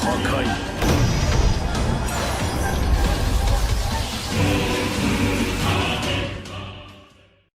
Hakai.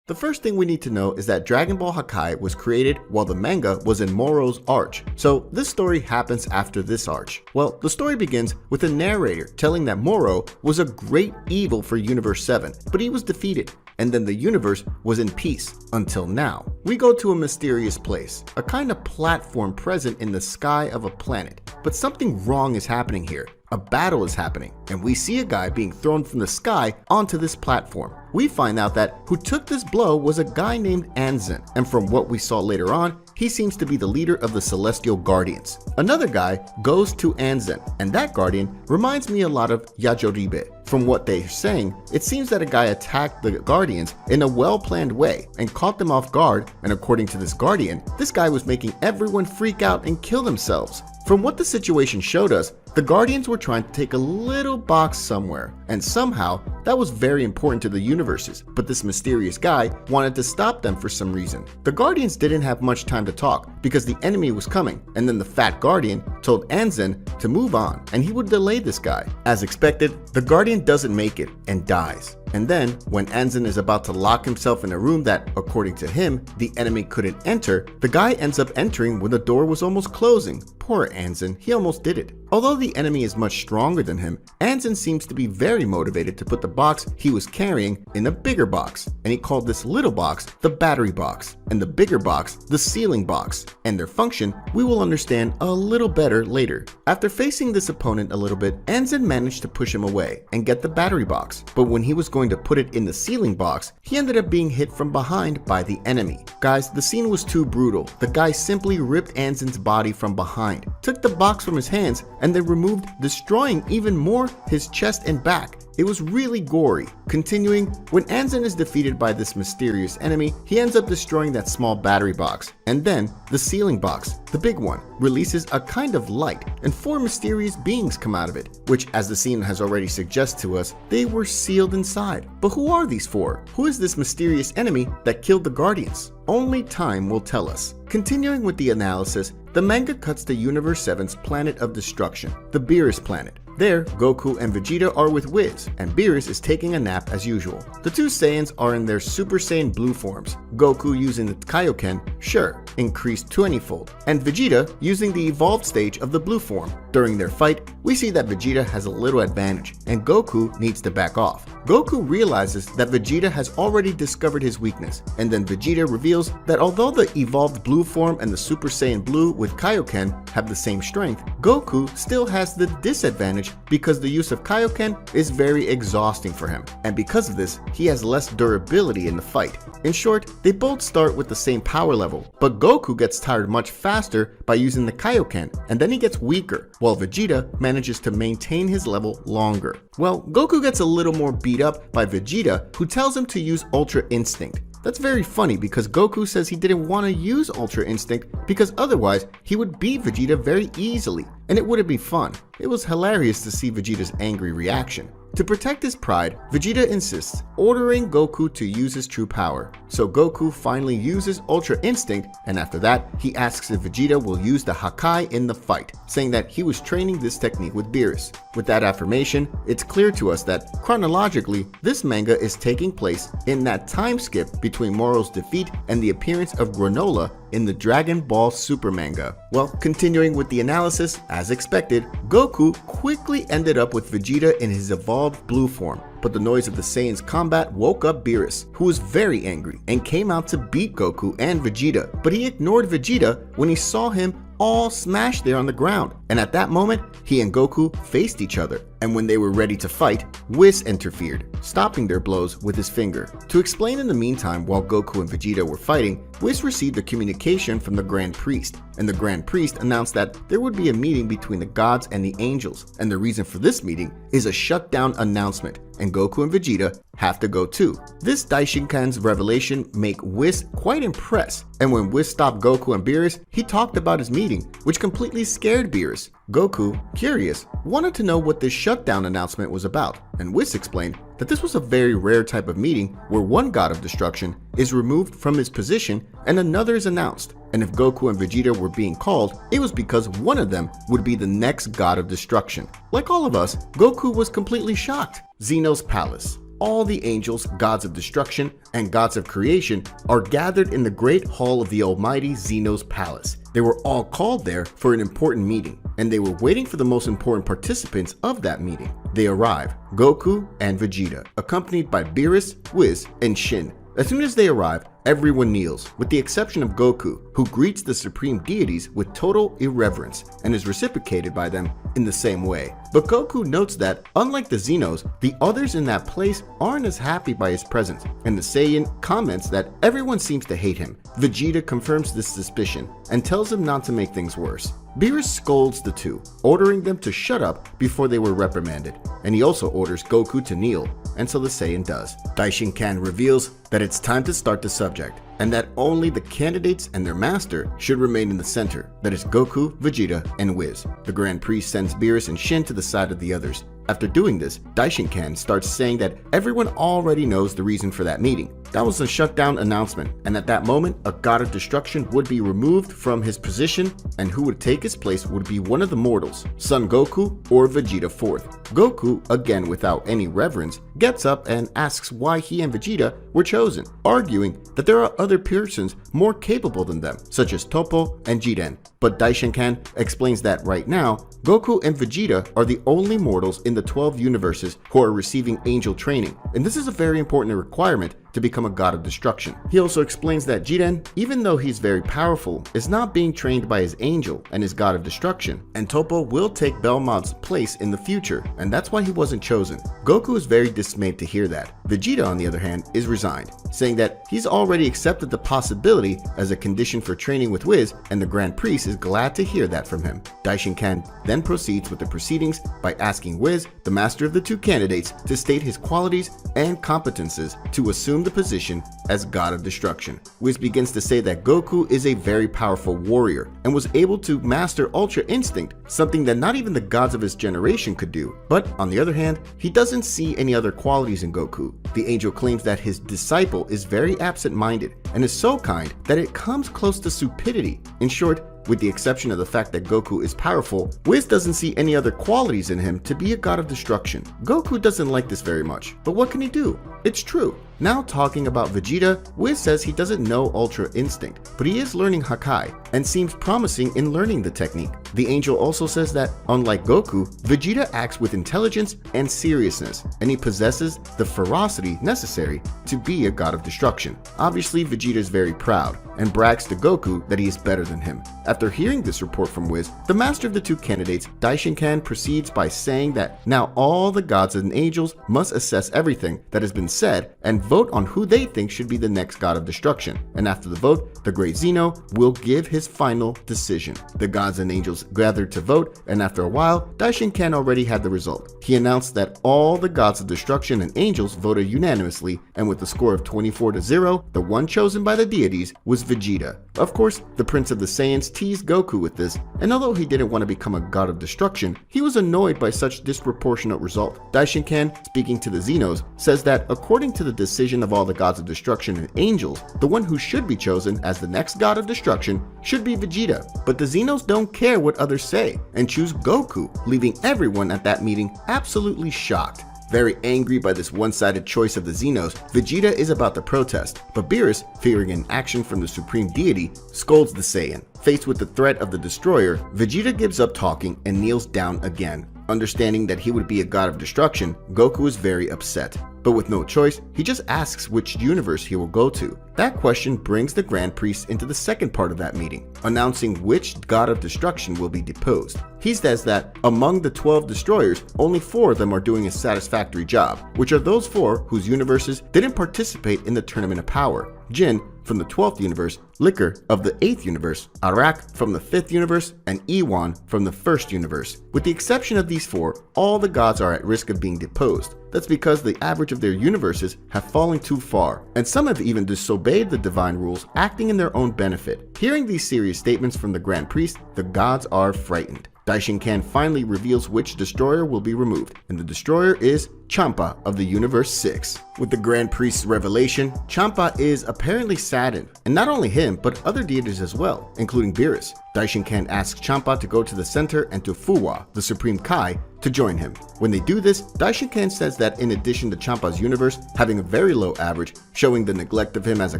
The first thing we need to know is that Dragon Ball Hakai was created while the manga was in Moro's arch. So this story happens after this arch. Well, the story begins with a narrator telling that Moro was a great evil for Universe 7, but he was defeated, and then the universe was in peace until now. We go to a mysterious place, a kind of platform present in the sky of a planet. But something wrong is happening here. A battle is happening, and we see a guy being thrown from the sky onto this platform. We find out that who took this blow was a guy named Anzen, and from what we saw later on, he seems to be the leader of the Celestial Guardians. Another guy goes to Anzen, and that guardian reminds me a lot of Yajoribe. From what they're saying, it seems that a guy attacked the Guardians in a well-planned way and caught them off guard, and according to this guardian, this guy was making everyone freak out and kill themselves. From what the situation showed us, the Guardians were trying to take a little box somewhere, and somehow that was very important to the universes, but this mysterious guy wanted to stop them for some reason. The Guardians didn't have much time to talk because the enemy was coming, and then the fat Guardian told Anzen to move on and he would delay this guy. As expected, the Guardian doesn't make it and dies. And then, when Anzen is about to lock himself in a room that, according to him, the enemy couldn't enter, the guy ends up entering when the door was almost closing. Poor Anzen, he almost did it. Although the enemy is much stronger than him, Anzen seems to be very motivated to put the box he was carrying in a bigger box, and he called this little box the battery box, and the bigger box the ceiling box, and their function we will understand a little better later. After facing this opponent a little bit, Anzen managed to push him away and get the battery box, but when he was going to put it in the ceiling box, he ended up being hit from behind by the enemy. Guys, the scene was too brutal. The guy simply ripped Anzen's body from behind, took the box from his hands, and then removed, destroying even more his chest and back. It was really gory. Continuing, when Anzen is defeated by this mysterious enemy, he ends up destroying that small battery box. And then, the ceiling box, the big one, releases a kind of light, and 4 mysterious beings come out of it, which, as the scene has already suggested to us, they were sealed inside. But who are these 4? Who is this mysterious enemy that killed the Guardians? Only time will tell us. Continuing with the analysis, the manga cuts to Universe 7's planet of destruction, the Beerus planet. There, Goku and Vegeta are with Whis, and Beerus is taking a nap as usual. The two Saiyans are in their Super Saiyan Blue forms, Goku using the Kaioken, sure, increased 20-fold, and Vegeta using the evolved stage of the blue form. During their fight, we see that Vegeta has a little advantage, and Goku needs to back off. Goku realizes that Vegeta has already discovered his weakness, and then Vegeta reveals that although the evolved blue form and the Super Saiyan Blue with Kaioken have the same strength, Goku still has the disadvantage because the use of Kaioken is very exhausting for him, and because of this, he has less durability in the fight. In short, they both start with the same power level, but Goku gets tired much faster by using the Kaioken, and then he gets weaker, while Vegeta manages to maintain his level longer. Well, Goku gets a little more beat up by Vegeta, who tells him to use Ultra Instinct. That's very funny because Goku says he didn't want to use Ultra Instinct because otherwise he would beat Vegeta very easily, and it wouldn't be fun. It was hilarious to see Vegeta's angry reaction. To protect his pride, Vegeta insists, ordering Goku to use his true power. So Goku finally uses Ultra Instinct, and after that, he asks if Vegeta will use the Hakai in the fight, saying that he was training this technique with Beerus. With that affirmation, it's clear to us that, chronologically, this manga is taking place in that time skip between Moro's defeat and the appearance of Granola in the Dragon Ball Super manga. Well, continuing with the analysis, as expected, Goku quickly ended up with Vegeta in his evolved blue form, but the noise of the Saiyans' combat woke up Beerus, who was very angry and came out to beat Goku and Vegeta, but he ignored Vegeta when he saw him all smashed there on the ground, and at that moment, he and Goku faced each other, and when they were ready to fight, Whis interfered, stopping their blows with his finger. To explain in the meantime, while Goku and Vegeta were fighting, Whis received a communication from the Grand Priest, and the Grand Priest announced that there would be a meeting between the gods and the angels, and the reason for this meeting is a shutdown announcement, and Goku and Vegeta have to go too. This Daishinkan's revelation make Whis quite impressed, and when Whis stopped Goku and Beerus, he talked about his meeting, which completely scared Beerus. Goku, curious, wanted to know what this shutdown announcement was about, and Whis explained that this was a very rare type of meeting where one god of destruction is removed from his position and another is announced, and if Goku and Vegeta were being called, it was because one of them would be the next god of destruction. Like all of us, Goku was completely shocked. Zeno's palace. All the angels, gods of destruction, and gods of creation are gathered in the great hall of the almighty Zeno's palace. They were all called there for an important meeting, and they were waiting for the most important participants of that meeting. They arrive, Goku and Vegeta, accompanied by Beerus, Whis, and Shin. As soon as they arrive, everyone kneels, with the exception of Goku, who greets the supreme deities with total irreverence and is reciprocated by them in the same way. But Goku notes that, unlike the Zenos, the others in that place aren't as happy by his presence, and the Saiyan comments that everyone seems to hate him. Vegeta confirms this suspicion and tells him not to make things worse. Beerus scolds the two, ordering them to shut up before they were reprimanded, and he also orders Goku to kneel, and so the Saiyan does. Daishinkan reveals that it's time to start the subject, and that only the candidates and their master should remain in the center, that is Goku, Vegeta, and Whis. The Grand Priest sends Beerus and Shin to the side of the others. After doing this, Daishinkan starts saying that everyone already knows the reason for that meeting. That was a shutdown announcement, and at that moment, a god of destruction would be removed from his position, and who would take his place would be one of the mortals, Son Goku or Vegeta IV. Goku, again without any reverence, gets up and asks why he and Vegeta were chosen, arguing that there are other persons more capable than them, such as Toppo and Jiren. But Daishinkan explains that right now, Goku and Vegeta are the only mortals in the 12 universes who are receiving angel training, and this is a very important requirement to become a god of destruction. He also explains that Jiren, even though he's very powerful, is not being trained by his angel and his god of destruction, and Toppo will take Belmont's place in the future, and that's why he wasn't chosen. Goku is very dismayed to hear that. Vegeta, on the other hand, is resigned, saying that he's already accepted the possibility as a condition for training with Whis, and the Grand Priest is glad to hear that from him. Daishinkan then proceeds with the proceedings by asking Whis, the master of the two candidates, to state his qualities and competences to assume the position as god of destruction. Whis begins to say that Goku is a very powerful warrior and was able to master Ultra Instinct, something that not even the gods of his generation could do. But on the other hand, he doesn't see any other qualities in Goku. The angel claims that his disciple is very absent-minded and is so kind that it comes close to stupidity. In short, with the exception of the fact that Goku is powerful, Whis doesn't see any other qualities in him to be a god of destruction. Goku doesn't like this very much, but what can he do? It's true. Now talking about Vegeta, Whis says he doesn't know Ultra Instinct, but he is learning Hakai and seems promising in learning the technique. The angel also says that, unlike Goku, Vegeta acts with intelligence and seriousness, and he possesses the ferocity necessary to be a god of destruction. Obviously, Vegeta is very proud and brags to Goku that he is better than him. After hearing this report from Whis, the master of the two candidates, Daishinkan, proceeds by saying that now all the gods and angels must assess everything that has been said and vote on who they think should be the next god of destruction. And after the vote, the great Zeno will give his final decision. The gods and angels gathered to vote, and after a while, Daishinkan already had the result. He announced that all the gods of destruction and angels voted unanimously, and with a score of 24-0, the one chosen by the deities was Vegeta. Of course, the Prince of the Saiyans teased Goku with this, and although he didn't want to become a god of destruction, he was annoyed by such disproportionate result. Daishinkan, speaking to the Zenos, says that according to the decision of all the gods of destruction and angels, the one who should be chosen as the next god of destruction should be Vegeta. But the Zenos don't care what others say and choose Goku, leaving everyone at that meeting absolutely shocked. Very angry by this one-sided choice of the Zenos, Vegeta is about to protest, but Beerus, fearing an action from the supreme deity, scolds the Saiyan. Faced with the threat of the destroyer, Vegeta gives up talking and kneels down again. Understanding that he would be a god of destruction, Goku is very upset. But with no choice, he just asks which universe he will go to. That question brings the Grand Priest into the second part of that meeting, announcing which god of destruction will be deposed. He says that among the 12 destroyers, only 4 of them are doing a satisfactory job, which are those 4 whose universes didn't participate in the Tournament of Power. Jin from the 12th universe, Liquor of the 8th universe, Arak from the 5th universe, and Iwan from the 1st universe. With the exception of these 4, all the gods are at risk of being deposed. That's because the average of their universes have fallen too far, and some have even disobeyed the divine rules, acting in their own benefit. Hearing these serious statements from the Grand Priest, the gods are frightened. Daishinkan finally reveals which destroyer will be removed, and the destroyer is Champa of the Universe 6. With the Grand Priest's revelation, Champa is apparently saddened, and not only him, but other deities as well, including Beerus. Daishinkan asks Champa to go to the center and to Fuwa, the Supreme Kai, to join him. When they do this, Daishinkan says that in addition to Champa's universe having a very low average, showing the neglect of him as a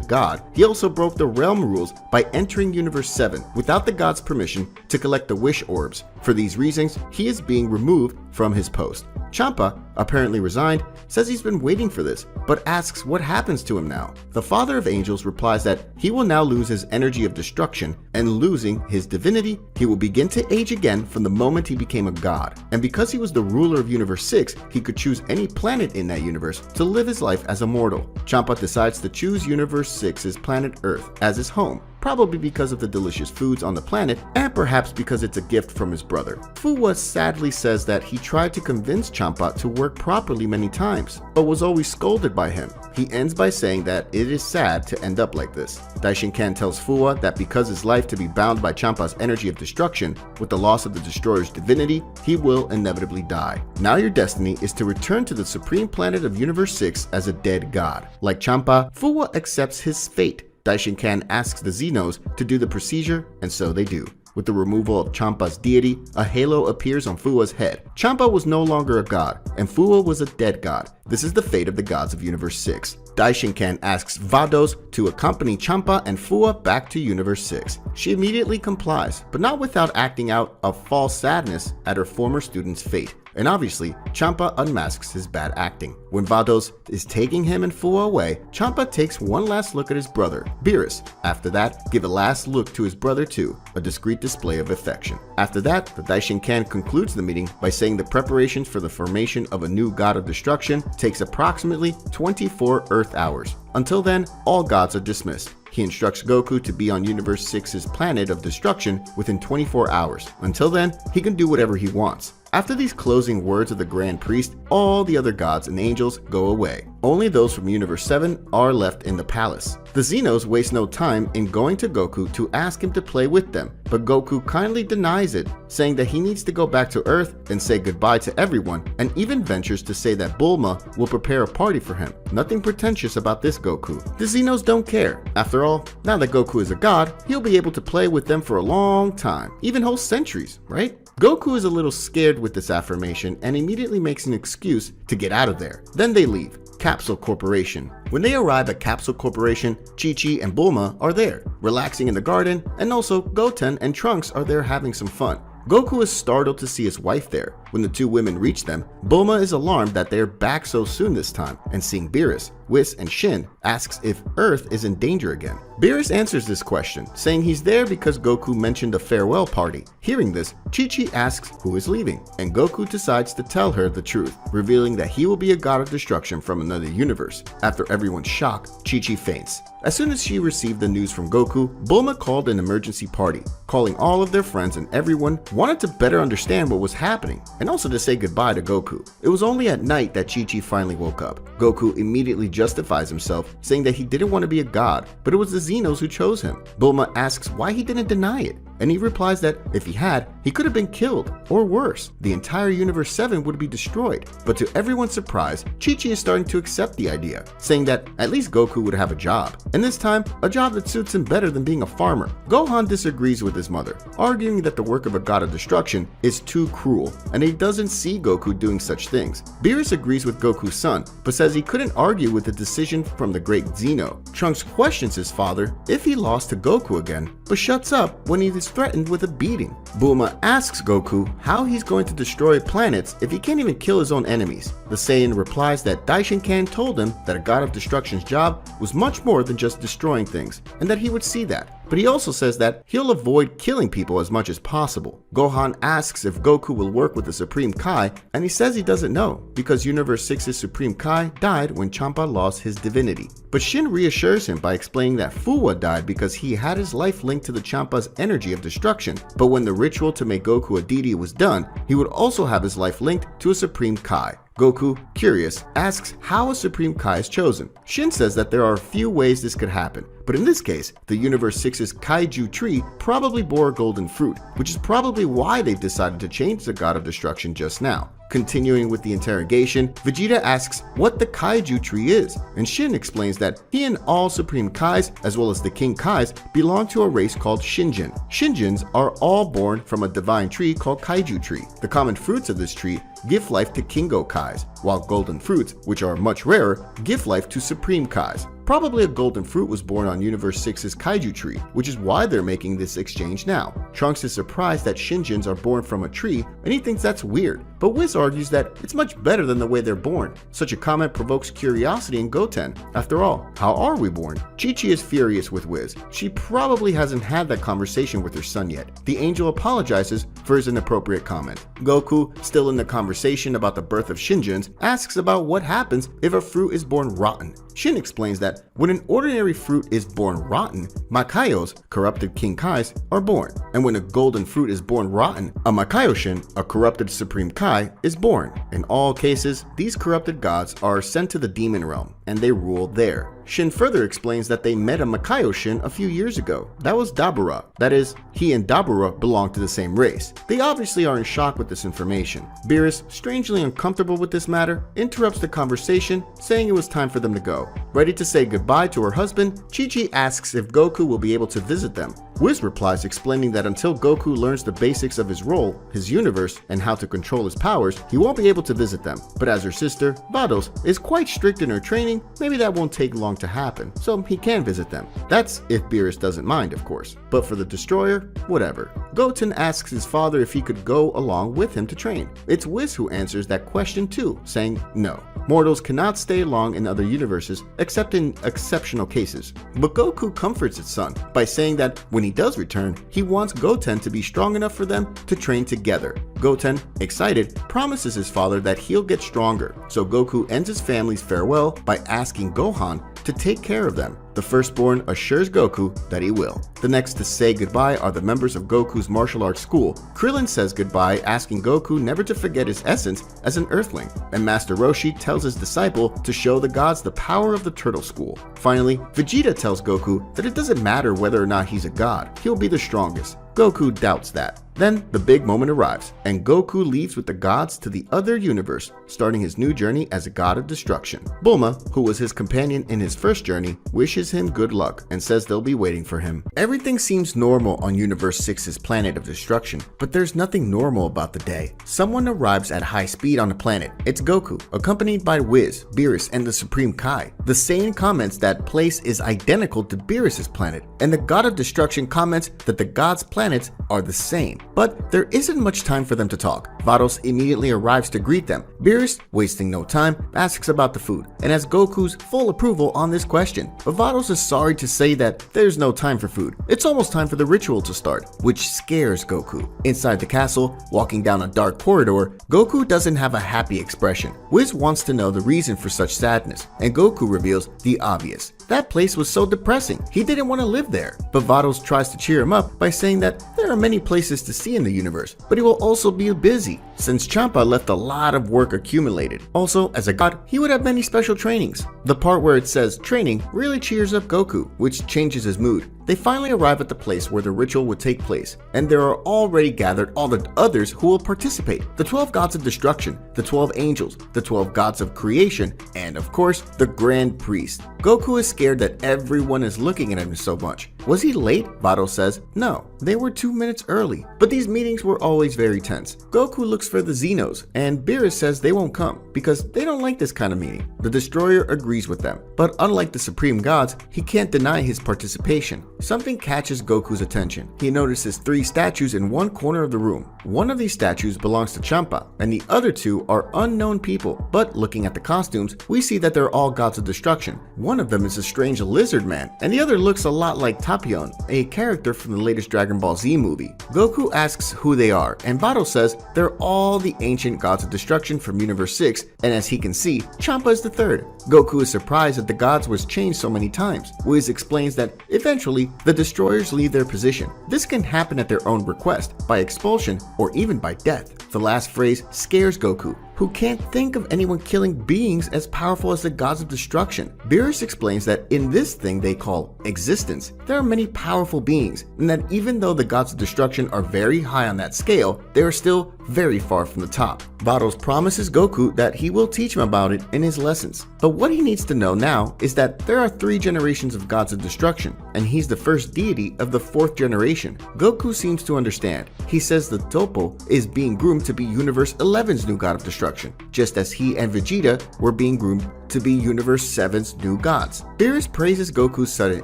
god, he also broke the realm rules by entering Universe 7 without the god's permission to collect the wish orbs. For these reasons, he is being removed from his post. Champa, apparently resigned, says he's been waiting for this, but asks what happens to him now. The Father of Angels replies that he will now lose his energy of destruction, and losing his divinity, he will begin to age again from the moment he became a god. And because he was the ruler of Universe 6, he could choose any planet in that universe to live his life as a mortal. Champa decides to choose Universe 6's planet Earth as his home, probably because of the delicious foods on the planet, and perhaps because it's a gift from his brother. Fuwa sadly says that he tried to convince Champa to work properly many times, but was always scolded by him. He ends by saying that it is sad to end up like this. Daishinkan tells Fuwa that because his life to be bound by Champa's energy of destruction, with the loss of the destroyer's divinity, he will inevitably die. Now your destiny is to return to the supreme planet of Universe 6 as a dead god. Like Champa, Fuwa accepts his fate. Daishinkan asks the Zenos to do the procedure, and so they do. With the removal of Champa's deity, a halo appears on Fuwa's head. Champa was no longer a god, and Fuwa was a dead god. This is the fate of the gods of Universe 6. Daishinkan asks Vados to accompany Champa and Fuwa back to Universe 6. She immediately complies, but not without acting out a false sadness at her former student's fate. And obviously, Champa unmasks his bad acting. When Vados is taking him and Fuwa away, Champa takes one last look at his brother, Beerus. After that, give a last look to his brother too, a discreet display of affection. After that, the Daishinkan concludes the meeting by saying the preparations for the formation of a new god of destruction takes approximately 24 Earth hours. Until then, all gods are dismissed. He instructs Goku to be on Universe 6's planet of destruction within 24 hours. Until then, he can do whatever he wants. After these closing words of the Grand Priest, all the other gods and angels go away. Only those from Universe 7 are left in the palace. The Zenos waste no time in going to Goku to ask him to play with them, but Goku kindly denies it, saying that he needs to go back to Earth and say goodbye to everyone, and even ventures to say that Bulma will prepare a party for him. Nothing pretentious about this Goku. The Zenos don't care. After all, now that Goku is a god, he'll be able to play with them for a long time, even whole centuries, right? Goku is a little scared with this affirmation and immediately makes an excuse to get out of there. Then they leave. Capsule Corporation. When they arrive at Capsule Corporation, Chi-Chi and Bulma are there, relaxing in the garden, and also Goten and Trunks are there having some fun. Goku is startled to see his wife there. When the two women reach them, Bulma is alarmed that they're back so soon this time, and seeing Beerus, Whis, and Shin, asks if Earth is in danger again. Beerus answers this question, saying he's there because Goku mentioned a farewell party. Hearing this, Chi-Chi asks who is leaving, and Goku decides to tell her the truth, revealing that he will be a god of destruction from another universe. After everyone's shocked, Chi-Chi faints. As soon as she received the news from Goku, Bulma called an emergency party, calling all of their friends, and everyone wanted to better understand what was happening, and also to say goodbye to Goku. It was only at night that Chi-Chi finally woke up. Goku immediately justifies himself, saying that he didn't want to be a god, but it was the Zenos who chose him. Bulma asks why he didn't deny it, and he replies that if he had, he could have been killed, or worse, the entire Universe 7 would be destroyed. But to everyone's surprise, Chi-Chi is starting to accept the idea, saying that at least Goku would have a job, and this time, a job that suits him better than being a farmer. Gohan disagrees with his mother, arguing that the work of a god of destruction is too cruel, and he doesn't see Goku doing such things. Beerus agrees with Goku's son, but says he couldn't argue with the decision from the great Zeno. Trunks questions his father if he lost to Goku again, but shuts up when he is threatened with a beating. Bulma asks Goku how he's going to destroy planets if he can't even kill his own enemies. The Saiyan replies that Daishinkan told him that a god of destruction's job was much more than just destroying things, and that he would see that. But he also says that he'll avoid killing people as much as possible. Gohan asks if Goku will work with the Supreme Kai, and he says he doesn't know, because Universe 6's Supreme Kai died when Champa lost his divinity. But Shin reassures him by explaining that Fuwa died because he had his life linked to the Champa's energy of destruction, but when the ritual to make Goku a deity was done, he would also have his life linked to a Supreme Kai. Goku, curious, asks how a Supreme Kai is chosen. Shin says that there are a few ways this could happen, but in this case, the Universe 6's Kaiju tree probably bore a golden fruit, which is probably why they've decided to change the God of Destruction just now. Continuing with the interrogation, Vegeta asks what the Kaiju tree is, and Shin explains that he and all Supreme Kais, as well as the King Kais, belong to a race called Shinjin. Shinjins are all born from a divine tree called Kaiju tree. The common fruits of this tree give life to Kingo Kais, while golden fruits, which are much rarer, give life to Supreme Kais. Probably a golden fruit was born on Universe 6's Kaiju tree, which is why they're making this exchange now. Trunks is surprised that Shinjins are born from a tree, and he thinks that's weird, but Whis argues that it's much better than the way they're born. Such a comment provokes curiosity in Goten. After all, how are we born? Chi-Chi is furious with Whis. She probably hasn't had that conversation with her son yet. The angel apologizes for his inappropriate comment. Goku, still in the conversation about the birth of Shinjins, asks about what happens if a fruit is born rotten. Shin explains that when an ordinary fruit is born rotten, Makaios, corrupted King Kais, are born. And when a golden fruit is born rotten, a Makaio-shin, a corrupted Supreme Kai, is born. In all cases, these corrupted gods are sent to the demon realm, and they rule there. Shin further explains that they met a Makaio-shin a few years ago. That was Dabura. That is, he and Dabura belong to the same race. They obviously are in shock with this information. Beerus, strangely uncomfortable with this matter, interrupts the conversation, saying it was time for them to go. Ready to say goodbye to her husband, Chi-Chi asks if Goku will be able to visit them. Whis replies explaining that until Goku learns the basics of his role, his universe, and how to control his powers, he won't be able to visit them. But as her sister, Vados, is quite strict in her training, maybe that won't take long to happen, so he can visit them. That's if Beerus doesn't mind, of course. But for the Destroyer, whatever. Goten asks his father if he could go along with him to train. It's Whis who answers that question too, saying no. Mortals cannot stay long in other universes except in exceptional cases. But Goku comforts his son by saying that when he does return, he wants Goten to be strong enough for them to train together. Goten, excited, promises his father that he'll get stronger, so Goku ends his family's farewell by asking Gohan to take care of them. The firstborn assures Goku that he will. The next to say goodbye are the members of Goku's martial arts school. Krillin says goodbye, asking Goku never to forget his essence as an Earthling, and Master Roshi tells his disciple to show the gods the power of the Turtle School. Finally, Vegeta tells Goku that it doesn't matter whether or not he's a god, he'll be the strongest. Goku doubts that. Then the big moment arrives, and Goku leaves with the gods to the other universe, starting his new journey as a god of destruction. Bulma, who was his companion in his first journey, wishes him good luck and says they'll be waiting for him. Everything seems normal on Universe 6's planet of destruction, but there's nothing normal about the day. Someone arrives at high speed on the planet. It's Goku, accompanied by Whis, Beerus, and the Supreme Kai. The Saiyan comments that place is identical to Beerus's planet, and the god of destruction comments that the gods' planets are the same. But there isn't much time for them to talk. Vados immediately arrives to greet them. Beerus, wasting no time, asks about the food, and has Goku's full approval on this question. But Vados is sorry to say that there's no time for food. It's almost time for the ritual to start, which scares Goku. Inside the castle, walking down a dark corridor, Goku doesn't have a happy expression. Whis wants to know the reason for such sadness, and Goku reveals the obvious. That place was so depressing, he didn't want to live there. But Vados tries to cheer him up by saying that there are many places to see in the universe, but he will also be busy, since Champa left a lot of work accumulated. Also, as a god, he would have many special trainings. The part where it says training really cheers up Goku, which changes his mood. They finally arrive at the place where the ritual would take place, and there are already gathered all the others who will participate. The 12 gods of destruction, the 12 angels, the 12 gods of creation, and of course, the Grand Priest. Goku is scared that everyone is looking at him so much. Was he late? Vados says, no, they were 2 minutes early. But these meetings were always very tense. Goku looks for the Zenos, and Beerus says they won't come because they don't like this kind of meeting. The Destroyer agrees with them, but unlike the Supreme Gods, he can't deny his participation. Something catches Goku's attention. He notices 3 statues in one corner of the room. One of these statues belongs to Champa, and the other 2 are unknown people. But looking at the costumes, we see that they're all gods of destruction. One of them is a strange lizard man, and the other looks a lot like Tapion, a character from the latest Dragon Ball Z movie. Goku asks who they are, and Vados says they're all the ancient gods of destruction from Universe 6, and as he can see, Champa is the 3rd. Goku is surprised that the gods was changed so many times. Whis explains that eventually, the Destroyers leave their position. This can happen at their own request, by expulsion, or even by death. The last phrase scares Goku, who can't think of anyone killing beings as powerful as the gods of destruction. Beerus explains that in this thing they call existence, there are many powerful beings, and that even though the gods of destruction are very high on that scale, they are still very far from the top. Vados promises Goku that he will teach him about it in his lessons. But what he needs to know now is that there are 3 generations of gods of destruction, and he's the first deity of the 4th generation. Goku seems to understand. He says the Topo is being groomed to be Universe 11's new god of destruction, just as he and Vegeta were being groomed to be Universe 7's new gods. Beerus praises Goku's sudden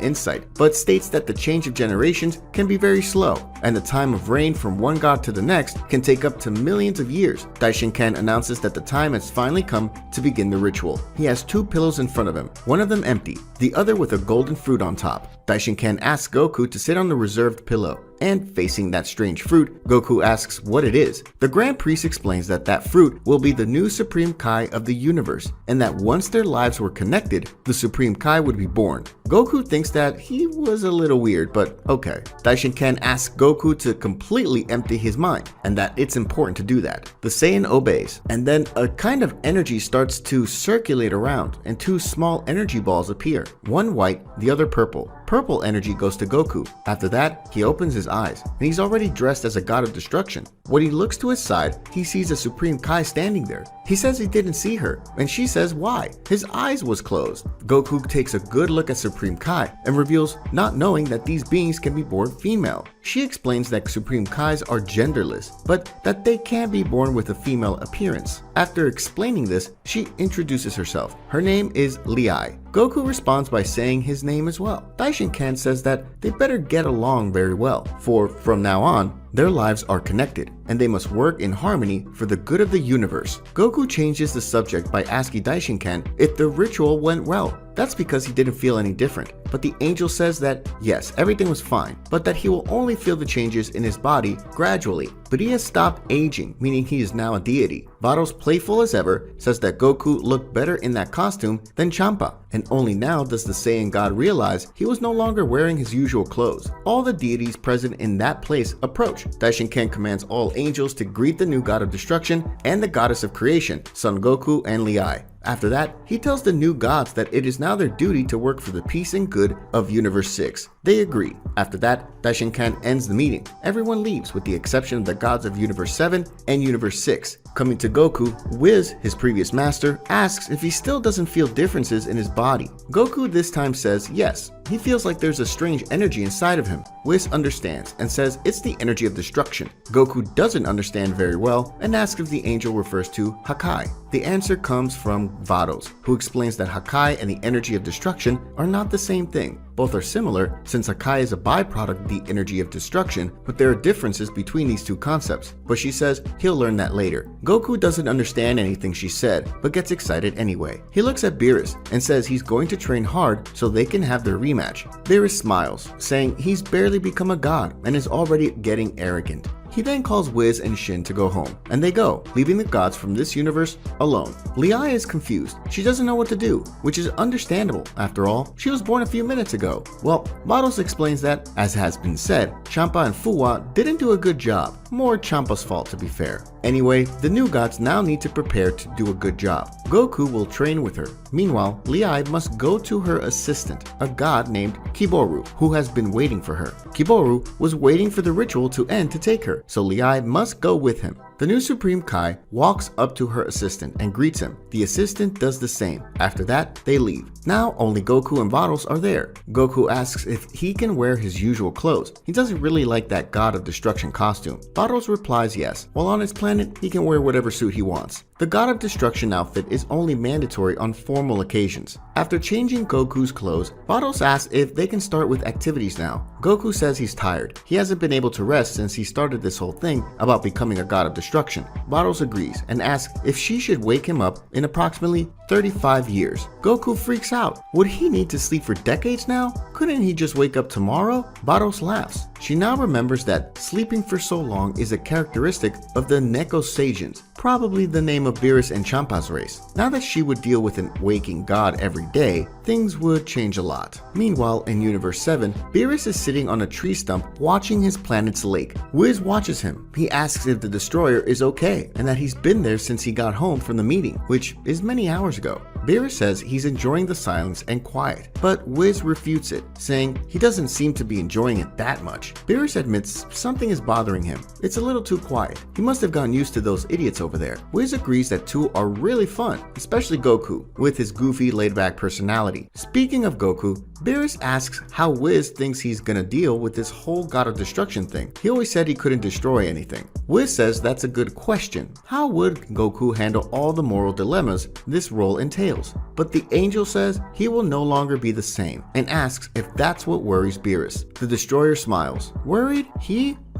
insight, but states that the change of generations can be very slow, and the time of reign from one god to the next can take up to millions of years. Daishinkan announces that the time has finally come to begin the ritual. He has 2 pillows in front of him, one of them empty, the other with a golden fruit on top. Daishinkan asks Goku to sit on the reserved pillow, and facing that strange fruit, Goku asks what it is. The Grand Priest explains that that fruit will be the new Supreme Kai of the universe, and that once their lives were connected, the Supreme Kai would be born. Goku thinks that he was a little weird, but okay. Daishinkan asks Goku to completely empty his mind, and that it's important to do that. The Saiyan obeys, and then a kind of energy starts to circulate around, and 2 small energy balls appear, one white, the other purple. Purple energy goes to Goku. After that, he opens his eyes, and he's already dressed as a god of destruction. When he looks to his side, he sees a Supreme Kai standing there. He says he didn't see her, and she says why. His eyes was closed. Goku takes a good look at Supreme Kai and reveals not knowing that these beings can be born female. She explains that Supreme Kais are genderless, but that they can be born with a female appearance. After explaining this, she introduces herself. Her name is Liai. Goku responds by saying his name as well. Daishinkan says that they better get along very well, for from now on, their lives are connected, and they must work in harmony for the good of the universe. Goku changes the subject by asking Daishinkan if the ritual went well. That's because he didn't feel any different, but the angel says that yes, everything was fine, but that he will only feel the changes in his body gradually. But he has stopped aging, meaning he is now a deity. Vados, playful as ever, says that Goku looked better in that costume than Champa, and only now does the Saiyan God realize he was no longer wearing his usual clothes. All the deities present in that place approach. Daishinkan commands all angels to greet the new god of destruction and the goddess of creation, Son Goku and Liai. After that, he tells the new gods that it is now their duty to work for the peace and good of Universe 6. They agree. After that, Daishinkan ends the meeting. Everyone leaves with the exception of the gods of Universe 7 and Universe 6. Coming to Goku, Whis, his previous master, asks if he still doesn't feel differences in his body. Goku this time says yes. He feels like there's a strange energy inside of him. Whis understands and says it's the energy of destruction. Goku doesn't understand very well and asks if the angel refers to Hakai. The answer comes from Vados, who explains that Hakai and the energy of destruction are not the same thing. Both are similar since Hakai is a byproduct of the energy of destruction, but there are differences between these two concepts. But she says he'll learn that later. Goku doesn't understand anything she said, but gets excited anyway. He looks at Beerus and says he's going to train hard so they can have their rematch. Beerus smiles, saying he's barely become a god and is already getting arrogant. He then calls Whis and Shin to go home, and they go, leaving the gods from this universe alone. Liai is confused. She doesn't know what to do, which is understandable. After all, she was born a few minutes ago. Well, Vados explains that, as has been said, Champa and Fuwa didn't do a good job. More Champa's fault, to be fair. Anyway, the new gods now need to prepare to do a good job. Goku will train with her. Meanwhile, Liai must go to her assistant, a god named Kiboru, who has been waiting for her. Kiboru was waiting for the ritual to end to take her, so Liai must go with him. The new Supreme Kai walks up to her assistant and greets him. The assistant does the same. After that, they leave. Now only Goku and Vados are there. Goku asks if he can wear his usual clothes. He doesn't really like that God of Destruction costume. Vados replies yes. While on his planet, he can wear whatever suit he wants. The God of Destruction outfit is only mandatory on formal occasions. After changing Goku's clothes, Vados asks if they can start with activities now. Goku says he's tired. He hasn't been able to rest since he started this whole thing about becoming a God of Destruction. Vados agrees and asks if she should wake him up in approximately 35 years. Goku freaks out. Would he need to sleep for decades now? Couldn't he just wake up tomorrow? Vados laughs. She now remembers that sleeping for so long is a characteristic of the Necosagans, probably the name of Beerus and Champa's race. Now that she would deal with an waking god every day, things would change a lot. Meanwhile, in Universe 7, Beerus is sitting on a tree stump watching his planet's lake. Whis watches him. He asks if the destroyer is okay, and that he's been there since he got home from the meeting, which is many hours ago. Beerus says he's enjoying the silence and quiet, but Whis refutes it, saying he doesn't seem to be enjoying it that much. Beerus admits something is bothering him. It's a little too quiet. He must have gotten used to those idiots over there. Whis agrees that two are really fun, especially Goku, with his goofy, laid-back personality. Speaking of Goku, Beerus asks how Whis thinks he's gonna deal with this whole God of Destruction thing. He always said he couldn't destroy anything. Whis says that's a good question. How would Goku handle all the moral dilemmas this role entails? But the angel says he will no longer be the same and asks if that's what worries Beerus. The destroyer smiles. Worried?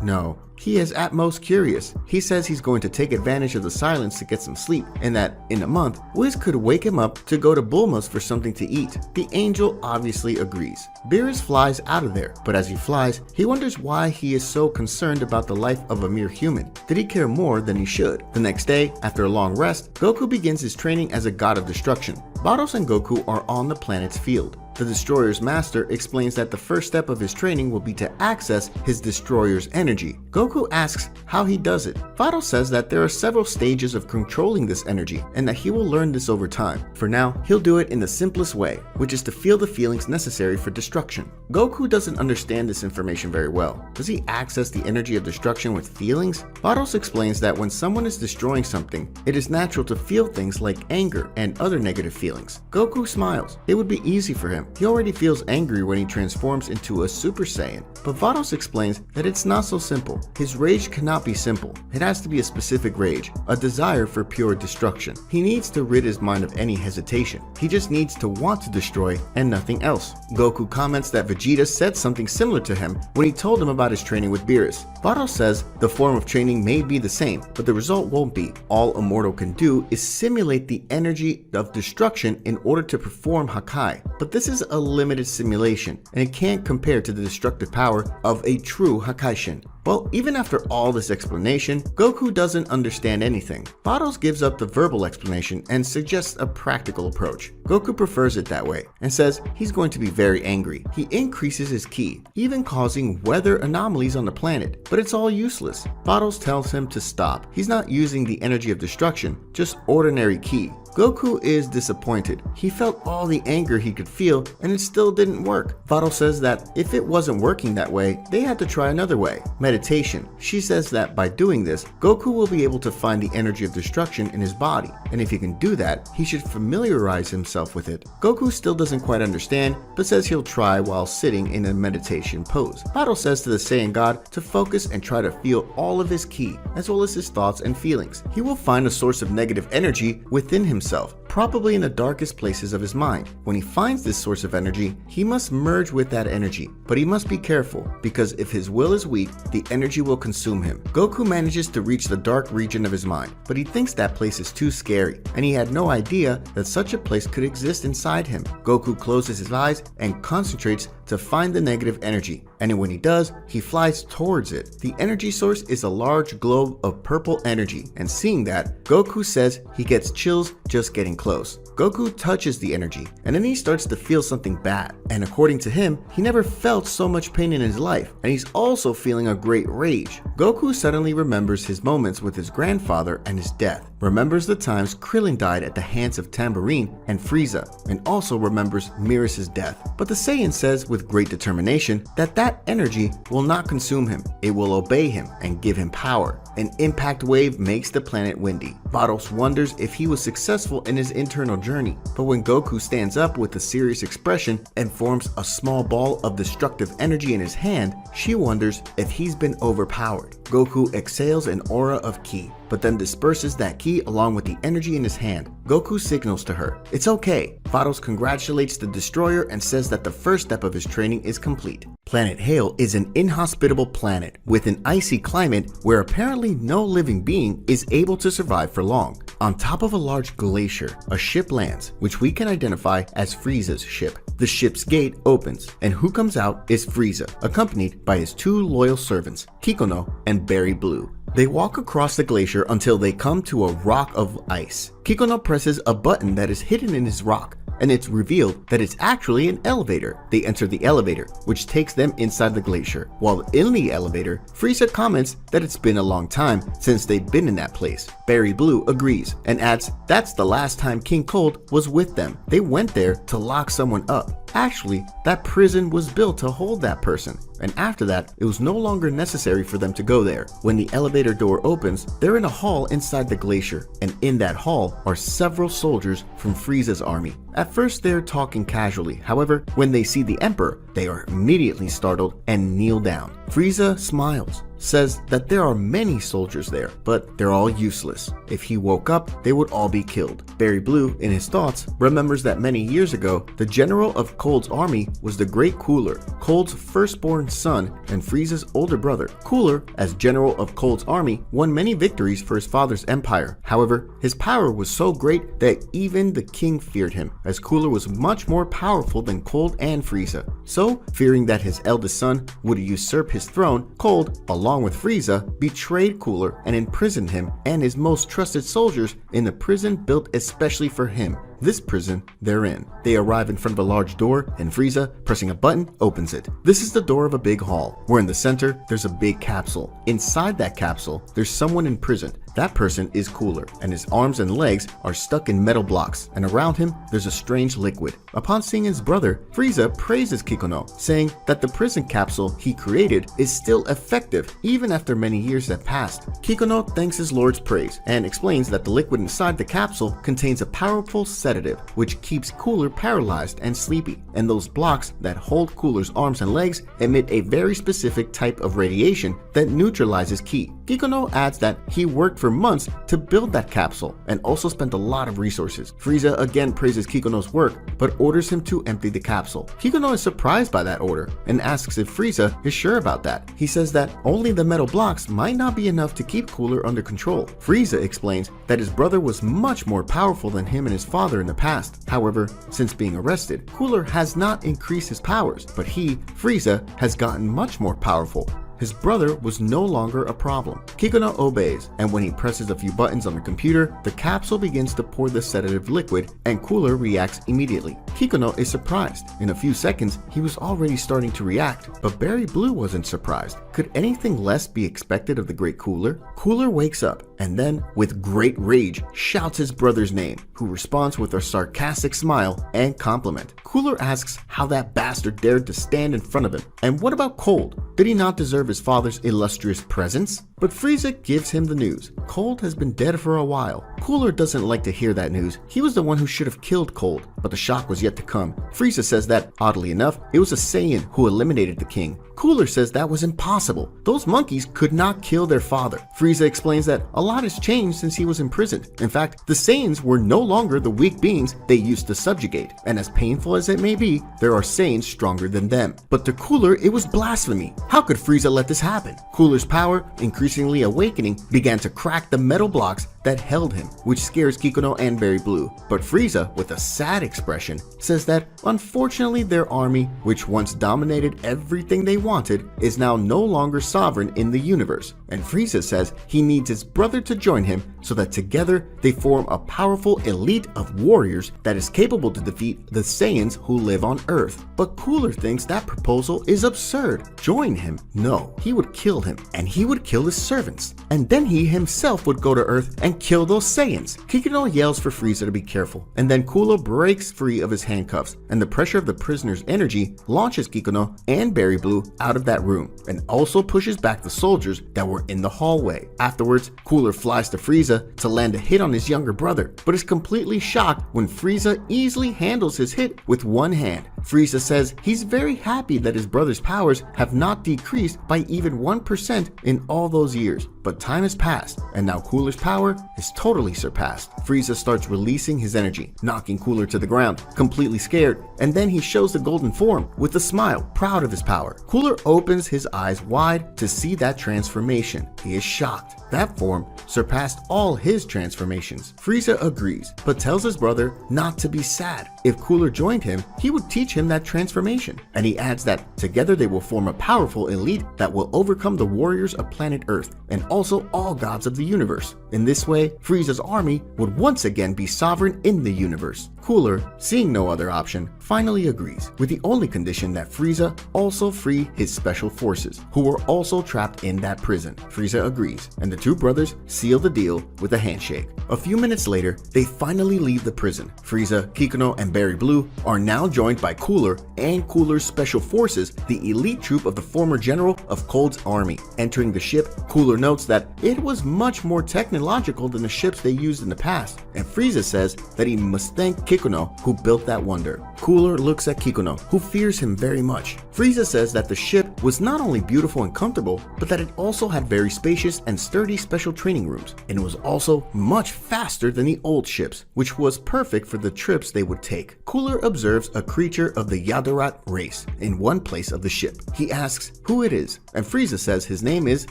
No. He is at most curious. He says he's going to take advantage of the silence to get some sleep, and that, in a month, Whis could wake him up to go to Bulma's for something to eat. The angel obviously agrees. Beerus flies out of there, but as he flies, he wonders why he is so concerned about the life of a mere human. Did he care more than he should? The next day, after a long rest, Goku begins his training as a god of destruction. Vados and Goku are on the planet's field. The Destroyer's master explains that the first step of his training will be to access his Destroyer's energy. Goku asks how he does it. Vados says that there are several stages of controlling this energy and that he will learn this over time. For now, he'll do it in the simplest way, which is to feel the feelings necessary for destruction. Goku doesn't understand this information very well. Does he access the energy of destruction with feelings? Vados explains that when someone is destroying something, it is natural to feel things like anger and other negative feelings. Goku smiles. It would be easy for him. He already feels angry when he transforms into a Super Saiyan. But Vados explains that it's not so simple. His rage cannot be simple. It has to be a specific rage, a desire for pure destruction. He needs to rid his mind of any hesitation. He just needs to want to destroy and nothing else. Goku comments that Vegeta said something similar to him when he told him about his training with Beerus. Vados says the form of training may be the same, but the result won't be. All a mortal can do is simulate the energy of destruction in order to perform Hakai. But this is a limited simulation, and it can't compare to the destructive power of a true Hakaishin. Well, even after all this explanation, Goku doesn't understand anything. Vados gives up the verbal explanation and suggests a practical approach. Goku prefers it that way and says he's going to be very angry. He increases his ki, even causing weather anomalies on the planet, but it's all useless. Vados tells him to stop. He's not using the energy of destruction, just ordinary ki. Goku is disappointed. He felt all the anger he could feel and it still didn't work. Vados says that if it wasn't working that way, they had to try another way. Meditation. She says that by doing this, Goku will be able to find the energy of destruction in his body, and if he can do that, he should familiarize himself with it. Goku still doesn't quite understand, but says he'll try while sitting in a meditation pose. Vados says to the Saiyan God to focus and try to feel all of his ki, as well as his thoughts and feelings. He will find a source of negative energy within himself, probably in the darkest places of his mind. When he finds this source of energy, he must merge with that energy, but he must be careful, because if his will is weak, the energy will consume him. Goku manages to reach the dark region of his mind, but he thinks that place is too scary, and he had no idea that such a place could exist inside him. Goku closes his eyes and concentrates to find the negative energy, and when he does, he flies towards it. The energy source is a large globe of purple energy, and seeing that, Goku says he gets chills just getting close. Goku touches the energy, and then he starts to feel something bad, and according to him, he never felt so much pain in his life, and he's also feeling a great rage. Goku suddenly remembers his moments with his grandfather and his death, remembers the times Krillin died at the hands of Tambourine and Frieza, and also remembers Beerus' death. But the Saiyan says with great determination that that energy will not consume him, it will obey him and give him power. An impact wave makes the planet windy. Vados wonders if he was successful in his internal journey, but when Goku stands up with a serious expression and forms a small ball of destructive energy in his hand, she wonders if he's been overpowered. Goku exhales an aura of ki, but then disperses that ki along with the energy in his hand. Goku signals to her. It's okay. Vados congratulates the destroyer and says that the first step of his training is complete. Planet Hale is an inhospitable planet with an icy climate where apparently no living being is able to survive for long. On top of a large glacier, a ship lands, which we can identify as Frieza's ship. The ship's gate opens, and who comes out is Frieza, accompanied by his 2 loyal servants, Kikuno and Berry Blue. They walk across the glacier until they come to a rock of ice. Kikuno presses a button that is hidden in his rock, and it's revealed that it's actually an elevator. They enter the elevator, which takes them inside the glacier. While in the elevator, Frieza comments that it's been a long time since they've been in that place. Berry Blue agrees and adds that's the last time King Cold was with them. They went there to lock someone up. Actually, that prison was built to hold that person, and after that, it was no longer necessary for them to go there. When the elevator door opens, they're in a hall inside the glacier, and in that hall are several soldiers from Frieza's army. At first, they're talking casually. However, when they see the Emperor, they are immediately startled and kneel down. Frieza smiles, says that there are many soldiers there, but they're all useless. If he woke up, they would all be killed. Berry Blue, in his thoughts, remembers that many years ago, the general of Cold's army was the Great Cooler, Cold's firstborn son and Frieza's older brother. Cooler, as general of Cold's army, won many victories for his father's empire. However, his power was so great that even the king feared him, as Cooler was much more powerful than Cold and Frieza. So, fearing that his eldest son would usurp his throne, Cold, along with Frieza, betrayed Cooler and imprisoned him and his most trusted soldiers in the prison built especially for him. This prison they're in. They arrive in front of a large door, and Frieza, pressing a button, opens it. This is the door of a big hall, where in the center there's a big capsule. Inside that capsule, there's someone imprisoned. That person is Cooler, and his arms and legs are stuck in metal blocks, and around him there's a strange liquid. Upon seeing his brother, Frieza praises Kikuno, saying that the prison capsule he created is still effective even after many years have passed. Kikuno thanks his lord's praise and explains that the liquid inside the capsule contains a powerful sedative which keeps Cooler paralyzed and sleepy, and those blocks that hold Cooler's arms and legs emit a very specific type of radiation that neutralizes ki. Kikuno adds that he worked for months to build that capsule and also spent a lot of resources. Frieza again praises Kikuno's work but orders him to empty the capsule. Kikuno is surprised by that order and asks if Frieza is sure about that. He says that only the metal blocks might not be enough to keep Cooler under control. Frieza explains that his brother was much more powerful than him and his father in the past. However, since being arrested, Cooler has not increased his powers, but he, Frieza, has gotten much more powerful. His brother was no longer a problem. Kikuno obeys, and when he presses a few buttons on the computer, the capsule begins to pour the sedative liquid, and Cooler reacts immediately. Kikuno is surprised. In a few seconds, he was already starting to react, but Berry Blue wasn't surprised. Could anything less be expected of the Great Cooler? Cooler wakes up, and then, with great rage, shouts his brother's name, who responds with a sarcastic smile and compliment. Cooler asks how that bastard dared to stand in front of him, and what about Cold? Did he not deserve his father's illustrious presence? But Frieza gives him the news. Cold has been dead for a while. Cooler doesn't like to hear that news. He was the one who should have killed Cold, but the shock was yet to come. Frieza says that, oddly enough, it was a Saiyan who eliminated the king. Cooler says that was impossible. Those monkeys could not kill their father. Frieza explains that a lot has changed since he was imprisoned. In fact, the Saiyans were no longer the weak beings they used to subjugate, and as painful as it may be, there are Saiyans stronger than them. But to Cooler, it was blasphemy. How could Frieza let this happen? Cooler's power, increasingly awakening, began to crack the metal blocks that held him, which scares Kikuno and Berry Blue. But Frieza, with a sad expression, says that unfortunately their army, which once dominated everything they wanted, is now no longer sovereign in the universe. And Frieza says he needs his brother to join him so that together they form a powerful elite of warriors that is capable to defeat the Saiyans who live on Earth. But Cooler thinks that proposal is absurd. Join him? No, he would kill him, and he would kill his servants. And then he himself would go to Earth and kill those Saiyans. Kikuno yells for Frieza to be careful, and then Cooler breaks free of his handcuffs, and the pressure of the prisoner's energy launches Kikuno and Berry Blue out of that room, and also pushes back the soldiers that were in the hallway. Afterwards, Cooler flies to Frieza to land a hit on his younger brother, but is completely shocked when Frieza easily handles his hit with one hand. Frieza says he's very happy that his brother's powers have not decreased by even 1% in all those years, but time has passed, and now Cooler's power is totally surpassed. Frieza starts releasing his energy, knocking Cooler to the ground, completely scared, and then he shows the golden form with a smile, proud of his power. Cooler opens his eyes wide to see that transformation. He is shocked. That form surpassed all his transformations. Frieza agrees, but tells his brother not to be sad. If Cooler joined him, he would teach him that transformation, and he adds that together they will form a powerful elite that will overcome the warriors of planet Earth and also all gods of the universe. In this way, Frieza's army would once again be sovereign in the universe. Cooler, seeing no other option, finally agrees, with the only condition that Frieza also free his special forces, who were also trapped in that prison. Frieza agrees, and the two brothers seal the deal with a handshake. A few minutes later, they finally leave the prison. Frieza, Kikuno, and Berry Blue are now joined by Cooler and Cooler's special forces, the elite troop of the former general of Cold's army. Entering the ship, Cooler notes that it was much more technological than the ships they used in the past, and Frieza says that he must thank Kikuno, who built that wonder. Cooler looks at Kikuno, who fears him very much. Frieza says that the ship was not only beautiful and comfortable, but that it also had very spacious and sturdy special training rooms, and it was also much faster than the old ships, which was perfect for the trips they would take. Cooler observes a creature of the Yadorat race in one place of the ship. He asks who it is, and Frieza says his name is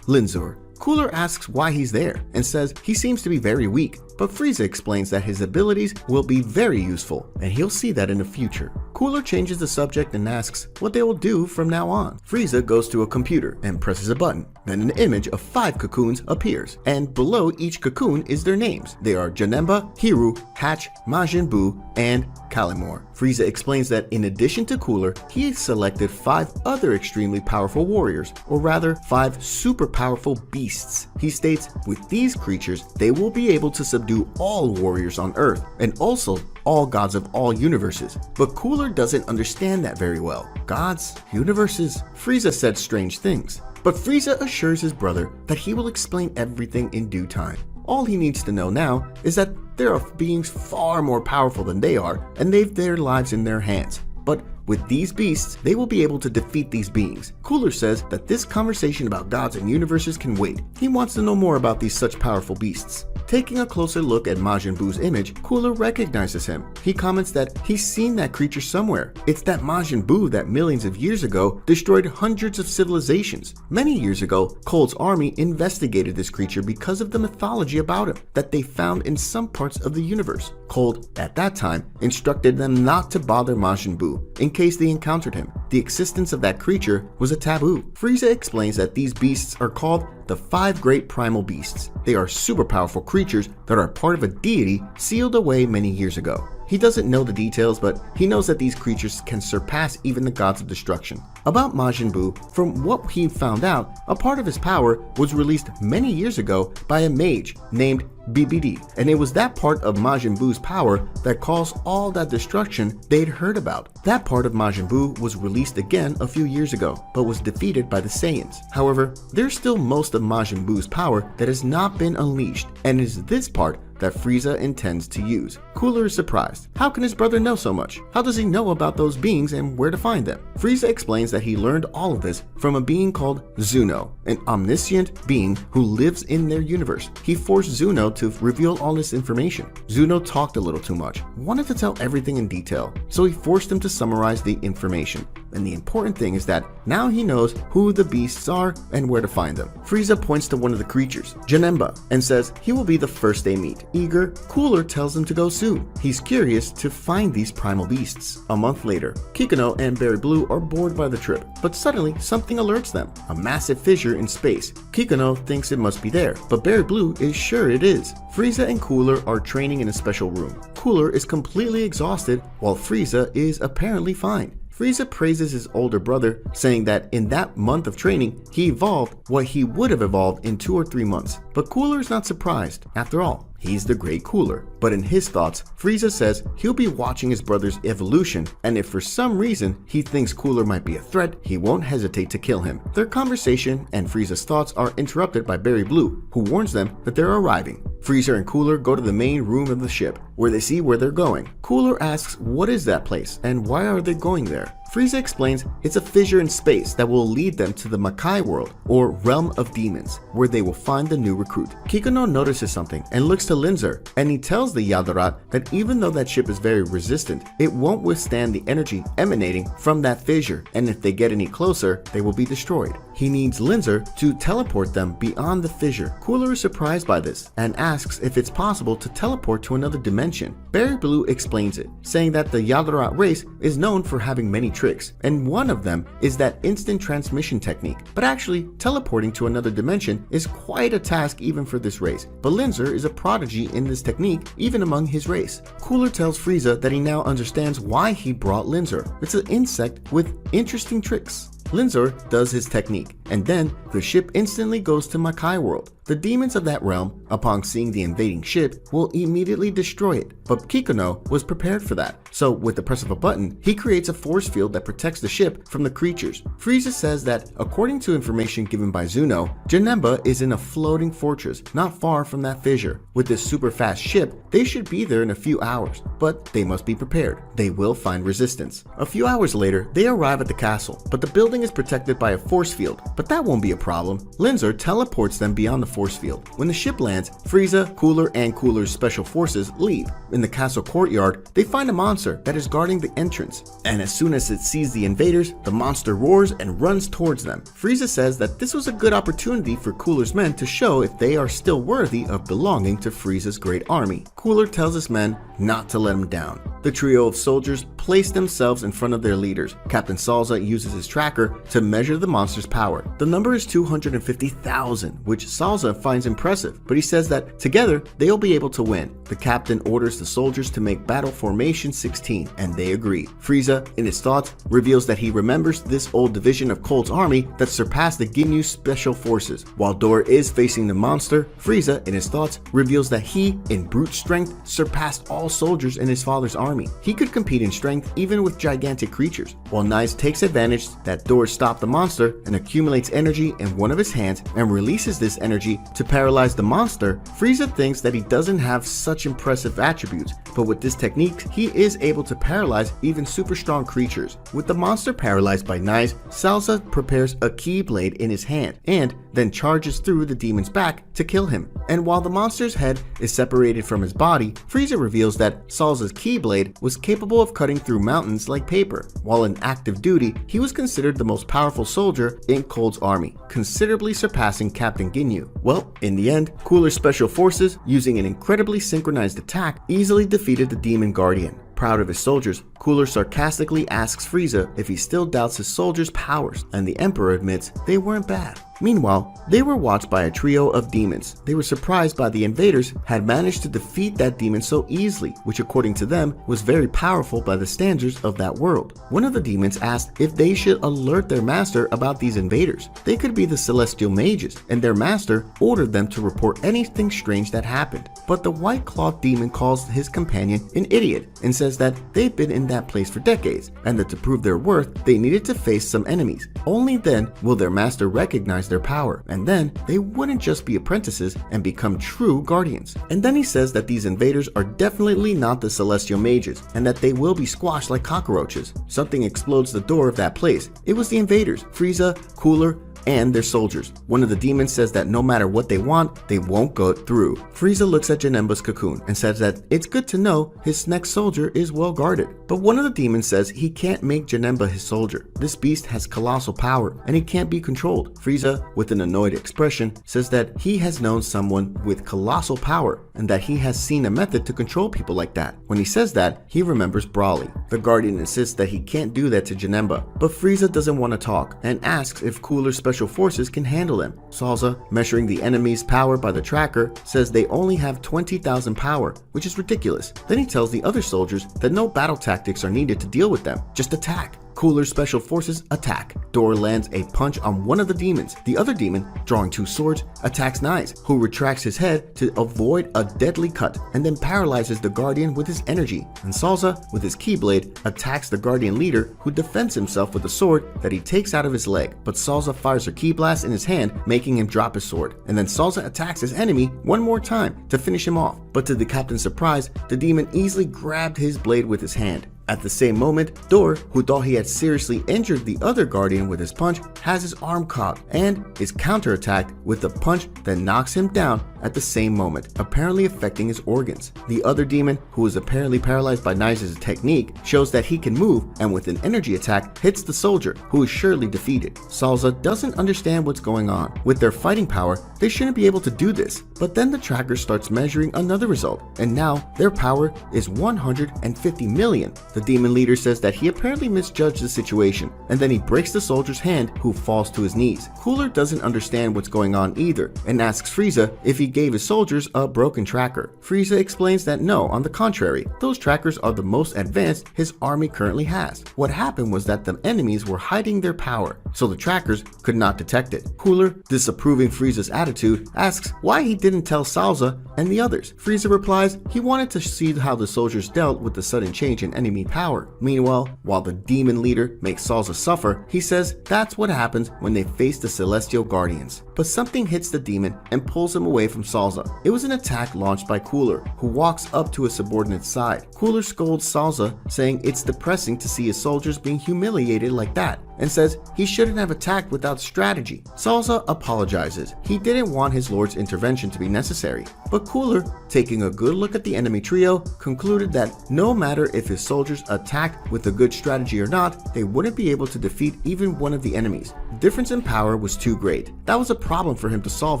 Linzor. Cooler asks why he's there and says he seems to be very weak, but Frieza explains that his abilities will be very useful and he'll see that in the future. Cooler changes the subject and asks what they will do from now on. Frieza goes to a computer and presses a button. Then an image of 5 cocoons appears, and below each cocoon is their names. They are Janemba, Hiru, Hatch, Majin Buu, and Calimore. Frieza explains that in addition to Cooler, he has selected 5 other extremely powerful warriors, or rather 5 super powerful beasts. He states with these creatures, they will be able to subdue all warriors on Earth, and also all gods of all universes. But Cooler doesn't understand that very well. Gods? Universes? Frieza said strange things. But Frieza assures his brother that he will explain everything in due time. All he needs to know now is that there are beings far more powerful than they are, and they've their lives in their hands. But with these beasts, they will be able to defeat these beings. Cooler says that this conversation about gods and universes can wait. He wants to know more about these such powerful beasts. Taking a closer look at Majin Buu's image, Cooler recognizes him. He comments that he's seen that creature somewhere. It's that Majin Buu that millions of years ago destroyed hundreds of civilizations. Many years ago, Cold's army investigated this creature because of the mythology about him that they found in some parts of the universe. Cold, at that time, instructed them not to bother Majin Buu in case they encountered him. The existence of that creature was a taboo. Frieza explains that these beasts are called the 5 great primal beasts. They are super powerful creatures that are part of a deity sealed away many years ago. He doesn't know the details, but he knows that these creatures can surpass even the gods of destruction. About Majin Buu, from what he found out, a part of his power was released many years ago by a mage named BBD, and it was that part of Majin Buu's power that caused all that destruction they'd heard about. That part of Majin Buu was released again a few years ago, but was defeated by the Saiyans. However, there's still most of Majin Buu's power that has not been unleashed, and it is this part that Frieza intends to use. Cooler is surprised. How can his brother know so much? How does he know about those beings and where to find them? Frieza explains that he learned all of this from a being called Zuno, an omniscient being who lives in their universe. He forced Zuno to reveal all this information. Zuno talked a little too much, wanted to tell everything in detail, so he forced him to summarize the information. And the important thing is that now he knows who the beasts are and where to find them. Frieza points to one of the creatures, Janemba, and says he will be the first they meet. Eager, Cooler tells him to go soon. He's curious to find these primal beasts. A month later, Kikuno and Berry Blue are bored by the trip, but suddenly something alerts them, a massive fissure in space. Kikuno thinks it must be there, but Berry Blue is sure it is. Frieza and Cooler are training in a special room. Cooler is completely exhausted while Frieza is apparently fine. Frieza praises his older brother, saying that in that month of training, he evolved what he would have evolved in 2 or 3 months. But Cooler is not surprised. After all, he's the great Cooler. But in his thoughts, Frieza says he'll be watching his brother's evolution, and if for some reason he thinks Cooler might be a threat, he won't hesitate to kill him. Their conversation and Frieza's thoughts are interrupted by Berry Blue, who warns them that they're arriving. Frieza and Cooler go to the main room of the ship, where they see where they're going. Cooler asks what is that place, and why are they going there? Frieza explains it's a fissure in space that will lead them to the Hakai world, or realm of demons, where they will find the new recruit. Kikuno notices something and looks to Linzer, and he tells the Yadorat that even though that ship is very resistant, it won't withstand the energy emanating from that fissure, and if they get any closer, they will be destroyed. he needs Linzer to teleport them beyond the fissure. Cooler is surprised by this and asks if it's possible to teleport to another dimension. Berry Blue explains it, saying that the Yadorat race is known for having many tricks, and one of them is that instant transmission technique. But actually, teleporting to another dimension is quite a task even for this race. But Linzer is a prodigy in this technique even among his race. Cooler tells Frieza that he now understands why he brought Linzer. It's an insect with interesting tricks. Linzer does his technique, and then the ship instantly goes to Hakai world. The demons of that realm, upon seeing the invading ship, will immediately destroy it, but Kikuno was prepared for that. So with the press of a button, he creates a force field that protects the ship from the creatures. Frieza says that, according to information given by Zuno, Janemba is in a floating fortress not far from that fissure. With this super fast ship, they should be there in a few hours, but they must be prepared. They will find resistance. A few hours later, they arrive at the castle, but the building is protected by a force field, but that won't be a problem. Linzer teleports them beyond the force field. When the ship lands, Frieza, Cooler, and Cooler's special forces leave. In the castle courtyard, they find a monster that is guarding the entrance, and as soon as it sees the invaders, the monster roars and runs towards them. Frieza says that this was a good opportunity for Cooler's men to show if they are still worthy of belonging to Frieza's great army. Cooler tells his men not to let him down. The trio of soldiers place themselves in front of their leaders. Captain Salza uses his tracker to measure the monster's power. The number is 250,000, which Salza finds impressive, but he says that together they'll be able to win. The captain orders the soldiers to make battle formation 16, and they agree. Frieza, in his thoughts, reveals that he remembers this old division of Cold's army that surpassed the Ginyu special forces. While Dor is facing the monster, Frieza, in his thoughts, reveals that he, in brute strength, surpassed all soldiers in his father's army. He could compete in strength even with gigantic creatures. While Knives takes advantage that Dor stopped the monster and accumulates energy in one of his hands and releases this energy to paralyze the monster, Frieza thinks that he doesn't have such impressive attributes, but with this technique, he is able to paralyze even super strong creatures. With the monster paralyzed by Knives, Salza prepares a Keyblade in his hand and then charges through the demon's back to kill him. And while the monster's head is separated from his body, Frieza reveals that Salza's Keyblade was capable of cutting through mountains like paper. While in active duty, he was considered the most powerful soldier in Cold's army, considerably surpassing Captain Ginyu. Well, in the end, Cooler's special forces, using an incredibly synchronized attack, easily defeated the Demon Guardian. Proud of his soldiers, Cooler sarcastically asks Frieza if he still doubts his soldiers' powers, and the Emperor admits they weren't bad. Meanwhile, they were watched by a trio of demons. They were surprised by the invaders had managed to defeat that demon so easily, which according to them was very powerful by the standards of that world. One of the demons asked if they should alert their master about these invaders. They could be the Celestial Mages, and their master ordered them to report anything strange that happened. But the White Cloth demon calls his companion an idiot and says that they've been in that place for decades, and that to prove their worth, they needed to face some enemies. Only then will their master recognize their power, and then they wouldn't just be apprentices and become true guardians. And then he says that these invaders are definitely not the Celestial Mages, and that they will be squashed like cockroaches. Something explodes the door of that place. It was the invaders, Frieza, Cooler, and their soldiers. One of the demons says that no matter what they want, they won't go through. Frieza looks at Janemba's cocoon and says that it's good to know his next soldier is well guarded. But one of the demons says he can't make Janemba his soldier. This beast has colossal power and he can't be controlled. Frieza, with an annoyed expression, says that he has known someone with colossal power and that he has seen a method to control people like that. When he says that, he remembers Brawly. The Guardian insists that he can't do that to Janemba, but Frieza doesn't want to talk and asks if Cooler's special forces can handle them. Salza, measuring the enemy's power by the tracker, says they only have 20,000 power, which is ridiculous. Then he tells the other soldiers that no battle tactics are needed to deal with them, just attack. Cooler's special forces attack. Dor lands a punch on one of the demons. The other demon, drawing two swords, attacks Knives, who retracts his head to avoid a deadly cut and then paralyzes the Guardian with his energy. And Salza, with his Keyblade, attacks the Guardian leader, who defends himself with a sword that he takes out of his leg. But Salza fires a Key Blast in his hand, making him drop his sword. And then Salza attacks his enemy one more time to finish him off. But to the captain's surprise, the demon easily grabbed his blade with his hand. At the same moment, Dor, who thought he had seriously injured the other Guardian with his punch, has his arm caught and is counterattacked with a punch that knocks him down at the same moment, apparently affecting his organs. The other demon, who is apparently paralyzed by Knives' technique, shows that he can move and with an energy attack hits the soldier, who is surely defeated. Salza doesn't understand what's going on. With their fighting power, they shouldn't be able to do this, but then the tracker starts measuring another result, and now their power is 150 million. The demon leader says that he apparently misjudged the situation, and then he breaks the soldier's hand, who falls to his knees. Cooler doesn't understand what's going on either, and asks Frieza if he gave his soldiers a broken tracker. Frieza explains that no, on the contrary, those trackers are the most advanced his army currently has. What happened was that the enemies were hiding their power, so the trackers could not detect it. Cooler, disapproving Frieza's attitude, asks why he didn't tell Salza and the others. Frieza replies he wanted to see how the soldiers dealt with the sudden change in enemy power. Meanwhile, while the demon leader makes Salza suffer, he says that's what happens when they face the Celestial Guardians. But something hits the demon and pulls him away from Salza. It was an attack launched by Cooler, who walks up to a subordinate's side. Cooler scolds Salza, saying it's depressing to see his soldiers being humiliated like that, and says he shouldn't have attacked without strategy. Salza apologizes. He didn't want his lord's intervention to be necessary, but Cooler, taking a good look at the enemy trio, concluded that no matter if his soldiers attacked with a good strategy or not, they wouldn't be able to defeat even one of the enemies. The difference in power was too great. That was a problem for him to solve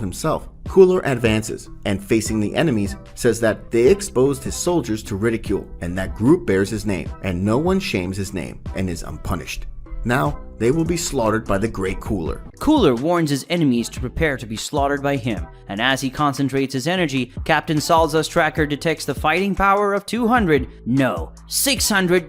himself. Cooler advances, and facing the enemies, says that they exposed his soldiers to ridicule, and that group bears his name, and no one shames his name, and is unpunished. Now, they will be slaughtered by the Great Cooler. Cooler warns his enemies to prepare to be slaughtered by him, and as he concentrates his energy, Captain Salza's tracker detects the fighting power of 600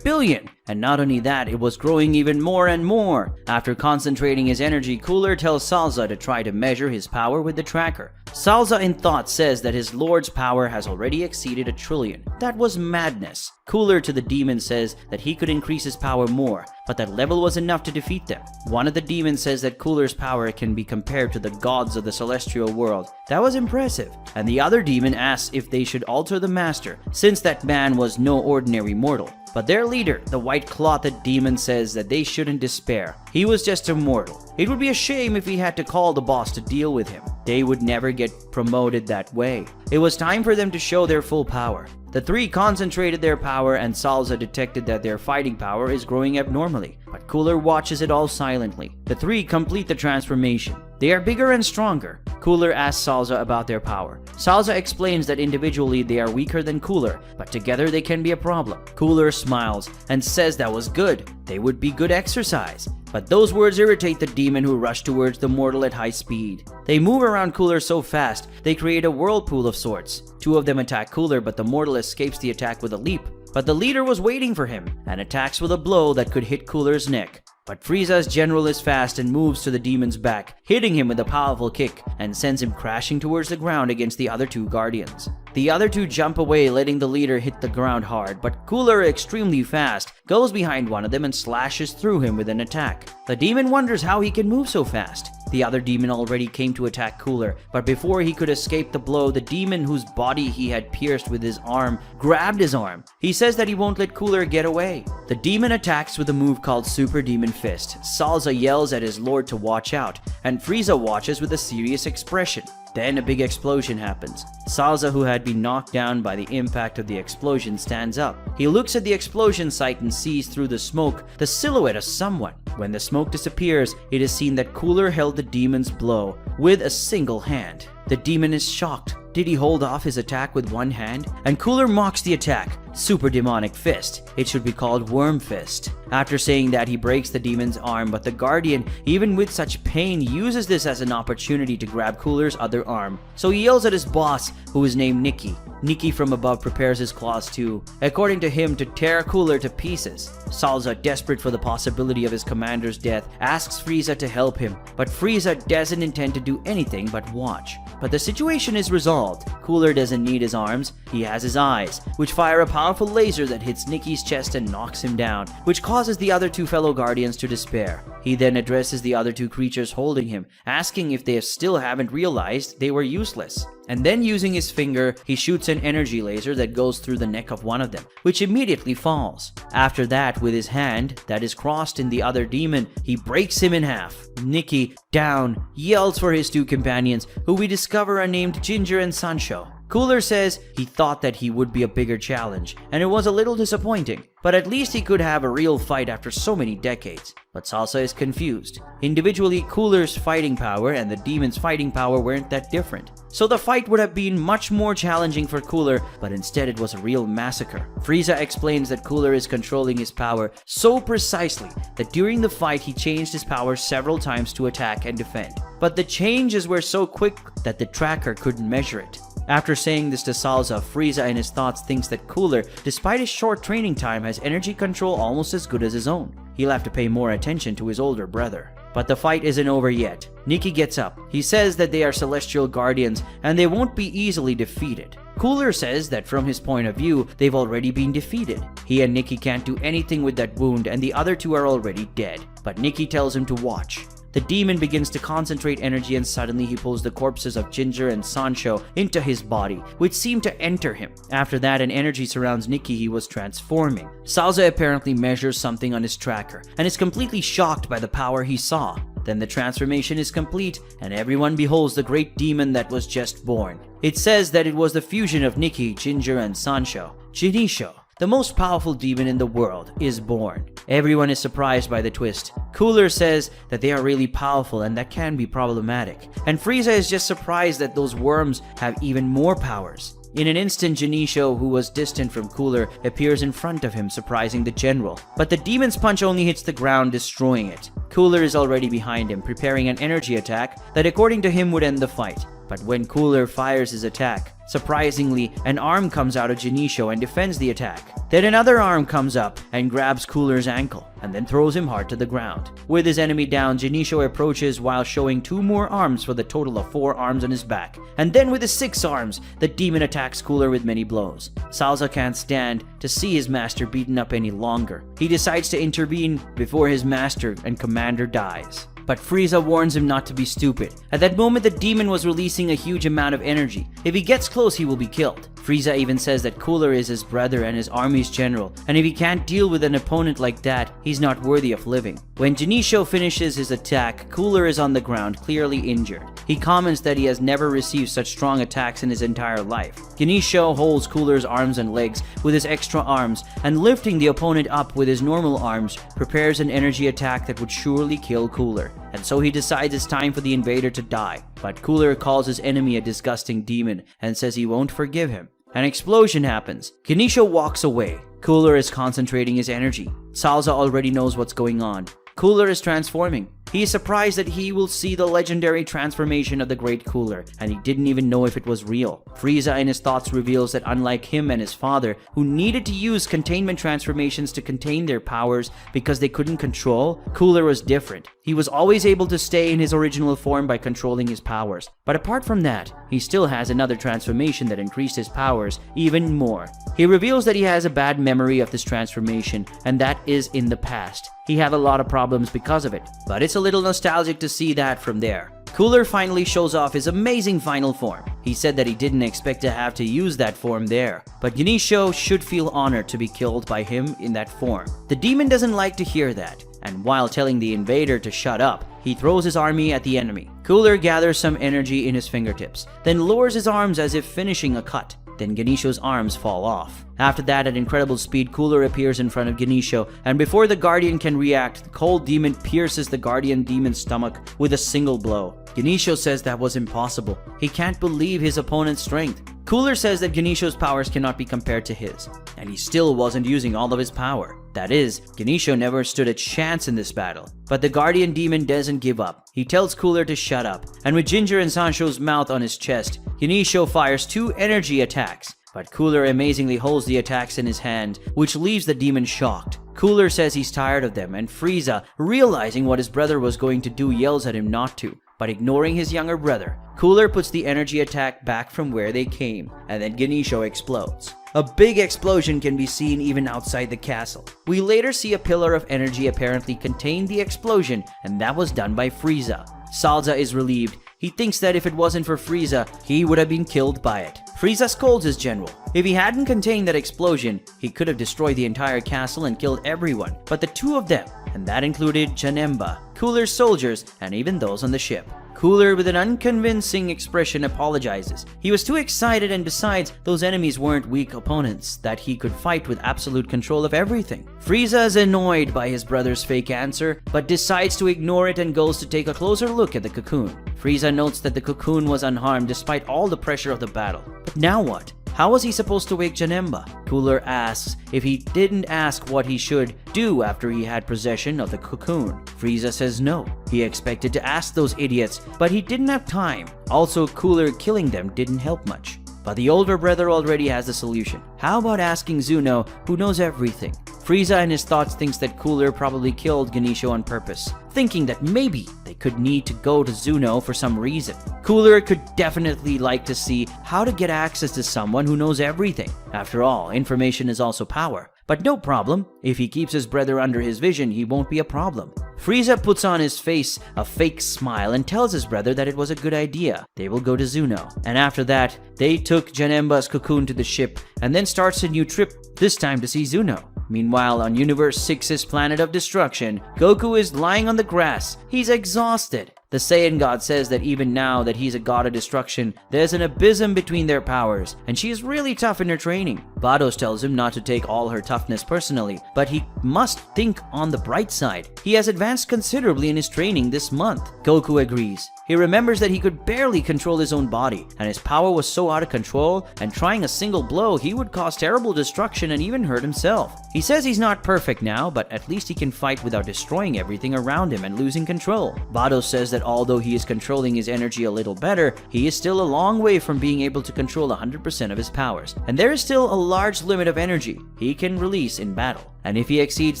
billion! And not only that, it was growing even more and more. After concentrating his energy, Cooler tells Salza to try to measure his power with the tracker. Salza in thought says that his lord's power has already exceeded 1 trillion. That was madness. Cooler to the demon says that he could increase his power more, but that level was enough to defeat them. One of the demons says that Cooler's power can be compared to the gods of the celestial world. That was impressive. And the other demon asks if they should alter the master, since that man was no ordinary mortal. But their leader, the white-clothed demon, says that they shouldn't despair. He was just a mortal. It would be a shame if he had to call the boss to deal with him. They would never get promoted that way. It was time for them to show their full power. The three concentrated their power, and Salza detected that their fighting power is growing abnormally, but Cooler watches it all silently. The three complete the transformation. They are bigger and stronger. Cooler asks Salza about their power. Salza explains that individually they are weaker than Cooler, but together they can be a problem. Cooler smiles and says that was good. They would be good exercise. But those words irritate the demon, who rush towards the mortal at high speed. They move around Cooler so fast, they create a whirlpool of sorts. Two of them attack Cooler, but the mortal escapes the attack with a leap. But the leader was waiting for him, and attacks with a blow that could hit Cooler's neck. But Frieza's general is fast and moves to the demon's back, hitting him with a powerful kick, and sends him crashing towards the ground against the other two guardians. The other two jump away, letting the leader hit the ground hard, but Cooler, extremely fast, goes behind one of them and slashes through him with an attack. The demon wonders how he can move so fast. The other demon already came to attack Cooler, but before he could escape the blow, the demon whose body he had pierced with his arm grabbed his arm. He says that he won't let Cooler get away. The demon attacks with a move called Super Demon Fist. Salza yells at his lord to watch out, and Frieza watches with a serious expression. Then a big explosion happens. Salza, who had been knocked down by the impact of the explosion, stands up. He looks at the explosion site and sees through the smoke the silhouette of someone. When the smoke disappears, it is seen that Cooler held the demon's blow with a single hand. The demon is shocked. Did he hold off his attack with one hand? And Cooler mocks the attack. Super Demonic Fist. It should be called Worm Fist. After saying that, he breaks the demon's arm, but the Guardian, even with such pain, uses this as an opportunity to grab Cooler's other arm. So he yells at his boss, who is named Nikki. Nikki from above prepares his claws too, according to him, to tear Cooler to pieces. Salza, desperate for the possibility of his commander's death, asks Frieza to help him, but Frieza doesn't intend to do anything but watch. But the situation is resolved. Cooler doesn't need his arms, he has his eyes, which fire a powerful laser that hits Nicky's chest and knocks him down, which causes the other two fellow Guardians to despair. He then addresses the other two creatures holding him, asking if they still haven't realized they were useless. And then using his finger, he shoots an energy laser that goes through the neck of one of them, which immediately falls. After that, with his hand that is crossed in the other demon, he breaks him in half. Nicky, down, yells for his two companions, who we discover are named Ginger and Sancho. Cooler says he thought that he would be a bigger challenge, and it was a little disappointing, but at least he could have a real fight after so many decades. But Salsa is confused. Individually, Cooler's fighting power and the demon's fighting power weren't that different. So the fight would have been much more challenging for Cooler, but instead it was a real massacre. Frieza explains that Cooler is controlling his power so precisely that during the fight he changed his power several times to attack and defend. But the changes were so quick that the tracker couldn't measure it. After saying this to Salsa, Frieza in his thoughts thinks that Cooler, despite his short training time, has energy control almost as good as his own. He'll have to pay more attention to his older brother. But the fight isn't over yet. Nicky gets up. He says that they are celestial guardians and they won't be easily defeated. Cooler says that from his point of view, they've already been defeated. He and Nicky can't do anything with that wound and the other two are already dead. But Nicky tells him to watch. The demon begins to concentrate energy and suddenly he pulls the corpses of Ginger and Sancho into his body, which seemed to enter him. After that, an energy surrounds Nicky he was transforming. Salsa apparently measures something on his tracker and is completely shocked by the power he saw. Then the transformation is complete and everyone beholds the great demon that was just born. It says that it was the fusion of Nicky, Ginger, and Sancho. Genisho, the most powerful demon in the world, is born. Everyone is surprised by the twist. Cooler says that they are really powerful and that can be problematic. And Frieza is just surprised that those worms have even more powers. In an instant, Genisho, who was distant from Cooler, appears in front of him, surprising the general. But the demon's punch only hits the ground, destroying it. Cooler is already behind him, preparing an energy attack that according to him would end the fight. But when Cooler fires his attack, surprisingly, an arm comes out of Genisho and defends the attack. Then another arm comes up and grabs Cooler's ankle, and then throws him hard to the ground. With his enemy down, Genisho approaches while showing 2 more arms for the total of 4 arms on his back. And then with his 6 arms, the demon attacks Cooler with many blows. Salsa can't stand to see his master beaten up any longer. He decides to intervene before his master and commander dies. But Frieza warns him not to be stupid. At that moment, the demon was releasing a huge amount of energy. If he gets close, he will be killed. Frieza even says that Cooler is his brother and his army's general, and if he can't deal with an opponent like that, he's not worthy of living. When Genisho finishes his attack, Cooler is on the ground, clearly injured. He comments that he has never received such strong attacks in his entire life. Genisho holds Cooler's arms and legs with his extra arms, and lifting the opponent up with his normal arms, prepares an energy attack that would surely kill Cooler. And so he decides it's time for the invader to die. But Cooler calls his enemy a disgusting demon and says he won't forgive him. An explosion happens. Genisho walks away. Cooler is concentrating his energy. Salsa already knows what's going on. Cooler is transforming. He is surprised that he will see the legendary transformation of the Great Cooler, and he didn't even know if it was real. Frieza in his thoughts reveals that unlike him and his father, who needed to use containment transformations to contain their powers because they couldn't control, Cooler was different. He was always able to stay in his original form by controlling his powers. But apart from that, he still has another transformation that increased his powers even more. He reveals that he has a bad memory of this transformation, and that is in the past. He had a lot of problems because of it, but it's a little nostalgic to see that from there. Cooler finally shows off his amazing final form. He said that he didn't expect to have to use that form there, but Genisho should feel honored to be killed by him in that form. The demon doesn't like to hear that, and while telling the invader to shut up, he throws his army at the enemy. Cooler gathers some energy in his fingertips, then lowers his arms as if finishing a cut. Then Genisho's arms fall off. After that, at incredible speed, Cooler appears in front of Genisho, and before the Guardian can react, the cold demon pierces the Guardian demon's stomach with a single blow. Genisho says that was impossible. He can't believe his opponent's strength. Cooler says that Genisho's powers cannot be compared to his, and he still wasn't using all of his power. That is, Genisho never stood a chance in this battle. But the Guardian demon doesn't give up. He tells Cooler to shut up, and with Ginger and Sancho's mouth on his chest, Genisho fires 2 energy attacks. But Cooler amazingly holds the attacks in his hand, which leaves the demon shocked. Cooler says he's tired of them, and Frieza, realizing what his brother was going to do, yells at him not to. But ignoring his younger brother, Cooler puts the energy attack back from where they came, and then Genisho explodes. A big explosion can be seen even outside the castle. We later see a pillar of energy apparently contain the explosion, and that was done by Frieza. Salza is relieved. He thinks that if it wasn't for Frieza, he would have been killed by it. Frieza scolds his general. If he hadn't contained that explosion, he could have destroyed the entire castle and killed everyone, but the two of them, and that included Janemba, Cooler's soldiers, and even those on the ship. Cooler, with an unconvincing expression, apologizes. He was too excited, and besides, those enemies weren't weak opponents that he could fight with absolute control of everything. Frieza is annoyed by his brother's fake answer, but decides to ignore it and goes to take a closer look at the cocoon. Frieza notes that the cocoon was unharmed despite all the pressure of the battle. But now what? How was he supposed to wake Janemba? Cooler asks if he didn't ask what he should do after he had possession of the cocoon. Frieza says no. He expected to ask those idiots, but he didn't have time. Also, Cooler killing them didn't help much. But the older brother already has the solution. How about asking Zuno, who knows everything? Frieza in his thoughts thinks that Cooler probably killed Ganesho on purpose, thinking that maybe they could need to go to Zuno for some reason. Cooler could definitely like to see how to get access to someone who knows everything. After all, information is also power. But no problem, if he keeps his brother under his vision, he won't be a problem. Frieza puts on his face a fake smile and tells his brother that it was a good idea. They will go to Zuno. And after that, they took Janemba's cocoon to the ship and then starts a new trip, this time to see Zuno. Meanwhile, on Universe 6's planet of destruction, Goku is lying on the grass. He's exhausted. The Saiyan God says that even now that he's a god of destruction, there's an abysm between their powers, and she is really tough in her training. Vados tells him not to take all her toughness personally, but he must think on the bright side. He has advanced considerably in his training this month. Goku agrees. He remembers that he could barely control his own body, and his power was so out of control, and trying a single blow, he would cause terrible destruction and even hurt himself. He says he's not perfect now, but at least he can fight without destroying everything around him and losing control. Vados says that although he is controlling his energy a little better, he is still a long way from being able to control 100% of his powers, and there is still a large limit of energy he can release in battle. And if he exceeds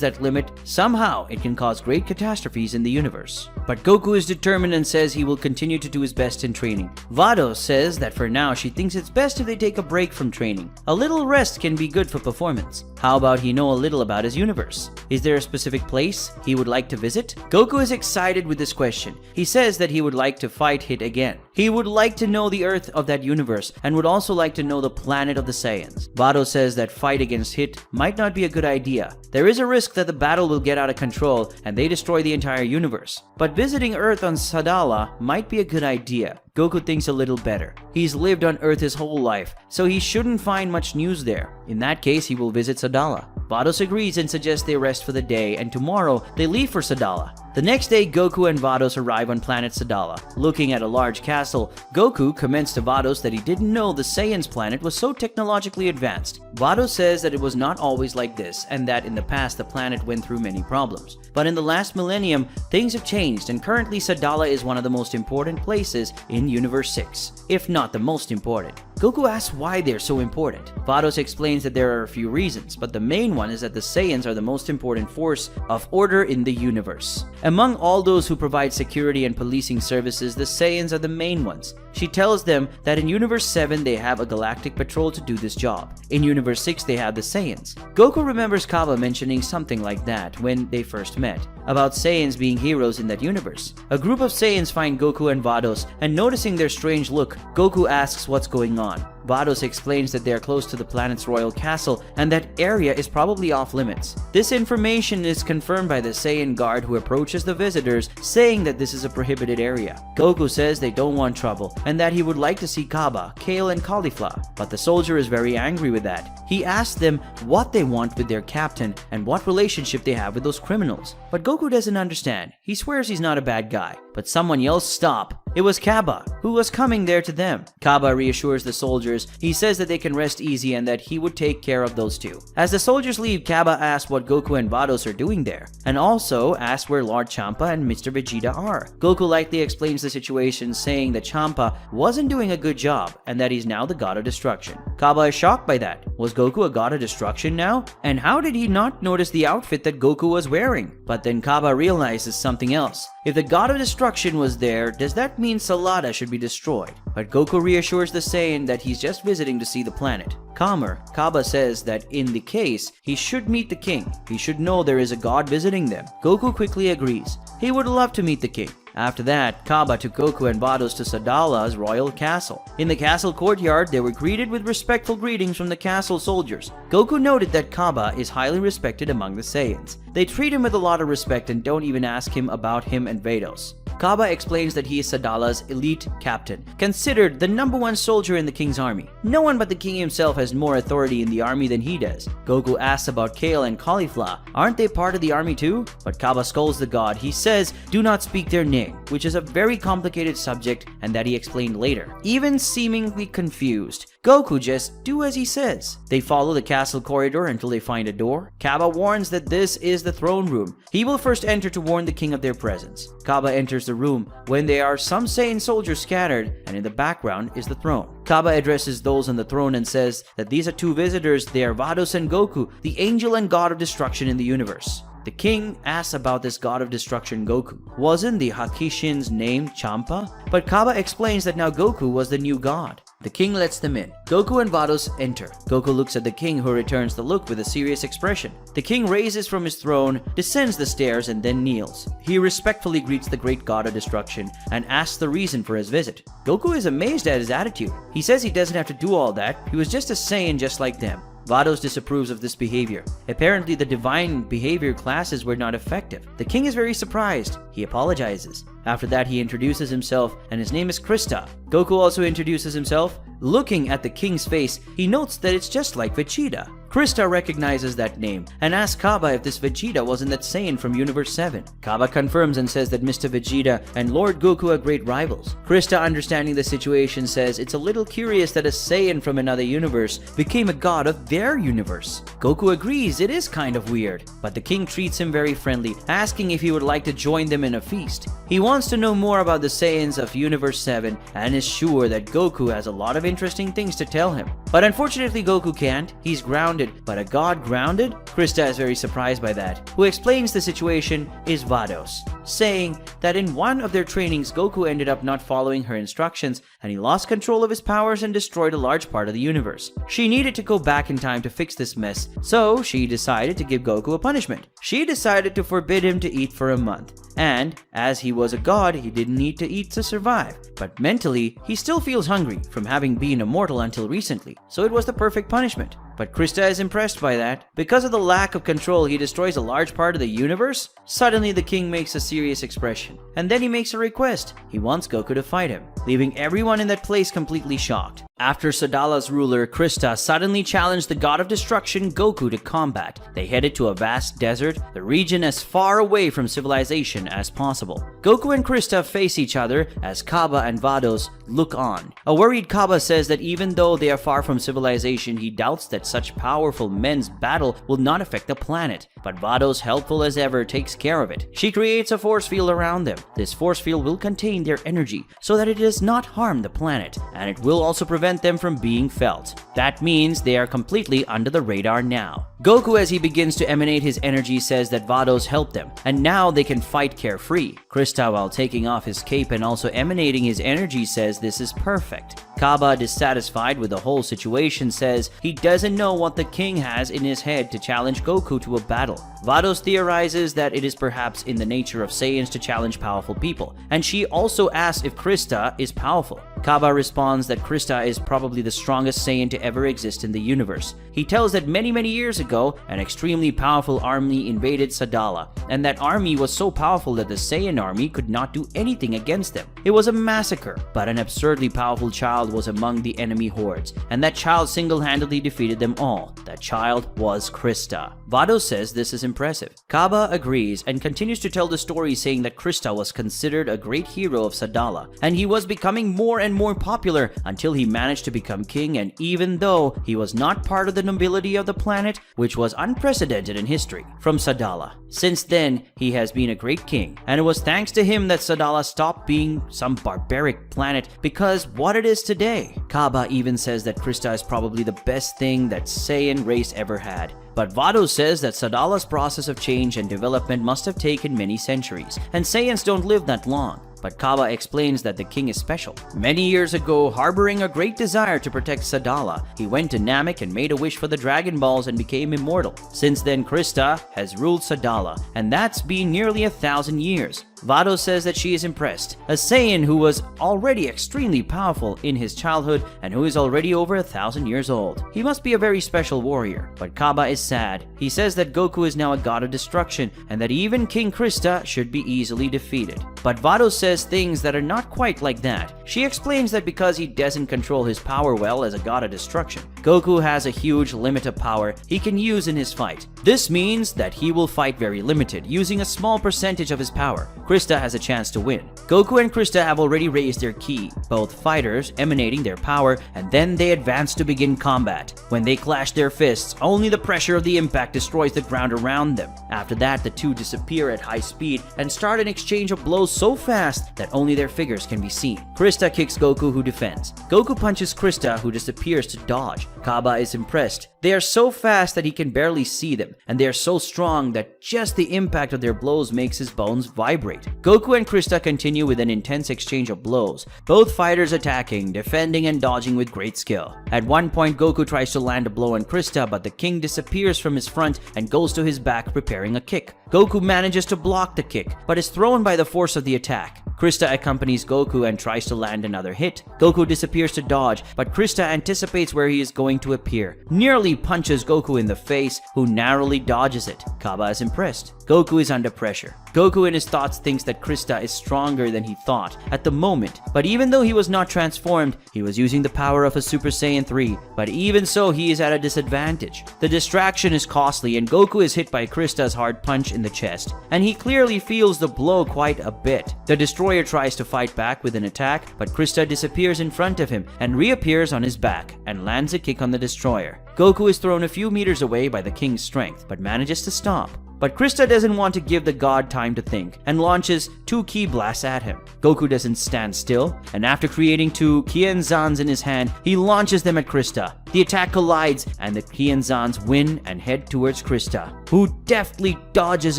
that limit, somehow it can cause great catastrophes in the universe. But Goku is determined and says he will continue to do his best in training. Vados says that for now she thinks it's best if they take a break from training. A little rest can be good for performance. How about he know a little about his universe? Is there a specific place he would like to visit? Goku is excited with this question. He says that he would like to fight Hit again. He would like to know the Earth of that universe and would also like to know the planet of the Saiyans. Vados says that fight against Hit might not be a good idea. There is a risk that the battle will get out of control and they destroy the entire universe. But visiting Earth on Sadala might be a good idea. Goku thinks a little better. He's lived on Earth his whole life, so he shouldn't find much news there. In that case, he will visit Sadala. Vados agrees and suggests they rest for the day, and tomorrow they leave for Sadala. The next day, Goku and Vados arrive on planet Sadala. Looking at a large castle, Goku comments to Vados that he didn't know the Saiyans' planet was so technologically advanced. Vados says that it was not always like this, and that in the past the planet went through many problems. But in the last millennium, things have changed, and currently Sadala is one of the most important places in Universe 6, if not the most important. Goku asks why they're so important. Vados explains that there are a few reasons, but the main one is that the Saiyans are the most important force of order in the universe. Among all those who provide security and policing services, the Saiyans are the main ones. She tells them that in Universe 7 they have a galactic patrol to do this job. In Universe 6 they have the Saiyans. Goku remembers Kaba mentioning something like that when they first met, about Saiyans being heroes in that universe. A group of Saiyans find Goku and Vados, and noticing their strange look, Goku asks what's going on. Vados explains that they are close to the planet's royal castle and that area is probably off limits. This information is confirmed by the Saiyan guard who approaches the visitors, saying that this is a prohibited area. Goku says they don't want trouble and that he would like to see Kaba, Kale, and Caulifla, but the soldier is very angry with that. He asks them what they want with their captain and what relationship they have with those criminals. But Goku doesn't understand. He swears he's not a bad guy, but someone yells stop. It was Kaba, who was coming there to them. Kaba reassures the soldiers. He says that they can rest easy and that he would take care of those two. As the soldiers leave, Kaba asks what Goku and Vados are doing there, and also asks where Lord Champa and Mr. Vegeta are. Goku lightly explains the situation, saying that Champa wasn't doing a good job and that he's now the god of destruction. Kaba is shocked by that. Was Goku a god of destruction now? And how did he not notice the outfit that Goku was wearing? But then Kaba realizes something else. If the god of destruction was there, does that mean Sadala should be destroyed? But Goku reassures the Saiyan that he's just visiting to see the planet. Calmer, Kaba says that in the case, he should meet the king. He should know there is a god visiting them. Goku quickly agrees. He would love to meet the king. After that, Kaba took Goku and Vados to Sadala's royal castle. In the castle courtyard, they were greeted with respectful greetings from the castle soldiers. Goku noted that Kaba is highly respected among the Saiyans. They treat him with a lot of respect and don't even ask him about him and Vados. Kaba explains that he is Sadala's elite captain, considered the #1 soldier in the king's army. No one but the king himself has more authority in the army than he does. Goku asks about Kale and Cauliflower. Aren't they part of the army too? But Kaba scolds the god. He says, do not speak their name, which is a very complicated subject and that he explained later. Even seemingly confused, Goku just do as he says. They follow the castle corridor until they find a door. Kaba warns that this is the throne room. He will first enter to warn the king of their presence. Kaba enters the room when there are some Saiyan soldiers scattered, and in the background is the throne. Kaba addresses those on the throne and says that these are 2 visitors. They are Vados and Goku, the angel and god of destruction in the universe. The king asks about this god of destruction Goku. Wasn't the Hakishin's name Champa? But Kaba explains that now Goku was the new god. The king lets them in. Goku and Vados enter. Goku looks at the king, who returns the look with a serious expression. The king raises from his throne, descends the stairs, and then kneels. He respectfully greets the great god of destruction and asks the reason for his visit. Goku is amazed at his attitude. He says he doesn't have to do all that. He was just a Saiyan just like them. Vados disapproves of this behavior. Apparently, the divine behavior classes were not effective. The king is very surprised. He apologizes. After that, he introduces himself, and his name is Christa. Goku also introduces himself. Looking at the king's face, he notes that it's just like Vegeta. Christa recognizes that name and asks Kaba if this Vegeta wasn't that Saiyan from Universe 7. Kaba confirms and says that Mr. Vegeta and Lord Goku are great rivals. Christa, understanding the situation, says it's a little curious that a Saiyan from another universe became a god of their universe. Goku agrees it is kind of weird, but the king treats him very friendly, asking if he would like to join them in a feast. He wants to know more about the Saiyans of Universe 7 and is sure that Goku has a lot of interesting things to tell him. But unfortunately, Goku can't. He's grounded. But a god grounded? Christa is very surprised by that. Who explains the situation is Vados, saying that in one of their trainings, Goku ended up not following her instructions and he lost control of his powers and destroyed a large part of the universe. She needed to go back in time to fix this mess, so she decided to give Goku a punishment. She decided to forbid him to eat for a month. And, as he was a god, he didn't need to eat to survive. But mentally, he still feels hungry from having been immortal until recently, so it was the perfect punishment. But Christa is impressed by that. Because of the lack of control, he destroys a large part of the universe? Suddenly, the king makes a serious expression. And then he makes a request. He wants Goku to fight him, leaving everyone in that place completely shocked. After Sadala's ruler, Christa, suddenly challenged the god of destruction, Goku, to combat. They headed to a vast desert, the region as far away from civilization as possible. Goku and Christa face each other as Kaba and Vados look on. A worried Kaba says that even though they are far from civilization, he doubts that such powerful men's battle will not affect the planet. But Vados, helpful as ever, takes care of it. She creates a force field around them. This force field will contain their energy so that it does not harm the planet, and it will also prevent them from being felt. That means they are completely under the radar now. Goku, as he begins to emanate his energy, says that Vados helped them, and now they can fight carefree. Christa, while taking off his cape and also emanating his energy, says this is perfect. Kaba, dissatisfied with the whole situation, says he doesn't know what the king has in his head to challenge Goku to a battle. Vados theorizes that it is perhaps in the nature of Saiyans to challenge powerful people, and she also asks if Christa is powerful. Kaba responds that Christa is probably the strongest Saiyan to ever exist in the universe. He tells that many years ago, an extremely powerful army invaded Sadala, and that army was so powerful that the Saiyan army could not do anything against them. It was a massacre, but an absurdly powerful child was among the enemy hordes, and that child single-handedly defeated them all. That child was Christa. Vados says this is impressive. Kaba agrees and continues to tell the story, saying that Christa was considered a great hero of Sadala, and he was becoming more and and more popular until he managed to become king, and even though he was not part of the nobility of the planet, which was unprecedented in history, from Sadala. Since then, he has been a great king, and it was thanks to him that Sadala stopped being some barbaric planet because what it is today. Kaba even says that Christa is probably the best thing that Saiyan race ever had. But Vado says that Sadala's process of change and development must have taken many centuries, and Saiyans don't live that long. But Kaba explains that the king is special. Many years ago, harboring a great desire to protect Sadala, he went to Namek and made a wish for the Dragon Balls and became immortal. Since then, Christa has ruled Sadala, and that's been nearly 1,000 years. Vado says that she is impressed. A Saiyan who was already extremely powerful in his childhood and who is already over 1,000 years old. He must be a very special warrior. But Kaba is sad. He says that Goku is now a god of destruction and that even King Christa should be easily defeated. But Vado says things that are not quite like that. She explains that because he doesn't control his power well as a god of destruction, Goku has a huge limit of power he can use in his fight. This means that he will fight very limited, using a small percentage of his power. Christa has a chance to win. Goku and Christa have already raised their ki, both fighters emanating their power, and then they advance to begin combat. When they clash their fists, only the pressure of the impact destroys the ground around them. After that, the two disappear at high speed and start an exchange of blows so fast that only their figures can be seen. Christa kicks Goku, who defends. Goku punches Christa, who disappears to dodge. Kaba is impressed. They are so fast that he can barely see them, and they are so strong that just the impact of their blows makes his bones vibrate. Goku and Christa continue with an intense exchange of blows, both fighters attacking, defending, and dodging with great skill. At one point, Goku tries to land a blow on Christa, but the king disappears from his front and goes to his back preparing a kick. Goku manages to block the kick, but is thrown by the force of the attack. Christa accompanies Goku and tries to land another hit. Goku disappears to dodge, but Christa anticipates where he is going to appear, nearly punches Goku in the face, who narrowly dodges it. Kaba is impressed. Goku is under pressure. Goku in his thoughts thinks that Christa is stronger than he thought at the moment, but even though he was not transformed, he was using the power of a Super Saiyan 3, but even so he is at a disadvantage. The distraction is costly and Goku is hit by Christa's hard punch in the chest, and he clearly feels the blow quite a bit. The destroyer tries to fight back with an attack, but Christa disappears in front of him and reappears on his back and lands a kick on the destroyer. Goku is thrown a few meters away by the king's strength, but manages to stop. But Christa doesn't want to give the god time to think and launches 2 ki blasts at him. Goku doesn't stand still, and after creating 2 Kienzans in his hand, he launches them at Christa. The attack collides, and the Kienzans win and head towards Christa, who deftly dodges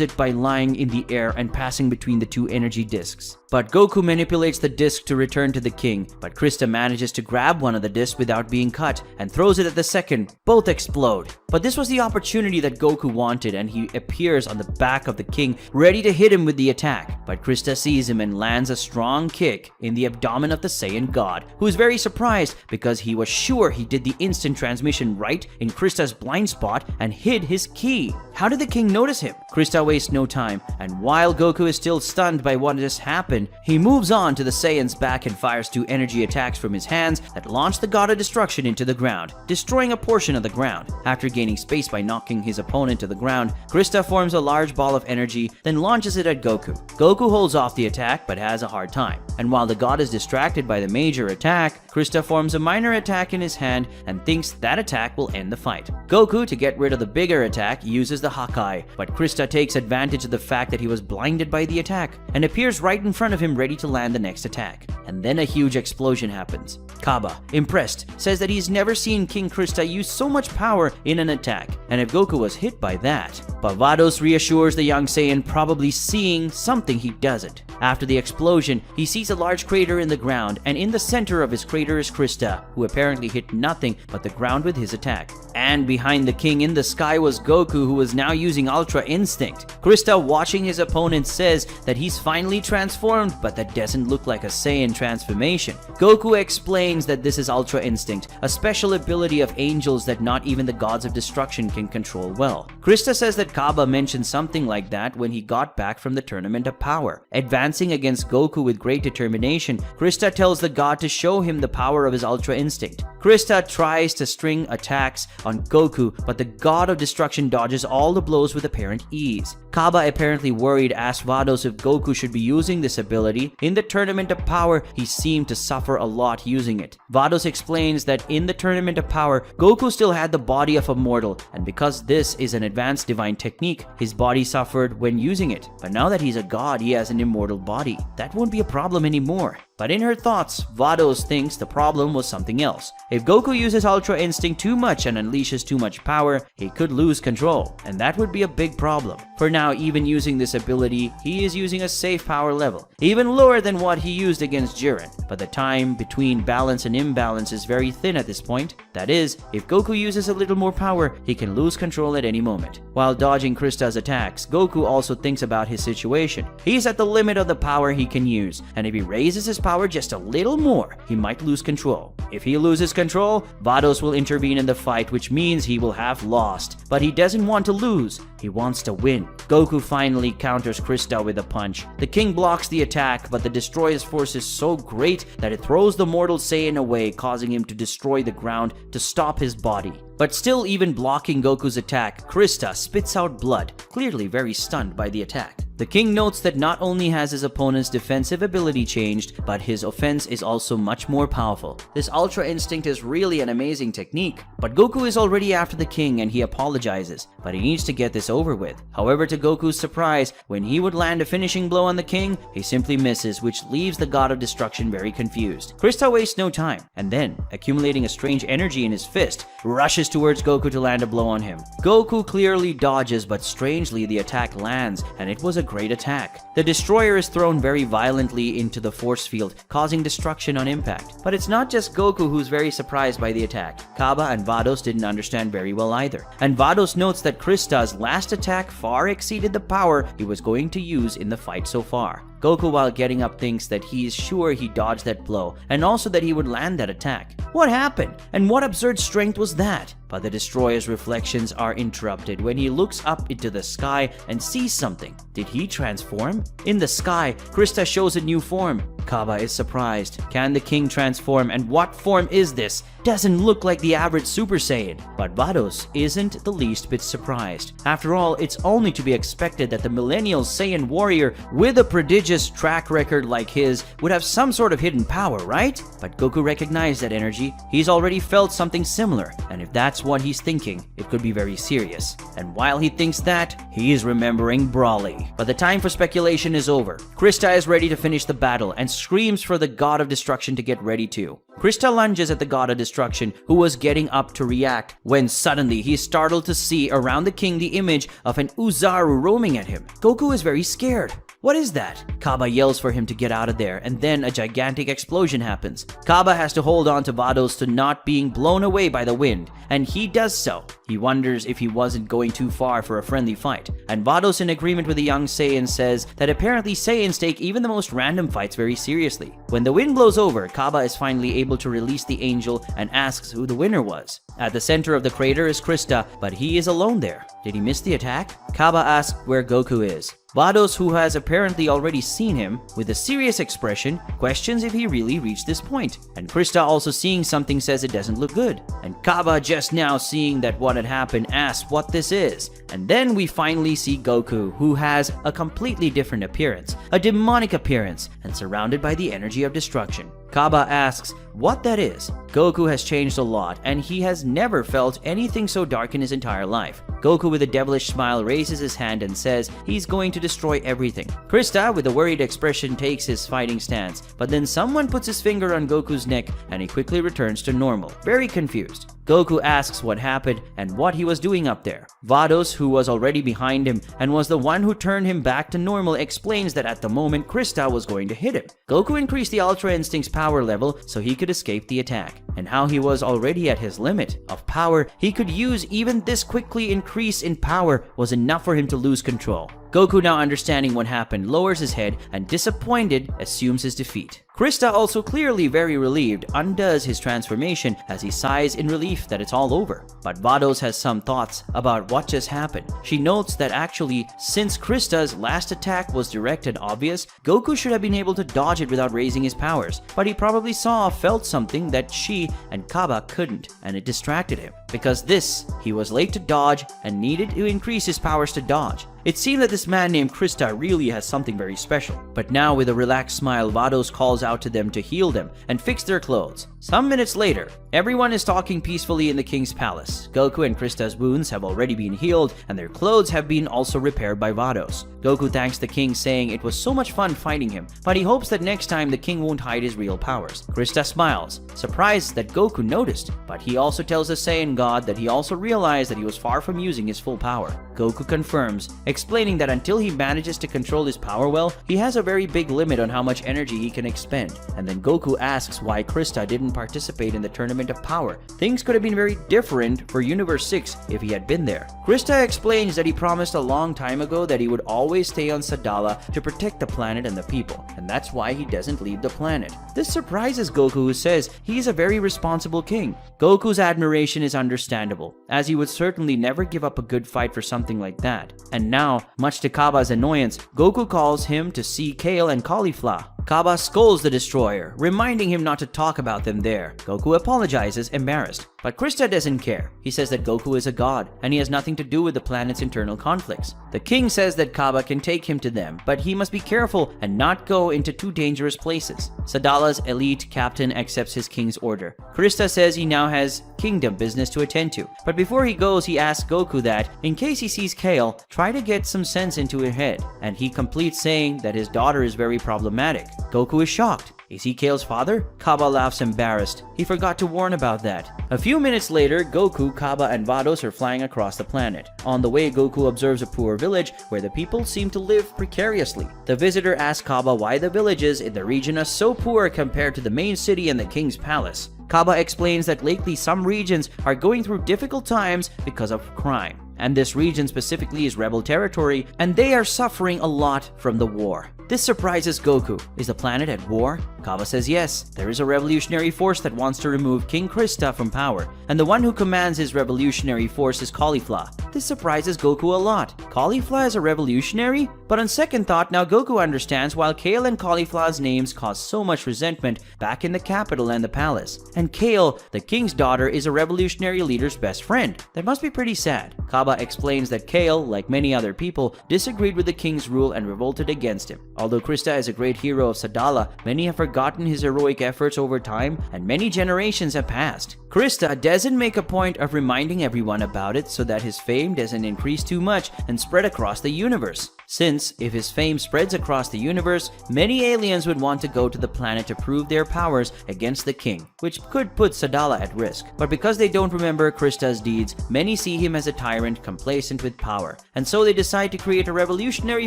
it by lying in the air and passing between the 2 energy discs. But Goku manipulates the disc to return to the king, but Christa manages to grab one of the discs without being cut and throws it at the second. Both explode. But this was the opportunity that Goku wanted, and he appears on the back of the king, ready to hit him with the attack. But Christa sees him and lands a strong kick in the abdomen of the Saiyan God, who is very surprised because he was sure he did the instant transmission right in Christa's blind spot and hid his ki. How did the king notice him? Christa wastes no time, and while Goku is still stunned by what just happened, he moves on to the Saiyan's back and fires 2 energy attacks from his hands that launch the God of Destruction into the ground, destroying a portion of the ground. After gaining space by knocking his opponent to the ground, Christa forms a large ball of energy, then launches it at Goku. Goku holds off the attack but has a hard time, and while the god is distracted by the major attack, Christa forms a minor attack in his hand and thinks that attack will end the fight. Goku, to get rid of the bigger attack, uses the Hakai, but Christa takes advantage of the fact that he was blinded by the attack and appears right in front of him ready to land the next attack. And then a huge explosion happens. Kaba, impressed, says that he's never seen King Christa use so much power in an attack, and if Goku was hit by that. But Vados reassures the young Saiyan, probably seeing something he doesn't. After the explosion, he sees a large crater in the ground, and in the center of his crater is Christa, who apparently hit nothing but the ground with his attack. And behind the king in the sky was Goku, who was now using Ultra Instinct. Christa, watching his opponent, says that he's finally transformed, but that doesn't look like a Saiyan transformation. Goku explains that this is Ultra Instinct, a special ability of angels that not even the gods of destruction can can control well. Christa says that Kaba mentioned something like that when he got back from the Tournament of Power. Advancing against Goku with great determination, Christa tells the god to show him the power of his Ultra Instinct. Christa tries to string attacks on Goku, but the god of destruction dodges all the blows with apparent ease. Kaba, apparently worried, asks Vados if Goku should be using this ability. In the Tournament of Power, he seemed to suffer a lot using it. Vados explains that in the Tournament of Power, Goku still had the body of a mortal, and because this is an advanced divine technique, his body suffered when using it. But now that he's a god, he has an immortal body. That won't be a problem anymore. But in her thoughts, Vados thinks the problem was something else. If Goku uses Ultra Instinct too much and unleashes too much power, he could lose control, and that would be a big problem. For now, even using this ability, he is using a safe power level, even lower than what he used against Jiren. But the time between balance and imbalance is very thin at this point. That is, if Goku uses a little more power, he can lose control at any moment. While dodging Christa's attacks, Goku also thinks about his situation. He's at the limit of the power he can use, and if he raises his power just a little more, he might lose control. If he loses control, Vados will intervene in the fight, which means he will have lost. But he doesn't want to lose, he wants to win. Goku finally counters Christa with a punch. The king blocks the attack, but the destroyer's force is so great that it throws the mortal Saiyan away, causing him to destroy the ground to stop his body. But still, even blocking Goku's attack, Christa spits out blood, clearly very stunned by the attack. The king notes that not only has his opponent's defensive ability changed, but his offense is also much more powerful. This Ultra Instinct is really an amazing technique, but Goku is already after the king and he apologizes, but he needs to get this over with. However, to Goku's surprise, when he would land a finishing blow on the king, he simply misses, which leaves the god of destruction very confused. Christa wastes no time, and then, accumulating a strange energy in his fist, rushes towards Goku to land a blow on him. Goku clearly dodges, but strangely the attack lands, and it was a great attack. The destroyer is thrown very violently into the force field, causing destruction on impact. But it's not just Goku who's very surprised by the attack. Kaba and Vados didn't understand very well either. And Vados notes that Christa's last attack far exceeded the power he was going to use in the fight so far. Goku, while getting up, thinks that he is sure he dodged that blow, and also that he would land that attack. What happened? And what absurd strength was that? But the destroyer's reflections are interrupted when he looks up into the sky and sees something. Did he transform? In the sky, Christa shows a new form. Kaba is surprised. Can the king transform, and what form is this? Doesn't look like the average Super Saiyan. But Vados isn't the least bit surprised. After all, it's only to be expected that the millennial Saiyan warrior with a prodigious track record like his would have some sort of hidden power, right? But Goku recognized that energy. He's already felt something similar, and if that's what he's thinking, it could be very serious. And while he thinks that, he is remembering Brawly. But the time for speculation is over. Christa is ready to finish the battle and screams for the god of destruction to get ready too. Christa lunges at the god of destruction, who was getting up to react, when suddenly he's startled to see around the king the image of an Uzaru roaming at him. Goku is very scared. What is that? Kaba yells for him to get out of there, and then a gigantic explosion happens. Kaba has to hold on to Vados to not being blown away by the wind, and he does so. He wonders if he wasn't going too far for a friendly fight. And Vados, in agreement with the young Saiyan, says that apparently Saiyans take even the most random fights very seriously. When the wind blows over, Kaba is finally able to release the angel and asks who the winner was. At the center of the crater is Christa, but he is alone there. Did he miss the attack? Kaba asks where Goku is. Vados, who has apparently already seen him, with a serious expression, questions if he really reached this point. And Christa, also seeing something, says it doesn't look good. And Kaba, just now seeing that what had happened, asks what this is. And then we finally see Goku, who has a completely different appearance, a demonic appearance, and surrounded by the energy of destruction. Kaba asks what that is. Goku has changed a lot, and he has never felt anything so dark in his entire life. Goku, with a devilish smile, raises his hand and says he's going to destroy everything. Christa, with a worried expression, takes his fighting stance, but then someone puts his finger on Goku's neck and he quickly returns to normal, very confused. Goku asks what happened and what he was doing up there. Vados, who was already behind him and was the one who turned him back to normal, explains that at the moment Christa was going to hit him. Goku increased the Ultra Instinct's power level so he could escape the attack. and how he was already at his limit of power he could use. Even this quickly increase in power was enough for him to lose control. Goku, now understanding what happened, lowers his head and, disappointed, assumes his defeat. Christa, also clearly very relieved, undoes his transformation as he sighs in relief that it's all over. But Vados has some thoughts about what just happened. She notes that actually, since Christa's last attack was direct and obvious, Goku should have been able to dodge it without raising his powers, but he probably saw or felt something that she and Kaba couldn't, and it distracted him. Because this, he was late to dodge and needed to increase his powers to dodge. It seemed that this man named Christa really has something very special. But now, with a relaxed smile, Vados calls out to them to heal them and fix their clothes. Some minutes later, everyone is talking peacefully in the king's palace. Goku and Christa's wounds have already been healed, and their clothes have been also repaired by Vados. Goku thanks the king, saying it was so much fun fighting him, but he hopes that next time the king won't hide his real powers. Christa smiles, surprised that Goku noticed, but he also tells the Saiyan God that he also realized that he was far from using his full power. Goku confirms, explaining that until he manages to control his power well, he has a very big limit on how much energy he can expend. And then Goku asks why Christa didn't participate in the Tournament of Power. Things could have been very different for Universe 6 if he had been there. Christa explains that he promised a long time ago that he would always stay on Sadala to protect the planet and the people, and that's why he doesn't leave the planet. This surprises Goku, who says he's a very responsible king. Goku's admiration is understandable, as he would certainly never give up a good fight for something like that. And now, much to Kaba's annoyance, Goku calls him to see Kale and Caulifla. Kaba scolds the destroyer, reminding him not to talk about them there. Goku apologizes, embarrassed. But Christa doesn't care. He says that Goku is a god, and he has nothing to do with the planet's internal conflicts. The king says that Kaba can take him to them, but he must be careful and not go into too dangerous places. Sadala's elite captain accepts his king's order. Christa says he now has kingdom business to attend to. But before he goes, he asks Goku that, in case he sees Kale, try to get some sense into her head. And he completes saying that his daughter is very problematic. Goku is shocked. Is he Kale's father? Kaba laughs, embarrassed. He forgot to warn about that. A few minutes later, Goku, Kaba, and Vados are flying across the planet. On the way, Goku observes a poor village where the people seem to live precariously. The visitor asks Kaba why the villages in the region are so poor compared to the main city and the king's palace. Kaba explains that lately some regions are going through difficult times because of crime. And this region specifically is rebel territory, and they are suffering a lot from the war. This surprises Goku. Is the planet at war? Kaba says yes. There is a revolutionary force that wants to remove King Christa from power, and the one who commands his revolutionary force is Caulifla. This surprises Goku a lot. Caulifla is a revolutionary? But on second thought, now Goku understands why Kale and Caulifla's names caused so much resentment back in the capital and the palace. And Kale, the king's daughter, is a revolutionary leader's best friend. That must be pretty sad. Kaba explains that Kale, like many other people, disagreed with the king's rule and revolted against him. Although Christa is a great hero of Sadala, many have forgotten his heroic efforts over time, and many generations have passed. Christa doesn't make a point of reminding everyone about it so that his fame doesn't increase too much and spread across the universe. Since, if his fame spreads across the universe, many aliens would want to go to the planet to prove their powers against the king, which could put Sadala at risk. But because they don't remember Christa's deeds, many see him as a tyrant complacent with power, and so they decide to create a revolutionary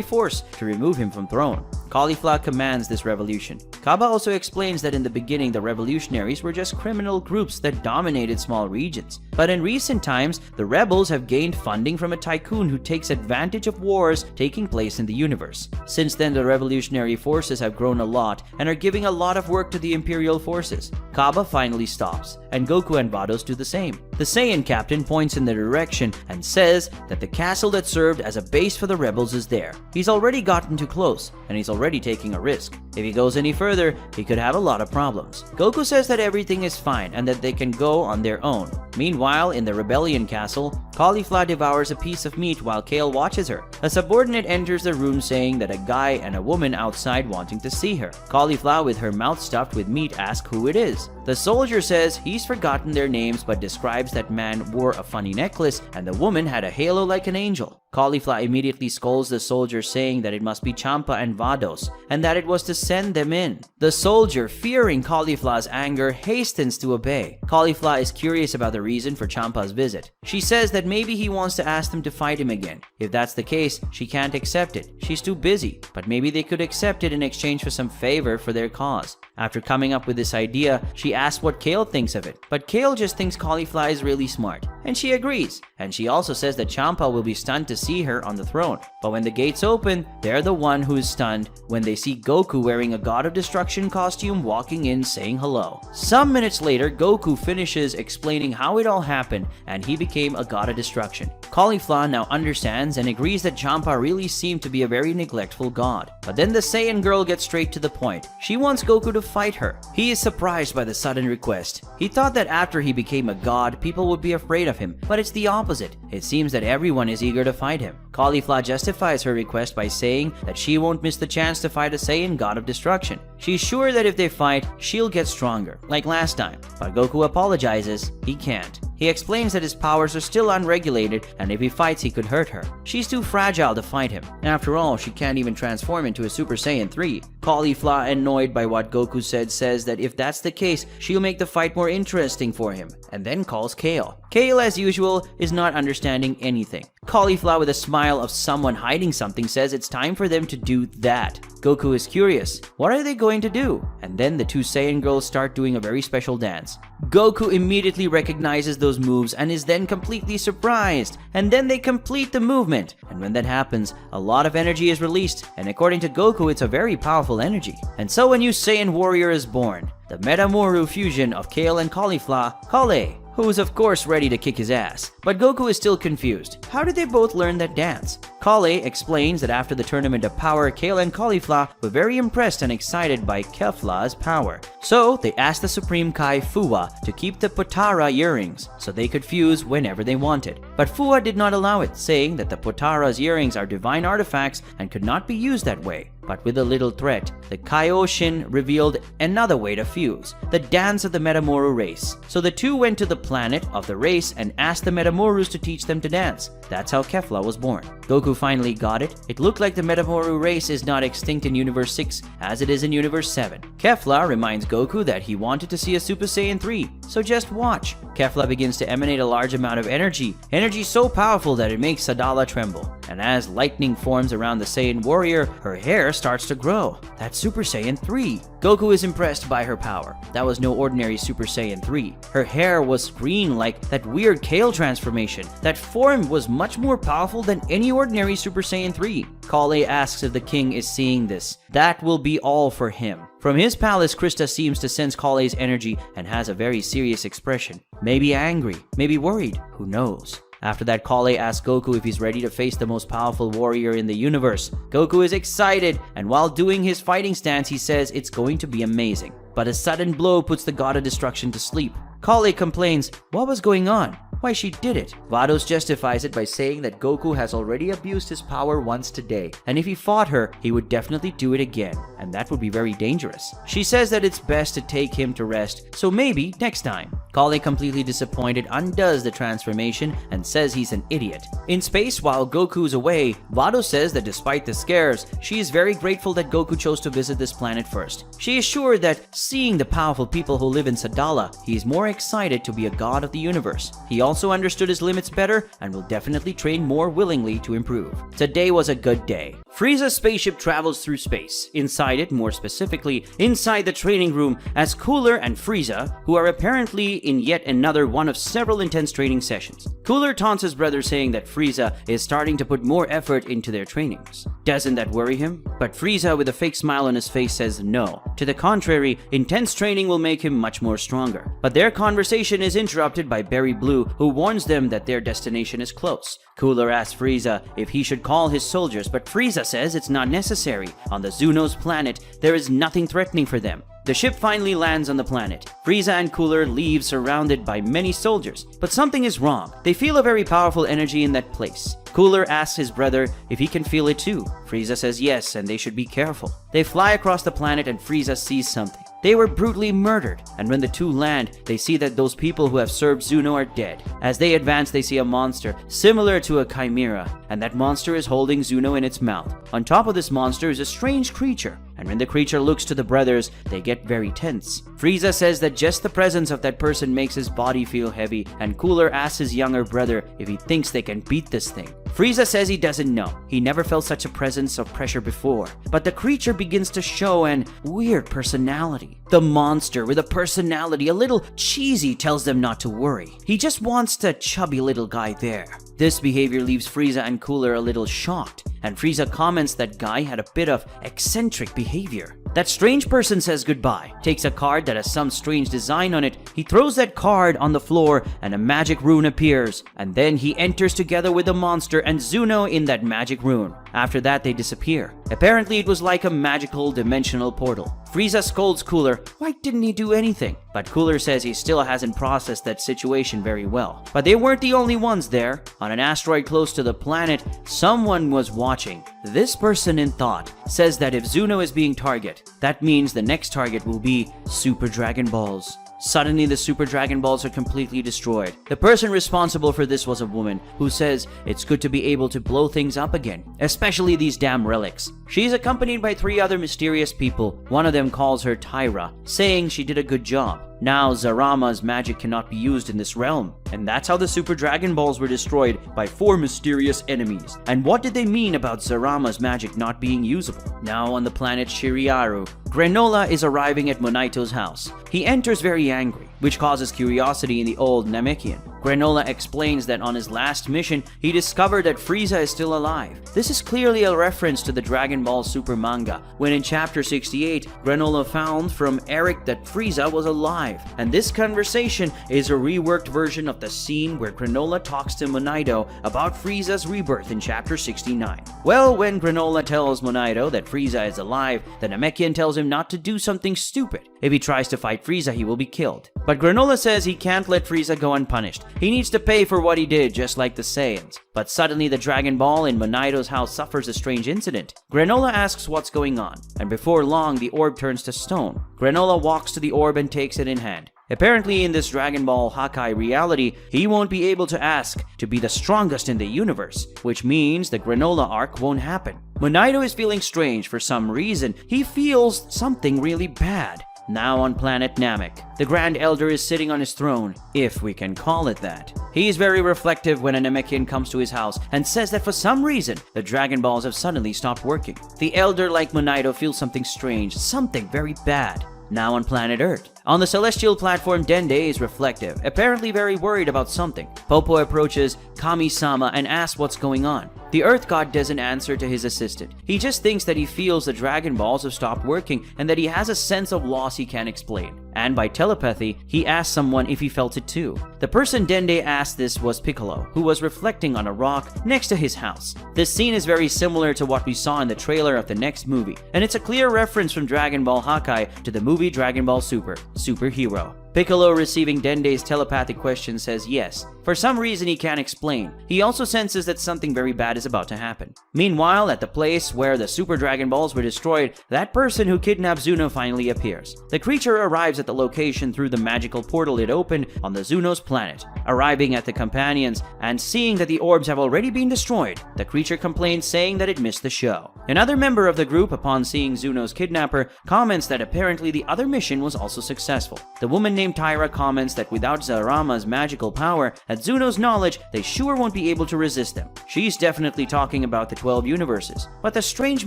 force to remove him from throne. Caulifla commands this revolution. Kaba also explains that in the beginning the revolutionaries were just criminal groups that dominated small regions. But in recent times, the rebels have gained funding from a tycoon who takes advantage of wars taking place in the universe. Since then, the revolutionary forces have grown a lot and are giving a lot of work to the imperial forces. Kaba finally stops, and Goku and Vados do the same. The Saiyan captain points in the direction and says that the castle that served as a base for the rebels is there. He's already gotten too close, and he's already taking a risk. If he goes any further, he could have a lot of problems. Goku says that everything is fine and that they can go on their own. Meanwhile, in the rebellion castle, Caulifla devours a piece of meat while Kale watches her. A subordinate enters the room saying that a guy and a woman outside wanting to see her. Caulifla, with her mouth stuffed with meat, asks who it is. The soldier says he's forgotten their names but describes that man wore a funny necklace and the woman had a halo like an angel. Caulifla immediately scolds the soldier, saying that it must be Champa and Vados, and that it was to send them in. The soldier, fearing Caulifla's anger, hastens to obey. Caulifla is curious about the reason for Champa's visit. She says that maybe he wants to ask them to fight him again. If that's the case, she can't accept it. She's too busy, but maybe they could accept it in exchange for some favor for their cause. After coming up with this idea, she asks what Kale thinks of it, but Kale just thinks Caulifla is really smart, and she agrees. And she also says that Champa will be stunned to see her on the throne, but when the gates open, they're the one who is stunned when they see Goku wearing a God of Destruction costume walking in saying hello. Some minutes later, Goku finishes explaining how it all happened and he became a God of Destruction. Caulifla now understands and agrees that Champa really seemed to be a very neglectful god. But then the Saiyan girl gets straight to the point. She wants Goku to fight her. He is surprised by the sudden request. He thought that after he became a god, people would be afraid of him, but it's the opposite. It seems that everyone is eager to fight him. Caulifla justifies her request by saying that she won't miss the chance to fight a Saiyan God of Destruction. She's sure that if they fight, she'll get stronger, like last time. But Goku apologizes. He can't. He explains that his powers are still unregulated and if he fights he could hurt her. She's too fragile to fight him. After all, she can't even transform into a Super Saiyan 3. Caulifla, annoyed by what Goku said, says that if that's the case, she'll make the fight more interesting for him, and then calls Kale. Kale, as usual, is not understanding anything. Caulifla, with a smile of someone hiding something, says it's time for them to do that. Goku is curious. What are they going to do? And then the two Saiyan girls start doing a very special dance. Goku immediately recognizes those moves and is then completely surprised. And then they complete the movement. And when that happens, a lot of energy is released. And according to Goku, it's a very powerful energy. And so a new Saiyan warrior is born. The Metamoru fusion of Kale and Caulifla, Kale, who is of course ready to kick his ass. But Goku is still confused. How did they both learn that dance? Kale explains that after the Tournament of Power, Kale and Caulifla were very impressed and excited by Kefla's power. So they asked the Supreme Kai Fua to keep the Potara earrings so they could fuse whenever they wanted. But Fua did not allow it, saying that the Potara's earrings are divine artifacts and could not be used that way. But with a little threat, the Kaioshin revealed another way to fuse, the dance of the Metamoru race. So the two went to the planet of the race and asked the Metamorus to teach them to dance. That's how Kefla was born. Goku finally got it. It looked like the Metamoru race is not extinct in Universe 6 as it is in Universe 7. Kefla reminds Goku that he wanted to see a Super Saiyan 3, so just watch. Kefla begins to emanate a large amount of energy so powerful that it makes Sadala tremble. And as lightning forms around the Saiyan warrior, her hair starts to grow. That's Super Saiyan 3. Goku is impressed by her power. That was no ordinary Super Saiyan 3. Her hair was green like that weird Kale transformation. That form was much more powerful than any ordinary Super Saiyan 3. Kale asks if the king is seeing this. That will be all for him. From his palace, Christa seems to sense Kale's energy and has a very serious expression. Maybe angry, maybe worried, who knows? After that, Kale asks Goku if he's ready to face the most powerful warrior in the universe. Goku is excited, and while doing his fighting stance, he says it's going to be amazing. But a sudden blow puts the God of Destruction to sleep. Kale complains, what was going on? Why she did it? Vados justifies it by saying that Goku has already abused his power once today, and if he fought her, he would definitely do it again, and that would be very dangerous. She says that it's best to take him to rest, so maybe next time. Kale, completely disappointed, undoes the transformation and says he's an idiot. In space, while Goku's away, Vados says that despite the scares, she is very grateful that Goku chose to visit this planet first. She is sure that seeing the powerful people who live in Sadala, he is more excited to be a god of the universe. He also understood his limits better and will definitely train more willingly to improve. Today was a good day. Frieza's spaceship travels through space. Inside it, more specifically, inside the training room, as Cooler and Frieza, who are apparently in yet another one of several intense training sessions. Cooler taunts his brother, saying that Frieza is starting to put more effort into their trainings. Doesn't that worry him? But Frieza, with a fake smile on his face, says no. To the contrary, intense training will make him much more stronger. But their conversation is interrupted by Berry Blue, who warns them that their destination is close. Cooler asks Frieza if he should call his soldiers, but Frieza says it's not necessary. On the Zuno's planet, there is nothing threatening for them. The ship finally lands on the planet. Frieza and Cooler leave surrounded by many soldiers, but something is wrong. They feel a very powerful energy in that place. Cooler asks his brother if he can feel it too. Frieza says yes, and they should be careful. They fly across the planet and Frieza sees something. They were brutally murdered, and when the two land, they see that those people who have served Zuno are dead. As they advance, they see a monster similar to a chimera, and that monster is holding Zuno in its mouth. On top of this monster is a strange creature, and when the creature looks to the brothers, they get very tense. Frieza says that just the presence of that person makes his body feel heavy, and Cooler asks his younger brother if he thinks they can beat this thing. Frieza says he doesn't know. He never felt such a presence of pressure before. But the creature begins to show an weird personality. The monster with a personality a little cheesy tells them not to worry. He just wants the chubby little guy there. This behavior leaves Frieza and Cooler a little shocked, and Frieza comments that Guy had a bit of eccentric behavior. That strange person says goodbye, takes a card that has some strange design on it, he throws that card on the floor and a magic rune appears, and then he enters together with the monster and Zuno in that magic rune. After that they disappear. Apparently it was like a magical dimensional portal. Frieza scolds Cooler, why didn't he do anything? But Cooler says he still hasn't processed that situation very well. But they weren't the only ones there. On an asteroid close to the planet, someone was watching. This person in thought says that if Zuno is being targeted, that means the next target will be Super Dragon Balls. Suddenly, the Super Dragon Balls are completely destroyed. The person responsible for this was a woman who says it's good to be able to blow things up again, especially these damn relics. She's accompanied by 3 other mysterious people. One of them calls her Tyra, saying she did a good job. Now, Zarama's magic cannot be used in this realm. And that's how the Super Dragon Balls were destroyed by 4 mysterious enemies. And what did they mean about Zarama's magic not being usable? Now on the planet Shiriaru, Granola is arriving at Monaito's house. He enters very angry, which causes curiosity in the old Namekian. Granola explains that on his last mission, he discovered that Frieza is still alive. This is clearly a reference to the Dragon Ball Super manga, when in chapter 68, Granola found from Eric that Frieza was alive. And this conversation is a reworked version of the scene where Granola talks to Monaito about Frieza's rebirth in chapter 69. Well, when Granola tells Monaito that Frieza is alive, the Namekian tells him not to do something stupid. If he tries to fight Frieza, he will be killed. But Granola says he can't let Frieza go unpunished. He needs to pay for what he did, just like the Saiyans. But suddenly the Dragon Ball in Monaito's house suffers a strange incident. Granola asks what's going on, and before long the orb turns to stone. Granola walks to the orb and takes it in hand. Apparently in this Dragon Ball Hakai reality, he won't be able to ask to be the strongest in the universe, which means the Granola arc won't happen. Monaito is feeling strange for some reason. He feels something really bad. Now on planet Namek, the Grand Elder is sitting on his throne, if we can call it that. He is very reflective when a Namekian comes to his house and says that for some reason, the Dragon Balls have suddenly stopped working. The Elder, like Monaito, feels something strange, something very bad. Now on planet Earth. On the celestial platform, Dende is reflective, apparently very worried about something. Popo approaches Kami-sama and asks what's going on. The Earth God doesn't answer to his assistant. He just thinks that he feels the Dragon Balls have stopped working and that he has a sense of loss he can't explain. And by telepathy, he asks someone if he felt it too. The person Dende asked this was Piccolo, who was reflecting on a rock next to his house. This scene is very similar to what we saw in the trailer of the next movie, and it's a clear reference from Dragon Ball Hakai to the movie Dragon Ball Superhero. Piccolo, receiving Dende's telepathic question, says yes. For some reason he can't explain. He also senses that something very bad is about to happen. Meanwhile, at the place where the Super Dragon Balls were destroyed, that person who kidnapped Zuno finally appears. The creature arrives at the location through the magical portal it opened on the Zuno's planet. Arriving at the companions and seeing that the orbs have already been destroyed, the creature complains, saying that it missed the show. Another member of the group, upon seeing Zuno's kidnapper, comments that apparently the other mission was also successful. The woman named Tyra comments that without Zarama's magical power, at Zuno's knowledge, they sure won't be able to resist them. She's definitely talking about the 12 universes. But the strange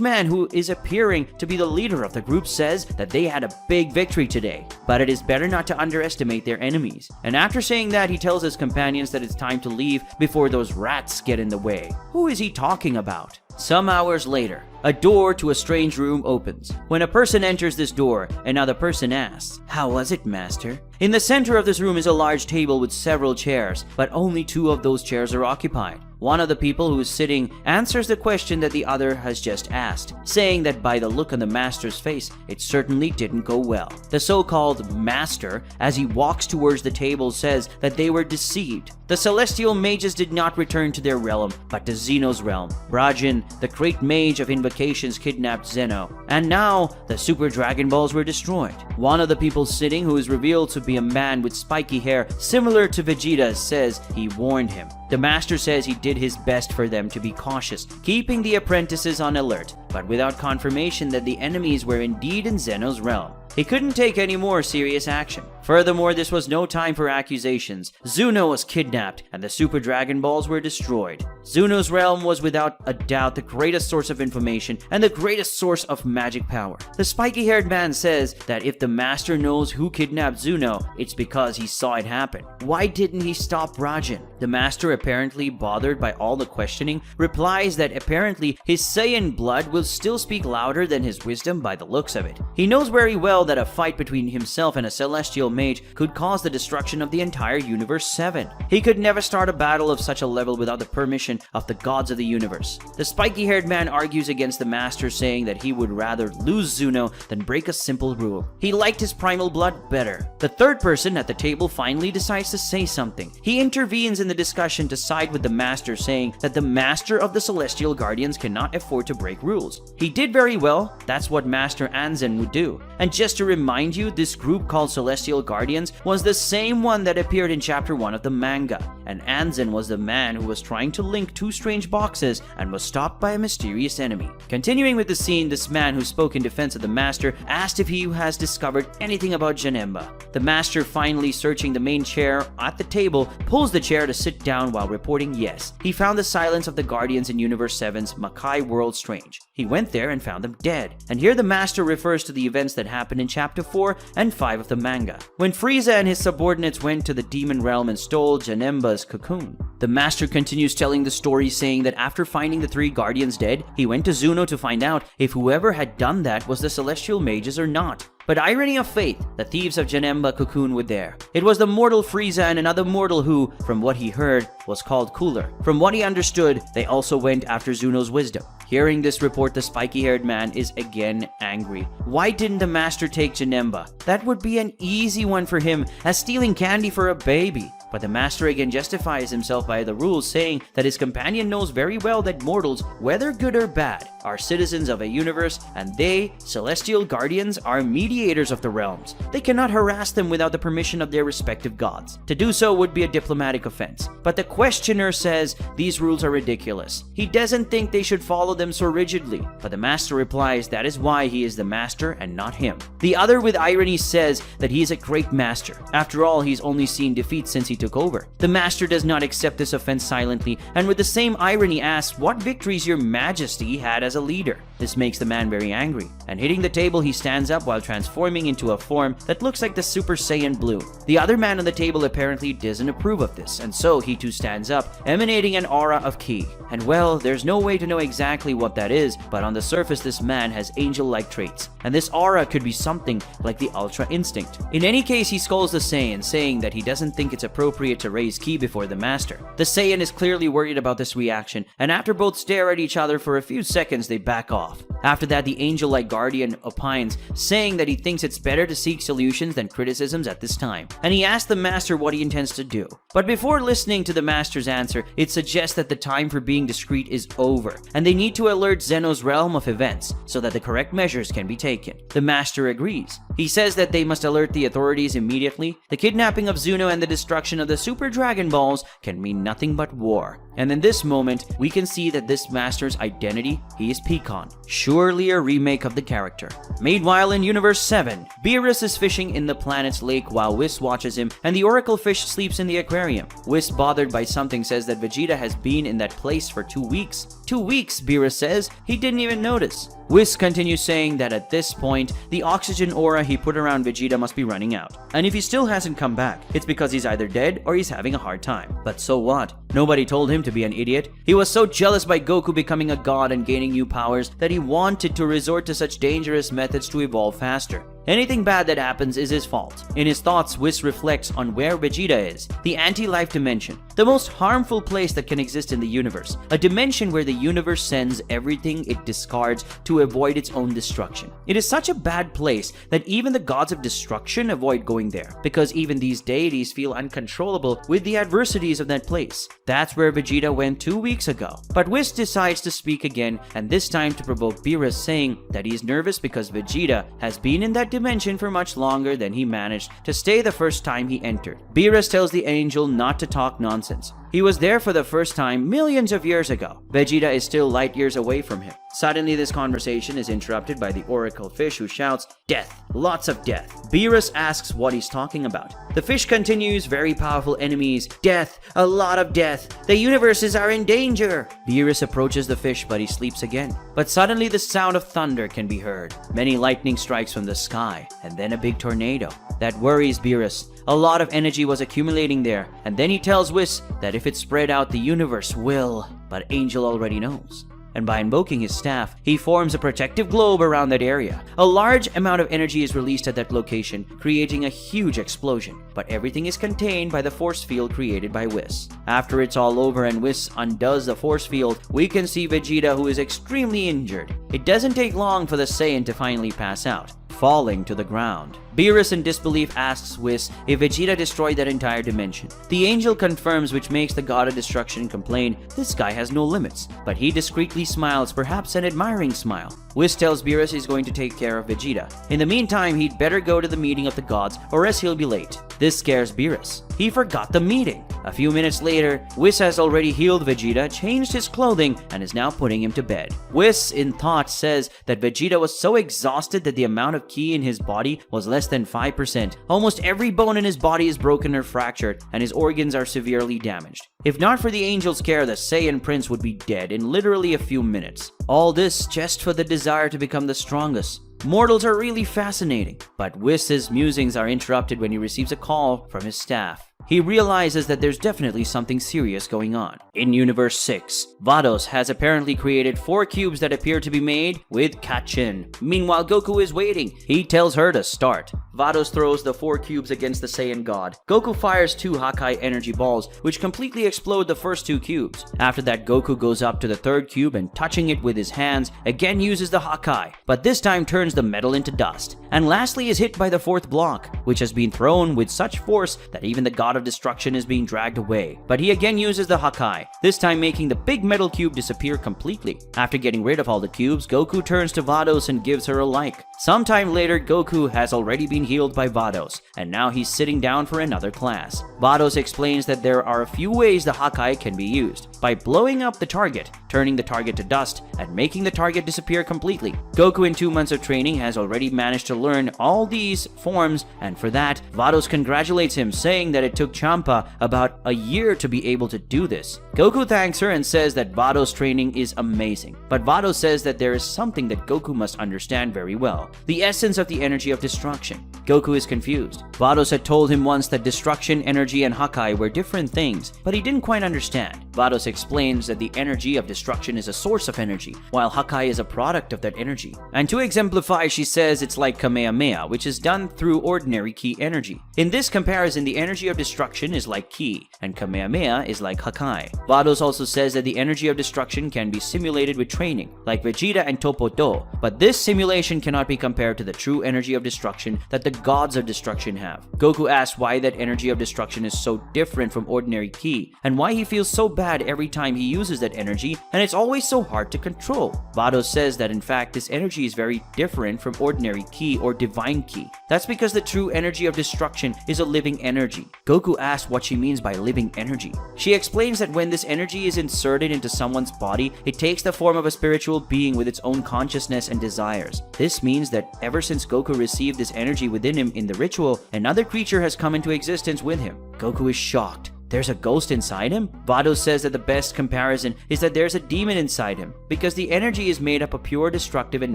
man who is appearing to be the leader of the group says that they had a big victory today, but it is better not to underestimate their enemies. And after saying that, he tells his companions that it's time to leave before those rats get in the way. Who is he talking about? Some hours later, a door to a strange room opens. When a person enters this door, another person asks, "How was it, Master?" In the center of this room is a large table with several chairs, but only 2 of those chairs are occupied. One of the people who is sitting answers the question that the other has just asked, saying that by the look on the master's face, it certainly didn't go well. The so-called master, as he walks towards the table, says that they were deceived. The celestial mages did not return to their realm, but to Zeno's realm. Brajin, the great mage of invocations, kidnapped Zeno, and now the Super Dragon Balls were destroyed. One of the people sitting, who is revealed to be a man with spiky hair similar to Vegeta's, says he warned him. The master says he did his best for them to be cautious, keeping the apprentices on alert, but without confirmation that the enemies were indeed in Zeno's realm. He couldn't take any more serious action. Furthermore, this was no time for accusations. Zuno was kidnapped, and the Super Dragon Balls were destroyed. Zuno's realm was without a doubt the greatest source of information and the greatest source of magic power. The spiky-haired man says that if the master knows who kidnapped Zuno, it's because he saw it happen. Why didn't he stop Brajin? The master, apparently bothered by all the questioning, replies that apparently his Saiyan blood will still speak louder than his wisdom by the looks of it. He knows very well that a fight between himself and a celestial mage could cause the destruction of the entire Universe 7. He could never start a battle of such a level without the permission of the gods of the universe. The spiky-haired man argues against the master, saying that he would rather lose Zuno than break a simple rule. He liked his primal blood better. The third person at the table finally decides to say something. He intervenes in the discussion to side with the master, saying that the master of the Celestial Guardians cannot afford to break rules. He did very well. That's what Master Anzen would do. And just to remind you, this group called Celestial Guardians was the same one that appeared in chapter 1 of the manga, and Anzen was the man who was trying to link 2 strange boxes and was stopped by a mysterious enemy. Continuing with the scene, this man who spoke in defense of the master asked if he has discovered anything about Janemba. The master, finally searching the main chair at the table, pulls the chair to sit down while reporting yes. He found the silence of the Guardians in Universe 7's Hakai world strange. He went there and found them dead. And here the master refers to the events that happened in chapter 4 and 5 of the manga, when Frieza and his subordinates went to the demon realm and stole Janemba's cocoon. The master continues telling the story, saying that after finding the 3 guardians dead, he went to Zuno to find out if whoever had done that was the celestial mages or not. But irony of fate, the thieves of Janemba cocoon were there. It was the mortal Frieza and another mortal who, from what he heard, was called Cooler. From what he understood, they also went after Zuno's wisdom. Hearing this report, the spiky-haired man is again angry. Why didn't the master take Janemba? That would be an easy one for him, as stealing candy for a baby. But the master again justifies himself by the rules, saying that his companion knows very well that mortals, whether good or bad, are citizens of a universe, and they, celestial guardians, are mediators of the realms. They cannot harass them without the permission of their respective gods. To do so would be a diplomatic offense. But the questioner says these rules are ridiculous. He doesn't think they should follow them so rigidly. But the master replies that is why he is the master and not him. The other with irony says that he is a great master. After all, he's only seen defeat since he took over. The master does not accept this offense silently, and with the same irony asks what victories your majesty had as a leader. This makes the man very angry, and hitting the table, he stands up while transforming into a form that looks like the Super Saiyan Blue. The other man on the table apparently doesn't approve of this, and so he too stands up, emanating an aura of ki. And well, there's no way to know exactly what that is, but on the surface this man has angel-like traits, and this aura could be something like the Ultra Instinct. In any case, he scolds the Saiyan, saying that he doesn't think it's appropriate to raise ki before the master. The Saiyan is clearly worried about this reaction, and after both stare at each other for a few seconds, they back off. After that, the angel-like guardian opines, saying that he thinks it's better to seek solutions than criticisms at this time, and he asks the master what he intends to do. But before listening to the master's answer, it suggests that the time for being discreet is over, and they need to alert Zeno's realm of events so that the correct measures can be taken. The master agrees. He says that they must alert the authorities immediately. The kidnapping of Zuno and the destruction of the Super Dragon Balls can mean nothing but war. And in this moment, we can see that this master's identity, he is Pecan. Surely a remake of the character. Meanwhile, in Universe 7, Beerus is fishing in the planet's lake while Whis watches him, and the Oracle fish sleeps in the aquarium. Whis, bothered by something, says that Vegeta has been in that place for 2 weeks. 2 weeks, Beerus says. He didn't even notice. Whis continues saying that at this point, the oxygen aura he put around Vegeta must be running out. And if he still hasn't come back, it's because he's either dead or he's having a hard time. But so what? Nobody told him to be an idiot. He was so jealous by Goku becoming a god and gaining new powers that he wanted to resort to such dangerous methods to evolve faster. Anything bad that happens is his fault. In his thoughts, Whis reflects on where Vegeta is, the anti-life dimension, the most harmful place that can exist in the universe, a dimension where the universe sends everything it discards to avoid its own destruction. It is such a bad place that even the gods of destruction avoid going there, because even these deities feel uncontrollable with the adversities of that place. That's where Vegeta went 2 weeks ago. But Whis decides to speak again, and this time to provoke Beerus, saying that he's nervous because Vegeta has been in that dimension for much longer than he managed to stay the first time he entered. Beerus tells the angel not to talk nonsense. He was there for the first time millions of years ago. Vegeta is still light years away from him. Suddenly, this conversation is interrupted by the Oracle Fish, who shouts, "Death! Lots of death!" Beerus asks what he's talking about. The fish continues, "Very powerful enemies. Death! A lot of death! The universes are in danger!" Beerus approaches the fish, but he sleeps again. But suddenly, the sound of thunder can be heard. Many lightning strikes from the sky, and then a big tornado. That worries Beerus. A lot of energy was accumulating there, and then he tells Whis that if it's spread out, the universe will. But Angel already knows. And by invoking his staff, he forms a protective globe around that area. A large amount of energy is released at that location, creating a huge explosion. But everything is contained by the force field created by Whis. After it's all over and Whis undoes the force field, we can see Vegeta, who is extremely injured. It doesn't take long for the Saiyan to finally pass out, falling to the ground. Beerus in disbelief asks Whis if Vegeta destroyed that entire dimension. The angel confirms, which makes the god of destruction complain this guy has no limits, but he discreetly smiles, perhaps an admiring smile. Whis tells Beerus he's going to take care of Vegeta. In the meantime, he'd better go to the meeting of the gods or else he'll be late. This scares Beerus. He forgot the meeting. A few minutes later, Whis has already healed Vegeta, changed his clothing, and is now putting him to bed. Whis, in thought, says that Vegeta was so exhausted that the amount of ki in his body was less than 5%. Almost every bone in his body is broken or fractured, and his organs are severely damaged. If not for the angel's care, the Saiyan Prince would be dead in literally a few minutes. All this just for the desire to become the strongest. Mortals are really fascinating, but Whis' musings are interrupted when he receives a call from his staff. He realizes that there's definitely something serious going on. In Universe 6, Vados has apparently created 4 cubes that appear to be made with Kachin. Meanwhile, Goku is waiting. He tells her to start. Vados throws the 4 cubes against the Saiyan God. Goku fires 2 Hakai energy balls, which completely explode the first 2 cubes. After that, Goku goes up to the 3rd cube and, touching it with his hands, again uses the Hakai, but this time turns the metal into dust. And lastly is hit by the 4th block, which has been thrown with such force that even the god of destruction is being dragged away. But he again uses the Hakai, this time making the big metal cube disappear completely. After getting rid of all the cubes, Goku turns to Vados and gives her a like. Sometime later, Goku has already been healed by Vados, and now he's sitting down for another class. Vados explains that there are a few ways the Hakai can be used. By blowing up the target, turning the target to dust, and making the target disappear completely. Goku in 2 months of training has already managed to learn all these forms, and for that, Vados congratulates him, saying that it took Champa about a year to be able to do this. Goku thanks her and says that Vados' training is amazing, but Vados says that there is something that Goku must understand very well, the essence of the energy of destruction. Goku is confused. Vados had told him once that destruction, energy, and Hakai were different things, but he didn't quite understand. Vados explains that the energy of destruction is a source of energy, while Hakai is a product of that energy. And to exemplify, she says it's like Kamehameha, which is done through ordinary ki energy. In this comparison, the energy of destruction is like ki, and Kamehameha is like Hakai. Vados also says that the energy of destruction can be simulated with training, like Vegeta and Topoto, but this simulation cannot be compared to the true energy of destruction that the gods of destruction have. Goku asks why that energy of destruction is so different from ordinary ki, and why he feels so bad every time he uses that energy, and it's always so hard to control. Vados says that in fact this energy is very different from ordinary ki or divine ki. That's because the true energy of destruction is a living energy. Goku asks what she means by living energy. She explains that when this energy is inserted into someone's body, it takes the form of a spiritual being with its own consciousness and desires. This means that ever since Goku received this energy within him in the ritual, another creature has come into existence with him. Goku is shocked. There's a ghost inside him? Vados says that the best comparison is that there's a demon inside him, because the energy is made up of pure destructive and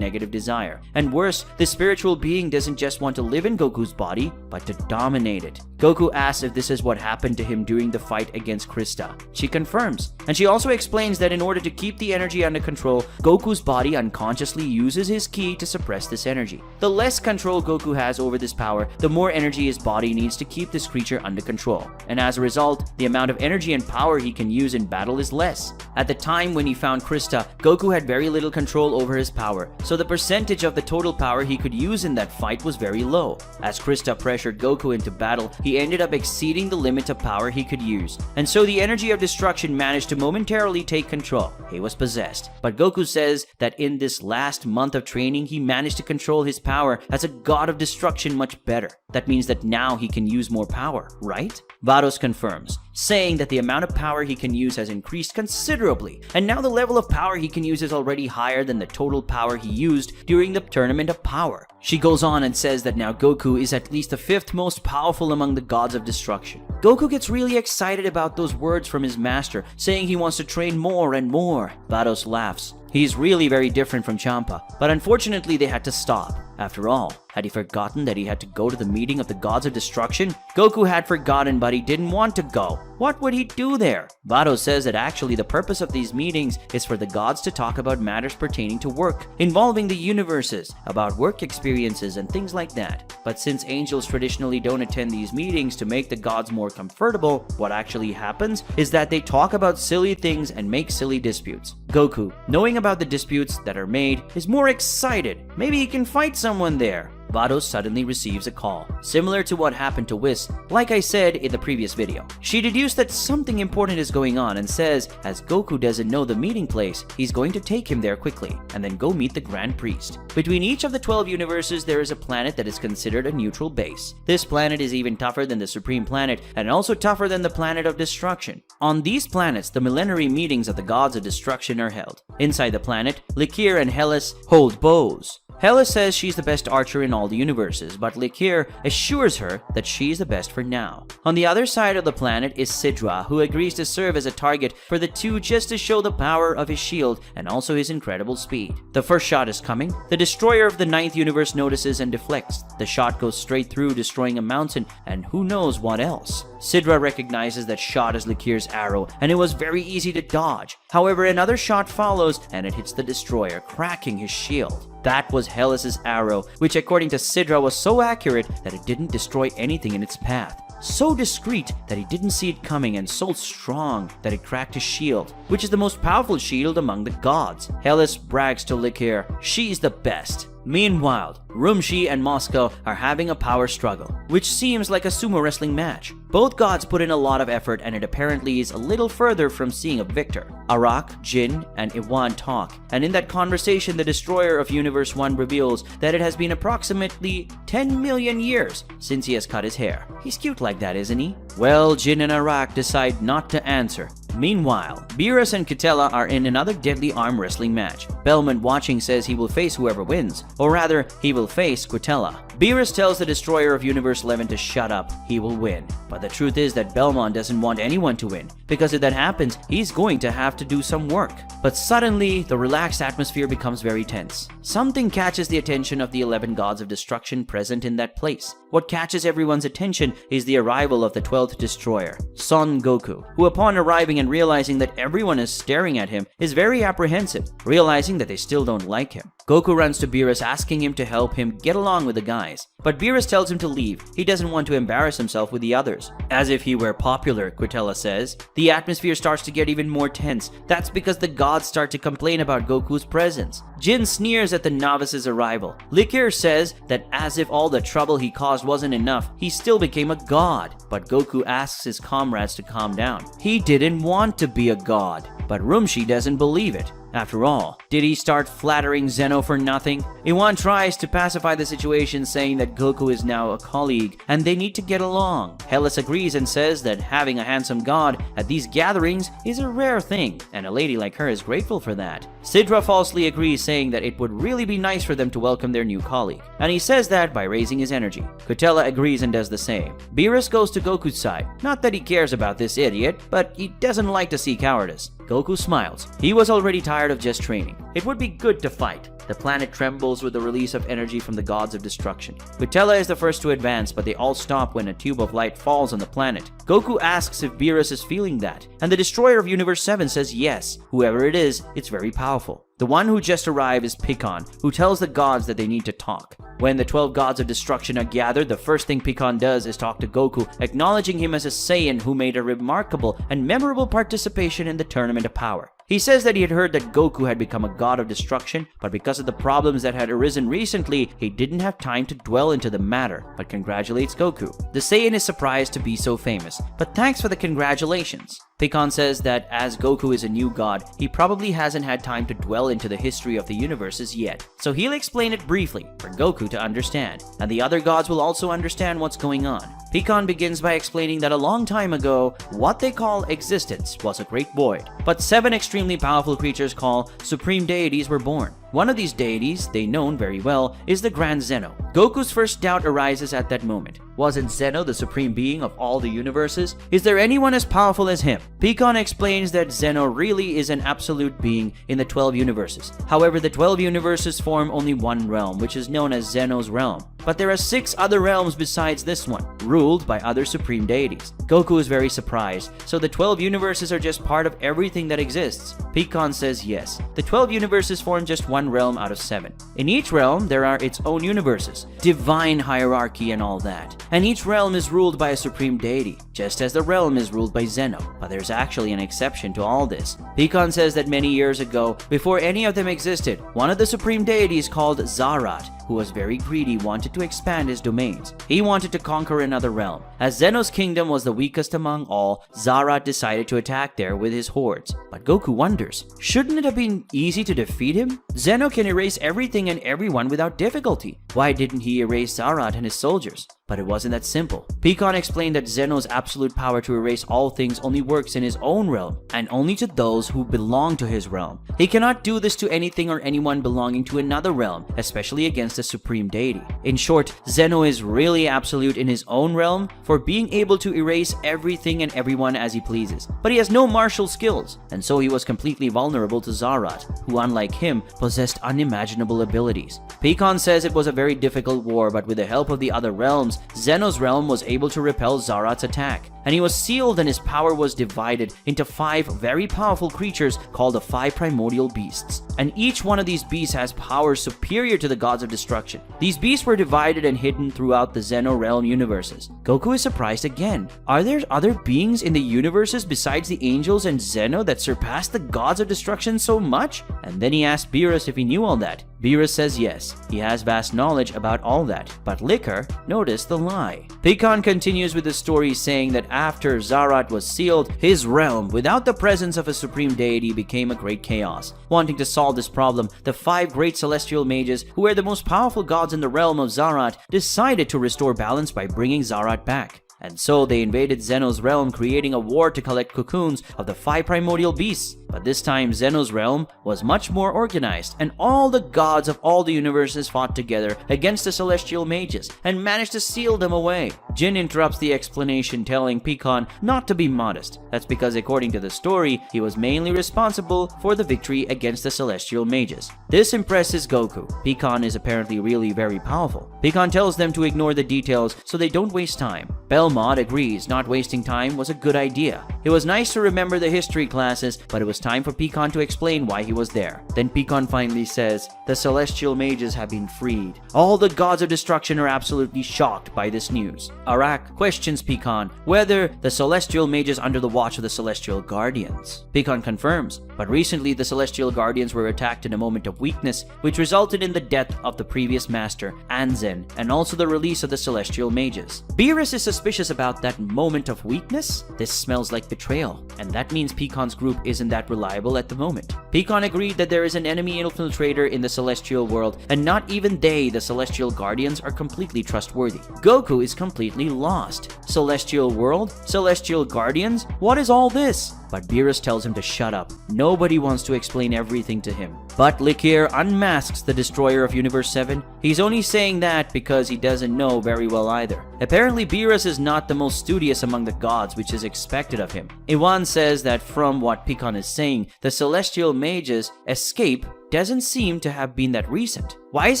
negative desire. And worse, the spiritual being doesn't just want to live in Goku's body, but to dominate it. Goku asks if this is what happened to him during the fight against Christa. She confirms, and she also explains that in order to keep the energy under control, Goku's body unconsciously uses his ki to suppress this energy. The less control Goku has over this power, the more energy his body needs to keep this creature under control. And as a result, the amount of energy and power he can use in battle is less. At the time when he found Christa, Goku had very little control over his power, so the percentage of the total power he could use in that fight was very low. As Christa pressured Goku into battle, he ended up exceeding the limit of power he could use, and so the energy of destruction managed to momentarily take control. He was possessed. But Goku says that in this last month of training, he managed to control his power as a god of destruction much better. That means that now he can use more power, right? Vados confirms, saying that the amount of power he can use has increased considerably, and now the level of power he can use is already higher than the total power he used during the Tournament of Power. She goes on and says that now Goku is at least the 5th most powerful among the gods of destruction. Goku gets really excited about those words from his master, saying he wants to train more and more. Vados laughs. He's really very different from Champa, but unfortunately they had to stop. After all, had he forgotten that he had to go to the meeting of the gods of destruction? Goku had forgotten, but he didn't want to go. What would he do there? Vados says that actually the purpose of these meetings is for the gods to talk about matters pertaining to work, involving the universes, about work experiences and things like that. But since angels traditionally don't attend these meetings to make the gods more comfortable, what actually happens is that they talk about silly things and make silly disputes. Goku, knowing about the disputes that are made, is more excited. Maybe he can fight someone there. Vados suddenly receives a call, similar to what happened to Whis, like I said in the previous video. She deduced that something important is going on and says, as Goku doesn't know the meeting place, he's going to take him there quickly, and then go meet the Grand Priest. Between each of the 12 universes, there is a planet that is considered a neutral base. This planet is even tougher than the Supreme Planet, and also tougher than the Planet of Destruction. On these planets, the millenary meetings of the gods of destruction are held. Inside the planet, Likir and Hellas hold bows. Hela says she's the best archer in all the universes, but Likir assures her that she's the best for now. On the other side of the planet is Sidra, who agrees to serve as a target for the two just to show the power of his shield and also his incredible speed. The first shot is coming. The destroyer of the 9th universe notices and deflects. The shot goes straight through, destroying a mountain and who knows what else. Sidra recognizes that shot as Likir's arrow, and it was very easy to dodge. However, another shot follows and it hits the destroyer, cracking his shield. That was Hellas's arrow, which according to Sidra was so accurate that it didn't destroy anything in its path. So discreet that he didn't see it coming, and so strong that it cracked his shield, which is the most powerful shield among the gods. Hellas brags to Likir, she's the best. Meanwhile, Rumshi and Moscow are having a power struggle, which seems like a sumo wrestling match. Both gods put in a lot of effort, and it apparently is a little further from seeing a victor. Arak, Jin, and Iwan talk, and in that conversation the destroyer of Universe 1 reveals that it has been approximately 10 million years since he has cut his hair. He's cute like that, isn't he? Well, Jin and Arak decide not to answer. Meanwhile, Beerus and Kitela are in another deadly arm wrestling match. Belmont watching says he will face whoever wins, or rather, he will face Kitela. Beerus tells the destroyer of Universe 11 to shut up, he will win. But the truth is that Belmont doesn't want anyone to win, because if that happens, he's going to have to do some work. But suddenly, the relaxed atmosphere becomes very tense. Something catches the attention of the 11 gods of destruction present in that place. What catches everyone's attention is the arrival of the 12th destroyer, Son Goku, who upon arriving and realizing that everyone is staring at him, is very apprehensive, realizing that they still don't like him. Goku runs to Beerus asking him to help him get along with the guys, but Beerus tells him to leave. He doesn't want to embarrass himself with the others. As if he were popular, Kitela says. The atmosphere starts to get even more tense. That's because the gods start to complain about Goku's presence. Jin sneers at the novice's arrival. Likir says that as if all the trouble he caused wasn't enough, he still became a god. But Goku asks his comrades to calm down. He didn't want to be a god, but Rumshi doesn't believe it. After all, did he start flattering Zeno for nothing? Iwan tries to pacify the situation, saying that Goku is now a colleague and they need to get along. Hellas agrees and says that having a handsome god at these gatherings is a rare thing, and a lady like her is grateful for that. Sidra falsely agrees, saying that it would really be nice for them to welcome their new colleague, and he says that by raising his energy. Kutella agrees and does the same. Beerus goes to Goku's side. Not that he cares about this idiot, but he doesn't like to see cowardice. Goku smiles. He was already tired of just training. It would be good to fight. The planet trembles with the release of energy from the gods of destruction. Kutella is the first to advance, but they all stop when a tube of light falls on the planet. Goku asks if Beerus is feeling that, and the destroyer of Universe 7 says yes. Whoever it is, it's very powerful. The one who just arrived is Picon, who tells the gods that they need to talk. When the 12 gods of destruction are gathered, the first thing Picon does is talk to Goku, acknowledging him as a Saiyan who made a remarkable and memorable participation in the Tournament of Power. He says that he had heard that Goku had become a god of destruction, but because of the problems that had arisen recently, he didn't have time to dwell into the matter, but congratulates Goku. The Saiyan is surprised to be so famous, but thanks for the congratulations. Picon says that as Goku is a new god, he probably hasn't had time to dwell into the history of the universes yet, so he'll explain it briefly for Goku to understand, and the other gods will also understand what's going on. Picon begins by explaining that a long time ago, what they call existence was a great void, but 7 extremely powerful creatures called supreme deities were born. One of these deities, they known very well, is the Grand Zeno. Goku's first doubt arises at that moment. Wasn't Zeno the supreme being of all the universes? Is there anyone as powerful as him? Picon explains that Zeno really is an absolute being in the 12 universes. However, the 12 universes form only one realm, which is known as Zeno's realm. But there are 6 other realms besides this one, ruled by other supreme deities. Goku is very surprised, so the 12 universes are just part of everything that exists. Picon says yes. The 12 universes form just one realm out of 7. In each realm, there are its own universes, divine hierarchy and all that. And each realm is ruled by a supreme deity, just as the realm is ruled by Zeno. But there's actually an exception to all this. Picon says that many years ago, before any of them existed, one of the supreme deities called Zarat, who was very greedy, wanted to expand his domains. He wanted to conquer another realm. As Zeno's kingdom was the weakest among all, Zarat decided to attack there with his hordes. But Goku wonders, shouldn't it have been easy to defeat him? Zeno can erase everything and everyone without difficulty. Why didn't he erase Zarat and his soldiers? But it wasn't that simple. Picon explained that Zeno's absolute power to erase all things only works in his own realm, and only to those who belong to his realm. He cannot do this to anything or anyone belonging to another realm, especially against the supreme deity. In short, Zeno is really absolute in his own realm for being able to erase everything and everyone as he pleases. But he has no martial skills, and so he was completely vulnerable to Zarat, who unlike him, possessed unimaginable abilities. Picon says it was a very difficult war, but with the help of the other realms, Zeno's realm was able to repel Zarat's attack, and he was sealed and his power was divided into 5 very powerful creatures called the 5 primordial beasts. And each one of these beasts has powers superior to the gods of destruction. These beasts were divided and hidden throughout the Zeno realm universes. Goku is surprised again. Are there other beings in the universes besides the angels and Zeno that surpass the gods of destruction so much? And then he asked Beerus if he knew all that. Beerus says yes, he has vast knowledge about all that, but Liquor noticed the lie. Picon continues with the story, saying that after Zarat was sealed, his realm, without the presence of a supreme deity, became a great chaos. Wanting to solve this problem, the 5 great celestial mages, who were the most powerful gods in the realm of Zarat, decided to restore balance by bringing Zarat back. And so they invaded Zeno's realm, creating a war to collect cocoons of the 5 primordial beasts. But this time, Zeno's realm was much more organized, and all the gods of all the universes fought together against the celestial mages and managed to seal them away. Jin interrupts the explanation, telling Picon not to be modest. That's because according to the story, he was mainly responsible for the victory against the celestial mages. This impresses Goku. Picon is apparently really very powerful. Picon tells them to ignore the details so they don't waste time. Belmont agrees not wasting time was a good idea. It was nice to remember the history classes, but it was time for Picon to explain why he was there. Then Picon finally says, the celestial mages have been freed. All the gods of destruction are absolutely shocked by this news. Arak questions Picon whether the celestial mages under the watch of the celestial guardians. Picon confirms, but recently the celestial guardians were attacked in a moment of weakness, which resulted in the death of the previous master, Anzen, and also the release of the celestial mages. Beerus is suspicious about that moment of weakness. This smells like betrayal, and that means Picon's group isn't that reliable at the moment. Picon agreed that there is an enemy infiltrator in the celestial world, and not even they, the celestial guardians, are completely trustworthy. Goku is completely apparently lost. Celestial world? Celestial guardians? What is all this? But Beerus tells him to shut up. Nobody wants to explain everything to him. But Likir unmasks the destroyer of Universe 7. He's only saying that because he doesn't know very well either. Apparently Beerus is not the most studious among the gods, which is expected of him. Iwan says that from what Picon is saying, the Celestial Mages' escape doesn't seem to have been that recent. Why is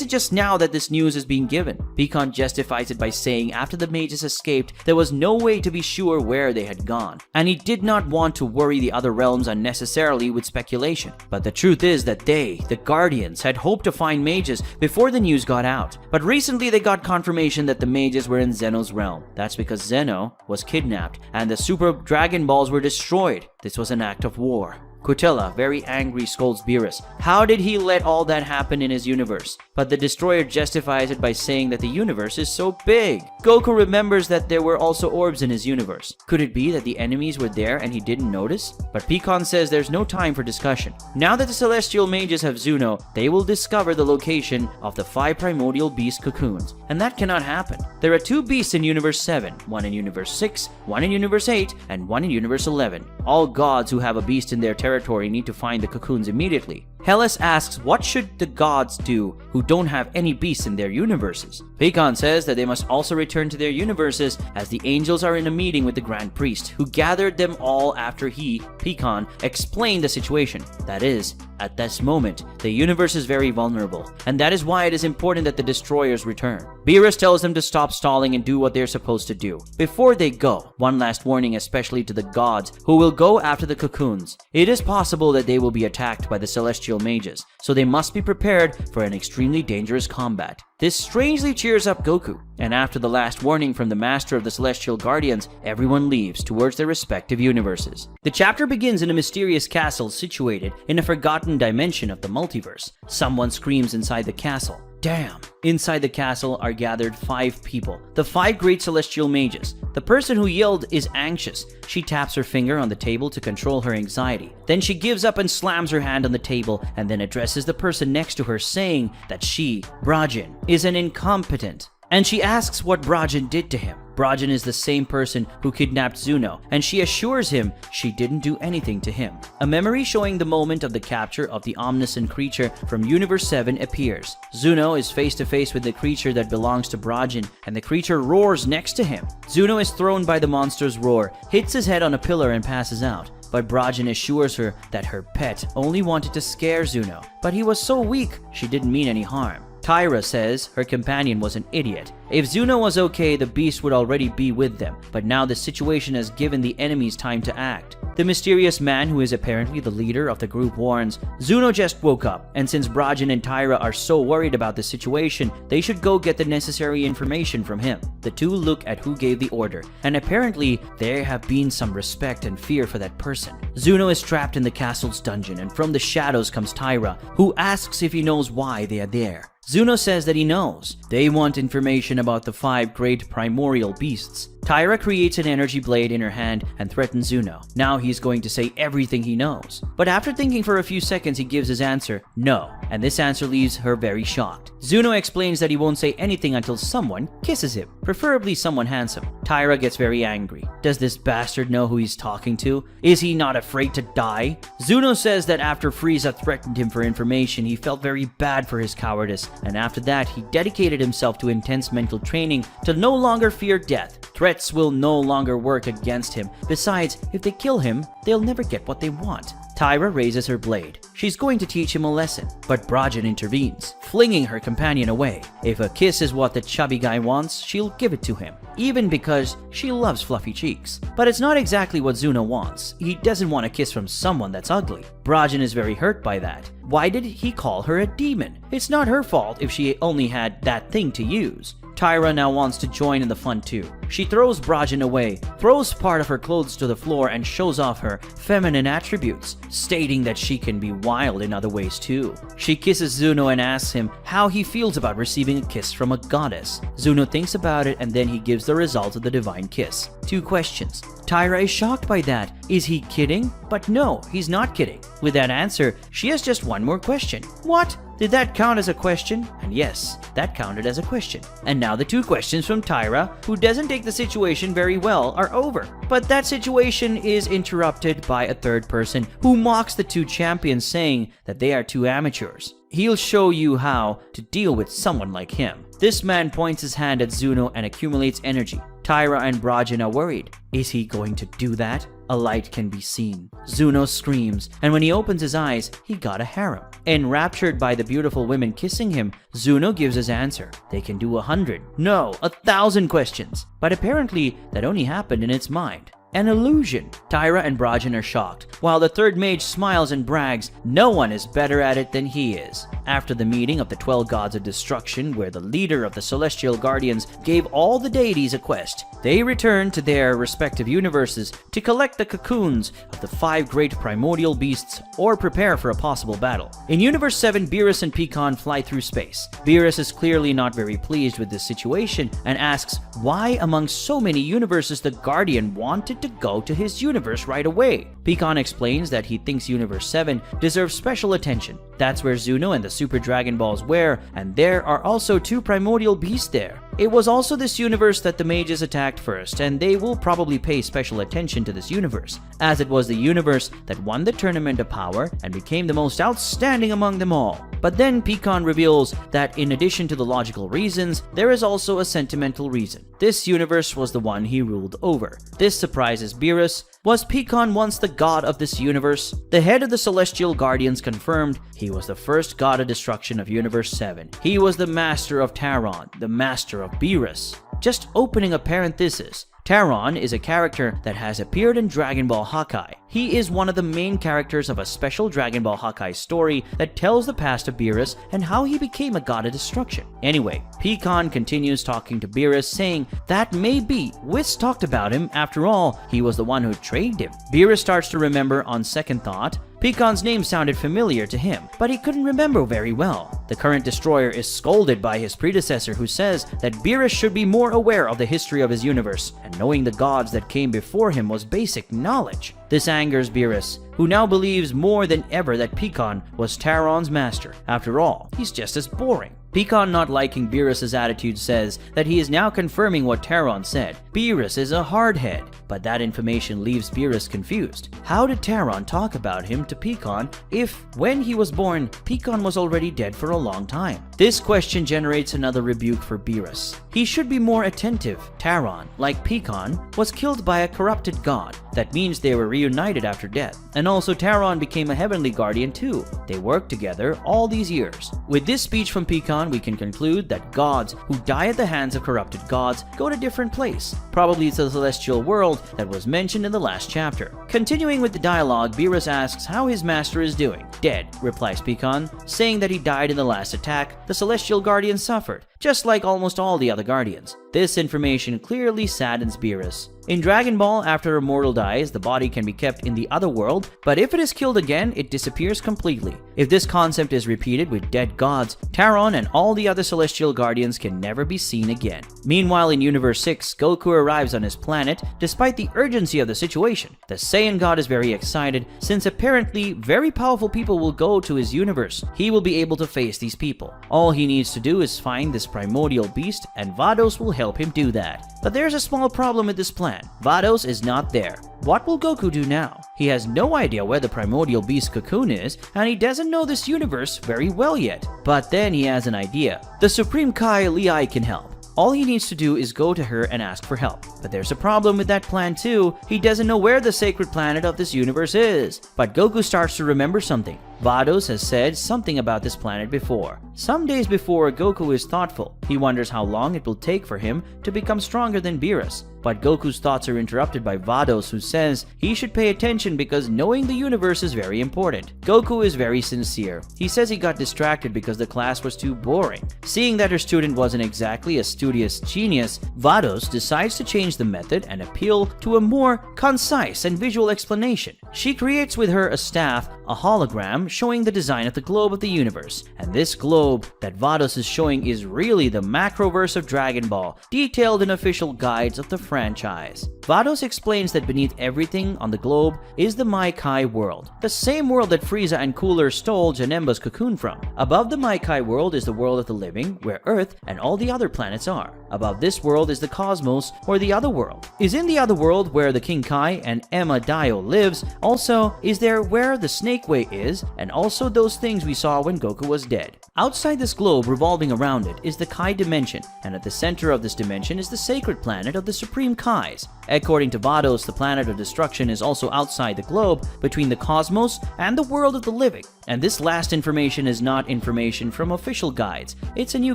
it just now that this news is being given? Picon justifies it by saying after the mages escaped, there was no way to be sure where they had gone, and he did not want to worry the other realms unnecessarily with speculation. But the truth is that they, the Guardians, had hoped to find mages before the news got out. But recently they got confirmation that the mages were in Zeno's realm. That's because Zeno was kidnapped and the Super Dragon Balls were destroyed. This was an act of war. Kutella, very angry, scolds Beerus. How did he let all that happen in his universe? But the destroyer justifies it by saying that the universe is so big. Goku remembers that there were also orbs in his universe. Could it be that the enemies were there and he didn't notice? But Picon says there's no time for discussion. Now that the Celestial Mages have Zuno, they will discover the location of the 5 primordial beast cocoons. And that cannot happen. There are 2 beasts in Universe 7, one in Universe 6, one in Universe 8, and one in Universe 11. All gods who have a beast in their territory need to find the cocoons immediately. Hellas asks what should the gods do who don't have any beasts in their universes. Picon says that they must also return to their universes as the angels are in a meeting with the Grand Priest, who gathered them all after he, Picon, explained the situation. That is, at this moment, the universe is very vulnerable, and that is why it is important that the destroyers return. Beerus tells them to stop stalling and do what they're supposed to do. Before they go, one last warning especially to the gods who will go after the cocoons. It is possible that they will be attacked by the Celestial Mages, so they must be prepared for an extremely dangerous combat. This strangely cheers up Goku, and after the last warning from the Master of the Celestial Guardians, everyone leaves towards their respective universes. The chapter begins in a mysterious castle situated in a forgotten dimension of the multiverse. Someone screams inside the castle. Damn! Inside the castle are gathered 5 people, the 5 great celestial mages. The person who yelled is anxious. She taps her finger on the table to control her anxiety. Then she gives up and slams her hand on the table and then addresses the person next to her saying that she, Brajin, is an incompetent. And she asks what Brajin did to him. Brajin is the same person who kidnapped Zuno, and she assures him she didn't do anything to him. A memory showing the moment of the capture of the omniscient creature from Universe 7 appears. Zuno is face to face with the creature that belongs to Brajin, and the creature roars next to him. Zuno is thrown by the monster's roar, hits his head on a pillar and passes out. But Brajin assures her that her pet only wanted to scare Zuno, but he was so weak she didn't mean any harm. Tyra says her companion was an idiot. If Zuno was okay, the beast would already be with them, but now the situation has given the enemies time to act. The mysterious man who is apparently the leader of the group warns, Zuno just woke up, and since Brajin and Tyra are so worried about the situation, they should go get the necessary information from him. The two look at who gave the order, and apparently there have been some respect and fear for that person. Zuno is trapped in the castle's dungeon, and from the shadows comes Tyra, who asks if he knows why they are there. Zuno says that he knows. They want information about the 5 great primordial beasts. Tyra creates an energy blade in her hand and threatens Zuno. Now he's going to say everything he knows. But after thinking for a few seconds, he gives his answer, no, and this answer leaves her very shocked. Zuno explains that he won't say anything until someone kisses him, preferably someone handsome. Tyra gets very angry. Does this bastard know who he's talking to? Is he not afraid to die? Zuno says that after Frieza threatened him for information, he felt very bad for his cowardice, and after that, he dedicated himself to intense mental training to no longer fear death. Threats will no longer work against him. Besides, if they kill him, they'll never get what they want. Tyra raises her blade. She's going to teach him a lesson, but Brajin intervenes, flinging her companion away. If a kiss is what the chubby guy wants, she'll give it to him, even because she loves fluffy cheeks. But it's not exactly what Zuno wants. He doesn't want a kiss from someone that's ugly. Brajin is very hurt by that. Why did he call her a demon? It's not her fault if she only had that thing to use. Tyra now wants to join in the fun too. She throws Brajin away, throws part of her clothes to the floor, and shows off her feminine attributes, stating that she can be wild in other ways too. She kisses Zuno and asks him how he feels about receiving a kiss from a goddess. Zuno thinks about it and then he gives the result of the divine kiss. 2 questions. Tyra is shocked by that. Is he kidding? But no, he's not kidding. With that answer, she has just one more question. What? Did that count as a question? And yes, that counted as a question. And now the two questions from Tyra, who doesn't take the situation very well, are over. But that situation is interrupted by a third person who mocks the two champions, saying that they are two amateurs. He'll show you how to deal with someone like him. This man points his hand at Zuno and accumulates energy. Tyra and Brajan are worried. Is he going to do that? A light can be seen. Zuno screams, and when he opens his eyes, he got a harem. Enraptured by the beautiful women kissing him, Zuno gives his answer. They can do 100, no, 1,000 questions. But apparently, that only happened in its mind. An illusion. Tyra and Brajan are shocked, while the third mage smiles and brags no one is better at it than he is. After the meeting of the 12 gods of destruction, where the leader of the celestial guardians gave all the deities a quest, they return to their respective universes to collect the cocoons of the 5 great primordial beasts or prepare for a possible battle. In Universe 7, Beerus and Pecan fly through space. Beerus is clearly not very pleased with this situation and asks why among so many universes the Guardian wanted to go to his universe right away. Pecan explains that he thinks Universe 7 deserves special attention. That's where Zuno and the Super Dragon Balls were, and there are also 2 primordial beasts there. It was also this universe that the mages attacked first, and they will probably pay special attention to this universe, as it was the universe that won the Tournament of Power and became the most outstanding among them all. But then Pecan reveals that in addition to the logical reasons, there is also a sentimental reason. This universe was the one he ruled over. This surprises Beerus. Was Pecan once the god of this universe? The head of the Celestial Guardians confirmed he was the first god of destruction of Universe 7. He was the master of Teron, the master of Beerus. Just opening a parenthesis, Teron is a character that has appeared in Dragon Ball Hakai. He is one of the main characters of a special Dragon Ball Hakai story that tells the past of Beerus and how he became a god of destruction. Anyway, Pecan continues talking to Beerus, saying that maybe Whis talked about him. After all, he was the one who trained him. Beerus starts to remember on second thought. Pecan's name sounded familiar to him, but he couldn't remember very well. The current destroyer is scolded by his predecessor, who says that Beerus should be more aware of the history of his universe, and knowing the gods that came before him was basic knowledge. This angers Beerus, who now believes more than ever that Pecan was Teron's master. After all, he's just as boring. Pecan, not liking Beerus' attitude, says that he is now confirming what Teron said. Beerus is a hardhead, but that information leaves Beerus confused. How did Teron talk about him to Pecan if, when he was born, Pecan was already dead for a long time? This question generates another rebuke for Beerus. He should be more attentive. Teron, like Pecan, was killed by a corrupted god. That means they were reunited after death. And also Teron became a heavenly guardian too. They worked together all these years. With this speech from Pecan, we can conclude that gods who die at the hands of corrupted gods go to a different place, probably to the celestial world that was mentioned in the last chapter. Continuing with the dialogue, Beerus asks how his master is doing. Dead, replies Pecan, saying that he died in the last attack the celestial guardian suffered, just like almost all the other guardians. This information clearly saddens Beerus. In Dragon Ball, after a mortal dies, the body can be kept in the other world, but if it is killed again, it disappears completely. If this concept is repeated with dead gods, Teron and all the other celestial guardians can never be seen again. Meanwhile, in Universe 6, Goku arrives on his planet despite the urgency of the situation. The Saiyan God is very excited, since apparently very powerful people will go to his universe. He will be able to face these people. All he needs to do is find this primordial beast, and Vados will help him do that. But there's a small problem with this plan. Vados is not there. What will Goku do now? He has no idea where the primordial beast cocoon is, and he doesn't know this universe very well yet. But then he has an idea. The Supreme Kai Lei can help. All he needs to do is go to her and ask for help. But there's a problem with that plan too. He doesn't know where the sacred planet of this universe is. But Goku starts to remember something. Vados has said something about this planet before. Some days before, Goku is thoughtful. He wonders how long it will take for him to become stronger than Beerus. But Goku's thoughts are interrupted by Vados, who says he should pay attention because knowing the universe is very important. Goku is very sincere. He says he got distracted because the class was too boring. Seeing that her student wasn't exactly a studious genius, Vados decides to change the method and appeal to a more concise and visual explanation. She creates with her a staff a hologram showing the design of the globe of the universe. And this globe that Vados is showing is really the macroverse of Dragon Ball, detailed in official guides of the franchise. Vados explains that beneath everything on the globe is the Hakai world, the same world that Frieza and Cooler stole Janemba's cocoon from. Above the Hakai world is the world of the living, where Earth and all the other planets are. Above this world is the cosmos, or the other world. Is in the other world where the King Kai and Emma Dio lives. Also, is there where the Snake Way is, and also those things we saw when Goku was dead. Outside this globe, revolving around it, is the Kai dimension, and at the center of this dimension is the sacred planet of the Supreme Kais. According to Vados, the planet of destruction is also outside the globe, between the cosmos and the world of the living. And this last information is not information from official guides. It's a new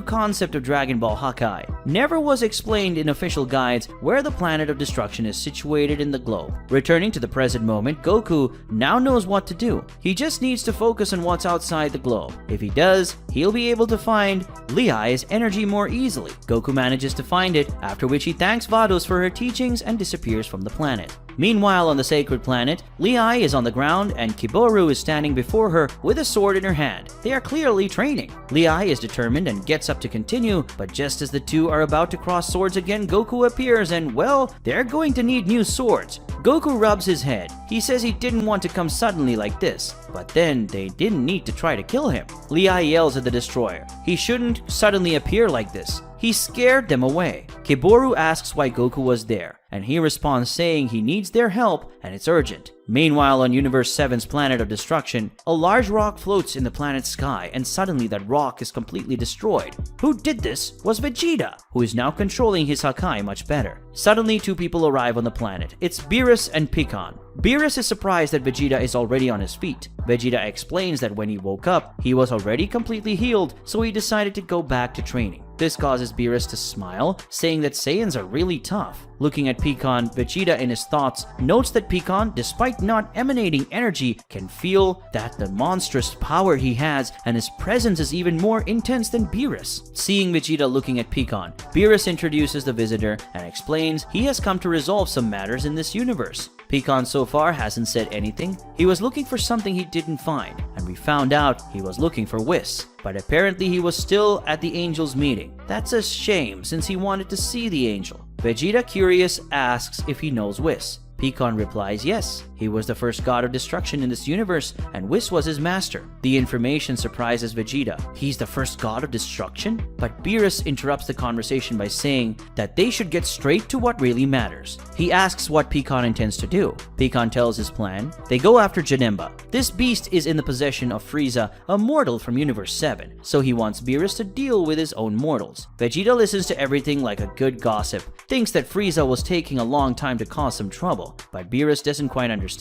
concept of Dragon Ball Hakai. Never was explained in official guides where the planet of destruction is situated in the globe. Returning to the present moment, Goku now knows what to do. He just needs to focus on what's outside the globe. If he does, he'll be able to find Leai's energy more easily. Goku manages to find it, after which he thanks Vados for her teachings and disappears from the planet. Meanwhile, on the sacred planet, Leai is on the ground and Kiboru is standing before her with a sword in her hand. They are clearly training. Leai is determined and gets up to continue, but just as the two are about to cross swords again, Goku appears and, well, they're going to need new swords. Goku rubs his head. He says he didn't want to come suddenly like this, but then they didn't need to try to kill him. Leai yells at the destroyer. He shouldn't suddenly appear like this. He scared them away. Kiboru asks why Goku was there, and he responds saying he needs their help and it's urgent. Meanwhile, on Universe 7's planet of destruction, a large rock floats in the planet's sky, and suddenly that rock is completely destroyed. Who did this was Vegeta, who is now controlling his Hakai much better. Suddenly, two people arrive on the planet. It's Beerus and Pikkon. Beerus is surprised that Vegeta is already on his feet. Vegeta explains that when he woke up, he was already completely healed, so he decided to go back to training. This causes Beerus to smile, saying that Saiyans are really tough. Looking at Pikkon, Vegeta in his thoughts notes that Pikkon, despite not emanating energy, can feel that the monstrous power he has, and his presence is even more intense than Beerus. Seeing Vegeta looking at Pikkon, Beerus introduces the visitor and explains he has come to resolve some matters in this universe. Pikkon so far hasn't said anything. He was looking for something he didn't find, and we found out he was looking for Whis. But apparently he was still at the Angel's meeting. That's a shame since he wanted to see the Angel. Vegeta, curious, asks if he knows Whis. Pikkon replies yes, he was the first god of destruction in this universe, and Whis was his master. The information surprises Vegeta. He's the first god of destruction? But Beerus interrupts the conversation by saying that they should get straight to what really matters. He asks what Pikkon intends to do. Pikkon tells his plan. They go after Janemba. This beast is in the possession of Frieza, a mortal from Universe 7, so he wants Beerus to deal with his own mortals. Vegeta listens to everything like a good gossip, thinks that Frieza was taking a long time to cause some trouble, but Beerus doesn't quite understand.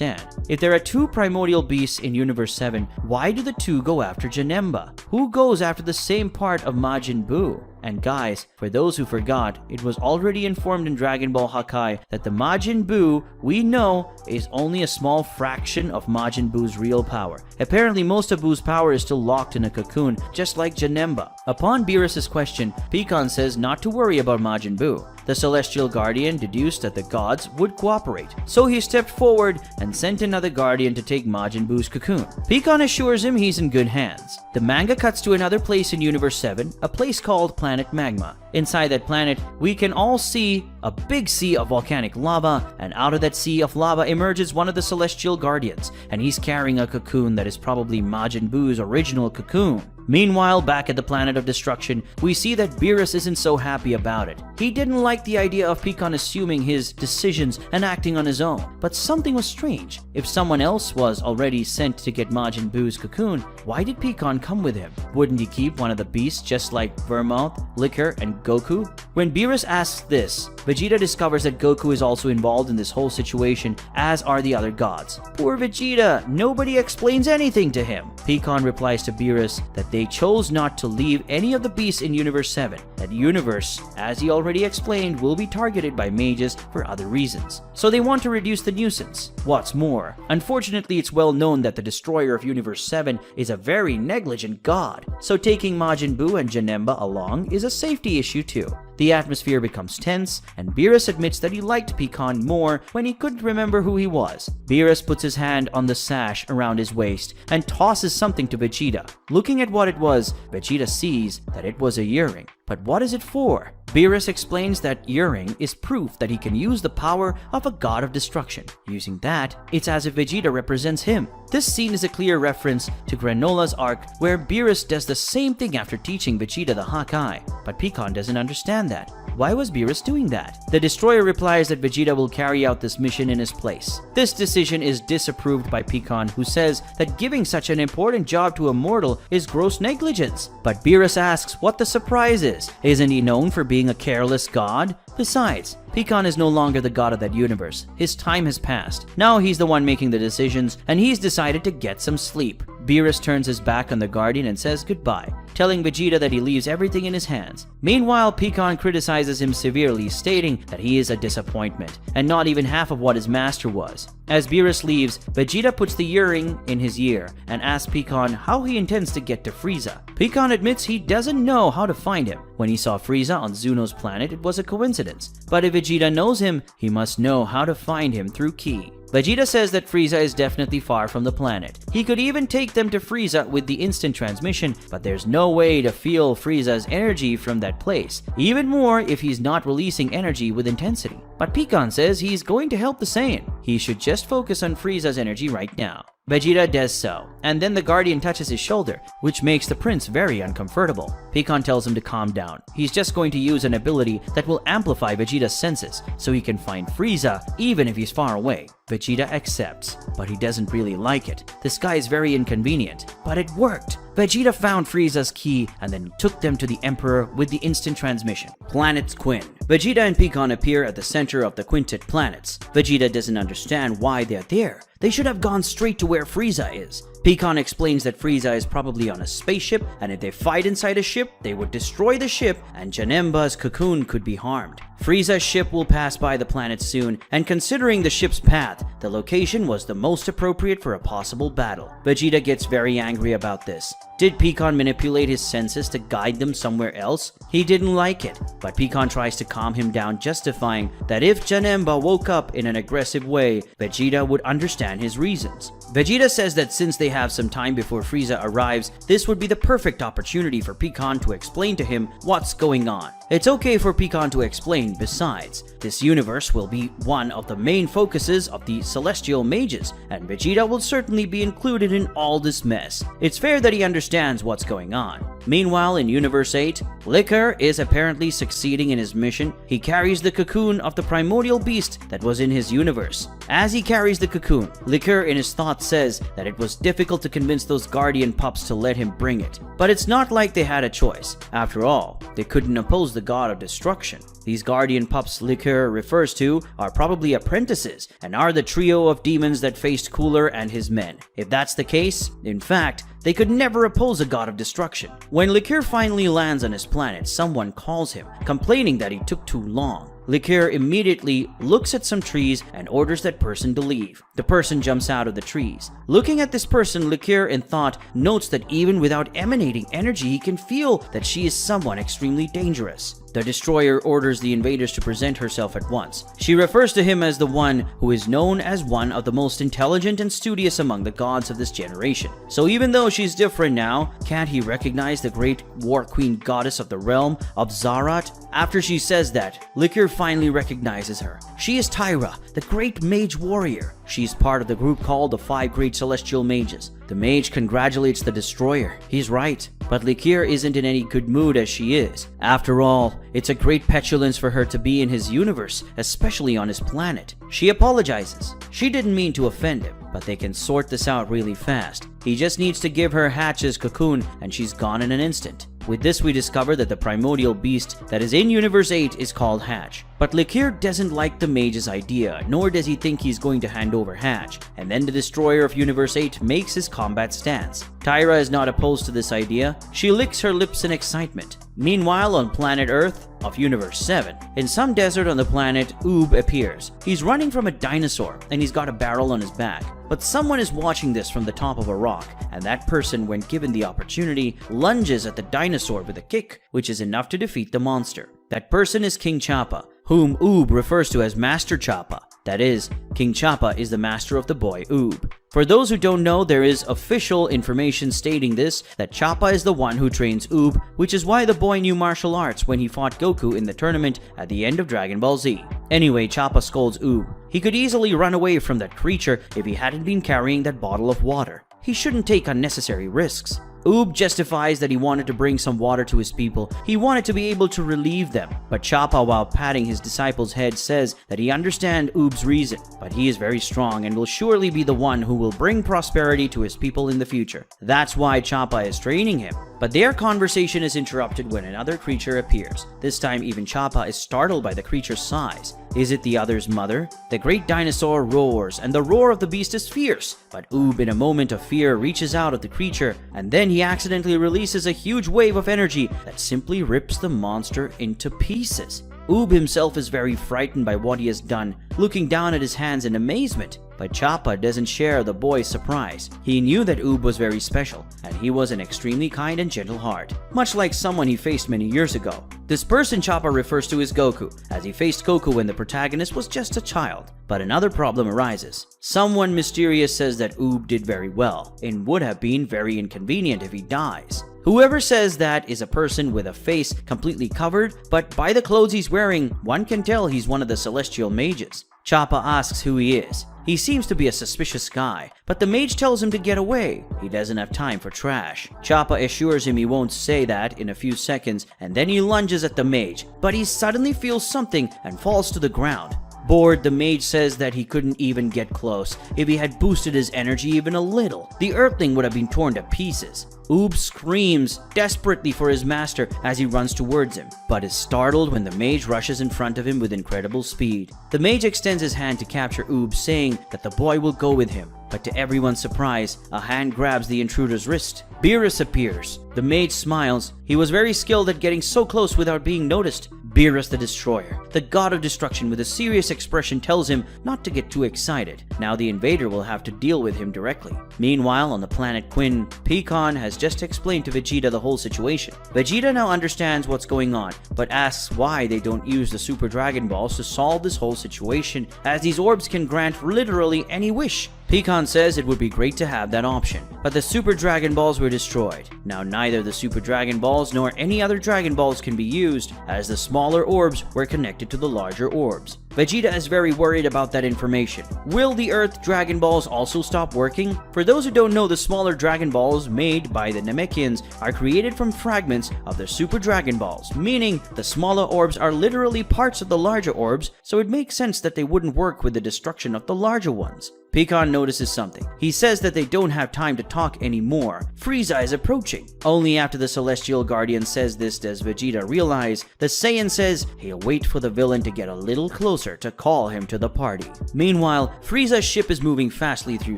If there are two primordial beasts in Universe 7, why do the two go after Janemba? Who goes after the same part of Majin Buu? And guys, for those who forgot, it was already informed in Dragon Ball Hakai that the Majin Buu we know is only a small fraction of Majin Buu's real power. Apparently, most of Buu's power is still locked in a cocoon, just like Janemba. Upon Beerus' question, Pikkon says not to worry about Majin Buu. The Celestial Guardian deduced that the gods would cooperate, so he stepped forward and sent another Guardian to take Majin Buu's cocoon. Pikkon assures him he's in good hands. The manga cuts to another place in Universe 7, a place called Planet Magma. Inside that planet, we can all see a big sea of volcanic lava, and out of that sea of lava emerges one of the Celestial Guardians, and he's carrying a cocoon that is probably Majin Buu's original cocoon. Meanwhile, back at the planet of destruction, we see that Beerus isn't so happy about it. He didn't like the idea of Pikkon assuming his decisions and acting on his own, but something was strange. If someone else was already sent to get Majin Buu's cocoon, why did Pikkon come with him? Wouldn't he keep one of the beasts just like Vermouth, Liquor, and Goku? When Beerus asks this, Vegeta discovers that Goku is also involved in this whole situation, as are the other gods. Poor Vegeta, nobody explains anything to him. Pikkon replies to Beerus that they chose not to leave any of the beasts in Universe 7. That universe, as he already explained, will be targeted by mages for other reasons. So they want to reduce the nuisance. What's more, unfortunately it's well known that the destroyer of Universe 7 is a very negligent god, so taking Majin Buu and Janemba along is a safety issue too. The atmosphere becomes tense, and Beerus admits that he liked Pikan more when he couldn't remember who he was. Beerus puts his hand on the sash around his waist and tosses something to Vegeta. Looking at what it was, Vegeta sees that it was a earring. But what is it for? Beerus explains that earring is proof that he can use the power of a god of destruction. Using that, it's as if Vegeta represents him. This scene is a clear reference to Granola's arc, where Beerus does the same thing after teaching Vegeta the Hakai, but Pikan doesn't understand that. Why was Beerus doing that? The destroyer replies that Vegeta will carry out this mission in his place. This decision is disapproved by Pikan, who says that giving such an important job to a mortal is gross negligence. But Beerus asks what the surprise is. Isn't he known for being a careless god? Besides, Pikan is no longer the god of that universe. His time has passed. Now he's the one making the decisions, and he's decided to get some sleep. Beerus turns his back on the Guardian and says goodbye, telling Vegeta that he leaves everything in his hands. Meanwhile, Pikan criticizes him severely, stating that he is a disappointment, and not even half of what his master was. As Beerus leaves, Vegeta puts the earring in his ear and asks Pikan how he intends to get to Frieza. Pikan admits he doesn't know how to find him. When he saw Frieza on Zuno's planet, it was a coincidence. But if Vegeta knows him, he must know how to find him through Ki. Vegeta says that Frieza is definitely far from the planet. He could even take them to Frieza with the instant transmission, but there's no way to feel Frieza's energy from that place, even more if he's not releasing energy with intensity. But Pikan says he's going to help the Saiyan. He should just focus on Frieza's energy right now. Vegeta does so, and then the Guardian touches his shoulder, which makes the prince very uncomfortable. Pikan tells him to calm down. He's just going to use an ability that will amplify Vegeta's senses, so he can find Frieza even if he's far away. Vegeta accepts, but he doesn't really like it. This guy is very inconvenient, but it worked. Vegeta found Frieza's key and then took them to the Emperor with the instant transmission. Planet Quinn. Vegeta and Pikan appear at the center of the Quintet planets. Vegeta doesn't understand why they're there. They should have gone straight to where Frieza is. Pikan explains that Frieza is probably on a spaceship, and if they fight inside a ship, they would destroy the ship and Janemba's cocoon could be harmed. Frieza's ship will pass by the planet soon, and considering the ship's path, the location was the most appropriate for a possible battle. Vegeta gets very angry about this. Did Pikan manipulate his senses to guide them somewhere else? He didn't like it, but Pikan tries to calm him down, justifying that if Janemba woke up in an aggressive way, Vegeta would understand his reasons. Vegeta says that since they have some time before Frieza arrives, this would be the perfect opportunity for Pikan to explain to him what's going on. It's okay for Pikan to explain. Besides, this universe will be one of the main focuses of the Celestial Mages, and Vegeta will certainly be included in all this mess. It's fair that he understands what's going on. Meanwhile, in Universe 8, Liquor is apparently succeeding in his mission. He carries the cocoon of the primordial beast that was in his universe. As he carries the cocoon, Liquor in his thoughts says that it was difficult to convince those Guardian pups to let him bring it. But it's not like they had a choice. After all, they couldn't oppose the god of destruction. These Guardian pups Liquor refers to are probably apprentices and are the trio of demons that faced Cooler and his men. If that's the case, in fact, they could never oppose a god of destruction. When Liquor finally lands on his planet, someone calls him, complaining that he took too long. Liquor immediately looks at some trees and orders that person to leave. The person jumps out of the trees. Looking at this person, Liquor in thought notes that even without emanating energy, he can feel that she is someone extremely dangerous. The destroyer orders the invaders to present herself at once. She refers to him as the one who is known as one of the most intelligent and studious among the gods of this generation. So even though she's different now, can't he recognize the great war queen goddess of the realm of Zarat? After she says that, Liquor finally recognizes her. She is Tyra, the great mage warrior. She's part of the group called the 5 Great Celestial Mages. The mage congratulates the destroyer. He's right, but Liquor isn't in any good mood as she is. After all, it's a great petulance for her to be in his universe, especially on his planet. She apologizes. She didn't mean to offend him, but they can sort this out really fast. He just needs to give her Hatch's cocoon and she's gone in an instant. With this, we discover that the primordial beast that is in Universe 8 is called Hatch. But Liquor doesn't like the mage's idea, nor does he think he's going to hand over Hatch, and then the destroyer of Universe 8 makes his combat stance. Tyra is not opposed to this idea. She licks her lips in excitement. Meanwhile, on planet Earth of Universe 7, in some desert on the planet, Oob appears. He's running from a dinosaur, and he's got a barrel on his back. But someone is watching this from the top of a rock, and that person, when given the opportunity, lunges at the dinosaur with a kick, which is enough to defeat the monster. That person is King Champa, whom Oob refers to as Master Champa. That is, King Champa is the master of the boy Oob. For those who don't know, there is official information stating this, that Champa is the one who trains Oob, which is why the boy knew martial arts when he fought Goku in the tournament at the end of Dragon Ball Z. Anyway, Champa scolds Oob. He could easily run away from that creature if he hadn't been carrying that bottle of water. He shouldn't take unnecessary risks. Oob justifies that he wanted to bring some water to his people. He wanted to be able to relieve them. But Champa, while patting his disciple's head, says that he understands Oob's reason, but he is very strong and will surely be the one who will bring prosperity to his people in the future. That's why Champa is training him. But their conversation is interrupted when another creature appears. This time even Champa is startled by the creature's size. Is it the other's mother? The great dinosaur roars, and the roar of the beast is fierce. But Oob, in a moment of fear, reaches out at the creature, and then he accidentally releases a huge wave of energy that simply rips the monster into pieces. Oob himself is very frightened by what he has done, looking down at his hands in amazement. But Champa doesn't share the boy's surprise. He knew that Oob was very special, and he was an extremely kind and gentle heart, much like someone he faced many years ago. This person Champa refers to as Goku, as he faced Goku when the protagonist was just a child. But another problem arises. Someone mysterious says that Oob did very well, and would have been very inconvenient if he dies. Whoever says that is a person with a face completely covered, but by the clothes he's wearing, one can tell he's one of the celestial mages. Champa asks who he is. He seems to be a suspicious guy, but the mage tells him to get away. He doesn't have time for trash. Champa assures him he won't say that in a few seconds, and then he lunges at the mage, but he suddenly feels something and falls to the ground. Bored, the mage says that he couldn't even get close. If he had boosted his energy even a little, the earthling would have been torn to pieces. Oob screams desperately for his master as he runs towards him, but is startled when the mage rushes in front of him with incredible speed. The mage extends his hand to capture Oob, saying that the boy will go with him. But to everyone's surprise, a hand grabs the intruder's wrist. Beerus appears. The mage smiles. He was very skilled at getting so close without being noticed. Beerus the Destroyer, the god of destruction, with a serious expression tells him not to get too excited. Now the invader will have to deal with him directly. Meanwhile, on the planet Quinn, Pikkon has just explained to Vegeta the whole situation. Vegeta now understands what's going on, but asks why they don't use the Super Dragon Balls to solve this whole situation, as these orbs can grant literally any wish. Pikkon says it would be great to have that option, but the Super Dragon Balls were destroyed. Now neither the Super Dragon Balls nor any other Dragon Balls can be used, as the smaller orbs were connected to the larger orbs. Vegeta is very worried about that information. Will the Earth Dragon Balls also stop working? For those who don't know, the smaller Dragon Balls made by the Namekians are created from fragments of the Super Dragon Balls, meaning the smaller orbs are literally parts of the larger orbs, so it makes sense that they wouldn't work with the destruction of the larger ones. Pikkon notices something. He says that they don't have time to talk anymore. Frieza is approaching. Only after the Celestial Guardian says this does Vegeta realize the Saiyan says he'll wait for the villain to get a little closer to call him to the party. Meanwhile, Frieza's ship is moving fastly through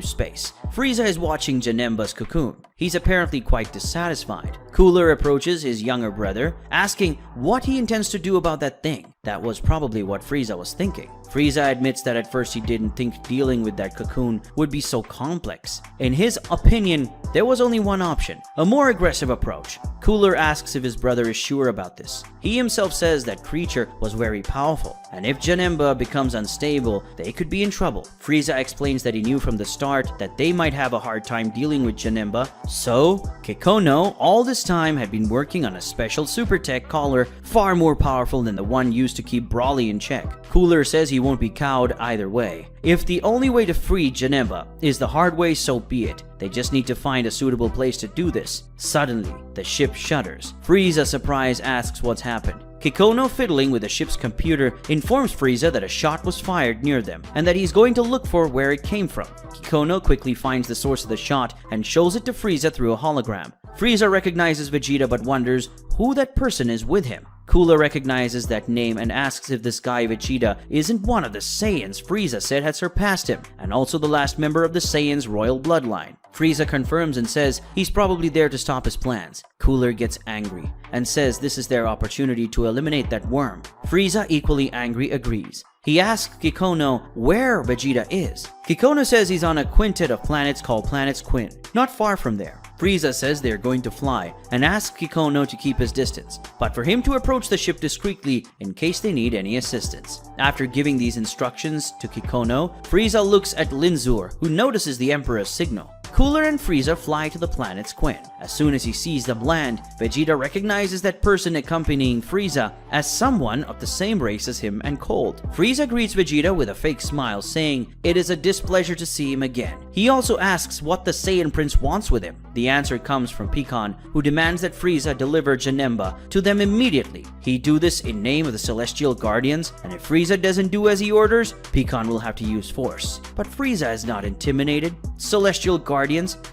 space. Frieza is watching Janemba's cocoon. He's apparently quite dissatisfied. Cooler approaches his younger brother, asking what he intends to do about that thing. That was probably what Frieza was thinking. Frieza admits that at first he didn't think dealing with that cocoon would be so complex. In his opinion, there was only one option, a more aggressive approach. Cooler asks if his brother is sure about this. He himself says that creature was very powerful, and if Janemba becomes unstable, they could be in trouble. Frieza explains that he knew from the start that they might have a hard time dealing with Janemba, so Kikono all this time had been working on a special super tech collar far more powerful than the one used to keep Broly in check. Cooler says he won't be cowed either way. If the only way to free Janemba is the hard way, so be it. They just need to find a suitable place to do this. Suddenly, the ship shudders. Frieza, surprised, asks what's happened. Kikono, fiddling with the ship's computer, informs Frieza that a shot was fired near them and that he's going to look for where it came from. Kikono quickly finds the source of the shot and shows it to Frieza through a hologram. Frieza recognizes Vegeta but wonders who that person is with him. Cooler recognizes that name and asks if this guy Vegeta isn't one of the Saiyans Frieza said had surpassed him, and also the last member of the Saiyans' royal bloodline. Frieza confirms and says he's probably there to stop his plans. Cooler gets angry and says this is their opportunity to eliminate that worm. Frieza, equally angry, agrees. He asks Kikono where Vegeta is. Kikono says he's on a quintet of planets called Planets Quinn, not far from there. Frieza says they are going to fly and asks Kikono to keep his distance, but for him to approach the ship discreetly in case they need any assistance. After giving these instructions to Kikono, Frieza looks at Linzur, who notices the Emperor's signal. Cooler and Frieza fly to the planet's Quinn. As soon as he sees them land, Vegeta recognizes that person accompanying Frieza as someone of the same race as him and Cold. Frieza greets Vegeta with a fake smile, saying it is a displeasure to see him again. He also asks what the Saiyan Prince wants with him. The answer comes from Pikan, who demands that Frieza deliver Janemba to them immediately. He do this in name of the Celestial Guardians, and if Frieza doesn't do as he orders, Pikan will have to use force. But Frieza is not intimidated. Celestial Guardians?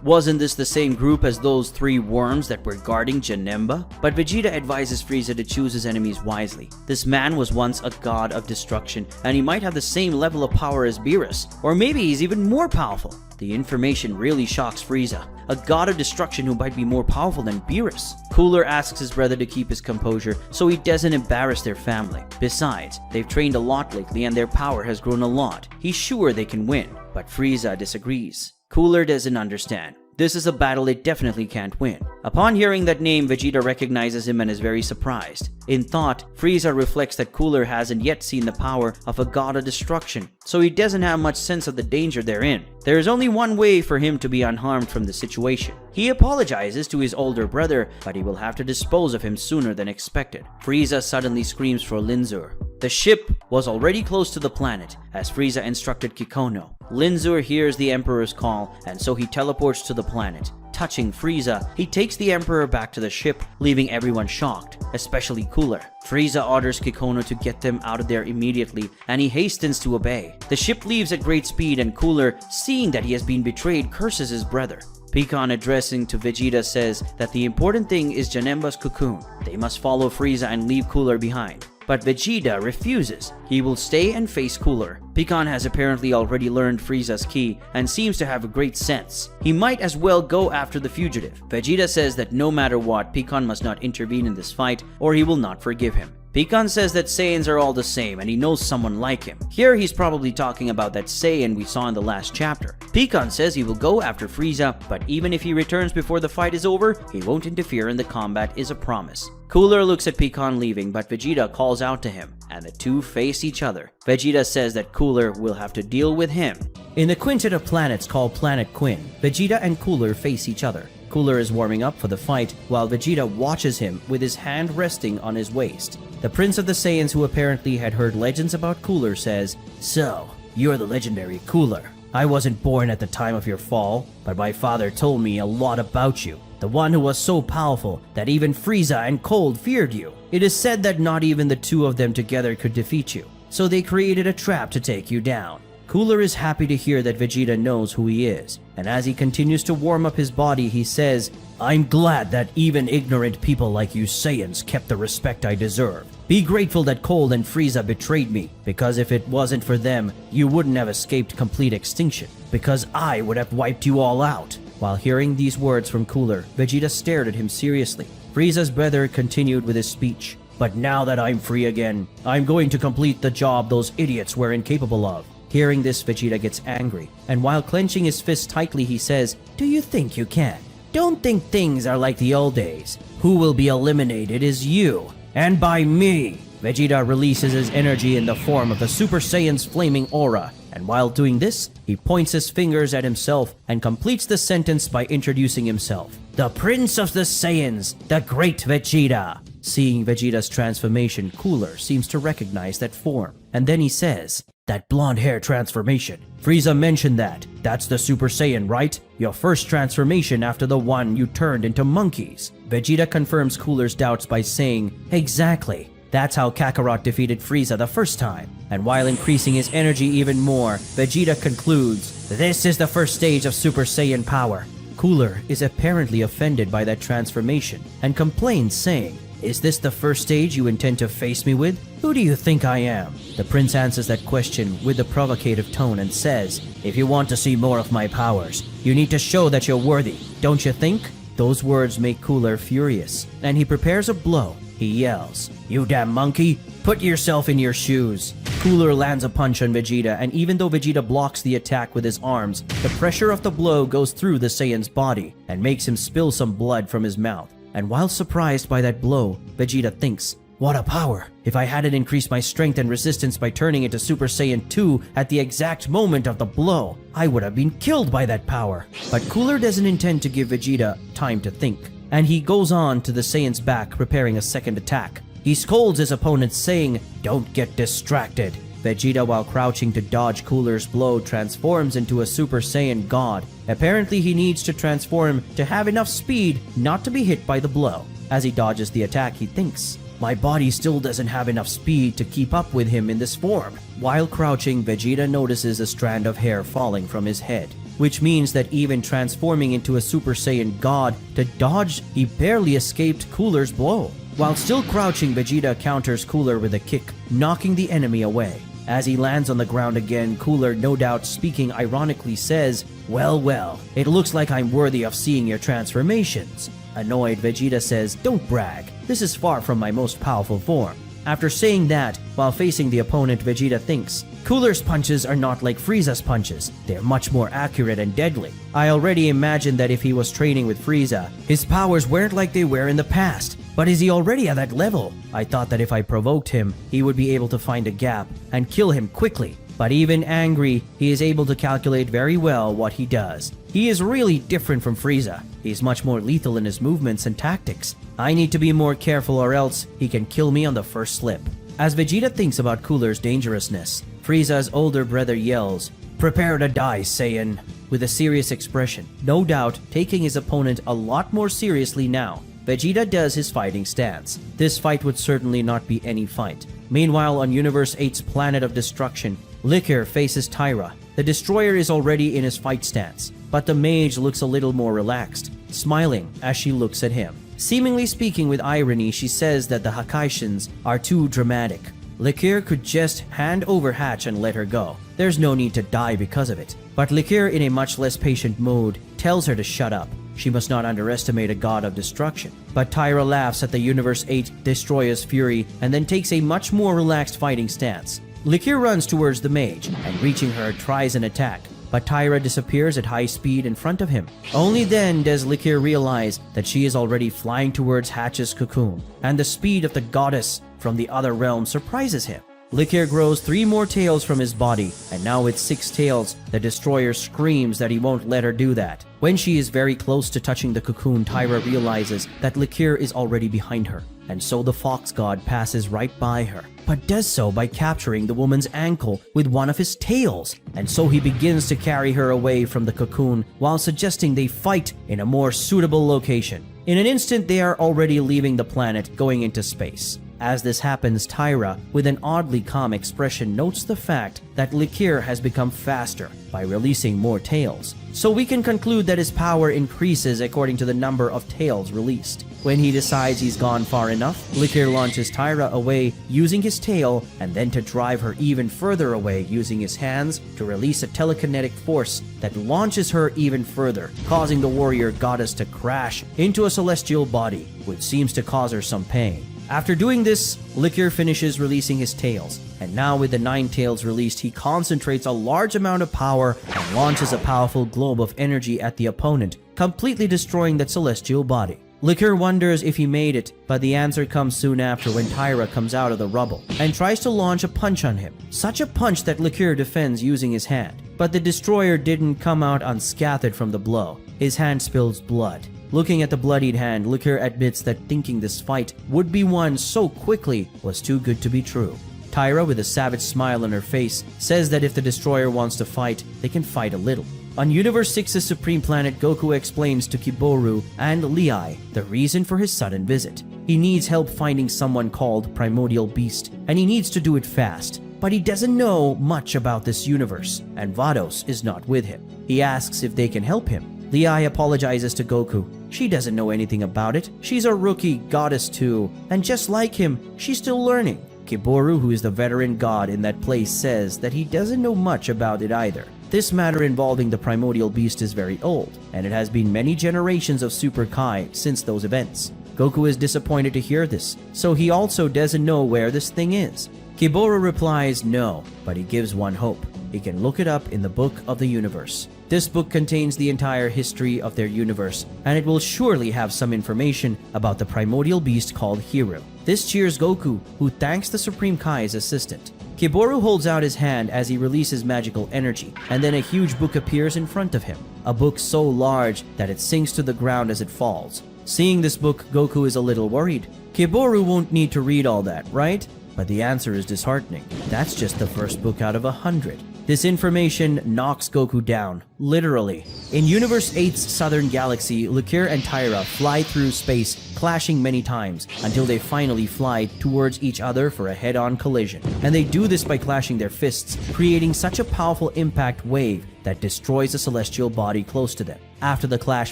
Wasn't this the same group as those 3 worms that were guarding Janemba? But Vegeta advises Frieza to choose his enemies wisely. This man was once a god of destruction, and he might have the same level of power as Beerus, or maybe he's even more powerful. The information really shocks Frieza. A god of destruction who might be more powerful than Beerus. Cooler asks his brother to keep his composure so he doesn't embarrass their family. Besides, they've trained a lot lately and their power has grown a lot. He's sure they can win, but Frieza disagrees. Cooler doesn't understand. This is a battle they definitely can't win. Upon hearing that name, Vegeta recognizes him and is very surprised. In thought, Frieza reflects that Cooler hasn't yet seen the power of a god of destruction, so he doesn't have much sense of the danger they're in. There is only one way for him to be unharmed from the situation. He apologizes to his older brother, but he will have to dispose of him sooner than expected. Frieza suddenly screams for Linzur. The ship was already close to the planet, as Frieza instructed Kikono. Linzur hears the Emperor's call, and so he teleports to the planet. Touching Frieza, he takes the Emperor back to the ship, leaving everyone shocked, especially Cooler. Frieza orders Kikono to get them out of there immediately, and he hastens to obey. The ship leaves at great speed, and Cooler, seeing that he has been betrayed, curses his brother. Pikan, addressing to Vegeta, says that the important thing is Janemba's cocoon. They must follow Frieza and leave Cooler behind. But Vegeta refuses. He will stay and face Cooler. Pikan has apparently already learned Frieza's ki and seems to have a great sense. He might as well go after the fugitive. Vegeta says that no matter what, Pikan must not intervene in this fight or he will not forgive him. Pikan says that Saiyans are all the same and he knows someone like him. Here he's probably talking about that Saiyan we saw in the last chapter. Pikan says he will go after Frieza, but even if he returns before the fight is over, he won't interfere in the combat is a promise. Cooler looks at Pikan leaving, but Vegeta calls out to him, and the two face each other. Vegeta says that Cooler will have to deal with him. In the quintet of planets called Planet Quinn, Vegeta and Cooler face each other. Cooler is warming up for the fight, while Vegeta watches him with his hand resting on his waist. The Prince of the Saiyans, who apparently had heard legends about Cooler, says, "So, you're the legendary Cooler. I wasn't born at the time of your fall, but my father told me a lot about you. The one who was so powerful that even Frieza and Cold feared you. It is said that not even the two of them together could defeat you, so they created a trap to take you down." Cooler is happy to hear that Vegeta knows who he is, and as he continues to warm up his body, he says, "I'm glad that even ignorant people like you Saiyans kept the respect I deserve. Be grateful that Cold and Frieza betrayed me, because if it wasn't for them, you wouldn't have escaped complete extinction, because I would have wiped you all out." While hearing these words from Cooler, Vegeta stared at him seriously. Frieza's brother continued with his speech. "But now that I'm free again, I'm going to complete the job those idiots were incapable of." Hearing this, Vegeta gets angry, and while clenching his fist tightly, he says, "Do you think you can? Don't think things are like the old days. Who will be eliminated is you, and by me." Vegeta releases his energy in the form of the Super Saiyan's flaming aura, and while doing this, he points his fingers at himself and completes the sentence by introducing himself. "The Prince of the Saiyans, the Great Vegeta." Seeing Vegeta's transformation, Cooler seems to recognize that form, and then he says, "That blonde hair transformation. Frieza mentioned that. That's the Super Saiyan, right? Your first transformation after the one you turned into monkeys." Vegeta confirms Cooler's doubts by saying, "Exactly. That's how Kakarot defeated Frieza the first time." And while increasing his energy even more, Vegeta concludes, "This is the first stage of Super Saiyan power." Cooler is apparently offended by that transformation and complains, saying, "Is this the first stage you intend to face me with? Who do you think I am?" The prince answers that question with a provocative tone and says, "If you want to see more of my powers, you need to show that you're worthy, don't you think?" Those words make Cooler furious, and he prepares a blow. He yells, "You damn monkey, put yourself in your shoes." Cooler lands a punch on Vegeta, and even though Vegeta blocks the attack with his arms, the pressure of the blow goes through the Saiyan's body and makes him spill some blood from his mouth. And while surprised by that blow, Vegeta thinks, "What a power! If I hadn't increased my strength and resistance by turning into Super Saiyan 2 at the exact moment of the blow, I would have been killed by that power." But Cooler doesn't intend to give Vegeta time to think, and he goes on to the Saiyan's back, preparing a second attack. He scolds his opponent, saying, "Don't get distracted." Vegeta, while crouching to dodge Cooler's blow, transforms into a Super Saiyan God. Apparently, he needs to transform to have enough speed not to be hit by the blow. As he dodges the attack, he thinks, "My body still doesn't have enough speed to keep up with him in this form." While crouching, Vegeta notices a strand of hair falling from his head, which means that even transforming into a Super Saiyan God to dodge, he barely escaped Cooler's blow. While still crouching, Vegeta counters Cooler with a kick, knocking the enemy away. As he lands on the ground again, Cooler, no doubt speaking ironically, says, Well, it looks like I'm worthy of seeing your transformations." Annoyed, Vegeta says, "Don't brag. This is far from my most powerful form." After saying that, while facing the opponent, Vegeta thinks, "Cooler's punches are not like Frieza's punches. They're much more accurate and deadly. I already imagined that if he was training with Frieza, his powers weren't like they were in the past. But is he already at that level? I thought that if I provoked him, he would be able to find a gap and kill him quickly. But even angry, he is able to calculate very well what he does. He is really different from Frieza. He's much more lethal in his movements and tactics. I need to be more careful or else he can kill me on the first slip." As Vegeta thinks about Cooler's dangerousness, Frieza's older brother yells, "Prepare to die, Saiyan," with a serious expression, no doubt taking his opponent a lot more seriously now. Vegeta does his fighting stance. This fight would certainly not be any fight. Meanwhile, on Universe 8's planet of destruction, Liquor faces Tyra. The destroyer is already in his fight stance, but the mage looks a little more relaxed, smiling as she looks at him. Seemingly speaking with irony, she says that the Hakaishans are too dramatic. Liquor could just hand over Hatch and let her go. There's no need to die because of it. But Liquor, in a much less patient mood, tells her to shut up. She must not underestimate a god of destruction. But Tyra laughs at the Universe 8 destroyer's fury and then takes a much more relaxed fighting stance. Liquor runs towards the mage and, reaching her, tries an attack. But Tyra disappears at high speed in front of him. Only then does Liquor realize that she is already flying towards Hatch's cocoon, and the speed of the goddess from the other realm surprises him. Liquor grows 3 more tails from his body, and now with 6 tails, the destroyer screams that he won't let her do that. When she is very close to touching the cocoon, Tyra realizes that Liquor is already behind her, and so the fox god passes right by her, but does so by capturing the woman's ankle with one of his tails, and so he begins to carry her away from the cocoon while suggesting they fight in a more suitable location. In an instant, they are already leaving the planet, going into space. As this happens, Tyra, with an oddly calm expression, notes the fact that Liquor has become faster by releasing more tails. So we can conclude that his power increases according to the number of tails released. When he decides he's gone far enough, Liquor launches Tyra away using his tail, and then to drive her even further away using his hands to release a telekinetic force that launches her even further, causing the warrior goddess to crash into a celestial body, which seems to cause her some pain. After doing this, Liquor finishes releasing his tails, and now with the 9 tails released, he concentrates a large amount of power and launches a powerful globe of energy at the opponent, completely destroying that celestial body. Liquor wonders if he made it, but the answer comes soon after when Tyra comes out of the rubble and tries to launch a punch on him. Such a punch that Liquor defends using his hand, but the destroyer didn't come out unscathed from the blow. His hand spills blood. Looking at the bloodied hand, Liquor admits that thinking this fight would be won so quickly was too good to be true. Tyra, with a savage smile on her face, says that if the destroyer wants to fight, they can fight a little. On Universe 6's supreme planet, Goku explains to Kiboru and Lei the reason for his sudden visit. He needs help finding someone called Primordial Beast, and he needs to do it fast. But he doesn't know much about this universe, and Vados is not with him. He asks if they can help him. Lei apologizes to Goku. She doesn't know anything about it. She's a rookie goddess too, and just like him, she's still learning. Kiboru, who is the veteran god in that place, says that he doesn't know much about it either. This matter involving the Primordial Beast is very old, and it has been many generations of Super Kai since those events. Goku is disappointed to hear this, so he also doesn't know where this thing is. Kiboru replies no, but he gives one hope. He can look it up in the Book of the Universe. This book contains the entire history of their universe, and it will surely have some information about the primordial beast called Hiru. This cheers Goku, who thanks the Supreme Kai's assistant. Kiboru holds out his hand as he releases magical energy, and then a huge book appears in front of him. A book so large that it sinks to the ground as it falls. Seeing this book, Goku is a little worried. Kiboru won't need to read all that, right? But the answer is disheartening. That's just the first book out of 100. This information knocks Goku down, literally. In Universe 8's southern galaxy, Liqueur and Tyra fly through space, clashing many times, until they finally fly towards each other for a head-on collision. And they do this by clashing their fists, creating such a powerful impact wave that destroys a celestial body close to them. After the clash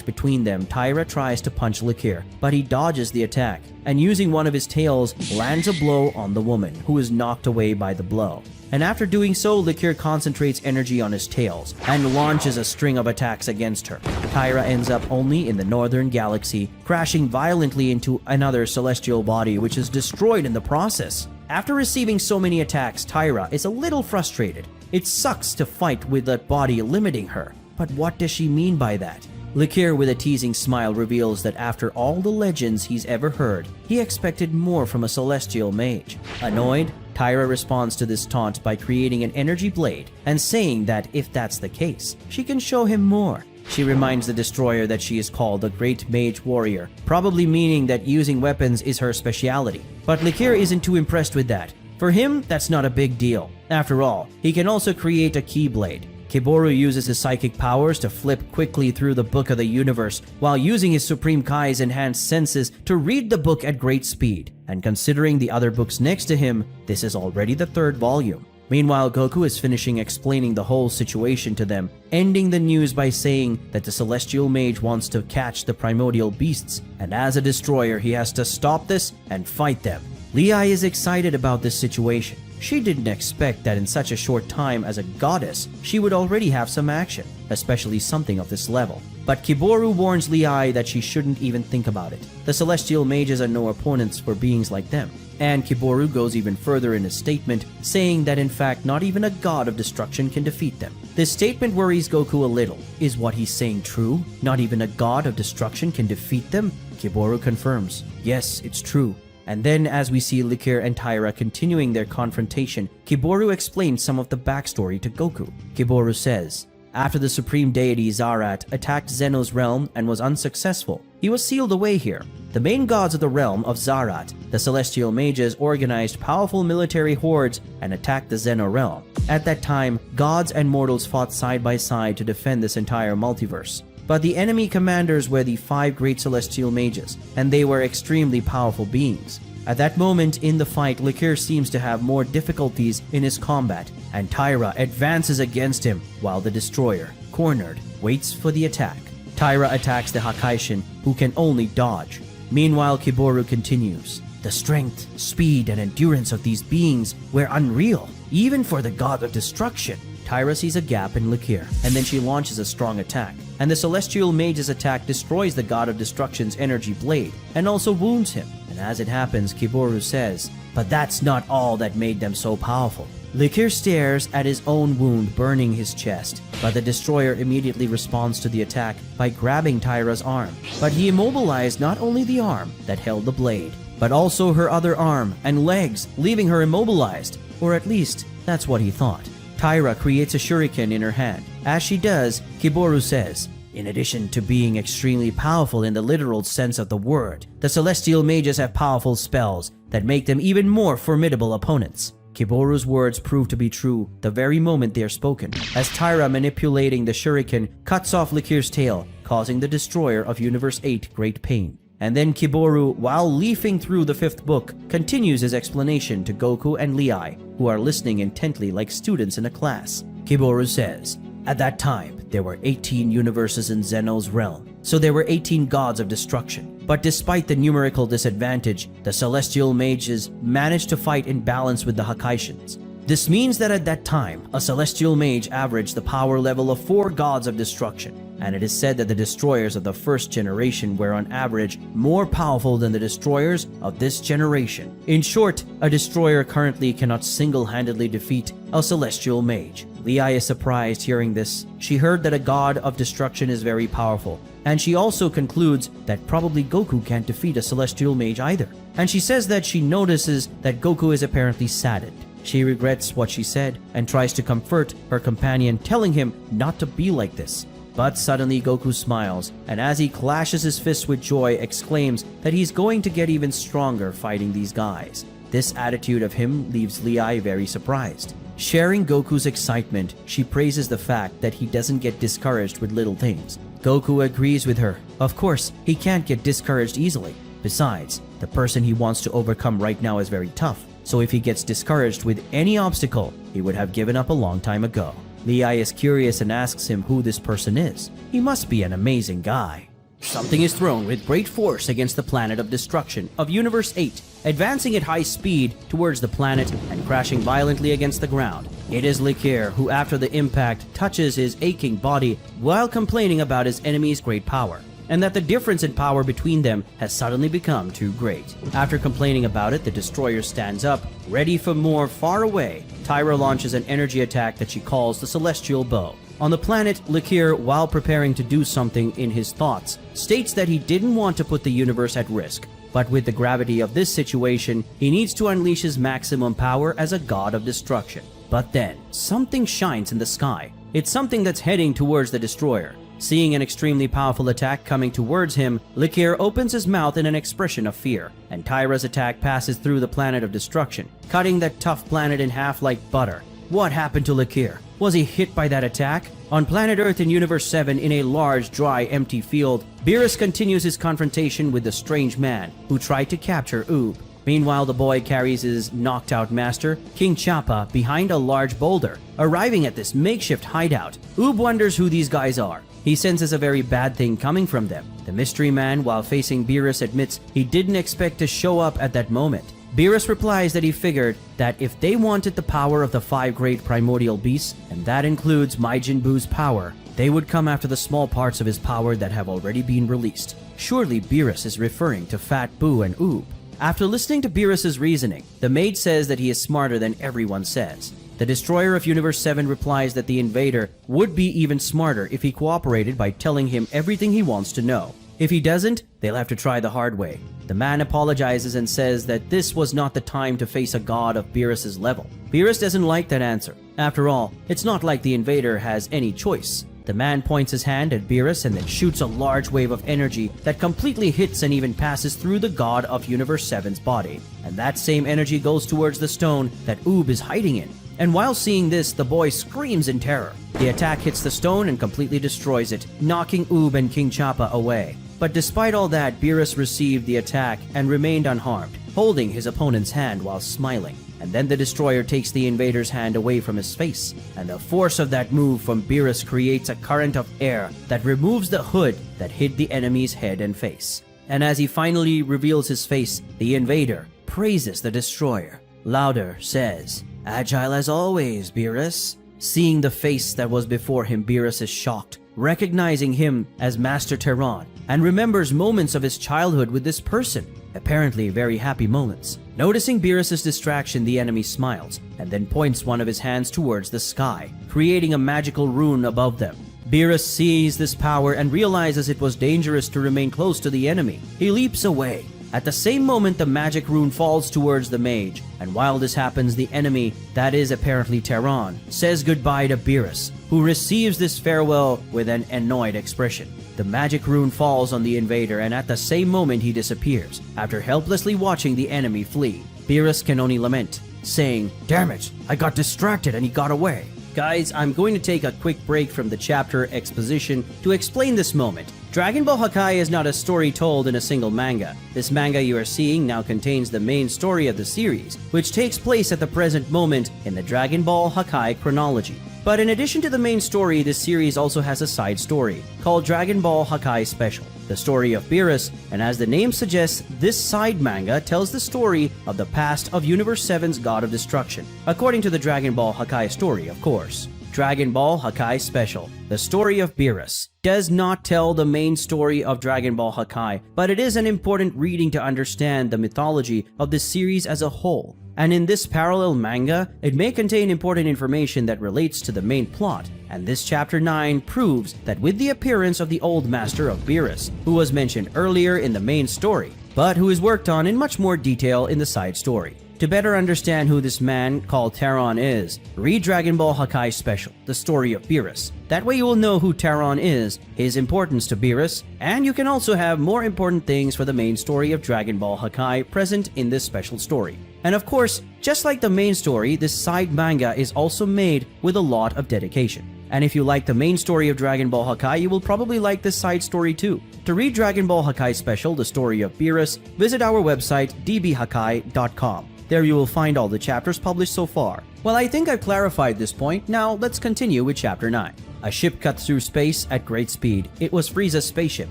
between them, Tyra tries to punch Liqueur, but he dodges the attack, and using one of his tails, lands a blow on the woman, who is knocked away by the blow. And after doing so, Liqueur concentrates energy on his tails and launches a string of attacks against her. Tyra ends up only in the northern galaxy, crashing violently into another celestial body which is destroyed in the process. After receiving so many attacks, Tyra is a little frustrated. It sucks to fight with that body limiting her, but what does she mean by that? Liqueur, with a teasing smile, reveals that after all the legends he's ever heard, he expected more from a celestial mage. Annoyed, Tyra responds to this taunt by creating an energy blade and saying that if that's the case, she can show him more. She reminds the destroyer that she is called a great mage warrior, probably meaning that using weapons is her speciality. But Liqueur isn't too impressed with that. For him, that's not a big deal. After all, he can also create a keyblade. Kiboru uses his psychic powers to flip quickly through the Book of the Universe while using his Supreme Kai's enhanced senses to read the book at great speed. And considering the other books next to him, this is already the 3rd volume. Meanwhile, Goku is finishing explaining the whole situation to them, ending the news by saying that the Celestial Mage wants to catch the primordial beasts, and as a destroyer he has to stop this and fight them. Lei is excited about this situation. She didn't expect that in such a short time as a goddess, she would already have some action, especially something of this level. But Kiboru warns Lei that she shouldn't even think about it. The Celestial Mages are no opponents for beings like them. And Kiboru goes even further in his statement, saying that in fact not even a god of destruction can defeat them. This statement worries Goku a little. Is what he's saying true? Not even a god of destruction can defeat them? Kiboru confirms, yes, it's true. And then as we see Liqueur and Tyra continuing their confrontation, Kiboru explains some of the backstory to Goku. Kiboru says, after the supreme deity Zarat attacked Zeno's realm and was unsuccessful, he was sealed away here. The main gods of the realm of Zarat, the Celestial Mages, organized powerful military hordes and attacked the Zeno realm. At that time, gods and mortals fought side by side to defend this entire multiverse. But the enemy commanders were the 5 great Celestial Mages, and they were extremely powerful beings. At that moment in the fight, Liqueur seems to have more difficulties in his combat, and Tyra advances against him while the destroyer, cornered, waits for the attack. Tyra attacks the Hakai, who can only dodge. Meanwhile, Kiboru continues. The strength, speed, and endurance of these beings were unreal, even for the god of destruction. Tyra sees a gap in Liqueur, and then she launches a strong attack. And the Celestial Mage's attack destroys the God of Destruction's energy blade, and also wounds him. And as it happens, Kiboru says, but that's not all that made them so powerful. Liqueur stares at his own wound burning his chest, but the destroyer immediately responds to the attack by grabbing Tyra's arm. But he immobilized not only the arm that held the blade, but also her other arm and legs, leaving her immobilized. Or at least, that's what he thought. Tyra creates a shuriken in her hand. As she does, Kiboru says, in addition to being extremely powerful in the literal sense of the word, the Celestial Mages have powerful spells that make them even more formidable opponents. Kiboru's words prove to be true the very moment they are spoken, as Tyra, manipulating the shuriken, cuts off Liqueur's tail, causing the destroyer of Universe 8 great pain. And then Kiboru, while leafing through the 5th book, continues his explanation to Goku and Lei, who are listening intently like students in a class. Kiboru says, at that time, there were 18 universes in Zeno's realm, so there were 18 gods of destruction. But despite the numerical disadvantage, the Celestial Mages managed to fight in balance with the Hakai. This means that at that time, a Celestial Mage averaged the power level of 4 gods of destruction. and it is said that the destroyers of the first generation were on average more powerful than the destroyers of this generation. In short, a destroyer currently cannot single-handedly defeat a celestial mage. Lei is surprised hearing this. She heard that a god of destruction is very powerful, and she also concludes that probably Goku can't defeat a celestial mage either. And she says that she notices that Goku is apparently saddened. She regrets what she said and tries to comfort her companion, telling him not to be like this. But suddenly Goku smiles, and as he clashes his fists with joy, exclaims that he's going to get even stronger fighting these guys. This attitude of him leaves Lei very surprised. Sharing Goku's excitement, she praises the fact that he doesn't get discouraged with little things. Goku agrees with her. Of course, he can't get discouraged easily. Besides, the person he wants to overcome right now is very tough, so if he gets discouraged with any obstacle, he would have given up a long time ago. Lei is curious and asks him who this person is. He must be an amazing guy. Something is thrown with great force against the planet of destruction of Universe 8, advancing at high speed towards the planet and crashing violently against the ground. It is Licure who, after the impact, touches his aching body while complaining about his enemy's great power, and that the difference in power between them has suddenly become too great. After complaining about it, the destroyer stands up, ready for more. Far away, Tyra launches an energy attack that she calls the Celestial Bow. On the planet, Licure, while preparing to do something in his thoughts, states that he didn't want to put the universe at risk, but with the gravity of this situation, he needs to unleash his maximum power as a god of destruction. But then, something shines in the sky. It's something that's heading towards the destroyer. Seeing an extremely powerful attack coming towards him, Licure opens his mouth in an expression of fear, and Tyra's attack passes through the planet of destruction, cutting that tough planet in half like butter. What happened to Licure? Was he hit by that attack? On planet Earth in Universe 7, in a large, dry, empty field, Beerus continues his confrontation with the strange man who tried to capture Oob. Meanwhile, the boy carries his knocked-out master, King Champa, behind a large boulder. Arriving at this makeshift hideout, Oob wonders who these guys are. He senses a very bad thing coming from them. The mystery man, while facing Beerus, admits he didn't expect to show up at that moment. Beerus replies that he figured that if they wanted the power of the 5 great primordial beasts, and that includes Majin Buu's power, they would come after the small parts of his power that have already been released. Surely Beerus is referring to Fat Buu and Oob. After listening to Beerus's reasoning, the maid says that he is smarter than everyone says. The destroyer of Universe 7 replies that the invader would be even smarter if he cooperated by telling him everything he wants to know. If he doesn't, they'll have to try the hard way. The man apologizes and says that this was not the time to face a god of Beerus's level. Beerus doesn't like that answer. After all, it's not like the invader has any choice. The man points his hand at Beerus and then shoots a large wave of energy that completely hits and even passes through the god of Universe 7's body. And that same energy goes towards the stone that Oob is hiding in. And while seeing this, the boy screams in terror. The attack hits the stone and completely destroys it, knocking Oob and King Champa away. But despite all that, Beerus received the attack and remained unharmed, holding his opponent's hand while smiling. And then the destroyer takes the invader's hand away from his face, and the force of that move from Beerus creates a current of air that removes the hood that hid the enemy's head and face. And as he finally reveals his face, the invader praises the destroyer. Louder says, "Agile as always, Beerus." Seeing the face that was before him, Beerus is shocked, recognizing him as Master Teron, and remembers moments of his childhood with this person, apparently very happy moments. Noticing Beerus's distraction, the enemy smiles, and then points one of his hands towards the sky, creating a magical rune above them. Beerus sees this power and realizes it was dangerous to remain close to the enemy. He leaps away. At the same moment, the magic rune falls towards the mage, and while this happens, the enemy, that is apparently Teron, says goodbye to Beerus, who receives this farewell with an annoyed expression. The magic rune falls on the invader, and at the same moment he disappears, after helplessly watching the enemy flee. Beerus can only lament, saying, "Damn it, I got distracted and he got away." Guys, I'm going to take a quick break from the chapter exposition to explain this moment. Dragon Ball Hakai is not a story told in a single manga. This manga you are seeing now contains the main story of the series, which takes place at the present moment in the Dragon Ball Hakai chronology. But in addition to the main story, this series also has a side story called Dragon Ball Hakai Special, the story of Beerus, and as the name suggests, this side manga tells the story of the past of Universe 7's God of Destruction, according to the Dragon Ball Hakai story, of course. Dragon Ball Hakai Special, The Story of Beerus, does not tell the main story of Dragon Ball Hakai, but it is an important reading to understand the mythology of the series as a whole. And in this parallel manga, it may contain important information that relates to the main plot, and this chapter 9 proves that with the appearance of the old master of Beerus, who was mentioned earlier in the main story, but who is worked on in much more detail in the side story. To better understand who this man called Teron is, read Dragon Ball Hakai Special, The Story of Beerus. That way you will know who Teron is, his importance to Beerus, and you can also have more important things for the main story of Dragon Ball Hakai present in this special story. And of course, just like the main story, this side manga is also made with a lot of dedication. And if you like the main story of Dragon Ball Hakai, you will probably like this side story too. To read Dragon Ball Hakai Special, The Story of Beerus, visit our website dbhakai.com. There you will find all the chapters published so far. Well, I think I've clarified this point. Now let's continue with chapter 9. A ship cut through space at great speed. It was Frieza's spaceship.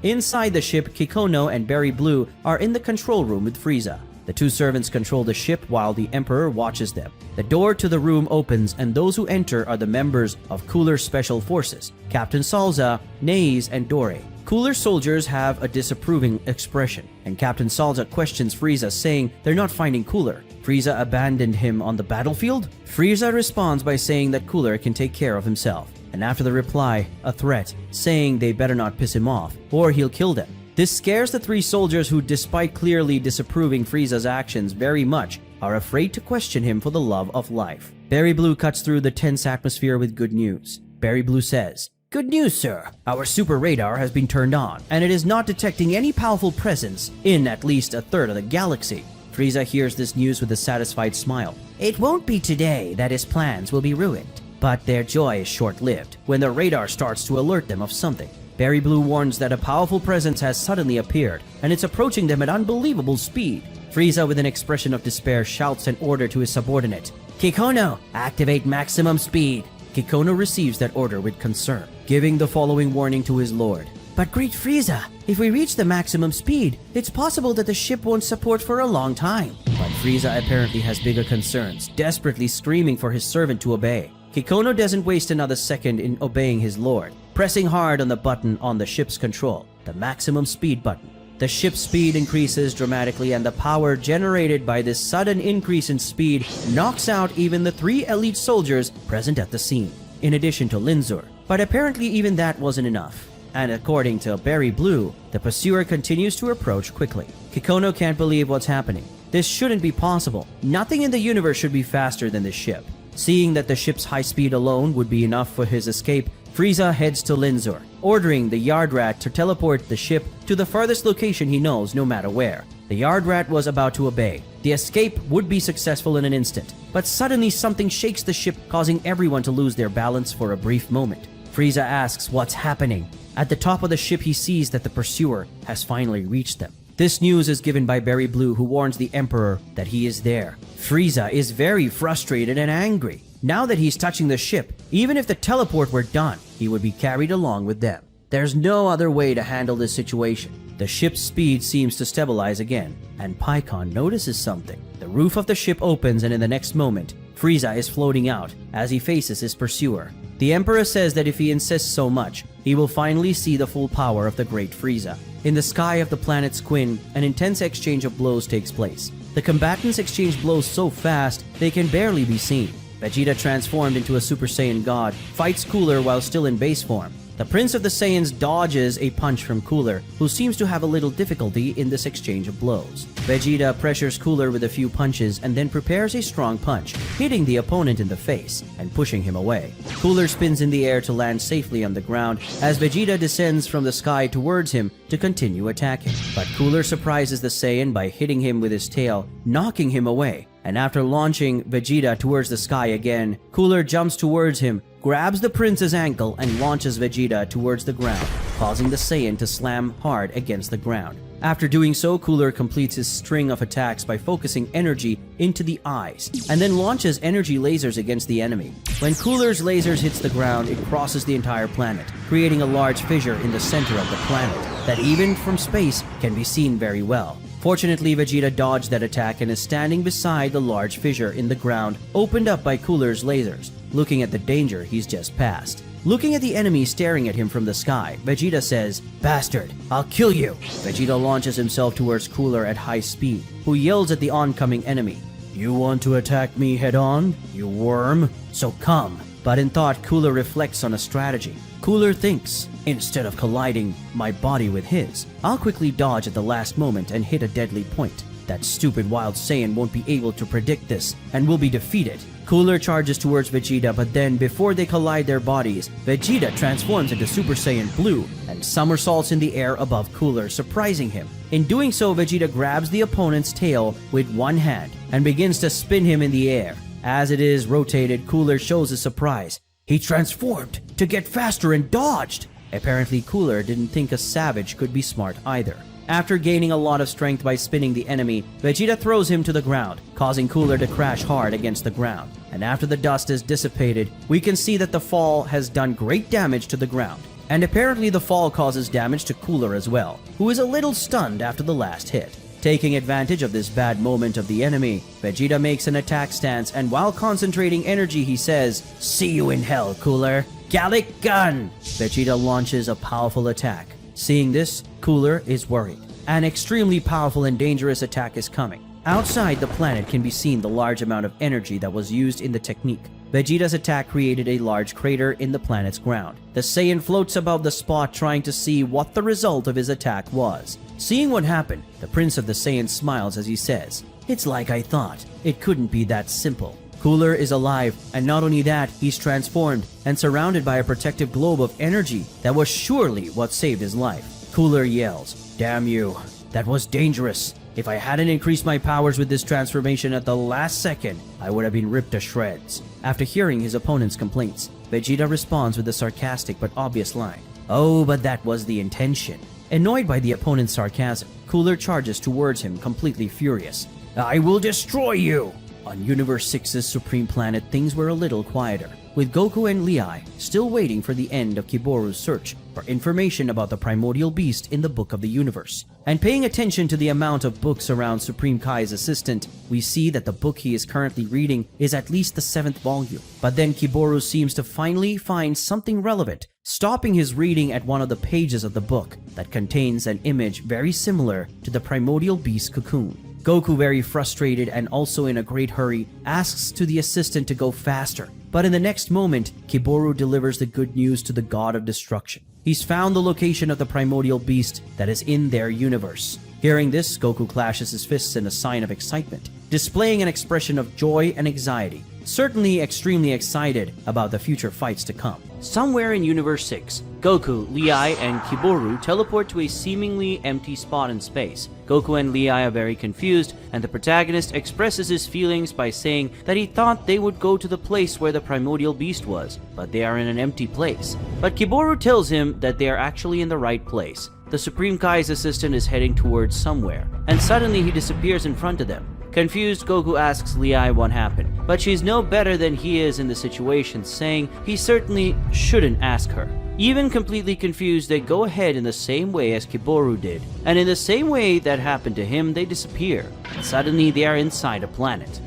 Inside the ship, Kikono and Berry Blue are in the control room with Frieza. The two servants control the ship while the Emperor watches them. The door to the room opens and those who enter are the members of Cooler's Special Forces, Captain Salza, Naze, and Dore. Cooler's soldiers have a disapproving expression, and Captain Salza questions Frieza, saying they're not finding Cooler. Frieza abandoned him on the battlefield? Frieza responds by saying that Cooler can take care of himself, and after the reply, a threat, saying they better not piss him off, or he'll kill them. This scares the three soldiers who, despite clearly disapproving Frieza's actions very much, are afraid to question him for the love of life. Berry Blue cuts through the tense atmosphere with good news. Berry Blue says, "Good news, sir. Our super radar has been turned on, and it is not detecting any powerful presence in at least a third of the galaxy." Frieza hears this news with a satisfied smile. It won't be today that his plans will be ruined, but their joy is short-lived when the radar starts to alert them of something. Berry Blue warns that a powerful presence has suddenly appeared, and it's approaching them at unbelievable speed. Frieza, with an expression of despair, shouts an order to his subordinate. "Kikono, activate maximum speed." Kikono receives that order with concern, giving the following warning to his lord. "But great Frieza, if we reach the maximum speed, it's possible that the ship won't support for a long time." But Frieza apparently has bigger concerns, desperately screaming for his servant to obey. Kikono doesn't waste another second in obeying his lord, pressing hard on the button on the ship's control, the maximum speed button. The ship's speed increases dramatically, and the power generated by this sudden increase in speed knocks out even the three elite soldiers present at the scene, in addition to Linzur. But apparently even that wasn't enough. And according to Berry Blue, the Pursuer continues to approach quickly. Kikono can't believe what's happening. This shouldn't be possible. Nothing in the universe should be faster than this ship. Seeing that the ship's high speed alone would be enough for his escape, Frieza heads to Linzur, ordering the Yard Rat to teleport the ship to the farthest location he knows, no matter where. The Yard Rat was about to obey. The escape would be successful in an instant, but suddenly something shakes the ship, causing everyone to lose their balance for a brief moment. Frieza asks what's happening. At the top of the ship, he sees that the Pursuer has finally reached them. This news is given by Berry Blue, who warns the Emperor that he is there. Frieza is very frustrated and angry. Now that he's touching the ship, even if the teleport were done, he would be carried along with them. There's no other way to handle this situation. The ship's speed seems to stabilize again, and Pikkon notices something. The roof of the ship opens, and in the next moment, Frieza is floating out as he faces his Pursuer. The Emperor says that if he insists so much, he will finally see the full power of the great Frieza. In the sky of the planet Squin, an intense exchange of blows takes place. The combatants exchange blows so fast, they can barely be seen. Vegeta, transformed into a Super Saiyan God, fights Cooler while still in base form. The Prince of the Saiyans dodges a punch from Cooler, who seems to have a little difficulty in this exchange of blows. Vegeta pressures Cooler with a few punches and then prepares a strong punch, hitting the opponent in the face and pushing him away. Cooler spins in the air to land safely on the ground as Vegeta descends from the sky towards him to continue attacking. But Cooler surprises the Saiyan by hitting him with his tail, knocking him away. And after launching Vegeta towards the sky again, Cooler jumps towards him, grabs the prince's ankle, and launches Vegeta towards the ground, causing the Saiyan to slam hard against the ground. After doing so, Cooler completes his string of attacks by focusing energy into the eyes, and then launches energy lasers against the enemy. When Cooler's lasers hits the ground, it crosses the entire planet, creating a large fissure in the center of the planet that even from space can be seen very well. Fortunately, Vegeta dodged that attack and is standing beside the large fissure in the ground opened up by Cooler's lasers, looking at the danger he's just passed. Looking at the enemy staring at him from the sky, Vegeta says, "Bastard, I'll kill you!" Vegeta launches himself towards Cooler at high speed, who yells at the oncoming enemy, "You want to attack me head-on, you worm? So come." But in thought, Cooler reflects on a strategy. Cooler thinks, instead of colliding my body with his, I'll quickly dodge at the last moment and hit a deadly point. That stupid Wild Saiyan won't be able to predict this and will be defeated. Cooler charges towards Vegeta, but then before they collide their bodies, Vegeta transforms into Super Saiyan Blue and somersaults in the air above Cooler, surprising him. In doing so, Vegeta grabs the opponent's tail with one hand and begins to spin him in the air. As it is rotated, Cooler shows his surprise. He transformed to get faster and dodged! Apparently, Cooler didn't think a savage could be smart either. After gaining a lot of strength by spinning the enemy, Vegeta throws him to the ground, causing Cooler to crash hard against the ground. And after the dust is dissipated, we can see that the fall has done great damage to the ground. And apparently the fall causes damage to Cooler as well, who is a little stunned after the last hit. Taking advantage of this bad moment of the enemy, Vegeta makes an attack stance, and while concentrating energy he says, "See you in hell, Cooler! Gallic Gun!" Vegeta launches a powerful attack. Seeing this, Cooler is worried. An extremely powerful and dangerous attack is coming. Outside the planet can be seen the large amount of energy that was used in the technique. Vegeta's attack created a large crater in the planet's ground. The Saiyan floats above the spot trying to see what the result of his attack was. Seeing what happened, the Prince of the Saiyans smiles as he says, "It's like I thought. It couldn't be that simple." Cooler is alive, and not only that, he's transformed and surrounded by a protective globe of energy that was surely what saved his life. Cooler yells, "Damn you, that was dangerous. If I hadn't increased my powers with this transformation at the last second, I would have been ripped to shreds." After hearing his opponent's complaints, Vegeta responds with a sarcastic but obvious line, "Oh, but that was the intention." Annoyed by the opponent's sarcasm, Cooler charges towards him completely furious. "I will destroy you!" On Universe 6's Supreme Planet, things were a little quieter, with Goku and Lei still waiting for the end of Kiboru's search for information about the primordial beast in the Book of the Universe. And paying attention to the amount of books around Supreme Kai's assistant, we see that the book he is currently reading is at least the 7th volume. But then Kiboru seems to finally find something relevant, stopping his reading at one of the pages of the book that contains an image very similar to the primordial beast cocoon. Goku, very frustrated and also in a great hurry, asks to the assistant to go faster. But in the next moment, Kiboru delivers the good news to the God of Destruction. He's found the location of the primordial beast that is in their universe. Hearing this, Goku clashes his fists in a sign of excitement, displaying an expression of joy and anxiety, certainly extremely excited about the future fights to come. Somewhere in Universe 6, Goku, Lei, and Kiboru teleport to a seemingly empty spot in space. Goku and Lei are very confused, and the protagonist expresses his feelings by saying that he thought they would go to the place where the primordial beast was, but they are in an empty place. But Kiboru tells him that they are actually in the right place. The Supreme Kai's assistant is heading towards somewhere, and suddenly he disappears in front of them. Confused, Goku asks Lei what happened, but she's no better than he is in the situation, saying he certainly shouldn't ask her. Even completely confused, they go ahead in the same way as Kiboru did, and in the same way that happened to him, they disappear, and suddenly they are inside a planet.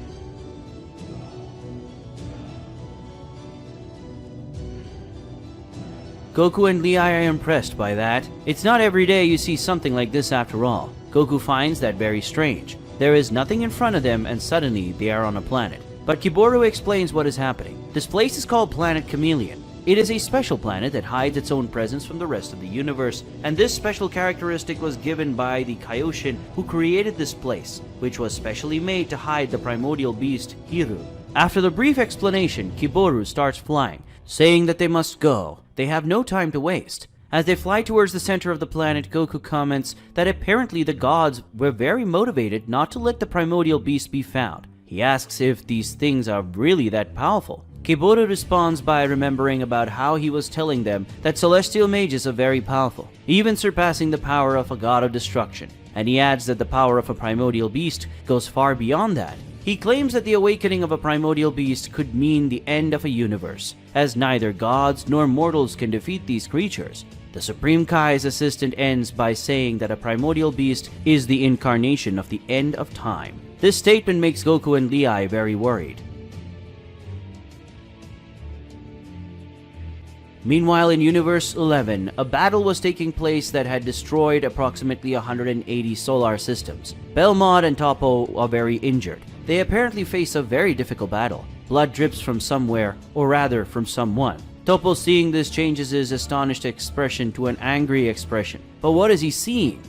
Goku and Lei are impressed by that. It's not every day you see something like this after all. Goku finds that very strange. There is nothing in front of them and suddenly they are on a planet. But Kiboru explains what is happening. This place is called Planet Chameleon. It is a special planet that hides its own presence from the rest of the universe, and this special characteristic was given by the Kaioshin who created this place, which was specially made to hide the primordial beast Hiru. After the brief explanation, Kiboru starts flying, saying that they must go. They have no time to waste. As they fly towards the center of the planet, Goku comments that apparently the gods were very motivated not to let the primordial beast be found. He asks if these things are really that powerful. Kiboru responds by remembering about how he was telling them that celestial mages are very powerful, even surpassing the power of a god of destruction. And he adds that the power of a primordial beast goes far beyond that. He claims that the awakening of a primordial beast could mean the end of a universe, as neither gods nor mortals can defeat these creatures. The Supreme Kai's assistant ends by saying that a primordial beast is the incarnation of the end of time. This statement makes Goku and Lei very worried. Meanwhile, in Universe 11, a battle was taking place that had destroyed approximately 180 solar systems. Belmod and Toppo are very injured. They apparently face a very difficult battle. Blood drips from somewhere, or rather from someone. Toppo, seeing this, changes his astonished expression to an angry expression. But what is he seeing?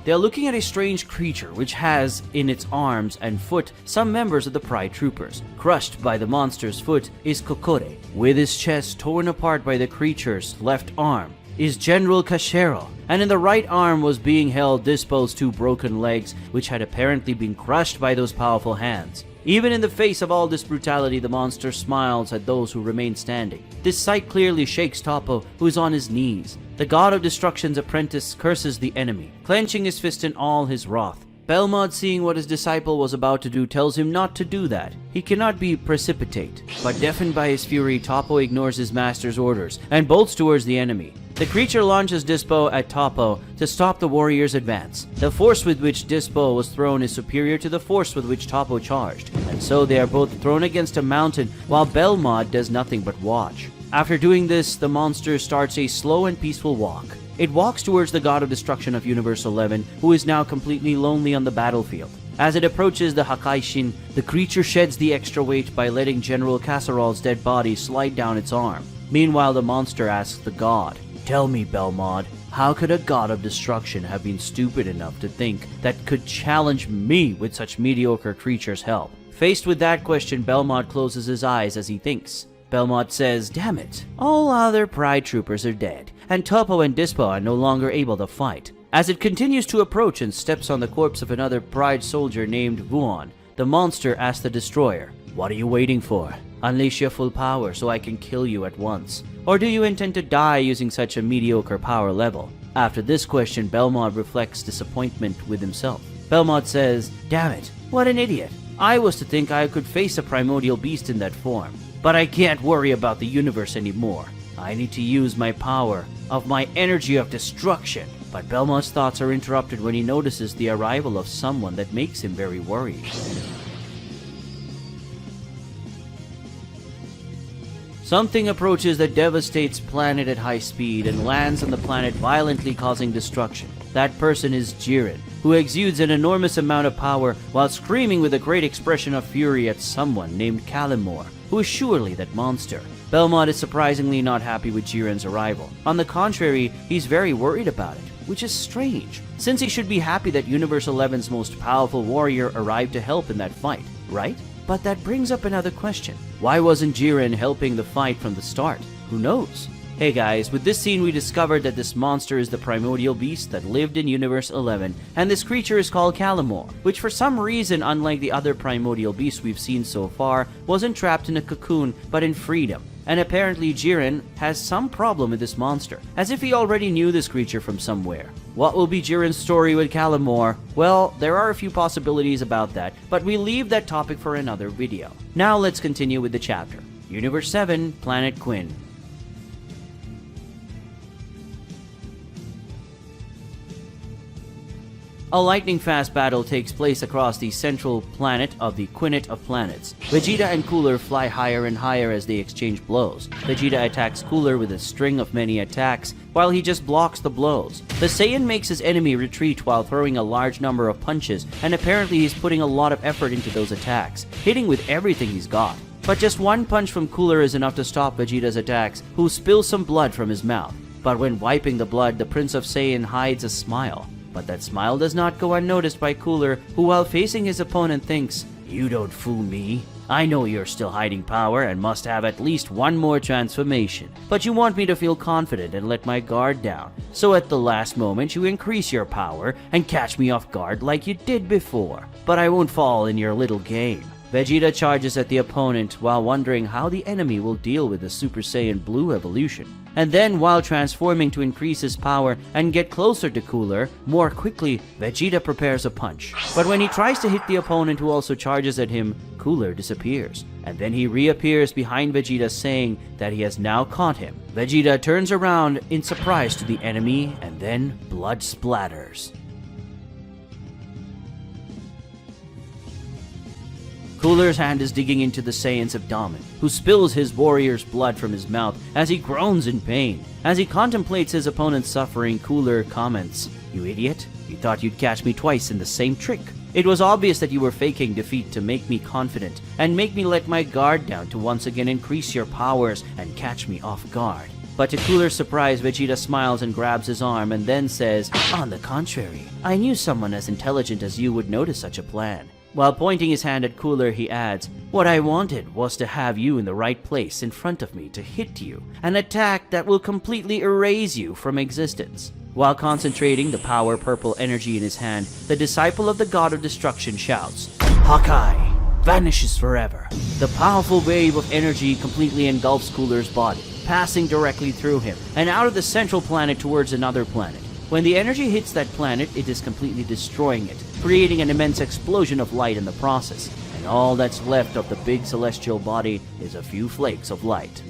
They are looking at a strange creature which has, in its arms and foot, some members of the Pride Troopers. Crushed by the monster's foot is Kokore. With his chest torn apart by the creature's left arm is General Kashero, and in the right arm was being held Dispo's two broken legs, which had apparently been crushed by those powerful hands. Even in the face of all this brutality, the monster smiles at those who remain standing. This sight clearly shakes Toppo, who is on his knees. The God of Destruction's apprentice curses the enemy, clenching his fist in all his wrath. Belmod, seeing what his disciple was about to do, tells him not to do that. He cannot be precipitate. But deafened by his fury, Toppo ignores his master's orders and bolts towards the enemy. The creature launches Dispo at Toppo to stop the warrior's advance. The force with which Dispo was thrown is superior to the force with which Toppo charged, and so they are both thrown against a mountain while Belmod does nothing but watch. After doing this, the monster starts a slow and peaceful walk. It walks towards the God of Destruction of Universe 11, who is now completely lonely on the battlefield. As it approaches the Hakai Shin, the creature sheds the extra weight by letting General Casserol's dead body slide down its arm. Meanwhile, the monster asks the god, "Tell me, Belmod, how could a God of Destruction have been stupid enough to think that could challenge me with such mediocre creatures' help?" Faced with that question, Belmod closes his eyes as he thinks. Belmod says, "Damn it, all other Pride Troopers are dead, and Toppo and Dispo are no longer able to fight." As it continues to approach and steps on the corpse of another Pride soldier named Vuon, the monster asks the destroyer, "What are you waiting for? Unleash your full power so I can kill you at once. Or do you intend to die using such a mediocre power level?" After this question, Belmod reflects disappointment with himself. Belmod says, "Damn it, what an idiot. I was to think I could face a primordial beast in that form. But I can't worry about the universe anymore. I need to use my power of my energy of destruction." But Belmod's thoughts are interrupted when he notices the arrival of someone that makes him very worried. Something approaches that devastates planet at high speed and lands on the planet, violently causing destruction. That person is Jiren, who exudes an enormous amount of power while screaming with a great expression of fury at someone named Calamore, who is surely that monster. Belmod is surprisingly not happy with Jiren's arrival. On the contrary, he's very worried about it, which is strange, since he should be happy that Universe 11's most powerful warrior arrived to help in that fight, right? But that brings up another question. Why wasn't Jiren helping the fight from the start? Who knows? Hey guys, with this scene we discovered that this monster is the primordial beast that lived in Universe 11, and this creature is called Calamore, which for some reason, unlike the other primordial beasts we've seen so far, wasn't trapped in a cocoon, but in freedom. And apparently Jiren has some problem with this monster, as if he already knew this creature from somewhere. What will be Jiren's story with Calamore? Well, there are a few possibilities about that, but we leave that topic for another video. Now let's continue with the chapter. Universe 7, Planet Quinn. A lightning-fast battle takes place across the central planet of the Quinnet of Planets. Vegeta and Cooler fly higher and higher as they exchange blows. Vegeta attacks Cooler with a string of many attacks, while he just blocks the blows. The Saiyan makes his enemy retreat while throwing a large number of punches, and apparently he's putting a lot of effort into those attacks, hitting with everything he's got. But just one punch from Cooler is enough to stop Vegeta's attacks, who spills some blood from his mouth. But when wiping the blood, the Prince of Saiyan hides a smile. But that smile does not go unnoticed by Cooler, who while facing his opponent thinks, "You don't fool me. I know you're still hiding power and must have at least one more transformation. But you want me to feel confident and let my guard down. So at the last moment you increase your power and catch me off guard like you did before. But I won't fall in your little game." Vegeta charges at the opponent while wondering how the enemy will deal with the Super Saiyan Blue evolution. And then, while transforming to increase his power and get closer to Cooler, more quickly, Vegeta prepares a punch. But when he tries to hit the opponent who also charges at him, Cooler disappears. And then he reappears behind Vegeta saying that he has now caught him. Vegeta turns around in surprise to the enemy and then blood splatters. Cooler's hand is digging into the Saiyan's abdomen, who spills his warrior's blood from his mouth as he groans in pain. As he contemplates his opponent's suffering, Cooler comments, "You idiot, you thought you'd catch me twice in the same trick. It was obvious that you were faking defeat to make me confident and make me let my guard down to once again increase your powers and catch me off guard." But to Cooler's surprise, Vegeta smiles and grabs his arm and then says, "On the contrary, I knew someone as intelligent as you would notice such a plan." While pointing his hand at Cooler, he adds, "What I wanted was to have you in the right place in front of me to hit you, an attack that will completely erase you from existence." While concentrating the power purple energy in his hand, the disciple of the God of Destruction shouts, "Hakai!" vanishes forever. The powerful wave of energy completely engulfs Cooler's body, passing directly through him and out of the central planet towards another planet. When the energy hits that planet, it is completely destroying it, creating an immense explosion of light in the process, and all that's left of the big celestial body is a few flakes of light.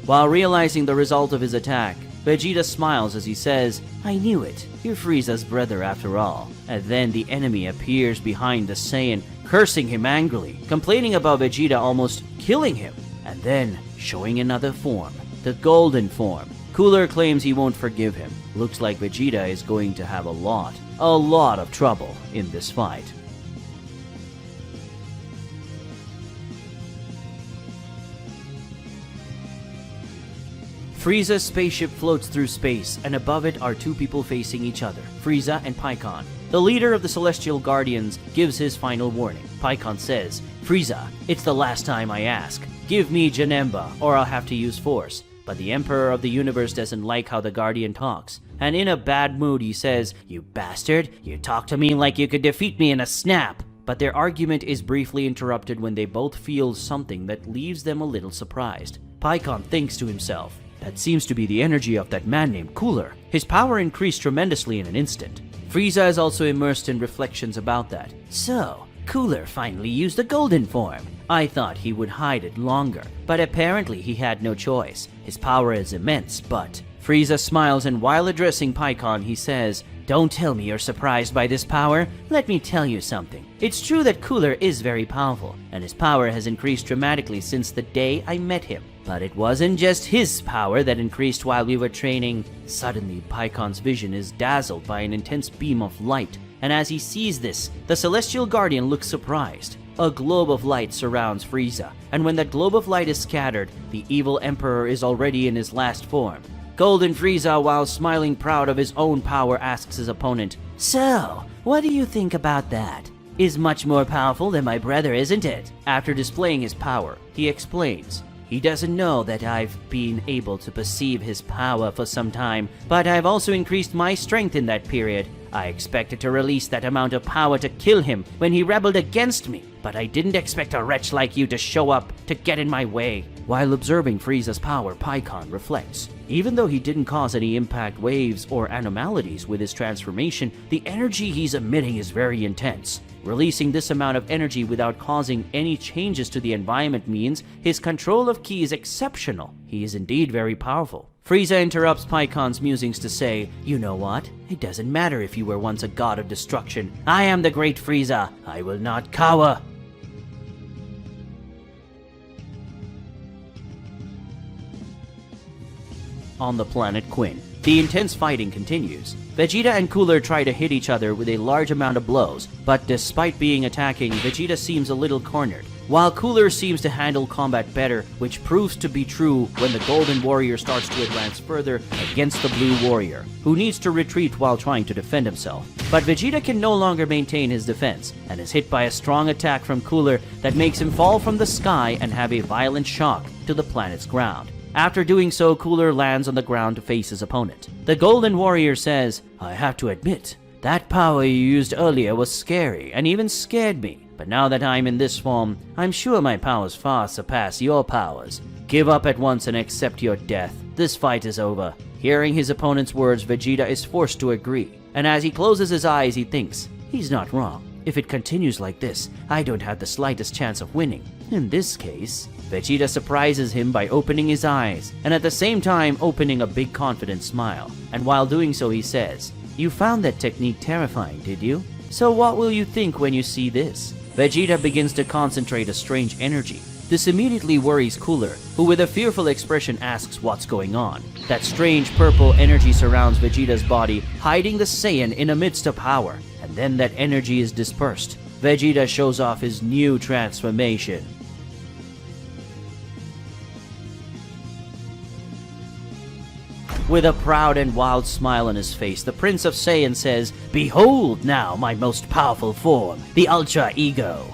While realizing the result of his attack, Vegeta smiles as he says, "I knew it, you're Frieza's brother after all." And then the enemy appears behind the Saiyan, cursing him angrily, complaining about Vegeta almost killing him, and then showing another form, the golden form. Cooler claims he won't forgive him. Looks like Vegeta is going to have a lot of trouble in this fight. Frieza's spaceship floats through space, and above it are two people facing each other, Frieza and Pikkon. The leader of the Celestial Guardians gives his final warning. Pikkon says, "Frieza, it's the last time I ask. Give me Janemba, or I'll have to use force." But the Emperor of the Universe doesn't like how the Guardian talks, and in a bad mood he says, "You bastard, you talk to me like you could defeat me in a snap." But their argument is briefly interrupted when they both feel something that leaves them a little surprised. Pikkon thinks to himself, "That seems to be the energy of that man named Cooler." His power increased tremendously in an instant. Frieza is also immersed in reflections about that. "So, Cooler finally used the golden form. I thought he would hide it longer, but apparently he had no choice. His power is immense, but..." Frieza smiles, and while addressing Pikkon, he says, "Don't tell me you're surprised by this power. Let me tell you something. It's true that Cooler is very powerful, and his power has increased dramatically since the day I met him. But it wasn't just his power that increased while we were training." Suddenly, Pikkon's vision is dazzled by an intense beam of light, and as he sees this, the Celestial Guardian looks surprised. A globe of light surrounds Frieza, and when that globe of light is scattered, the evil Emperor is already in his last form. Golden Frieza, while smiling proud of his own power, asks his opponent, "So, what do you think about that? Is much more powerful than my brother, isn't it?" After displaying his power, he explains, "He doesn't know that I've been able to perceive his power for some time, but I've also increased my strength in that period. I expected to release that amount of power to kill him when he rebelled against me, but I didn't expect a wretch like you to show up to get in my way." While observing Frieza's power, Pikkon reflects. Even though he didn't cause any impact waves or anomalies with his transformation, the energy he's emitting is very intense. Releasing this amount of energy without causing any changes to the environment means his control of ki is exceptional. He is indeed very powerful. Frieza interrupts Pikkon's musings to say, "You know what? It doesn't matter if you were once a god of destruction. I am the great Frieza. I will not cower." On the planet Quinn, the intense fighting continues. Vegeta and Cooler try to hit each other with a large amount of blows, but despite being attacking, Vegeta seems a little cornered, while Cooler seems to handle combat better, which proves to be true when the Golden Warrior starts to advance further against the Blue Warrior, who needs to retreat while trying to defend himself. But Vegeta can no longer maintain his defense, and is hit by a strong attack from Cooler that makes him fall from the sky and have a violent shock to the planet's ground. After doing so, Cooler lands on the ground to face his opponent. The Golden Warrior says, "I have to admit, that power you used earlier was scary and even scared me. But now that I'm in this form, I'm sure my powers far surpass your powers. Give up at once and accept your death. This fight is over." Hearing his opponent's words, Vegeta is forced to agree. And as he closes his eyes, he thinks, he's not wrong. If it continues like this, I don't have the slightest chance of winning. In this case, Vegeta surprises him by opening his eyes, and at the same time opening a big confident smile. And while doing so, he says, "You found that technique terrifying, did you? So what will you think when you see this?" Vegeta begins to concentrate a strange energy. This immediately worries Cooler, who with a fearful expression asks what's going on. That strange purple energy surrounds Vegeta's body, hiding the Saiyan in a midst of power, and then that energy is dispersed. Vegeta shows off his new transformation. With a proud and wild smile on his face, the Prince of Saiyan says, "Behold now my most powerful form, the Ultra Ego."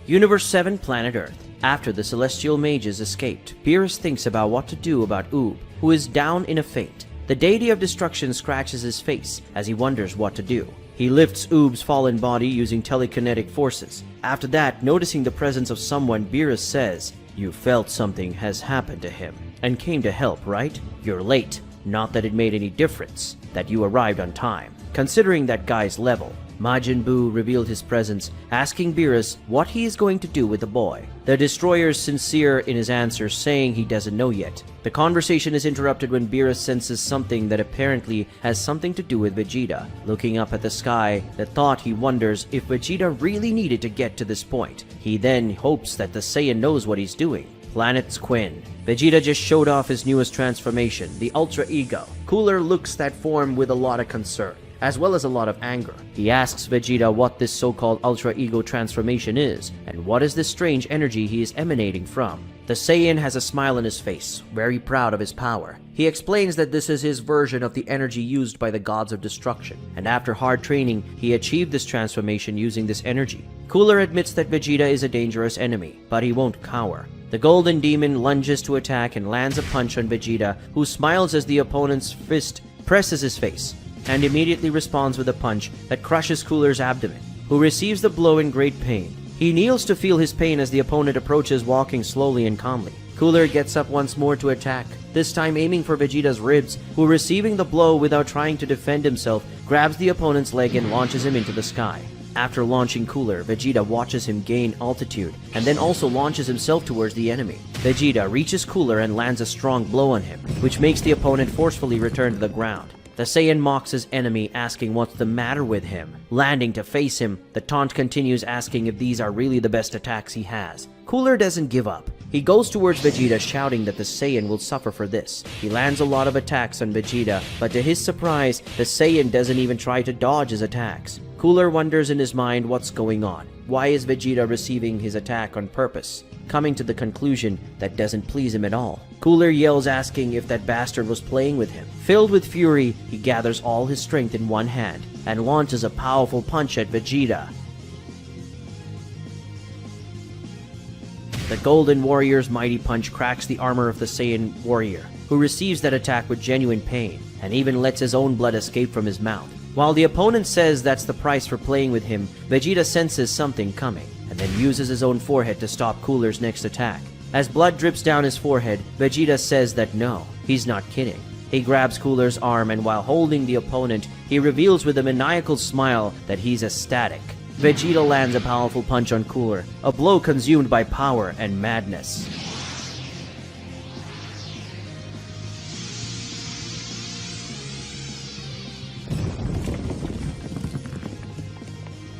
Universe 7, Planet Earth. After the Celestial Mages escaped, Beerus thinks about what to do about Oob, who is down in a faint. The deity of destruction scratches his face as he wonders what to do. He lifts Oob's fallen body using telekinetic forces. After that, noticing the presence of someone, Beerus says, "You felt something has happened to him, and came to help, right? You're late. Not that it made any difference that you arrived on time, considering that guy's level." Majin Buu revealed his presence, asking Beerus what he is going to do with the boy. The Destroyer's sincere in his answer, saying he doesn't know yet. The conversation is interrupted when Beerus senses something that apparently has something to do with Vegeta. Looking up at the sky, the thought he wonders if Vegeta really needed to get to this point. He then hopes that the Saiyan knows what he's doing. Planet's Quinn. Vegeta just showed off his newest transformation, the Ultra Ego. Cooler looks that form with a lot of concern, as well as a lot of anger. He asks Vegeta what this so-called Ultra Ego transformation is, and what is this strange energy he is emanating from. The Saiyan has a smile on his face, very proud of his power. He explains that this is his version of the energy used by the gods of destruction, and after hard training, he achieved this transformation using this energy. Cooler admits that Vegeta is a dangerous enemy, but he won't cower. The Golden Demon lunges to attack and lands a punch on Vegeta, who smiles as the opponent's fist presses his face, and immediately responds with a punch that crushes Cooler's abdomen, who receives the blow in great pain. He kneels to feel his pain as the opponent approaches, walking slowly and calmly. Cooler gets up once more to attack, this time aiming for Vegeta's ribs, who, receiving the blow without trying to defend himself, grabs the opponent's leg and launches him into the sky. After launching Cooler, Vegeta watches him gain altitude, and then also launches himself towards the enemy. Vegeta reaches Cooler and lands a strong blow on him, which makes the opponent forcefully return to the ground. The Saiyan mocks his enemy, asking what's the matter with him. Landing to face him, the taunt continues, asking if these are really the best attacks he has. Cooler doesn't give up. He goes towards Vegeta, shouting that the Saiyan will suffer for this. He lands a lot of attacks on Vegeta, but to his surprise, the Saiyan doesn't even try to dodge his attacks. Cooler wonders in his mind what's going on. Why is Vegeta receiving his attack on purpose? Coming to the conclusion that doesn't please him at all. Cooler yells, asking if that bastard was playing with him. Filled with fury, he gathers all his strength in one hand and launches a powerful punch at Vegeta. The Golden Warrior's mighty punch cracks the armor of the Saiyan warrior, who receives that attack with genuine pain, and even lets his own blood escape from his mouth. While the opponent says that's the price for playing with him, Vegeta senses something coming, and then uses his own forehead to stop Cooler's next attack. As blood drips down his forehead, Vegeta says that no, he's not kidding. He grabs Cooler's arm, and while holding the opponent, he reveals with a maniacal smile that he's ecstatic. Vegeta lands a powerful punch on Cooler, a blow consumed by power and madness.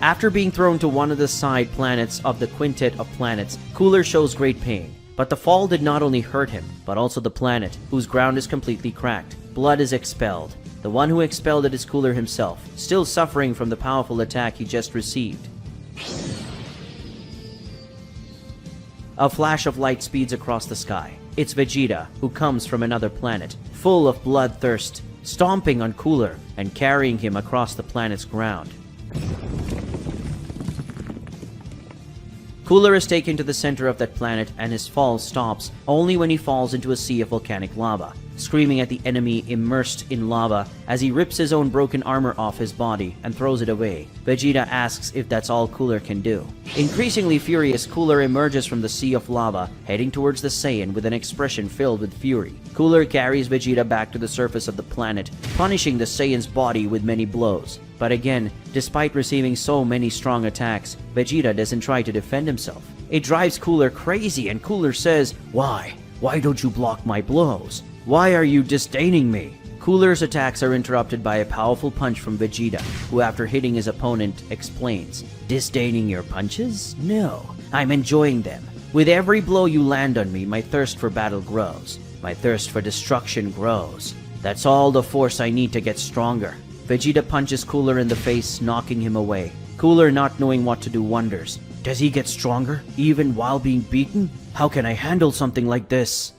After being thrown to one of the side planets of the Quintet of Planets, Cooler shows great pain. But the fall did not only hurt him, but also the planet, whose ground is completely cracked. Blood is expelled. The one who expelled it is Cooler himself, still suffering from the powerful attack he just received. A flash of light speeds across the sky. It's Vegeta, who comes from another planet, full of bloodthirst, stomping on Cooler and carrying him across the planet's ground. Cooler is taken to the center of that planet and his fall stops only when he falls into a sea of volcanic lava, screaming at the enemy immersed in lava as he rips his own broken armor off his body and throws it away. Vegeta asks if that's all Cooler can do. Increasingly furious, Cooler emerges from the sea of lava, heading towards the Saiyan with an expression filled with fury. Cooler carries Vegeta back to the surface of the planet, punishing the Saiyan's body with many blows. But again, despite receiving so many strong attacks, Vegeta doesn't try to defend himself. It drives Cooler crazy, and Cooler says, "Why? Why don't you block my blows? Why are you disdaining me?" Cooler's attacks are interrupted by a powerful punch from Vegeta, who after hitting his opponent explains, "Disdaining your punches? No, I'm enjoying them. With every blow you land on me, my thirst for battle grows. My thirst for destruction grows. That's all the force I need to get stronger." Vegeta punches Cooler in the face, knocking him away. Cooler, not knowing what to do, wonders, does he get stronger, even while being beaten? How can I handle something like this?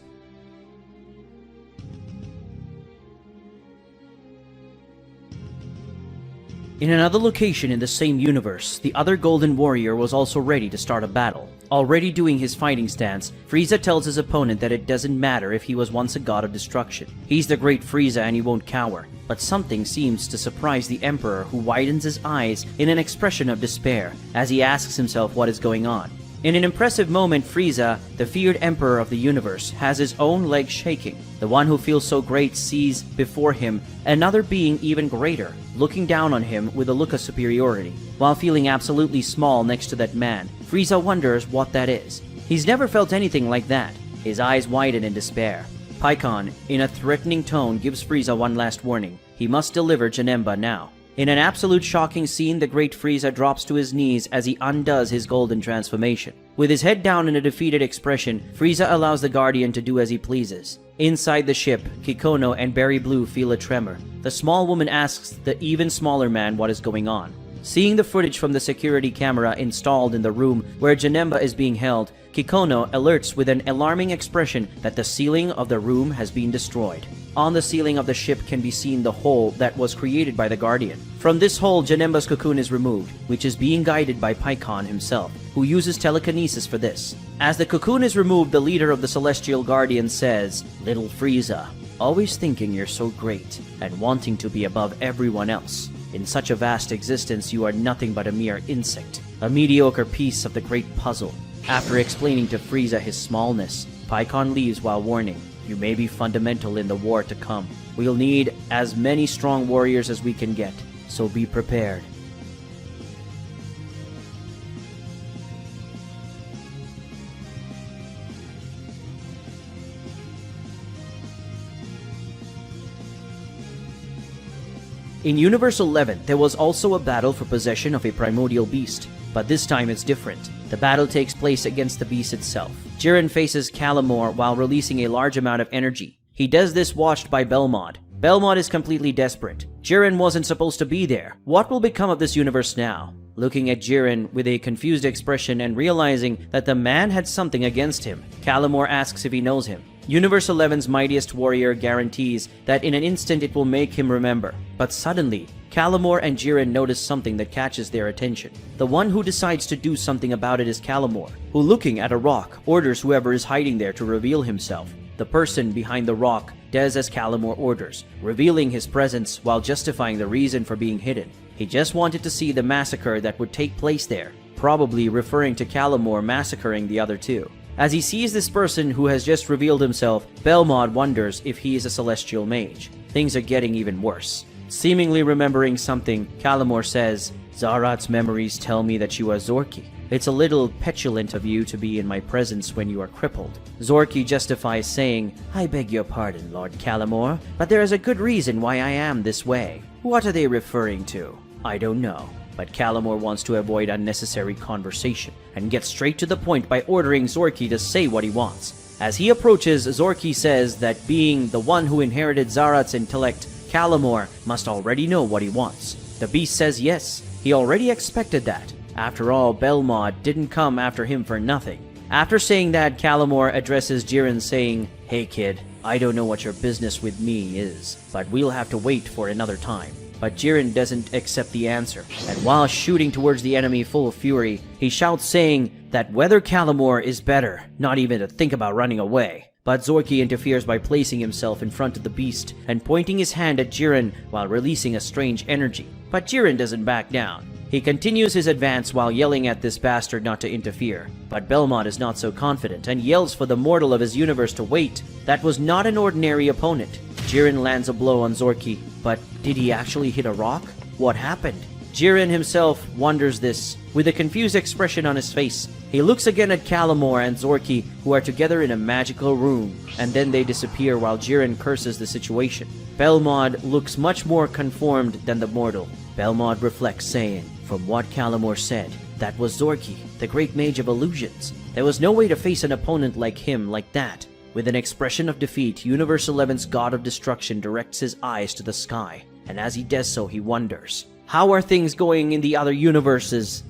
In another location in the same universe, the other Golden Warrior was also ready to start a battle. Already doing his fighting stance, Frieza tells his opponent that it doesn't matter if he was once a god of destruction. He's the great Frieza and he won't cower. But something seems to surprise the Emperor, who widens his eyes in an expression of despair as he asks himself what is going on. In an impressive moment, Frieza, the feared Emperor of the universe, has his own legs shaking. The one who feels so great sees before him another being even greater, looking down on him with a look of superiority. While feeling absolutely small next to that man, Frieza wonders what that is. He's never felt anything like that. His eyes widen in despair. Pikkon, in a threatening tone, gives Frieza one last warning. He must deliver Janemba now. In an absolute shocking scene, the great Frieza drops to his knees as he undoes his golden transformation. With his head down in a defeated expression, Frieza allows the Guardian to do as he pleases. Inside the ship, Kikono and Berry Blue feel a tremor. The small woman asks the even smaller man what is going on. Seeing the footage from the security camera installed in the room where Janemba is being held, Kikono alerts with an alarming expression that the ceiling of the room has been destroyed. On the ceiling of the ship can be seen the hole that was created by the Guardian. From this hole, Janemba's cocoon is removed, which is being guided by Pikkon himself, who uses telekinesis for this. As the cocoon is removed, the leader of the Celestial Guardian says, "Little Frieza, always thinking you're so great, and wanting to be above everyone else. In such a vast existence, you are nothing but a mere insect, a mediocre piece of the great puzzle." After explaining to Frieza his smallness, Pikkon leaves while warning, "You may be fundamental in the war to come. We'll need as many strong warriors as we can get, so be prepared." In Universe 11, there was also a battle for possession of a primordial beast, but this time it's different. The battle takes place against the beast itself. Jiren faces Calamore while releasing a large amount of energy. He does this watched by Belmod. Belmod is completely desperate. Jiren wasn't supposed to be there. What will become of this universe now? Looking at Jiren with a confused expression and realizing that the man had something against him, Calamore asks if he knows him. Universe 11's mightiest warrior guarantees that in an instant it will make him remember. But suddenly, Calamore and Jiren notice something that catches their attention. The one who decides to do something about it is Calamore, who, looking at a rock, orders whoever is hiding there to reveal himself. The person behind the rock does as Calamore orders, revealing his presence while justifying the reason for being hidden. He just wanted to see the massacre that would take place there, probably referring to Calamore massacring the other two. As he sees this person who has just revealed himself, Belmod wonders if he is a celestial mage. Things are getting even worse. Seemingly remembering something, Calamore says, "Zarat's memories tell me that you are Zorki. It's a little petulant of you to be in my presence when you are crippled." Zorki justifies saying, "I beg your pardon, Lord Calamore, but there is a good reason why I am this way." What are they referring to? I don't know. But Calamore wants to avoid unnecessary conversation and gets straight to the point by ordering Zorki to say what he wants. As he approaches, Zorki says that being the one who inherited Zarat's intellect, Calamore must already know what he wants. The beast says yes, he already expected that. After all, Belmod didn't come after him for nothing. After saying that, Calamore addresses Jiren saying, "Hey kid, I don't know what your business with me is, but we'll have to wait for another time." But Jiren doesn't accept the answer, and while shooting towards the enemy full of fury, he shouts saying, that whether Calamore is better, not even to think about running away. But Zorky interferes by placing himself in front of the beast and pointing his hand at Jiren while releasing a strange energy. But Jiren doesn't back down. He continues his advance while yelling at this bastard not to interfere. But Belmont is not so confident and yells for the mortal of his universe to wait. That was not an ordinary opponent. Jiren lands a blow on Zorky, but did he actually hit a rock? What happened? Jiren himself wonders this, with a confused expression on his face. He looks again at Calamore and Zorky, who are together in a magical room, and then they disappear while Jiren curses the situation. Belmont looks much more conformed than the mortal. Belmont reflects, saying, "From what Calamore said, that was Zorky, the great mage of illusions. There was no way to face an opponent like him like that." With an expression of defeat, Universe 11's God of Destruction directs his eyes to the sky, and as he does so, he wonders, how are things going in the other universes?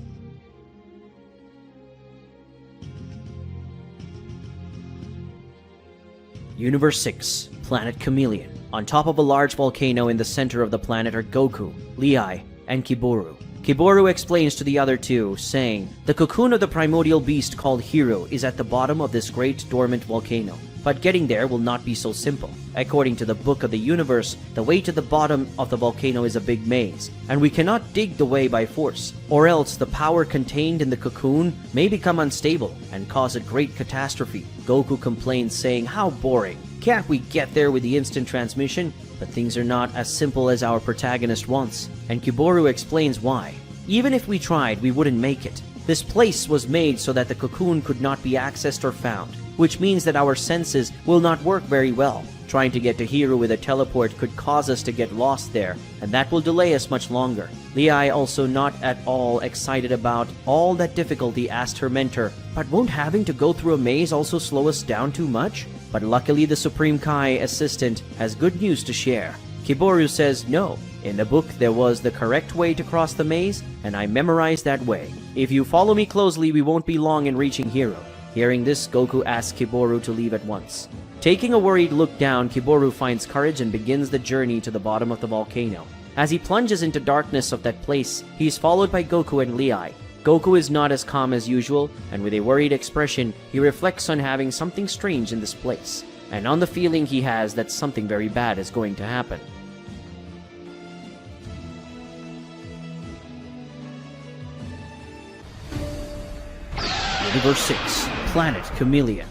Universe 6, Planet Chameleon. On top of a large volcano in the center of the planet are Goku, Lei, and Kiboru. Kiboru explains to the other two, saying, "The cocoon of the primordial beast called Hiru is at the bottom of this great dormant volcano. But getting there will not be so simple. According to the Book of the Universe, the way to the bottom of the volcano is a big maze, and we cannot dig the way by force, or else the power contained in the cocoon may become unstable and cause a great catastrophe." Goku complains, saying, "How boring. Can't we get there with the instant transmission?" But things are not as simple as our protagonist wants, and Kiboru explains why. "Even if we tried, we wouldn't make it. This place was made so that the cocoon could not be accessed or found, which means that our senses will not work very well. Trying to get to Hiru with a teleport could cause us to get lost there, and that will delay us much longer." Lei, also not at all excited about all that difficulty, asked her mentor, "But won't having to go through a maze also slow us down too much?" But luckily the Supreme Kai assistant has good news to share. Kiboru says, "No. In the book there was the correct way to cross the maze, and I memorized that way. If you follow me closely, we won't be long in reaching Hiru." Hearing this, Goku asks Kiboru to leave at once. Taking a worried look down, Kiboru finds courage and begins the journey to the bottom of the volcano. As he plunges into darkness of that place, he is followed by Goku and Lei. Goku is not as calm as usual, and with a worried expression, he reflects on having something strange in this place, and on the feeling he has that something very bad is going to happen. Universe 6, Planet Chameleon.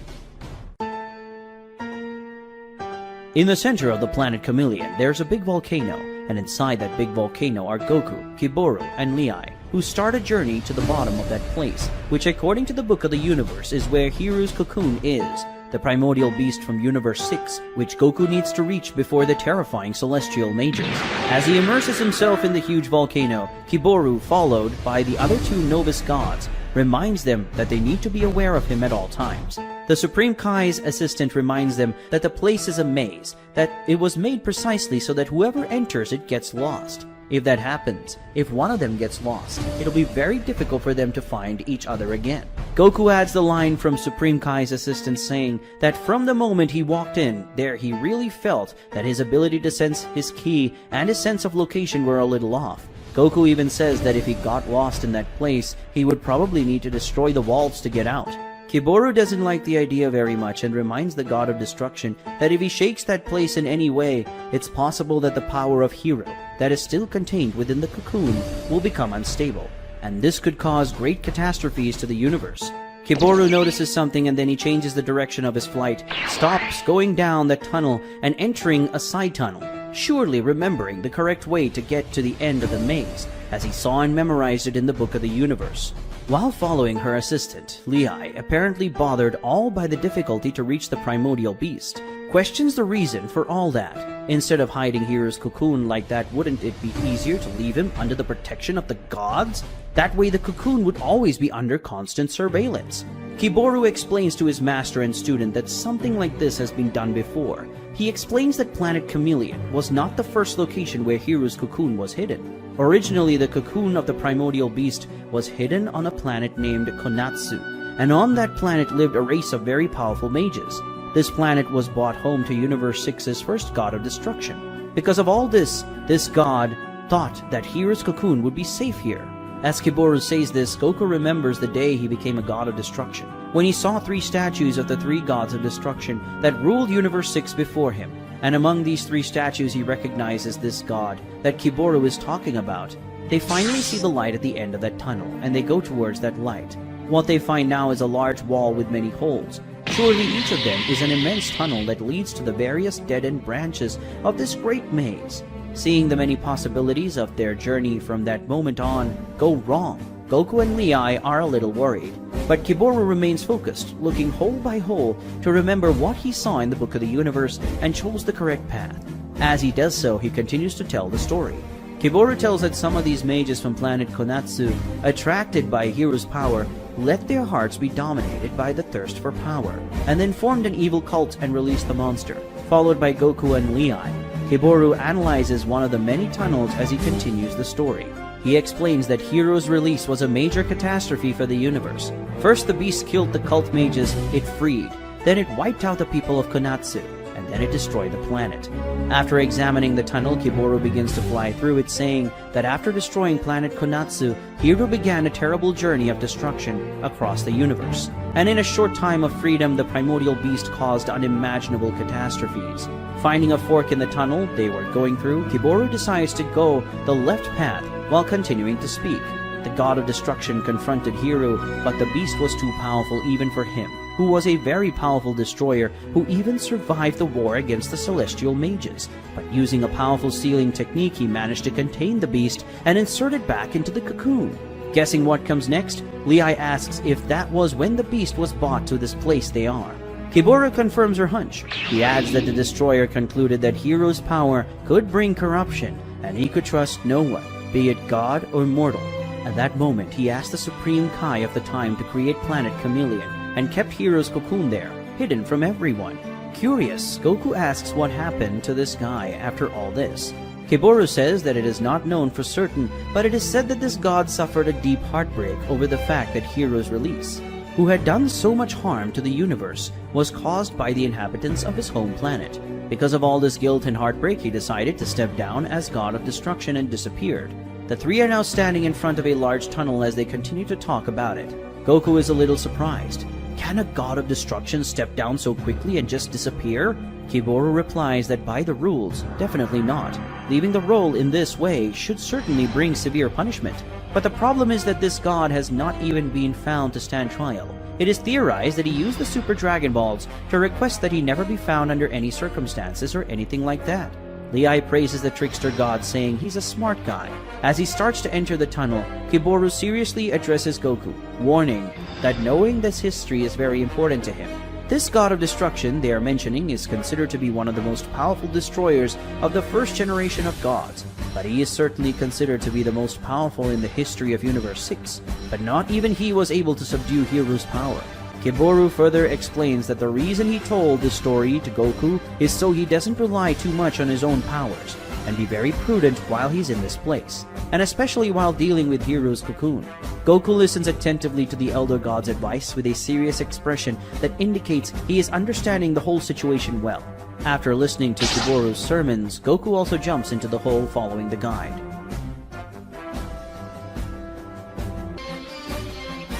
In the center of the planet Chameleon, there's a big volcano, and inside that big volcano are Goku, Kiboru, and Lei, who start a journey to the bottom of that place, which according to the Book of the Universe is where Hiru's cocoon is, the primordial beast from Universe 6, which Goku needs to reach before the terrifying celestial mages. As he immerses himself in the huge volcano, Kiboru, followed by the other two novice gods, reminds them that they need to be aware of him at all times. The Supreme Kai's assistant reminds them that the place is a maze, that it was made precisely so that whoever enters it gets lost. If that happens, if one of them gets lost, it'll be very difficult for them to find each other again. Goku adds the line from Supreme Kai's assistant saying that from the moment he walked in there, he really felt that his ability to sense his ki and his sense of location were a little off. Goku even says that if he got lost in that place, he would probably need to destroy the walls to get out. Kiboru doesn't like the idea very much and reminds the God of Destruction that if he shakes that place in any way, it's possible that the power of Hiru that is still contained within the cocoon will become unstable, and this could cause great catastrophes to the universe. Kiboru notices something and then he changes the direction of his flight, stops going down the tunnel and entering a side tunnel, surely remembering the correct way to get to the end of the maze, as he saw and memorized it in the Book of the Universe. While following her assistant, Lei, apparently bothered all by the difficulty to reach the primordial beast, questions the reason for all that. Instead of hiding Hiru's cocoon like that, wouldn't it be easier to leave him under the protection of the gods? That way the cocoon would always be under constant surveillance. Kiboru explains to his master and student that something like this has been done before. He explains that Planet Chameleon was not the first location where Hiru's cocoon was hidden. Originally, the cocoon of the primordial beast was hidden on a planet named Konatsu, and on that planet lived a race of very powerful mages. This planet was brought home to Universe 6's first god of destruction. Because of all this, this god thought that Hiru's cocoon would be safe here. As Kiboru says this, Goku remembers the day he became a god of destruction, when he saw 3 statues of the 3 gods of destruction that ruled Universe 6 before him, and among these 3 statues he recognizes this god that Kiboru is talking about. They finally see the light at the end of that tunnel, and they go towards that light. What they find now is a large wall with many holes. Surely each of them is an immense tunnel that leads to the various dead-end branches of this great maze. Seeing the many possibilities of their journey from that moment on go wrong, Goku and Lei are a little worried. But Kiboru remains focused, looking hole by hole to remember what he saw in the Book of the Universe and chose the correct path. As he does so, he continues to tell the story. Kiboru tells that some of these mages from planet Konatsu, attracted by Hiru's power, let their hearts be dominated by the thirst for power, and then formed an evil cult and released the monster, followed by Goku and Lei. Kiboru analyzes one of the many tunnels as he continues the story. He explains that Hiru's release was a major catastrophe for the universe. First the beast killed the cult mages it freed, then it wiped out the people of Konatsu, and then it destroyed the planet. After examining the tunnel, Kiboru begins to fly through it, saying that after destroying planet Konatsu, Hiru began a terrible journey of destruction across the universe. And in a short time of freedom, the primordial beast caused unimaginable catastrophes. Finding a fork in the tunnel they were going through, Kiboru decides to go the left path while continuing to speak. The god of destruction confronted Hiru, but the beast was too powerful even for him, who was a very powerful destroyer who even survived the war against the celestial mages. But using a powerful sealing technique, he managed to contain the beast and insert it back into the cocoon. Guessing what comes next, Lei asks if that was when the beast was brought to this place they are. Kiboru confirms her hunch. He adds that the destroyer concluded that Hiru's power could bring corruption, and he could trust no one, be it god or mortal. At that moment, he asked the Supreme Kai of the time to create planet Chameleon, and kept Hiru's cocoon there, hidden from everyone. Curious, Goku asks what happened to this guy after all this. Kiboru says that it is not known for certain, but it is said that this god suffered a deep heartbreak over the fact that Hiru's release, who had done so much harm to the universe, was caused by the inhabitants of his home planet. Because of all this guilt and heartbreak, he decided to step down as god of destruction and disappeared. The 3 are now standing in front of a large tunnel as they continue to talk about it. Goku is a little surprised. Can a god of destruction step down so quickly and just disappear? Kiboru replies that by the rules, definitely not. Leaving the role in this way should certainly bring severe punishment. But the problem is that this god has not even been found to stand trial. It is theorized that he used the Super Dragon Balls to request that he never be found under any circumstances or anything like that. Lei praises the trickster god, saying he's a smart guy. As he starts to enter the tunnel, Kiboru seriously addresses Goku, warning that knowing this history is very important to him. This god of destruction they are mentioning is considered to be one of the most powerful destroyers of the first generation of gods, but he is certainly considered to be the most powerful in the history of Universe 6, but not even he was able to subdue Hiru's power. Kiboru further explains that the reason he told this story to Goku is so he doesn't rely too much on his own powers, and be very prudent while he's in this place, and especially while dealing with Hiru's cocoon. Goku listens attentively to the Elder God's advice with a serious expression that indicates he is understanding the whole situation well. After listening to Kiboru's sermons, Goku also jumps into the hole following the guide.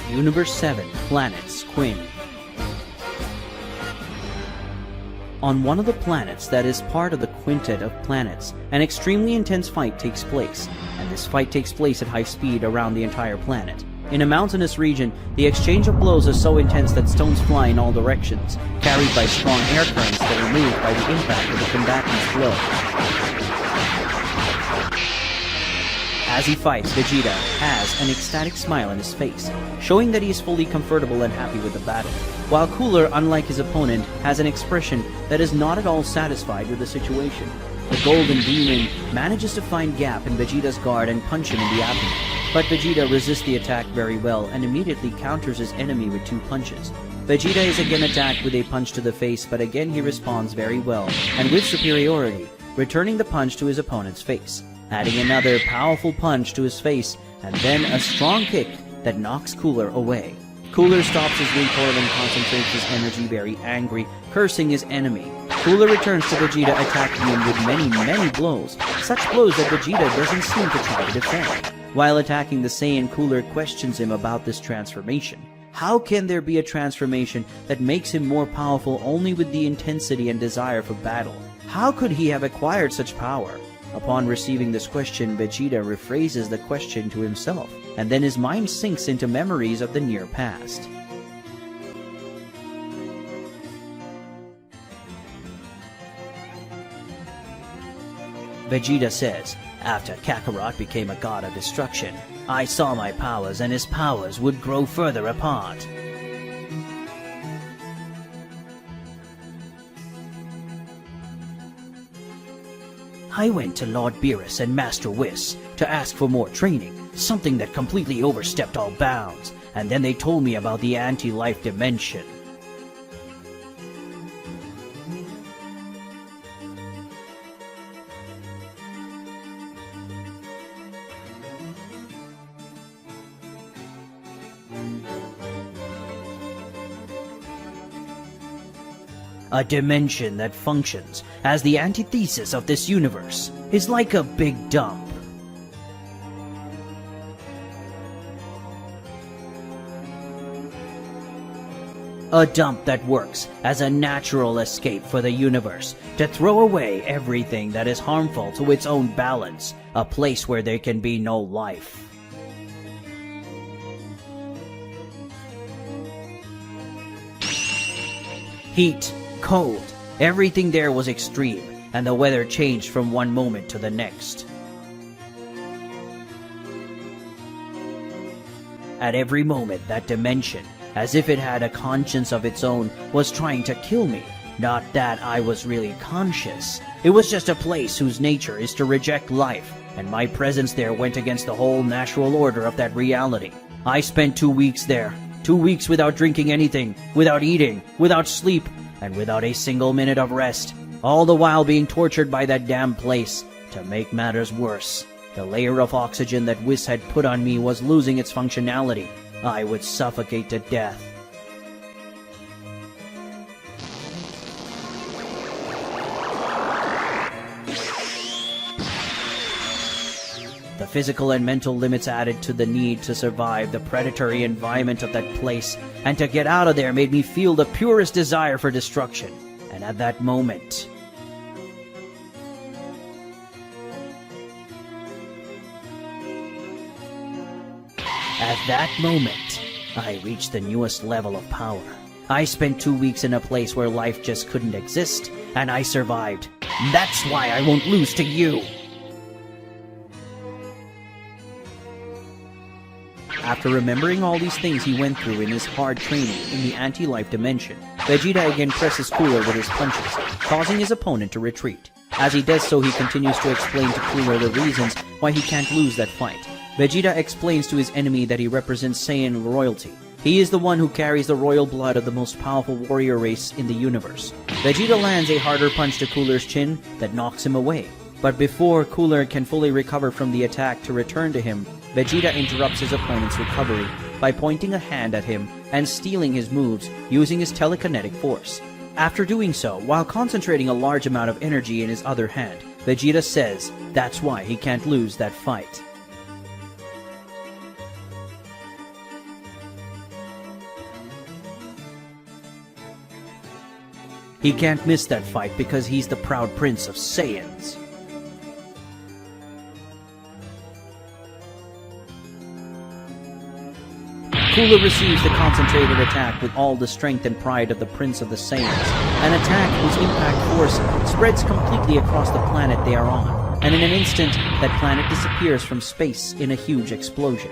Universe 7, Planets, Quinn. On one of the planets that is part of the quintet of planets, an extremely intense fight takes place, and this fight takes place at high speed around the entire planet. In a mountainous region, the exchange of blows is so intense that stones fly in all directions, carried by strong air currents that are moved by the impact of the combatant's blow. As he fights, Vegeta has an ecstatic smile on his face, showing that he is fully comfortable and happy with the battle, while Cooler, unlike his opponent, has an expression that is not at all satisfied with the situation. The Golden Demon manages to find gap in Vegeta's guard and punch him in the abdomen, but Vegeta resists the attack very well and immediately counters his enemy with 2 punches. Vegeta is again attacked with a punch to the face, but again he responds very well, and with superiority, returning the punch to his opponent's face, adding another powerful punch to his face, and then a strong kick that knocks Cooler away. Cooler stops his recoil and concentrates his energy, very angry, cursing his enemy. Cooler returns to Vegeta, attacking him with many blows, such blows that Vegeta doesn't seem to try to defend. While attacking the Saiyan, Cooler questions him about this transformation. How can there be a transformation that makes him more powerful only with the intensity and desire for battle? How could he have acquired such power? Upon receiving this question, Vegeta rephrases the question to himself, and then his mind sinks into memories of the near past. Vegeta says, "After Kakarot became a god of destruction, I saw my powers and his powers would grow further apart. I went to Lord Beerus and Master Whis to ask for more training, something that completely overstepped all bounds, and then they told me about the anti-life dimension. A dimension that functions as the antithesis of this universe is like a big dump. A dump that works as a natural escape for the universe to throw away everything that is harmful to its own balance, a place where there can be no life. Heat, cold, everything there was extreme, and the weather changed from one moment to the next. At every moment, that dimension, as if it had a conscience of its own, was trying to kill me. Not that I was really conscious. It was just a place whose nature is to reject life, and my presence there went against the whole natural order of that reality. I spent 2 weeks there. 2 weeks without drinking anything, without eating, without sleep, and without a single minute of rest, all the while being tortured by that damn place. To make matters worse, the layer of oxygen that Whis had put on me was losing its functionality. I would suffocate to death. The physical and mental limits added to the need to survive the predatory environment of that place, and to get out of there made me feel the purest desire for destruction. And at that moment, I reached the newest level of power. I spent 2 weeks in a place where life just couldn't exist, and I survived. That's why I won't lose to you. After remembering all these things he went through in his hard training in the anti-life dimension, Vegeta again presses Cooler with his punches, causing his opponent to retreat. As he does so, he continues to explain to Cooler the reasons why he can't lose that fight. Vegeta explains to his enemy that he represents Saiyan royalty. He is the one who carries the royal blood of the most powerful warrior race in the universe. Vegeta lands a harder punch to Cooler's chin that knocks him away. But before Cooler can fully recover from the attack to return to him, Vegeta interrupts his opponent's recovery by pointing a hand at him and stealing his moves using his telekinetic force. After doing so, while concentrating a large amount of energy in his other hand, Vegeta says that's why he can't lose that fight. He can't miss that fight because he's the proud prince of Saiyans. Cooler receives the concentrated attack with all the strength and pride of the Prince of the Saiyans, an attack whose impact force spreads completely across the planet they are on, and in an instant, that planet disappears from space in a huge explosion.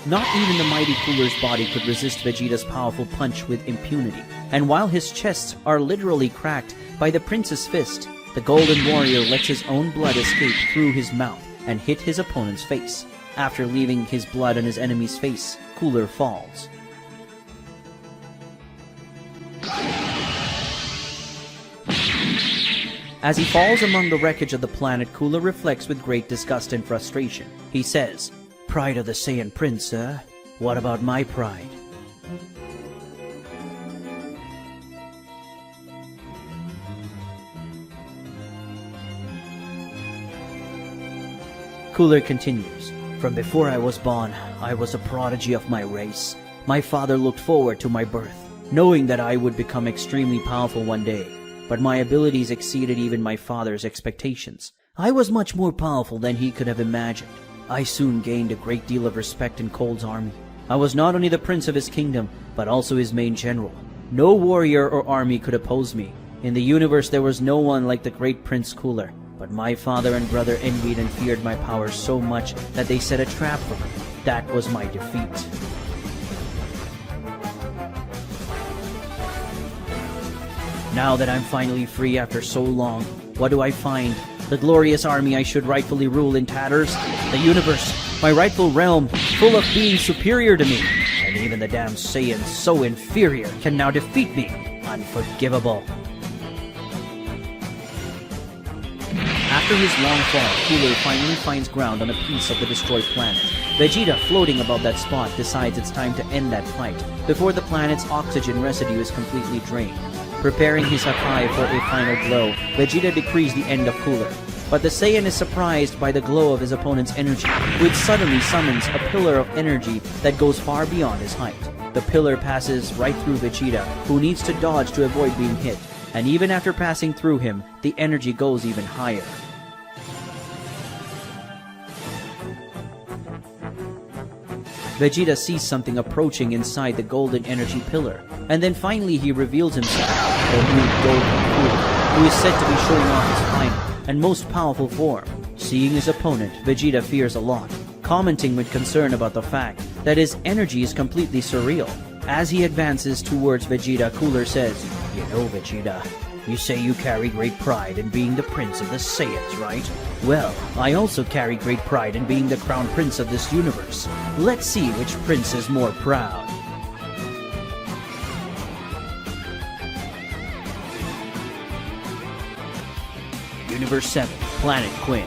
Not even the mighty Cooler's body could resist Vegeta's powerful punch with impunity, and while his chests are literally cracked by the prince's fist, the Golden Warrior lets his own blood escape through his mouth and hit his opponent's face. After leaving his blood on his enemy's face, Cooler falls. As he falls among the wreckage of the planet, Cooler reflects with great disgust and frustration. He says, "Pride of the Saiyan Prince, sir? What about my pride?" Cooler continues, "From before I was born, I was a prodigy of my race. My father looked forward to my birth, knowing that I would become extremely powerful one day, but my abilities exceeded even my father's expectations. I was much more powerful than he could have imagined. I soon gained a great deal of respect in Cold's army. I was not only the prince of his kingdom, but also his main general. No warrior or army could oppose me. In the universe there was no one like the great Prince Cooler, but my father and brother envied and feared my powers so much that they set a trap for me. That was my defeat." Now that I'm finally free after so long, what do I find? The glorious army I should rightfully rule in tatters? The universe, my rightful realm, full of beings superior to me. And even the damn Saiyans so inferior can now defeat me. Unforgivable. After his long fall, Cooler finally finds ground on a piece of the destroyed planet. Vegeta, floating above that spot, decides it's time to end that fight before the planet's oxygen residue is completely drained. Preparing his Hakai for a final blow, Vegeta decrees the end of Cooler. But the Saiyan is surprised by the glow of his opponent's energy, which suddenly summons a pillar of energy that goes far beyond his height. The pillar passes right through Vegeta, who needs to dodge to avoid being hit, and even after passing through him, the energy goes even higher. Vegeta sees something approaching inside the golden energy pillar, and then finally he reveals himself, the new Golden Cooler, who is said to be showing off his final and most powerful form. Seeing his opponent, Vegeta fears a lot, commenting with concern about the fact that his energy is completely surreal. As he advances towards Vegeta, Cooler says, "You know, Vegeta, you say you carry great pride in being the prince of the Saiyans, right? Well, I also carry great pride in being the crown prince of this universe. Let's see which prince is more proud." Universe 7, Planet Quinn.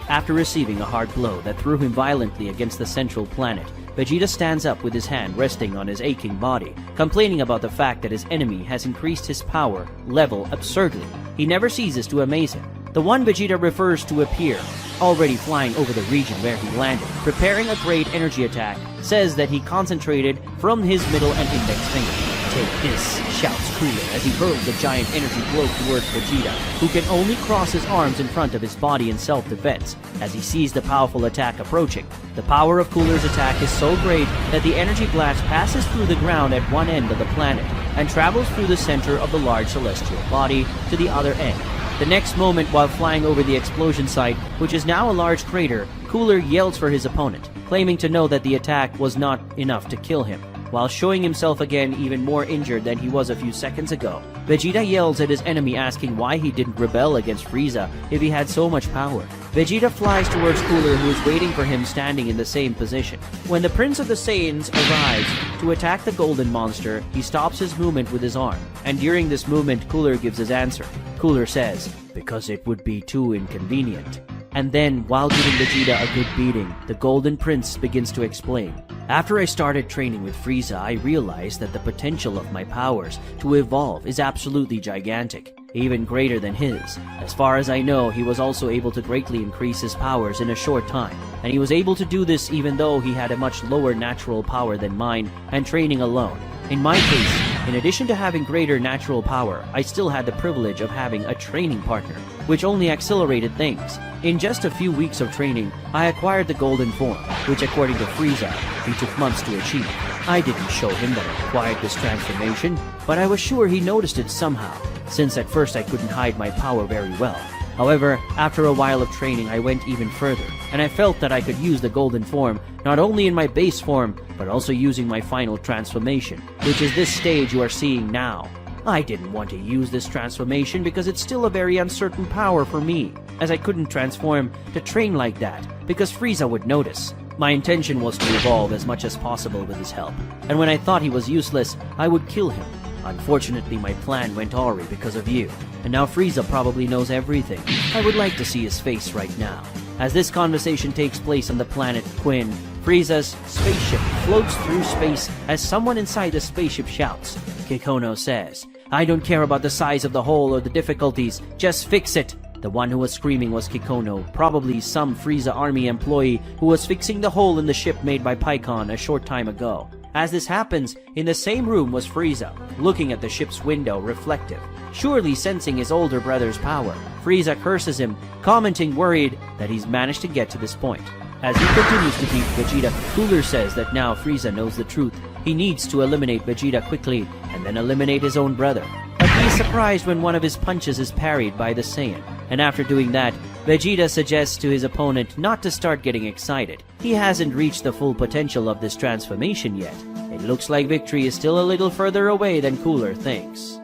After receiving a hard blow that threw him violently against the central planet, Vegeta stands up with his hand resting on his aching body, complaining about the fact that his enemy has increased his power level absurdly. He never ceases to amaze him. The one Vegeta refers to appear, already flying over the region where he landed, preparing a great energy attack, says that he concentrated from his middle and index finger. "Take this," shouts Cooler as he hurls the giant energy blow towards Vegeta, who can only cross his arms in front of his body in self-defense as he sees the powerful attack approaching. The power of Cooler's attack is so great that the energy blast passes through the ground at one end of the planet and travels through the center of the large celestial body to the other end. The next moment, while flying over the explosion site, which is now a large crater, Cooler yells for his opponent, claiming to know that the attack was not enough to kill him, while showing himself again even more injured than he was a few seconds ago. Vegeta yells at his enemy, asking why he didn't rebel against Frieza if he had so much power. Vegeta flies towards Cooler, who is waiting for him standing in the same position. When the Prince of the Saiyans arrives to attack the golden monster, he stops his movement with his arm, and during this movement, Cooler gives his answer. Cooler says, "Because it would be too inconvenient." And then, while giving Vegeta a good beating, the Golden Prince begins to explain. "After I started training with Frieza, I realized that the potential of my powers to evolve is absolutely gigantic, even greater than his. As far as I know, he was also able to greatly increase his powers in a short time, and he was able to do this even though he had a much lower natural power than mine and training alone. In my case, in addition to having greater natural power, I still had the privilege of having a training partner, which only accelerated things. In just a few weeks of training, I acquired the golden form, which according to Frieza, he took months to achieve. I didn't show him that I acquired this transformation, but I was sure he noticed it somehow, since at first I couldn't hide my power very well. However, after a while of training, I went even further, and I felt that I could use the golden form, not only in my base form, but also using my final transformation, which is this stage you are seeing now. I didn't want to use this transformation because it's still a very uncertain power for me, as I couldn't transform to train like that, because Frieza would notice. My intention was to evolve as much as possible with his help, and when I thought he was useless, I would kill him. Unfortunately, my plan went awry because of you, and now Frieza probably knows everything. I would like to see his face right now." As this conversation takes place on the planet Quinn, Frieza's spaceship floats through space as someone inside the spaceship shouts. Kikono says, "I don't care about the size of the hole or the difficulties, just fix it." The one who was screaming was Kikono, probably some Frieza army employee who was fixing the hole in the ship made by Pycon a short time ago. As this happens, in the same room was Frieza, looking at the ship's window, reflective, surely sensing his older brother's power. Frieza curses him, commenting worried that he's managed to get to this point. As he continues to beat Vegeta, Cooler says that now Frieza knows the truth. He needs to eliminate Vegeta quickly, and then eliminate his own brother. But he is surprised when one of his punches is parried by the Saiyan. And after doing that, Vegeta suggests to his opponent not to start getting excited. He hasn't reached the full potential of this transformation yet. It looks like victory is still a little further away than Cooler thinks.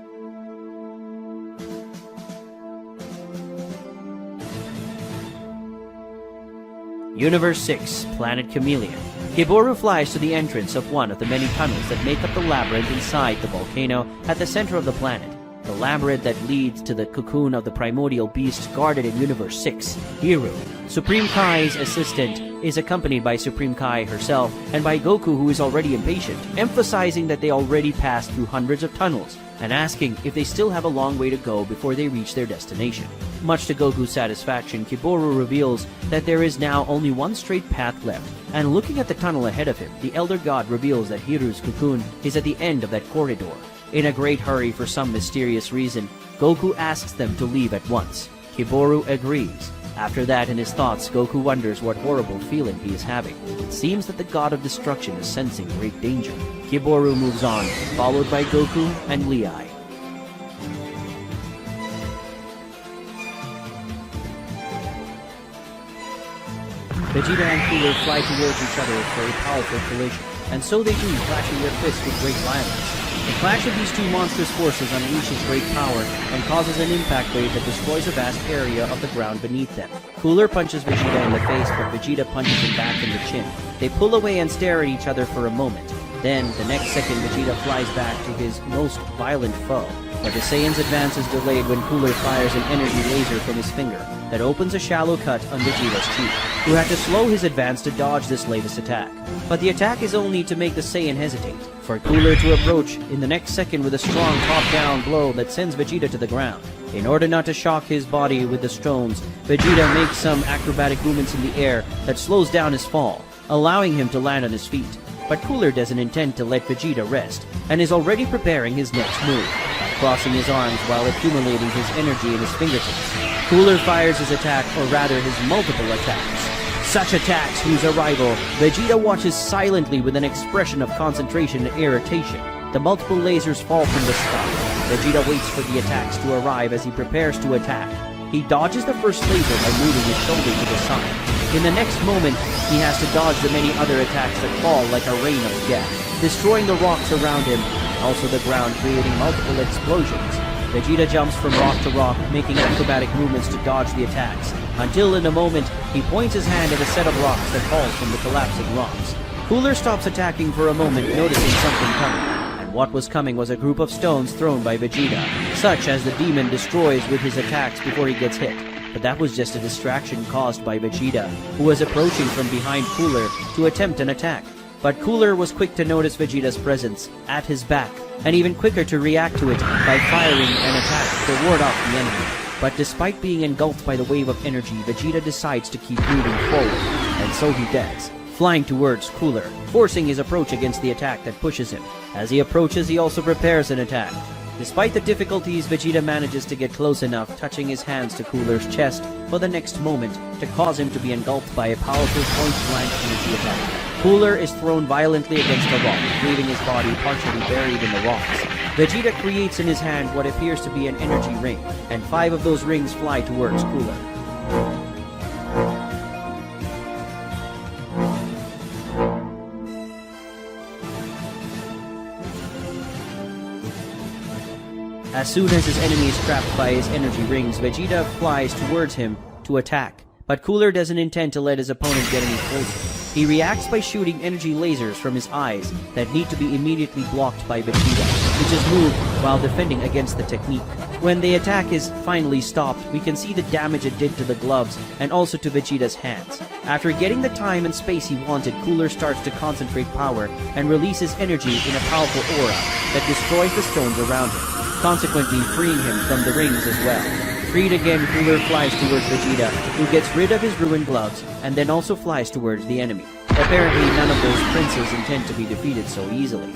Universe 6, Planet Chameleon. Kiboru flies to the entrance of one of the many tunnels that make up the labyrinth inside the volcano at the center of the planet. The labyrinth that leads to the cocoon of the primordial beast guarded in Universe 6, Hiru. Supreme Kai's assistant is accompanied by Supreme Kai herself and by Goku, who is already impatient, emphasizing that they already passed through hundreds of tunnels and asking if they still have a long way to go before they reach their destination. Much to Goku's satisfaction, Kiboru reveals that there is now only one straight path left, and looking at the tunnel ahead of him, the Elder God reveals that Hiru's cocoon is at the end of that corridor. In a great hurry for some mysterious reason, Goku asks them to leave at once. Kiboru agrees. After that, in his thoughts, Goku wonders what horrible feeling he is having. It seems that the God of Destruction is sensing great danger. Kiboru moves on, followed by Goku and Lei. Vegeta and Cooler fly towards each other for a powerful collision, and so they do, clashing their fists with great violence. The clash of these two monstrous forces unleashes great power and causes an impact wave that destroys a vast area of the ground beneath them. Cooler punches Vegeta in the face, but Vegeta punches him back in the chin. They pull away and stare at each other for a moment. Then, the next second, Vegeta flies back to his most violent foe. But the Saiyan's advance is delayed when Cooler fires an energy laser from his finger that opens a shallow cut on Vegeta's cheek, who had to slow his advance to dodge this latest attack. But the attack is only to make the Saiyan hesitate, for Cooler to approach in the next second with a strong top-down blow that sends Vegeta to the ground. In order not to shock his body with the stones, Vegeta makes some acrobatic movements in the air that slows down his fall, allowing him to land on his feet. But Cooler doesn't intend to let Vegeta rest, and is already preparing his next move, by crossing his arms while accumulating his energy in his fingertips. Cooler fires his attack, or rather his multiple attacks. Such attacks whose arrival, Vegeta watches silently with an expression of concentration and irritation. The multiple lasers fall from the sky. Vegeta waits for the attacks to arrive as he prepares to attack. He dodges the first laser by moving his shoulder to the side. In the next moment, he has to dodge the many other attacks that fall like a rain of death, destroying the rocks around him, and also the ground, creating multiple explosions. Vegeta jumps from rock to rock, making acrobatic movements to dodge the attacks, until in a moment, he points his hand at a set of rocks that falls from the collapsing rocks. Cooler stops attacking for a moment, noticing something coming. And what was coming was a group of stones thrown by Vegeta, such as the demon destroys with his attacks before he gets hit. But that was just a distraction caused by Vegeta, who was approaching from behind Cooler to attempt an attack. But Cooler was quick to notice Vegeta's presence at his back, and even quicker to react to it by firing an attack to ward off the enemy. But despite being engulfed by the wave of energy, Vegeta decides to keep moving forward, and so he does, flying towards Cooler, forcing his approach against the attack that pushes him. As he approaches, he also prepares an attack. Despite the difficulties, Vegeta manages to get close enough, touching his hands to Cooler's chest for the next moment to cause him to be engulfed by a powerful point-blank energy attack. Cooler is thrown violently against a rock, leaving his body partially buried in the rocks. Vegeta creates in his hand what appears to be an energy ring, and 5 of those rings fly towards Cooler. As soon as his enemy is trapped by his energy rings, Vegeta flies towards him to attack. But Cooler doesn't intend to let his opponent get any closer. He reacts by shooting energy lasers from his eyes that need to be immediately blocked by Vegeta, which is moved while defending against the technique. When the attack is finally stopped, we can see the damage it did to the gloves and also to Vegeta's hands. After getting the time and space he wanted, Cooler starts to concentrate power and releases energy in a powerful aura that destroys the stones around him, consequently freeing him from the rings as well. Freed again, Cooler flies towards Vegeta, who gets rid of his ruined gloves and then also flies towards the enemy. Apparently, none of those princes intend to be defeated so easily.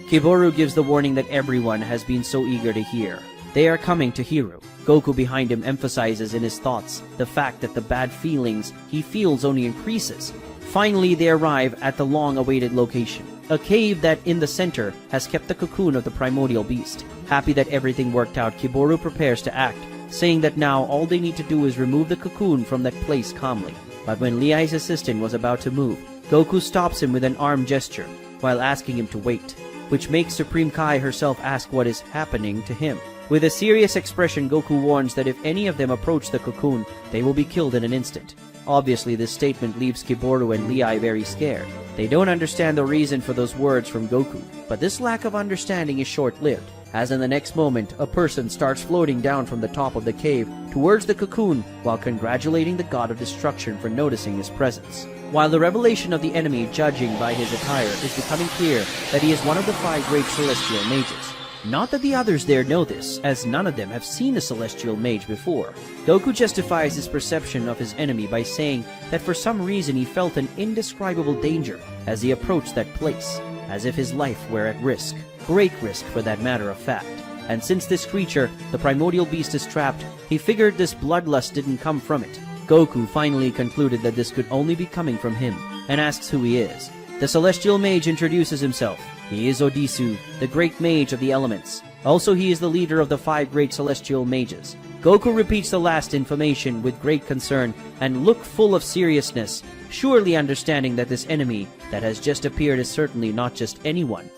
Kiboru gives the warning that everyone has been so eager to hear. They are coming to Hiru. Goku behind him emphasizes in his thoughts the fact that the bad feelings he feels only increases. Finally, they arrive at the long-awaited location, a cave that in the center has kept the cocoon of the primordial beast. Happy that everything worked out, Kiboru prepares to act, saying that now all they need to do is remove the cocoon from that place calmly. But when Liai's assistant was about to move, Goku stops him with an arm gesture while asking him to wait, which makes Supreme Kai herself ask what is happening to him. With a serious expression, Goku warns that if any of them approach the cocoon, they will be killed in an instant. Obviously, this statement leaves Kiboru and Liai very scared. They don't understand the reason for those words from Goku, but this lack of understanding is short-lived, as in the next moment, a person starts floating down from the top of the cave towards the cocoon while congratulating the God of Destruction for noticing his presence. While the revelation of the enemy, judging by his attire, is becoming clear that he is one of the 5 great celestial mages. Not that the others there know this, as none of them have seen a celestial mage before. Goku justifies his perception of his enemy by saying that for some reason he felt an indescribable danger as he approached that place, as if his life were at risk. Great risk, for that matter of fact. And since this creature, the primordial beast, is trapped, he figured this bloodlust didn't come from it. Goku finally concluded that this could only be coming from him, and asks who he is. The celestial mage introduces himself. He is Odisu, the great mage of the elements. Also, he is the leader of the 5 great celestial mages. Goku repeats the last information with great concern and look full of seriousness, surely understanding that this enemy that has just appeared is certainly not just anyone.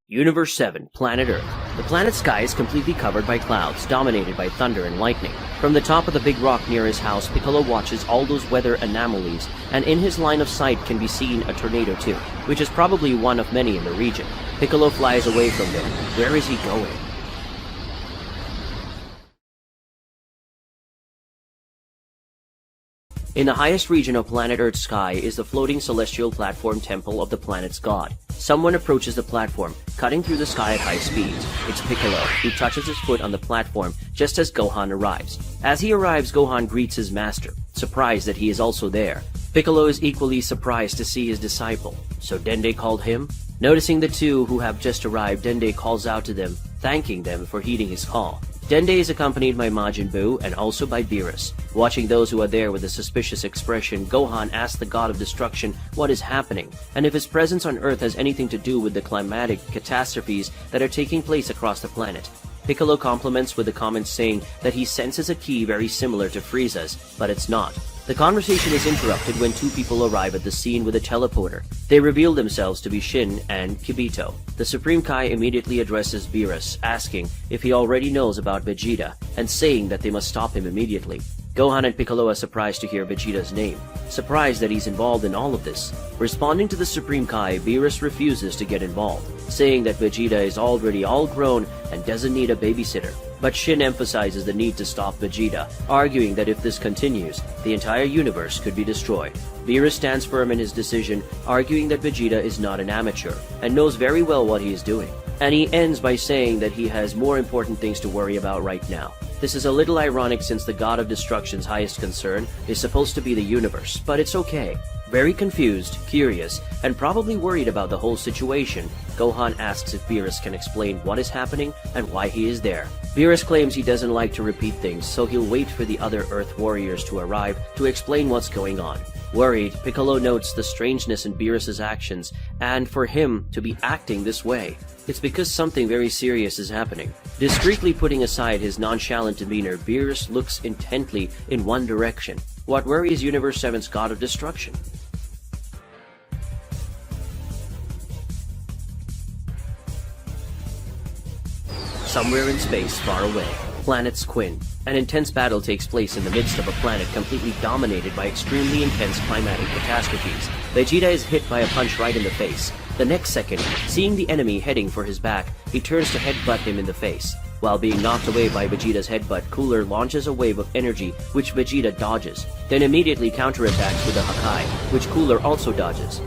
Universe 7, Planet Earth. The planet's sky is completely covered by clouds, dominated by thunder and lightning. From the top of the big rock near his house, Piccolo watches all those weather anomalies, and in his line of sight can be seen a tornado too, which is probably one of many in the region. Piccolo flies away from them. Where is he going? In the highest region of planet Earth's sky is the floating celestial platform temple of the planet's god. Someone approaches the platform, cutting through the sky at high speeds. It's Piccolo, who touches his foot on the platform just as Gohan arrives. As he arrives, Gohan greets his master, surprised that he is also there. Piccolo is equally surprised to see his disciple. So Dende called him? Noticing the two who have just arrived, Dende calls out to them, thanking them for heeding his call. Dende is accompanied by Majin Buu and also by Beerus. Watching those who are there with a suspicious expression, Gohan asks the God of Destruction what is happening, and if his presence on Earth has anything to do with the climatic catastrophes that are taking place across the planet. Piccolo compliments with the comments saying that he senses a key very similar to Frieza's, but it's not. The conversation is interrupted when 2 people arrive at the scene with a teleporter. They reveal themselves to be Shin and Kibito. The Supreme Kai immediately addresses Beerus, asking if he already knows about Vegeta, and saying that they must stop him immediately. Gohan and Piccolo are surprised to hear Vegeta's name, surprised that he's involved in all of this. Responding to the Supreme Kai, Beerus refuses to get involved, saying that Vegeta is already all grown and doesn't need a babysitter. But Shin emphasizes the need to stop Vegeta, arguing that if this continues, the entire universe could be destroyed. Beerus stands firm in his decision, arguing that Vegeta is not an amateur, and knows very well what he is doing. And he ends by saying that he has more important things to worry about right now. This is a little ironic since the God of Destruction's highest concern is supposed to be the universe, but it's okay. Very confused, curious, and probably worried about the whole situation, Gohan asks if Beerus can explain what is happening and why he is there. Beerus claims he doesn't like to repeat things, so he'll wait for the other Earth warriors to arrive to explain what's going on. Worried, Piccolo notes the strangeness in Beerus's actions, and for him to be acting this way, it's because something very serious is happening. Discreetly putting aside his nonchalant demeanor, Beerus looks intently in one direction. What worries Universe 7's God of Destruction? Somewhere in space, far away, planet's Quinn. An intense battle takes place in the midst of a planet completely dominated by extremely intense climatic catastrophes. Vegeta is hit by a punch right in the face, The next second, seeing the enemy heading for his back, he turns to headbutt him in the face. While being knocked away by Vegeta's headbutt, Cooler launches a wave of energy which Vegeta dodges, then immediately counterattacks with a Hakai, which Cooler also dodges.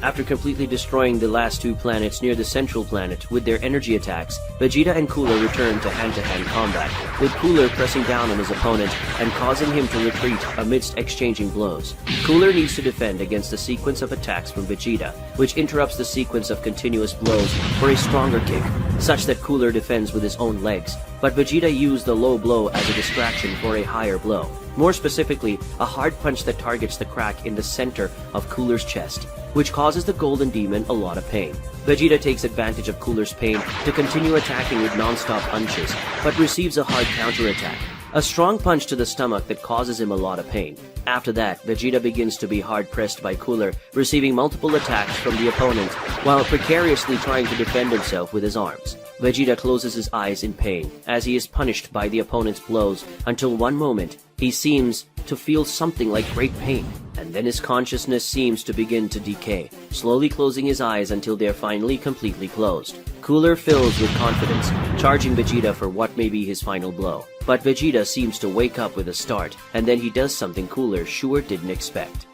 After completely destroying the last two planets near the central planet with their energy attacks, Vegeta and Cooler return to hand-to-hand combat, with Cooler pressing down on his opponent and causing him to retreat amidst exchanging blows. Cooler needs to defend against a sequence of attacks from Vegeta, which interrupts the sequence of continuous blows for a stronger kick, such that Cooler defends with his own legs, but Vegeta used the low blow as a distraction for a higher blow. More specifically, a hard punch that targets the crack in the center of Cooler's chest, which causes the Golden Demon a lot of pain. Vegeta takes advantage of Cooler's pain to continue attacking with non-stop punches, but receives a hard counterattack, a strong punch to the stomach that causes him a lot of pain. After that, Vegeta begins to be hard-pressed by Cooler, receiving multiple attacks from the opponent while precariously trying to defend himself with his arms. Vegeta closes his eyes in pain as he is punished by the opponent's blows until one moment he seems to feel something like great pain, and then his consciousness seems to begin to decay, slowly closing his eyes until they are finally completely closed. Cooler fills with confidence, charging Vegeta for what may be his final blow. But Vegeta seems to wake up with a start, and then he does something Cooler sure didn't expect.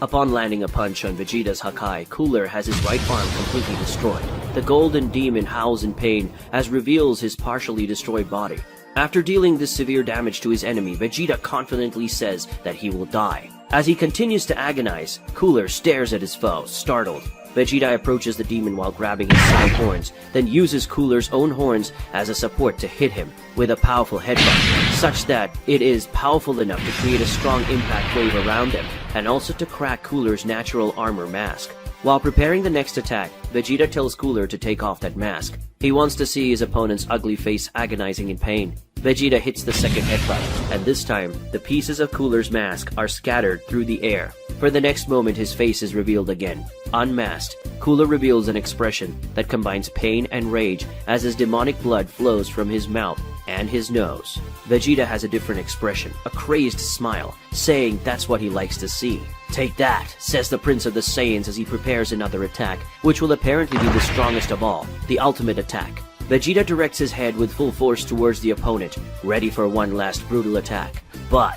Upon landing a punch on Vegeta's Hakai, Cooler has his right arm completely destroyed. The Golden Demon howls in pain as reveals his partially destroyed body. After dealing this severe damage to his enemy, Vegeta confidently says that he will die. As he continues to agonize, Cooler stares at his foe, startled. Vegeta approaches the demon while grabbing his side horns, then uses Cooler's own horns as a support to hit him with a powerful headbutt, such that it is powerful enough to create a strong impact wave around him, and also to crack Cooler's natural armor mask. While preparing the next attack, Vegeta tells Cooler to take off that mask. He wants to see his opponent's ugly face agonizing in pain. Vegeta hits the second headbutt, and this time, the pieces of Cooler's mask are scattered through the air. For the next moment, his face is revealed again. Unmasked, Cooler reveals an expression that combines pain and rage as his demonic blood flows from his mouth and his nose. Vegeta has a different expression, a crazed smile, saying that's what he likes to see. "Take that," says the Prince of the Saiyans as he prepares another attack, which will apparently be the strongest of all, the ultimate attack. Vegeta directs his head with full force towards the opponent, ready for one last brutal attack. But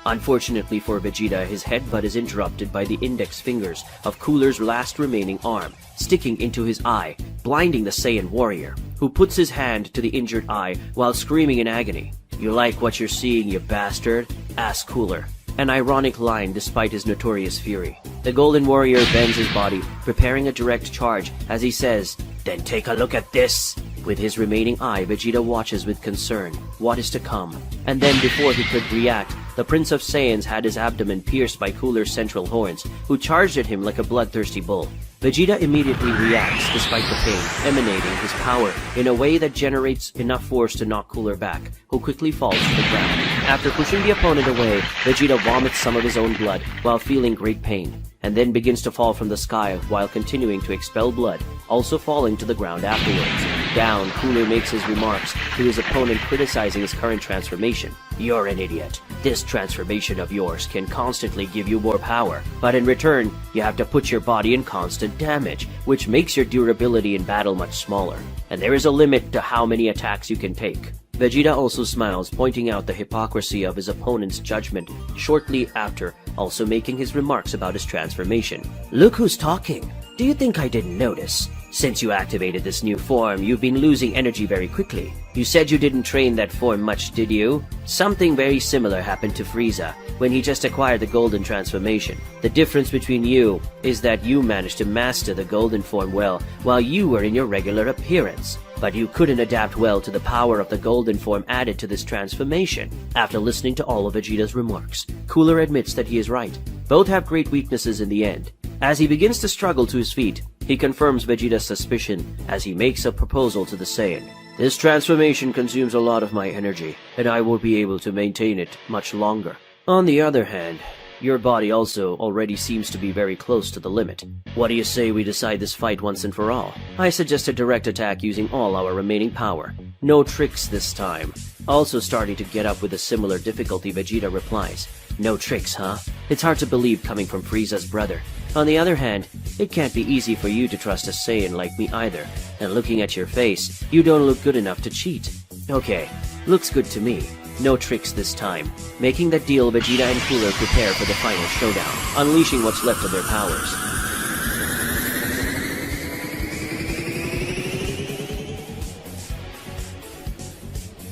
unfortunately for Vegeta, his headbutt is interrupted by the index fingers of Cooler's last remaining arm, sticking into his eye, blinding the Saiyan warrior, who puts his hand to the injured eye while screaming in agony. "You like what you're seeing, you bastard?" asks Cooler, an ironic line despite his notorious fury. The Golden Warrior bends his body, preparing a direct charge as he says, "Then take a look at this!" With his remaining eye, Vegeta watches with concern what is to come. And then before he could react, the Prince of Saiyans had his abdomen pierced by Cooler's central horns, who charged at him like a bloodthirsty bull. Vegeta immediately reacts despite the pain, emanating his power in a way that generates enough force to knock Cooler back, who quickly falls to the ground. After pushing the opponent away, Vegeta vomits some of his own blood while feeling great pain, and then begins to fall from the sky while continuing to expel blood, also falling to the ground afterwards. Down, Cooler makes his remarks to his opponent criticizing his current transformation. "You're an idiot. This transformation of yours can constantly give you more power, but in return, you have to put your body in constant damage, which makes your durability in battle much smaller. And there is a limit to how many attacks you can take." Vegeta also smiles, pointing out the hypocrisy of his opponent's judgment shortly after, also making his remarks about his transformation. "Look who's talking. Do you think I didn't notice? Since you activated this new form, you've been losing energy very quickly. You said you didn't train that form much, did you? Something very similar happened to Frieza when he just acquired the Golden Transformation. The difference between you is that you managed to master the Golden form well while you were in your regular appearance. but you couldn't adapt well to the power of the golden form added to this transformation. After listening to all of Vegeta's remarks, Cooler admits that he is right. Both have great weaknesses in the end. As he begins to struggle to his feet, he confirms Vegeta's suspicion as he makes a proposal to the Saiyan. This transformation consumes a lot of my energy, and I won't be able to maintain it much longer. On the other hand, your body also already seems to be very close to the limit. What do you say we decide this fight once and for all? I suggest a direct attack using all our remaining power. No tricks this time. Also starting to get up with a similar difficulty, Vegeta replies, "No tricks, huh? It's hard to believe coming from Frieza's brother. On the other hand, it can't be easy for you to trust a Saiyan like me either. And looking at your face, you don't look good enough to cheat." Okay, looks good to me. No tricks this time. Making that deal, Vegeta and Cooler prepare for the final showdown, unleashing what's left of their powers.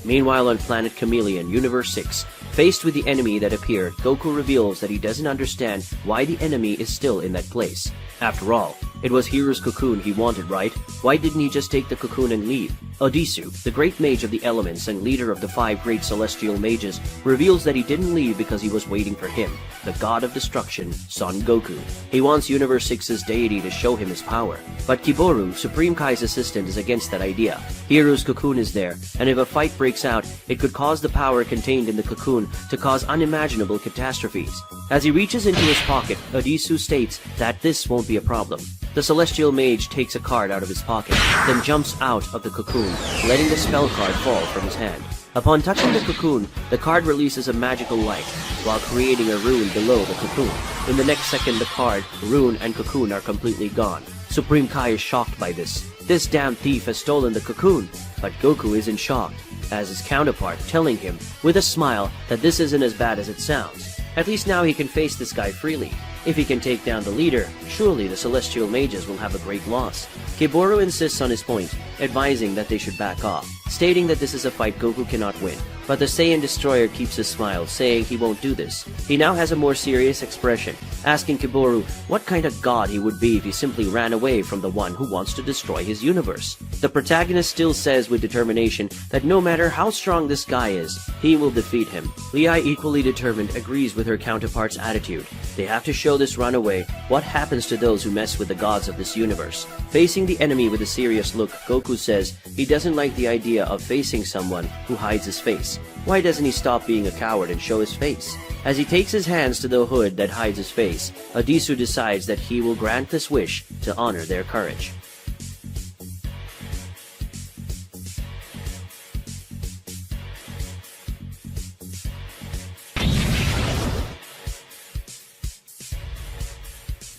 Meanwhile, on planet Chameleon, Universe 6, faced with the enemy that appeared, Goku reveals that he doesn't understand why the enemy is still in that place. After all, it was Hiru's cocoon he wanted, right? Why didn't he just take the cocoon and leave? Odisu, the great mage of the elements and leader of the 5 great celestial mages, reveals that he didn't leave because he was waiting for him, the god of destruction, Son Goku. He wants Universe 6's deity to show him his power. But Kiboru, Supreme Kai's assistant, is against that idea. Hiru's cocoon is there, and if a fight breaks out, it could cause the power contained in the cocoon to cause unimaginable catastrophes. As he reaches into his pocket, Odisu states that this won't be a problem. The celestial mage takes a card out of his pocket, then jumps out of the cocoon, letting the spell card fall from his hand. Upon touching the cocoon, the card releases a magical light, while creating a rune below the cocoon. In the next second, the card, rune, and cocoon are completely gone. Supreme Kai is shocked by this. This damn thief has stolen the cocoon, but Goku isn't shocked, as his counterpart telling him, with a smile, that this isn't as bad as it sounds. At least now he can face this guy freely. If he can take down the leader, surely the Celestial Mages will have a great loss. Kiboru insists on his point, advising that they should back off, stating that this is a fight Goku cannot win. But the Saiyan Destroyer keeps his smile, saying he won't do this. He now has a more serious expression, asking Kiboru what kind of god he would be if he simply ran away from the one who wants to destroy his universe. The protagonist still says with determination that no matter how strong this guy is, he will defeat him. Lei, equally determined, agrees with her counterpart's attitude. They have to show this runaway what happens to those who mess with the gods of this universe. Facing the enemy with a serious look, Goku says he doesn't like the idea of facing someone who hides his face. Why doesn't he stop being a coward and show his face? As he takes his hands to the hood that hides his face, Odisu decides that he will grant this wish to honor their courage.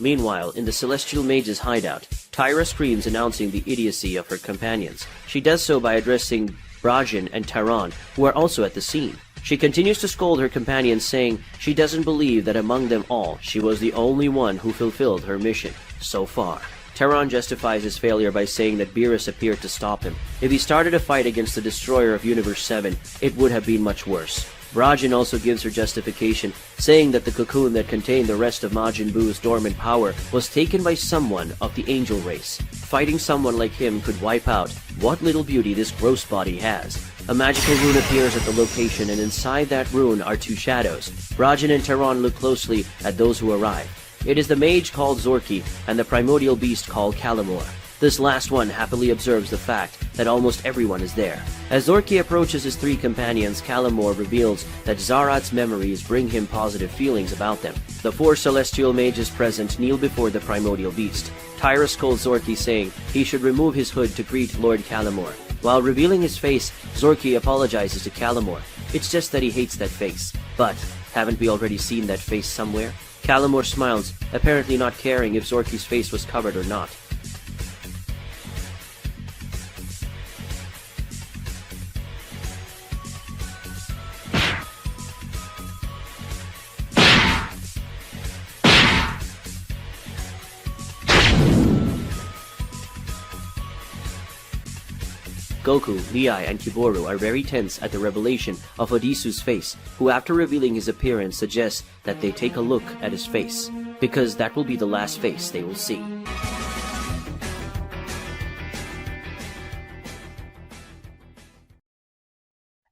Meanwhile, in the Celestial Mage's hideout, Tyra screams, announcing the idiocy of her companions. She does so by addressing Brajin and Teron, who are also at the scene. She continues to scold her companions, saying she doesn't believe that among them all, she was the only one who fulfilled her mission so far. Teron justifies his failure by saying that Beerus appeared to stop him. If he started a fight against the destroyer of Universe 7, it would have been much worse. Brajin also gives her justification, saying that the cocoon that contained the rest of Majin Buu's dormant power was taken by someone of the angel race. Fighting someone like him could wipe out what little beauty this gross body has. A magical rune appears at the location, and inside that rune are 2 shadows. Brajin and Teron look closely at those who arrive. It is the mage called Zorki and the primordial beast called Calamor. This last one happily observes the fact that almost everyone is there. As Zorki approaches his 3 companions, Calamor reveals that Zarat's memories bring him positive feelings about them. The 4 celestial mages present kneel before the primordial beast. Tyra scolds Zorki, saying he should remove his hood to greet Lord Calamor. While revealing his face, Zorki apologizes to Calamor. It's just that he hates that face. But haven't we already seen that face somewhere? Calamor smiles, apparently not caring if Zorki's face was covered or not. Goku, Lei, and Kiboru are very tense at the revelation of Odisu's face, who after revealing his appearance suggests that they take a look at his face, because that will be the last face they will see.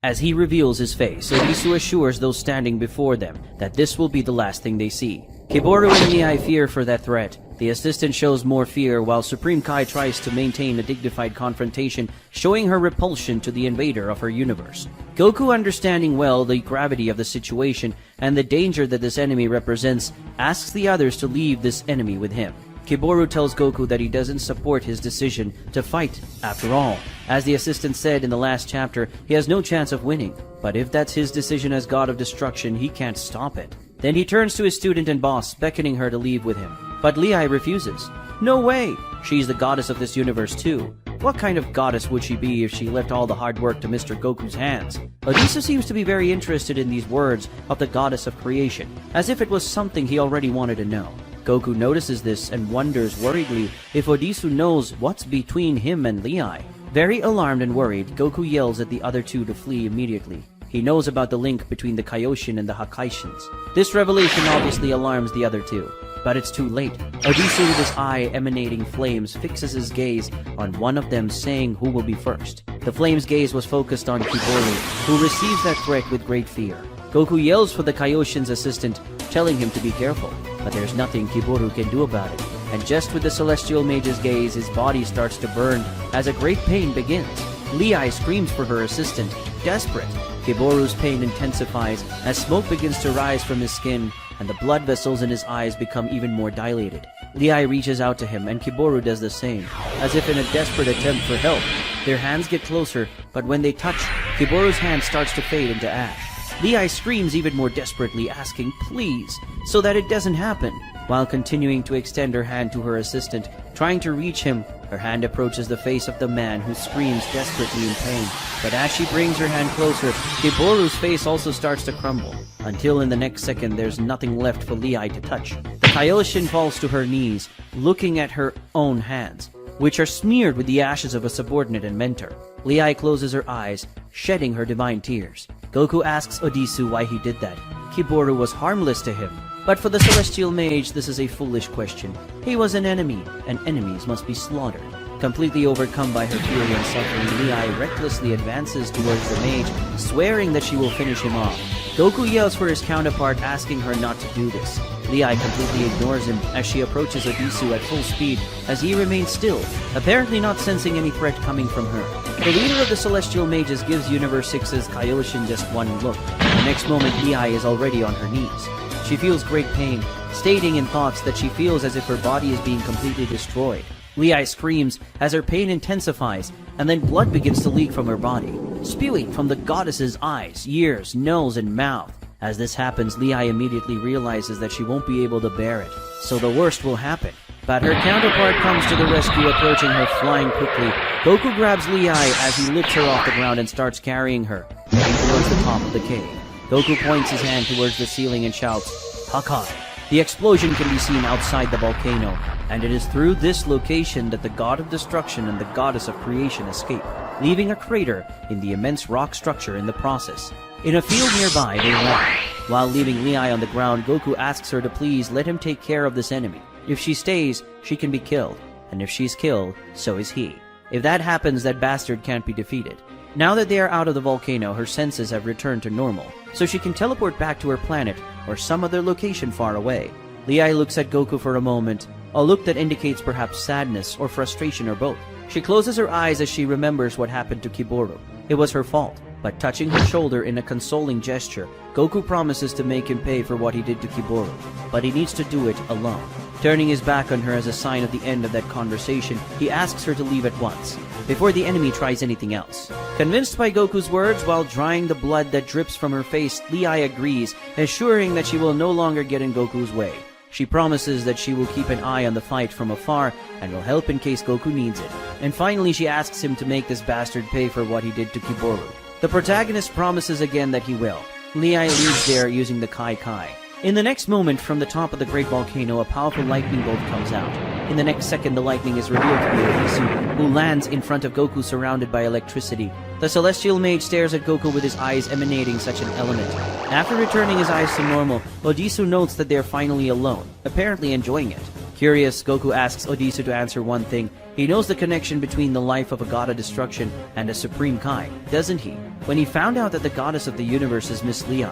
As he reveals his face, Odisu assures those standing before them that this will be the last thing they see. Kiboru and Lehigh fear for that threat. The assistant shows more fear while Supreme Kai tries to maintain a dignified confrontation, showing her repulsion to the invader of her universe. Goku, understanding well the gravity of the situation and the danger that this enemy represents, asks the others to leave this enemy with him. Kiboru tells Goku that he doesn't support his decision to fight after all. As the assistant said in the last chapter, he has no chance of winning, but if that's his decision as God of Destruction, he can't stop it. Then he turns to his student and boss, beckoning her to leave with him. But Lehigh refuses. No way! She's the goddess of this universe too. What kind of goddess would she be if she left all the hard work to Mr. Goku's hands? Odisu seems to be very interested in these words of the goddess of creation, as if it was something he already wanted to know. Goku notices this and wonders worriedly if Odisu knows what's between him and Lehigh. Very alarmed and worried, Goku yells at the other two to flee immediately. He knows about the link between the Kaioshin and the Hakaishins. This revelation obviously alarms the other two, but it's too late. Odisu, with his eye emanating flames, fixes his gaze on one of them, saying who will be first. The flame's gaze was focused on Kiboru, who receives that threat with great fear. Goku yells for the Kaioshin's assistant, telling him to be careful, but there's nothing Kiboru can do about it. And just with the Celestial Mage's gaze, his body starts to burn as a great pain begins. Lehigh screams for her assistant, desperate. Kiboru's pain intensifies as smoke begins to rise from his skin and the blood vessels in his eyes become even more dilated. Lehigh reaches out to him and Kiboru does the same, as if in a desperate attempt for help. Their hands get closer, but when they touch, Kiboru's hand starts to fade into ash. Lehigh screams even more desperately, asking please, so that it doesn't happen. While continuing to extend her hand to her assistant, trying to reach him, her hand approaches the face of the man who screams desperately in pain. But as she brings her hand closer, Kiboru's face also starts to crumble, until in the next second there's nothing left for Lehigh to touch. The Kaioshin falls to her knees, looking at her own hands, which are smeared with the ashes of a subordinate and mentor. Lehigh closes her eyes, shedding her divine tears. Goku asks Odisu why he did that. Kiboru was harmless to him. But for the Celestial Mage, this is a foolish question. He was an enemy, and enemies must be slaughtered. Completely overcome by her fury and suffering, Lehigh recklessly advances towards the mage, swearing that she will finish him off. Goku yells for his counterpart, asking her not to do this. Lehigh completely ignores him as she approaches Odisu at full speed as he remains still, apparently not sensing any threat coming from her. The leader of the Celestial Mages gives Universe 6's Kaioshin just one look. The next moment, Lehigh is already on her knees. She feels great pain, stating in thoughts that she feels as if her body is being completely destroyed. Lehigh screams as her pain intensifies, and then blood begins to leak from her body, spewing from the goddess's eyes, ears, nose, and mouth. As this happens, Lehigh immediately realizes that she won't be able to bear it, so the worst will happen. But her counterpart comes to the rescue, approaching her flying quickly. Goku grabs Lehigh as he lifts her off the ground and starts carrying her, heading towards the top of the cave. Goku points his hand towards the ceiling and shouts, Hakai. The explosion can be seen outside the volcano, and it is through this location that the God of Destruction and the Goddess of Creation escape, leaving a crater in the immense rock structure in the process. In a field nearby, they land. While leaving Lehigh on the ground, Goku asks her to please let him take care of this enemy. If she stays, she can be killed, and if she's killed, so is he. If that happens, that bastard can't be defeated. Now that they are out of the volcano, her senses have returned to normal, so she can teleport back to her planet or some other location far away. Lehigh looks at Goku for a moment, a look that indicates perhaps sadness or frustration or both. She closes her eyes as she remembers what happened to Kiboru. It was her fault, but touching her shoulder in a consoling gesture, Goku promises to make him pay for what he did to Kiboru, but he needs to do it alone. Turning his back on her as a sign of the end of that conversation, he asks her to leave at once, before the enemy tries anything else. Convinced by Goku's words, while drying the blood that drips from her face, Lehigh agrees, assuring that she will no longer get in Goku's way. She promises that she will keep an eye on the fight from afar and will help in case Goku needs it. And finally, she asks him to make this bastard pay for what he did to Kiboru. The protagonist promises again that he will. Lehigh leaves there using the Kai. In the next moment, from the top of the great volcano, a powerful lightning bolt comes out. In the next second, the lightning is revealed to be Odisu, who lands in front of Goku surrounded by electricity. The Celestial Mage stares at Goku with his eyes emanating such an element. After returning his eyes to normal, Odisu notes that they are finally alone, apparently enjoying it. Curious, Goku asks Odisu to answer one thing. He knows the connection between the life of a god of destruction and a supreme Kai, doesn't he? When he found out that the goddess of the universe is Miss Lei,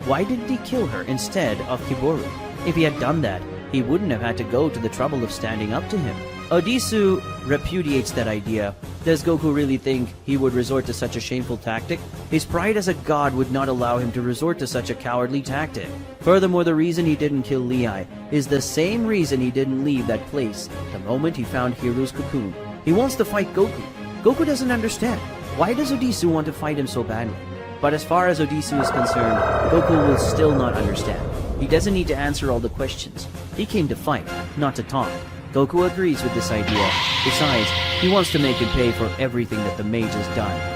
why didn't he kill her instead of Kiboru? If he had done that, he wouldn't have had to go to the trouble of standing up to him. Odisu repudiates that idea. Does Goku really think he would resort to such a shameful tactic? His pride as a god would not allow him to resort to such a cowardly tactic. Furthermore, the reason he didn't kill Lei is the same reason he didn't leave that place the moment he found Hiru's cocoon. He wants to fight Goku. Goku doesn't understand. Why does Odisu want to fight him so badly? But as far as Odisu is concerned, Goku will still not understand. He doesn't need to answer all the questions. He came to fight, not to talk. Goku agrees with this idea. Besides, he wants to make him pay for everything that the mage has done.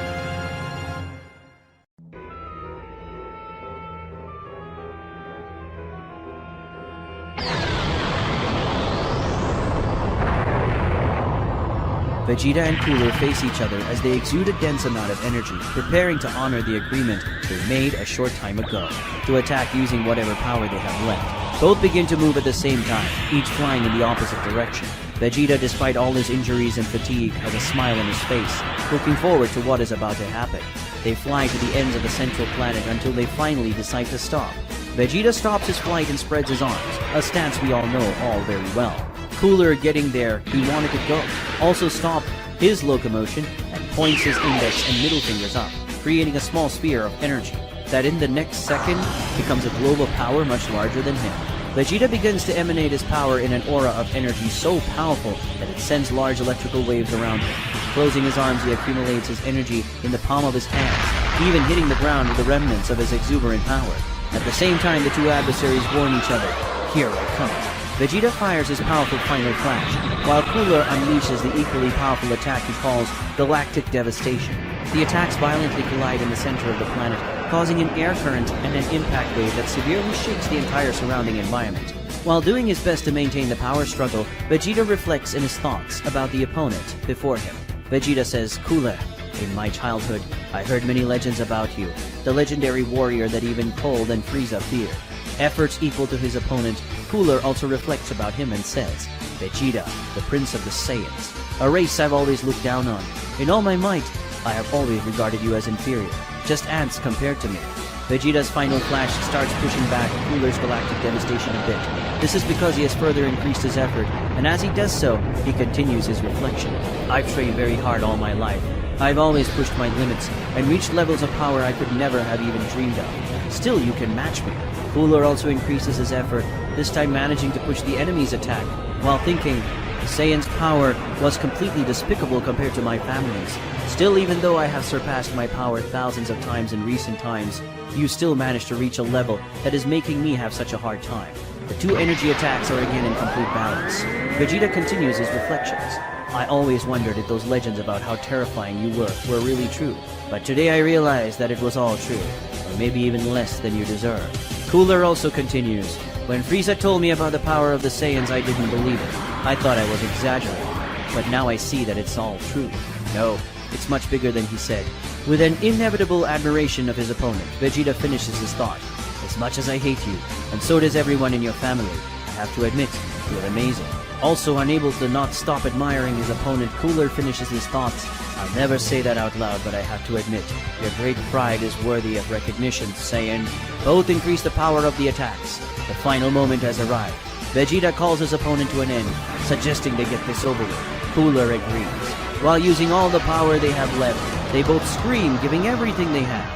Vegeta and Cooler face each other as they exude a dense amount of energy, preparing to honor the agreement they made a short time ago, to attack using whatever power they have left. Both begin to move at the same time, each flying in the opposite direction. Vegeta, despite all his injuries and fatigue, has a smile on his face, looking forward to what is about to happen. They fly to the ends of the central planet until they finally decide to stop. Vegeta stops his flight and spreads his arms, a stance we all know all very well. Cooler, getting there, he wanted to go, also stopped his locomotion and points his index and middle fingers up, creating a small sphere of energy that in the next second becomes a globe of power much larger than him. Vegeta begins to emanate his power in an aura of energy so powerful that it sends large electrical waves around him. Closing his arms, he accumulates his energy in the palm of his hand, even hitting the ground with the remnants of his exuberant power. At the same time, the two adversaries warn each other, "Here I come." Vegeta fires his powerful final flash, while Cooler unleashes the equally powerful attack he calls Galactic Devastation. The attacks violently collide in the center of the planet, causing an air current and an impact wave that severely shakes the entire surrounding environment. While doing his best to maintain the power struggle, Vegeta reflects in his thoughts about the opponent before him. Vegeta says, "Cooler, in my childhood, I heard many legends about you, the legendary warrior that even Cold and Frieza feared." Efforts equal to his opponent, Cooler also reflects about him and says, "Vegeta, the prince of the Saiyans, a race I've always looked down on. In all my might, I have always regarded you as inferior, just ants compared to me." Vegeta's final flash starts pushing back Cooler's galactic devastation a bit. This is because he has further increased his effort, and as he does so, he continues his reflection. "I've trained very hard all my life. I've always pushed my limits and reached levels of power I could never have even dreamed of. Still, you can match me." Cooler also increases his effort, this time managing to push the enemy's attack, while thinking, "The Saiyan's power was completely despicable compared to my family's. Still, even though I have surpassed my power thousands of times in recent times, you still managed to reach a level that is making me have such a hard time." The two energy attacks are again in complete balance. Vegeta continues his reflections. "I always wondered if those legends about how terrifying you were really true, but today I realized that it was all true, or maybe even less than you deserve." Cooler also continues, "When Frieza told me about the power of the Saiyans, I didn't believe it. I thought I was exaggerating, but now I see that it's all true. No, it's much bigger than he said." With an inevitable admiration of his opponent, Vegeta finishes his thought. "As much as I hate you, and so does everyone in your family, I have to admit, you're amazing." Also unable to not stop admiring his opponent, Cooler finishes his thoughts. "I'll never say that out loud, but I have to admit, your great pride is worthy of recognition, Saiyan." Both increase the power of the attacks. The final moment has arrived. Vegeta calls his opponent to an end, suggesting they get this over with. Cooler agrees. While using all the power they have left, they both scream, giving everything they have.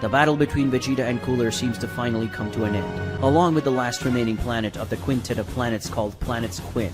The battle between Vegeta and Cooler seems to finally come to an end, along with the last remaining planet of the quintet of planets called Planets Quinn.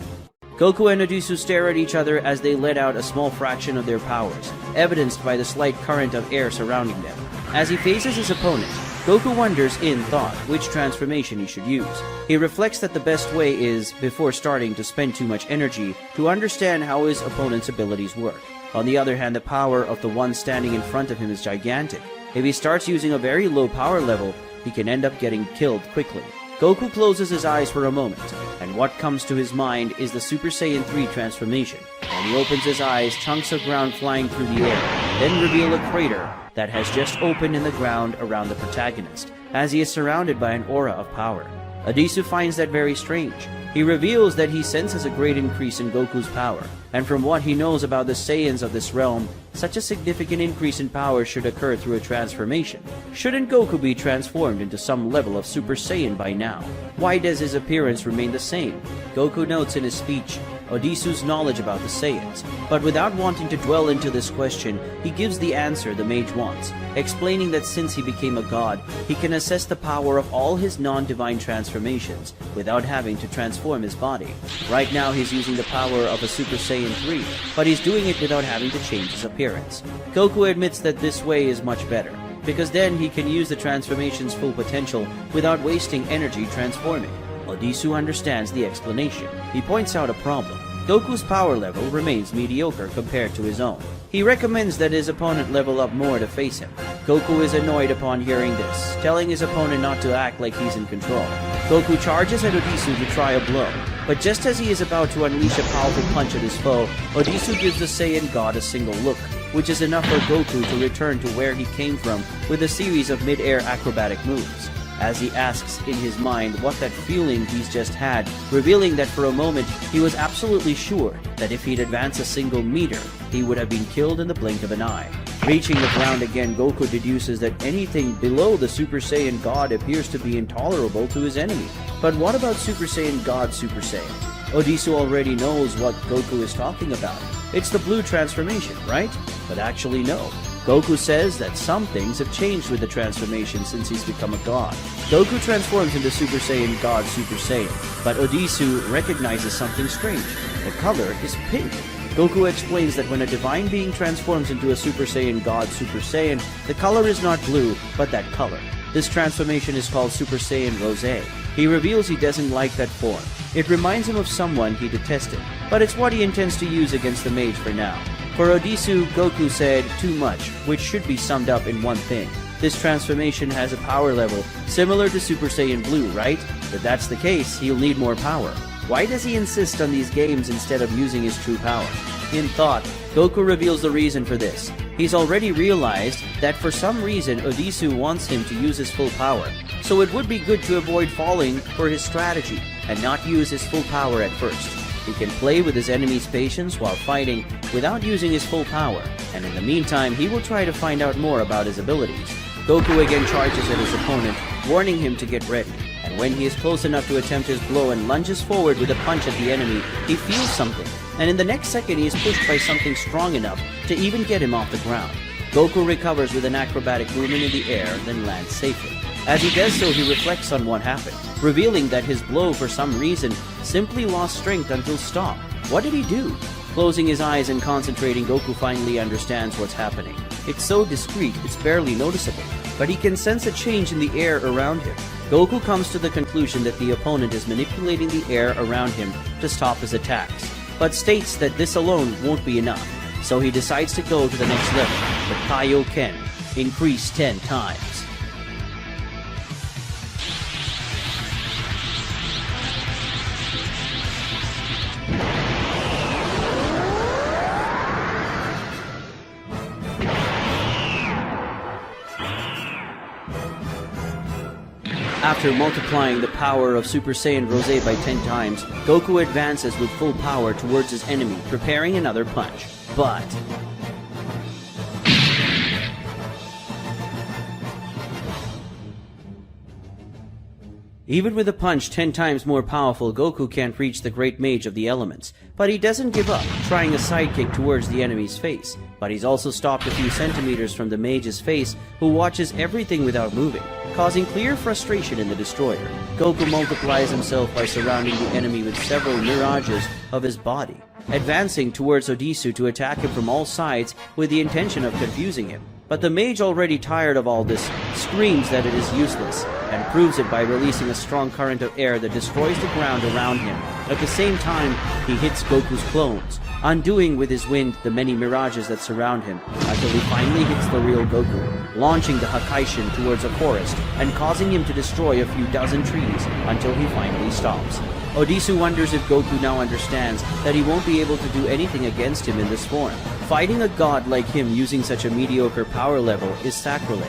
Goku and Odisu stare at each other as they let out a small fraction of their powers, evidenced by the slight current of air surrounding them. As he faces his opponent, Goku wonders in thought which transformation he should use. He reflects that the best way is, before starting to spend too much energy, to understand how his opponent's abilities work. On the other hand, the power of the one standing in front of him is gigantic. If he starts using a very low power level, he can end up getting killed quickly. Goku closes his eyes for a moment, and what comes to his mind is the Super Saiyan 3 transformation. When he opens his eyes, chunks of ground flying through the air, then reveal a crater that has just opened in the ground around the protagonist, as he is surrounded by an aura of power. Odisu finds that very strange. He reveals that he senses a great increase in Goku's power, and from what he knows about the Saiyans of this realm, such a significant increase in power should occur through a transformation. Shouldn't Goku be transformed into some level of Super Saiyan by now? Why does his appearance remain the same? Goku notes in his speech Odisu's knowledge about the Saiyans, but without wanting to dwell into this question, he gives the answer the mage wants, explaining that since he became a god, he can assess the power of all his non-divine transformations without having to transform his body. Right now he's using the power of a Super Saiyan 3, but he's doing it without having to change his appearance. Goku admits that this way is much better, because then he can use the transformation's full potential without wasting energy transforming. Odisu understands the explanation. He points out a problem. Goku's power level remains mediocre compared to his own. He recommends that his opponent level up more to face him. Goku is annoyed upon hearing this, telling his opponent not to act like he's in control. Goku charges at Odisu to try a blow, but just as he is about to unleash a powerful punch at his foe, Odisu gives the Saiyan God a single look, which is enough for Goku to return to where he came from with a series of mid-air acrobatic moves. As he asks in his mind what that feeling he's just had, revealing that for a moment he was absolutely sure that if he'd advanced a single meter, he would have been killed in the blink of an eye. Reaching the ground again, Goku deduces that anything below the Super Saiyan God appears to be intolerable to his enemy. But what about Super Saiyan God Super Saiyan? Odisu already knows what Goku is talking about. It's the blue transformation, right? But actually no. Goku says that some things have changed with the transformation since he's become a god. Goku transforms into Super Saiyan God Super Saiyan, but Odisu recognizes something strange. The color is pink. Goku explains that when a divine being transforms into a Super Saiyan God Super Saiyan, the color is not blue, but that color. This transformation is called Super Saiyan Rosé. He reveals he doesn't like that form. It reminds him of someone he detested, but it's what he intends to use against the mage for now. For Odisu, Goku said too much, which should be summed up in one thing. This transformation has a power level similar to Super Saiyan Blue, right? If that's the case, he'll need more power. Why does he insist on these games instead of using his true power? In thought, Goku reveals the reason for this. He's already realized that for some reason Odisu wants him to use his full power, so it would be good to avoid falling for his strategy and not use his full power at first. He can play with his enemy's patience while fighting without using his full power, and in the meantime he will try to find out more about his abilities. Goku again charges at his opponent, warning him to get ready, and when he is close enough to attempt his blow and lunges forward with a punch at the enemy, he feels something, and in the next second he is pushed by something strong enough to even get him off the ground. Goku recovers with an acrobatic movement in the air, then lands safely. As he does so, he reflects on what happened, revealing that his blow for some reason simply lost strength until stopped. What did he do? Closing his eyes and concentrating, Goku finally understands what's happening. It's so discreet, it's barely noticeable, but he can sense a change in the air around him. Goku comes to the conclusion that the opponent is manipulating the air around him to stop his attacks, but states that this alone won't be enough, so he decides to go to the next level, the Kaioken, increased 10 times. After multiplying the power of Super Saiyan Rosé by 10 times, Goku advances with full power towards his enemy, preparing another punch. But even with a punch 10 times more powerful, Goku can't reach the great mage of the elements. But he doesn't give up, trying a sidekick towards the enemy's face. But he's also stopped a few centimeters from the mage's face, who watches everything without moving, causing clear frustration in the destroyer. Goku multiplies himself by surrounding the enemy with several mirages of his body, advancing towards Odisu to attack him from all sides with the intention of confusing him. But the mage, already tired of all this, screams that it is useless, and proves it by releasing a strong current of air that destroys the ground around him. At the same time, he hits Goku's clones, undoing with his wind the many mirages that surround him, until he finally hits the real Goku, launching the Hakaishin towards a forest and causing him to destroy a few dozen trees until he finally stops. Odisu wonders if Goku now understands that he won't be able to do anything against him in this form. Fighting a god like him using such a mediocre power level is sacrilege.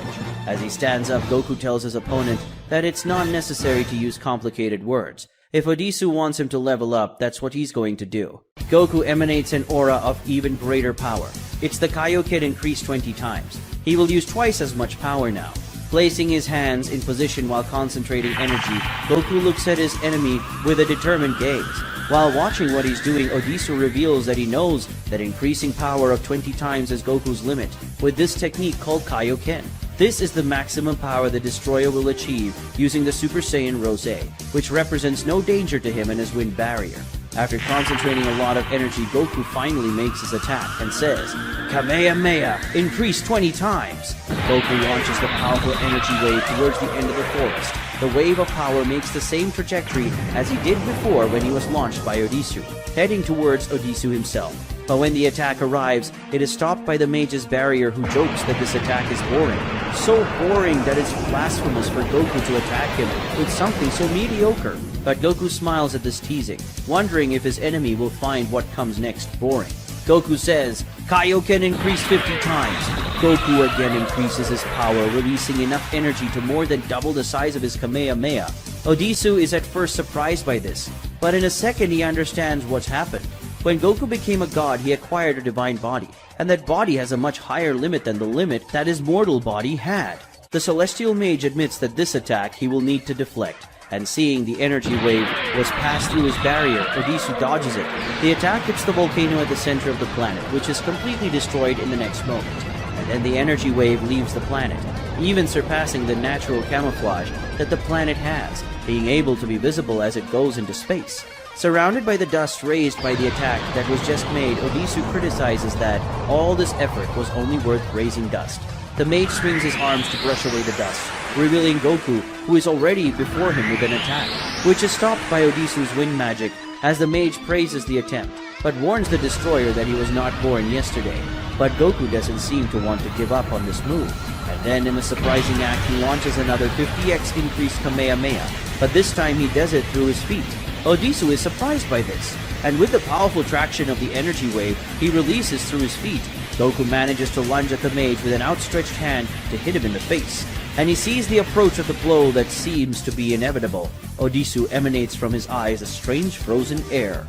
As he stands up, Goku tells his opponent that it's not necessary to use complicated words. If Odisu wants him to level up, that's what he's going to do. Goku emanates an aura of even greater power. It's the Kaioken increased 20 times. He will use twice as much power now. Placing his hands in position while concentrating energy, Goku looks at his enemy with a determined gaze. While watching what he's doing, Odisu reveals that he knows that increasing power of 20 times is Goku's limit with this technique called Kaioken. This is the maximum power the Destroyer will achieve using the Super Saiyan Rose, which represents no danger to him and his wind barrier. After concentrating a lot of energy, Goku finally makes his attack and says, Kamehameha, increase 20 times! Goku launches the powerful energy wave towards the end of the forest. The wave of power makes the same trajectory as he did before when he was launched by Odisu, heading towards Odisu himself. But when the attack arrives, it is stopped by the mage's barrier, who jokes that this attack is boring. So boring that it's blasphemous for Goku to attack him with something so mediocre. But Goku smiles at this teasing, wondering if his enemy will find what comes next boring. Goku says, Kaioken increased 50 times. Goku again increases his power, releasing enough energy to more than double the size of his Kamehameha. Odisu is at first surprised by this, but in a second he understands what's happened. When Goku became a god, he acquired a divine body, and that body has a much higher limit than the limit that his mortal body had. The Celestial Mage admits that this attack he will need to deflect, and seeing the energy wave was passed through his barrier, Odisu dodges it. The attack hits the volcano at the center of the planet, which is completely destroyed in the next moment. And then the energy wave leaves the planet, even surpassing the natural camouflage that the planet has, being able to be visible as it goes into space. Surrounded by the dust raised by the attack that was just made, Odisu criticizes that all this effort was only worth raising dust. The mage swings his arms to brush away the dust, revealing Goku, who is already before him with an attack, which is stopped by Odisu's wind magic as the mage praises the attempt, but warns the destroyer that he was not born yesterday. But Goku doesn't seem to want to give up on this move, and then in a surprising act he launches another 50x increased Kamehameha, but this time he does it through his feet. Odisu is surprised by this, and with the powerful traction of the energy wave he releases through his feet, Goku manages to lunge at the mage with an outstretched hand to hit him in the face, and he sees the approach of the blow that seems to be inevitable. Odisu emanates from his eyes a strange frozen air.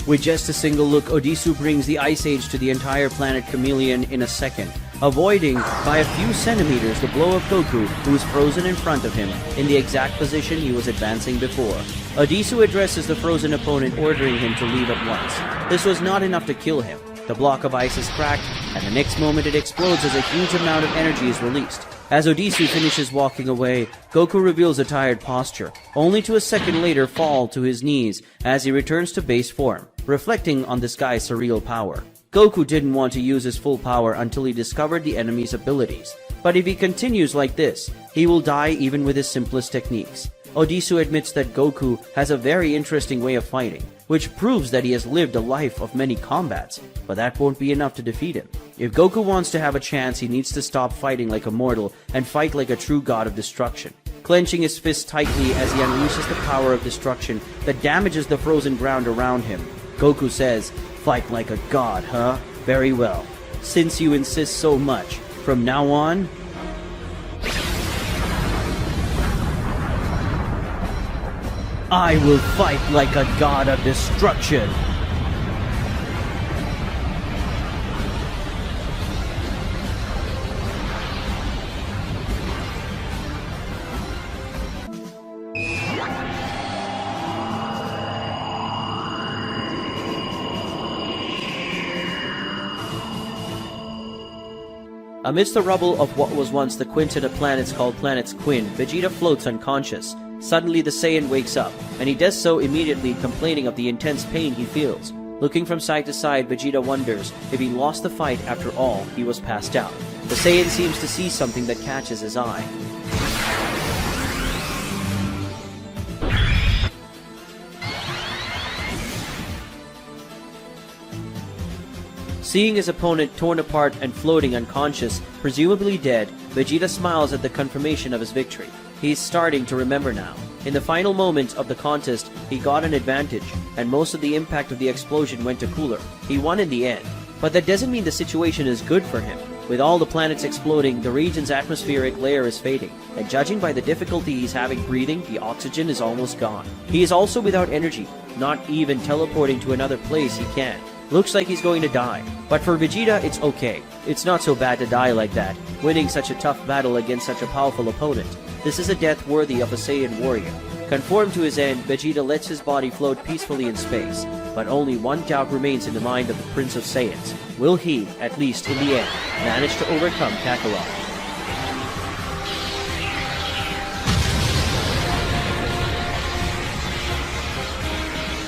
With just a single look, Odisu brings the Ice Age to the entire planet Chameleon in a second, avoiding by a few centimeters the blow of Goku, who is frozen in front of him in the exact position he was advancing before. Odisu addresses the frozen opponent, ordering him to leave at once. This was not enough to kill him. The block of ice is cracked, and the next moment it explodes as a huge amount of energy is released. As Odisu finishes walking away, Goku reveals a tired posture, only to a second later fall to his knees as he returns to base form, reflecting on this guy's surreal power. Goku didn't want to use his full power until he discovered the enemy's abilities, but if he continues like this, he will die even with his simplest techniques. Odisu admits that Goku has a very interesting way of fighting, which proves that he has lived a life of many combats, but that won't be enough to defeat him. If Goku wants to have a chance, he needs to stop fighting like a mortal and fight like a true god of destruction. Clenching his fist tightly as he unleashes the power of destruction that damages the frozen ground around him, Goku says, "Fight like a god, huh? Very well. Since you insist so much, from now on, I will fight like a god of destruction." Amidst the rubble of what was once the quintet of planets called Planets Quinn, Vegeta floats unconscious. Suddenly the Saiyan wakes up, and he does so immediately, complaining of the intense pain he feels. Looking from side to side, Vegeta wonders if he lost the fight after all he was passed out. The Saiyan seems to see something that catches his eye. Seeing his opponent torn apart and floating unconscious, presumably dead, Vegeta smiles at the confirmation of his victory. He's starting to remember now. In the final moment of the contest, he got an advantage, and most of the impact of the explosion went to Cooler. He won in the end. But that doesn't mean the situation is good for him. With all the planets exploding, the region's atmospheric layer is fading, and judging by the difficulty he's having breathing, the oxygen is almost gone. He is also without energy, not even teleporting to another place he can. Looks like he's going to die. But for Vegeta, it's okay. It's not so bad to die like that, winning such a tough battle against such a powerful opponent. This is a death worthy of a Saiyan warrior. Conformed to his end, Vegeta lets his body float peacefully in space. But only one doubt remains in the mind of the Prince of Saiyans. Will he, at least in the end, manage to overcome Kakarot?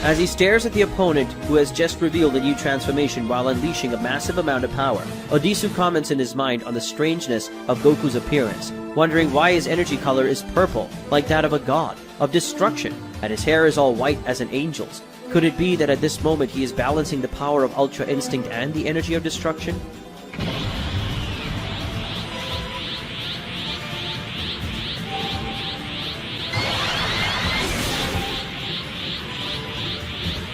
As he stares at the opponent who has just revealed a new transformation while unleashing a massive amount of power, Odisu comments in his mind on the strangeness of Goku's appearance, wondering why his energy color is purple, like that of a god, of destruction, and his hair is all white as an angel's. Could it be that at this moment he is balancing the power of Ultra Instinct and the energy of destruction?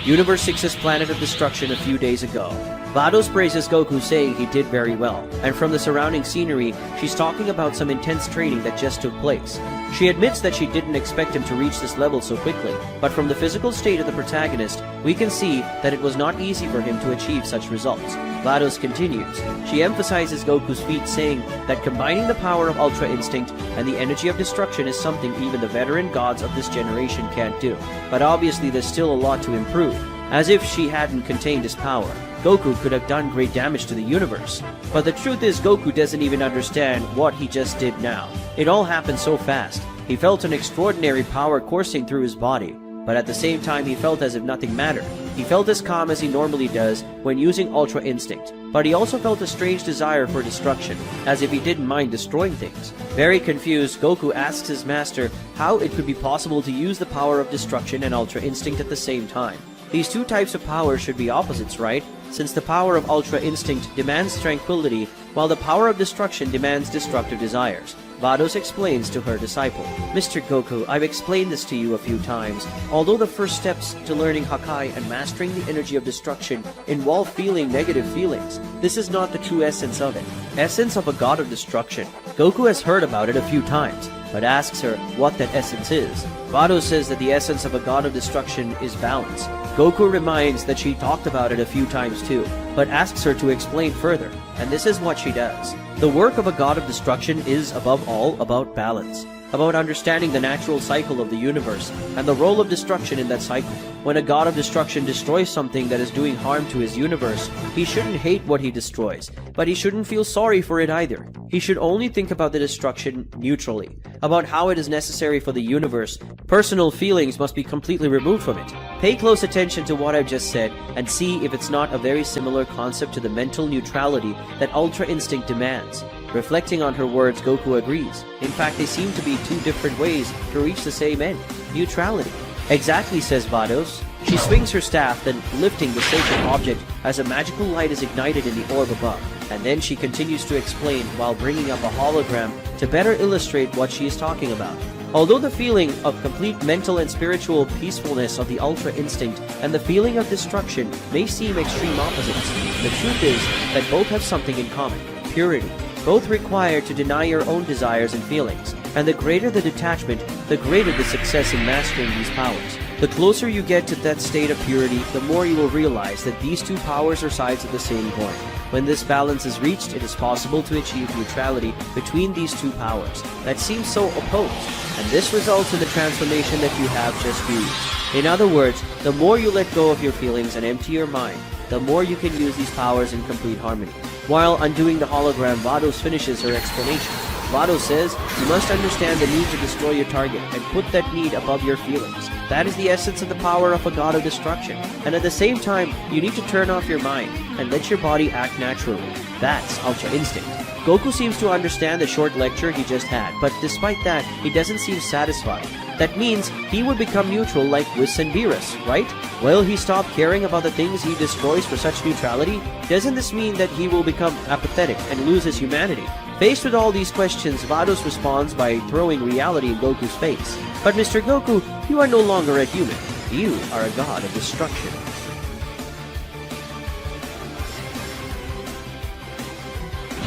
Universe 6's Planet of Destruction a few days ago. Vados praises Goku, saying he did very well, and from the surrounding scenery, she's talking about some intense training that just took place. She admits that she didn't expect him to reach this level so quickly, but from the physical state of the protagonist, we can see that it was not easy for him to achieve such results. Vados continues. She emphasizes Goku's feat, saying that combining the power of Ultra Instinct and the energy of destruction is something even the veteran gods of this generation can't do. But obviously there's still a lot to improve. As if she hadn't contained his power, Goku could have done great damage to the universe. But the truth is, Goku doesn't even understand what he just did now. It all happened so fast. He felt an extraordinary power coursing through his body, but at the same time he felt as if nothing mattered. He felt as calm as he normally does when using Ultra Instinct, but he also felt a strange desire for destruction, as if he didn't mind destroying things. Very confused, Goku asks his master how it could be possible to use the power of destruction and Ultra Instinct at the same time. These two types of power should be opposites, right? Since the power of Ultra Instinct demands tranquility, while the power of destruction demands destructive desires. Vados explains to her disciple, Mr. Goku, I've explained this to you a few times. Although the first steps to learning Hakai and mastering the energy of destruction involve feeling negative feelings, this is not the true essence of it. Essence of a god of destruction. Goku has heard about it a few times, but asks her what that essence is. Vados says that the essence of a god of destruction is balance. Goku reminds that she talked about it a few times too, but asks her to explain further, and this is what she does. The work of a god of destruction is, above all, about balance, about understanding the natural cycle of the universe, and the role of destruction in that cycle. When a god of destruction destroys something that is doing harm to his universe, he shouldn't hate what he destroys, but he shouldn't feel sorry for it either. He should only think about the destruction neutrally, about how it is necessary for the universe. Personal feelings must be completely removed from it. Pay close attention to what I've just said, and see if it's not a very similar concept to the mental neutrality that Ultra Instinct demands. Reflecting on her words, Goku agrees. In fact, they seem to be two different ways to reach the same end. Neutrality. Exactly, says Vados. She swings her staff, then lifting the sacred object as a magical light is ignited in the orb above. And then she continues to explain while bringing up a hologram to better illustrate what she is talking about. Although the feeling of complete mental and spiritual peacefulness of the Ultra Instinct and the feeling of destruction may seem extreme opposites, the truth is that both have something in common: purity. Both require to deny your own desires and feelings, and the greater the detachment, the greater the success in mastering these powers. The closer you get to that state of purity, the more you will realize that these two powers are sides of the same coin. When this balance is reached, it is possible to achieve neutrality between these two powers that seem so opposed, and this results in the transformation that you have just used. In other words, the more you let go of your feelings and empty your mind, the more you can use these powers in complete harmony. While undoing the hologram, Vados finishes her explanation. Vados says, you must understand the need to destroy your target and put that need above your feelings. That is the essence of the power of a god of destruction. And at the same time, you need to turn off your mind and let your body act naturally. That's Ultra Instinct. Goku seems to understand the short lecture he just had, but despite that, he doesn't seem satisfied. That means he would become neutral like Whis and Beerus, right? Will he stop caring about the things he destroys for such neutrality? Doesn't this mean that he will become apathetic and lose his humanity? Faced with all these questions, Vados responds by throwing reality in Goku's face. But Mr. Goku, you are no longer a human. You are a god of destruction.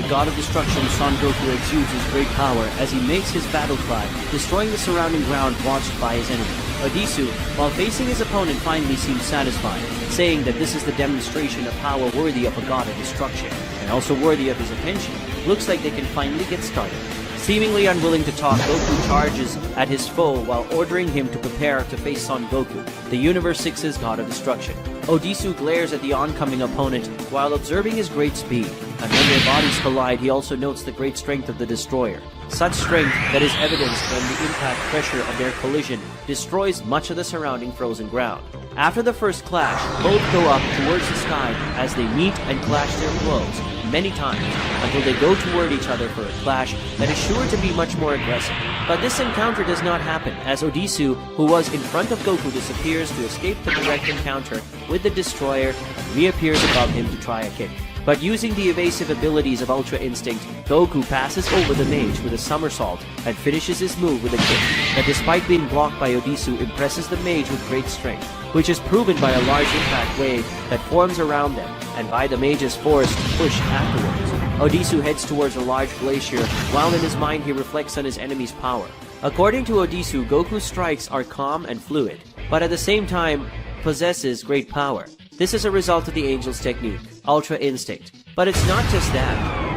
The god of destruction, Son Goku exudes his great power as he makes his battle cry, destroying the surrounding ground watched by his enemy. Odisu, while facing his opponent, finally seems satisfied, saying that this is the demonstration of power worthy of a god of destruction, and also worthy of his attention. Looks like they can finally get started. Seemingly unwilling to talk, Goku charges at his foe while ordering him to prepare to face Son Goku, the Universe 6's god of destruction. Odisu glares at the oncoming opponent while observing his great speed, and when their bodies collide, he also notes the great strength of the destroyer. Such strength that is evidenced when the impact pressure of their collision destroys much of the surrounding frozen ground. After the first clash, both go up towards the sky as they meet and clash their blows many times until they go toward each other for a clash that is sure to be much more aggressive. But this encounter does not happen as Odisu, who was in front of Goku, disappears to escape the direct encounter with the destroyer and reappears above him to try a kick. But using the evasive abilities of Ultra Instinct, Goku passes over the mage with a somersault and finishes his move with a kick that, despite being blocked by Odisu, impresses the mage with great strength, which is proven by a large impact wave that forms around them and by the mage's forced push afterwards. Odisu heads towards a large glacier, while in his mind he reflects on his enemy's power. According to Odisu, Goku's strikes are calm and fluid, but at the same time possesses great power. This is a result of the Angel's technique, Ultra Instinct. But it's not just that.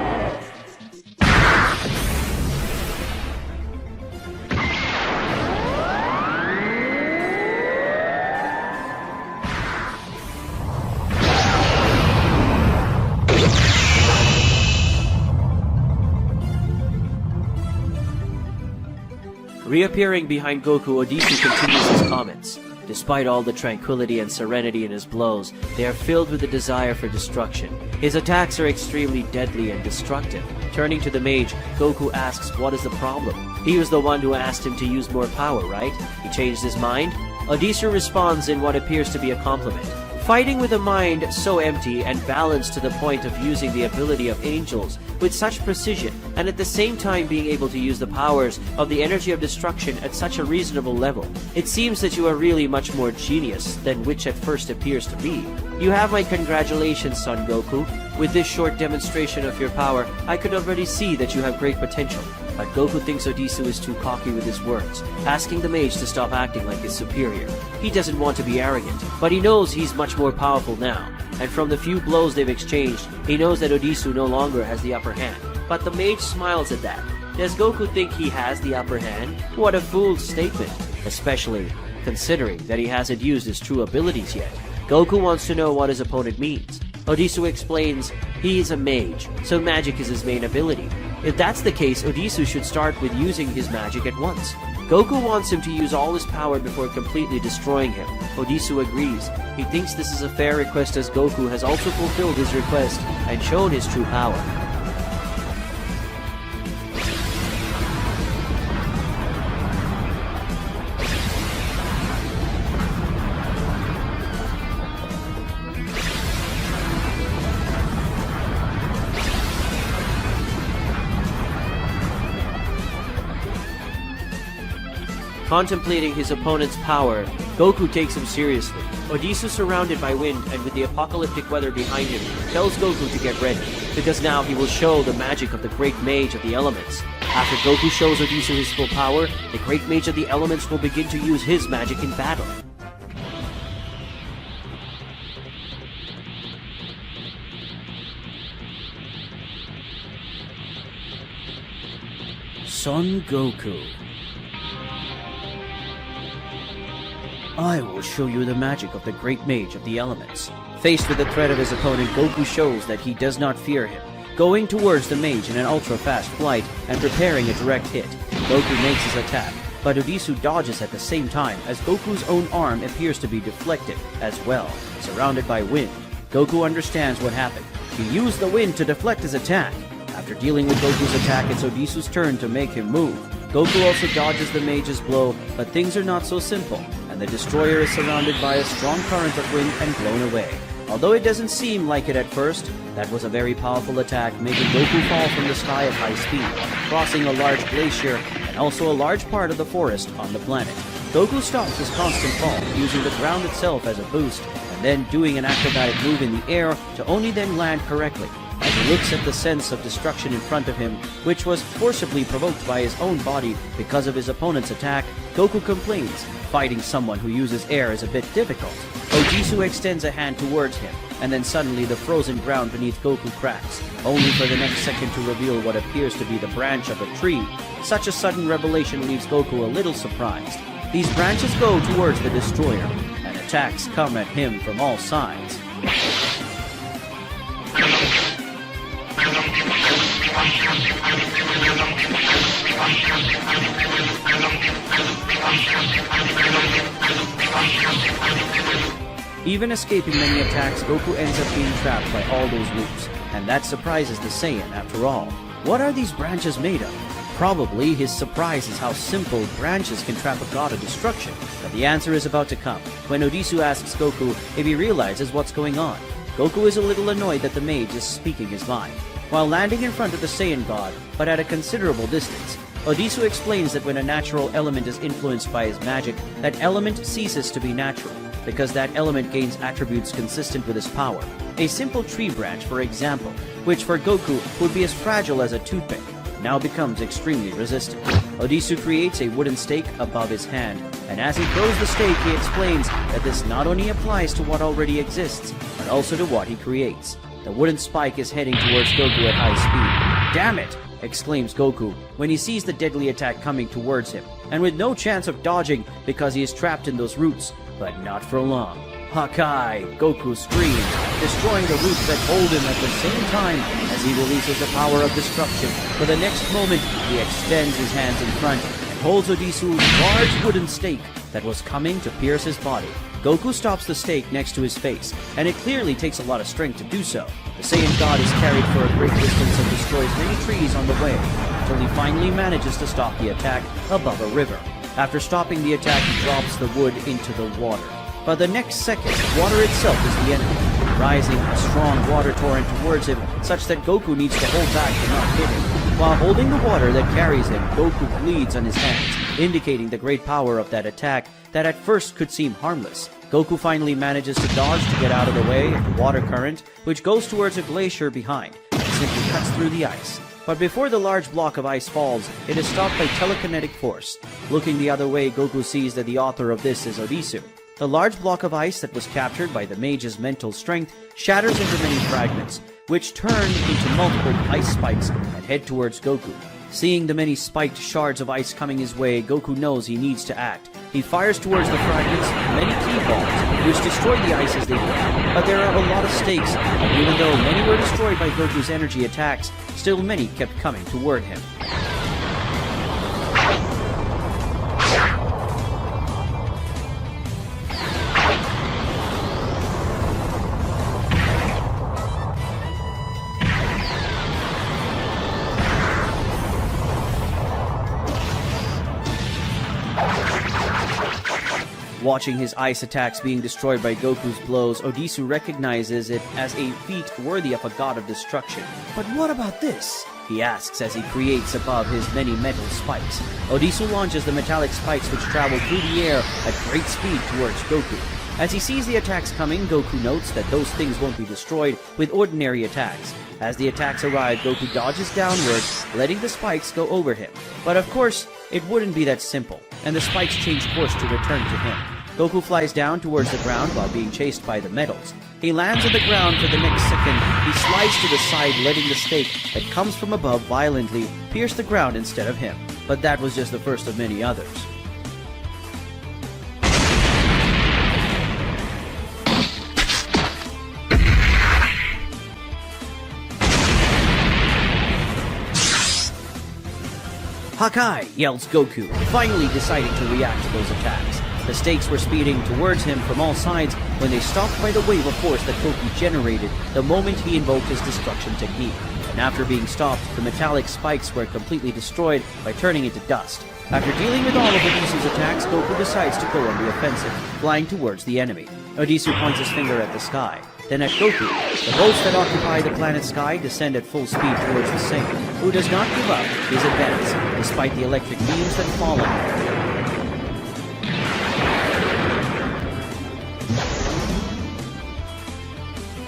Reappearing behind Goku, Odisu continues his comments. Despite all the tranquility and serenity in his blows, they are filled with the desire for destruction. His attacks are extremely deadly and destructive. Turning to the mage, Goku asks what is the problem. He was the one who asked him to use more power, right? He changed his mind? Odisu responds in what appears to be a compliment. Fighting with a mind so empty and balanced to the point of using the ability of angels with such precision, and at the same time being able to use the powers of the energy of destruction at such a reasonable level. It seems that you are really much more genius than which at first appears to be. You have my congratulations, Son Goku. With this short demonstration of your power, I could already see that you have great potential. But Goku thinks Odisu is too cocky with his words, asking the mage to stop acting like his superior. He doesn't want to be arrogant, but he knows he's much more powerful now. And from the few blows they've exchanged, he knows that Odisu no longer has the upper hand. But the mage smiles at that. Does Goku think he has the upper hand? What a fool's statement, especially considering that he hasn't used his true abilities yet. Goku wants to know what his opponent means. Odisu explains he is a mage, so magic is his main ability. If that's the case, Odisu should start with using his magic at once. Goku wants him to use all his power before completely destroying him. Odisu agrees. He thinks this is a fair request as Goku has also fulfilled his request and shown his true power. Contemplating his opponent's power, Goku takes him seriously. Odisu, surrounded by wind and with the apocalyptic weather behind him, tells Goku to get ready, because now he will show the magic of the Great Mage of the Elements. After Goku shows Odisu his full power, the Great Mage of the Elements will begin to use his magic in battle. Son Goku. I will show you the magic of the Great Mage of the Elements. Faced with the threat of his opponent, Goku shows that he does not fear him, going towards the mage in an ultra-fast flight and preparing a direct hit. Goku makes his attack, but Odisu dodges at the same time as Goku's own arm appears to be deflected as well, surrounded by wind. Goku understands what happened. He used the wind to deflect his attack. After dealing with Goku's attack, it's Odisu's turn to make him move. Goku also dodges the mage's blow, but things are not so simple, and the destroyer is surrounded by a strong current of wind and blown away. Although it doesn't seem like it at first, that was a very powerful attack, making Goku fall from the sky at high speed, crossing a large glacier and also a large part of the forest on the planet. Goku stops his constant fall, using the ground itself as a boost, and then doing an acrobatic move in the air to only then land correctly. As he looks at the sense of destruction in front of him, which was forcibly provoked by his own body because of his opponent's attack, Goku complains. Fighting someone who uses air is a bit difficult. Odisu extends a hand towards him, and then suddenly the frozen ground beneath Goku cracks, only for the next second to reveal what appears to be the branch of a tree. Such a sudden revelation leaves Goku a little surprised. These branches go towards the destroyer, and attacks come at him from all sides. Even escaping many attacks, Goku ends up being trapped by all those loops, and that surprises the Saiyan after all. What are these branches made of? Probably his surprise is how simple branches can trap a god of destruction, but the answer is about to come, when Odisu asks Goku if he realizes what's going on. Goku is a little annoyed that the mage is speaking his mind. While landing in front of the Saiyan God, but at a considerable distance, Odisu explains that when a natural element is influenced by his magic, that element ceases to be natural, because that element gains attributes consistent with his power. A simple tree branch, for example, which for Goku would be as fragile as a toothpick, now becomes extremely resistant. Odisu creates a wooden stake above his hand, and as he throws the stake, he explains that this not only applies to what already exists, but also to what he creates. The wooden spike is heading towards Goku at high speed. "Damn it!" exclaims Goku when he sees the deadly attack coming towards him, and with no chance of dodging because he is trapped in those roots, but not for long. "Hakai!" Goku screams, destroying the roots that hold him at the same time as he releases the power of destruction. For the next moment, he extends his hands in front and holds Odisu's large wooden stake that was coming to pierce his body. Goku stops the stake next to his face, and it clearly takes a lot of strength to do so. The Saiyan God is carried for a great distance and destroys many trees on the way, until he finally manages to stop the attack above a river. After stopping the attack, he drops the wood into the water. But the next second, water itself is the enemy, rising a strong water torrent towards him, such that Goku needs to hold back to not hit him. While holding the water that carries him, Goku bleeds on his hands, indicating the great power of that attack that at first could seem harmless. Goku finally manages to dodge to get out of the way of the water current, which goes towards a glacier behind, and simply cuts through the ice. But before the large block of ice falls, it is stopped by telekinetic force. Looking the other way, Goku sees that the author of this is Odisu. The large block of ice that was captured by the mage's mental strength shatters into many fragments, which turn into multiple ice spikes and head towards Goku. Seeing the many spiked shards of ice coming his way, Goku knows he needs to act. He fires towards the fragments, many key balls, which destroy the ice as they hit. But there are a lot of stakes, and even though many were destroyed by Goku's energy attacks, still many kept coming toward him. Watching his ice attacks being destroyed by Goku's blows, Odisu recognizes it as a feat worthy of a god of destruction. But what about this? He asks as he creates above his many metal spikes. Odisu launches the metallic spikes which travel through the air at great speed towards Goku. As he sees the attacks coming, Goku notes that those things won't be destroyed with ordinary attacks. As the attacks arrive, Goku dodges downward, letting the spikes go over him. But of course, it wouldn't be that simple, and the spikes change course to return to him. Goku flies down towards the ground while being chased by the metals. He lands on the ground for the next second. He slides to the side, letting the stake that comes from above violently pierce the ground instead of him. But that was just the first of many others. Hakai! Yells Goku, finally deciding to react to those attacks. The stakes were speeding towards him from all sides when they stopped by the wave of force that Goku generated the moment he invoked his destruction technique. and after being stopped, the metallic spikes were completely destroyed by turning into dust. After dealing with all of Odisu's attacks, Goku decides to go on the offensive, flying towards the enemy. Odisu points his finger at the sky, then at Goku. The bolts that occupy the planet sky descend at full speed towards the Saiyan, who does not give up his advance, despite the electric beams that fall on him.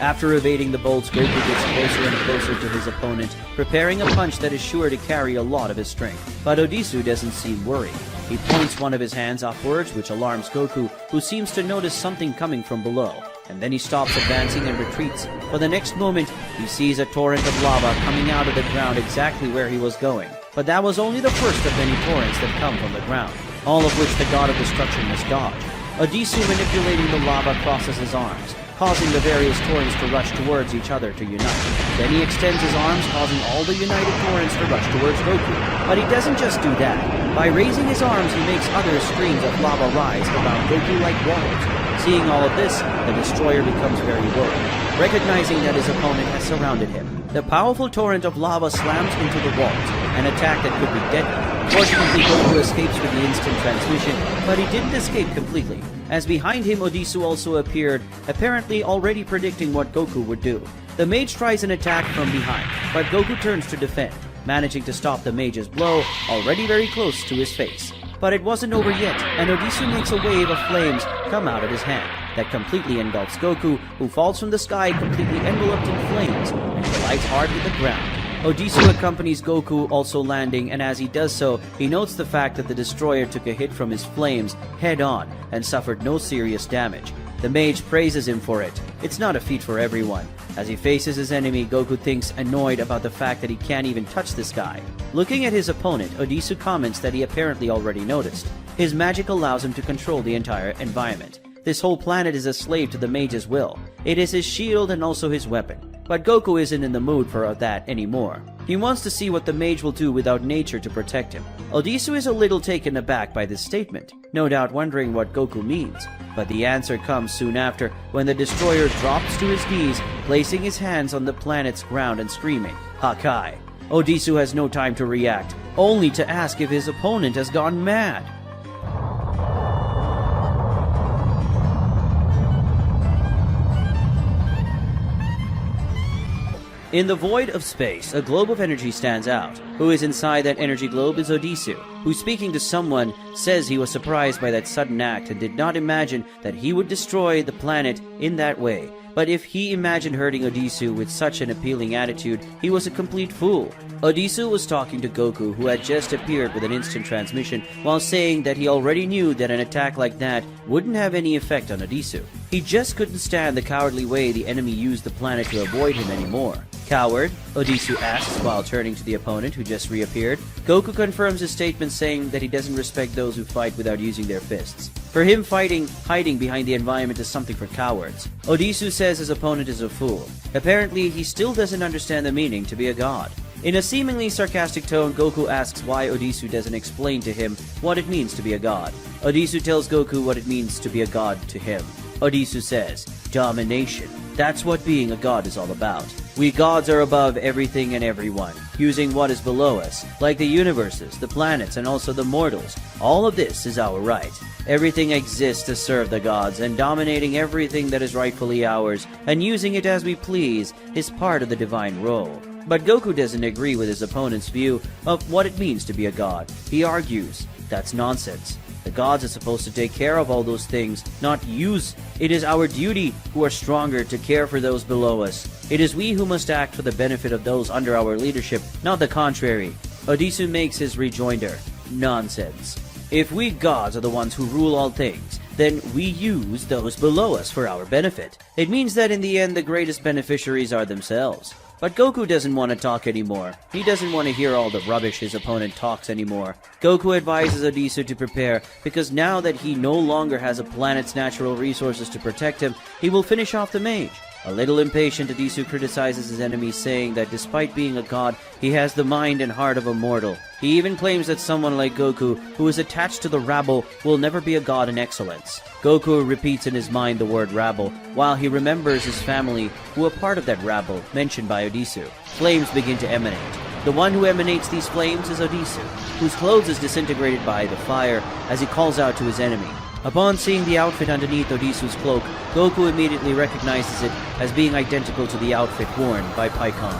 After evading the bolts, Goku gets closer and closer to his opponent, preparing a punch that is sure to carry a lot of his strength. But Odisu doesn't seem worried. He points one of his hands upwards, which alarms Goku, who seems to notice something coming from below. And then he stops advancing and retreats. For the next moment, he sees a torrent of lava coming out of the ground exactly where he was going. But that was only the first of many torrents that come from the ground, all of which the God of Destruction must dodge. Odisu, manipulating the lava, crosses his arms, causing the various torrents to rush towards each other to unite. Then he extends his arms, causing all the united torrents to rush towards Goku. But he doesn't just do that. By raising his arms, he makes other streams of lava rise around Goku like walls. Seeing all of this, the Destroyer becomes very worried, recognizing that his opponent has surrounded him. The powerful torrent of lava slams into the walls, an attack that could be deadly. Fortunately, Goku escapes with the instant transmission, but he didn't escape completely, as behind him Odisu also appeared, apparently already predicting what Goku would do. The mage tries an attack from behind, but Goku turns to defend, managing to stop the mage's blow, already very close to his face. But it wasn't over yet, and Odisu makes a wave of flames come out of his hand that completely engulfs Goku, who falls from the sky completely enveloped in flames and collides hard with the ground. Odisu accompanies Goku, also landing, and as he does so, he notes the fact that the Destroyer took a hit from his flames head-on and suffered no serious damage. The mage praises him for it. It's not a feat for everyone. As he faces his enemy, Goku thinks annoyed about the fact that he can't even touch this guy. Looking at his opponent, Odisu comments that he apparently already noticed. His magic allows him to control the entire environment. This whole planet is a slave to the mage's will. It is his shield and also his weapon. But Goku isn't in the mood for that anymore. He wants to see what the mage will do without nature to protect him. Odisu is a little taken aback by this statement, no doubt wondering what Goku means. But the answer comes soon after, when the Destroyer drops to his knees, placing his hands on the planet's ground and screaming, "Hakai!" Odisu has no time to react, only to ask if his opponent has gone mad. In the void of space, a globe of energy stands out. Who is inside that energy globe is Odisu, who, speaking to someone, says he was surprised by that sudden act and did not imagine that he would destroy the planet in that way. But if he imagined hurting Odisu with such an appealing attitude, he was a complete fool. Odisu was talking to Goku, who had just appeared with an instant transmission, while saying that he already knew that an attack like that wouldn't have any effect on Odisu. He just couldn't stand the cowardly way the enemy used the planet to avoid him anymore. "Coward?" Odisu asks while turning to the opponent who just reappeared. Goku confirms his statement, saying that he doesn't respect those who fight without using their fists. For him, hiding behind the environment is something for cowards. Odisu says his opponent is a fool. Apparently, he still doesn't understand the meaning to be a god. In a seemingly sarcastic tone, Goku asks why Odisu doesn't explain to him what it means to be a god. Odisu tells Goku what it means to be a god to him. Odisu says, "Domination. That's what being a god is all about. We gods are above everything and everyone, using what is below us, like the universes, the planets, and also the mortals. All of this is our right. Everything exists to serve the gods, and dominating everything that is rightfully ours, and using it as we please, is part of the divine role." But Goku doesn't agree with his opponent's view of what it means to be a god. He argues, that's nonsense. The gods are supposed to take care of all those things, not use. It is our duty, who are stronger, to care for those below us. It is we who must act for the benefit of those under our leadership, not the contrary. Odisu makes his rejoinder, nonsense. If we gods are the ones who rule all things, then we use those below us for our benefit. It means that in the end the greatest beneficiaries are themselves. But Goku doesn't want to talk anymore. He doesn't want to hear all the rubbish his opponent talks anymore. Goku advises Odisu to prepare, because now that he no longer has a planet's natural resources to protect him, he will finish off the mage. A little impatient, Odisu criticizes his enemy, saying that despite being a god, he has the mind and heart of a mortal. He even claims that someone like Goku, who is attached to the rabble, will never be a god in excellence. Goku repeats in his mind the word rabble, while he remembers his family, who are part of that rabble, mentioned by Odisu. Flames begin to emanate. The one who emanates these flames is Odisu, whose clothes is disintegrated by the fire as he calls out to his enemy. Upon seeing the outfit underneath Odisu's cloak, Goku immediately recognizes it as being identical to the outfit worn by Pikkon.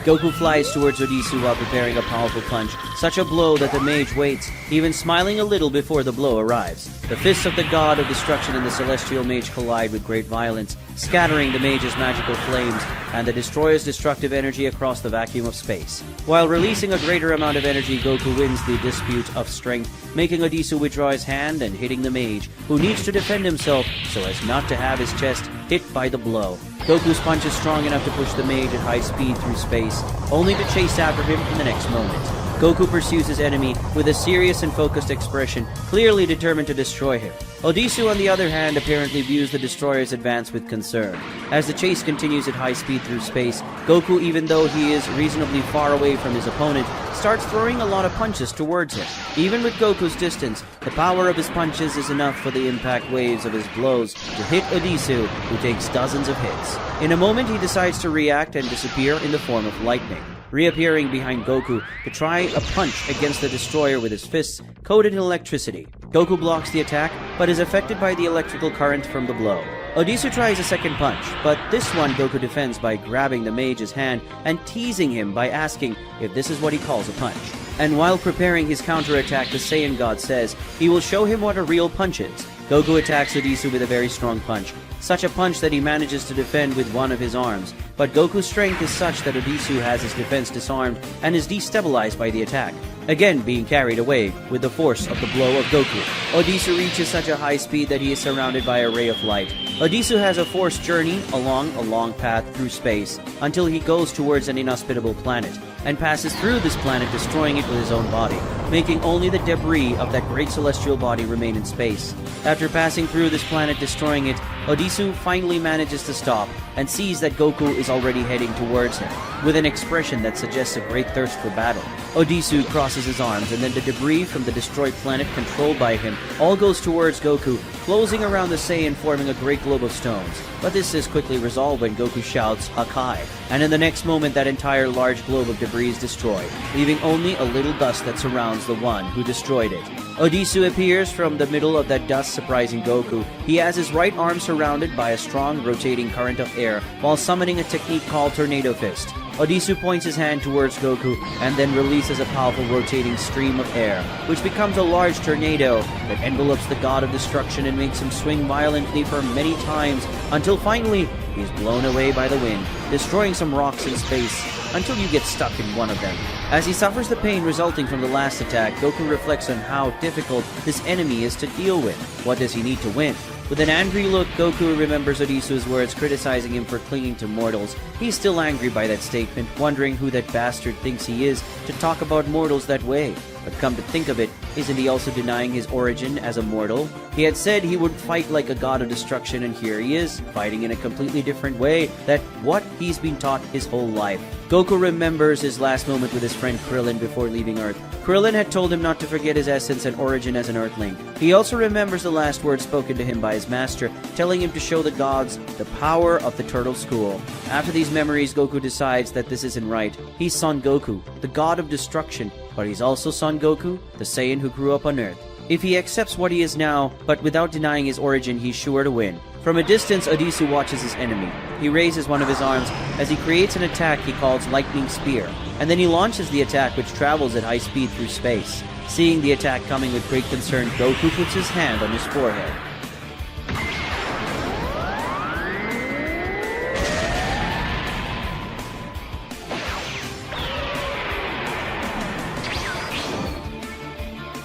Goku flies towards Odisu while preparing a powerful punch, such a blow that the mage waits, even smiling a little before the blow arrives. The fists of the god of destruction and the celestial mage collide with great violence, scattering the mage's magical flames and the destroyer's destructive energy across the vacuum of space. While releasing a greater amount of energy, Goku wins the dispute of strength, making Odisu withdraw his hand and hitting the mage, who needs to defend himself so as not to have his chest hit by the blow. Goku's punch is strong enough to push the mage at high speed through space, only to chase after him in the next moment. Goku pursues his enemy with a serious and focused expression, clearly determined to destroy him. Odisu, on the other hand, apparently views the destroyer's advance with concern. As the chase continues at high speed through space, Goku, even though he is reasonably far away from his opponent, starts throwing a lot of punches towards him. Even with Goku's distance, the power of his punches is enough for the impact waves of his blows to hit Odisu, who takes dozens of hits. In a moment, he decides to react and disappear in the form of lightning, reappearing behind Goku to try a punch against the destroyer with his fists coated in electricity. Goku blocks the attack, but is affected by the electrical current from the blow. Odisu tries a second punch, but this one Goku defends by grabbing the mage's hand and teasing him by asking if this is what he calls a punch. And while preparing his counterattack, the Saiyan God says he will show him what a real punch is. Goku attacks Odisu with a very strong punch, such a punch that he manages to defend with one of his arms. But Goku's strength is such that Odisu has his defense disarmed and is destabilized by the attack, again being carried away with the force of the blow of Goku. Odisu reaches such a high speed that he is surrounded by a ray of light. Odisu has a forced journey along a long path through space until he goes towards an inhospitable planet and passes through this planet, destroying it with his own body, making only the debris of that great celestial body remain in space. After passing through this planet, destroying it, Odisu finally manages to stop and sees that Goku is already heading towards him, with an expression that suggests a great thirst for battle. Odisu crosses his arms, and then the debris from the destroyed planet controlled by him all goes towards Goku, closing around the Saiyan, forming a great globe of stones. But this is quickly resolved when Goku shouts, Hakai, and in the next moment that entire large globe of debris is destroyed, leaving only a little dust that surrounds the one who destroyed it. Odisu appears from the middle of that dust, surprising Goku. He has his right arm surrounded by a strong rotating current of air while summoning a technique called Tornado Fist. Odisu points his hand towards Goku and then releases a powerful rotating stream of air, which becomes a large tornado that envelopes the god of destruction and makes him swing violently for many times until finally he's blown away by the wind, destroying some rocks in space until you get stuck in one of them. As he suffers the pain resulting from the last attack, Goku reflects on how difficult this enemy is to deal with. What does he need to win? With an angry look, Goku remembers Odisu's words criticizing him for clinging to mortals. He's still angry by that statement, wondering who that bastard thinks he is to talk about mortals that way. But come to think of it, isn't he also denying his origin as a mortal? He had said he would fight like a god of destruction, and here he is, fighting in a completely different way than what he's been taught his whole life. Goku remembers his last moment with his friend Krillin before leaving Earth. Krillin had told him not to forget his essence and origin as an Earthling. He also remembers the last words spoken to him by his master, telling him to show the gods the power of the Turtle School. After these memories, Goku decides that this isn't right. He's Son Goku, the god of destruction, but he's also Son Goku, the Saiyan who grew up on Earth. If he accepts what he is now, but without denying his origin, he's sure to win. From a distance, Odisu watches his enemy. He raises one of his arms as he creates an attack he calls Lightning Spear, and then he launches the attack, which travels at high speed through space. Seeing the attack coming with great concern, Goku puts his hand on his forehead.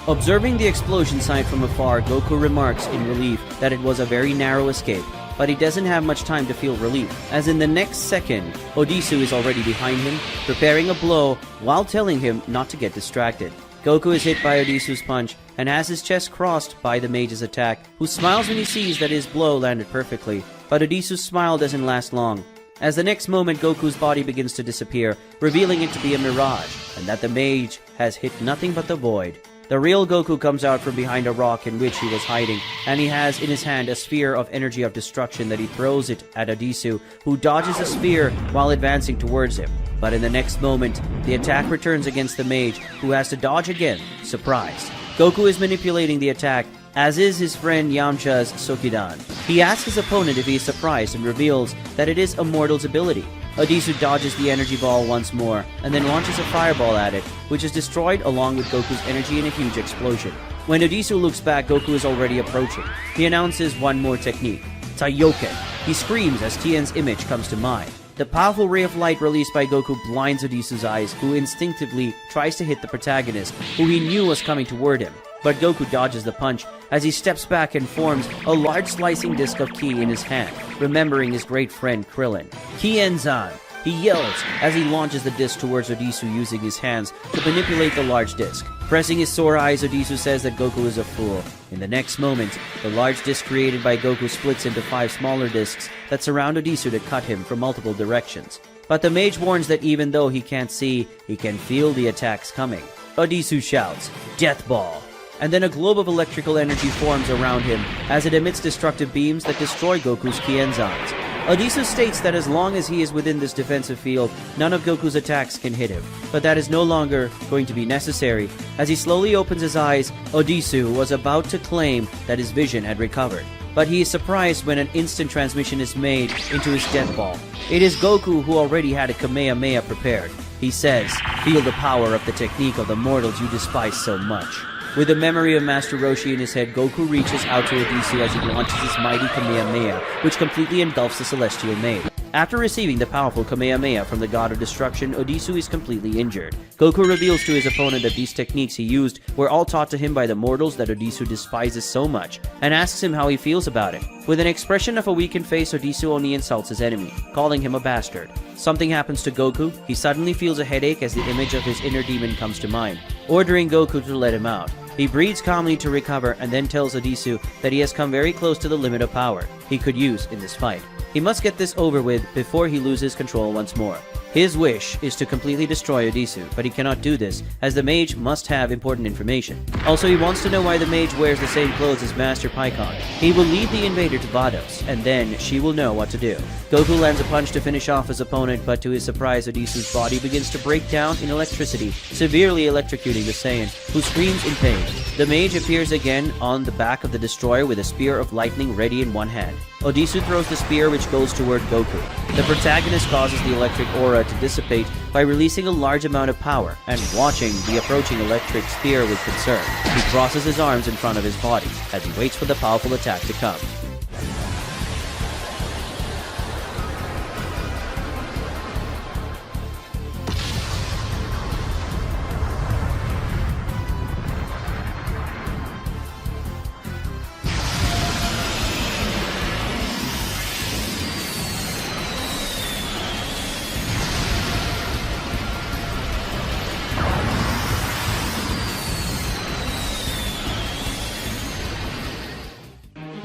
Observing the explosion site from afar, Goku remarks in relief that it was a very narrow escape, but he doesn't have much time to feel relief, as in the next second, Odisu is already behind him, preparing a blow while telling him not to get distracted. Goku is hit by Odisu's punch, and has his chest crossed by the mage's attack, who smiles when he sees that his blow landed perfectly. But Odisu's smile doesn't last long, as the next moment Goku's body begins to disappear, revealing it to be a mirage, and that the mage has hit nothing but the void. The real Goku comes out from behind a rock in which he was hiding, and he has in his hand a sphere of energy of destruction that he throws it at Odisu, who dodges the sphere while advancing towards him. But in the next moment, the attack returns against the mage, who has to dodge again, surprised. Goku is manipulating the attack, as is his friend Yamcha's Sokidan. He asks his opponent if he is surprised and reveals that it is a mortal's ability. Odisu dodges the energy ball once more, and then launches a fireball at it, which is destroyed along with Goku's energy in a huge explosion. When Odisu looks back, Goku is already approaching. He announces one more technique, Taiyoken. He screams as Tien's image comes to mind. The powerful ray of light released by Goku blinds Odisu's eyes, who instinctively tries to hit the protagonist, who he knew was coming toward him. But Goku dodges the punch as he steps back and forms a large slicing disc of ki in his hand, remembering his great friend Krillin. Kienzan! He yells as he launches the disc towards Odisu using his hands to manipulate the large disc. Pressing his sore eyes, Odisu says that Goku is a fool. In the next moment, the large disc created by Goku splits into 5 smaller discs that surround Odisu to cut him from multiple directions. But the mage warns that even though he can't see, he can feel the attacks coming. Odisu shouts, "Death Ball!" And then a globe of electrical energy forms around him as it emits destructive beams that destroy Goku's Kienzans. Odisu states that as long as he is within this defensive field, none of Goku's attacks can hit him. But that is no longer going to be necessary. As he slowly opens his eyes, Odisu was about to claim that his vision had recovered. But he is surprised when an instant transmission is made into his death ball. It is Goku who already had a Kamehameha prepared. He says, "Feel the power of the technique of the mortals you despise so much." With the memory of Master Roshi in his head, Goku reaches out to Odisu as he launches his mighty Kamehameha, which completely engulfs the celestial maid. After receiving the powerful Kamehameha from the God of Destruction, Odisu is completely injured. Goku reveals to his opponent that these techniques he used were all taught to him by the mortals that Odisu despises so much, and asks him how he feels about it. With an expression of a weakened face, Odisu only insults his enemy, calling him a bastard. Something happens to Goku. He suddenly feels a headache as the image of his inner demon comes to mind, ordering Goku to let him out. He breathes calmly to recover and then tells Odisu that he has come very close to the limit of power he could use in this fight. He must get this over with before he loses control once more. His wish is to completely destroy Odisu, but he cannot do this, as the mage must have important information. Also, he wants to know why the mage wears the same clothes as Master Pikkon. He will lead the invader to Vados, and then she will know what to do. Goku lands a punch to finish off his opponent, but to his surprise, Odisu's body begins to break down in electricity, severely electrocuting the Saiyan, who screams in pain. The mage appears again on the back of the destroyer with a spear of lightning ready in one hand. Odisu throws the spear, which goes toward Goku. The protagonist causes the electric aura to dissipate by releasing a large amount of power, and watching the approaching electric spear with concern. He crosses his arms in front of his body as he waits for the powerful attack to come.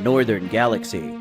Northern Galaxy.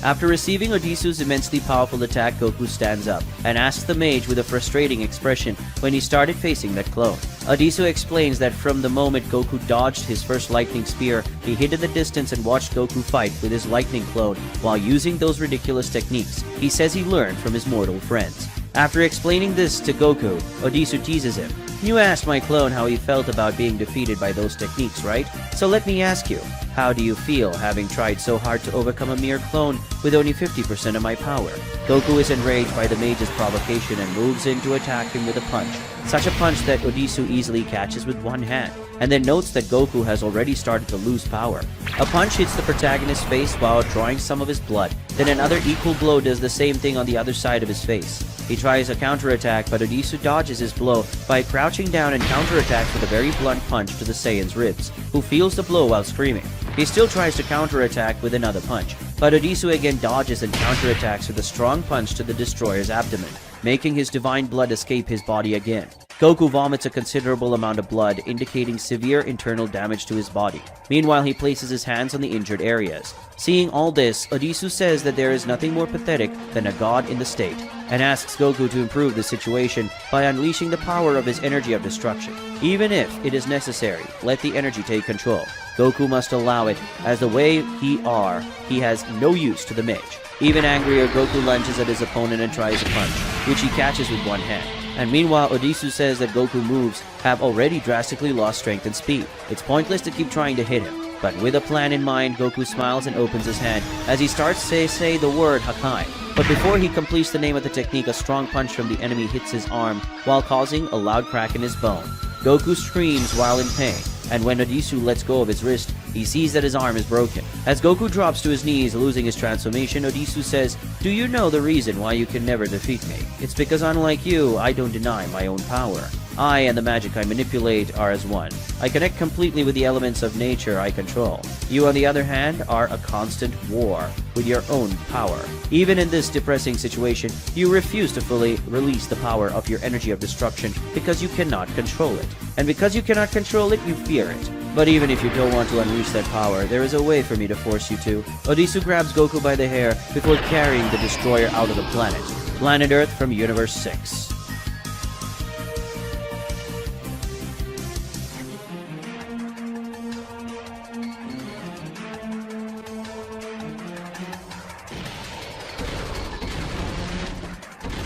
After receiving Odisu's immensely powerful attack, Goku stands up and asks the mage with a frustrating expression when he started facing that clone. Odisu explains that from the moment Goku dodged his first lightning spear, he hid in the distance and watched Goku fight with his lightning clone while using those ridiculous techniques he says he learned from his mortal friends. After explaining this to Goku, Odisu teases him. You asked my clone how he felt about being defeated by those techniques, right? So let me ask you, how do you feel having tried so hard to overcome a mere clone with only 50% of my power? Goku is enraged by the mage's provocation and moves in to attack him with a punch. Such a punch that Odisu easily catches with one hand, and then notes that Goku has already started to lose power. A punch hits the protagonist's face while drawing some of his blood, then another equal blow does the same thing on the other side of his face. He tries a counterattack, but Odisu dodges his blow by crouching down and counterattacks with a very blunt punch to the Saiyan's ribs, who feels the blow while screaming. He still tries to counterattack with another punch, but Odisu again dodges and counterattacks with a strong punch to the destroyer's abdomen, making his divine blood escape his body again. Goku vomits a considerable amount of blood, indicating severe internal damage to his body. Meanwhile, he places his hands on the injured areas. Seeing all this, Odisu says that there is nothing more pathetic than a god in the state, and asks Goku to improve the situation by unleashing the power of his energy of destruction. Even if it is necessary, let the energy take control. Goku must allow it, as the way he has no use to the mage. Even angrier, Goku lunges at his opponent and tries a punch, which he catches with one hand. And meanwhile, Odisu says that Goku moves have already drastically lost strength and speed. It's pointless to keep trying to hit him. But with a plan in mind, Goku smiles and opens his hand as he starts to say the word Hakai. But before he completes the name of the technique, a strong punch from the enemy hits his arm while causing a loud crack in his bone. Goku screams while in pain, and when Odisu lets go of his wrist, he sees that his arm is broken. As Goku drops to his knees, losing his transformation, Odisu says, "Do you know the reason why you can never defeat me? It's because unlike you, I don't deny my own power. I and the magic I manipulate are as one. I connect completely with the elements of nature I control. You, on the other hand, are a constant war with your own power. Even in this depressing situation, you refuse to fully release the power of your energy of destruction because you cannot control it. And because you cannot control it, you fear it. But even if you don't want to unleash that power, there is a way for me to force you to." Odisu grabs Goku by the hair before carrying the destroyer out of the planet. Planet Earth from Universe 6.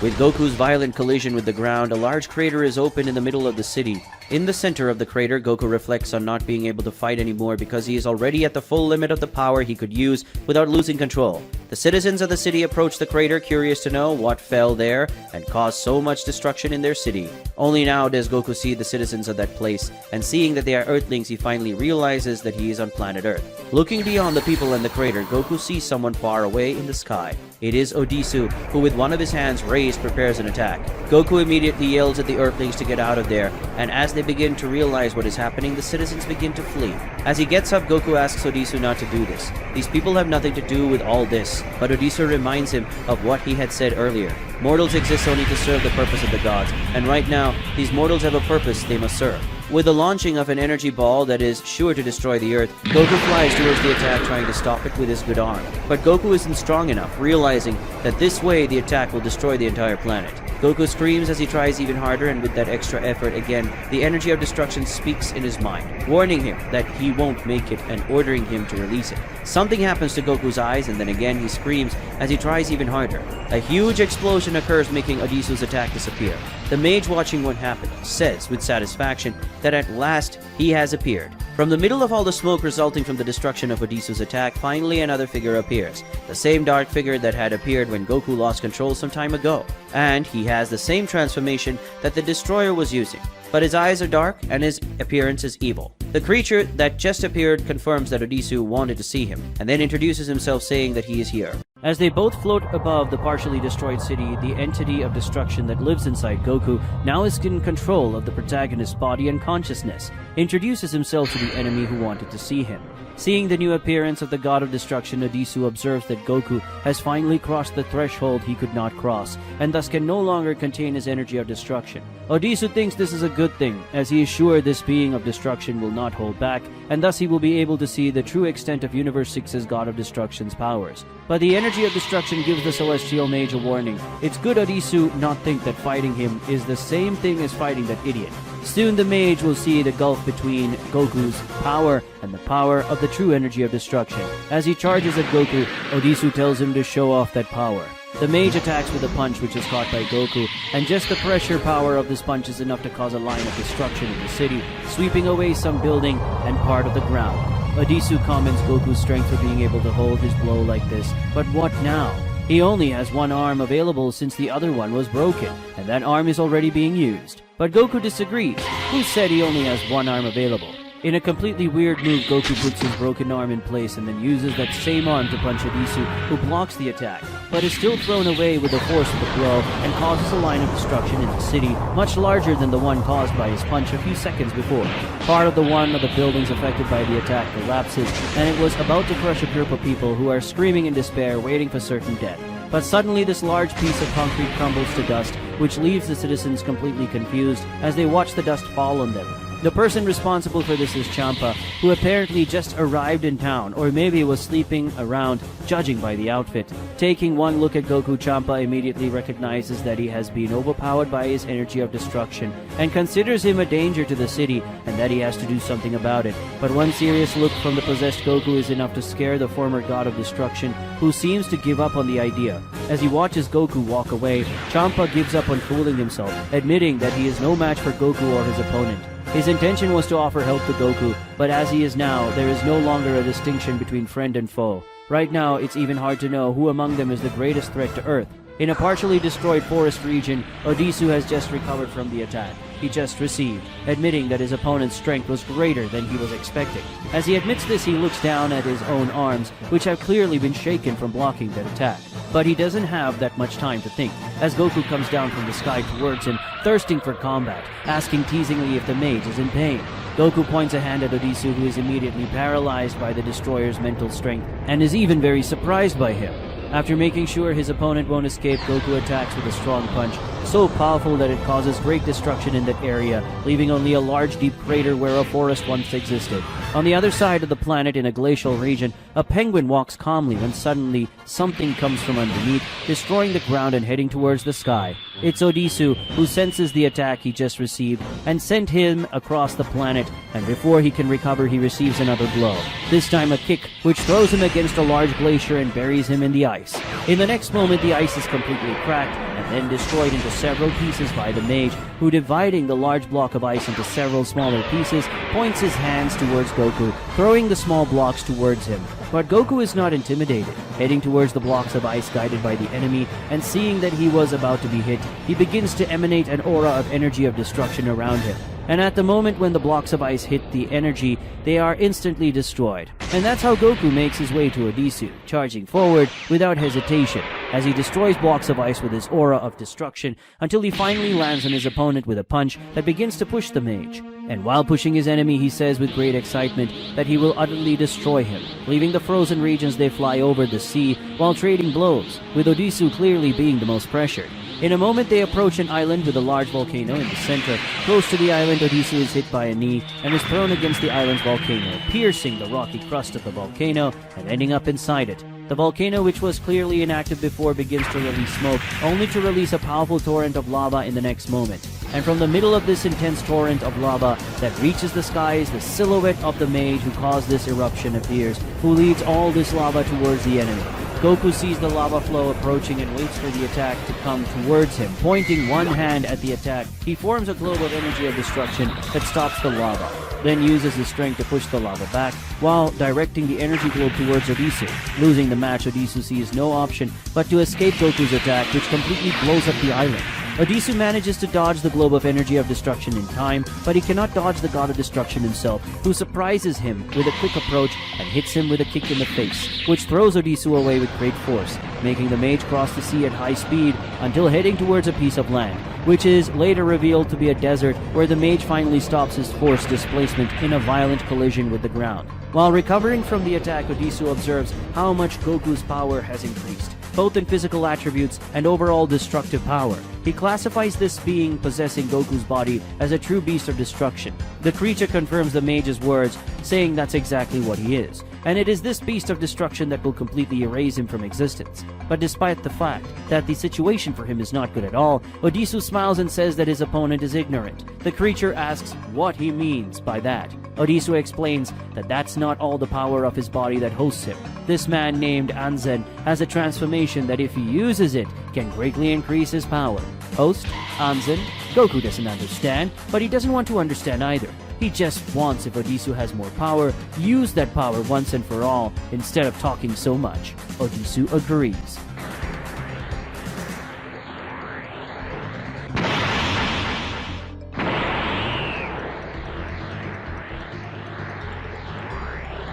With Goku's violent collision with the ground, a large crater is opened in the middle of the city. In the center of the crater, Goku reflects on not being able to fight anymore because he is already at the full limit of the power he could use without losing control. The citizens of the city approach the crater, curious to know what fell there and caused so much destruction in their city. Only now does Goku see the citizens of that place, and seeing that they are Earthlings, he finally realizes that he is on planet Earth. Looking beyond the people and the crater, Goku sees someone far away in the sky. It is Odisu, who with one of his hands raised prepares an attack. Goku immediately yells at the Earthlings to get out of there, and as they begin to realize what is happening, the citizens begin to flee. As he gets up, Goku asks Odisu not to do this. These people have nothing to do with all this, but Odisu reminds him of what he had said earlier. Mortals exist only to serve the purpose of the gods, and right now, these mortals have a purpose they must serve. With the launching of an energy ball that is sure to destroy the Earth, Goku flies towards the attack, trying to stop it with his good arm. But Goku isn't strong enough, realizing that this way the attack will destroy the entire planet. Goku screams as he tries even harder, and with that extra effort again, the energy of destruction speaks in his mind, warning him that he won't make it and ordering him to release it. Something happens to Goku's eyes, and then again he screams as he tries even harder. A huge explosion occurs, making Odisu's attack disappear. The mage, watching what happened, says with satisfaction that at last he has appeared. From the middle of all the smoke resulting from the destruction of Odisu's attack, finally another figure appears. The same dark figure that had appeared when Goku lost control some time ago. And he has the same transformation that the destroyer was using. But his eyes are dark and his appearance is evil. The creature that just appeared confirms that Odisu wanted to see him, and then introduces himself saying that he is here. As they both float above the partially destroyed city, the entity of destruction that lives inside Goku now is in control of the protagonist's body and consciousness, introduces himself to the enemy who wanted to see him. Seeing the new appearance of the god of destruction, Odisu observes that Goku has finally crossed the threshold he could not cross, and thus can no longer contain his energy of destruction. Odisu thinks this is a good thing, as he is sure this being of destruction will not hold back, and thus he will be able to see the true extent of Universe 6's god of destruction's powers. But the energy of destruction gives the celestial mage a warning. It's good Odisu not think that fighting him is the same thing as fighting that idiot. Soon the mage will see the gulf between Goku's power and the power of the true energy of destruction. As he charges at Goku, Odisu tells him to show off that power. The mage attacks with a punch which is caught by Goku, and just the pressure power of this punch is enough to cause a line of destruction in the city, sweeping away some building and part of the ground. Odisu comments Goku's strength for being able to hold his blow like this, but what now? He only has one arm available since the other one was broken, and that arm is already being used. But Goku disagrees. Who said he only has one arm available? In a completely weird move, Goku puts his broken arm in place and then uses that same arm to punch Odisu, who blocks the attack, but is still thrown away with the force of the blow and causes a line of destruction in the city, much larger than the one caused by his punch a few seconds before. Part of the one of the buildings affected by the attack collapses, and it was about to crush a group of people who are screaming in despair, waiting for certain death. But suddenly this large piece of concrete crumbles to dust, which leaves the citizens completely confused as they watch the dust fall on them. The person responsible for this is Champa, who apparently just arrived in town, or maybe was sleeping around, judging by the outfit. Taking one look at Goku, Champa immediately recognizes that he has been overpowered by his energy of destruction, and considers him a danger to the city, and that he has to do something about it. But one serious look from the possessed Goku is enough to scare the former god of destruction, who seems to give up on the idea. As he watches Goku walk away, Champa gives up on fooling himself, admitting that he is no match for Goku or his opponent. His intention was to offer help to Goku, but as he is now, there is no longer a distinction between friend and foe. Right now, it's even hard to know who among them is the greatest threat to Earth. In a partially destroyed forest region, Odisu has just recovered from the attack he just received, admitting that his opponent's strength was greater than he was expecting. As he admits this, he looks down at his own arms, which have clearly been shaken from blocking that attack. But he doesn't have that much time to think, as Goku comes down from the sky towards him, thirsting for combat, asking teasingly if the mage is in pain. Goku points a hand at Odisu, who is immediately paralyzed by the destroyer's mental strength, and is even very surprised by him. After making sure his opponent won't escape, Goku attacks with a strong punch, so powerful that it causes great destruction in that area, leaving only a large deep crater where a forest once existed. On the other side of the planet, in a glacial region, a penguin walks calmly when suddenly something comes from underneath, destroying the ground and heading towards the sky. It's Odisu, who senses the attack he just received and sent him across the planet, and before he can recover, he receives another blow. This time a kick, which throws him against a large glacier and buries him in the ice. In the next moment, the ice is completely cracked and then destroyed into several pieces by the mage, who, dividing the large block of ice into several smaller pieces, points his hands towards Goku, throwing the small blocks towards him. But Goku is not intimidated. Heading towards the blocks of ice guided by the enemy, and seeing that he was about to be hit, he begins to emanate an aura of energy of destruction around him. And at the moment when the blocks of ice hit the energy, they are instantly destroyed. And that's how Goku makes his way to Odisu, charging forward without hesitation, as he destroys blocks of ice with his aura of destruction until he finally lands on his opponent with a punch that begins to push the mage. And while pushing his enemy, he says with great excitement that he will utterly destroy him. Leaving the frozen regions, they fly over the sea while trading blows, with Odisu clearly being the most pressured. In a moment, they approach an island with a large volcano in the center. Close to the island, Odisu is hit by a knee and is thrown against the island's volcano, piercing the rocky crust of the volcano and ending up inside it. The volcano, which was clearly inactive before, begins to release smoke, only to release a powerful torrent of lava in the next moment. And from the middle of this intense torrent of lava that reaches the skies, the silhouette of the mage who caused this eruption appears, who leads all this lava towards the enemy. Goku sees the lava flow approaching and waits for the attack to come towards him. Pointing one hand at the attack, he forms a globe of energy of destruction that stops the lava, then uses his strength to push the lava back, while directing the energy globe towards Odisu. Losing the match, Odisu sees no option but to escape Goku's attack, which completely blows up the island. Odisu manages to dodge the globe of energy of destruction in time, but he cannot dodge the god of destruction himself, who surprises him with a quick approach and hits him with a kick in the face, which throws Odisu away with great force, making the mage cross the sea at high speed until heading towards a piece of land, which is later revealed to be a desert, where the mage finally stops his force displacement in a violent collision with the ground. While recovering from the attack, Odisu observes how much Goku's power has increased, both in physical attributes and overall destructive power. He classifies this being possessing Goku's body as a true beast of destruction. The creature confirms the mage's words, saying that's exactly what he is, and it is this beast of destruction that will completely erase him from existence. But despite the fact that the situation for him is not good at all, Odisu smiles and says that his opponent is ignorant. The creature asks what he means by that. Odisu explains that that's not all the power of his body that hosts him. This man named Anzen has a transformation that if he uses it, can greatly increase his power. Host, Anzen, Goku doesn't understand, but he doesn't want to understand either. He just wants, if Odisu has more power, use that power once and for all, instead of talking so much. Odisu agrees.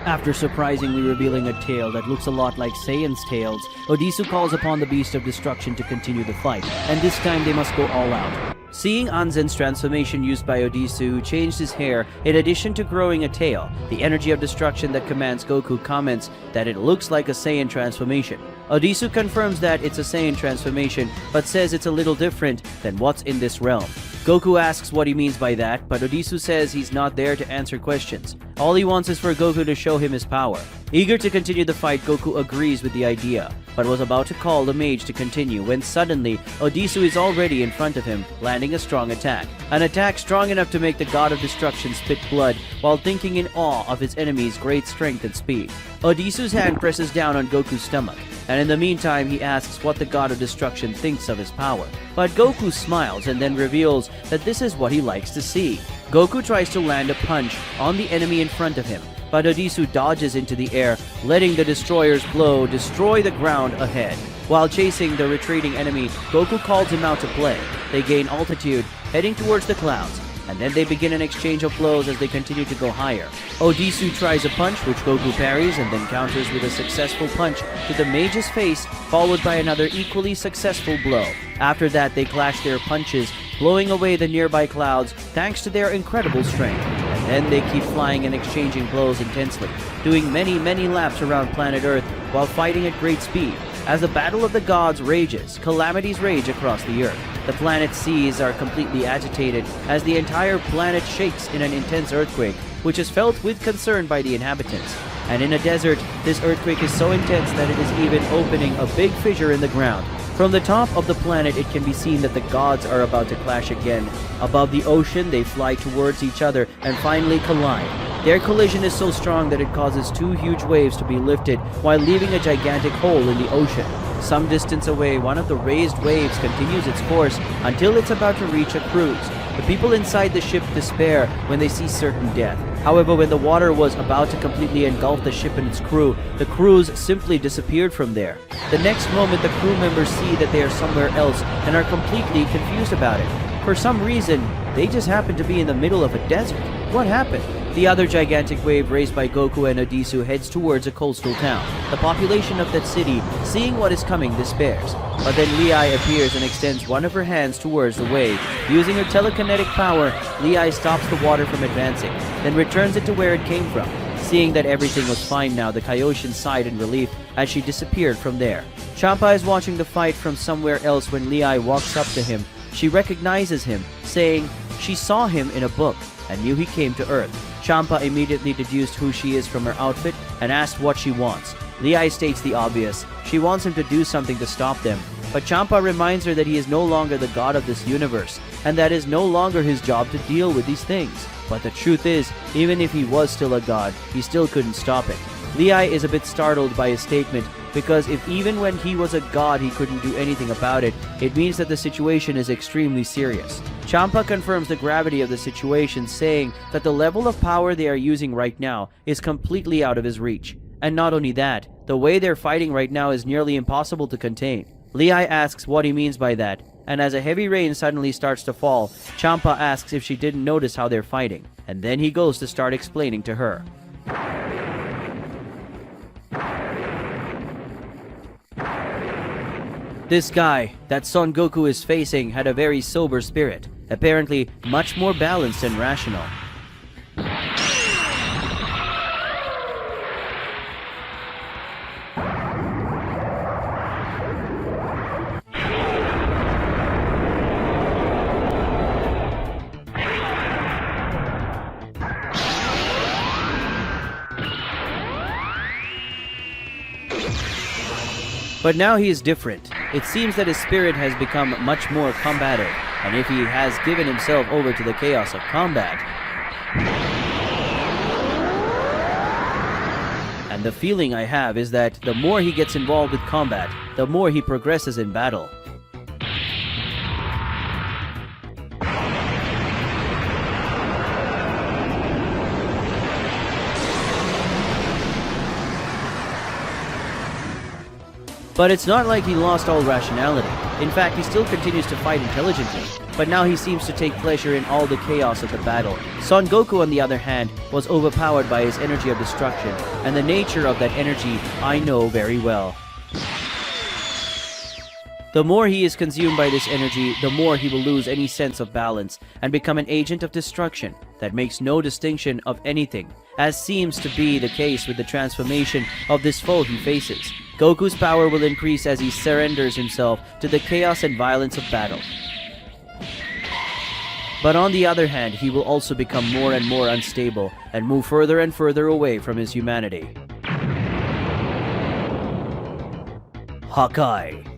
After surprisingly revealing a tail that looks a lot like Saiyan's tails, Odisu calls upon the Beast of Destruction to continue the fight, and this time they must go all out. Seeing Anzen's transformation used by Odisu, who changed his hair, in addition to growing a tail, the energy of destruction that commands Goku comments that it looks like a Saiyan transformation. Odisu confirms that it's a Saiyan transformation, but says it's a little different than what's in this realm. Goku asks what he means by that, but Odisu says he's not there to answer questions. All he wants is for Goku to show him his power. Eager to continue the fight, Goku agrees with the idea, but was about to call the mage to continue when suddenly Odisu is already in front of him, landing a strong attack. An attack strong enough to make the God of Destruction spit blood while thinking in awe of his enemy's great strength and speed. Odisu's hand presses down on Goku's stomach, and in the meantime he asks what the God of Destruction thinks of his power. But Goku smiles and then reveals that this is what he likes to see. Goku tries to land a punch on the enemy in front of him, but Odisu dodges into the air, letting the destroyer's blow destroy the ground ahead. While chasing the retreating enemy, Goku calls him out to play. They gain altitude, heading towards the clouds, and then they begin an exchange of blows as they continue to go higher. Odisu tries a punch, which Goku parries, and then counters with a successful punch to the mage's face, followed by another equally successful blow. After that, they clash their punches, blowing away the nearby clouds thanks to their incredible strength. And then they keep flying and exchanging blows intensely, doing many laps around planet Earth while fighting at great speed. As the Battle of the Gods rages, calamities rage across the Earth. The planet's seas are completely agitated as the entire planet shakes in an intense earthquake, which is felt with concern by the inhabitants. And in a desert, this earthquake is so intense that it is even opening a big fissure in the ground. From the top of the planet, it can be seen that the gods are about to clash again. Above the ocean, they fly towards each other and finally collide. Their collision is so strong that it causes two huge waves to be lifted while leaving a gigantic hole in the ocean. Some distance away, one of the raised waves continues its course until it's about to reach a cruise. The people inside the ship despair when they see certain death. However, when the water was about to completely engulf the ship and its crew, the cruise simply disappeared from there. The next moment, the crew members see that they are somewhere else and are completely confused about it. For some reason, they just happen to be in the middle of a desert. What happened? The other gigantic wave raised by Goku and Odisu heads towards a coastal town. The population of that city, seeing what is coming, despairs. But then Lei appears and extends one of her hands towards the wave. Using her telekinetic power, Lei stops the water from advancing, then returns it to where it came from. Seeing that everything was fine now, the Kaioshin sighed in relief as she disappeared from there. Champa is watching the fight from somewhere else when Lei walks up to him. She recognizes him, saying she saw him in a book and knew he came to Earth. Champa immediately deduced who she is from her outfit and asked what she wants. Lei states the obvious. She wants him to do something to stop them. But Champa reminds her that he is no longer the god of this universe, and that is no longer his job to deal with these things. But the truth is, even if he was still a god, he still couldn't stop it. Lei is a bit startled by his statement, because if even when he was a god he couldn't do anything about it, it means that the situation is extremely serious. Champa confirms the gravity of the situation, saying that the level of power they are using right now is completely out of his reach. And not only that, the way they're fighting right now is nearly impossible to contain. Lei asks what he means by that, and as a heavy rain suddenly starts to fall, Champa asks if she didn't notice how they're fighting, and then he goes to start explaining to her. This guy that Son Goku is facing had a very sober spirit, apparently much more balanced and rational. But now he is different. It seems that his spirit has become much more combative, and if he has given himself over to the chaos of combat, and the feeling I have is that the more he gets involved with combat, the more he progresses in battle. But it's not like he lost all rationality. In fact, he still continues to fight intelligently, but now he seems to take pleasure in all the chaos of the battle. Son Goku, on the other hand, was overpowered by his energy of destruction, and the nature of that energy I know very well. The more he is consumed by this energy, the more he will lose any sense of balance and become an agent of destruction that makes no distinction of anything, as seems to be the case with the transformation of this foe he faces. Goku's power will increase as he surrenders himself to the chaos and violence of battle. But on the other hand, he will also become more and more unstable and move further and further away from his humanity. Hakai.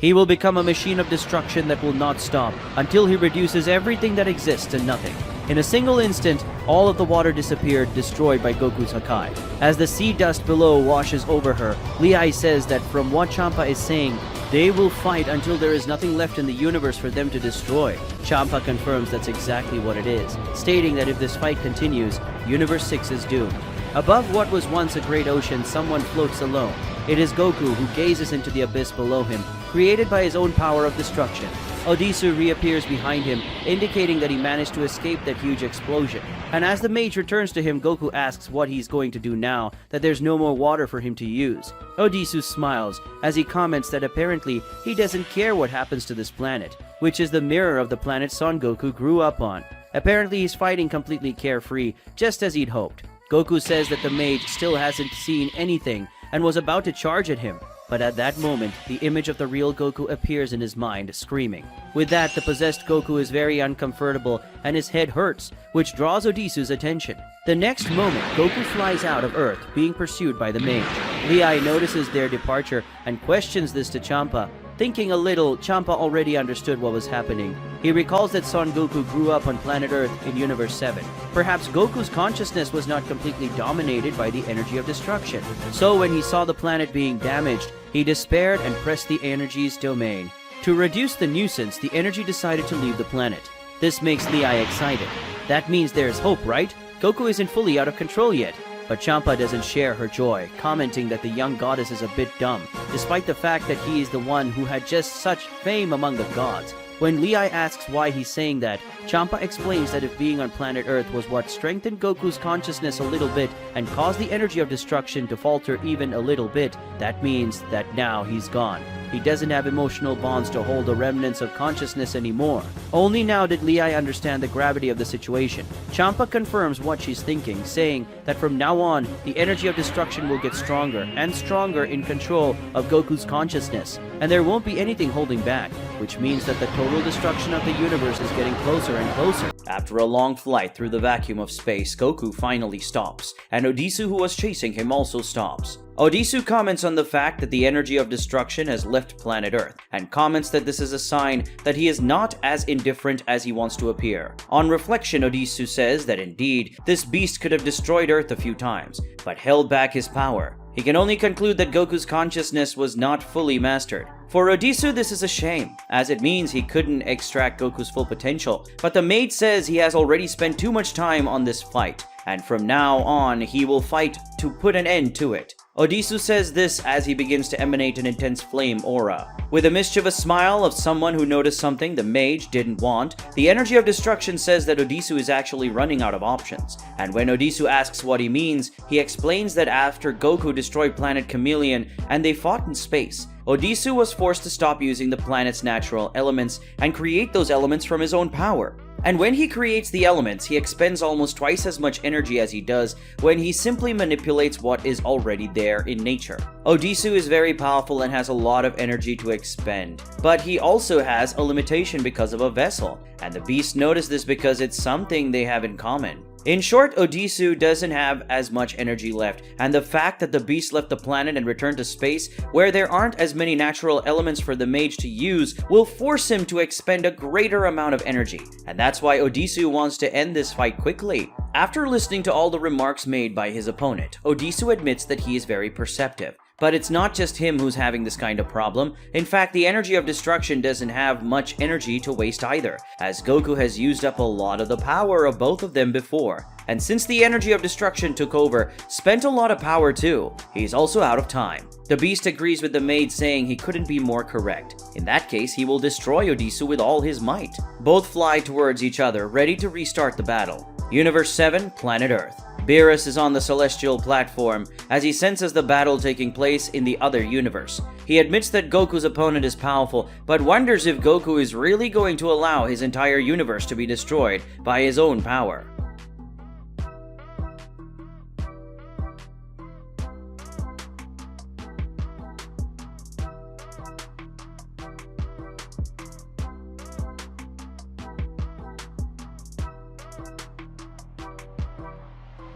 He will become a machine of destruction that will not stop until he reduces everything that exists to nothing. In a single instant, all of the water disappeared, destroyed by Goku's Hakai. As the sea dust below washes over her, Lei says that from what Champa is saying, they will fight until there is nothing left in the universe for them to destroy. Champa confirms that's exactly what it is, stating that if this fight continues, Universe 6 is doomed. Above what was once a great ocean, someone floats alone. It is Goku who gazes into the abyss below him, created by his own power of destruction. Odisu reappears behind him, indicating that he managed to escape that huge explosion. And as the mage returns to him, Goku asks what he's going to do now that there's no more water for him to use. Odisu smiles as he comments that apparently he doesn't care what happens to this planet, which is the mirror of the planet Son Goku grew up on. Apparently he's fighting completely carefree, just as he'd hoped. Goku says that the mage still hasn't seen anything and was about to charge at him. But at that moment, the image of the real Goku appears in his mind, screaming. With that, the possessed Goku is very uncomfortable and his head hurts, which draws Odisu's attention. The next moment, Goku flies out of Earth, being pursued by the mage. Lei notices their departure and questions this to Champa. Thinking a little, Champa already understood what was happening. He recalls that Son Goku grew up on planet Earth in Universe 7. Perhaps Goku's consciousness was not completely dominated by the energy of destruction. So when he saw the planet being damaged, he despaired and pressed the energy's domain. To reduce the nuisance, the energy decided to leave the planet. This makes Lei excited. That means there's hope, right? Goku isn't fully out of control yet. But Champa doesn't share her joy, commenting that the young goddess is a bit dumb, despite the fact that he is the one who had just such fame among the gods. When Lei asks why he's saying that, Champa explains that if being on planet Earth was what strengthened Goku's consciousness a little bit and caused the energy of destruction to falter even a little bit, that means that now he's gone. He doesn't have emotional bonds to hold the remnants of consciousness anymore. Only now did Lei understand the gravity of the situation. Champa confirms what she's thinking, saying that from now on, the energy of destruction will get stronger and stronger in control of Goku's consciousness, and there won't be anything holding back, which means that the total destruction of the universe is getting closer and closer. After a long flight through the vacuum of space, Goku finally stops, and Odisu, who was chasing him, also stops. Odisu comments on the fact that the energy of destruction has left planet Earth, and comments that this is a sign that he is not as indifferent as he wants to appear. On reflection, Odisu says that indeed, this beast could have destroyed Earth a few times, but held back his power. He can only conclude that Goku's consciousness was not fully mastered. For Odisu, this is a shame, as it means he couldn't extract Goku's full potential, but the maid says he has already spent too much time on this fight, and from now on, he will fight to put an end to it. Odisu says this as he begins to emanate an intense flame aura. With a mischievous smile of someone who noticed something the mage didn't want, the energy of destruction says that Odisu is actually running out of options. And when Odisu asks what he means, he explains that after Goku destroyed planet Chameleon and they fought in space, Odisu was forced to stop using the planet's natural elements and create those elements from his own power. And when he creates the elements, he expends almost twice as much energy as he does when he simply manipulates what is already there in nature. Odisu is very powerful and has a lot of energy to expend, but he also has a limitation because of a vessel, and the beasts notice this because it's something they have in common. In short, Odisu doesn't have as much energy left, and the fact that the beast left the planet and returned to space, where there aren't as many natural elements for the mage to use, will force him to expend a greater amount of energy, and that's why Odisu wants to end this fight quickly. After listening to all the remarks made by his opponent, Odisu admits that he is very perceptive. But it's not just him who's having this kind of problem. In fact, the energy of destruction doesn't have much energy to waste either, as Goku has used up a lot of the power of both of them before. And since the energy of destruction took over, spent a lot of power too, he's also out of time. The beast agrees with the maid, saying he couldn't be more correct. In that case, he will destroy Odisu with all his might. Both fly towards each other, ready to restart the battle. Universe 7, Planet Earth. Beerus is on the celestial platform as he senses the battle taking place in the other universe. He admits that Goku's opponent is powerful, but wonders if Goku is really going to allow his entire universe to be destroyed by his own power.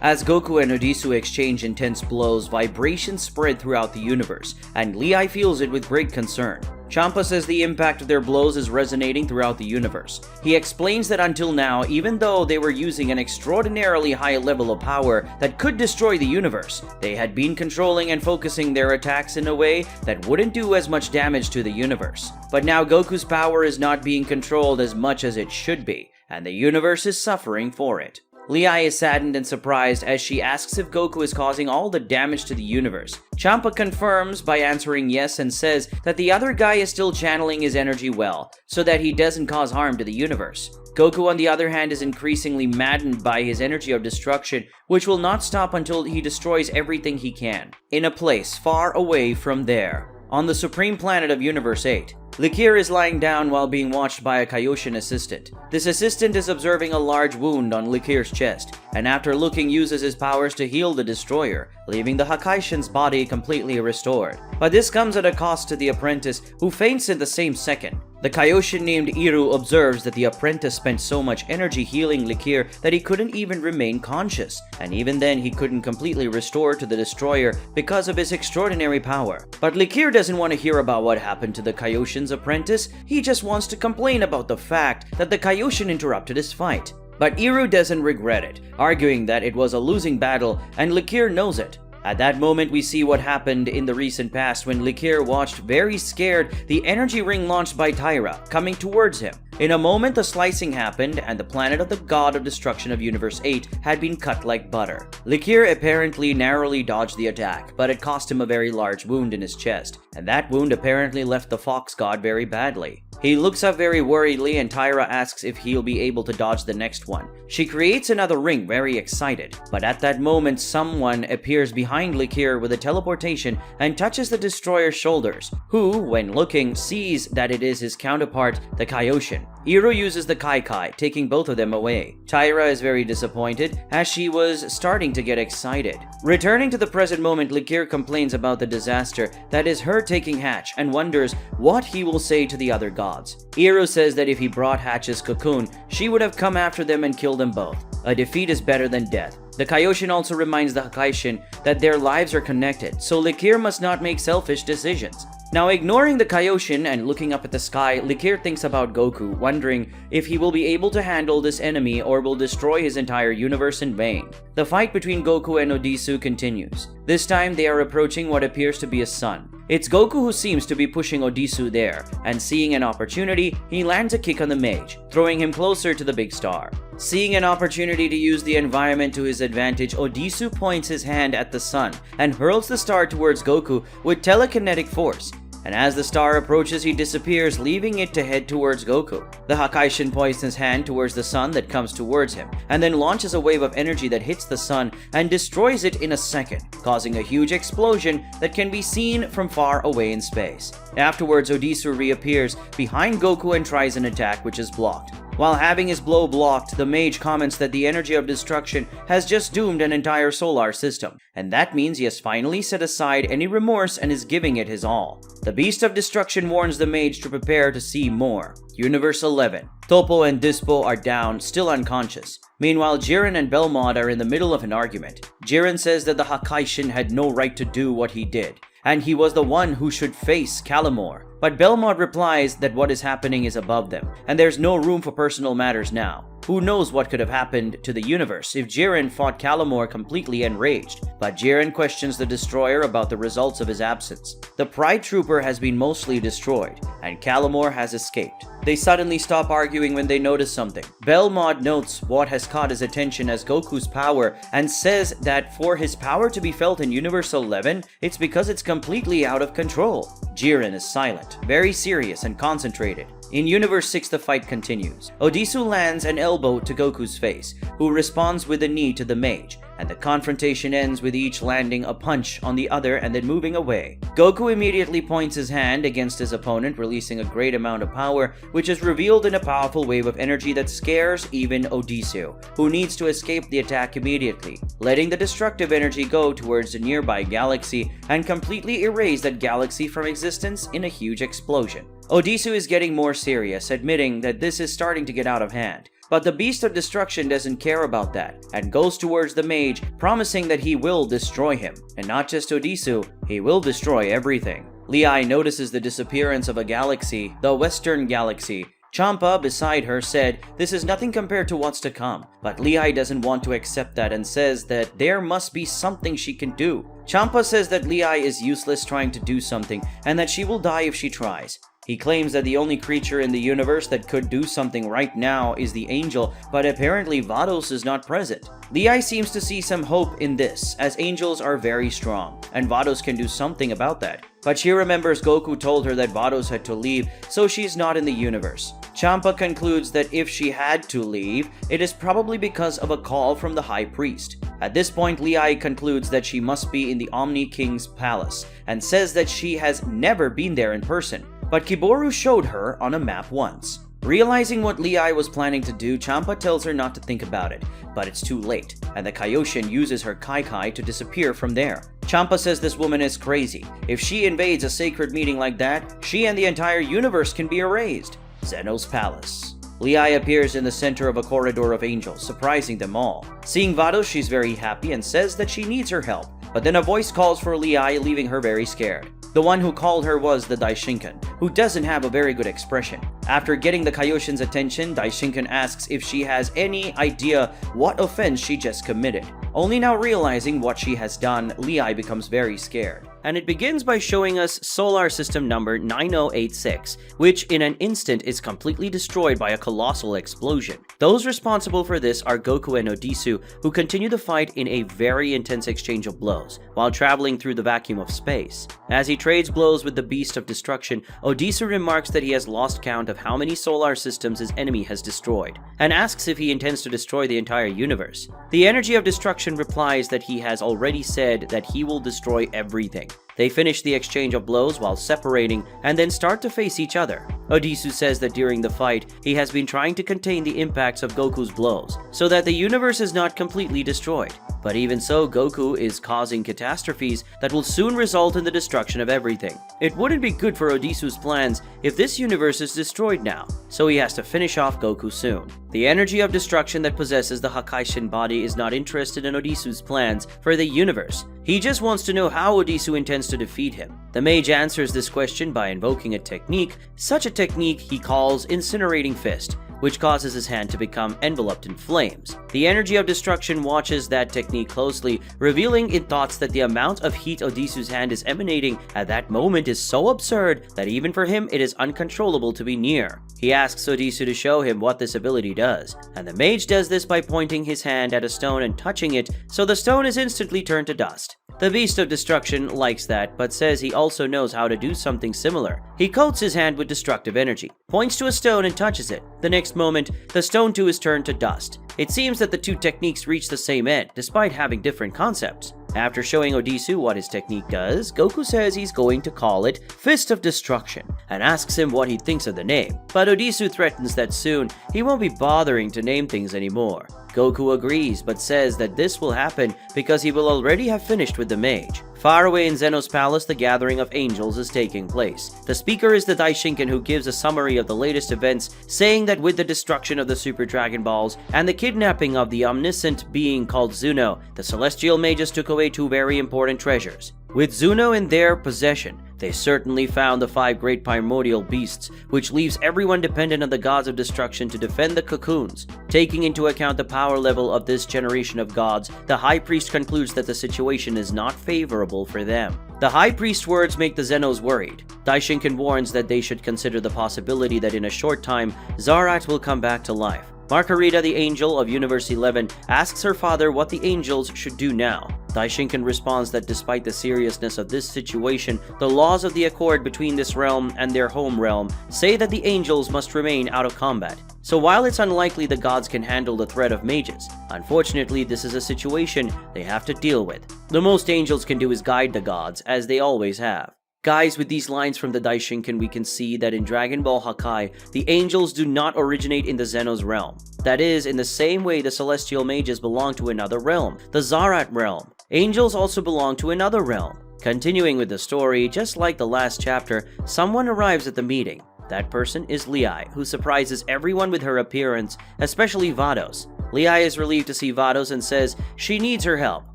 As Goku and Odisu exchange intense blows, vibrations spread throughout the universe, and Lei feels it with great concern. Champa says the impact of their blows is resonating throughout the universe. He explains that until now, even though they were using an extraordinarily high level of power that could destroy the universe, they had been controlling and focusing their attacks in a way that wouldn't do as much damage to the universe. But now Goku's power is not being controlled as much as it should be, and the universe is suffering for it. Lei is saddened and surprised as she asks if Goku is causing all the damage to the universe. Champa confirms by answering yes and says that the other guy is still channeling his energy well, so that he doesn't cause harm to the universe. Goku, on the other hand, is increasingly maddened by his energy of destruction, which will not stop until he destroys everything he can. In a place far away from there, on the supreme planet of Universe 8, Licure is lying down while being watched by a Kaioshin assistant. This assistant is observing a large wound on Licure's chest, and after looking uses his powers to heal the destroyer, leaving the Hakaishin's body completely restored. But this comes at a cost to the apprentice, who faints in the same second. The Kaioshin named Hiru observes that the apprentice spent so much energy healing Licure that he couldn't even remain conscious, and even then he couldn't completely restore to the destroyer because of his extraordinary power. But Licure doesn't want to hear about what happened to the Kaioshin's apprentice, he just wants to complain about the fact that the Kaioshin interrupted his fight. But Hiru doesn't regret it, arguing that it was a losing battle and Licure knows it. At that moment, we see what happened in the recent past when Licure watched very scared the energy ring launched by Tyra coming towards him. In a moment, the slicing happened and the planet of the god of destruction of Universe 8 had been cut like butter. Licure apparently narrowly dodged the attack, but it cost him a very large wound in his chest, and that wound apparently left the fox god very badly. He looks up very worriedly and Tyra asks if he'll be able to dodge the next one. She creates another ring very excited, but at that moment someone appears behind Licure with a teleportation and touches the destroyer's shoulders, who, when looking, sees that it is his counterpart, the Kaioshin. Hiru uses the Kai, taking both of them away. Tyra is very disappointed, as she was starting to get excited. Returning to the present moment, Licure complains about the disaster that is her taking Hatch and wonders what he will say to the other gods. Hiru says that if he brought Hatch's cocoon, she would have come after them and killed them both. A defeat is better than death. The Kaioshin also reminds the Hakaishin that their lives are connected, so Licure must not make selfish decisions. Now, ignoring the Kaioshin and looking up at the sky, Licure thinks about Goku, wondering if he will be able to handle this enemy or will destroy his entire universe in vain. The fight between Goku and Odisu continues. This time, they are approaching what appears to be a sun. It's Goku who seems to be pushing Odisu there, and seeing an opportunity, he lands a kick on the mage, throwing him closer to the big star. Seeing an opportunity to use the environment to his advantage, Odisu points his hand at the sun and hurls the star towards Goku with telekinetic force. And as the star approaches, he disappears, leaving it to head towards Goku. The Hakaishin points his hand towards the sun that comes towards him, and then launches a wave of energy that hits the sun and destroys it in a second, causing a huge explosion that can be seen from far away in space. Afterwards, Odisu reappears behind Goku and tries an attack which is blocked. While having his blow blocked, the mage comments that the energy of destruction has just doomed an entire solar system, and that means he has finally set aside any remorse and is giving it his all. The beast of destruction warns the mage to prepare to see more. Universe 11. Toppo and Dispo are down, still unconscious. Meanwhile, Jiren and Belmont are in the middle of an argument. Jiren says that the Hakai had no right to do what he did, and he was the one who should face Calamore. But Belmont replies that what is happening is above them, and there's no room for personal matters now. Who knows what could have happened to the universe if Jiren fought Calamore completely enraged, but Jiren questions the Destroyer about the results of his absence. The Pride Trooper has been mostly destroyed, and Calamore has escaped. They suddenly stop arguing when they notice something. Belmont notes what has caught his attention as Goku's power and says that for his power to be felt in Universe 11, it's because it's completely out of control. Jiren is silent, very serious and concentrated. In Universe 6, the fight continues. Odisu lands an elbow to Goku's face, who responds with a knee to the mage, and the confrontation ends with each landing a punch on the other and then moving away. Goku immediately points his hand against his opponent, releasing a great amount of power, which is revealed in a powerful wave of energy that scares even Odisu, who needs to escape the attack immediately, letting the destructive energy go towards a nearby galaxy and completely erase that galaxy from existence in a huge explosion. Odisu is getting more serious, admitting that this is starting to get out of hand. But the Beast of Destruction doesn't care about that, and goes towards the mage, promising that he will destroy him. And not just Odisu, he will destroy everything. Lei notices the disappearance of a galaxy, the Western Galaxy. Champa, beside her, said, "This is nothing compared to what's to come." But Lei doesn't want to accept that and says that there must be something she can do. Champa says that Lei is useless trying to do something, and that she will die if she tries. He claims that the only creature in the universe that could do something right now is the angel, but apparently Vados is not present. Lei seems to see some hope in this, as angels are very strong, and Vados can do something about that. But she remembers Goku told her that Vados had to leave, so she's not in the universe. Champa concludes that if she had to leave, it is probably because of a call from the High Priest. At this point, Lei concludes that she must be in the Omni King's palace, and says that she has never been there in person. But Kiboru showed her on a map once. Realizing what Lei was planning to do, Champa tells her not to think about it, but it's too late, and the Kaioshin uses her Kaikai to disappear from there. Champa says this woman is crazy. If she invades a sacred meeting like that, she and the entire universe can be erased. Zeno's palace. Lei appears in the center of a corridor of angels, surprising them all. Seeing Vados, she's very happy and says that she needs her help, but then a voice calls for Lei, leaving her very scared. The one who called her was the Daishinkan, who doesn't have a very good expression. After getting the Kaioshin's attention, Daishinkan asks if she has any idea what offense she just committed. Only now realizing what she has done, Lei becomes very scared. And it begins by showing us solar system number 9086, which in an instant is completely destroyed by a colossal explosion. Those responsible for this are Goku and Odisu, who continue the fight in a very intense exchange of blows, while traveling through the vacuum of space. As he trades blows with the Beast of Destruction, Odisu remarks that he has lost count of how many solar systems his enemy has destroyed, and asks if he intends to destroy the entire universe. The Energy of Destruction replies that he has already said that he will destroy everything. They finish the exchange of blows while separating and then start to face each other. Odisu says that during the fight, he has been trying to contain the impacts of Goku's blows so that the universe is not completely destroyed. But even so, Goku is causing catastrophes that will soon result in the destruction of everything. It wouldn't be good for Odisu's plans if this universe is destroyed now, so he has to finish off Goku soon. The energy of destruction that possesses the Hakaishin body is not interested in Odisu's plans for the universe. He just wants to know how Odisu intends to defeat him. The mage answers this question by invoking a technique. Such a technique he calls Incinerating Fist, which causes his hand to become enveloped in flames. The Energy of Destruction watches that technique closely, revealing in thoughts that the amount of heat Odisu's hand is emanating at that moment is so absurd that even for him it is uncontrollable to be near. He asks Odisu to show him what this ability does, and the mage does this by pointing his hand at a stone and touching it, so the stone is instantly turned to dust. The Beast of Destruction likes that, but says he also knows how to do something similar. He coats his hand with destructive energy, points to a stone and touches it. The next moment, the stone too is turned to dust. It seems that the two techniques reach the same end, despite having different concepts. After showing Odisu what his technique does, Goku says he's going to call it Fist of Destruction and asks him what he thinks of the name, but Odisu threatens that soon he won't be bothering to name things anymore. Goku agrees but says that this will happen because he will already have finished with the mage. Far away in Zeno's palace, the gathering of angels is taking place. The speaker is the Daishinkan, who gives a summary of the latest events, saying that with the destruction of the Super Dragon Balls and the kidnapping of the omniscient being called Zuno, the celestial mages took away two very important treasures. With Zuno in their possession, they certainly found the 5 great primordial beasts, which leaves everyone dependent on the gods of destruction to defend the cocoons. Taking into account the power level of this generation of gods, the High Priest concludes that the situation is not favorable for them. The High Priest's words make the Zenos worried. Daishinkan warns that they should consider the possibility that in a short time, Zarat will come back to life. Margarita, the angel of Universe 11, asks her father what the angels should do now. Daishinkan responds that despite the seriousness of this situation, the laws of the accord between this realm and their home realm say that the angels must remain out of combat. So while it's unlikely the gods can handle the threat of mages, unfortunately this is a situation they have to deal with. The most angels can do is guide the gods, as they always have. Guys, with these lines from the Daishinkan, we can see that in Dragon Ball Hakai, the angels do not originate in the Zeno's realm. That is, in the same way the celestial mages belong to another realm, the Zarat realm. Angels also belong to another realm. Continuing with the story, just like the last chapter, someone arrives at the meeting. That person is Lei, who surprises everyone with her appearance, especially Vados. Lei is relieved to see Vados and says she needs her help,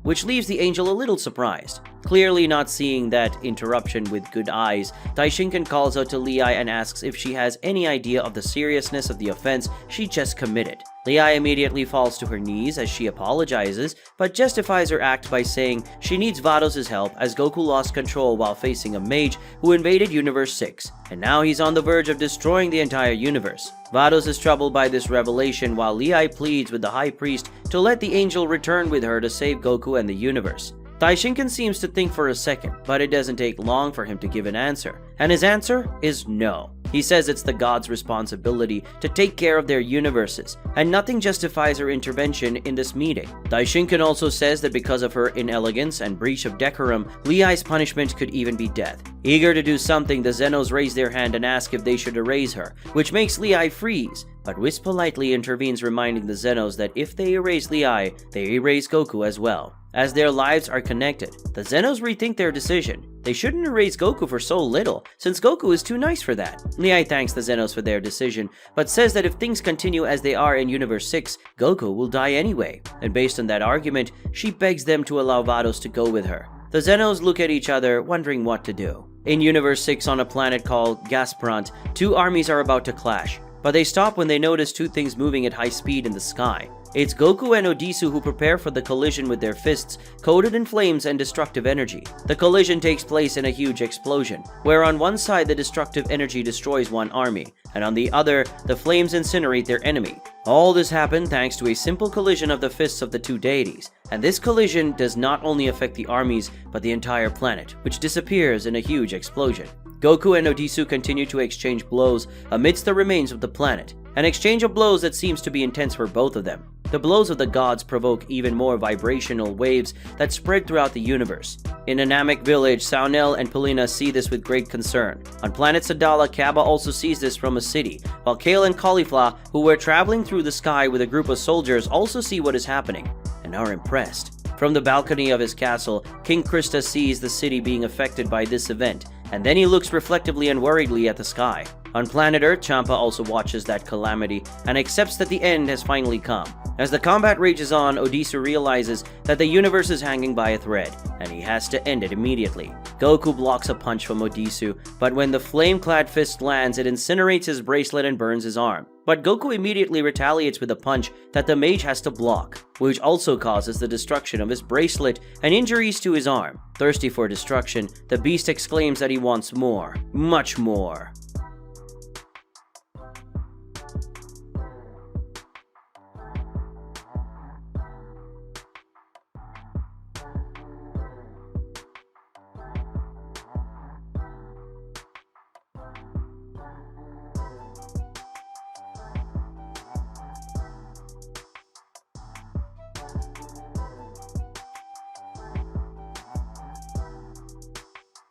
which leaves the angel a little surprised. Clearly not seeing that interruption with good eyes, Daishinkan calls out to Lei and asks if she has any idea of the seriousness of the offense she just committed. Lei immediately falls to her knees as she apologizes, but justifies her act by saying she needs Vados' help as Goku lost control while facing a mage who invaded Universe 6, and now he's on the verge of destroying the entire universe. Vados is troubled by this revelation while Lei pleads with the High Priest to let the angel return with her to save Goku and the universe. Daishinkan seems to think for a second, but it doesn't take long for him to give an answer, and his answer is no. He says it's the gods' responsibility to take care of their universes, and nothing justifies her intervention in this meeting. Daishinkan also says that because of her inelegance and breach of decorum, Lei's punishment could even be death. Eager to do something, the Zenos raise their hand and ask if they should erase her, which makes Lei freeze. But Whis politely intervenes, reminding the Zenos that if they erase Lei, they erase Goku as well. As their lives are connected, the Zenos rethink their decision. They shouldn't erase Goku for so little, since Goku is too nice for that. Lei thanks the Zenos for their decision, but says that if things continue as they are in Universe 6, Goku will die anyway. And based on that argument, she begs them to allow Vados to go with her. The Zenos look at each other, wondering what to do. In Universe 6, on a planet called Gasprant, two armies are about to clash, but they stop when they notice two things moving at high speed in the sky. It's Goku and Odisu who prepare for the collision with their fists coated in flames and destructive energy. The collision takes place in a huge explosion, where on one side the destructive energy destroys one army, and on the other, the flames incinerate their enemy. All this happened thanks to a simple collision of the fists of the two deities, and this collision does not only affect the armies, but the entire planet, which disappears in a huge explosion. Goku and Odisu continue to exchange blows amidst the remains of the planet, an exchange of blows that seems to be intense for both of them. The blows of the gods provoke even more vibrational waves that spread throughout the universe. In a Namek village, Saunel and Polina see this with great concern. On planet Sadala, Kaba also sees this from a city, while Kale and Caulifla, who were traveling through the sky with a group of soldiers, also see what is happening, and are impressed. From the balcony of his castle, King Christa sees the city being affected by this event, and then he looks reflectively and worriedly at the sky. On planet Earth, Champa also watches that calamity and accepts that the end has finally come. As the combat rages on, Odisu realizes that the universe is hanging by a thread, and he has to end it immediately. Goku blocks a punch from Odisu, but when the flame-clad fist lands, it incinerates his bracelet and burns his arm. But Goku immediately retaliates with a punch that the mage has to block, which also causes the destruction of his bracelet and injuries to his arm. Thirsty for destruction, the beast exclaims that he wants more, much more.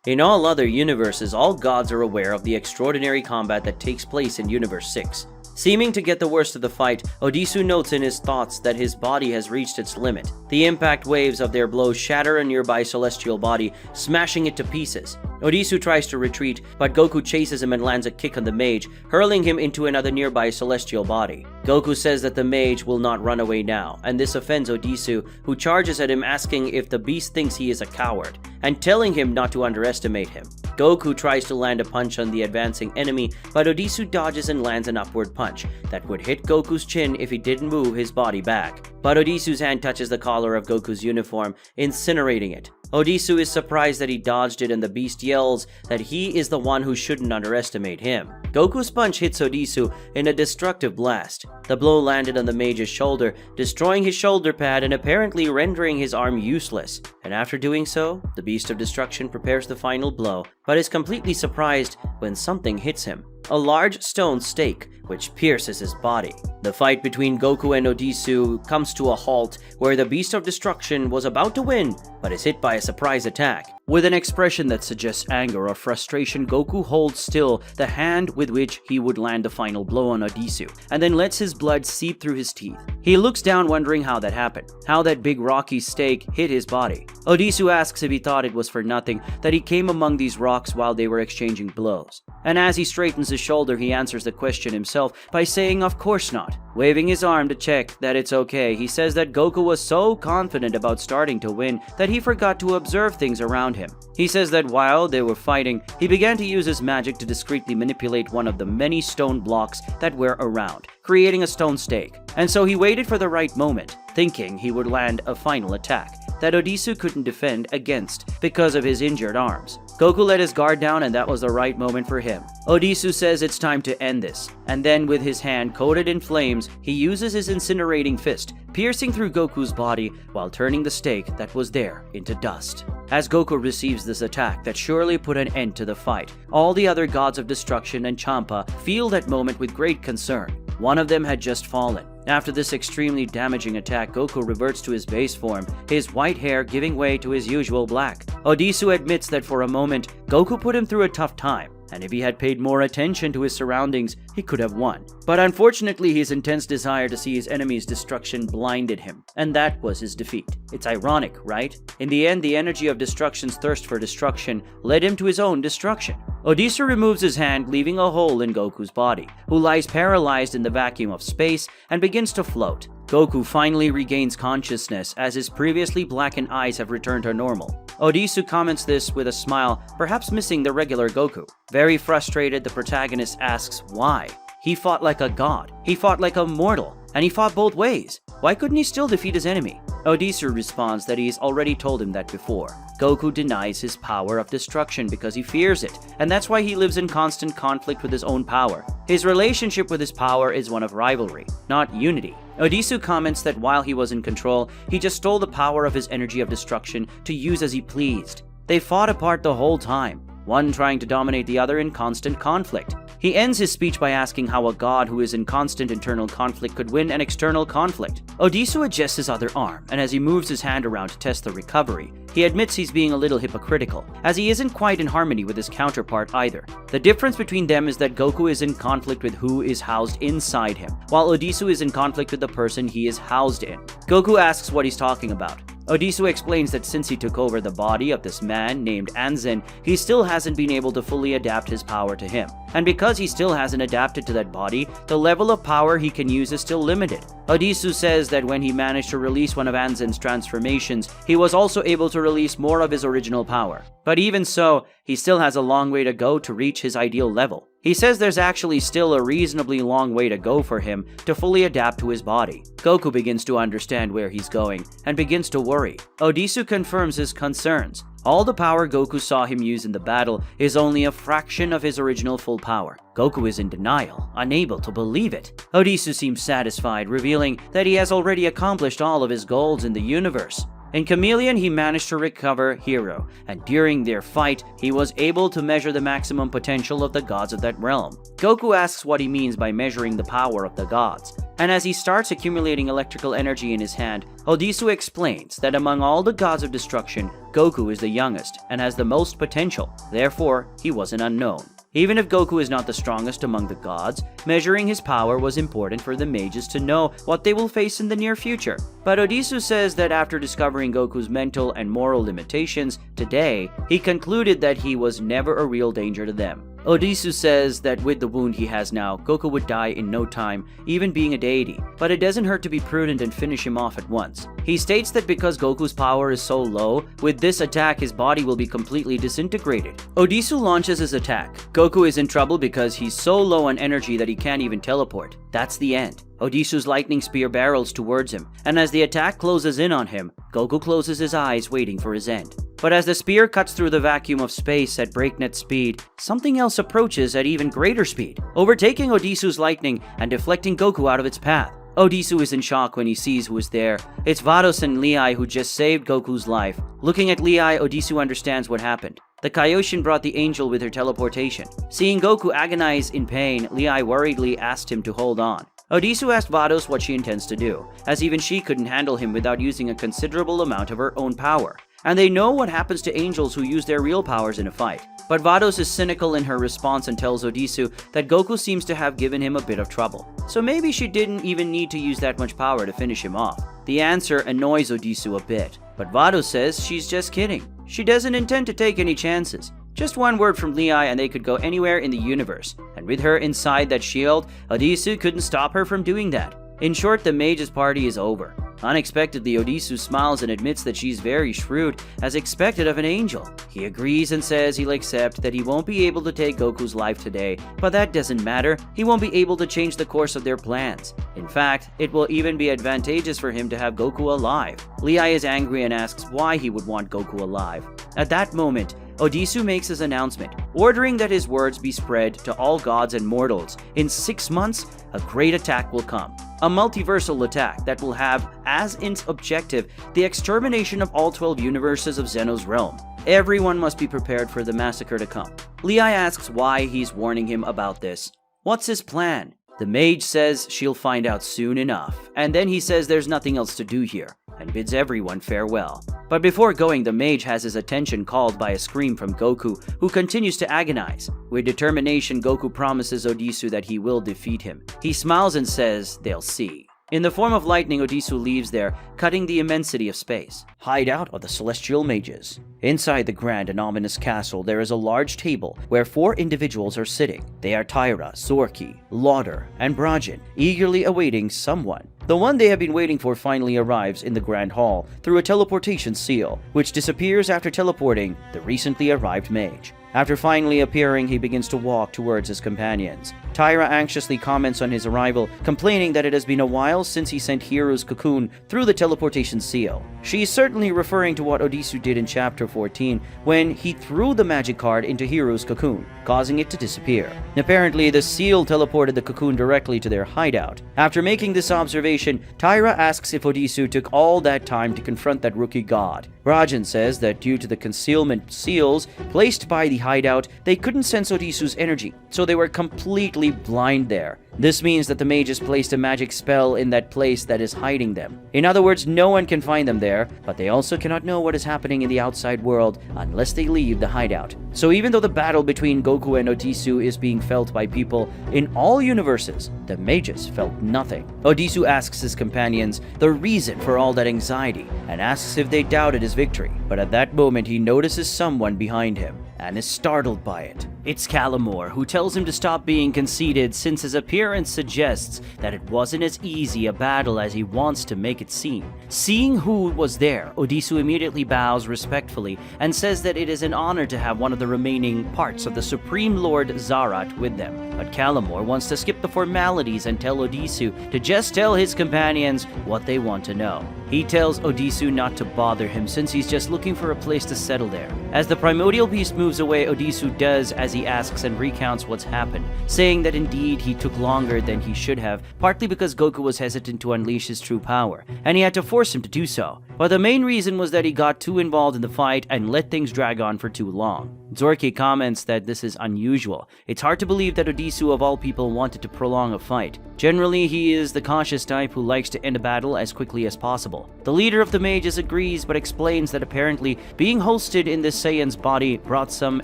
In all other universes, all gods are aware of the extraordinary combat that takes place in Universe 6. Seeming to get the worst of the fight, Odisu notes in his thoughts that his body has reached its limit. The impact waves of their blows shatter a nearby celestial body, smashing it to pieces. Odisu tries to retreat, but Goku chases him and lands a kick on the mage, hurling him into another nearby celestial body. Goku says that the mage will not run away now, and this offends Odisu, who charges at him asking if the beast thinks he is a coward, and telling him not to underestimate him. Goku tries to land a punch on the advancing enemy, but Odisu dodges and lands an upward punch that would hit Goku's chin if he didn't move his body back. But Odisu's hand touches the collar of Goku's uniform, incinerating it. Odisu is surprised that he dodged it, and the beast yells that he is the one who shouldn't underestimate him. Goku's punch hits Odisu in a destructive blast. The blow landed on the mage's shoulder, destroying his shoulder pad and apparently rendering his arm useless. And after doing so, the Beast of Destruction prepares the final blow, but is completely surprised when something hits him. A large stone stake, which pierces his body. The fight between Goku and Odisu comes to a halt, where the Beast of Destruction was about to win, but is hit by a surprise attack. With an expression that suggests anger or frustration, Goku holds still the hand with which he would land the final blow on Odisu, and then lets his blood seep through his teeth. He looks down, wondering how that happened, how that big rocky stake hit his body. Odisu asks if he thought it was for nothing that he came among these rocks while they were exchanging blows. And as he straightens his shoulder, he answers the question himself by saying of course not. Waving his arm to check that it's okay, he says that Goku was so confident about starting to win that he forgot to observe things around him. He says that while they were fighting, he began to use his magic to discreetly manipulate one of the many stone blocks that were around, creating a stone stake. And so he waited for the right moment, thinking he would land a final attack that Odisu couldn't defend against because of his injured arms. Goku let his guard down, and that was the right moment for him. Odisu says it's time to end this, and then with his hand coated in flames, he uses his incinerating fist, piercing through Goku's body while turning the stake that was there into dust. As Goku receives this attack that surely put an end to the fight, all the other gods of destruction and Champa feel that moment with great concern. One of them had just fallen. After this extremely damaging attack, Goku reverts to his base form, his white hair giving way to his usual black. Odisu admits that for a moment, Goku put him through a tough time, and if he had paid more attention to his surroundings, he could have won. But unfortunately, his intense desire to see his enemy's destruction blinded him, and that was his defeat. It's ironic, right? In the end, the energy of destruction's thirst for destruction led him to his own destruction. Odisu removes his hand, leaving a hole in Goku's body, who lies paralyzed in the vacuum of space and begins to float. Goku finally regains consciousness as his previously blackened eyes have returned to normal. Odisu comments this with a smile, perhaps missing the regular Goku. Very frustrated, the protagonist asks why. He fought like a god, he fought like a mortal, and he fought both ways. Why couldn't he still defeat his enemy? Odisu responds that he's already told him that before. Goku denies his power of destruction because he fears it, and that's why he lives in constant conflict with his own power. His relationship with his power is one of rivalry, not unity. Odisu comments that while he was in control, he just stole the power of his energy of destruction to use as he pleased. They fought apart the whole time, one trying to dominate the other in constant conflict. He ends his speech by asking how a god who is in constant internal conflict could win an external conflict. Odisu adjusts his other arm, and as he moves his hand around to test the recovery, he admits he's being a little hypocritical, as he isn't quite in harmony with his counterpart either. The difference between them is that Goku is in conflict with who is housed inside him, while Odisu is in conflict with the person he is housed in. Goku asks what he's talking about. Odisu explains that since he took over the body of this man named Anzen, he still hasn't been able to fully adapt his power to him. And because he still hasn't adapted to that body, the level of power he can use is still limited. Odisu says that when he managed to release one of Anzen's transformations, he was also able to release more of his original power. But even so, he still has a long way to go to reach his ideal level. He says there's actually still a reasonably long way to go for him to fully adapt to his body. Goku begins to understand where he's going and begins to worry. Odisu confirms his concerns. All the power Goku saw him use in the battle is only a fraction of his original full power. Goku is in denial, unable to believe it. Odisu seems satisfied, revealing that he has already accomplished all of his goals in the universe. In Chameleon, he managed to recover Hiru, and during their fight, he was able to measure the maximum potential of the gods of that realm. Goku asks what he means by measuring the power of the gods. And as he starts accumulating electrical energy in his hand, Odisu explains that among all the gods of destruction, Goku is the youngest and has the most potential, therefore he was an unknown. Even if Goku is not the strongest among the gods, measuring his power was important for the mages to know what they will face in the near future. But Odisu says that after discovering Goku's mental and moral limitations today, he concluded that he was never a real danger to them. Odisu says that with the wound he has now, Goku would die in no time, even being a deity, but it doesn't hurt to be prudent and finish him off at once. He states that because Goku's power is so low, with this attack his body will be completely disintegrated. Odisu launches his attack. Goku is in trouble because he's so low on energy that he can't even teleport. That's the end. Odisu's lightning spear barrels towards him, and as the attack closes in on him, Goku closes his eyes waiting for his end. But as the spear cuts through the vacuum of space at breakneck speed, something else approaches at even greater speed, overtaking Odisu's lightning and deflecting Goku out of its path. Odisu is in shock when he sees who is there. It's Vados and Lei who just saved Goku's life. Looking at Lei, Odisu understands what happened. The Kaioshin brought the angel with her teleportation. Seeing Goku agonize in pain, Lei worriedly asked him to hold on. Odisu asked Vados what she intends to do, as even she couldn't handle him without using a considerable amount of her own power. And they know what happens to angels who use their real powers in a fight. But Vados is cynical in her response and tells Odisu that Goku seems to have given him a bit of trouble. So maybe she didn't even need to use that much power to finish him off. The answer annoys Odisu a bit, but Vados says she's just kidding. She doesn't intend to take any chances. Just one word from Lei and they could go anywhere in the universe. And with her inside that shield, Odisu couldn't stop her from doing that. In short, the mage's party is over. Unexpectedly, Odisu smiles and admits that she's very shrewd, as expected of an angel. He agrees and says he'll accept that he won't be able to take Goku's life today, but that doesn't matter. He won't be able to change the course of their plans. In fact, it will even be advantageous for him to have Goku alive. Lei is angry and asks why he would want Goku alive. At that moment, Odisu makes his announcement, ordering that his words be spread to all gods and mortals. In 6 months, a great attack will come. A multiversal attack that will have as its objective the extermination of all 12 universes of Zeno's realm. Everyone must be prepared for the massacre to come. Lei asks why he's warning him about this. What's his plan? The mage says she'll find out soon enough, and then he says there's nothing else to do here, and bids everyone farewell. But before going, the mage has his attention called by a scream from Goku, who continues to agonize. With determination, Goku promises Odisu that he will defeat him. He smiles and says they'll see. In the form of lightning, Odisu leaves there, cutting the immensity of space. Hideout of the Celestial Mages. Inside the grand and ominous castle, there is a large table where 4 individuals are sitting. They are Tyra, Zorki, Lauder, and Brajin, eagerly awaiting someone. The one they have been waiting for finally arrives in the grand hall through a teleportation seal, which disappears after teleporting the recently arrived mage. After finally appearing, he begins to walk towards his companions. Tyra anxiously comments on his arrival, complaining that it has been a while since he sent Hiru's cocoon through the teleportation seal. She is certainly referring to what Odisu did in chapter 14 when he threw the magic card into Hiru's cocoon, causing it to disappear. Apparently, the seal teleported the cocoon directly to their hideout. After making this observation, Tyra asks if Odisu took all that time to confront that rookie god. Brajin says that due to the concealment seals placed by the hideout, they couldn't sense Odisu's energy, so they were completely blind there. This means that the mages placed a magic spell in that place that is hiding them. In other words, no one can find them there, but they also cannot know what is happening in the outside world unless they leave the hideout. So even though the battle between Goku and Odisu is being felt by people in all universes, the mages felt nothing. Odisu asks his companions the reason for all that anxiety and asks if they doubted his victory, but at that moment he notices someone behind him and is startled by it. It's Calamore, who tells him to stop being conceited since his appearance suggests that it wasn't as easy a battle as he wants to make it seem. Seeing who was there, Odisu immediately bows respectfully and says that it is an honor to have one of the remaining parts of the Supreme Lord Zarat with them. But Calamore wants to skip the formalities and tell Odisu to just tell his companions what they want to know. He tells Odisu not to bother him since he's just looking for a place to settle there. As the primordial beast moves away, Odisu does as he asks and recounts what's happened, saying that indeed he took longer than he should have, partly because Goku was hesitant to unleash his true power, and he had to force him to do so. but the main reason was that he got too involved in the fight and let things drag on for too long. Zorky comments that this is unusual. It's hard to believe that Odisu of all people wanted to prolong a fight. Generally, he is the cautious type who likes to end a battle as quickly as possible. The leader of the mages agrees but explains that apparently being hosted in this Saiyan's body brought some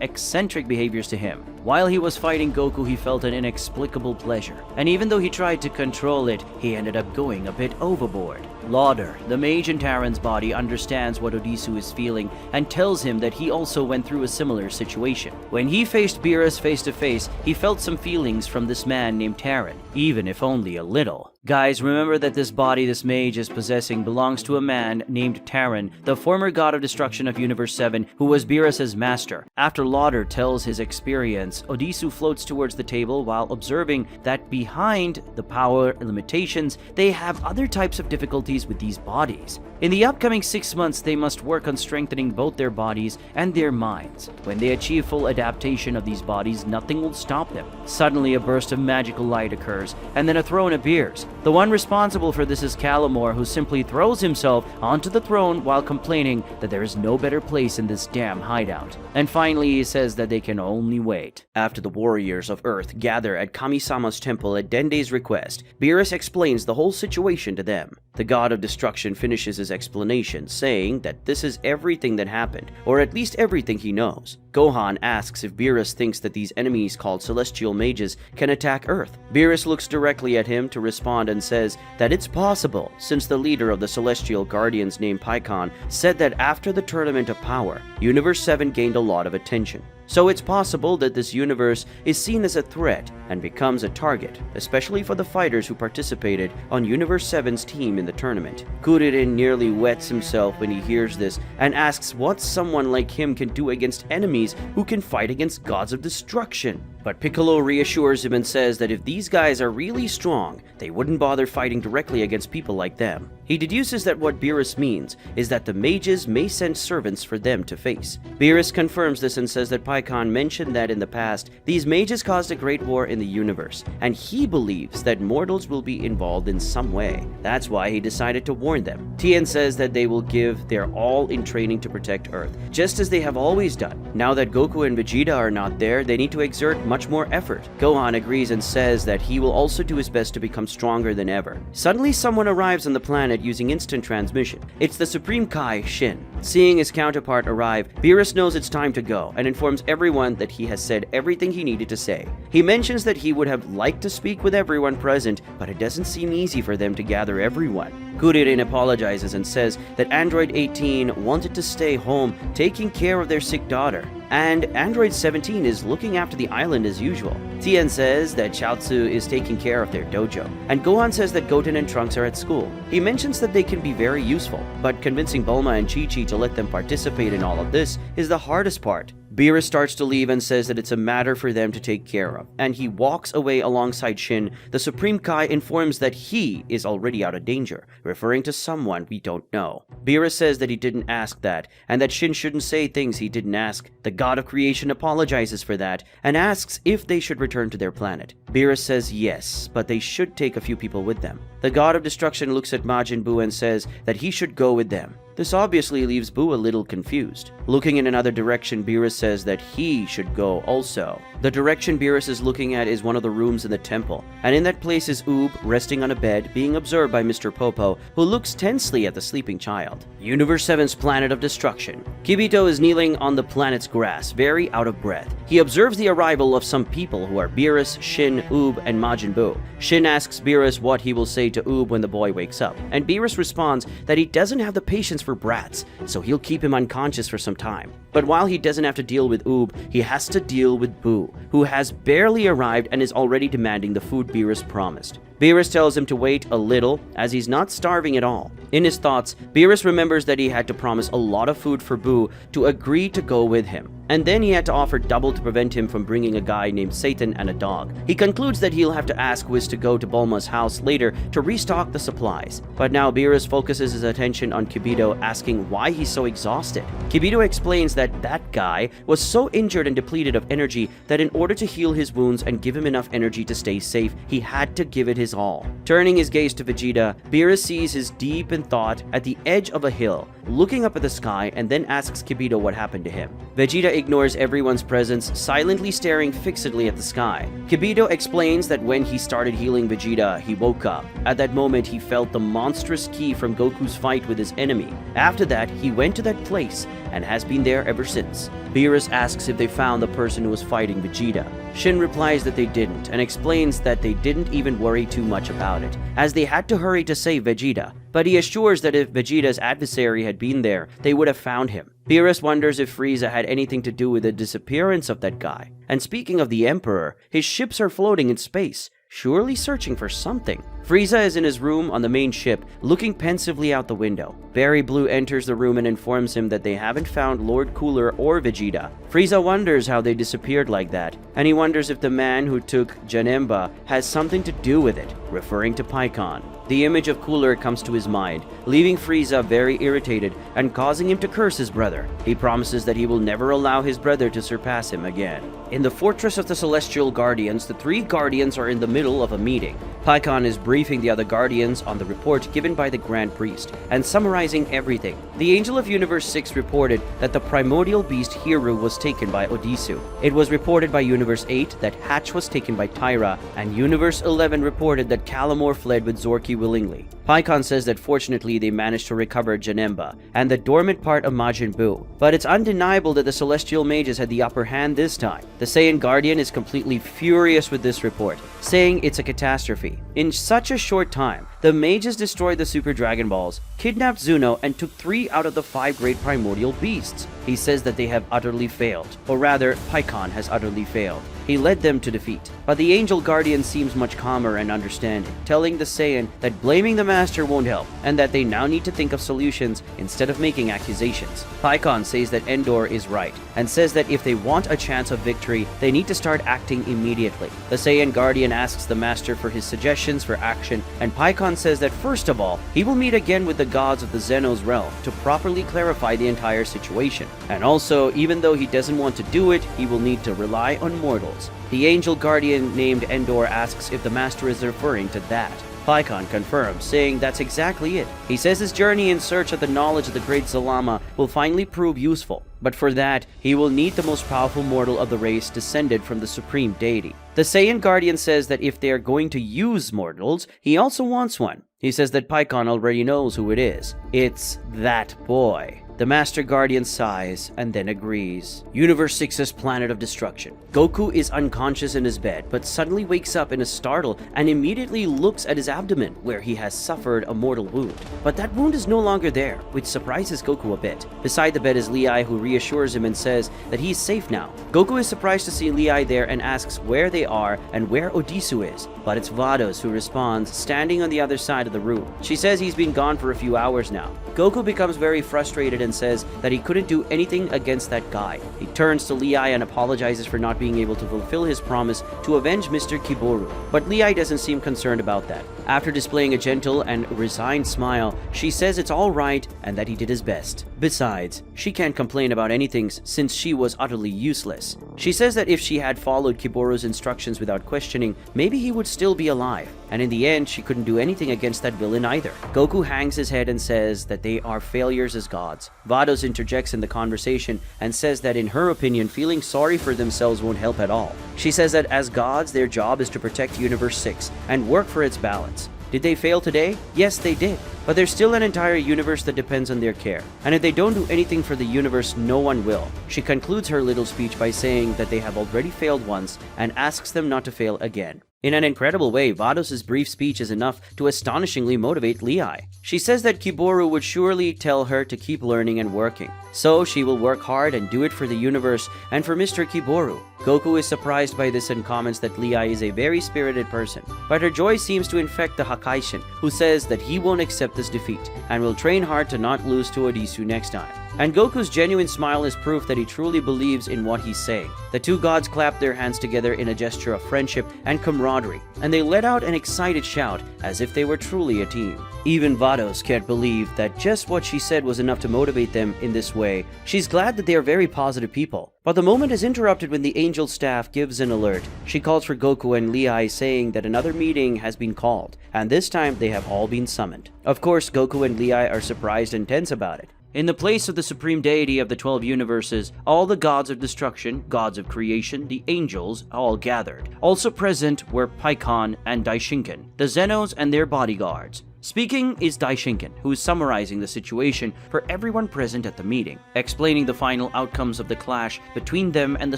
eccentric behaviors to him. While he was fighting Goku, he felt an inexplicable pleasure, and even though he tried to control it, he ended up going a bit overboard. Lauder, the mage in Teron's body, understands what Odisu is feeling and tells him that he also went through a similar situation. When he faced Beerus face to face, he felt some feelings from this man named Teron, even if only a little. Guys, remember that this body this mage is possessing belongs to a man named Teron, the former god of destruction of Universe 7, who was Beerus' master. After Lauder tells his experience, Odisu floats towards the table while observing that behind the power limitations, they have other types of difficulties with these bodies. In the upcoming 6 months, they must work on strengthening both their bodies and their minds. When they achieve full adaptation of these bodies, nothing will stop them. Suddenly, a burst of magical light occurs, and then a throne appears. The one responsible for this is Calamore, who simply throws himself onto the throne while complaining that there is no better place in this damn hideout. And finally, he says that they can only wait. After the warriors of Earth gather at Kami-sama's temple at Dende's request, Beerus explains the whole situation to them. The god of destruction finishes his explanation, saying that this is everything that happened, or at least everything he knows. Gohan asks if Beerus thinks that these enemies called Celestial Mages can attack Earth. Beerus looks directly at him to respond and says that it's possible, since the leader of the Celestial Guardians named Paikon said that after the Tournament of Power, Universe 7 gained a lot of attention. So it's possible that this universe is seen as a threat and becomes a target, especially for the fighters who participated on Universe 7's team in the tournament. Kuririn nearly wets himself when he hears this and asks what someone like him can do against enemies who can fight against gods of destruction. But Piccolo reassures him and says that if these guys are really strong, they wouldn't bother fighting directly against people like them. He deduces that what Beerus means is that the mages may send servants for them to face. Beerus confirms this and says that Paikon mentioned that in the past, these mages caused a great war in the universe, and he believes that mortals will be involved in some way. That's why he decided to warn them. Tien says that they will give their all in training to protect Earth, just as they have always done. Now that Goku and Vegeta are not there, they need to exert much more effort. Gohan agrees and says that he will also do his best to become stronger than ever. Suddenly, someone arrives on the planet using instant transmission. It's the Supreme Kai, Shin. Seeing his counterpart arrive, Beerus knows it's time to go and informs everyone that he has said everything he needed to say. He mentions that he would have liked to speak with everyone present, but it doesn't seem easy for them to gather everyone. Kuririn apologizes and says that Android 18 wanted to stay home taking care of their sick daughter, and Android 17 is looking after the island as usual. Tien says that Chaozu is taking care of their dojo, and Gohan says that Goten and Trunks are at school. He mentions that they can be very useful, but convincing Bulma and Chi-Chi to let them participate in all of this is the hardest part. Beerus starts to leave and says that it's a matter for them to take care of, and he walks away alongside Shin. The Supreme Kai informs that he is already out of danger, referring to someone we don't know. Beerus says that he didn't ask that, and that Shin shouldn't say things he didn't ask. The god of creation apologizes for that, and asks if they should return to their planet. Beerus says yes, but they should take a few people with them. The god of destruction looks at Majin Buu and says that he should go with them. This obviously leaves Buu a little confused. Looking in another direction, Beerus says that he should go also. The direction Beerus is looking at is one of the rooms in the temple, and in that place is Oob resting on a bed, being observed by Mr. Popo, who looks tensely at the sleeping child. Universe 7's planet of destruction. Kibito is kneeling on the planet's grass, very out of breath. He observes the arrival of some people who are Beerus, Shin, Oob, and Majin Buu. Shin asks Beerus what he will say to Oob when the boy wakes up, and Beerus responds that he doesn't have the patience for brats, so he'll keep him unconscious for some time. But while he doesn't have to deal with Oob, he has to deal with Buu, who has barely arrived and is already demanding the food Beerus promised. Beerus tells him to wait a little, as he's not starving at all. In his thoughts, Beerus remembers that he had to promise a lot of food for Buu to agree to go with him, and then he had to offer double to prevent him from bringing a guy named Satan and a dog. He concludes that he'll have to ask Whis to go to Bulma's house later to restock the supplies. But now Beerus focuses his attention on Kibito, asking why he's so exhausted. Kibito explains that that guy was so injured and depleted of energy that in order to heal his wounds and give him enough energy to stay safe, he had to give it his is all. Turning his gaze to Vegeta, Beerus sees his deep in thought at the edge of a hill, looking up at the sky, and then asks Kibito what happened to him. Vegeta ignores everyone's presence, silently staring fixedly at the sky. Kibito explains that when he started healing Vegeta, he woke up. At that moment, he felt the monstrous ki from Goku's fight with his enemy. After that, he went to that place and has been there ever since. Beerus asks if they found the person who was fighting Vegeta. Shin replies that they didn't, and explains that they didn't even worry too much about it, as they had to hurry to save Vegeta. But he assures that if Vegeta's adversary had been there, they would have found him. Beerus wonders if Frieza had anything to do with the disappearance of that guy. And speaking of the Emperor, his ships are floating in space, surely searching for something. Frieza is in his room on the main ship, looking pensively out the window. Barry Blue enters the room and informs him that they haven't found Lord Cooler or Vegeta. Frieza wonders how they disappeared like that, and he wonders if the man who took Janemba has something to do with it, referring to Pikkon. The image of Cooler comes to his mind, leaving Frieza very irritated and causing him to curse his brother. He promises that he will never allow his brother to surpass him again. In the fortress of the Celestial Guardians, the three Guardians are in the middle of a meeting. Pikkon is briefing the other Guardians on the report given by the Grand Priest and summarizing everything. The Angel of Universe 6 reported that the primordial beast Hiru was taken by Odisu. It was reported by Universe 8 that Hatch was taken by Tyra, and Universe 11 reported that Calamore fled with Zorky willingly. Pikkon says that fortunately they managed to recover Janemba and the dormant part of Majin Buu, but it's undeniable that the Celestial Mages had the upper hand this time. The Saiyan Guardian is completely furious with this report, saying it's a catastrophe. In such a short time, the Mages destroyed the Super Dragon Balls, kidnapped Zuno, and took 3 out of the 5 great primordial beasts. He says that they have utterly failed, or rather, Pikkon has utterly failed. He led them to defeat. But the Angel Guardian seems much calmer and understanding, telling the Saiyan that blaming the Master won't help, and that they now need to think of solutions instead of making accusations. Pikkon says that Endor is right, and says that if they want a chance of victory, they need to start acting immediately. The Saiyan Guardian asks the Master for his suggestions for action, and Pikkon says that first of all, he will meet again with the gods of the Zeno's realm to properly clarify the entire situation. And also, even though he doesn't want to do it, he will need to rely on mortals. The Angel Guardian named Endor asks if the Master is referring to that. Pikkon confirms, saying that's exactly it. He says his journey in search of the knowledge of the great Zalama will finally prove useful, but for that, he will need the most powerful mortal of the race descended from the supreme deity. The Saiyan Guardian says that if they are going to use mortals, he also wants one. He says that Pikkon already knows who it is. It's that boy. The Master Guardian sighs and then agrees. Universe 6's planet of destruction. Goku is unconscious in his bed, but suddenly wakes up in a startle and immediately looks at his abdomen, where he has suffered a mortal wound. But that wound is no longer there, which surprises Goku a bit. Beside the bed is Lei, who reassures him and says that he's safe now. Goku is surprised to see Lei there and asks where they are and where Odisu is. But it's Vados who responds, standing on the other side of the room. She says he's been gone for a few hours now. Goku becomes very frustrated and says that he couldn't do anything against that guy. He turns to Lei and apologizes for not being able to fulfill his promise to avenge Mr. Kiboru. But Lei doesn't seem concerned about that. After displaying a gentle and resigned smile, she says it's all right and that he did his best. Besides, she can't complain about anything since she was utterly useless. She says that if she had followed Kiboru's instructions without questioning, maybe he would still be alive. And in the end, she couldn't do anything against that villain either. Goku hangs his head and says that they are failures as gods. Vados interjects in the conversation and says that in her opinion, feeling sorry for themselves won't help at all. She says that as gods, their job is to protect Universe 6 and work for its balance. Did they fail today? Yes, they did. But there's still an entire universe that depends on their care. And if they don't do anything for the universe, no one will. She concludes her little speech by saying that they have already failed once and asks them not to fail again. In an incredible way, Vados' brief speech is enough to astonishingly motivate Lei. She says that Kiboru would surely tell her to keep learning and working. So she will work hard and do it for the universe and for Mr. Kiboru. Goku is surprised by this and comments that Lei is a very spirited person. But her joy seems to infect the Hakaishin, who says that he won't accept this defeat and will train hard to not lose to Odisu next time. And Goku's genuine smile is proof that he truly believes in what he's saying. The two gods clap their hands together in a gesture of friendship and camaraderie, and they let out an excited shout as if they were truly a team. Even Vados can't believe that just what she said was enough to motivate them in this way. way. She's glad that they are very positive people. But the moment is interrupted when the Angel staff gives an alert. She calls for Goku and Lei, saying that another meeting has been called, and this time they have all been summoned. Of course, Goku and Lei are surprised and tense about it. In the place of the supreme deity of the 12 universes, all the gods of destruction, gods of creation, the angels, all gathered. Also present were Pikkon and Daishinken, the Zenos and their bodyguards. Speaking is Daishinken, who is summarizing the situation for everyone present at the meeting, explaining the final outcomes of the clash between them and the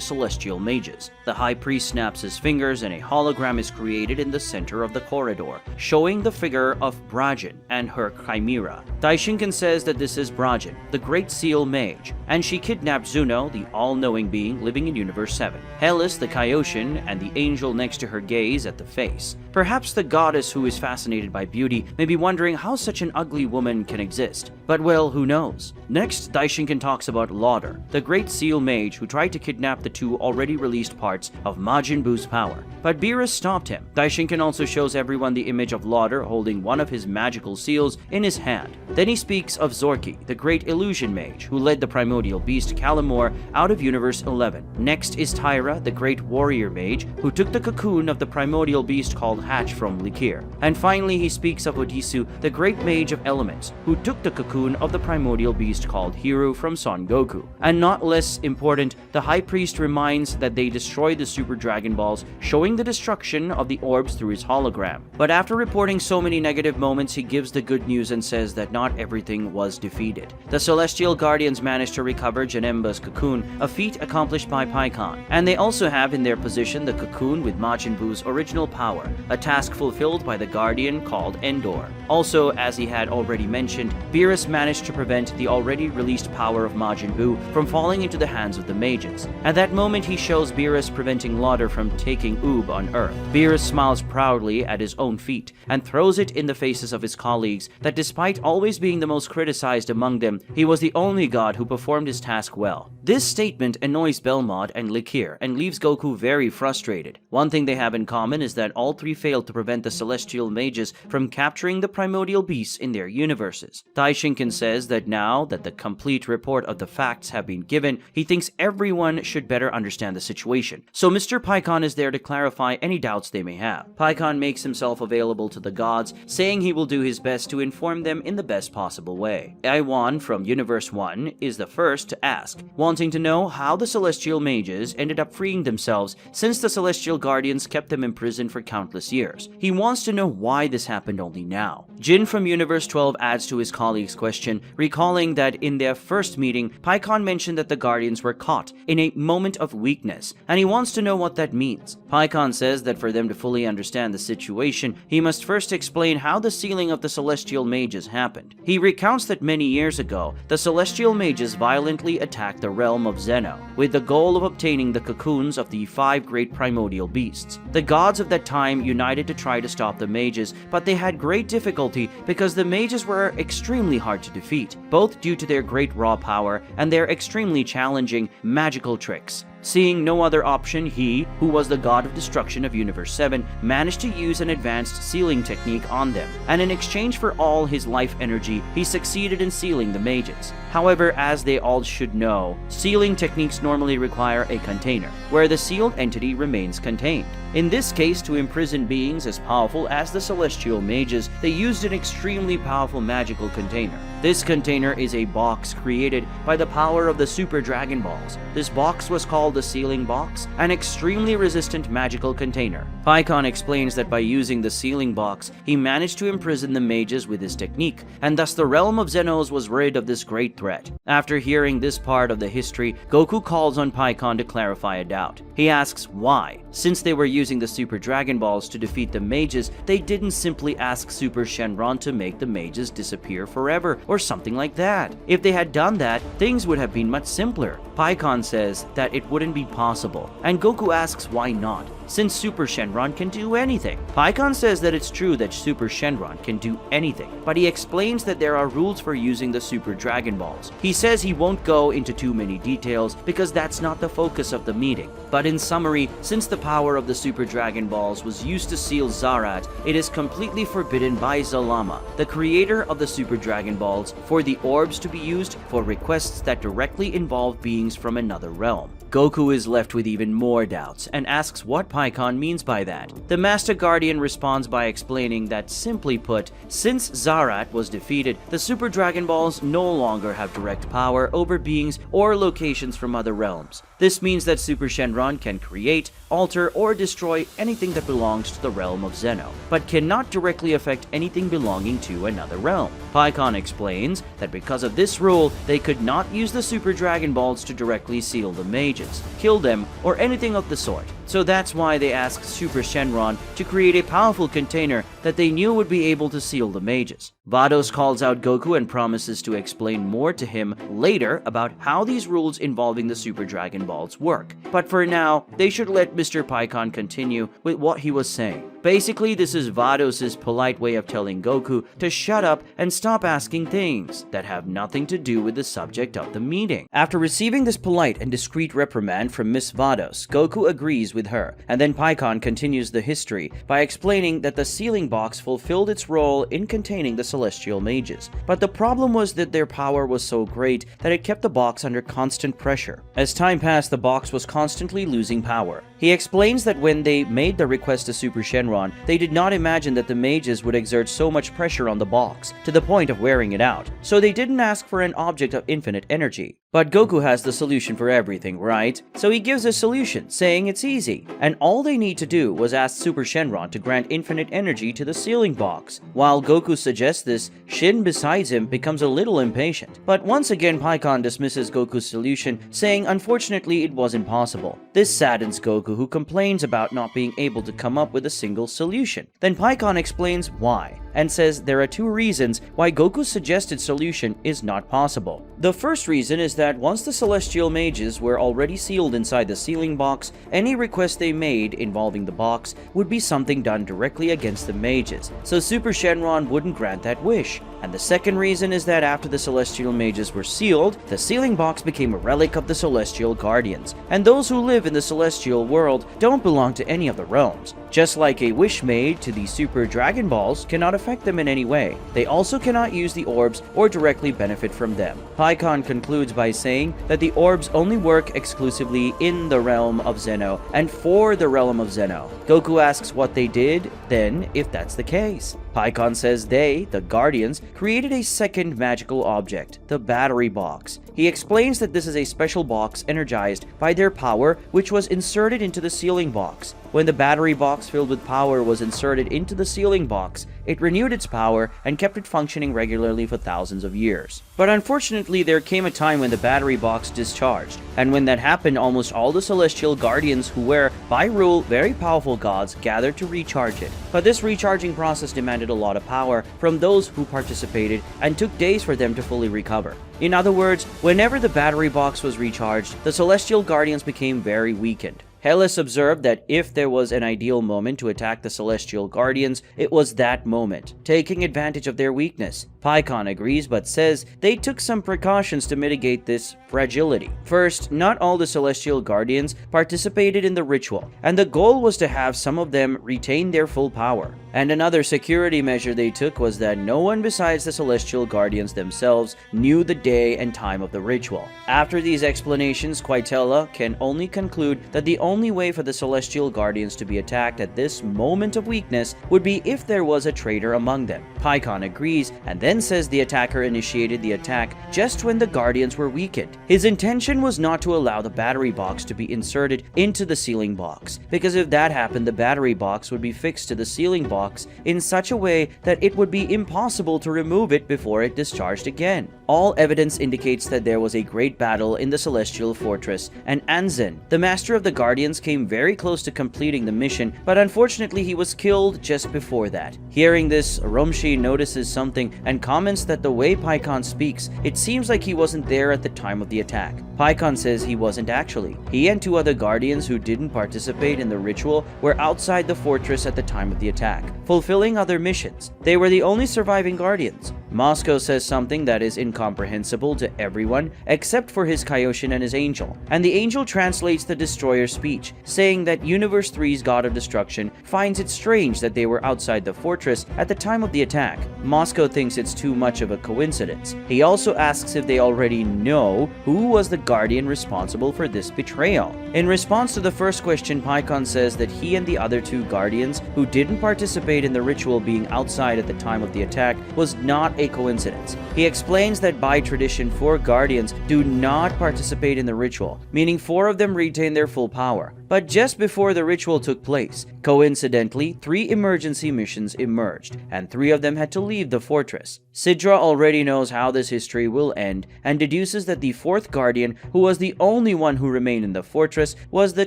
Celestial Mages. The High Priest snaps his fingers and a hologram is created in the center of the corridor, showing the figure of Brajin and her chimera. Daishinken says that this is Brajin, the Great Seal Mage, and she kidnapped Zuno, the all-knowing being living in Universe 7. Hellas, the Kaioshin, and the angel next to her gaze at the face. Perhaps the goddess who is fascinated by beauty may be wondering how such an ugly woman can exist. But well, who knows? Next, Daishinken talks about Lauder, the Great Seal Mage who tried to kidnap the two already released parts of Majin Buu's power. But Beerus stopped him. Daishinken also shows everyone the image of Lauder holding one of his magical seals in his hand. Then he speaks of Zorki, the Great Illusion Mage who led the primordial beast Calamor out of Universe 11. Next is Tyra, the Great Warrior Mage who took the cocoon of the primordial beast called Hatch from Likir. And finally, he speaks of Odisu, the Great Mage of Elements, who took the cocoon of the primordial beast called Hiru from Son Goku. And not less important, the High Priest reminds that they destroyed the Super Dragon Balls, showing the destruction of the orbs through his hologram. But after reporting so many negative moments, he gives the good news and says that not everything was defeated. The Celestial Guardians managed to recover Janemba's cocoon, a feat accomplished by Pikkon. And they also have in their possession the cocoon with Majin Buu's original power, a task fulfilled by the Guardian called Endor. Also, as he had already mentioned, Beerus managed to prevent the already released power of Majin Buu from falling into the hands of the mages. At that moment, he shows Beerus preventing Lauder from taking Oob on Earth. Beerus smiles proudly at his own feat and throws it in the faces of his colleagues that despite always being the most criticized among them, he was the only god who performed his task well. This statement annoys Belmod and Likir and leaves Goku very frustrated. One thing they have in common is that all three failed to prevent the Celestial Mages from capturing the primordial beasts in their universes. Daishinken says that now that the complete report of the facts have been given, he thinks everyone should better understand the situation. So Mr. Pikkon is there to clarify any doubts they may have. Pikkon makes himself available to the gods, saying he will do his best to inform them in the best possible way. Iwan from Universe 1 is the first to ask, wanting to know how the Celestial Mages ended up freeing themselves since the Celestial Guardians kept them imprisoned for countless years. He wants to know why this happened only now. Jin from Universe 12 adds to his colleague's question, recalling that in their first meeting, Pikkon mentioned that the Guardians were caught in a moment of weakness, and he wants to know what that means. Pikkon says that for them to fully understand the situation, he must first explain how the sealing of the Celestial Mages happened. He recounts that many years ago, the Celestial Mages violently attacked the realm of Zeno, with the goal of obtaining the cocoons of the 5 great primordial beasts. The gods of that time united to try to stop the mages, but they had great difficulty because the mages were extremely hard to defeat, both due to their great raw power and their extremely challenging magical tricks. Seeing no other option, he, who was the god of destruction of Universe 7, managed to use an advanced sealing technique on them, and in exchange for all his life energy, he succeeded in sealing the mages. However, as they all should know, sealing techniques normally require a container, where the sealed entity remains contained. In this case, to imprison beings as powerful as the Celestial Mages, they used an extremely powerful magical container. This container is a box created by the power of the Super Dragon Balls. This box was called the Sealing Box, an extremely resistant magical container. Pikkon explains that by using the Sealing Box, he managed to imprison the mages with his technique, and thus the realm of Zenos was rid of this great threat. After hearing this part of the history, Goku calls on Pikkon to clarify a doubt. He asks why. Since they were using the Super Dragon Balls to defeat the mages, they didn't simply ask Super Shenron to make the mages disappear forever, or something like that. If they had done that, things would have been much simpler. Pikkon says that it wouldn't be possible, and Goku asks why not. since Super Shenron can do anything. Paikon says that it's true that Super Shenron can do anything, but he explains that there are rules for using the Super Dragon Balls. He says he won't go into too many details because that's not the focus of the meeting. But in summary, since the power of the Super Dragon Balls was used to seal Zarat, it is completely forbidden by Zalama, the creator of the Super Dragon Balls, for the orbs to be used for requests that directly involve beings from another realm. Goku is left with even more doubts and asks what Paikon means by that. The Master Guardian responds by explaining that, simply put, since Zarat was defeated, the Super Dragon Balls no longer have direct power over beings or locations from other realms. This means that Super Shenron can create, alter, or destroy anything that belongs to the realm of Zeno, but cannot directly affect anything belonging to another realm. Paikon explains that because of this rule, they could not use the Super Dragon Balls to directly seal the mages, kill them, or anything of the sort. So that's why they asked Super Shenron to create a powerful container that they knew would be able to seal the mages. Vados calls out Goku and promises to explain more to him later about how these rules involving the Super Dragon Balls work. But for now, they should let Mr. Paikon continue with what he was saying. Basically, this is Vados' polite way of telling Goku to shut up and stop asking things that have nothing to do with the subject of the meeting. After receiving this polite and discreet reprimand from Miss Vados, Goku agrees with her, and then Paikon continues the history by explaining that the sealing box fulfilled its role in containing the celestial mages. But the problem was that their power was so great that it kept the box under constant pressure. As time passed, the box was constantly losing power. He explains that when they made the request to Super Shenron, they did not imagine that the mages would exert so much pressure on the box, to the point of wearing it out. So they didn't ask for an object of infinite energy. But Goku has the solution for everything, right? So he gives a solution, saying it's easy. And all they need to do was ask Super Shenron to grant infinite energy to the sealing box. While Goku suggests this, Shin beside him becomes a little impatient. But once again, Paikon dismisses Goku's solution, saying unfortunately it wasn't possible. This saddens Goku, who complains about not being able to come up with a single solution. Then Paikon explains why, and says there are two reasons why Goku's suggested solution is not possible. The first reason is that once the celestial mages were already sealed inside the sealing box, any request they made involving the box would be something done directly against the mages, so Super Shenron wouldn't grant that wish. And the second reason is that after the celestial mages were sealed, the sealing box became a relic of the celestial guardians, and those who live in the celestial world don't belong to any of the realms. Just like a wish made to the Super Dragon Balls cannot affect them in any way, they also cannot use the orbs or directly benefit from them. Paikon concludes by saying that the orbs only work exclusively in the realm of Zeno and for the realm of Zeno. Goku asks what they did then if that's the case. Paikon says they, the Guardians, created a second magical object, the battery box. He explains that this is a special box energized by their power, which was inserted into the sealing box. When the battery box filled with power was inserted into the sealing box, it renewed its power and kept it functioning regularly for thousands of years. But unfortunately, there came a time when the battery box discharged, and when that happened, almost all the celestial guardians who were, by rule, very powerful gods gathered to recharge it. But this recharging process demanded a lot of power from those who participated and took days for them to fully recover. In other words, whenever the battery box was recharged, the celestial guardians became very weakened. Hellas observed that if there was an ideal moment to attack the celestial guardians, it was that moment, taking advantage of their weakness. Paikon agrees but says they took some precautions to mitigate this fragility. First, not all the celestial guardians participated in the ritual, and the goal was to have some of them retain their full power. And another security measure they took was that no one besides the celestial guardians themselves knew the day and time of the ritual. After these explanations, Quitella can only conclude that the only way for the celestial guardians to be attacked at this moment of weakness would be if there was a traitor among them. Paikon agrees and then says the attacker initiated the attack just when the guardians were weakened. His intention was not to allow the battery box to be inserted into the sealing box, because if that happened, the battery box would be fixed to the sealing box in such a way that it would be impossible to remove it before it discharged again. All evidence indicates that there was a great battle in the celestial fortress, and Anzen, the master of the guardians, Guardians came very close to completing the mission, but unfortunately he was killed just before that. Hearing this, Romshi notices something and comments that the way Paikon speaks, it seems like he wasn't there at the time of the attack. Paikon says he wasn't actually. He and 2 other Guardians who didn't participate in the ritual were outside the fortress at the time of the attack, fulfilling other missions. They were the only surviving Guardians. Moscow says something that is incomprehensible to everyone except for his Kaioshin and his angel, and the angel translates the destroyer's speech, saying that Universe 3's God of Destruction finds it strange that they were outside the fortress at the time of the attack. Moscow thinks it's too much of a coincidence. He also asks if they already know who was the Guardian responsible for this betrayal. In response to the first question, Paikon says that he and the other 2 Guardians who didn't participate in the ritual being outside at the time of the attack was not a coincidence. He explains that by tradition 4 Guardians do not participate in the ritual, meaning 4 of them retain their full power. But just before the ritual took place, coincidentally, 3 emergency missions emerged, and 3 of them had to leave the fortress. Sidra already knows how this history will end, and deduces that the 4th Guardian, who was the only one who remained in the fortress, was the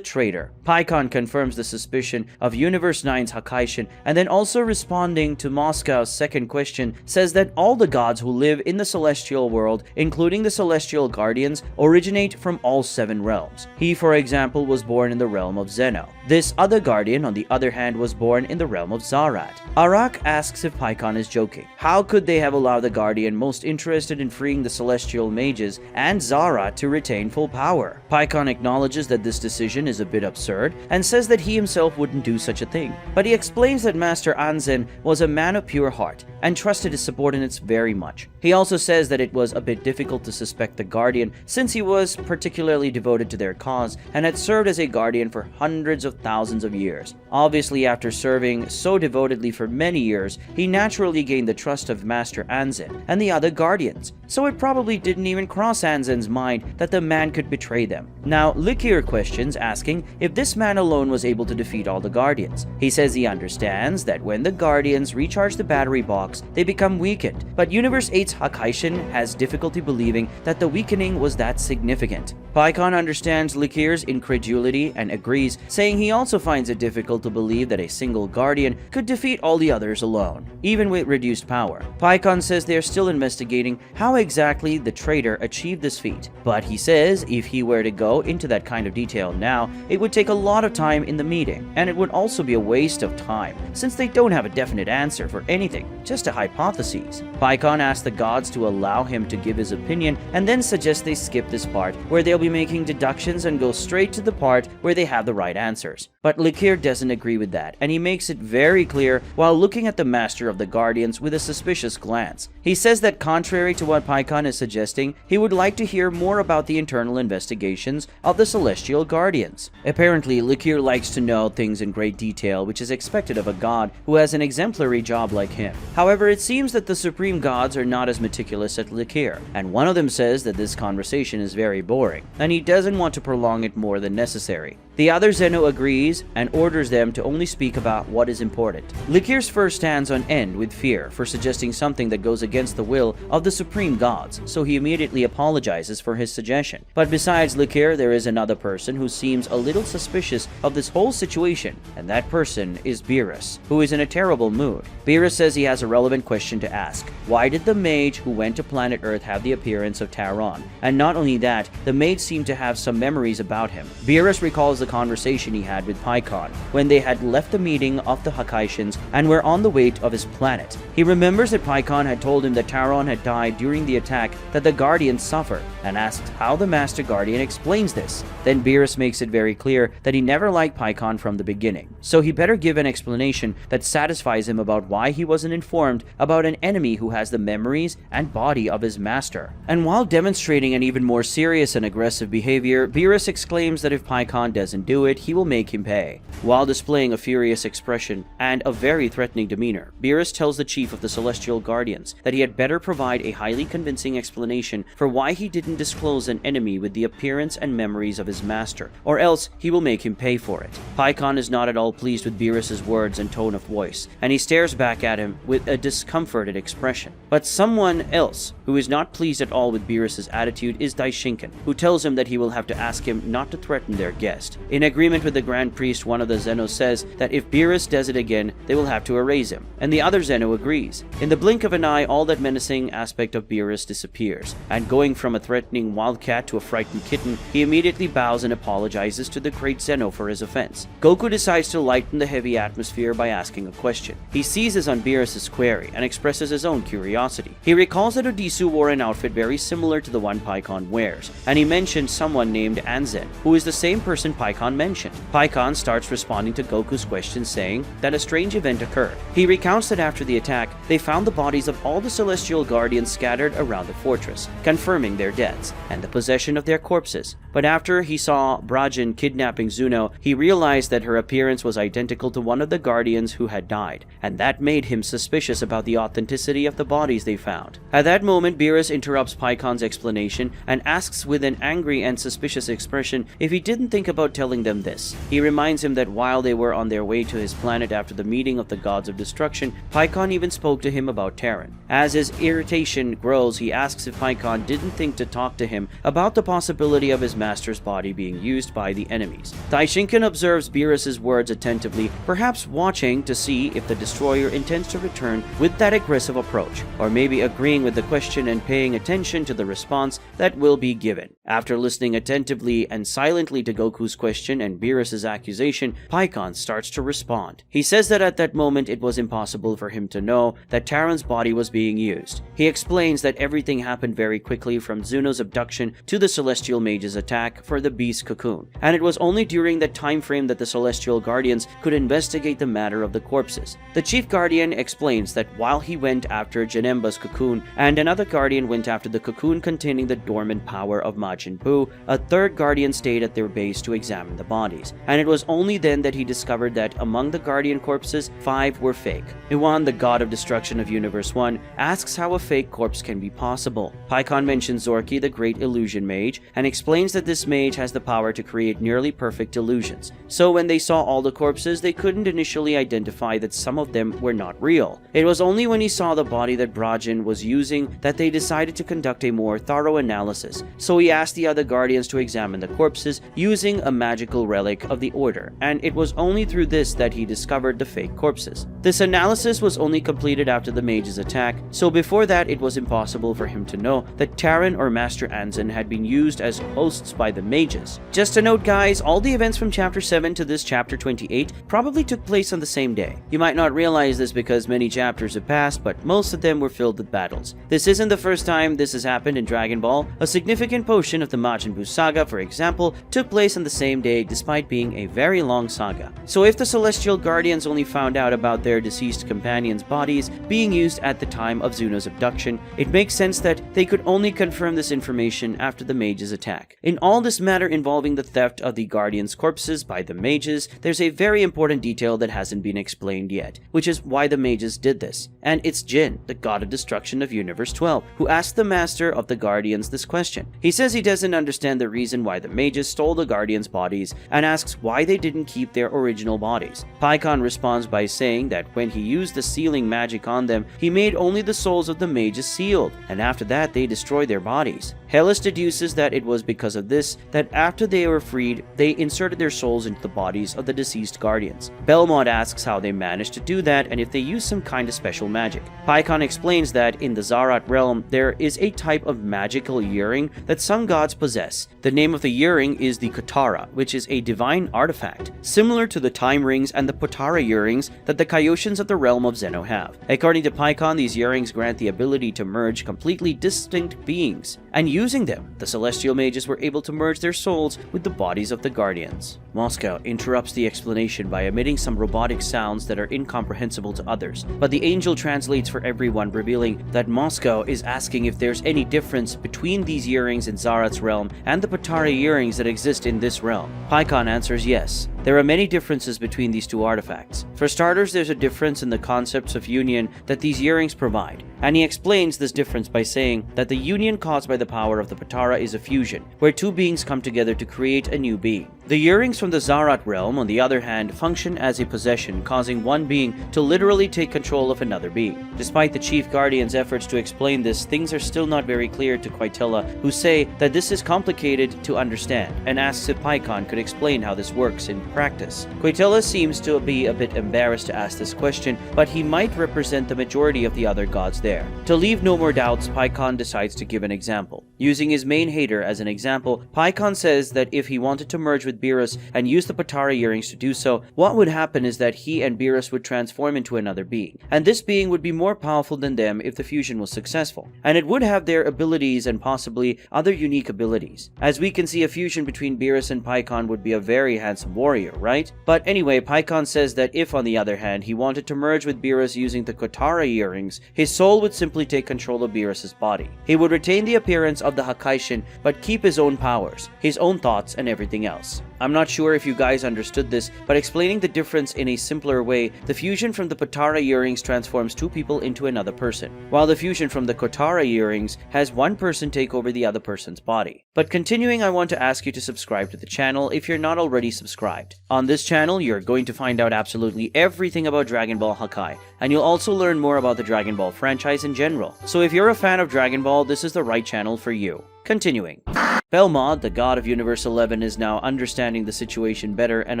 traitor. Paikon confirms the suspicion of Universe 9's Hakaishin, and then also responding to Moscow's second question, says that all the gods who live in the celestial world, including the celestial guardians, originate from all 7 realms. He, for example, was born in the realm of Zeno. This other guardian, on the other hand, was born in the realm of Zarat. Arak asks if Paikon is joking. How could they have allowed the guardian most interested in freeing the celestial mages and Zarat to retain full power? Paikon acknowledges that this decision is a bit absurd and says that he himself wouldn't do such a thing. But he explains that Master Anzen was a man of pure heart and trusted his subordinates very much. He also says that it was a bit difficult to suspect the Guardian since he was particularly devoted to their cause and had served as a Guardian for hundreds of thousands of years. Obviously, after serving so devotedly for many years, he naturally gained the trust of Master Anzen and the other Guardians, so it probably didn't even cross Anzen's mind that the man could betray them. Now, Likir questions, asking if this man alone was able to defeat all the Guardians. He says he understands that when the Guardians recharge the battery box, they become weakened, but Universe 8's Hakaishin has difficulty believing that the weakening was that significant. Paikon understands Likir's incredulity and agrees, saying he also finds it difficult to believe that a single Guardian could defeat all the others alone, even with reduced power. Paikon says they are still investigating how exactly the traitor achieved this feat, but he says if he were to go into that kind of detail now, it would take a lot of time in the meeting, and it would also be a waste of time, since they don't have a definite answer for anything, just a hypothesis. Paikon asks the gods to allow him to give his opinion, and then suggests they skip this part, where they'll be making deductions and go straight to the part where they have the right answers. But Likir doesn't agree with that, and he makes it very clear while looking at the Master of the Guardians with a suspicious glance. He says that contrary to what Paikon is suggesting, he would like to hear more about the internal investigations of the Celestial Guardians. Apparently, Likir likes to know things in great detail, which is expected of a god who has an exemplary job like him. However, it seems that the Supreme Gods are not as meticulous as Likir, and one of them says that this conversation is very boring, and he doesn't want to prolong it more than necessary. The other Zeno agrees and orders them to only speak about what is important. Likir's first stands on end with fear for suggesting something that goes against the will of the Supreme Gods, so he immediately apologizes for his suggestion. But besides Likir, there is another person who seems a little suspicious of this whole situation, and that person is Beerus, who is in a terrible mood. Beerus says he has a relevant question to ask. Why did the mage who went to planet Earth have the appearance of Teron? And not only that, the mage seemed to have some memories about him. Beerus recalls the conversation he had with Paikon when they had left the meeting of the Hakaishins and were on the way of his planet. He remembers that Paikon had told him that Teron had died during the attack that the Guardians suffered, and asked how the Master Guardian explains this. Then Beerus makes it very clear that he never liked Paikon from the beginning, so he better give an explanation that satisfies him about why he wasn't informed about an enemy who has the memories and body of his master. And while demonstrating an even more serious and aggressive behavior, Beerus exclaims that if Paikon doesn't do it, he will make him pay. While displaying a furious expression and a very threatening demeanor, Beerus tells the chief of the Celestial Guardians that he had better provide a highly convincing explanation for why he didn't disclose an enemy with the appearance and memories of his master, or else he will make him pay for it. Paikon is not at all pleased with Beerus's words and tone of voice, and he stares back at him with a discomforted expression. But someone else who is not pleased at all with Beerus's attitude is Daishinkan, who tells him that he will have to ask him not to threaten their guest. In agreement with the Grand Priest, one of the Zeno says that if Beerus does it again, they will have to erase him, and the other Zeno agrees. In the blink of an eye, all that menacing aspect of Beerus disappears, and going from a threatening wildcat to a frightened kitten, he immediately bows and apologizes to the great Zeno for his offense. Goku decides to lighten the heavy atmosphere by asking a question. He seizes on Beerus' query and expresses his own curiosity. He recalls that Odisu wore an outfit very similar to the one Paikon wears, and he mentioned someone named Anzen, who is the same person Paikon mentioned. Paikon starts responding to Goku's question, saying that a strange event occurred. He recounts that after the attack, they found the bodies of all the Celestial Guardians scattered around the fortress, confirming their deaths and the possession of their corpses. But after he saw Brajin kidnapping Zuno, he realized that her appearance was identical to one of the Guardians who had died, and that made him suspicious about the authenticity of the bodies they found. At that moment, Beerus interrupts Paikon's explanation and asks with an angry and suspicious expression if he didn't think about telling them this. He reminds him that while they were on their way to his planet after the meeting of the gods of destruction, Paikon even spoke to him about Teron. As his irritation grows, he asks if Paikon didn't think to talk to him about the possibility of his master's body being used by the enemies. Taishinkan observes Beerus' words attentively, perhaps watching to see if the destroyer intends to return with that aggressive approach, or maybe agreeing with the question and paying attention to the response that will be given. After listening attentively and silently to Goku's question and Beerus' accusation, Paikon starts to respond. He says that at that moment it was impossible for him to know that Teron's body was being used. He explains that everything happened very quickly from Zuno's abduction to the Celestial Mage's attack for the Beast Cocoon, and it was only during that time frame that the Celestial Guardians could investigate the matter of the corpses. The Chief Guardian explains that while he went after Janemba's cocoon and another Guardian went after the cocoon containing the dormant power of Majin Buu, a third Guardian stayed at their base to examine the bodies, and it was only then that he discovered that among the Guardian corpses, 5 were fake. Iwan, the god of destruction of Universe 1, asks how a fake corpse can be possible. Paikon mentions Zorki, the great illusion mage, and explains that this mage has the power to create nearly perfect illusions. So when they saw all the corpses, they couldn't initially identify that some of them were not real. It was only when he saw the body that Brajin was using that they decided to conduct a more thorough analysis. So he asked the other Guardians to examine the corpses using a magical relic of the Order, and it was only through this that he discovered the fake corpses. This analysis was only completed after the mage's attack, so before that it was impossible for him to know that Teron or Master Anzen had been used as hosts by the mages. Just a note guys, all the events from chapter 7 to this chapter 28 probably took place on the same day. You might not realize this because many chapters have passed, but most of them were filled with battles. This isn't the first time this has happened in Dragon Ball. A significant portion of the Majin Buu saga, for example, took place on the same day despite being a very long saga. So if the Celestial Guardians only found out about their deceased companions' bodies being used at the time of Zuno's abduction, it makes sense that they could only confirm this information after the mage's attack. In all this matter involving the theft of the Guardians' corpses by the mages, there's a very important detail that hasn't been explained yet, which is why the mages did this. And it's Jin, the god of destruction of Universe 12, who asked the master of the Guardians this question. He says he doesn't understand the reason why the mages stole the Guardians' bodies and asks why they didn't keep their original bodies. Paikon responds by saying that when he used the sealing magic on them, he made only the souls of the mages sealed, and after that they destroyed their bodies. Hellas deduces that it was because of this that after they were freed, they inserted their souls into the bodies of the deceased Guardians. Belmont asks how they managed to do that and if they used some kind of special magic. Paikon explains that in the Zarat realm, there is a type of magical earring that some gods possess. The name of the earring is the Katara, which is a divine artifact, similar to the time rings and the Potara earrings that the Kaioshins of the realm of Zeno have. According to Paikon, these earrings grant the ability to merge completely distinct beings, and using them, the Celestial Mages were able to merge their souls with the bodies of the Guardians. Moscow interrupts the explanation by emitting some robotic sounds that are incomprehensible to others, but the angel translates for everyone, revealing that Moscow is asking if there's any difference between these earrings in Zarat's realm and the Potara earrings that exist in this realm. Paikon answers yes, There are many differences between these two artifacts. For starters, there's a difference in the concepts of union that these earrings provide, and he explains this difference by saying that the union caused by the power of the Potara is a fusion, where two beings come together to create a new being. The earrings from the Zarat realm, on the other hand, function as a possession, causing one being to literally take control of another being. Despite the Chief Guardian's efforts to explain this, things are still not very clear to Quitella, who say that this is complicated to understand, and asks if Paikon could explain how this works in practice. Quitella seems to be a bit embarrassed to ask this question, but he might represent the majority of the other gods there. To leave no more doubts, Paikon decides to give an example. Using his main hater as an example, Paikon says that if he wanted to merge with Beerus and use the Potara earrings to do so, what would happen is that he and Beerus would transform into another being, and this being would be more powerful than them if the fusion was successful, and it would have their abilities and possibly other unique abilities. As we can see, a fusion between Beerus and Paikon would be a very handsome warrior, right? But anyway, Paikon says that if, on the other hand, he wanted to merge with Beerus using the Potara earrings, his soul would simply take control of Beerus's body. He would retain the appearance of the Hakai, but keep his own powers, his own thoughts, and everything else. I'm not sure if you guys understood this, but explaining the difference in a simpler way, the fusion from the Potara earrings transforms two people into another person, while the fusion from the Kotara earrings has one person take over the other person's body. But continuing, I want to ask you to subscribe to the channel if you're not already subscribed. On this channel, you're going to find out absolutely everything about Dragon Ball Hakai, and you'll also learn more about the Dragon Ball franchise in general. So if you're a fan of Dragon Ball, this is the right channel for you. Continuing. Belmod, the god of Universe 11, is now understanding the situation better and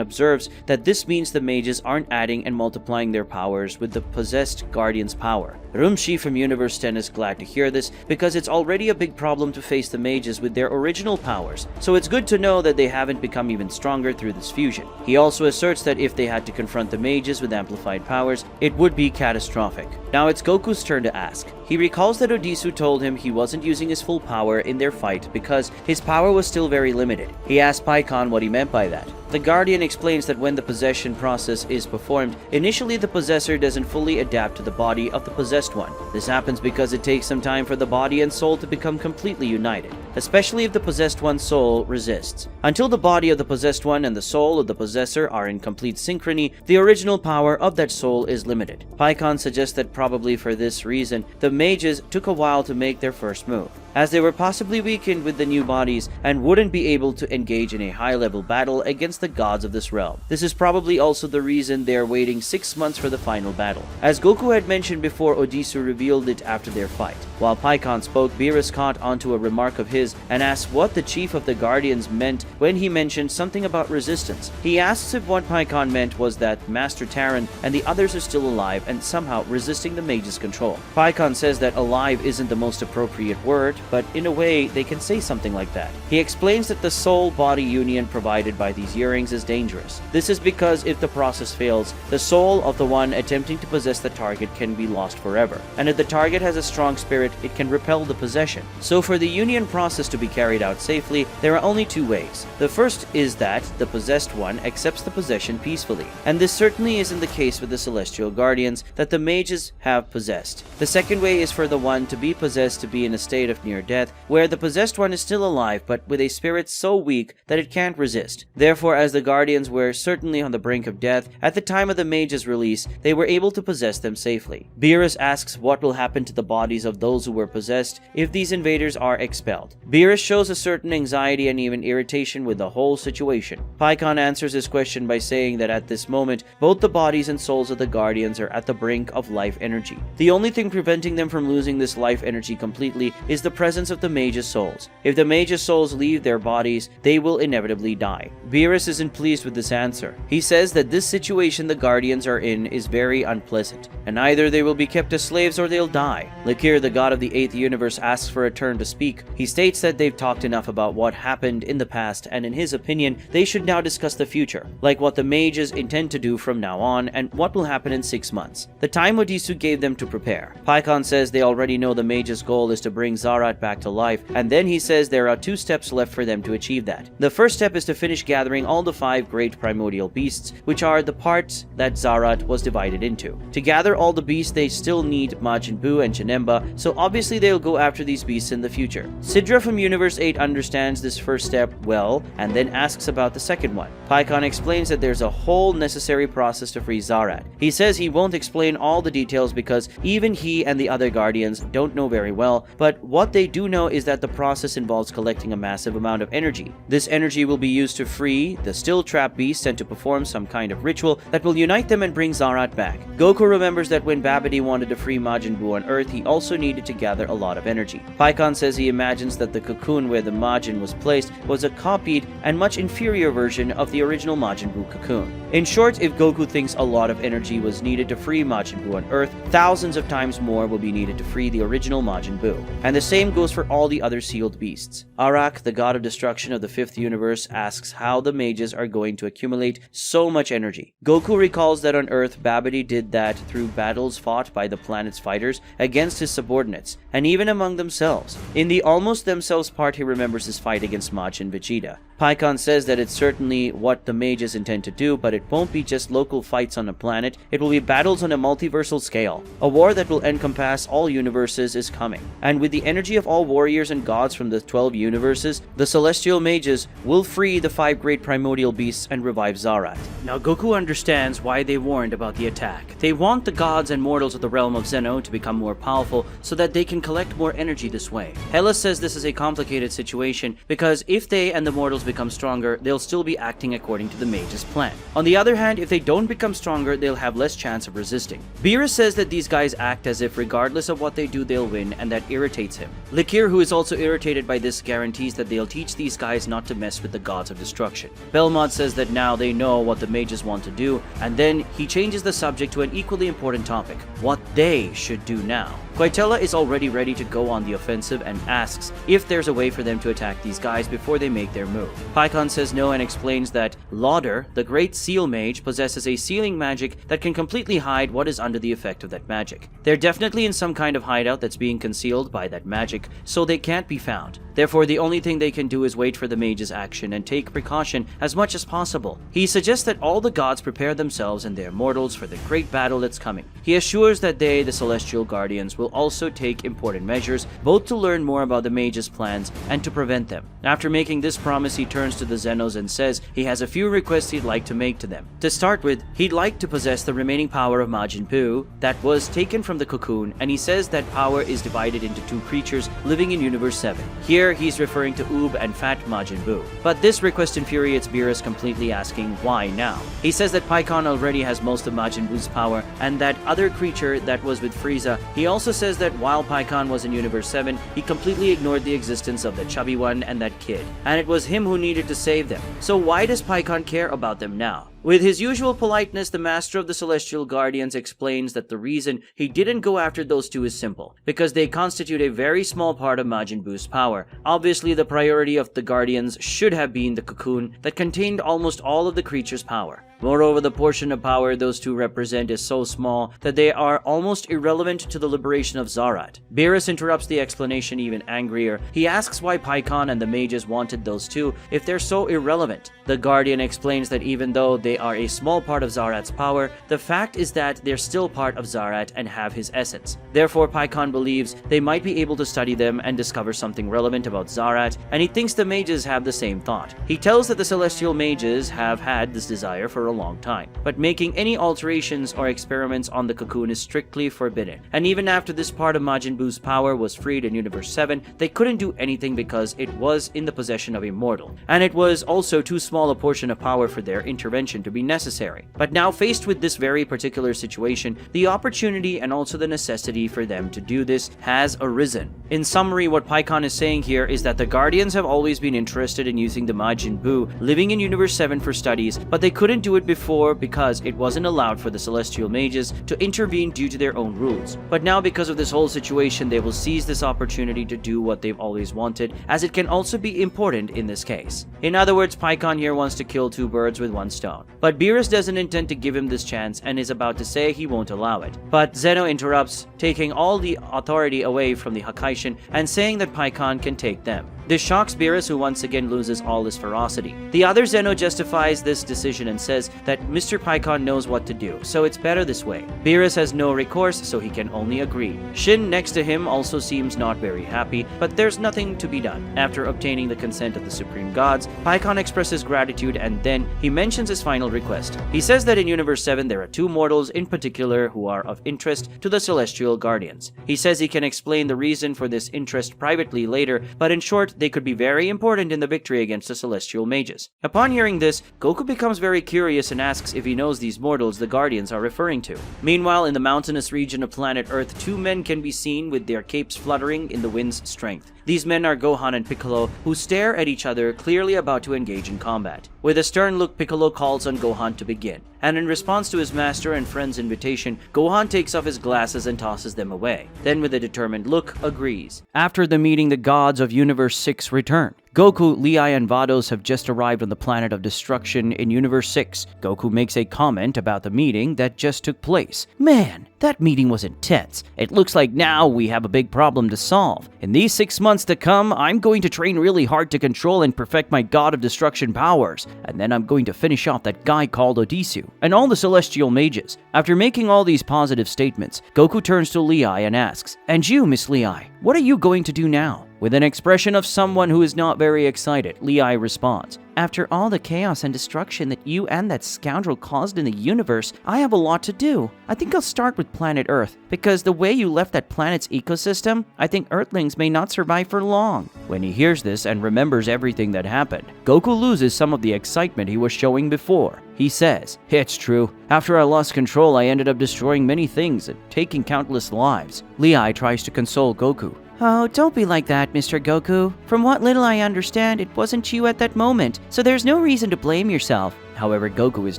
observes that this means the mages aren't adding and multiplying their powers with the possessed guardian's power. Rumshi from Universe 10 is glad to hear this because it's already a big problem to face the mages with their original powers, so it's good to know that they haven't become even stronger through this fusion. He also asserts that if they had to confront the mages with amplified powers, it would be catastrophic. Now it's Goku's turn to ask. He recalls that Odisu told him he wasn't using his full power in their fight because his power was still very limited. He asked Paikon what he meant by that. The Guardian explains that when the possession process is performed, initially the possessor doesn't fully adapt to the body of the possessed one. This happens because it takes some time for the body and soul to become completely united, especially if the possessed one's soul resists. Until the body of the possessed one and the soul of the possessor are in complete synchrony, the original power of that soul is limited. Paikon suggests that probably for this reason, the mages took a while to make their first move, as they were possibly weakened with the new bodies and wouldn't be able to engage in a high-level battle against the gods of this realm. This is probably also the reason they are waiting 6 months for the final battle. As Goku had mentioned before, Odisu revealed it after their fight. While Paikon spoke, Beerus caught onto a remark of his and asked what the chief of the Guardians meant when he mentioned something about resistance. He asks if what Paikon meant was that Master Teron and the others are still alive and somehow resisting the mage's control. Paikon says that alive isn't the most appropriate word, but in a way, they can say something like that. He explains that the soul-body union provided by these earrings is dangerous. This is because if the process fails, the soul of the one attempting to possess the target can be lost forever, and if the target has a strong spirit, it can repel the possession. So for the union process to be carried out safely, there are only two ways. The first is that the possessed one accepts the possession peacefully, and this certainly isn't the case with the Celestial Guardians that the mages have possessed. The second way is for the one to be possessed to be in a state of near death, where the possessed one is still alive but with a spirit so weak that it can't resist. Therefore, as the Guardians were certainly on the brink of death at the time of the mages' release, they were able to possess them safely. Beerus asks what will happen to the bodies of those who were possessed if these invaders are expelled. Beerus shows a certain anxiety and even irritation with the whole situation. Paikon answers his question by saying that at this moment, both the bodies and souls of the Guardians are at the brink of life energy. The only thing preventing them from losing this life energy completely is the presence of the mage's souls. If the mage's souls leave their bodies, they will inevitably die. Beerus isn't pleased with this answer. He says that this situation the Guardians are in is very unpleasant, and either they will be kept as slaves or they'll die. Lakir, the god of the 8th universe, asks for a turn to speak. He states that they've talked enough about what happened in the past, and in his opinion, they should now discuss the future, like what the mages intend to do from now on and what will happen in 6 months. The time Odisu gave them to prepare. Paikon says they already know the mage's goal is to bring Zara Zorat back to life, and then he says there are 2 steps left for them to achieve that. The first step is to finish gathering all the 5 great primordial beasts, which are the parts that Zorat was divided into. To gather all the beasts, they still need Majin Buu and Janemba, so obviously they'll go after these beasts in the future. Sidra from Universe 8 understands this first step well, and then asks about the second one. Paikon explains that there's a whole necessary process to free Zorat. He says he won't explain all the details because even he and the other Guardians don't know very well, but what they do know is that the process involves collecting a massive amount of energy. This energy will be used to free the still trapped beasts and to perform some kind of ritual that will unite them and bring Zorat back. Goku remembers that when Babidi wanted to free Majin Buu on Earth, he also needed to gather a lot of energy. Paikon says he imagines that the cocoon where the Majin was placed was a copied and much inferior version of the original Majin Buu cocoon. In short, if Goku thinks a lot of energy was needed to free Majin Buu on Earth, thousands of times more will be needed to free the original Majin Buu. And the same goes for all the other sealed beasts. Arak, the god of destruction of the 5th universe, asks how the mages are going to accumulate so much energy. Goku recalls that on Earth, Babidi did that through battles fought by the planet's fighters against his subordinates, and even among themselves. In the almost themselves part, he remembers his fight against Majin Vegeta. Paikon says that it's certainly what the mages intend to do, but it won't be just local fights on a planet, it will be battles on a multiversal scale. A war that will encompass all universes is coming. And with the energy of all warriors and gods from the 12 universes, the celestial mages will free the 5 great primordial beasts and revive Zorat. Now Goku understands why they warned about the attack. They want the gods and mortals of the realm of Zeno to become more powerful so that they can collect more energy this way. Hela says this is a complicated situation because if they and the mortals become stronger, they'll still be acting according to the mage's plan. On the other hand, if they don't become stronger, they'll have less chance of resisting. Beerus says that these guys act as if regardless of what they do, they'll win, and that irritates him. Likir, who is also irritated by this, guarantees that they'll teach these guys not to mess with the gods of destruction. Belmont says that now they know what the mages want to do, and then he changes the subject to an equally important topic: what they should do now. Koitella is already ready to go on the offensive and asks if there's a way for them to attack these guys before they make their move. Paikon says no and explains that Lauder, the great seal mage, possesses a sealing magic that can completely hide what is under the effect of that magic. They're definitely in some kind of hideout that's being concealed by that magic, so they can't be found. Therefore, the only thing they can do is wait for the mage's action and take precaution as much as possible. He suggests that all the gods prepare themselves and their mortals for the great battle that's coming. He assures that they, the Celestial Guardians, will also take important measures, both to learn more about the mage's plans and to prevent them. After making this promise, he turns to the Zenos and says he has a few requests he'd like to make to them. To start with, he'd like to possess the remaining power of Majin Buu that was taken from the cocoon, and he says that power is divided into 2 creatures living in Universe 7. Here, he's referring to Oob and Fat Majin Buu. But this request infuriates Beerus, completely asking why now. He says that Paikon already has most of Majin Buu's power, and that other creature that was with Frieza. He also says that while Paikon was in Universe 7, he completely ignored the existence of the chubby one and that kid, and it was him who needed to save them. So why does Paikon care about them now? With his usual politeness, the Master of the Celestial Guardians explains that the reason he didn't go after those 2 is simple, because they constitute a very small part of Majin Buu's power. Obviously, the priority of the Guardians should have been the cocoon that contained almost all of the creature's power. Moreover, the portion of power those 2 represent is so small that they are almost irrelevant to the liberation of Zorat. Beerus interrupts the explanation even angrier. He asks why Paikon and the mages wanted those 2 if they're so irrelevant. The Guardian explains that even though they are a small part of Zorat's power, the fact is that they're still part of Zorat and have his essence. Therefore, Paikon believes they might be able to study them and discover something relevant about Zorat, and he thinks the mages have the same thought. He tells that the Celestial Mages have had this desire for a long time, but making any alterations or experiments on the cocoon is strictly forbidden. And even after this part of Majin Buu's power was freed in Universe 7, they couldn't do anything because it was in the possession of a mortal, and it was also too small a portion of power for their intervention to be necessary. But now, faced with this very particular situation, the opportunity and also the necessity for them to do this has arisen. In summary, what Paikon is saying here is that the Guardians have always been interested in using the Majin Buu living in Universe 7 for studies, but they couldn't do it before because it wasn't allowed for the Celestial Mages to intervene due to their own rules. But now, because of this whole situation, they will seize this opportunity to do what they've always wanted, as it can also be important in this case. In other words, Paikon here wants to kill 2 birds with 1 stone. but Beerus doesn't intend to give him this chance and is about to say he won't allow it. But Zeno interrupts, taking all the authority away from the Hakaishin and saying that Paikon can take them. This shocks Beerus, who once again loses all his ferocity. The other Zeno justifies this decision and says that Mr. Paikon knows what to do, so it's better this way. Beerus has no recourse, so he can only agree. Shin next to him also seems not very happy, but there's nothing to be done. After obtaining the consent of the Supreme Gods, Paikon expresses gratitude and then he mentions his final request. He says that in Universe 7 there are two mortals in particular who are of interest to the Celestial Guardians. He says he can explain the reason for this interest privately later, but in short, they could be very important in the victory against the Celestial Mages. Upon hearing this, Goku becomes very curious and asks if he knows these mortals the Guardians are referring to. Meanwhile, in the mountainous region of planet Earth, two men can be seen with their capes fluttering in the wind's strength. These men are Gohan and Piccolo, who stare at each other, clearly about to engage in combat. With a stern look, Piccolo calls on Gohan to begin, and in response to his master and friend's invitation, Gohan takes off his glasses and tosses them away. Then with a determined look, agrees. After the meeting, the gods of Universe 6 return. Goku, Lei, and Vados have just arrived on the planet of destruction in Universe 6. Goku makes a comment about the meeting that just took place. Man, that meeting was intense. It looks like now we have a big problem to solve. In these 6 months to come, I'm going to train really hard to control and perfect my God of Destruction powers, and then I'm going to finish off that guy called Odisu and all the Celestial Mages. After making all these positive statements, Goku turns to Lei and asks, "And you, Miss Lei, what are you going to do now?" With an expression of someone who is not very excited, Lei responds, "After all the chaos and destruction that you and that scoundrel caused in the universe, I have a lot to do. I think I'll start with planet Earth, because the way you left that planet's ecosystem, I think Earthlings may not survive for long." When he hears this and remembers everything that happened, Goku loses some of the excitement he was showing before. He says, "It's true. After I lost control, I ended up destroying many things and taking countless lives." Lei tries to console Goku. "Oh, don't be like that, Mr. Goku. From what little I understand, it wasn't you at that moment, so there's no reason to blame yourself." However, Goku is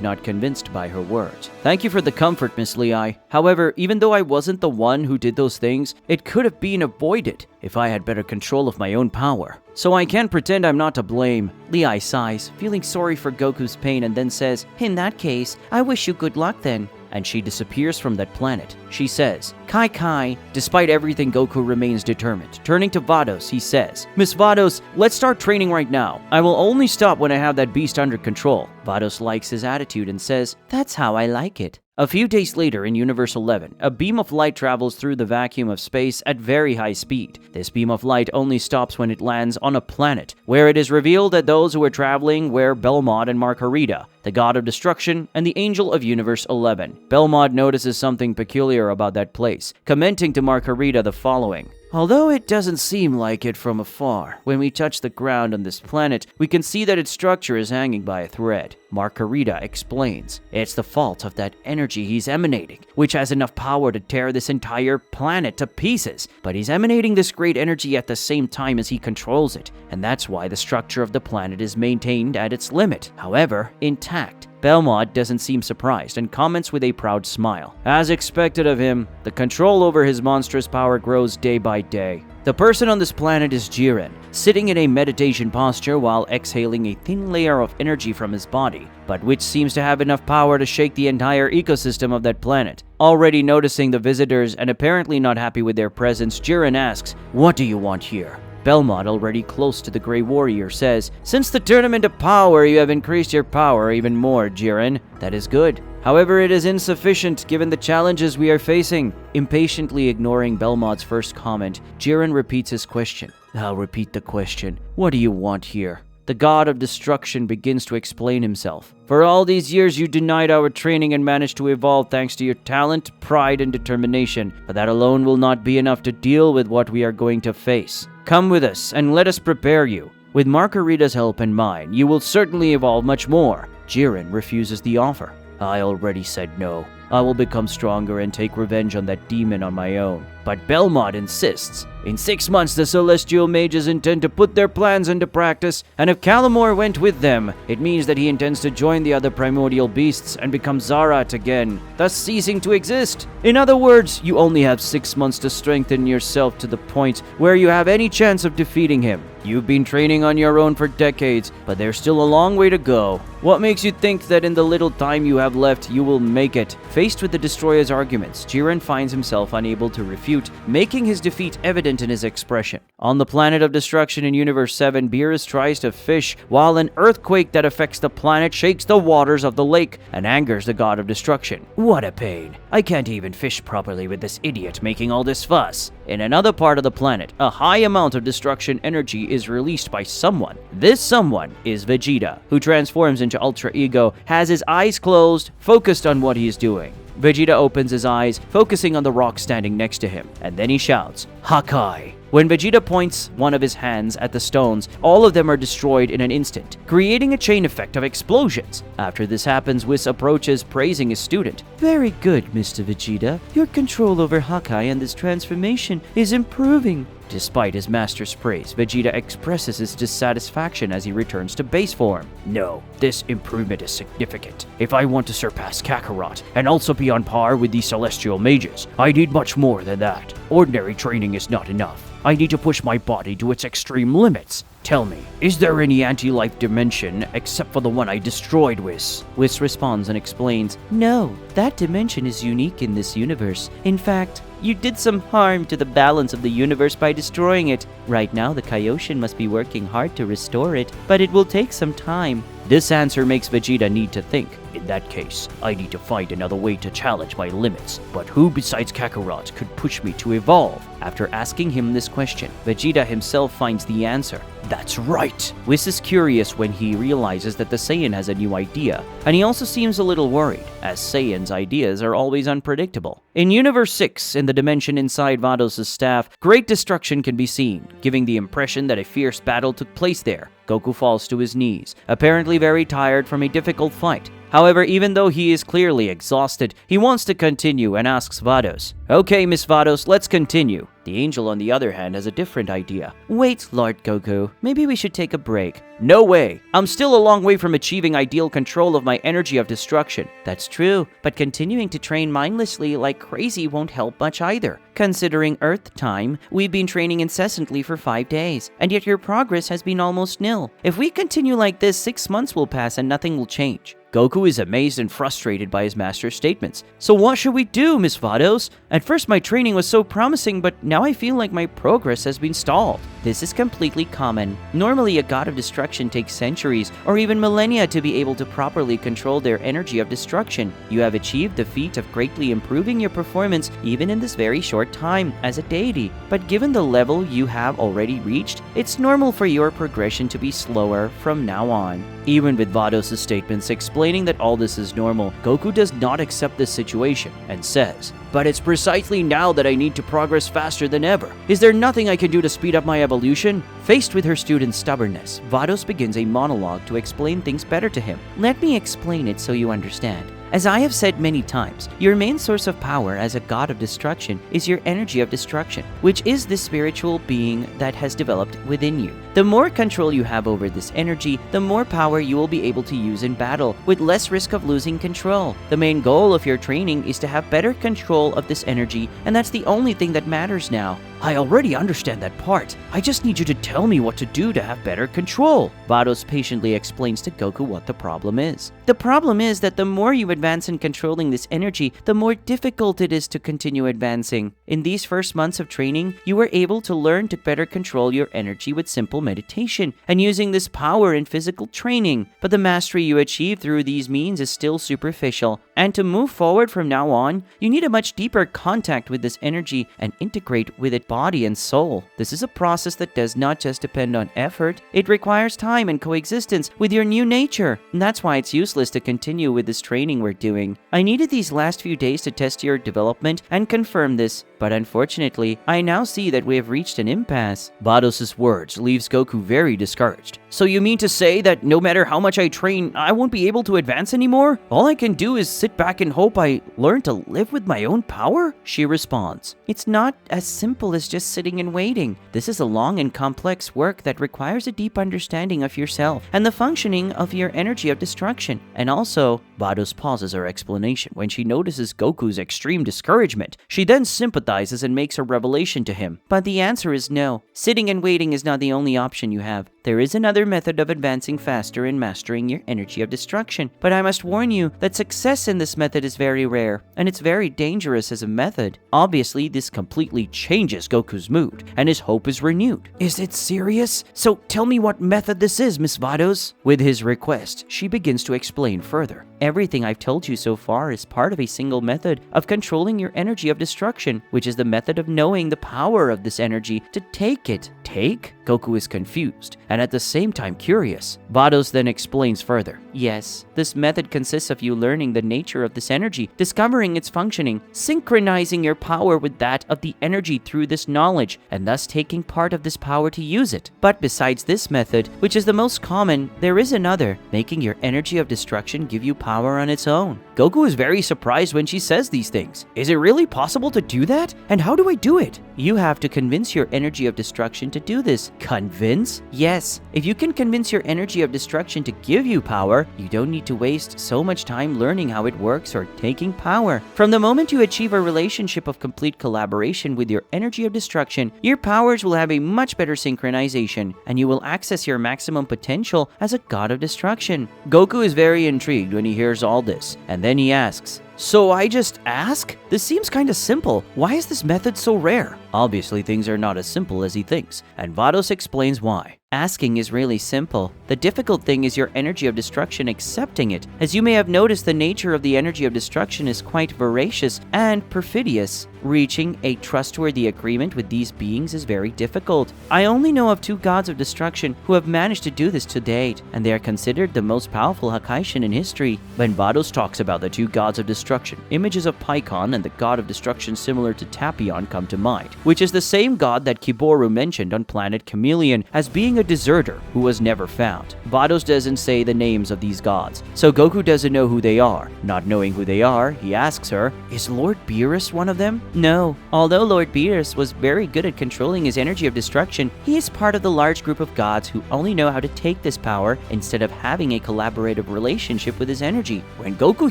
not convinced by her words. "Thank you for the comfort, Miss Lei. However, even though I wasn't the one who did those things, it could have been avoided if I had better control of my own power. So I can't pretend I'm not to blame." Lei sighs, feeling sorry for Goku's pain, and then says, "In that case, I wish you good luck then." And she disappears from that planet. She says, Kai. Despite everything, Goku remains determined. Turning to Vados, he says, "Miss Vados, let's start training right now. I will only stop when I have that beast under control." Vados likes his attitude and says, "That's how I like it." A few days later in Universe 11, a beam of light travels through the vacuum of space at very high speed. This beam of light only stops when it lands on a planet, where it is revealed that those who were traveling were Belmod and Margarita, the God of Destruction and the Angel of Universe 11. Belmod notices something peculiar about that place, commenting to Margarita the following: "Although it doesn't seem like it from afar, when we touch the ground on this planet, we can see that its structure is hanging by a thread." Margarita explains, "It's the fault of that energy he's emanating, which has enough power to tear this entire planet to pieces. But he's emanating this great energy at the same time as he controls it, and that's why the structure of the planet is maintained at its limit, however, intact." Belmod doesn't seem surprised and comments with a proud smile. As expected of him, the control over his monstrous power grows day by day. The person on this planet is Jiren, sitting in a meditation posture while exhaling a thin layer of energy from his body, but which seems to have enough power to shake the entire ecosystem of that planet. Already noticing the visitors and apparently not happy with their presence, Jiren asks, "What do you want here?" Belmod, already close to the Grey Warrior, says, "Since the Tournament of Power, you have increased your power even more, Jiren. That is good. However, it is insufficient given the challenges we are facing." Impatiently ignoring Belmod's first comment, Jiren repeats his question. "I'll repeat the question. What do you want here?" The God of Destruction begins to explain himself. "For all these years you denied our training and managed to evolve thanks to your talent, pride, and determination, but that alone will not be enough to deal with what we are going to face. Come with us and let us prepare you. With Margarita's help and mine, you will certainly evolve much more." Jiren refuses the offer. "I already said no. I will become stronger and take revenge on that demon on my own. But Belmont insists. In 6 months, the Celestial Mages intend to put their plans into practice, and if Calamore went with them, it means that he intends to join the other primordial beasts and become Zarat again, thus ceasing to exist. In other words, you only have 6 months to strengthen yourself to the point where you have any chance of defeating him. You've been training on your own for decades, but there's still a long way to go. What makes you think that in the little time you have left, you will make it? Faced with the Destroyer's arguments, Jiren finds himself unable to refute, making his defeat evident in his expression. On the planet of destruction in Universe 7, Beerus tries to fish, while an earthquake that affects the planet shakes the waters of the lake and angers the god of destruction. What a pain. I can't even fish properly with this idiot making all this fuss. In another part of the planet, a high amount of destruction energy is released by someone. This someone is Vegeta, who transforms into Ultra Ego, has his eyes closed, focused on what he is doing. Vegeta opens his eyes, focusing on the rock standing next to him, and then he shouts, Hakai. When Vegeta points one of his hands at the stones, all of them are destroyed in an instant, creating a chain effect of explosions. After this happens, Whis approaches, praising his student. Very good, Mr. Vegeta. Your control over Hakai and this transformation is improving. Despite his master's praise, Vegeta expresses his dissatisfaction as he returns to base form. No, this improvement is significant. If I want to surpass Kakarot and also be on par with the Celestial Mages, I need much more than that. Ordinary training is not enough. I need to push my body to its extreme limits. Tell me, is there any anti-life dimension except for the one I destroyed, Whis? Whis responds and explains, No, that dimension is unique in this universe. In fact, you did some harm to the balance of the universe by destroying it. Right now, the Kaioshin must be working hard to restore it, but it will take some time. This answer makes Vegeta need to think. In that case, I need to find another way to challenge my limits. But who besides Kakarot could push me to evolve? After asking him this question, Vegeta himself finds the answer. That's right! Whis is curious when he realizes that the Saiyan has a new idea, and he also seems a little worried, as Saiyan's ideas are always unpredictable. In Universe 6, in the dimension inside Vados' staff, great destruction can be seen, giving the impression that a fierce battle took place there. Goku falls to his knees, apparently very tired from a difficult fight. However, even though he is clearly exhausted, he wants to continue and asks Vados, Okay, Miss Vados, let's continue. The angel, on the other hand, has a different idea. Wait, Lord Goku, maybe we should take a break. No way! I'm still a long way from achieving ideal control of my energy of destruction. That's true, but continuing to train mindlessly like crazy won't help much either. Considering Earth time, we've been training incessantly for 5 days, and yet your progress has been almost nil. If we continue like this, 6 months will pass and nothing will change. Goku is amazed and frustrated by his master's statements. So what should we do, Miss Vados? At first my training was so promising, but now I feel like my progress has been stalled. This is completely common. Normally a god of destruction takes centuries or even millennia to be able to properly control their energy of destruction. You have achieved the feat of greatly improving your performance even in this very short time as a deity. But given the level you have already reached, it's normal for your progression to be slower from now on. Even with Vados' statements explaining that all this is normal, Goku does not accept this situation and says, But it's precisely now that I need to progress faster than ever. Is there nothing I can do to speed up my evolution? Faced with her student's stubbornness, Vados begins a monologue to explain things better to him. Let me explain it so you understand. As I have said many times, your main source of power as a god of destruction is your energy of destruction, which is the spiritual being that has developed within you. The more control you have over this energy, the more power you will be able to use in battle, with less risk of losing control. The main goal of your training is to have better control of this energy, and that's the only thing that matters now. I already understand that part. I just need you to tell me what to do to have better control. Vados patiently explains to Goku what the problem is. The problem is that the more you advance in controlling this energy, the more difficult it is to continue advancing. In these first months of training, you were able to learn to better control your energy with simple meditation and using this power in physical training. But the mastery you achieve through these means is still superficial. And to move forward from now on, you need a much deeper contact with this energy and integrate with it body and soul. This is a process that does not just depend on effort, it requires time and coexistence with your new nature. And that's why it's useless to continue with this training we're doing. I needed these last few days to test your development and confirm this. but unfortunately, I now see that we have reached an impasse. Vados' words leaves Goku very discouraged. So you mean to say that no matter how much I train, I won't be able to advance anymore? All I can do is sit back and hope I learn to live with my own power? She responds, it's not as simple as just sitting and waiting. This is a long and complex work that requires a deep understanding of yourself and the functioning of your energy of destruction. And also, Vados pauses her explanation when she notices Goku's extreme discouragement. She then sympathizes and makes a revelation to him. But the answer is no. Sitting and waiting is not the only option you have. There is another method of advancing faster and mastering your energy of destruction. But I must warn you that success in this method is very rare, and it's very dangerous as a method. Obviously, this completely changes Goku's mood, and his hope is renewed. Is it serious? So tell me what method this is, Miss Vados. With his request, she begins to explain further. Everything I've told you so far is part of a single method of controlling your energy of destruction, which is the method of knowing the power of this energy to take it. Take? Goku is confused, and at the same time curious. Vados then explains further. Yes, this method consists of you learning the nature of this energy, discovering its functioning, synchronizing your power with that of the energy through this knowledge, and thus taking part of this power to use it. But besides this method, which is the most common, there is another, making your energy of destruction give you power on its own. Goku is very surprised when she says these things. Is it really possible to do that? And how do I do it? You have to convince your energy of destruction to do this. Convince? Yes. If you can convince your energy of destruction to give you power, you don't need to waste so much time learning how it works or taking power. From the moment you achieve a relationship of complete collaboration with your energy of destruction, your powers will have a much better synchronization, and you will access your maximum potential as a god of destruction. Goku is very intrigued when he hears all this, and then he asks, so I just ask? This seems kinda simple. Why is this method so rare? Obviously, things are not as simple as he thinks, and Vados explains why. Asking is really simple. The difficult thing is your energy of destruction accepting it. As you may have noticed, the nature of the energy of destruction is quite voracious and perfidious. Reaching a trustworthy agreement with these beings is very difficult. I only know of 2 gods of destruction who have managed to do this to date, and they are considered the most powerful Hakaishin in history. When Vados talks about the 2 gods of destruction, images of Paikon and the god of destruction similar to Tapion come to mind, which is the same god that Kiboru mentioned on planet Chameleon as being a deserter who was never found. Vados doesn't say the names of these gods, so Goku doesn't know who they are. Not knowing who they are, he asks her, is Lord Beerus one of them? No. Although Lord Beerus was very good at controlling his energy of destruction, he is part of the large group of gods who only know how to take this power instead of having a collaborative relationship with his energy. When Goku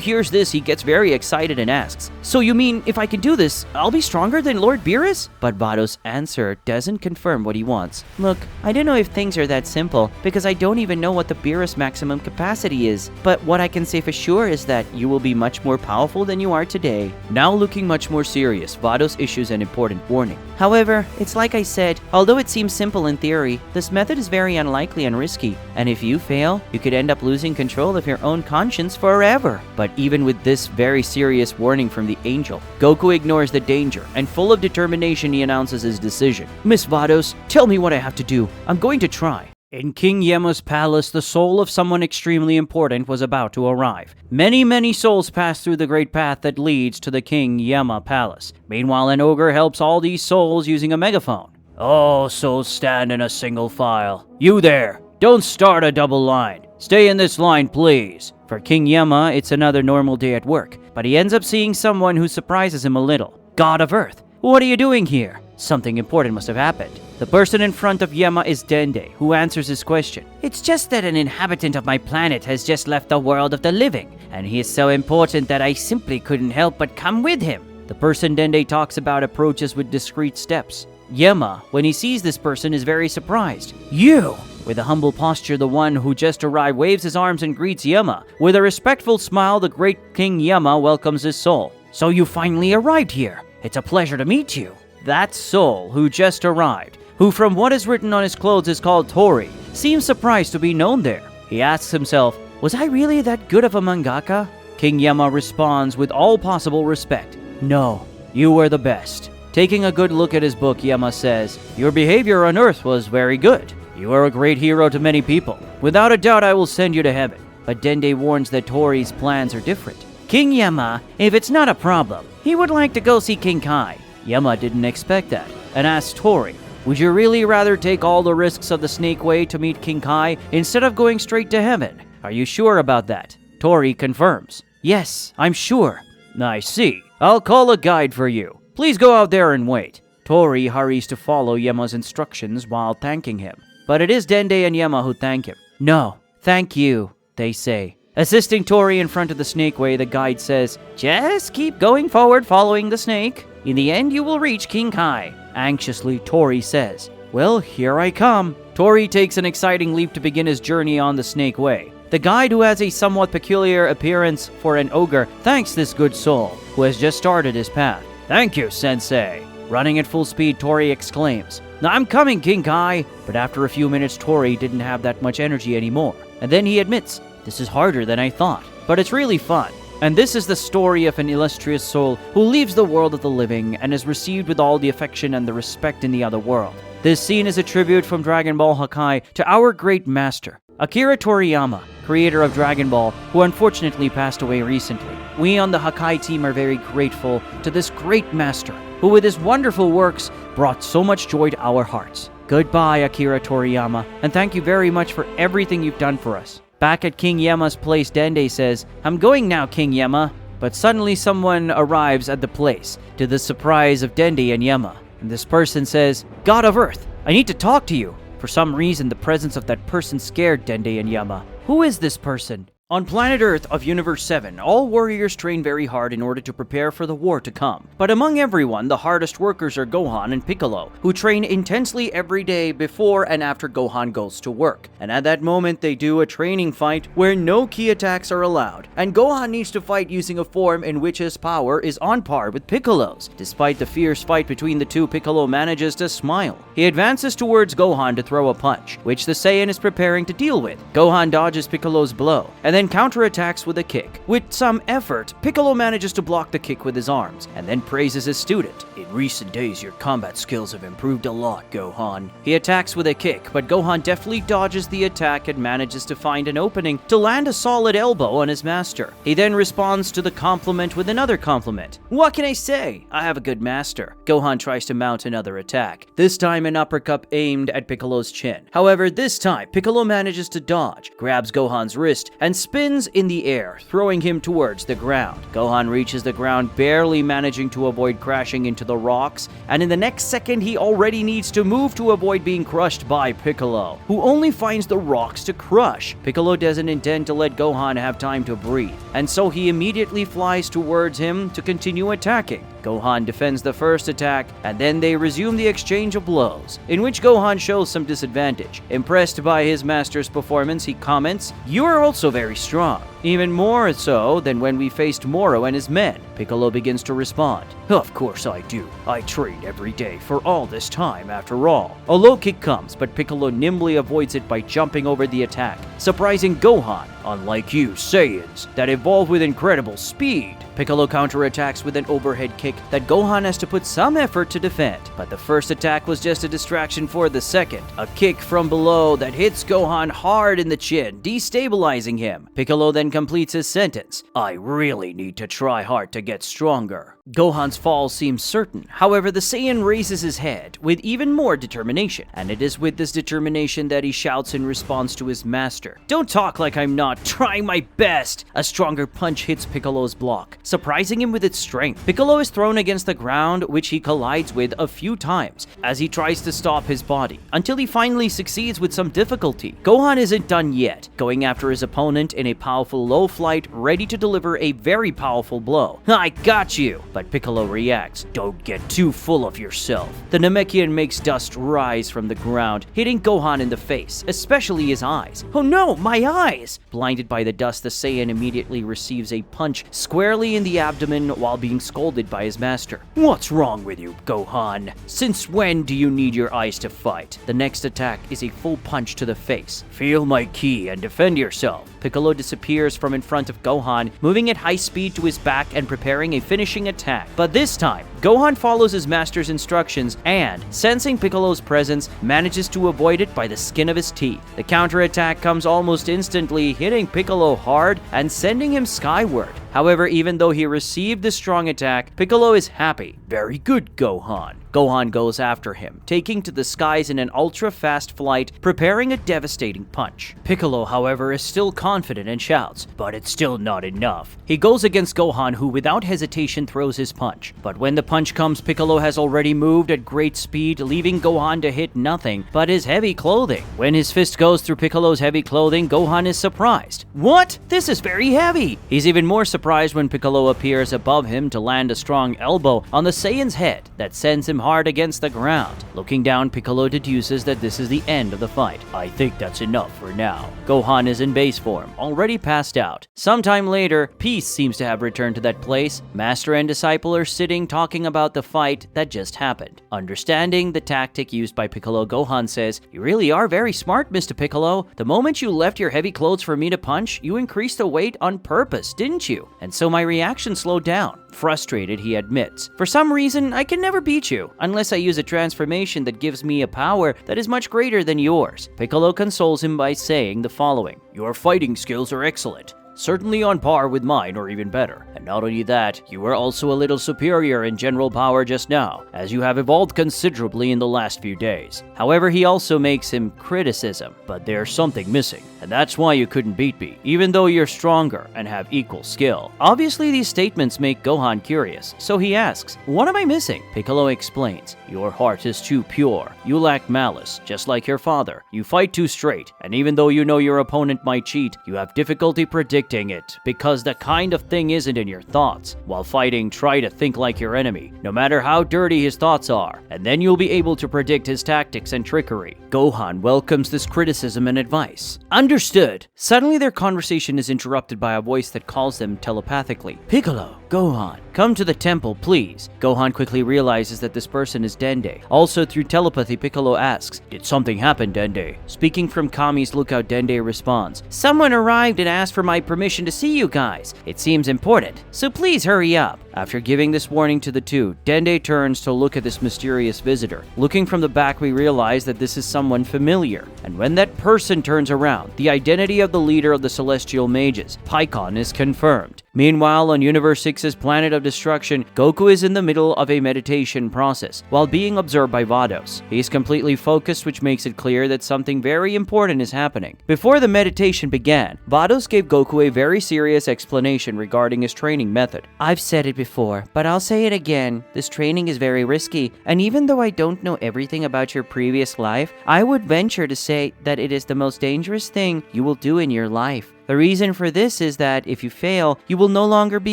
hears this, he gets very excited and asks, so you mean if I can do this, I'll be stronger than Lord Beerus? But Vados' answer doesn't confirm what he wants. Look, I don't know if things are that simple because I don't even know what the Beerus maximum capacity is, but what I can say for sure is that you will be much more powerful than you are today. Now looking much more serious, Vados issues an important warning. However, it's like I said, although it seems simple in theory, this method is very unlikely and risky, and if you fail, you could end up losing control of your own conscience forever. But even with this very serious warning from the angel, Goku ignores the danger, and full of determination he announces his decision. Miss Vados, tell me what I have to do. I'm going to try. In King Yema's palace, the soul of someone extremely important was about to arrive. Many souls pass through the great path that leads to the King Yema palace. Meanwhile, an ogre helps all these souls using a megaphone. All souls stand in a single file. You there, don't start a double line. Stay in this line, please. For King Yema, it's another normal day at work, but he ends up seeing someone who surprises him a little. God of Earth, what are you doing here? Something important must have happened. The person in front of Yema is Dende, who answers his question. It's just that an inhabitant of my planet has just left the world of the living, and he is so important that I simply couldn't help but come with him. The person Dende talks about approaches with discreet steps. Yema, when he sees this person, is very surprised. You! With a humble posture, the one who just arrived waves his arms and greets Yema. With a respectful smile, the great King Yema welcomes his soul. So you finally arrived here. It's a pleasure to meet you. That soul who just arrived, who from what is written on his clothes is called Tori, seems surprised to be known there. He asks himself, was I really that good of a mangaka? King Yema responds with all possible respect, no, you were the best. Taking a good look at his book, Yema says, your behavior on Earth was very good. You are a great hero to many people. Without a doubt, I will send you to heaven. But Dende warns that Tori's plans are different. King Yema, if it's not a problem, he would like to go see King Kai. Yema didn't expect that, and asked Tori, "Would you really rather take all the risks of the Snake Way to meet King Kai instead of going straight to heaven? Are you sure about that?" Tori confirms, "Yes, I'm sure." "I see. I'll call a guide for you. Please go out there and wait." Tori hurries to follow Yema's instructions while thanking him. But it is Dende and Yema who thank him. "No, thank you," they say. Assisting Tori in front of the Snake Way, the guide says, "Just keep going forward following the snake. In the end, you will reach King Kai." Anxiously, Tori says, "Well, here I come." Tori takes an exciting leap to begin his journey on the Snake Way. The guide, who has a somewhat peculiar appearance for an ogre, thanks this good soul, who has just started his path. "Thank you, Sensei." Running at full speed, Tori exclaims, "I'm coming, King Kai." But after a few minutes, Tori didn't have that much energy anymore. And then he admits, "This is harder than I thought, but it's really fun." And this is the story of an illustrious soul who leaves the world of the living and is received with all the affection and the respect in the other world. This scene is a tribute from Dragon Ball Hakai to our great master, Akira Toriyama, creator of Dragon Ball, who unfortunately passed away recently. We on the Hakai team are very grateful to this great master, who with his wonderful works brought so much joy to our hearts. Goodbye, Akira Toriyama, and thank you very much for everything you've done for us. Back at King Yema's place, Dende says, "I'm going now, King Yema." But suddenly someone arrives at the place, to the surprise of Dende and Yema. And this person says, "God of Earth, I need to talk to you." For some reason, the presence of that person scared Dende and Yema. Who is this person? On planet Earth of Universe 7, all warriors train very hard in order to prepare for the war to come. But among everyone, the hardest workers are Gohan and Piccolo, who train intensely every day before and after Gohan goes to work. And at that moment, they do a training fight where no key attacks are allowed. And Gohan needs to fight using a form in which his power is on par with Piccolo's. Despite the fierce fight between the two, Piccolo manages to smile. He advances towards Gohan to throw a punch, which the Saiyan is preparing to deal with. Gohan dodges Piccolo's blow, and then counterattacks with a kick. With some effort, Piccolo manages to block the kick with his arms, and then praises his student. "In recent days, your combat skills have improved a lot, Gohan." He attacks with a kick, but Gohan deftly dodges the attack and manages to find an opening to land a solid elbow on his master. He then responds to the compliment with another compliment. "What can I say? I have a good master." Gohan tries to mount another attack, this time an uppercut aimed at Piccolo's chin. However, this time, Piccolo manages to dodge, grabs Gohan's wrist, and spins in the air, throwing him towards the ground. Gohan reaches the ground, barely managing to avoid crashing into the rocks, and in the next second he already needs to move to avoid being crushed by Piccolo, who only finds the rocks to crush. Piccolo doesn't intend to let Gohan have time to breathe, and so he immediately flies towards him to continue attacking. Gohan defends the first attack, and then they resume the exchange of blows, in which Gohan shows some disadvantage. Impressed by his master's performance, he comments, "You are also very strong. Even more so than when we faced Moro and his men." Piccolo begins to respond, "Of course I do. I train every day for all this time after all." A low kick comes, but Piccolo nimbly avoids it by jumping over the attack, surprising Gohan. "Unlike you Saiyans, that evolve with incredible speed." Piccolo counterattacks with an overhead kick that Gohan has to put some effort to defend. But the first attack was just a distraction for the second, a kick from below that hits Gohan hard in the chin, destabilizing him. Piccolo then completes his sentence, "I really need to try hard to get stronger." Gohan's fall seems certain. However, the Saiyan raises his head with even more determination, and it is with this determination that he shouts in response to his master, "Don't talk like I'm not trying my best!" A stronger punch hits Piccolo's block, surprising him with its strength. Piccolo is thrown against the ground, which he collides with a few times as he tries to stop his body, until he finally succeeds with some difficulty. Gohan isn't done yet, going after his opponent in a powerful low flight, ready to deliver a very powerful blow. "I got you!" But Piccolo reacts, "Don't get too full of yourself." The Namekian makes dust rise from the ground, hitting Gohan in the face, especially his eyes. "Oh no, my eyes!" Blinded by the dust, the Saiyan immediately receives a punch squarely in the abdomen while being scolded by his master. "What's wrong with you, Gohan? Since when do you need your eyes to fight?" The next attack is a full punch to the face. "Feel my ki and defend yourself." Piccolo disappears from in front of Gohan, moving at high speed to his back and preparing a finishing attack. But this time, Gohan follows his master's instructions and, sensing Piccolo's presence, manages to avoid it by the skin of his teeth. The counterattack comes almost instantly, hitting Piccolo hard and sending him skyward. However, even though he received the strong attack, Piccolo is happy. Very good, Gohan. Gohan goes after him, taking to the skies in an ultra-fast flight, preparing a devastating punch. Piccolo, however, is still confident and shouts, but it's still not enough. He goes against Gohan, who without hesitation throws his punch. But when the punch comes, Piccolo has already moved at great speed, leaving Gohan to hit nothing but his heavy clothing. When his fist goes through Piccolo's heavy clothing, Gohan is surprised. What? This is very heavy! He's even more surprised when Piccolo appears above him to land a strong elbow on the Saiyan's head that sends him hard against the ground. Looking down, Piccolo deduces that this is the end of the fight. I think that's enough for now. Gohan is in base form, already passed out. Sometime later, peace seems to have returned to that place. Master and disciple are sitting talking about the fight that just happened. Understanding the tactic used by Piccolo, Gohan says, "You really are very smart, Mr. Piccolo. The moment you left your heavy clothes for me to punch, you increased the weight on purpose, didn't you? And so my reaction slowed down." Frustrated, he admits, "For some reason, I can never beat you, unless I use a transformation that gives me a power that is much greater than yours." Piccolo consoles him by saying the following: "Your fighting skills are excellent. Certainly on par with mine or even better. And not only that, you were also a little superior in general power just now, as you have evolved considerably in the last few days." However, he also makes him criticism, "But there's something missing, and that's why you couldn't beat me, even though you're stronger and have equal skill." Obviously, these statements make Gohan curious, so he asks, "What am I missing?" Piccolo explains, "Your heart is too pure. You lack malice, just like your father. You fight too straight, and even though you know your opponent might cheat, you have difficulty predicting it, because the kind of thing isn't in your thoughts. While fighting, try to think like your enemy, no matter how dirty his thoughts are, and then you'll be able to predict his tactics and trickery." Gohan welcomes this criticism and advice. Understood. Suddenly their conversation is interrupted by a voice that calls them telepathically. "Piccolo, Gohan, come to the temple, please." Gohan quickly realizes that this person is Dende. Also, through telepathy, Piccolo asks, "Did something happen, Dende?" Speaking from Kami's lookout, Dende responds, "Someone arrived and asked for my permission to see you guys. It seems important, so please hurry up." After giving this warning to the two, Dende turns to look at this mysterious visitor. Looking from the back, we realize that this is someone familiar. And when that person turns around, the identity of the leader of the Celestial Mages, Pikkon, is confirmed. Meanwhile, on Universe 6's planet of destruction, Goku is in the middle of a meditation process, while being observed by Vados. He is completely focused, which makes it clear that something very important is happening. Before the meditation began, Vados gave Goku a very serious explanation regarding his training method. "I've said it before, but I'll say it again. This training is very risky, and even though I don't know everything about your previous life, I would venture to say that it is the most dangerous thing you will do in your life. The reason for this is that if you fail, you will no longer be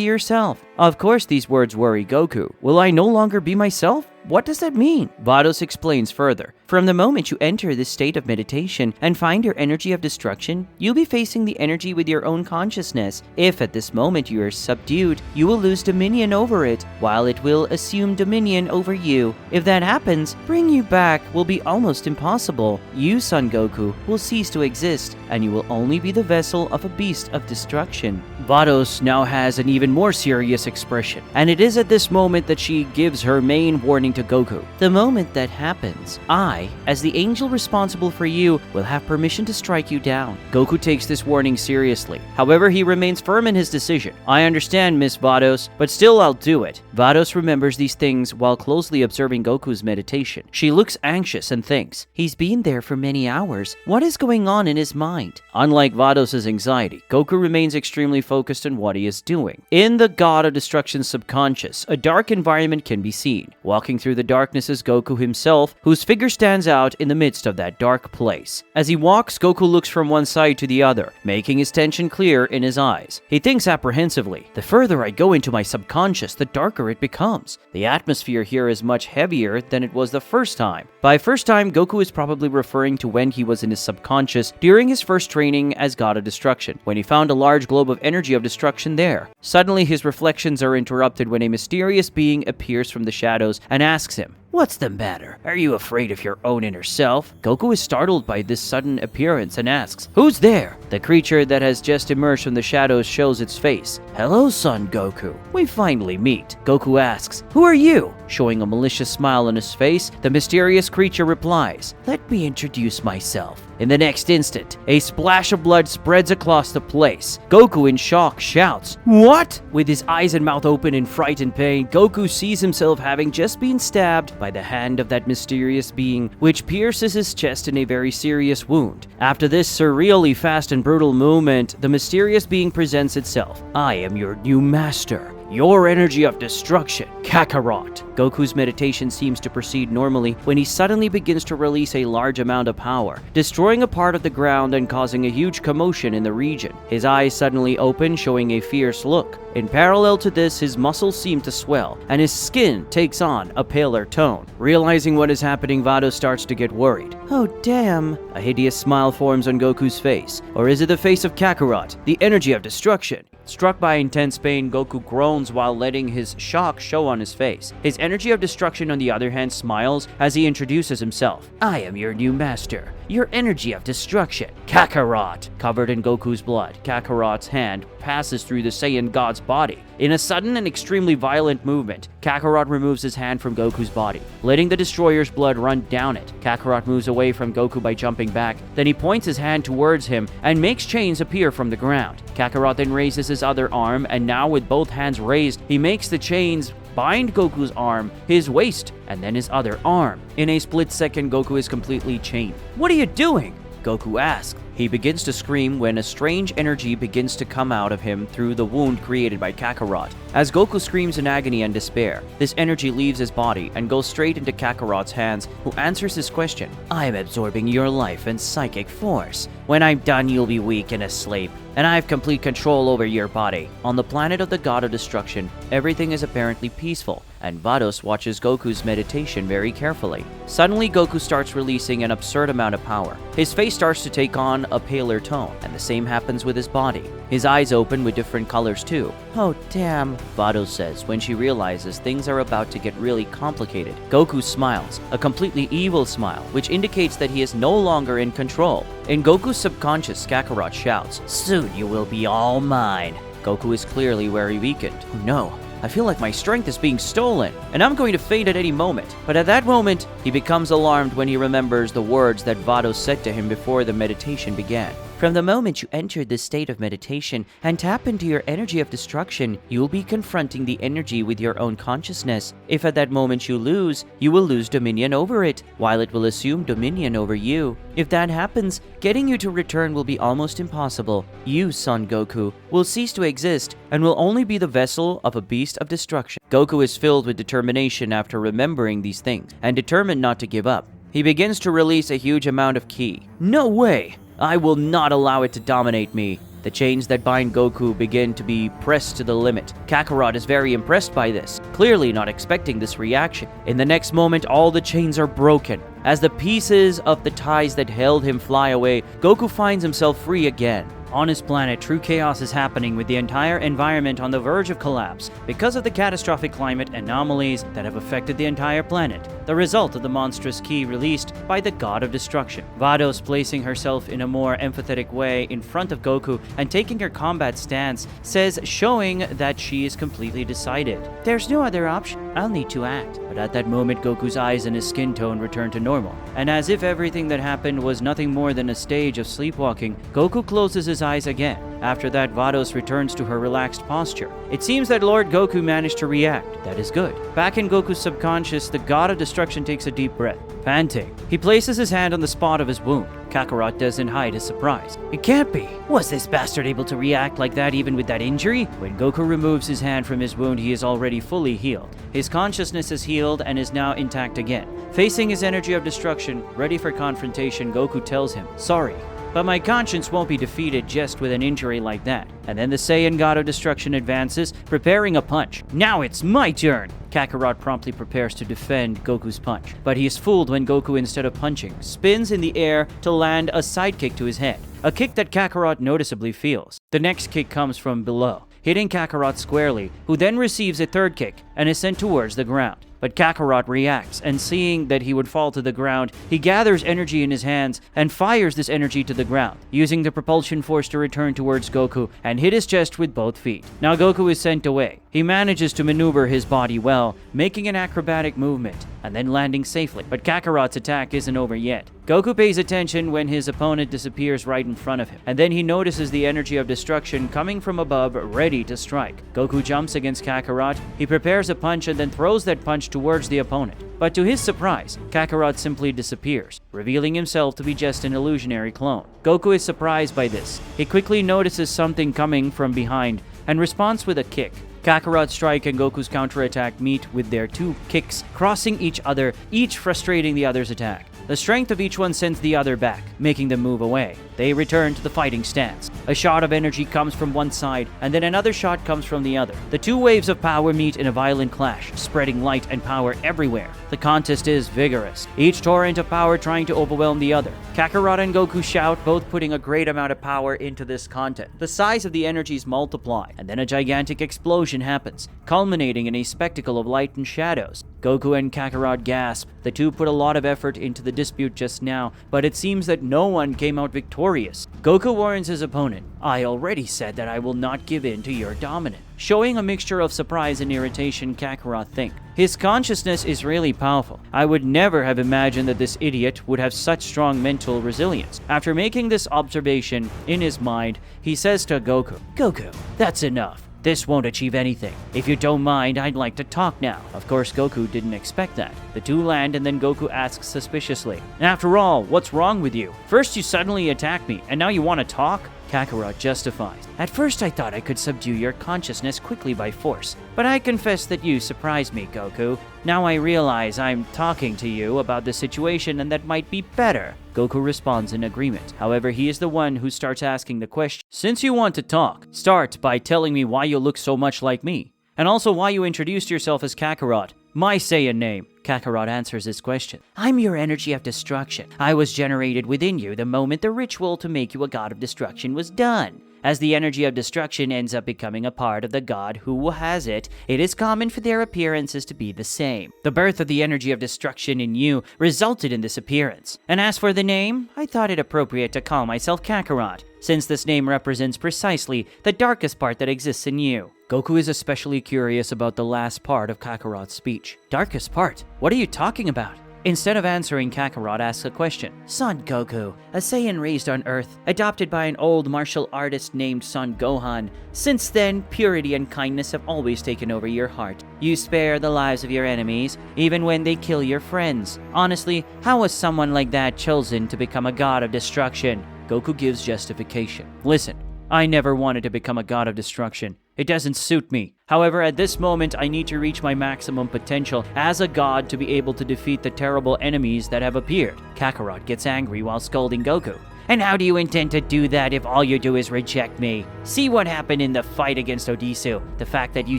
yourself." Of course, these words worry Goku. Will I no longer be myself? What does that mean? Vados explains further. From the moment you enter this state of meditation and find your energy of destruction, you'll be facing the energy with your own consciousness. If at this moment you are subdued, you will lose dominion over it, while it will assume dominion over you. If that happens, bring you back will be almost impossible. You, Son Goku, will cease to exist, and you will only be the vessel of a beast of destruction. Vados now has an even more serious expression, and it is at this moment that she gives her main warning to Goku. "The moment that happens, I, as the angel responsible for you, will have permission to strike you down." Goku takes this warning seriously. However, he remains firm in his decision. "I understand, Miss Vados, but still I'll do it." Vados remembers these things while closely observing Goku's meditation. She looks anxious and thinks, "He's been there for many hours. What is going on in his mind?" Unlike Vados' anxiety, Goku remains extremely focused on what he is doing. In the God of Destruction's subconscious, a dark environment can be seen. Walking through the darkness is Goku himself, whose figure stands out in the midst of that dark place. As he walks, Goku looks from one side to the other, making his tension clear in his eyes. He thinks apprehensively, "The further I go into my subconscious, the darker it becomes. The atmosphere here is much heavier than it was the first time." By first time, Goku is probably referring to when he was in his subconscious during his first training as God of Destruction, when he found a large globe of energy of destruction there. Suddenly, his reflections are interrupted when a mysterious being appears from the shadows and asks him, "What's the matter? Are you afraid of your own inner self?" Goku is startled by this sudden appearance and asks, "Who's there?" The creature that has just emerged from the shadows shows its face. "Hello, Son Goku. We finally meet." Goku asks, "Who are you?" Showing a malicious smile on his face, the mysterious creature replies, "Let me introduce myself." In the next instant, a splash of blood spreads across the place. Goku, in shock, shouts, "What?" With his eyes and mouth open in fright and pain, Goku sees himself having just been stabbed by the hand of that mysterious being, which pierces his chest in a very serious wound. After this surreally fast and brutal movement, the mysterious being presents itself. "I am your new master. Your energy of destruction, Kakarot." Goku's meditation seems to proceed normally when he suddenly begins to release a large amount of power, destroying a part of the ground and causing a huge commotion in the region. His eyes suddenly open, showing a fierce look. In parallel to this, his muscles seem to swell, and his skin takes on a paler tone. Realizing what is happening, Vados starts to get worried. "Oh damn." A hideous smile forms on Goku's face. Or is it the face of Kakarot, the energy of destruction? Struck by intense pain, Goku groans while letting his shock show on his face. His energy of destruction, on the other hand, smiles as he introduces himself. "I am your new master. Your energy of destruction, Kakarot." Covered in Goku's blood, Kakarot's hand passes through the Saiyan God's body. In a sudden and extremely violent movement, Kakarot removes his hand from Goku's body, letting the destroyer's blood run down it. Kakarot moves away from Goku by jumping back, then he points his hand towards him and makes chains appear from the ground. Kakarot then raises his other arm, and now with both hands raised, he makes the chains bind Goku's arm, his waist, and then his other arm. In a split second, Goku is completely chained. "What are you doing?" Goku asks. He begins to scream when a strange energy begins to come out of him through the wound created by Kakarot. As Goku screams in agony and despair, this energy leaves his body and goes straight into Kakarot's hands, who answers his question. "I am absorbing your life and psychic force. When I'm done, you'll be weak and asleep, and I have complete control over your body." On the planet of the God of Destruction, everything is apparently peaceful, and Vados watches Goku's meditation very carefully. Suddenly, Goku starts releasing an absurd amount of power. His face starts to take on a paler tone, and the same happens with his body. His eyes open with different colors too. "Oh damn," Vados says when she realizes things are about to get really complicated. Goku smiles, a completely evil smile, which indicates that he is no longer in control. In Goku's subconscious, Kakarot shouts, "Soon you will be all mine." Goku is clearly very weakened. "Oh no, I feel like my strength is being stolen, and I'm going to faint at any moment." But at that moment, he becomes alarmed when he remembers the words that Vados said to him before the meditation began. "From the moment you enter this state of meditation and tap into your energy of destruction, you will be confronting the energy with your own consciousness. If at that moment you lose, you will lose dominion over it, while it will assume dominion over you. If that happens, getting you to return will be almost impossible. You, Son Goku, will cease to exist and will only be the vessel of a beast of destruction." Goku is filled with determination after remembering these things, and determined not to give up. He begins to release a huge amount of ki. "No way! I will not allow it to dominate me." The chains that bind Goku begin to be pressed to the limit. Kakarot is very impressed by this, clearly not expecting this reaction. In the next moment, all the chains are broken. As the pieces of the ties that held him fly away, Goku finds himself free again. On his planet, true chaos is happening, with the entire environment on the verge of collapse because of the catastrophic climate anomalies that have affected the entire planet, the result of the monstrous ki released by the God of Destruction. Vados, placing herself in a more empathetic way in front of Goku and taking her combat stance, says, showing that she is completely decided. "There's no other option. I'll need to act." But at that moment, Goku's eyes and his skin tone return to normal. And as if everything that happened was nothing more than a stage of sleepwalking, Goku closes his eyes again. After that, Vados returns to her relaxed posture. It seems that Lord Goku managed to react. That is good. Back in Goku's subconscious, the God of Destruction takes a deep breath. Panting, he places his hand on the spot of his wound. Kakarot doesn't hide his surprise. "It can't be. Was this bastard able to react like that even with that injury?" When Goku removes his hand from his wound, he is already fully healed. His consciousness is healed and is now intact again. Facing his energy of destruction, ready for confrontation, Goku tells him, "Sorry, but my conscience won't be defeated just with an injury like that." And then the Saiyan God of Destruction advances, preparing a punch. "Now it's my turn!" Kakarot promptly prepares to defend Goku's punch, but he is fooled when Goku, instead of punching, spins in the air to land a sidekick to his head, a kick that Kakarot noticeably feels. The next kick comes from below, hitting Kakarot squarely, who then receives a third kick and is sent towards the ground. but Kakarot reacts, and seeing that he would fall to the ground, he gathers energy in his hands and fires this energy to the ground, using the propulsion force to return towards Goku and hit his chest with both feet. Now Goku is sent away. He manages to maneuver his body well, making an acrobatic movement, and then landing safely, but Kakarot's attack isn't over yet. Goku pays attention when his opponent disappears right in front of him, and then he notices the energy of destruction coming from above, ready to strike. Goku jumps against Kakarot, he prepares a punch and then throws that punch towards the opponent. But to his surprise, Kakarot simply disappears, revealing himself to be just an illusionary clone. Goku is surprised by this. He quickly notices something coming from behind and responds with a kick. Kakarot's strike and Goku's counterattack meet with their two kicks crossing each other, each frustrating the other's attack. The strength of each one sends the other back, making them move away. They return to the fighting stance. A shot of energy comes from one side, and then another shot comes from the other. The two waves of power meet in a violent clash, spreading light and power everywhere. The contest is vigorous, each torrent of power trying to overwhelm the other. Kakarot and Goku shout, both putting a great amount of power into this contest. The size of the energies multiply, and then a gigantic explosion happens, culminating in a spectacle of light and shadows. Goku and Kakarot gasp. The two put a lot of effort into the dispute just now, but it seems that no one came out victorious. Goku warns his opponent, "I already said that I will not give in to your dominance." Showing a mixture of surprise and irritation, Kakarot thinks, his consciousness is really powerful. I would never have imagined that this idiot would have such strong mental resilience. After making this observation in his mind, he says to Goku, "Goku, that's enough. This won't achieve anything. If you don't mind, I'd like to talk now." Of course, Goku didn't expect that. The two land, and then Goku asks suspiciously, "After all, what's wrong with you? First you suddenly attack me, and now you want to talk?" Kakarot justifies. "At first I thought I could subdue your consciousness quickly by force, but I confess that you surprised me, Goku. Now I realize I'm talking to you about the situation and that might be better." Goku responds in agreement. However, he is the one who starts asking the question. "Since you want to talk, start by telling me why you look so much like me, and also why you introduced yourself as Kakarot, my Saiyan name." Kakarot answers this question. "I'm your energy of destruction. I was generated within you the moment the ritual to make you a god of destruction was done. As the energy of destruction ends up becoming a part of the god who has it, it is common for their appearances to be the same. The birth of the energy of destruction in you resulted in this appearance. And as for the name, I thought it appropriate to call myself Kakarot, since this name represents precisely the darkest part that exists in you." Goku is especially curious about the last part of Kakarot's speech. Darkest part? What are you talking about? Instead of answering, Kakarot asks a question. "Son Goku, a Saiyan raised on Earth, adopted by an old martial artist named Son Gohan. Since then, purity and kindness have always taken over your heart. You spare the lives of your enemies, even when they kill your friends. Honestly, how was someone like that chosen to become a god of destruction?" Goku gives justification. "Listen, I never wanted to become a god of destruction. It doesn't suit me. However, at this moment, I need to reach my maximum potential as a god to be able to defeat the terrible enemies that have appeared." Kakarot gets angry while scolding Goku. "And how do you intend to do that if all you do is reject me? See what happened in the fight against Odisu. The fact that you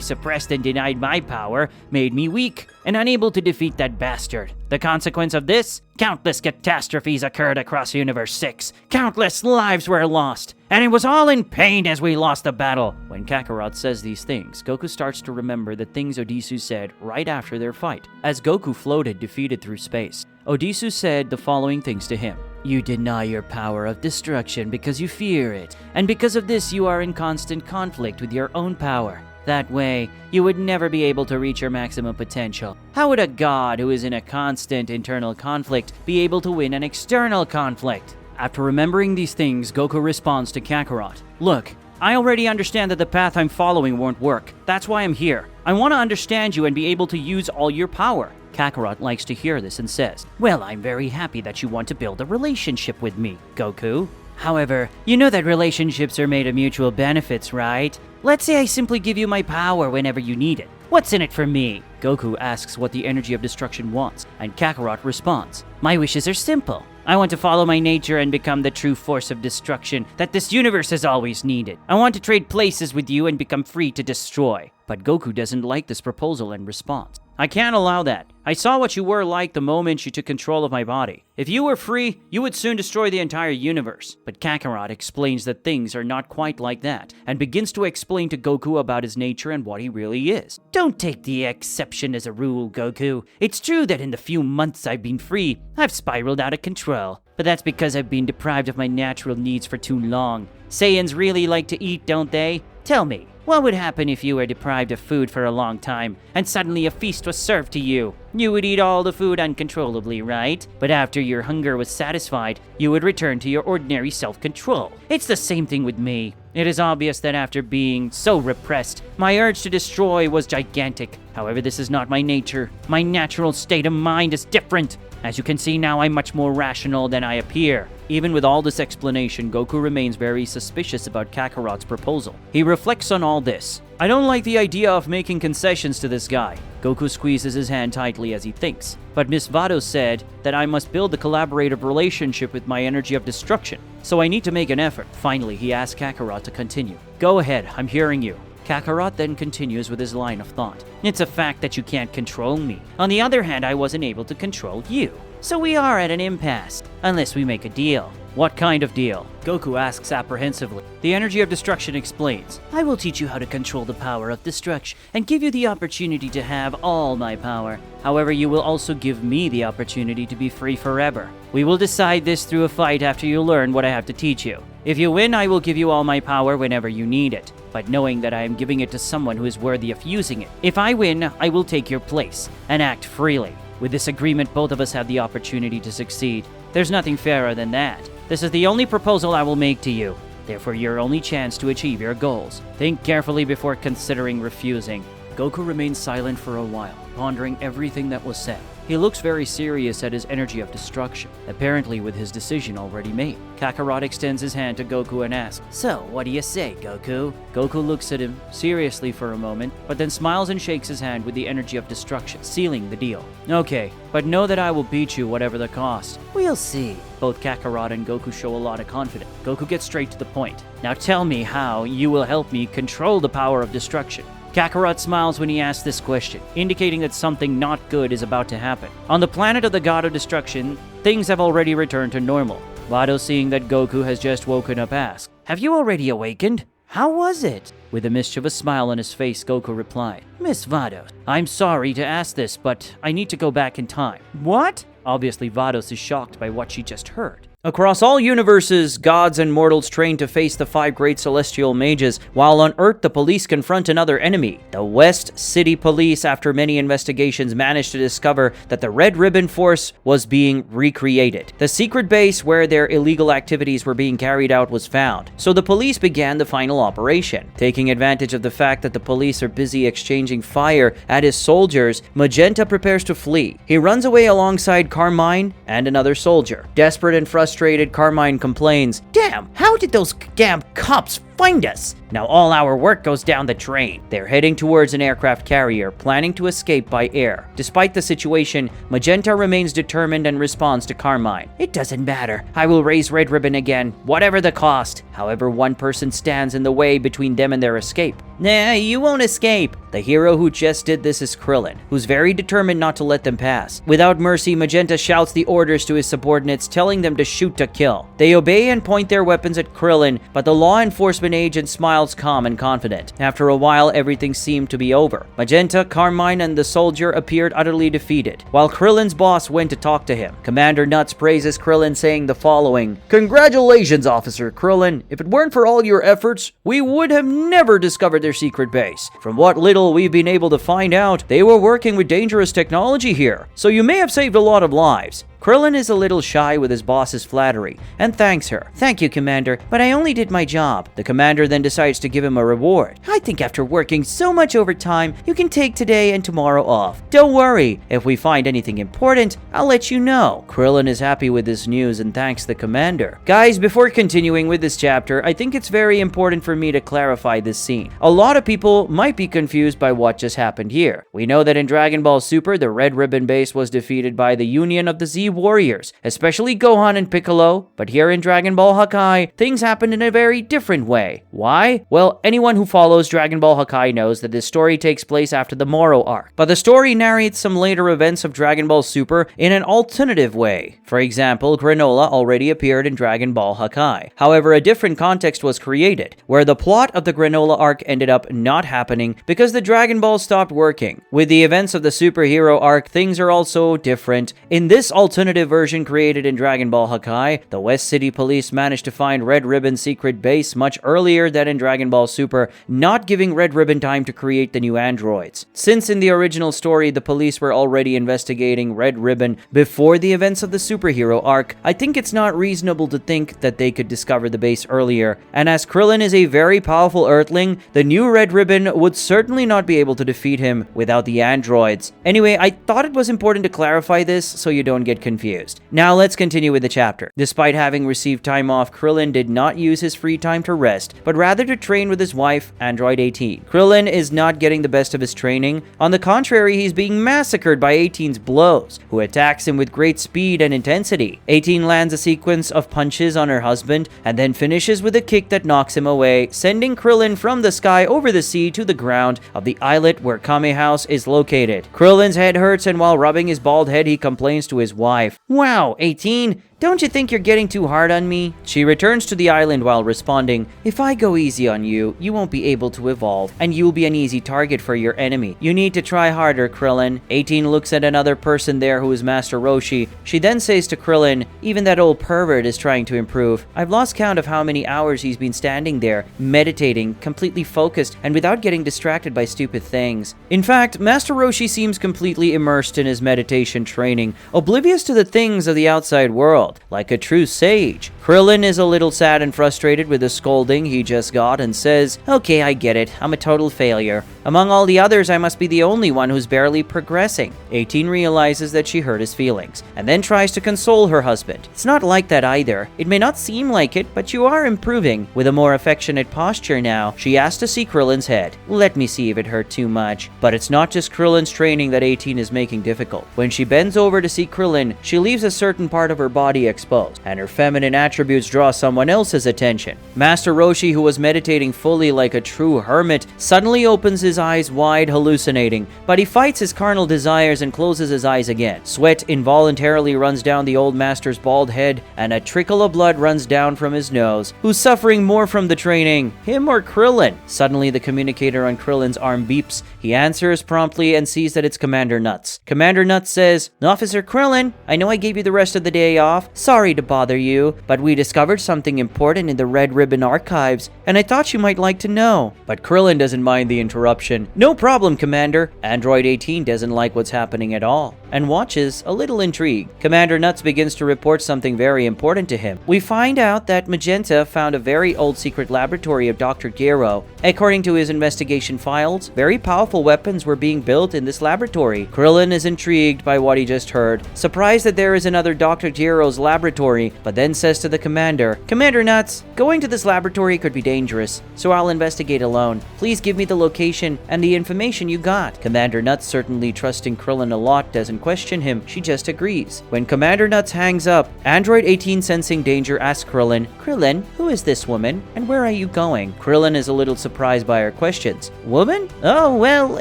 suppressed and denied my power made me weak and unable to defeat that bastard. The consequence of this? Countless catastrophes occurred across Universe 6. Countless lives were lost. And it was all in pain as we lost the battle." When Kakarot says these things, Goku starts to remember the things Odisu said right after their fight. As Goku floated defeated through space, Odisu said the following things to him. "You deny your power of destruction because you fear it, and because of this you are in constant conflict with your own power. That way, you would never be able to reach your maximum potential. How would a god who is in a constant internal conflict be able to win an external conflict?" After remembering these things, Goku responds to Kakarot. "Look, I already understand that the path I'm following won't work. That's why I'm here. I want to understand you and be able to use all your power." Kakarot likes to hear this and says, "Well, I'm very happy that you want to build a relationship with me, Goku. However, you know that relationships are made of mutual benefits, right? Let's say I simply give you my power whenever you need it. What's in it for me?" Goku asks what the energy of destruction wants, and Kakarot responds, "My wishes are simple. I want to follow my nature and become the true force of destruction that this universe has always needed. I want to trade places with you and become free to destroy." But Goku doesn't like this proposal and responds, "I can't allow that. I saw what you were like the moment you took control of my body. If you were free, you would soon destroy the entire universe. But Kakarot explains that things are not quite like that, and begins to explain to Goku about his nature and what he really is. Don't take the exception as a rule, Goku. It's true that in the few months I've been free, I've spiraled out of control. But that's because I've been deprived of my natural needs for too long. Saiyans really like to eat, don't they? Tell me, what would happen if you were deprived of food for a long time, and suddenly a feast was served to you? You would eat all the food uncontrollably, right? But after your hunger was satisfied, you would return to your ordinary self-control. It's the same thing with me. It is obvious that after being so repressed, my urge to destroy was gigantic. However, this is not my nature. My natural state of mind is different. As you can see now, I'm much more rational than I appear. Even with all this explanation, Goku remains very suspicious about Kakarot's proposal. He reflects on all this. I don't like the idea of making concessions to this guy. Goku squeezes his hand tightly as he thinks. But Miss Vado said that I must build a collaborative relationship with my energy of destruction. So I need to make an effort. Finally, he asks Kakarot to continue. Go ahead, I'm hearing you. Kakarot then continues with his line of thought. It's a fact that you can't control me. On the other hand, I wasn't able to control you. So we are at an impasse, unless we make a deal. What kind of deal? Goku asks apprehensively. The energy of destruction explains. I will teach you how to control the power of destruction and give you the opportunity to have all my power. However, you will also give me the opportunity to be free forever. We will decide this through a fight after you learn what I have to teach you. If you win, I will give you all my power whenever you need it, but knowing that I am giving it to someone who is worthy of using it. If I win, I will take your place and act freely. With this agreement, both of us have the opportunity to succeed. There's nothing fairer than that. This is the only proposal I will make to you. Therefore, your only chance to achieve your goals. Think carefully before considering refusing. Goku remains silent for a while, pondering everything that was said. He looks very serious at his energy of destruction, apparently with his decision already made. Kakarot extends his hand to Goku and asks, So, what do you say, Goku? Goku looks at him seriously for a moment, but then smiles and shakes his hand with the energy of destruction, sealing the deal. Okay, but know that I will beat you whatever the cost. We'll see. Both Kakarot and Goku show a lot of confidence. Goku gets straight to the point. Now tell me how you will help me control the power of destruction. Kakarot smiles when he asks this question, indicating that something not good is about to happen. On the planet of the God of Destruction, things have already returned to normal. Vado, seeing that Goku has just woken up, asks, Have you already awakened? How was it? With a mischievous smile on his face, Goku replied, Miss Vado, I'm sorry to ask this, but I need to go back in time. What? Obviously, Vados is shocked by what she just heard. Across all universes, gods and mortals train to face the 5 great celestial mages, while on Earth the police confront another enemy. The West City Police, after many investigations, managed to discover that the Red Ribbon Force was being recreated. The secret base where their illegal activities were being carried out was found, so the police began the final operation. Taking advantage of the fact that the police are busy exchanging fire at his soldiers, Magenta prepares to flee. He runs away alongside Carmine and another soldier. Desperate and frustrated, Carmine complains, Damn, how did those damn cops find us? Now all our work goes down the drain. They're heading towards an aircraft carrier, planning to escape by air. Despite the situation, Magenta remains determined and responds to Carmine. It doesn't matter. I will raise Red Ribbon again, whatever the cost. However, one person stands in the way between them and their escape. Nah, you won't escape. The hero who just did this is Krillin, who's very determined not to let them pass. Without mercy, Magenta shouts the orders to his subordinates, telling them to shoot to kill. They obey and point their weapons at Krillin, but the law enforcement agent smiles calm and confident. After a while, everything seemed to be over. Magenta, Carmine, and the soldier appeared utterly defeated, while Krillin's boss went to talk to him. Commander Nuts praises Krillin, saying the following, Congratulations, Officer Krillin. If it weren't for all your efforts, we would have never discovered their secret base. From what little we've been able to find out, they were working with dangerous technology here, so you may have saved a lot of lives. Krillin is a little shy with his boss's flattery, and thanks her. Thank you, Commander, but I only did my job. The Commander then decides to give him a reward. I think after working so much overtime, you can take today and tomorrow off. Don't worry, if we find anything important, I'll let you know. Krillin is happy with this news and thanks the Commander. Guys, before continuing with this chapter, I think it's very important for me to clarify this scene. A lot of people might be confused by what just happened here. We know that in Dragon Ball Super, the Red Ribbon base was defeated by the Union of the Z warriors, especially Gohan and Piccolo, but here in Dragon Ball Hakai, things happen in a very different way. Why? Well, anyone who follows Dragon Ball Hakai knows that this story takes place after the Moro arc, but the story narrates some later events of Dragon Ball Super in an alternative way. For example, Granola already appeared in Dragon Ball Hakai. However, a different context was created, where the plot of the Granola arc ended up not happening because the Dragon Ball stopped working. With the events of the superhero arc, things are also different. In this alternative version created in Dragon Ball Hakai, the West City Police managed to find Red Ribbon's secret base much earlier than in Dragon Ball Super, not giving Red Ribbon time to create the new androids. Since in the original story, the police were already investigating Red Ribbon before the events of the superhero arc, I think it's not reasonable to think that they could discover the base earlier. And as Krillin is a very powerful Earthling, the new Red Ribbon would certainly not be able to defeat him without the androids. Anyway, I thought it was important to clarify this so you don't get confused. Now let's continue with the chapter. Despite having received time off, Krillin did not use his free time to rest, but rather to train with his wife, Android 18. Krillin is not getting the best of his training. On the contrary, he's being massacred by 18's blows, who attacks him with great speed and intensity. 18 lands a sequence of punches on her husband, and then finishes with a kick that knocks him away, sending Krillin from the sky over the sea to the ground of the islet where Kame House is located. Krillin's head hurts, and while rubbing his bald head, he complains to his wife, "Wow, 18, don't you think you're getting too hard on me?" She returns to the island while responding, "If I go easy on you, you won't be able to evolve, and you'll be an easy target for your enemy. You need to try harder, Krillin." 18 looks at another person there who is Master Roshi. She then says to Krillin, "Even that old pervert is trying to improve. I've lost count of how many hours he's been standing there, meditating, completely focused, and without getting distracted by stupid things." In fact, Master Roshi seems completely immersed in his meditation training, oblivious to the things of the outside world, like a true sage. Krillin is a little sad and frustrated with the scolding he just got and says, "Okay, I get it. I'm a total failure. Among all the others, I must be the only one who's barely progressing." 18 realizes that she hurt his feelings, and then tries to console her husband. "It's not like that either. It may not seem like it, but you are improving. With a more affectionate posture now." She asks to see Krillin's head. "Let me see if it hurt too much." But it's not just Krillin's training that 18 is making difficult. When she bends over to see Krillin, she leaves a certain part of her body exposed, and her feminine attributes draw someone else's attention. Master Roshi, who was meditating fully like a true hermit, suddenly opens his eyes wide, hallucinating, but he fights his carnal desires and closes his eyes again. Sweat involuntarily runs down the old master's bald head, and a trickle of blood runs down from his nose. Who's suffering more from the training, him or Krillin? Suddenly, the communicator on Krillin's arm beeps. He answers promptly and sees that it's Commander Nuts. Commander Nuts says, "Officer Krillin, I know I gave you the rest of the day off. Sorry to bother you, but we discovered something important in the Red Ribbon archives, and I thought you might like to know." But Krillin doesn't mind the interruption. "No problem, Commander." Android 18 doesn't like what's happening at all, and watches a little intrigued. Commander Nuts begins to report something very important to him. We find out that Magenta found a very old secret laboratory of Dr. Gero. According to his investigation files, very powerful weapons were being built in this laboratory. Krillin is intrigued by what he just heard, surprised that there is another Dr. Gero's laboratory, but then says to the commander, "Commander Nuts, going to this laboratory could be dangerous, so I'll investigate alone. Please give me the location and the information you got." Commander Nuts, certainly trusting Krillin a lot, doesn't question him. She just agrees. When Commander Nuts hangs up, Android 18, sensing danger, asks Krillin, "Krillin, who is this woman, and where are you going?" Krillin is a little surprised by her questions. "Woman? Oh, well,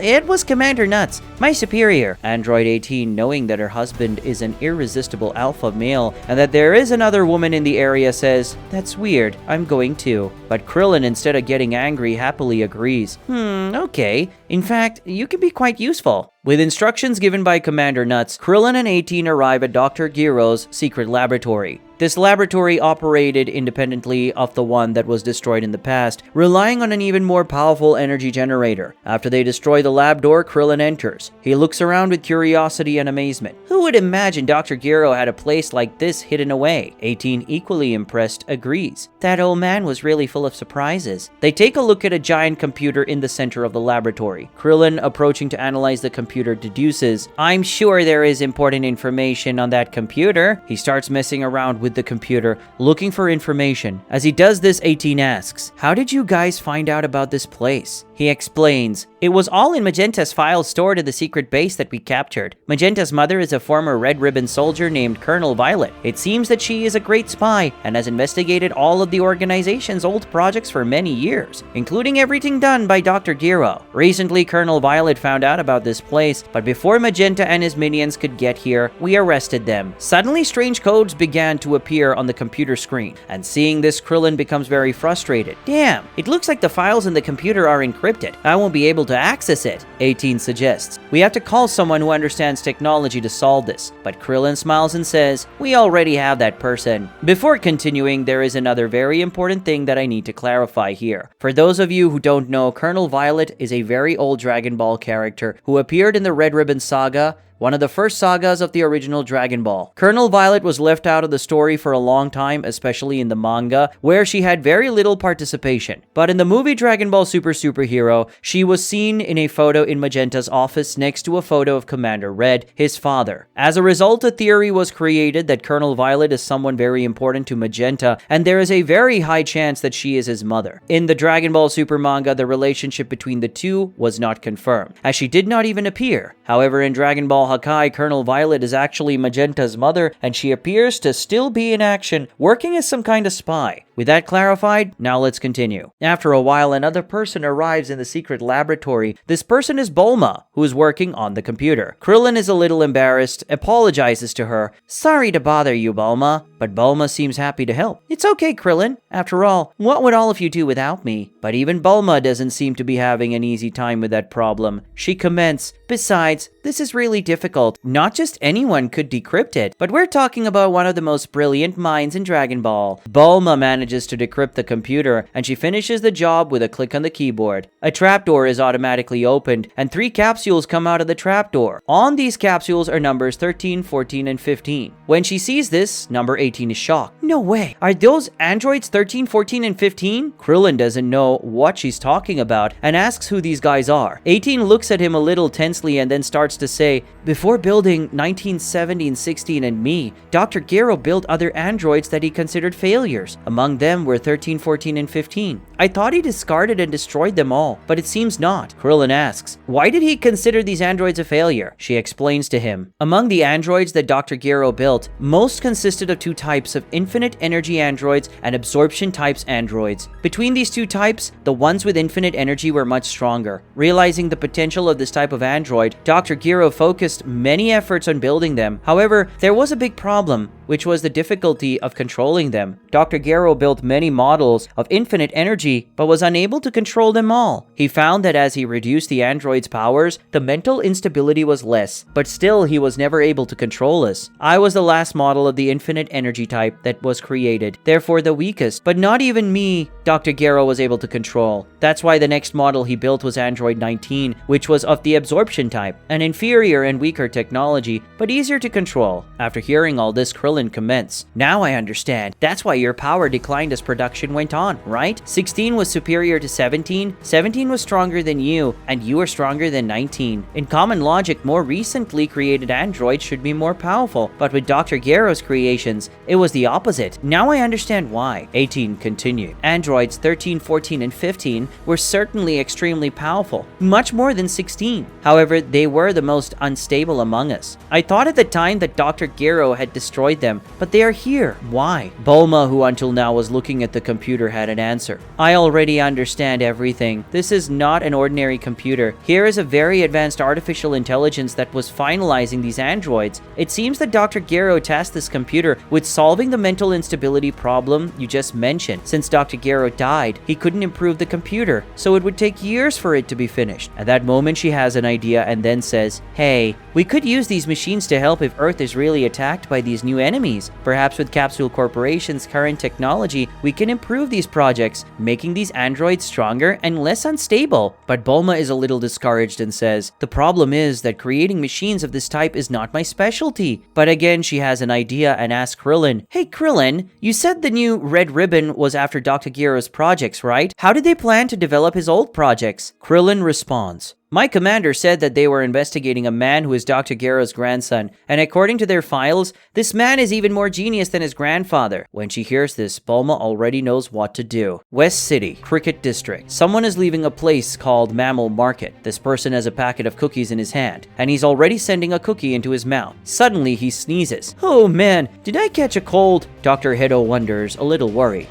it was Commander Nuts, my superior." Android 18, knowing that her husband is an irresistible alpha male and that there is another woman in the area, says, "That's weird, I'm going too." But Krillin, instead of getting angry, happily agrees. Okay. In fact, you can be quite useful." With instructions given by Commander Nuts, Krillin and 18 arrive at Dr. Gero's secret laboratory. This laboratory operated independently of the one that was destroyed in the past, relying on an even more powerful energy generator. After they destroy the lab door, Krillin enters. He looks around with curiosity and amazement. Who would imagine Dr. Gero had a place like this hidden away? 18, equally impressed, agrees. That old man was really full of surprises. They take a look at a giant computer in the center of the laboratory. Krillin, approaching to analyze the computer, deduces, "I'm sure there is important information on that computer." He starts messing around with the computer, looking for information. As he does this, 18 asks, "How did you guys find out about this place?" He explains, "It was all in Magenta's files stored in the secret base that we captured. Magenta's mother is a former Red Ribbon soldier named Colonel Violet. It seems that she is a great spy and has investigated all of the organization's old projects for many years, including everything done by Dr. Gero. Recently, Colonel Violet found out about this place, but before Magenta and his minions could get here, we arrested them." Suddenly, strange codes began to appear on the computer screen, and seeing this, Krillin becomes very frustrated. "Damn, it looks like the files in the computer are encrypted. I won't be able to access it," 18 suggests. "We have to call someone who understands technology to solve this," but Krillin smiles and says, "We already have that person." Before continuing, there is another very important thing that I need to clarify here. For those of you who don't know, Colonel Violet is a very old Dragon Ball character who appeared in the Red Ribbon Saga, one of the first sagas of the original Dragon Ball. Colonel Violet was left out of the story for a long time, especially in the manga, where she had very little participation. But in the movie Dragon Ball Super Superhero, she was seen in a photo in Magenta's office next to a photo of Commander Red, his father. As a result, a theory was created that Colonel Violet is someone very important to Magenta, and there is a very high chance that she is his mother. In the Dragon Ball Super manga, the relationship between the two was not confirmed, as she did not even appear. However, in Dragon Ball Hakai, Colonel Violet is actually Magenta's mother, and she appears to still be in action, working as some kind of spy. With that clarified, now let's continue. After a while, another person arrives in the secret laboratory. This person is Bulma, who is working on the computer. Krillin is a little embarrassed, apologizes to her. "Sorry to bother you, Bulma," but Bulma seems happy to help. "It's okay, Krillin. After all, what would all of you do without me?" But even Bulma doesn't seem to be having an easy time with that problem. She comments, "Besides, this is really difficult. Not just anyone could decrypt it, but we're talking about one of the most brilliant minds in Dragon Ball." Bulma manages to decrypt the computer, and she finishes the job with a click on the keyboard. A trapdoor is automatically opened, and 3 capsules come out of the trapdoor. On these capsules are numbers 13, 14, and 15. When she sees this, number 18 is shocked. "No way! Are those androids 13, 14, and 15? Krillin doesn't know what she's talking about and asks who these guys are. 18 looks at him a little tensely and then starts to say, "Before building 19, 17, 16, and me, Dr. Gero built other androids that he considered failures. Among them were 13, 14, and 15. I thought he discarded and destroyed them all, but it seems not." Krillin asks, "Why did he consider these androids a failure?" She explains to him, "Among the androids that Dr. Gero built, most consisted of 2 types of infinite energy androids and absorption types androids. Between these 2 types, the ones with infinite energy were much stronger. Realizing the potential of this type of android, Dr. Gero focused many efforts on building them. However, there was a big problem, which was the difficulty of controlling them. Dr. Gero built many models of infinite energy, but was unable to control them all. He found that as he reduced the android's powers, the mental instability was less, but still he was never able to control us. I was the last model of the infinite energy type that was created, therefore the weakest, but not even me Dr. Gero was able to control. That's why the next model he built was Android 19, which was of the absorption type, an inferior and weaker technology, but easier to control." After hearing all this, Krillin comments, "Now I understand. That's why your power declined as production went on, right? 16 was superior to 17, 17 was stronger than you, and you are stronger than 19. In common logic, more recently created androids should be more powerful, but with Dr. Gero's creations, it was the opposite. Now I understand why." 18 continued. "Androids 13, 14, and 15 were certainly extremely powerful, much more than 16. However, they were the most unstable among us. I thought at the time that Dr. Gero had destroyed them, but they are here. Why?" Bulma, who until now was looking at the computer, had an answer. "I already understand everything. This is not an ordinary computer. Here is a very advanced artificial intelligence that was finalizing these androids. It seems that Dr. Gero tasked this computer with solving the mental instability problem you just mentioned. Since Dr. Gero died, he couldn't improve the computer, so it would take years for it to be finished." At that moment, she has an idea and then says, "Hey, we could use these machines to help if Earth is really attacked by these new enemies. Perhaps with Capsule Corporation's current technology, we can improve these projects, making these androids stronger and less unstable." But Bulma is a little discouraged and says, "The problem is that creating machines of this type is not my specialty." But again, she has an idea and asks Krillin, "Hey Krillin, you said the new red ribbon was after Dr. Gero Gero's projects, right? How did they plan to develop his old projects? Krillin responds, "My commander said that they were investigating a man who is Dr. Gero's grandson, and according to their files, this man is even more genius than his grandfather." When she hears this, Bulma already knows what to do. West City, Cricket District. Someone is leaving a place called Mammal Market. This person has a packet of cookies in his hand, and he's already sending a cookie into his mouth. Suddenly, he sneezes. "Oh man, did I catch a cold?" Dr. Hedo wonders, a little worried.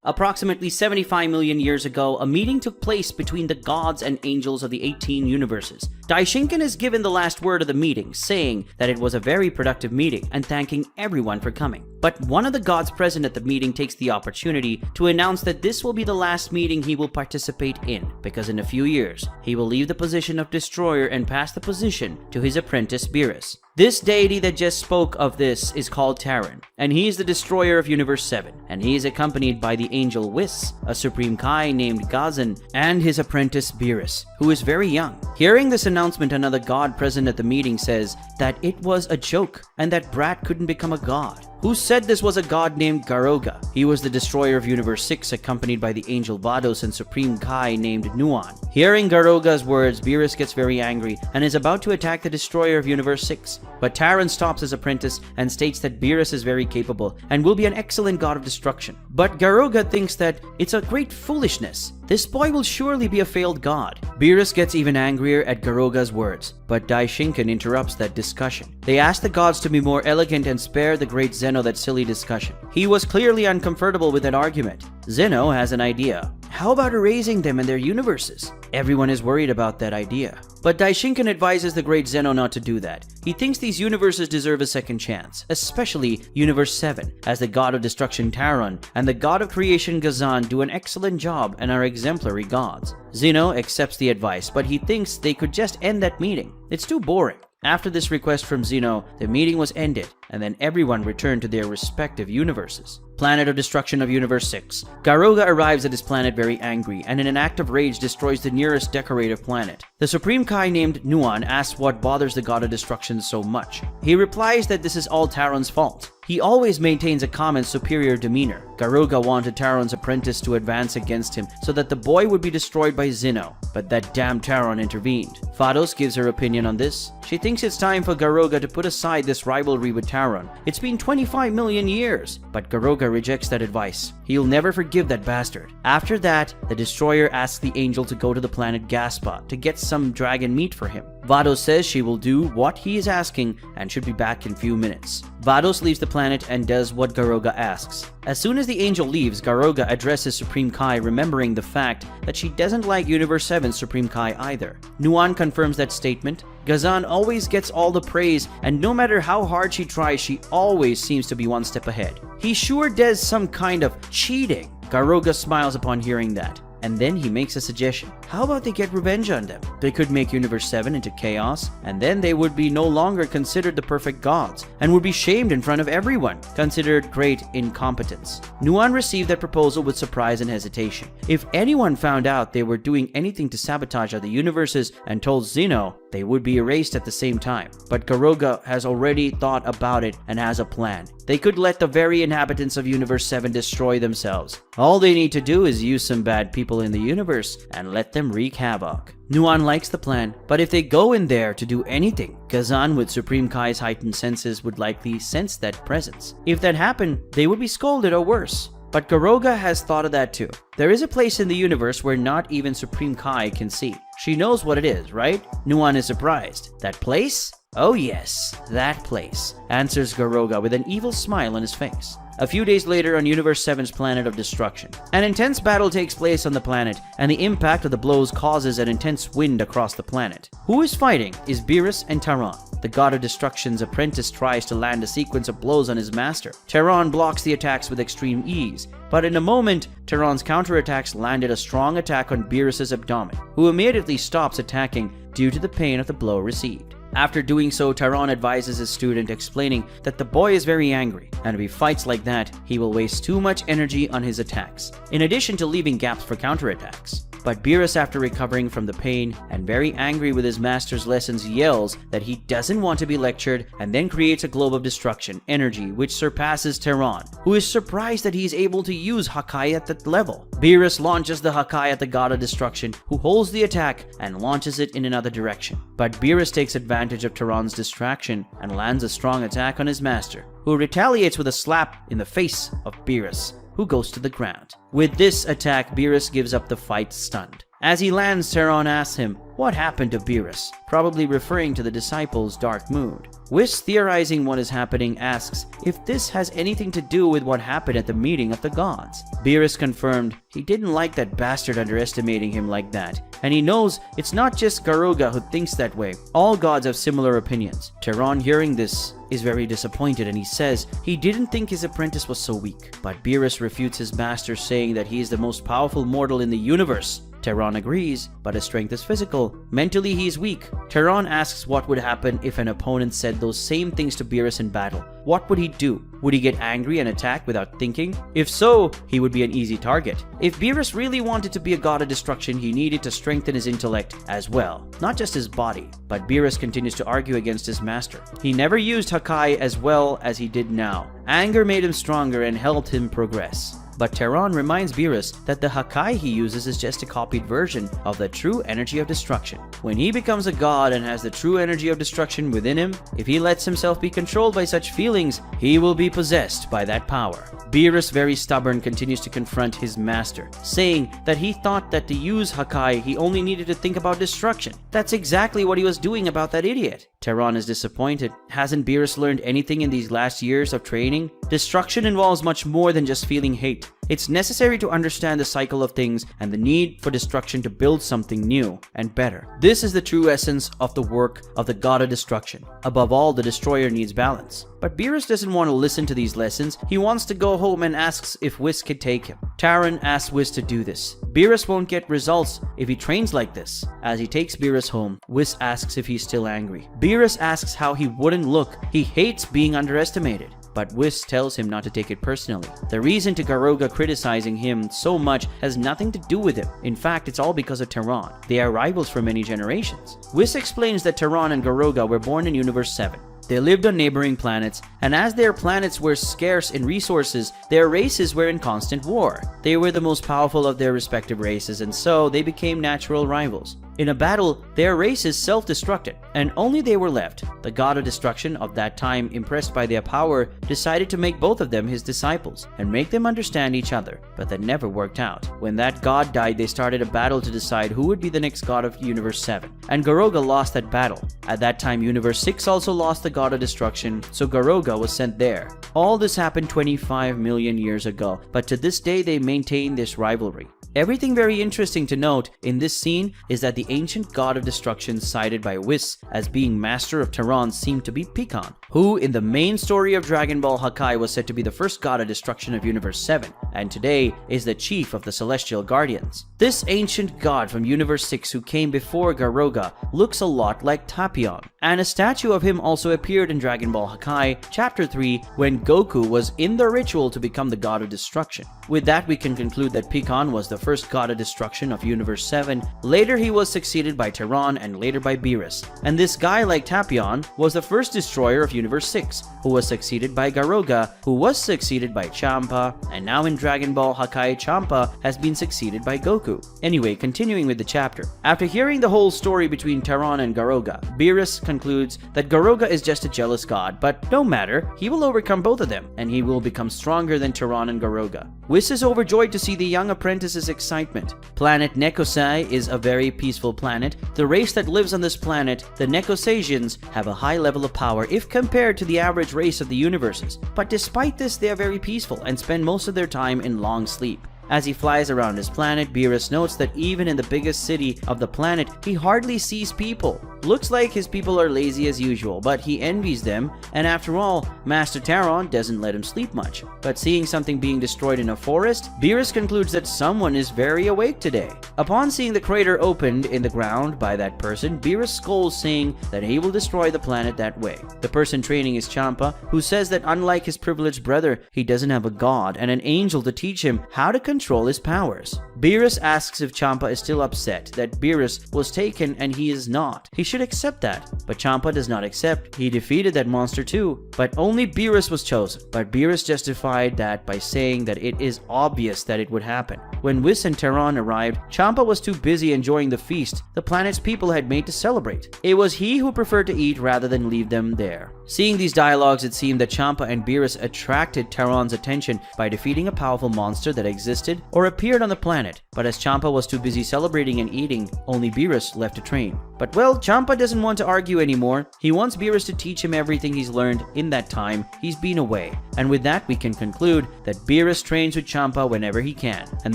Approximately 75 million years ago, a meeting took place between the gods and angels of the 18 universes. Daishinkan is given the last word of the meeting, saying that it was a very productive meeting and thanking everyone for coming. But one of the gods present at the meeting takes the opportunity to announce that this will be the last meeting he will participate in, because in a few years, he will leave the position of destroyer and pass the position to his apprentice Beerus. This deity that just spoke of this is called Teron, and he is the destroyer of Universe 7, and he is accompanied by the angel Whis, a supreme Kai named Gazan, and his apprentice Beerus, who is very young. Hearing this announcement, another god present at the meeting says that it was a joke, and that Brat couldn't become a god. Who said this was a god named Garoga? He was the destroyer of Universe 6, accompanied by the angel Vados and supreme Kai named Nuan. Hearing Garoga's words, Beerus gets very angry and is about to attack the destroyer of Universe 6. But Tyron stops his apprentice and states that Beerus is very capable and will be an excellent god of destruction. But Garoga thinks that it's a great foolishness. This boy will surely be a failed god. Beerus gets even angrier at Garoga's words, but Daishinkan interrupts that discussion. They ask the gods to be more elegant and spare the great Zeno that silly discussion. He was clearly uncomfortable with that argument. Zeno has an idea. How about erasing them and their universes? Everyone is worried about that idea. But Daishinkan advises the great Zeno not to do that. He thinks these universes deserve a second chance, especially Universe 7, as the god of destruction Tyron and the god of creation Gazan do an excellent job and are exemplary gods. Zeno accepts the advice, but he thinks they could just end that meeting. It's too boring. After this request from Zeno, the meeting was ended, and then everyone returned to their respective universes. Planet of destruction of Universe 6. Garoga arrives at his planet very angry, and in an act of rage destroys the nearest decorative planet. The Supreme Kai named Nuan asks what bothers the god of destruction so much. He replies that this is all Tyron's fault. He always maintains a calm and superior demeanor. Garoga wanted Tyron's apprentice to advance against him so that the boy would be destroyed by Zeno, but that damn Tyron intervened. Vados gives her opinion on this. She thinks it's time for Garoga to put aside this rivalry with Tyron. It's been 25 million years, but Garoga rejects that advice. He'll never forgive that bastard. After that, the destroyer asks the angel to go to the planet Gaspa to get some dragon meat for him. Vados says she will do what he is asking and should be back in few minutes. Vados leaves the planet and does what Garoga asks. As soon as the angel leaves, Garoga addresses Supreme Kai, remembering the fact that she doesn't like Universe 7's Supreme Kai either. Nuan confirms that statement. Gazan always gets all the praise, and no matter how hard she tries, she always seems to be one step ahead. He sure does some kind of cheating. Garoga smiles upon hearing that. And then he makes a suggestion. How about they get revenge on them? They could make Universe 7 into chaos, and then they would be no longer considered the perfect gods, and would be shamed in front of everyone, considered great incompetence. Nuan received that proposal with surprise and hesitation. If anyone found out they were doing anything to sabotage other universes and told Zeno, they would be erased at the same time. But Garoga has already thought about it and has a plan. They could let the very inhabitants of Universe 7 destroy themselves. All they need to do is use some bad people in the universe and let them wreak havoc. Nuan likes the plan, but if they go in there to do anything, Gazan with Supreme Kai's heightened senses would likely sense that presence. If that happened, they would be scolded or worse. But Garoga has thought of that too. There is a place in the universe where not even Supreme Kai can see. She knows what it is, right? Nuan is surprised. That place? Oh yes, that place, answers Garoga with an evil smile on his face. A few days later on Universe 7's planet of destruction, an intense battle takes place on the planet, and the impact of the blows causes an intense wind across the planet. Who is fighting is Beerus and Teron. The god of destruction's apprentice tries to land a sequence of blows on his master. Teron blocks the attacks with extreme ease, but in a moment, Teron's counterattacks landed a strong attack on Beerus's abdomen, who immediately stops attacking due to the pain of the blow received. After doing so, Teron advises his student, explaining that the boy is very angry, and if he fights like that, he will waste too much energy on his attacks, in addition to leaving gaps for counterattacks. but Beerus, after recovering from the pain and very angry with his master's lessons, yells that he doesn't want to be lectured and then creates a globe of destruction energy which surpasses Teron, who is surprised that he is able to use Hakai at that level. Beerus launches the Hakai at the God of Destruction, who holds the attack and launches it in another direction. But Beerus takes advantage of Teron's distraction and lands a strong attack on his master, who retaliates with a slap in the face of Beerus, who goes to the ground. With this attack, Beerus gives up the fight stunned. As he lands, Teron asks him what happened to Beerus, probably referring to the disciples' dark mood. Whis, theorizing what is happening, asks if this has anything to do with what happened at the meeting of the gods. Beerus confirmed he didn't like that bastard underestimating him like that, and he knows it's not just Garoga who thinks that way. All gods have similar opinions. Teron, hearing this, is very disappointed, and he says he didn't think his apprentice was so weak. But Beerus refutes his master, saying that he is the most powerful mortal in the universe. Teron agrees, but his strength is physical. Mentally, he is weak. Teron asks what would happen if an opponent said those same things to Beerus in battle. What would he do? Would he get angry and attack without thinking? If so, he would be an easy target. If Beerus really wanted to be a god of destruction, he needed to strengthen his intellect as well, not just his body. But Beerus continues to argue against his master. He never used Hakai as well as he did now. Anger made him stronger and helped him progress. But Teron reminds Beerus that the Hakai he uses is just a copied version of the true energy of destruction. When he becomes a god and has the true energy of destruction within him, if he lets himself be controlled by such feelings, he will be possessed by that power. Beerus, very stubborn, continues to confront his master, saying that he thought that to use Hakai, he only needed to think about destruction. That's exactly what he was doing about that idiot. Teron is disappointed. Hasn't Beerus learned anything in these last years of training? Destruction involves much more than just feeling hate. It's necessary to understand the cycle of things and the need for destruction to build something new and better. This is the true essence of the work of the God of Destruction. Above all, the destroyer needs balance. But Beerus doesn't want to listen to these lessons. He wants to go home and asks if Whis could take him. Tyra asks Whis to do this. Beerus won't get results if he trains like this. As he takes Beerus home, Whis asks if he's still angry. Beerus asks how he wouldn't look. He hates being underestimated. But Whis tells him not to take it personally. The reason to Garoga criticizing him so much has nothing to do with him. In fact, it's all because of Teron. They are rivals for many generations. Whis explains that Teron and Garoga were born in Universe 7. They lived on neighboring planets, and as their planets were scarce in resources, their races were in constant war. They were the most powerful of their respective races, and so they became natural rivals. In a battle, their races self-destructed, and only they were left. The god of destruction of that time, impressed by their power, decided to make both of them his disciples and make them understand each other, but that never worked out. When that god died, they started a battle to decide who would be the next god of Universe 7, and Garoga lost that battle. At that time, Universe 6 also lost the god of destruction, so Garoga was sent there. All this happened 25 million years ago, but to this day they maintain this rivalry. Everything very interesting to note in this scene is that the ancient god of destruction cited by Whis as being master of Teron seemed to be Pikon, who in the main story of Dragon Ball Hakai was said to be the first god of destruction of Universe 7, and today is the chief of the Celestial Guardians. This ancient god from Universe 6 who came before Garoga looks a lot like Tapion, and a statue of him also appeared in Dragon Ball Hakai Chapter 3 when Goku was in the ritual to become the god of destruction. With that, we can conclude that Pikon was the first god of destruction of Universe 7. Later he was succeeded by Teron and later by Beerus. And this guy like Tapion was the first destroyer of Universe 6, who was succeeded by Garoga, who was succeeded by Champa, and now in Dragon Ball Hakai Champa has been succeeded by Goku. Anyway, continuing with the chapter. After hearing the whole story between Teron and Garoga, Beerus concludes that Garoga is just a jealous god, but no matter, he will overcome both of them, and he will become stronger than Teron and Garoga. Whis is overjoyed to see the young apprentice's excitement. Planet Nekosai is a very peaceful planet. The race that lives on this planet, the Nekosasians, have a high level of power if compared to the average race of the universes. But despite this, they are very peaceful and spend most of their time in long sleep. As he flies around his planet, Beerus notes that even in the biggest city of the planet, he hardly sees people. Looks like his people are lazy as usual, but he envies them, and after all, Master Teron doesn't let him sleep much. But seeing something being destroyed in a forest, Beerus concludes that someone is very awake today. Upon seeing the crater opened in the ground by that person, Beerus scolds, saying that he will destroy the planet that way. The person training is Champa, who says that unlike his privileged brother, he doesn't have a god and an angel to teach him how to control his powers. Beerus asks if Champa is still upset that Beerus was taken and he is not. He should accept that, but Champa does not accept. He defeated that monster too, but only Beerus was chosen. But Beerus justified that by saying that it is obvious that it would happen. When Whis and Teron arrived, Champa was too busy enjoying the feast the planet's people had made to celebrate. It was he who preferred to eat rather than leave them there. Seeing these dialogues, it seemed that Champa and Beerus attracted Teron's attention by defeating a powerful monster that existed or appeared on the planet. But as Champa was too busy celebrating and eating, only Beerus left to train. But well, Champa doesn't want to argue anymore. He wants Beerus to teach him everything he's learned in that time he's been away. And with that, we can conclude that Beerus trains with Champa whenever he can. And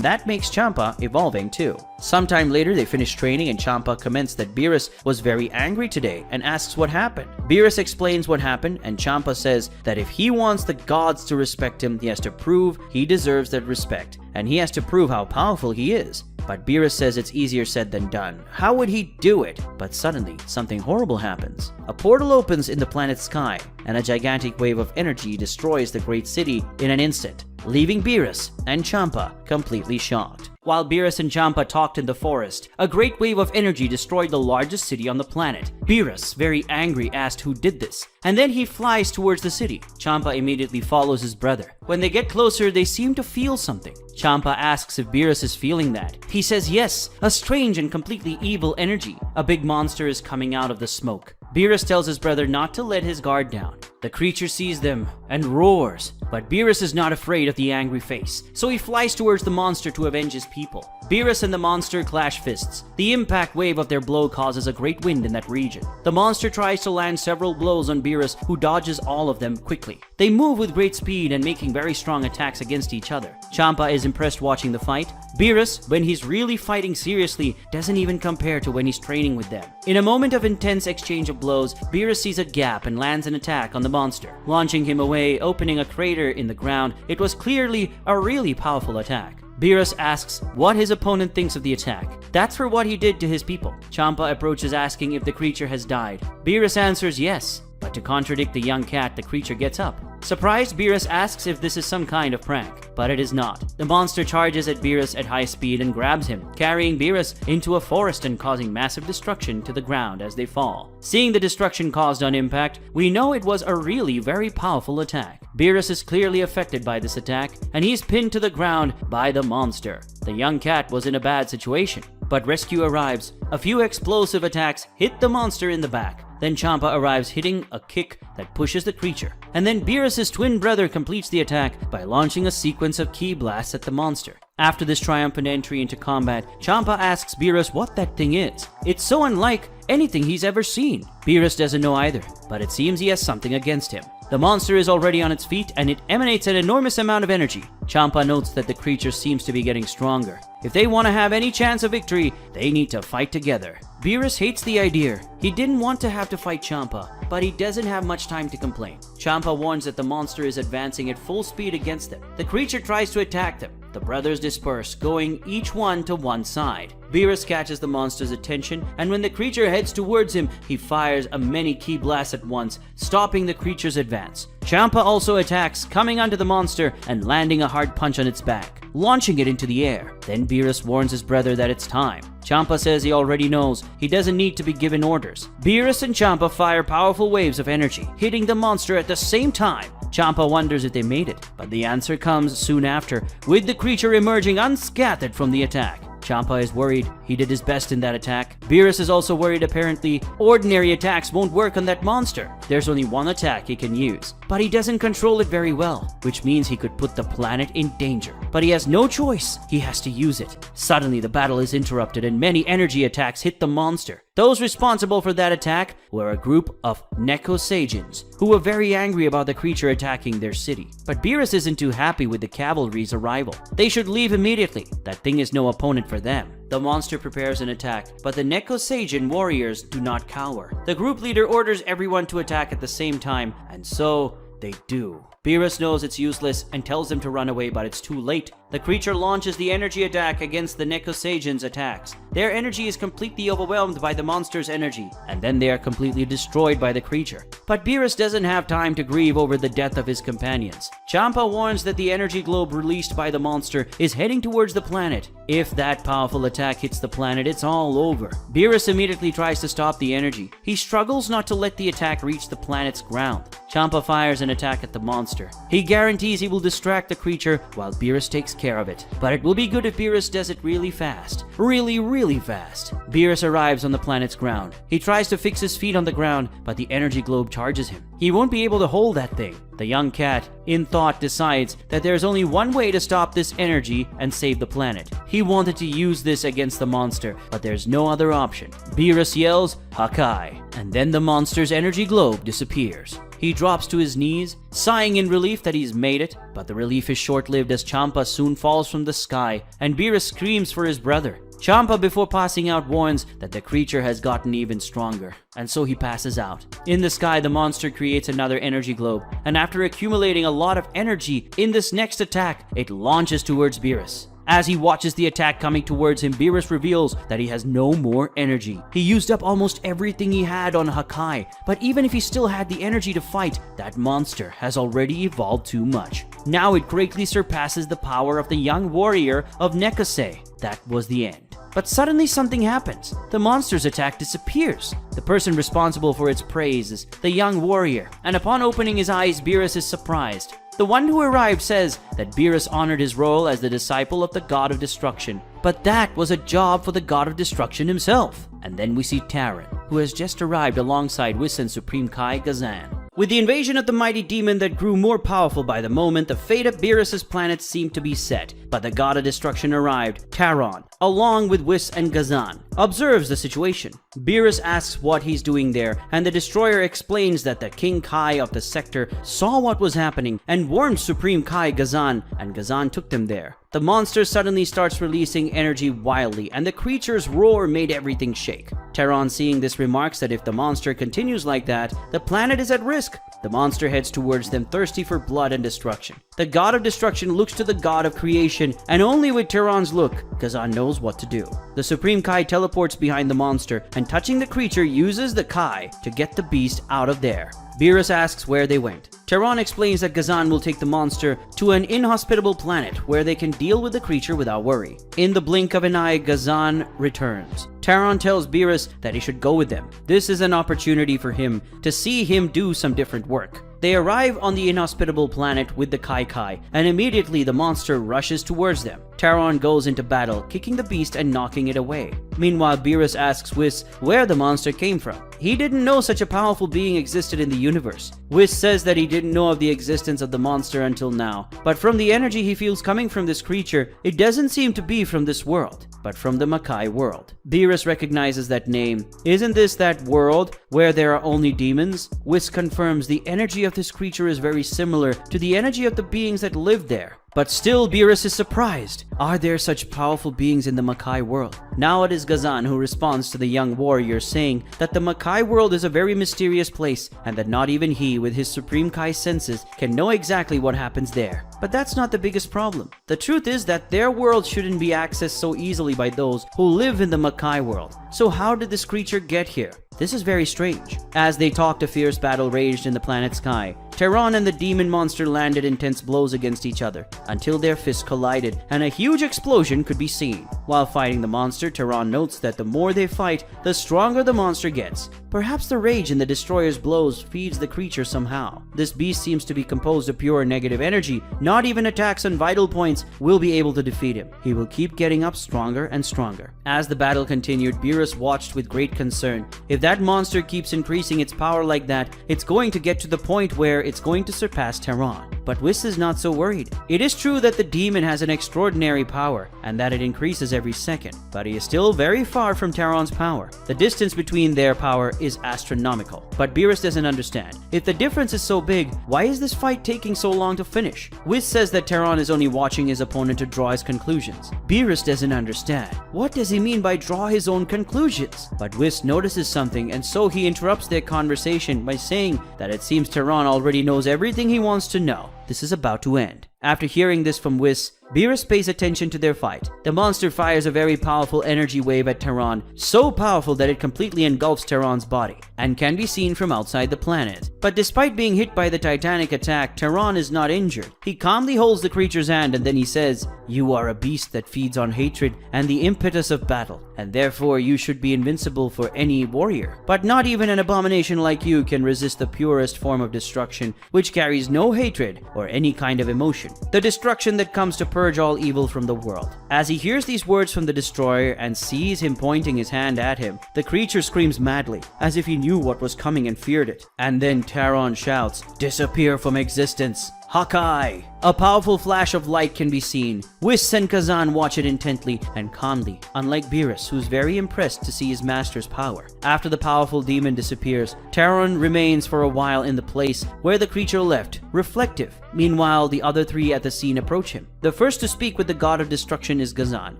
that makes Champa evolving too. Sometime later, they finish training and Champa comments that Beerus was very angry today and asks what happened. Beerus explains what happened and Champa says that if he wants the gods to respect him, he has to prove he deserves that respect. And he has to prove how powerful he is. But Beerus says it's easier said than done. How would he do it? But suddenly, something horrible happens. A portal opens in the planet's sky, and a gigantic wave of energy destroys the great city in an instant, leaving Beerus and Champa completely shocked. While Beerus and Champa talked in the forest, a great wave of energy destroyed the largest city on the planet. Beerus, very angry, asked who did this, and then he flies towards the city. Champa immediately follows his brother. When they get closer, they seem to feel something. Champa asks if Beerus is feeling that. He says yes, a strange and completely evil energy. A big monster is coming out of the smoke. Beerus tells his brother not to let his guard down. The creature sees them and roars, but Beerus is not afraid of the angry face, so he flies towards the monster to avenge his people. Beerus and the monster clash fists. The impact wave of their blow causes a great wind in that region. The monster tries to land several blows on Beerus, who dodges all of them quickly. They move with great speed and making very strong attacks against each other. Champa is impressed watching the fight. Beerus, when he's really fighting seriously, doesn't even compare to when he's training with them. In a moment of intense exchange of blows, Beerus sees a gap and lands an attack on the monster, launching him away, opening a crater in the ground. It was clearly a really powerful attack. Beerus asks what his opponent thinks of the attack. That's for what he did to his people. Champa approaches asking if the creature has died. Beerus answers yes, but to contradict the young cat, the creature gets up. Surprised, Beerus asks if this is some kind of prank, but it is not. The monster charges at Beerus at high speed and grabs him, carrying Beerus into a forest and causing massive destruction to the ground as they fall. Seeing the destruction caused on impact, we know it was a really very powerful attack. Beerus is clearly affected by this attack, and he's pinned to the ground by the monster. The young cat was in a bad situation, but rescue arrives. A few explosive attacks hit the monster in the back. Then Champa arrives, hitting a kick that pushes the creature. And then Beerus' twin brother completes the attack by launching a sequence of ki blasts at the monster. After this triumphant entry into combat, Champa asks Beerus what that thing is. It's so unlike anything he's ever seen. Beerus doesn't know either, but it seems he has something against him. The monster is already on its feet and it emanates an enormous amount of energy. Champa notes that the creature seems to be getting stronger. If they want to have any chance of victory, they need to fight together. Beerus hates the idea. He didn't want to have to fight Champa, but he doesn't have much time to complain. Champa warns that the monster is advancing at full speed against them. The creature tries to attack them. The brothers disperse, going each one to one side. Beerus catches the monster's attention, and when the creature heads towards him, he fires a many ki blasts at once, stopping the creature's advance. Champa also attacks, coming onto the monster and landing a hard punch on its back, launching it into the air. Then Beerus warns his brother that it's time. Champa says he already knows, he doesn't need to be given orders. Beerus and Champa fire powerful waves of energy, hitting the monster at the same time. Champa wonders if they made it, but the answer comes soon after, with the creature emerging unscathed from the attack. Champa is worried. He did his best in that attack. Beerus is also worried. Apparently, ordinary attacks won't work on that monster. There's only one attack he can use, but he doesn't control it very well, which means he could put the planet in danger. But he has no choice. He has to use it. Suddenly, the battle is interrupted and many energy attacks hit the monster. Those responsible for that attack were a group of Saiyans, who were very angry about the creature attacking their city. But Beerus isn't too happy with the cavalry's arrival. They should leave immediately. That thing is no opponent for them. The monster prepares an attack, but the Saiyan warriors do not cower. The group leader orders everyone to attack at the same time, and so they do. Beerus knows it's useless and tells them to run away, but it's too late. The creature launches the energy attack against the Nekosagen's attacks. Their energy is completely overwhelmed by the monster's energy, and then they are completely destroyed by the creature. But Beerus doesn't have time to grieve over the death of his companions. Champa warns that the energy globe released by the monster is heading towards the planet. If that powerful attack hits the planet, it's all over. Beerus immediately tries to stop the energy. He struggles not to let the attack reach the planet's ground. Champa fires an attack at the monster. He guarantees he will distract the creature while Beerus takes care of it. But it will be good if Beerus does it really fast. Really fast. Beerus arrives on the planet's ground. He tries to fix his feet on the ground, but the energy globe charges him. He won't be able to hold that thing. The young cat, in thought, decides that there's only one way to stop this energy and save the planet. He wanted to use this against the monster, but there's no other option. Beerus yells, "Hakai," and then the monster's energy globe disappears. He drops to his knees, sighing in relief that he's made it, but the relief is short-lived as Champa soon falls from the sky, and Beerus screams for his brother. Champa, before passing out, warns that the creature has gotten even stronger, and so he passes out. In the sky, the monster creates another energy globe, and after accumulating a lot of energy in this next attack, it launches towards Beerus. As he watches the attack coming towards him, Beerus reveals that he has no more energy. He used up almost everything he had on Hakai, but even if he still had the energy to fight, that monster has already evolved too much. Now it greatly surpasses the power of the young warrior of Nekose. That was the end. But suddenly something happens. The monster's attack disappears. The person responsible for its praise is the young warrior, and upon opening his eyes, Beerus is surprised. The one who arrived says that Beerus honored his role as the disciple of the God of Destruction, but that was a job for the God of Destruction himself. And then we see Teron, who has just arrived alongside Whis and Supreme Kai Gazan. With the invasion of the mighty demon that grew more powerful by the moment, the fate of Beerus' planet seemed to be set. But the God of Destruction arrived. Teron, along with Whis and Gazan, observes the situation. Beerus asks what he's doing there, and the destroyer explains that the King Kai of the sector saw what was happening and warned Supreme Kai Gazan, and Gazan took them there. The monster suddenly starts releasing energy wildly, and the creature's roar made everything shake. Teron, seeing this, remarks that if the monster continues like that, the planet is at risk. The monster heads towards them, thirsty for blood and destruction. The God of Destruction looks to the God of Creation, and only with Teron's look, Gazan knows what to do. The Supreme Kai teleports behind the monster, and touching the creature, uses the Kai to get the beast out of there. Beerus asks where they went. Teron explains that Gazan will take the monster to an inhospitable planet where they can deal with the creature without worry. In the blink of an eye, Gazan returns. Teron tells Beerus that he should go with them. This is an opportunity for him to see him do some different work. They arrive on the inhospitable planet with the Kai, and immediately the monster rushes towards them. Teron goes into battle, kicking the beast and knocking it away. Meanwhile, Beerus asks Whis where the monster came from. He didn't know such a powerful being existed in the universe. Whis says that he didn't know of the existence of the monster until now, but from the energy he feels coming from this creature, it doesn't seem to be from this world, but from the Makai world. Beerus recognizes that name. Isn't this that world where there are only demons? Whis confirms the energy of this creature is very similar to the energy of the beings that live there. But still, Beerus is surprised. Are there such powerful beings in the Makai world? Now it is Gazan who responds to the young warrior, saying that the Makai world is a very mysterious place, and that not even he, with his Supreme Kai senses, can know exactly what happens there. But that's not the biggest problem. The truth is that their world shouldn't be accessed so easily by those who live in the Makai world. So how did this creature get here? This is very strange. As they talked, a fierce battle raged in the planet's sky. Teron and the demon monster landed intense blows against each other until their fists collided and a huge explosion could be seen. While fighting the monster, Teron notes that the more they fight, the stronger the monster gets. Perhaps the rage in the destroyer's blows feeds the creature somehow. This beast seems to be composed of pure negative energy. Not even attacks on vital points will be able to defeat him. He will keep getting up stronger and stronger. As the battle continued, Beerus watched with great concern. If that monster keeps increasing its power like that, it's going to get to the point where it's going to surpass Teron. But Whis is not so worried. It is true that the demon has an extraordinary power, and that it increases every second, but he is still very far from Teron's power. The distance between their power is astronomical. But Beerus doesn't understand. If the difference is so big, why is this fight taking so long to finish? Whis says that Teron is only watching his opponent to draw his conclusions. Beerus doesn't understand. What does he mean by draw his own conclusions? But Whis notices something, and so he interrupts their conversation by saying that it seems Teron already knows everything he wants to know. This is about to end. After hearing this from Whis, Beerus pays attention to their fight. The monster fires a very powerful energy wave at Teron, so powerful that it completely engulfs Teron's body, and can be seen from outside the planet. But despite being hit by the titanic attack, Teron is not injured. He calmly holds the creature's hand and then he says, "You are a beast that feeds on hatred and the impetus of battle, and therefore you should be invincible for any warrior. But not even an abomination like you can resist the purest form of destruction, which carries no hatred or any kind of emotion. The destruction that comes to purge all evil from the world." As he hears these words from the destroyer and sees him pointing his hand at him, the creature screams madly, as if he knew what was coming and feared it. And then Teron shouts, "Disappear from existence, Hakai!" A powerful flash of light can be seen. Whis and Kazan watch it intently and calmly, unlike Beerus, who's very impressed to see his master's power. After the powerful demon disappears, Teron remains for a while in the place where the creature left, reflective. Meanwhile, the other three at the scene approach him. The first to speak with the god of destruction is Kazan,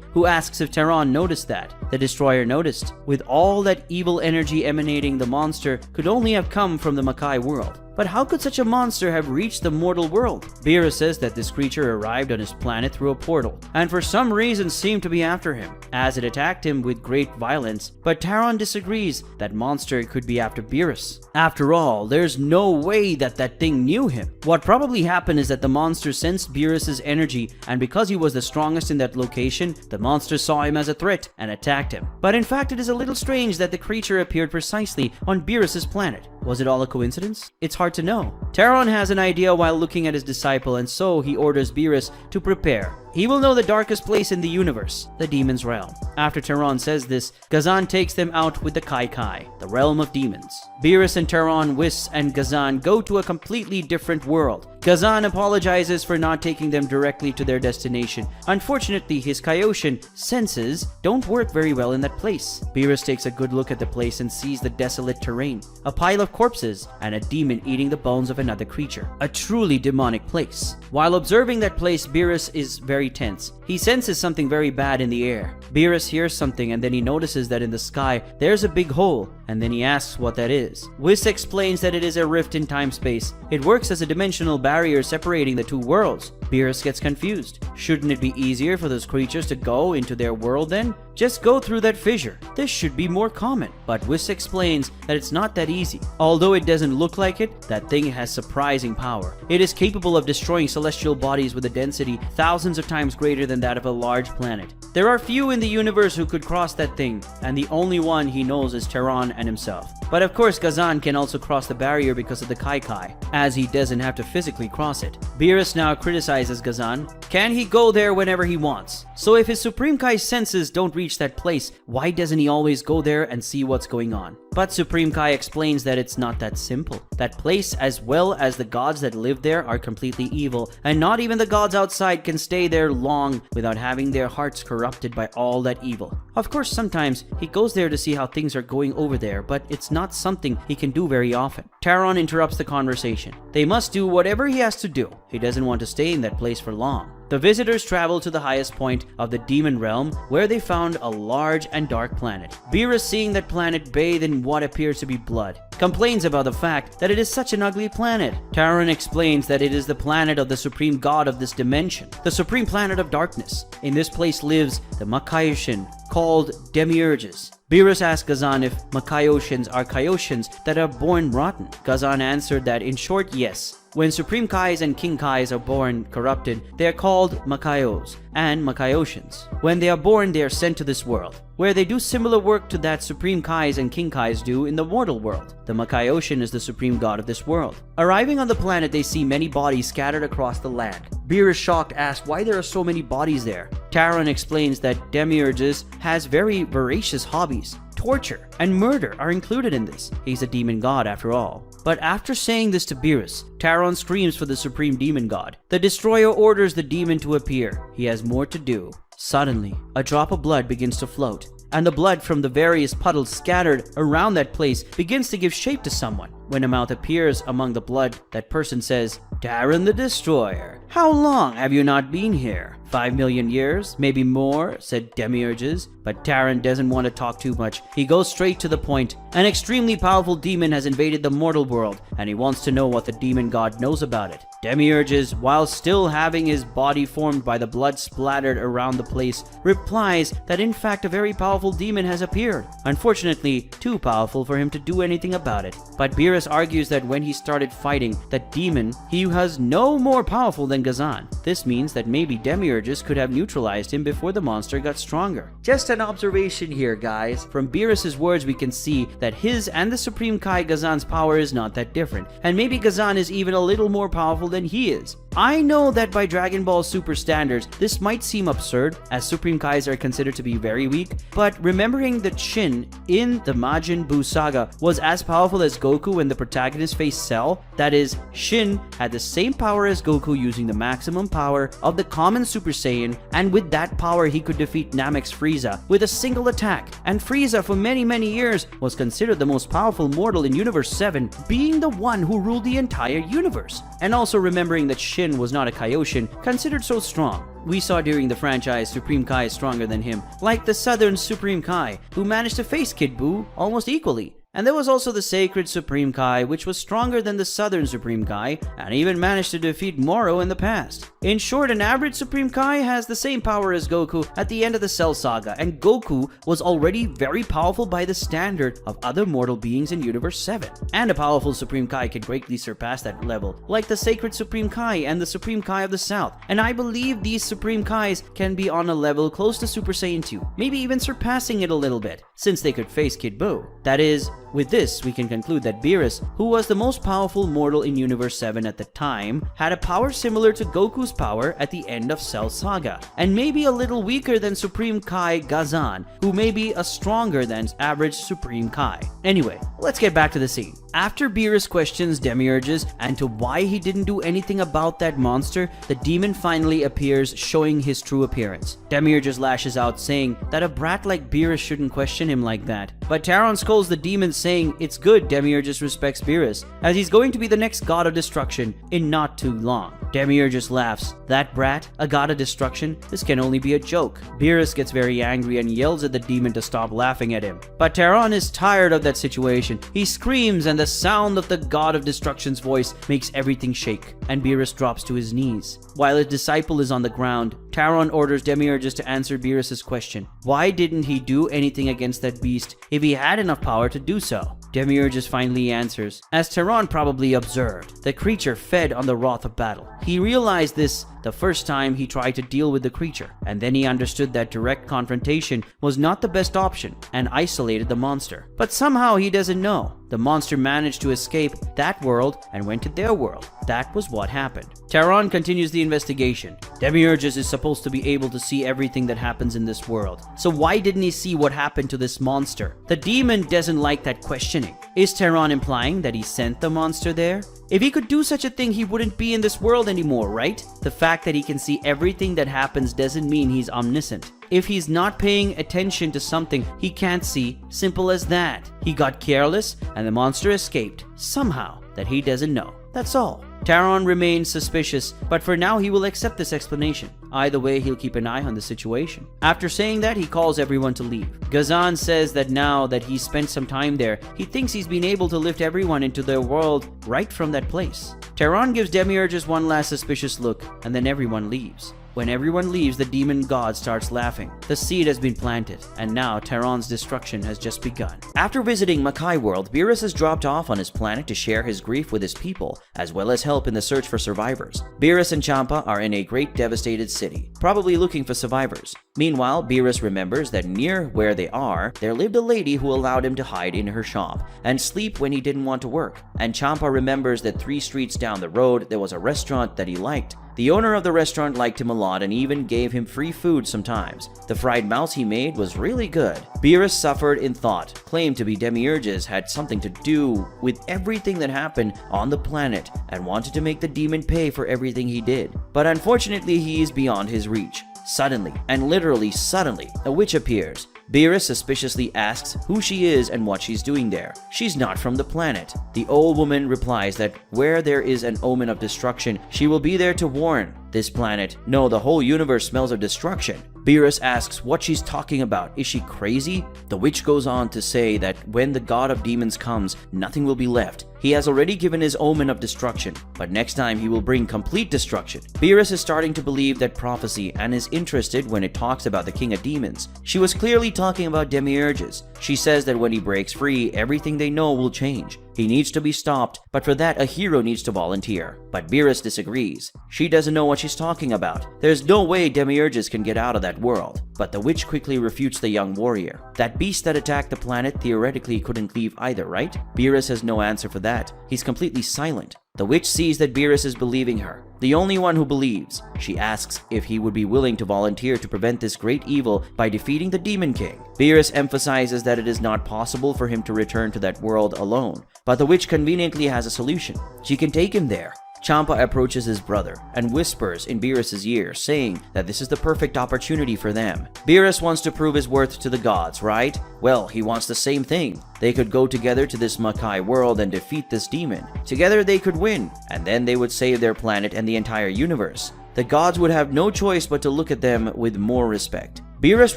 who asks if Teron noticed that. The destroyer noticed. With all that evil energy emanating, the monster could only have come from the Makai world. But how could such a monster have reached the mortal world? Beerus says that this creature arrived on his planet through a portal, and for some reason seemed to be after him, as it attacked him with great violence. But Teron disagrees. That monster could be after Beerus. After all, there's no way that that thing knew him. What probably happened is that the monster sensed Beerus's energy, and because he was the strongest in that location, the monster saw him as a threat and attacked him. But in fact, it is a little strange that the creature appeared precisely on Beerus's planet. Was it all a coincidence? It's hard to know. Teron has an idea while looking at his disciple, and so he orders Beerus to prepare. He will know the darkest place in the universe, the demon's realm. After Teron says this, Kazan takes them out with the Kai, the realm of demons. Beerus and Teron, Whis, and Kazan go to a completely different world. Kazan apologizes for not taking them directly to their destination. Unfortunately, his Kaioshin senses don't work very well in that place. Beerus takes a good look at the place and sees the desolate terrain, a pile of corpses, and a demon eating the bones of another creature. A truly demonic place. While observing that place, Beerus is very tense. He senses something very bad in the air. Beerus hears something and then he notices that in the sky there's a big hole, and then he asks what that is. Whis explains that it is a rift in time-space. It works as a dimensional barrier separating the two worlds. Beerus gets confused. Shouldn't it be easier for those creatures to go into their world then? Just go through that fissure. This should be more common. But Whis explains that it's not that easy. Although it doesn't look like it, that thing has surprising power. It is capable of destroying celestial bodies with a density thousands of times greater than that of a large planet. There are few in the universe who could cross that thing, and the only one he knows is Teron and himself. But of course, Kazan can also cross the barrier because of the Kai, as he doesn't have to physically cross it. Beerus now criticizes Kazan. Can he go there whenever he wants? So if his Supreme Kai senses don't reach that place, why doesn't he always go there and see what's going on? But Supreme Kai explains that it's not that simple. That place, as well as the gods that live there, are completely evil, and not even the gods outside can stay there long without having their hearts corrupted by all that evil. Of course, sometimes he goes there to see how things are going over there, but it's not something he can do very often. Teron interrupts the conversation. They must do whatever he has to do. He doesn't want to stay in that place for long. The visitors travel to the highest point of the demon realm, where they found a large and dark planet. Beerus, seeing that planet bathed in what appears to be blood, complains about the fact that it is such an ugly planet. Teron explains that it is the planet of the supreme god of this dimension, the supreme planet of darkness. In this place lives the Makaioshin, called Demures. Beerus asked Kazan if Makaioshin are Kaioshins that are born rotten. Kazan answered that in short, yes. When Supreme Kais and King Kais are born corrupted, they are called Makaios and Makaioshin. When they are born, they are sent to this world, where they do similar work to that Supreme Kais and King Kais do in the mortal world. The Makaioshin is the supreme god of this world. Arriving on the planet, they see many bodies scattered across the land. Beerus, shocked, asks why there are so many bodies there. Teron explains that Demures has very voracious hobbies. Torture and murder are included in this. He's a demon god after all. But after saying this to Beerus, Teron screams for the supreme demon god. The destroyer orders the demon to appear. He has more to do. Suddenly, a drop of blood begins to float, and the blood from the various puddles scattered around that place begins to give shape to someone. When a mouth appears among the blood, that person says, "Teron the Destroyer, how long have you not been here?" 5 million years, maybe more, said Demures. But Teron doesn't want to talk too much. He goes straight to the point. An extremely powerful demon has invaded the mortal world, and he wants to know what the demon god knows about it. Demiurges, while still having his body formed by the blood splattered around the place, replies that in fact a very powerful demon has appeared. Unfortunately, too powerful for him to do anything about it. But Beerus argues that when he started fighting that demon, he was no more powerful than Gazan. This means that maybe Demiurges could have neutralized him before the monster got stronger. Just an observation here, guys. From Beerus's words we can see that his and the Supreme Kai Gazan's power is not that different, and maybe Gazan is even a little more powerful than he is. I know that by Dragon Ball Super standards, this might seem absurd, as Supreme Kais are considered to be very weak, but remembering that Shin in the Majin Buu saga was as powerful as Goku when the protagonist faced Cell, that is, Shin had the same power as Goku using the maximum power of the common Super Saiyan, and with that power he could defeat Namek's Frieza with a single attack, and Frieza for many years was considered the most powerful mortal in Universe 7, being the one who ruled the entire universe. And also remembering that Shin was not a Kaioshin considered so strong. We saw during the franchise Supreme Kai is stronger than him, like the Southern Supreme Kai, who managed to face Kid Buu almost equally. And there was also the Sacred Supreme Kai, which was stronger than the Southern Supreme Kai, and even managed to defeat Moro in the past. In short, an average Supreme Kai has the same power as Goku at the end of the Cell Saga, and Goku was already very powerful by the standard of other mortal beings in Universe 7. And a powerful Supreme Kai can greatly surpass that level, like the Sacred Supreme Kai and the Supreme Kai of the South. And I believe these Supreme Kais can be on a level close to Super Saiyan 2, maybe even surpassing it a little bit, since they could face Kid Buu. That is, with this, we can conclude that Beerus, who was the most powerful mortal in Universe 7 at the time, had a power similar to Goku's power at the end of Cell Saga, and maybe a little weaker than Supreme Kai Gazan, who may be a stronger than average Supreme Kai. Anyway, let's get back to the scene. After Beerus questions Demiurges and to why he didn't do anything about that monster, the demon finally appears, showing his true appearance. Demiurges lashes out, saying that a brat like Beerus shouldn't question him like that. But Teron scolds the demon, saying it's good Demiurges respects Beerus, as he's going to be the next god of destruction in not too long. Demiurges laughs. That brat? A god of destruction? This can only be a joke. Beerus gets very angry and yells at the demon to stop laughing at him. But Teron is tired of that situation. He screams, and the sound of the god of destruction's voice makes everything shake, and Beerus drops to his knees. While his disciple is on the ground, Teron orders Demiurges to answer Beerus's question. Why didn't he do anything against that beast if he had enough power to do so? Demiurges finally answers. As Teron probably observed, the creature fed on the wrath of battle. He realized this the first time he tried to deal with the creature, and then he understood that direct confrontation was not the best option and isolated the monster. But somehow he doesn't know. The monster managed to escape that world and went to their world. That was what happened. Teron continues the investigation. Demiurges is supposed to be able to see everything that happens in this world. So why didn't he see what happened to this monster? The demon doesn't like that questioning. Is Teron implying that he sent the monster there? If he could do such a thing, he wouldn't be in this world anymore, right? The fact that he can see everything that happens doesn't mean he's omniscient. If he's not paying attention to something he can't see, simple as that. He got careless and the monster escaped, somehow, that he doesn't know. That's all. Teron remains suspicious, but for now he will accept this explanation. Either way, he'll keep an eye on the situation. After saying that, he calls everyone to leave. Gazan says that now that he's spent some time there, he thinks he's been able to lift everyone into their world right from that place. Teron gives Demiurges one last suspicious look, and then everyone leaves. When everyone leaves, the demon god starts laughing. The seed has been planted, and now Teron's destruction has just begun. After visiting Makai World, Beerus is dropped off on his planet to share his grief with his people, as well as help in the search for survivors. Beerus and Champa are in a great devastated city, probably looking for survivors. Meanwhile, Beerus remembers that near where they are, there lived a lady who allowed him to hide in her shop and sleep when he didn't want to work. And Champa remembers that 3 streets down the road, there was a restaurant that he liked. The owner of the restaurant liked him a lot and even gave him free food sometimes. The fried mouse he made was really good. Beerus suffered in thought, claimed to be Demiurges had something to do with everything that happened on the planet and wanted to make the demon pay for everything he did. But unfortunately, he is beyond his reach. Suddenly, and literally suddenly, a witch appears. Beerus suspiciously asks who she is and what she's doing there. She's not from the planet. The old woman replies that where there is an omen of destruction, she will be there to warn this planet. No, the whole universe smells of destruction. Beerus asks what she's talking about. Is she crazy? The witch goes on to say that when the god of demons comes, nothing will be left. He has already given his omen of destruction, but next time he will bring complete destruction. Beerus is starting to believe that prophecy and is interested when it talks about the king of demons. She was clearly talking about demiurges. She says that when he breaks free, everything they know will change. He needs to be stopped, but for that a hero needs to volunteer. But Beerus disagrees. She doesn't know what she's talking about. There's no way demiurges can get out of that world. But the witch quickly refutes the young warrior. That beast that attacked the planet theoretically couldn't leave either, right? Beerus has no answer for that. He's completely silent. The witch sees that Beerus is believing her, the only one who believes. She asks if he would be willing to volunteer to prevent this great evil by defeating the Demon King. Beerus emphasizes that it is not possible for him to return to that world alone, but the witch conveniently has a solution. She can take him there. Champa approaches his brother and whispers in Beerus' ear, saying that this is the perfect opportunity for them. Beerus wants to prove his worth to the gods, right? Well, he wants the same thing. They could go together to this Hakai world and defeat this demon. Together they could win, and then they would save their planet and the entire universe. The gods would have no choice but to look at them with more respect. Beerus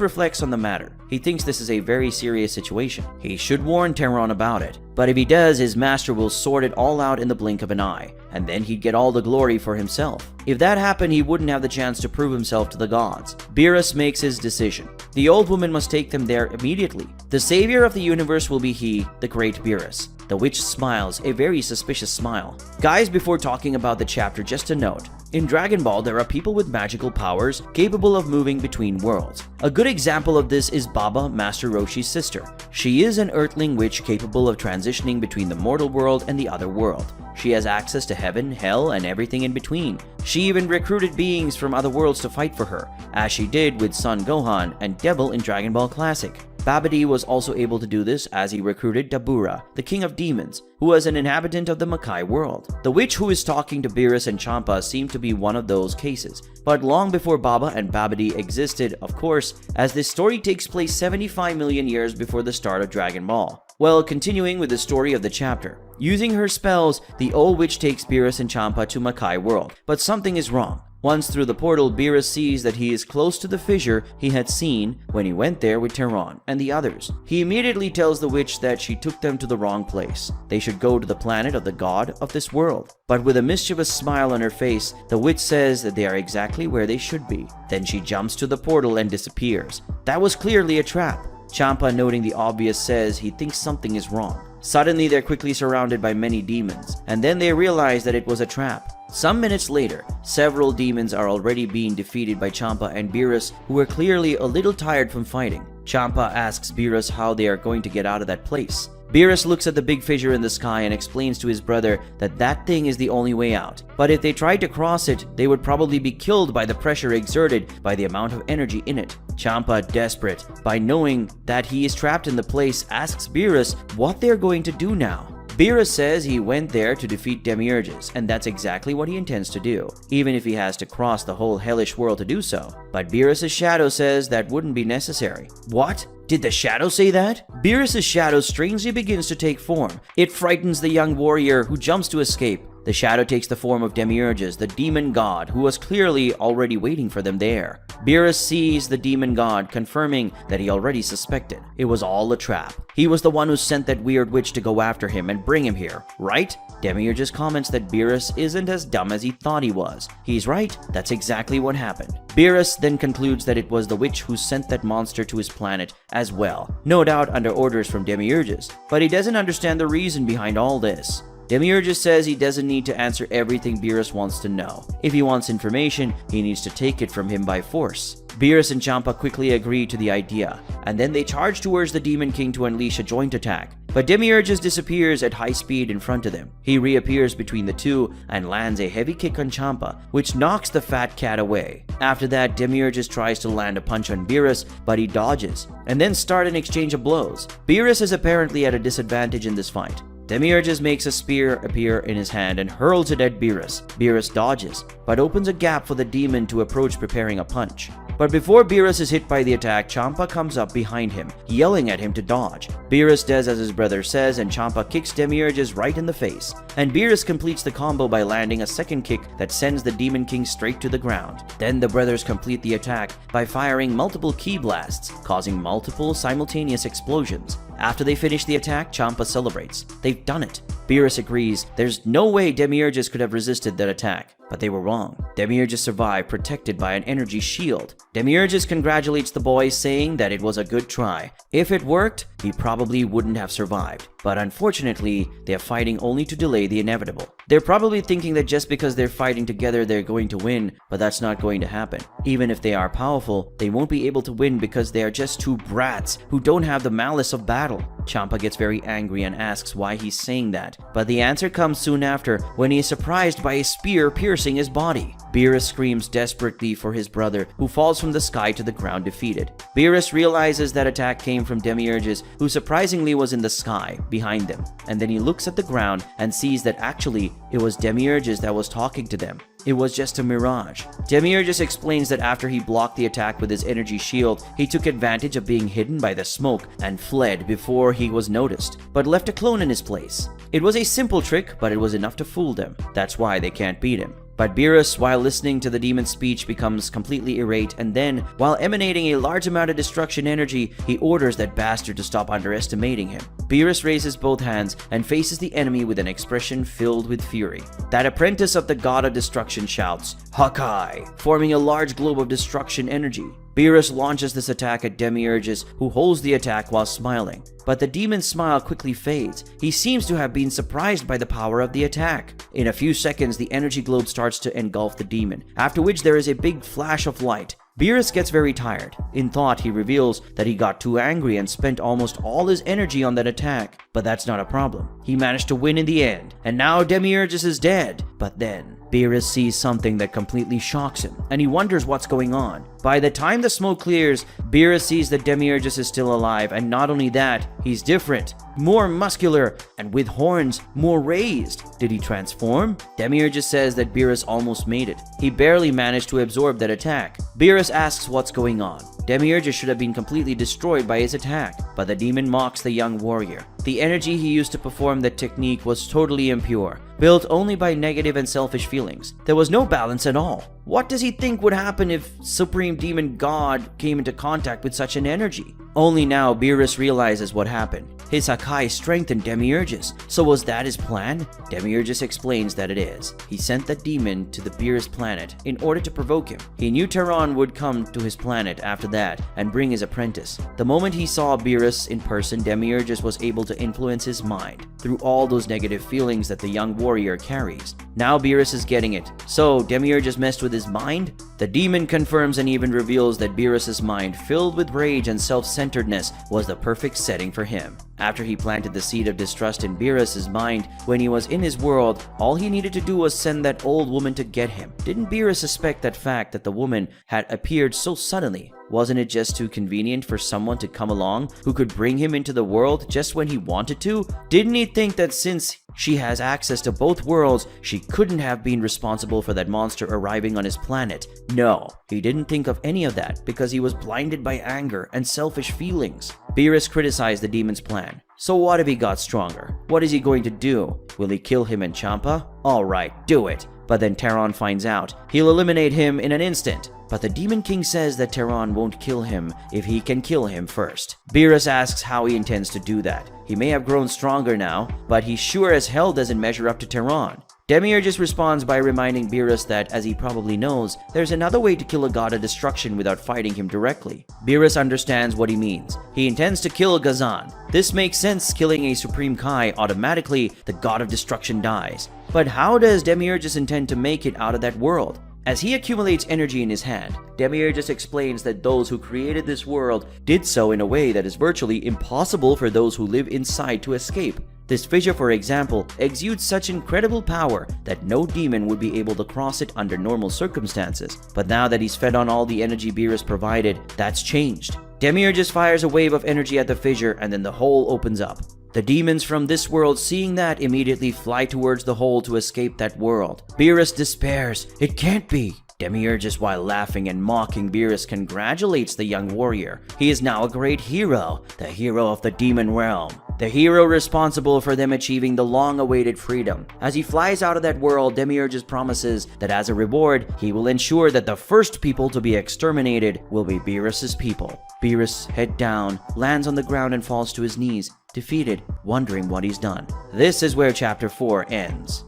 reflects on the matter. He thinks this is a very serious situation. He should warn Teron about it. But if he does, his master will sort it all out in the blink of an eye, and then he'd get all the glory for himself. If that happened, he wouldn't have the chance to prove himself to the gods. Beerus makes his decision. The old woman must take them there immediately. The savior of the universe will be he, the great Beerus. The witch smiles, a very suspicious smile. Guys, before talking about the chapter, just a note. In Dragon Ball, there are people with magical powers capable of moving between worlds. A good example of this is Baba, Master Roshi's sister. She is an earthling witch capable of transitioning between the mortal world and the other world. She has access to heaven, hell, and everything in between. She even recruited beings from other worlds to fight for her, as she did with Son Gohan and Devil in Dragon Ball Classic. Babidi was also able to do this as he recruited Dabura, the king of demons, who was an inhabitant of the Hakai world. The witch who is talking to Beerus and Champa seemed to be one of those cases, but long before Baba and Babidi existed, of course, as this story takes place 75 million years before the start of Dragon Ball. Well, continuing with the story of the chapter. Using her spells, the old witch takes Beerus and Champa to Hakai world, but something is wrong. Once through the portal, Beerus sees that he is close to the fissure he had seen when he went there with Teron and the others. He immediately tells the witch that she took them to the wrong place. They should go to the planet of the god of this world. But with a mischievous smile on her face, the witch says that they are exactly where they should be. Then she jumps to the portal and disappears. That was clearly a trap. Champa, noting the obvious, says he thinks something is wrong. Suddenly, they're quickly surrounded by many demons, and then they realize that it was a trap. Some minutes later, several demons are already being defeated by Champa and Beerus, who are clearly a little tired from fighting. Champa asks Beerus how they are going to get out of that place. Beerus looks at the big fissure in the sky and explains to his brother that that thing is the only way out. But if they tried to cross it, they would probably be killed by the pressure exerted by the amount of energy in it. Champa, desperate by knowing that he is trapped in the place, asks Beerus what they're going to do now. Beerus says he went there to defeat demiurges, and that's exactly what he intends to do, even if he has to cross the whole hellish world to do so. But Beerus' shadow says that wouldn't be necessary. What? Did the shadow say that? Beerus' shadow strangely begins to take form. It frightens the young warrior, who jumps to escape. The shadow takes the form of Demiurges, the demon god, who was clearly already waiting for them there. Beerus sees the demon god, confirming that he already suspected. It was all a trap. He was the one who sent that weird witch to go after him and bring him here, right? Demiurges comments that Beerus isn't as dumb as he thought he was. He's right, that's exactly what happened. Beerus then concludes that it was the witch who sent that monster to his planet as well, no doubt under orders from Demiurges, but he doesn't understand the reason behind all this. Demiurges says he doesn't need to answer everything Beerus wants to know. If he wants information, he needs to take it from him by force. Beerus and Champa quickly agree to the idea, and then they charge towards the Demon King to unleash a joint attack. But Demiurges disappears at high speed in front of them. He reappears between the two and lands a heavy kick on Champa, which knocks the fat cat away. After that, Demiurges tries to land a punch on Beerus, but he dodges, and then start an exchange of blows. Beerus is apparently at a disadvantage in this fight. Demures makes a spear appear in his hand and hurls it at Beerus. Beerus dodges, but opens a gap for the demon to approach, preparing a punch. But before Beerus is hit by the attack, Champa comes up behind him, yelling at him to dodge. Beerus does as his brother says, and Champa kicks Demiurges right in the face. and Beerus completes the combo by landing a second kick that sends the Demon King straight to the ground. Then the brothers complete the attack by firing multiple ki blasts, causing multiple simultaneous explosions. After they finish the attack, Champa celebrates. They've done it. Beerus agrees there's no way Demures could have resisted that attack, but they were wrong. Demures survived, protected by an energy shield. Demures congratulates the boys, saying that it was a good try. If it worked, he probably wouldn't have survived. But unfortunately, they are fighting only to delay the inevitable. They're probably thinking that just because they're fighting together, they're going to win, but that's not going to happen. Even if they are powerful, they won't be able to win because they are just two brats who don't have the malice of battle. Champa gets very angry and asks why he's saying that, but the answer comes soon after when he is surprised by a spear piercing his body. Beerus screams desperately for his brother, who falls from the sky to the ground defeated. Beerus realizes that attack came from Demures, who surprisingly was in the sky behind them, and then he looks at the ground and sees that actually it was Demures that was talking to them. It was just a mirage. Demures explains that after he blocked the attack with his energy shield, he took advantage of being hidden by the smoke and fled before he was noticed, but left a clone in his place. It was a simple trick, but it was enough to fool them. That's why they can't beat him. But Beerus, while listening to the demon's speech, becomes completely irate, and then, while emanating a large amount of destruction energy, he orders that bastard to stop underestimating him. Beerus raises both hands and faces the enemy with an expression filled with fury. That apprentice of the god of destruction shouts, "Hakai!" forming a large globe of destruction energy. Beerus launches this attack at Demures, who holds the attack while smiling. But the demon's smile quickly fades. He seems to have been surprised by the power of the attack. In a few seconds, the energy globe starts to engulf the demon, after which there is a big flash of light. Beerus gets very tired. In thought, he reveals that he got too angry and spent almost all his energy on that attack. But that's not a problem. He managed to win in the end, and now Demures is dead. But then, Beerus sees something that completely shocks him, and he wonders what's going on. By the time the smoke clears, Beerus sees that Demures is still alive, and not only that, he's different. More muscular, and with horns more raised. Did he transform? Demures says that Beerus almost made it. He barely managed to absorb that attack. Beerus asks what's going on. Demures should have been completely destroyed by his attack, but the demon mocks the young warrior. The energy he used to perform that technique was totally impure, built only by negative and selfish feelings. There was no balance at all. What does he think would happen if Supreme Demon God came into contact with such an energy? Only now Beerus realizes what happened. His Hakai strengthened Demures. So was that his plan? Demures explains that it is. He sent the demon to the Beerus planet in order to provoke him. He knew Teron would come to his planet after that and bring his apprentice. The moment he saw Beerus in person, Demures was able to influence his mind through all those negative feelings that the young warrior carries. Now Beerus is getting it. So Demures messed with his mind? The demon confirms and even reveals that Beerus's mind, filled with rage and self-centeredness, was the perfect setting for him. After he planted the seed of distrust in Beerus's mind when he was in his world, all he needed to do was send that old woman to get him. Didn't Beerus suspect that fact that the woman had appeared so suddenly? Wasn't it just too convenient for someone to come along who could bring him into the world just when he wanted to? Didn't he think that since she has access to both worlds, she couldn't have been responsible for that monster arriving on his planet? No, he didn't think of any of that because he was blinded by anger and selfish feelings. Beerus criticized the demon's plan. So what if he got stronger? What is he going to do? Will he kill him and Champa? Alright, do it. But then Teron finds out. He'll eliminate him in an instant. But the Demon King says that Teron won't kill him if he can kill him first. Beerus asks how he intends to do that. He may have grown stronger now, but he sure as hell doesn't measure up to Teron. Demures responds by reminding Beerus that, as he probably knows, there's another way to kill a god of destruction without fighting him directly. Beerus understands what he means. He intends to kill Gazan. This makes sense. Killing a Supreme Kai, automatically the god of destruction dies. But how does Demures intend to make it out of that world? As he accumulates energy in his hand, Demures explains that those who created this world did so in a way that is virtually impossible for those who live inside to escape. This fissure, for example, exudes such incredible power that no demon would be able to cross it under normal circumstances. But now that he's fed on all the energy Beerus provided, that's changed. Demures fires a wave of energy at the fissure, and then the hole opens up. The demons from this world, seeing that, immediately fly towards the hole to escape that world. Beerus despairs. It can't be. Demures, while laughing and mocking Beerus, congratulates the young warrior. He is now a great hero, the hero of the demon realm. the hero responsible for them achieving the long-awaited freedom. As he flies out of that world, Demures promises that as a reward, he will ensure that the first people to be exterminated will be Beerus's people. Beerus, head down, lands on the ground and falls to his knees, defeated, wondering what he's done. This is where Chapter 4 ends.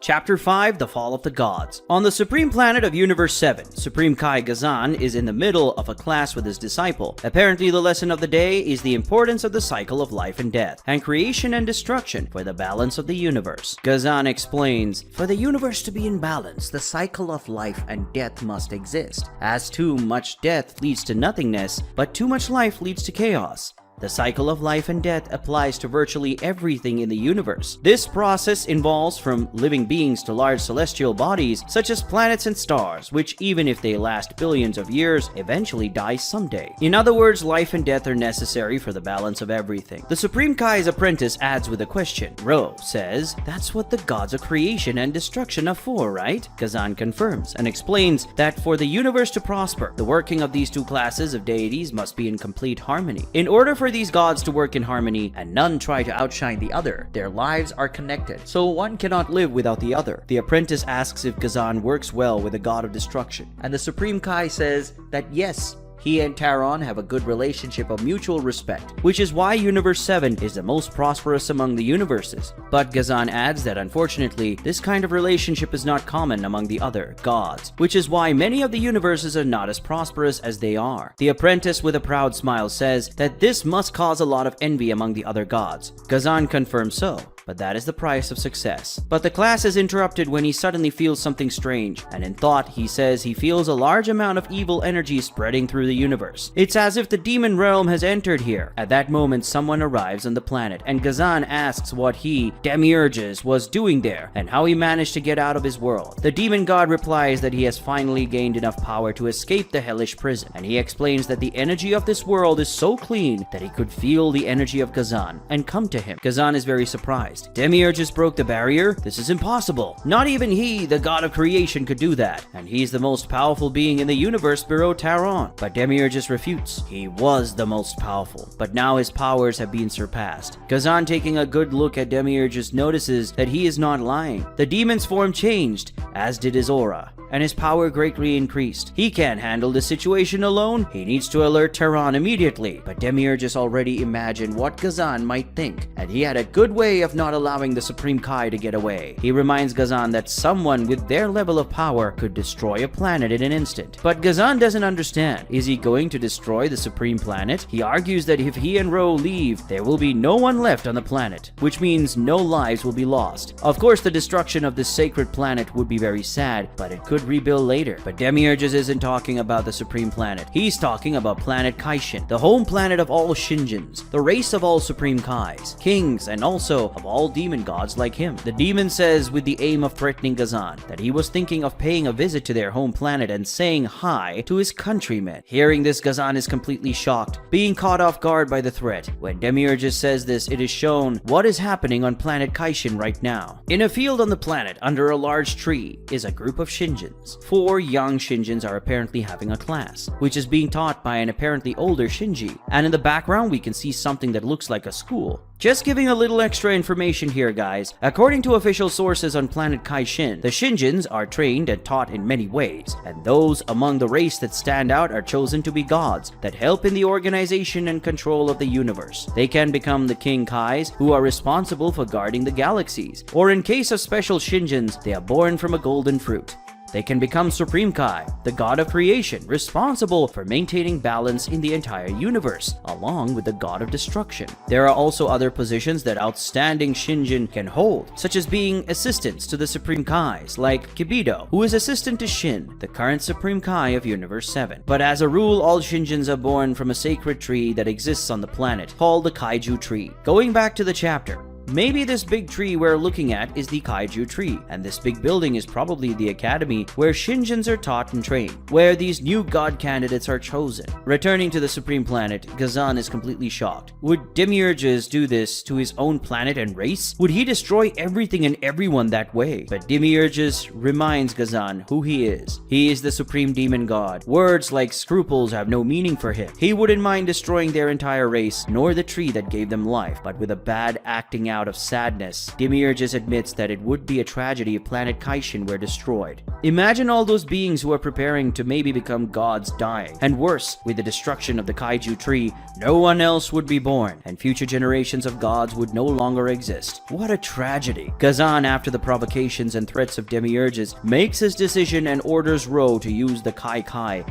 Chapter 5, The Fall of the Gods. On the supreme planet of Universe 7, Supreme Kai Gazan is in the middle of a class with his disciple. Apparently, the lesson of the day is the importance of the cycle of life and death, and creation and destruction for the balance of the universe. Gazan explains, "For the universe to be in balance, the cycle of life and death must exist. As too much death leads to nothingness, but too much life leads to chaos. The cycle of life and death applies to virtually everything in the universe. This process involves from living beings to large celestial bodies, such as planets and stars, which even if they last billions of years, eventually die someday. In other words, life and death are necessary for the balance of everything." The Supreme Kai's apprentice adds with a question. Ro says, "That's what the gods of creation and destruction are for, right?" Gazan confirms and explains that for the universe to prosper, the working of these two classes of deities must be in complete harmony. In order for these gods to work in harmony and none try to outshine the other, their lives are connected, so one cannot live without the other. The apprentice asks if Gazan works well with the god of destruction, and the Supreme Kai says that yes, he and Teron have a good relationship of mutual respect, which is why Universe 7 is the most prosperous among the universes. But Gazan adds that unfortunately, this kind of relationship is not common among the other gods, which is why many of the universes are not as prosperous as they are. The apprentice with a proud smile says that this must cause a lot of envy among the other gods. Gazan confirms so, but that is the price of success. But the class is interrupted when he suddenly feels something strange, and in thought he says he feels a large amount of evil energy spreading through the universe. It's as if the demon realm has entered here. At that moment, someone arrives on the planet, and Gazan asks what he, Demures, was doing there, and how he managed to get out of his world. The demon god replies that he has finally gained enough power to escape the hellish prison, and he explains that the energy of this world is so clean that he could feel the energy of Gazan and come to him. Gazan is very surprised. Demures broke the barrier? This is impossible. Not even he, the god of creation, could do that, and he's the most powerful being in the universe below Teron. But Demures refutes. He was the most powerful, but now his powers have been surpassed. Gazan, taking a good look at Demures, notices that he is not lying. The demon's form changed, as did his aura, and his power greatly increased. He can't handle the situation alone. He needs to alert Teron immediately, but Demures already imagined what Gazan might think, and he had a good way of not allowing the Supreme Kai to get away. He reminds Gazan that someone with their level of power could destroy a planet in an instant. But Gazan doesn't understand. Is he going to destroy the Supreme Planet? He argues that if he and Ro leave, there will be no one left on the planet, which means no lives will be lost. Of course, the destruction of this sacred planet would be very sad, but it could rebuild later. But Demures isn't talking about the Supreme Planet. He's talking about planet Kaishin, the home planet of all Shinjins, the race of all Supreme Kais, kings, and also of all demon gods like him. The demon says, with the aim of threatening Gazan, that he was thinking of paying a visit to their home planet and saying hi to his countrymen. Hearing this, Gazan is completely shocked, being caught off guard by the threat. When Demures says this, it is shown what is happening on planet Kaishin right now. In a field on the planet, under a large tree, is a group of Shinjins. 4 young Shinjins are apparently having a class, which is being taught by an apparently older Shinji, and in the background we can see something that looks like a school. Just giving a little extra information here, guys. According to official sources on planet Kaishin, the Shinjins are trained and taught in many ways, and those among the race that stand out are chosen to be gods that help in the organization and control of the universe. They can become the King Kais, who are responsible for guarding the galaxies, or in case of special Shinjins, they are born from a golden fruit. They can become Supreme Kai, the god of creation, responsible for maintaining balance in the entire universe, along with the god of destruction. There are also other positions that outstanding Shinjin can hold, such as being assistants to the Supreme Kais, like Kibido, who is assistant to Shin, the current Supreme Kai of Universe 7. But as a rule, all Shinjins are born from a sacred tree that exists on the planet, called the Kaiju Tree. Going back to the chapter, Maybe this big tree we're looking at is the Kaiju tree, and this big building is probably the academy where Shinjins are taught and trained, where these new god candidates are chosen. Returning to the Supreme Planet, Gazan is completely shocked. Would Demiurges do this to his own planet and race? Would he destroy everything and everyone that way? But Demiurges reminds Gazan who he is. He is the Supreme Demon God. Words like scruples have no meaning for him. He wouldn't mind destroying their entire race, nor the tree that gave them life, but with a bad acting out of sadness, Demiurges admits that it would be a tragedy if planet Kaishin were destroyed. Imagine all those beings who are preparing to maybe become gods dying, and worse, with the destruction of the Kaiju tree, no one else would be born, and future generations of gods would no longer exist. What a tragedy. Gazan, after the provocations and threats of Demiurges, makes his decision and orders Ro to use the Kai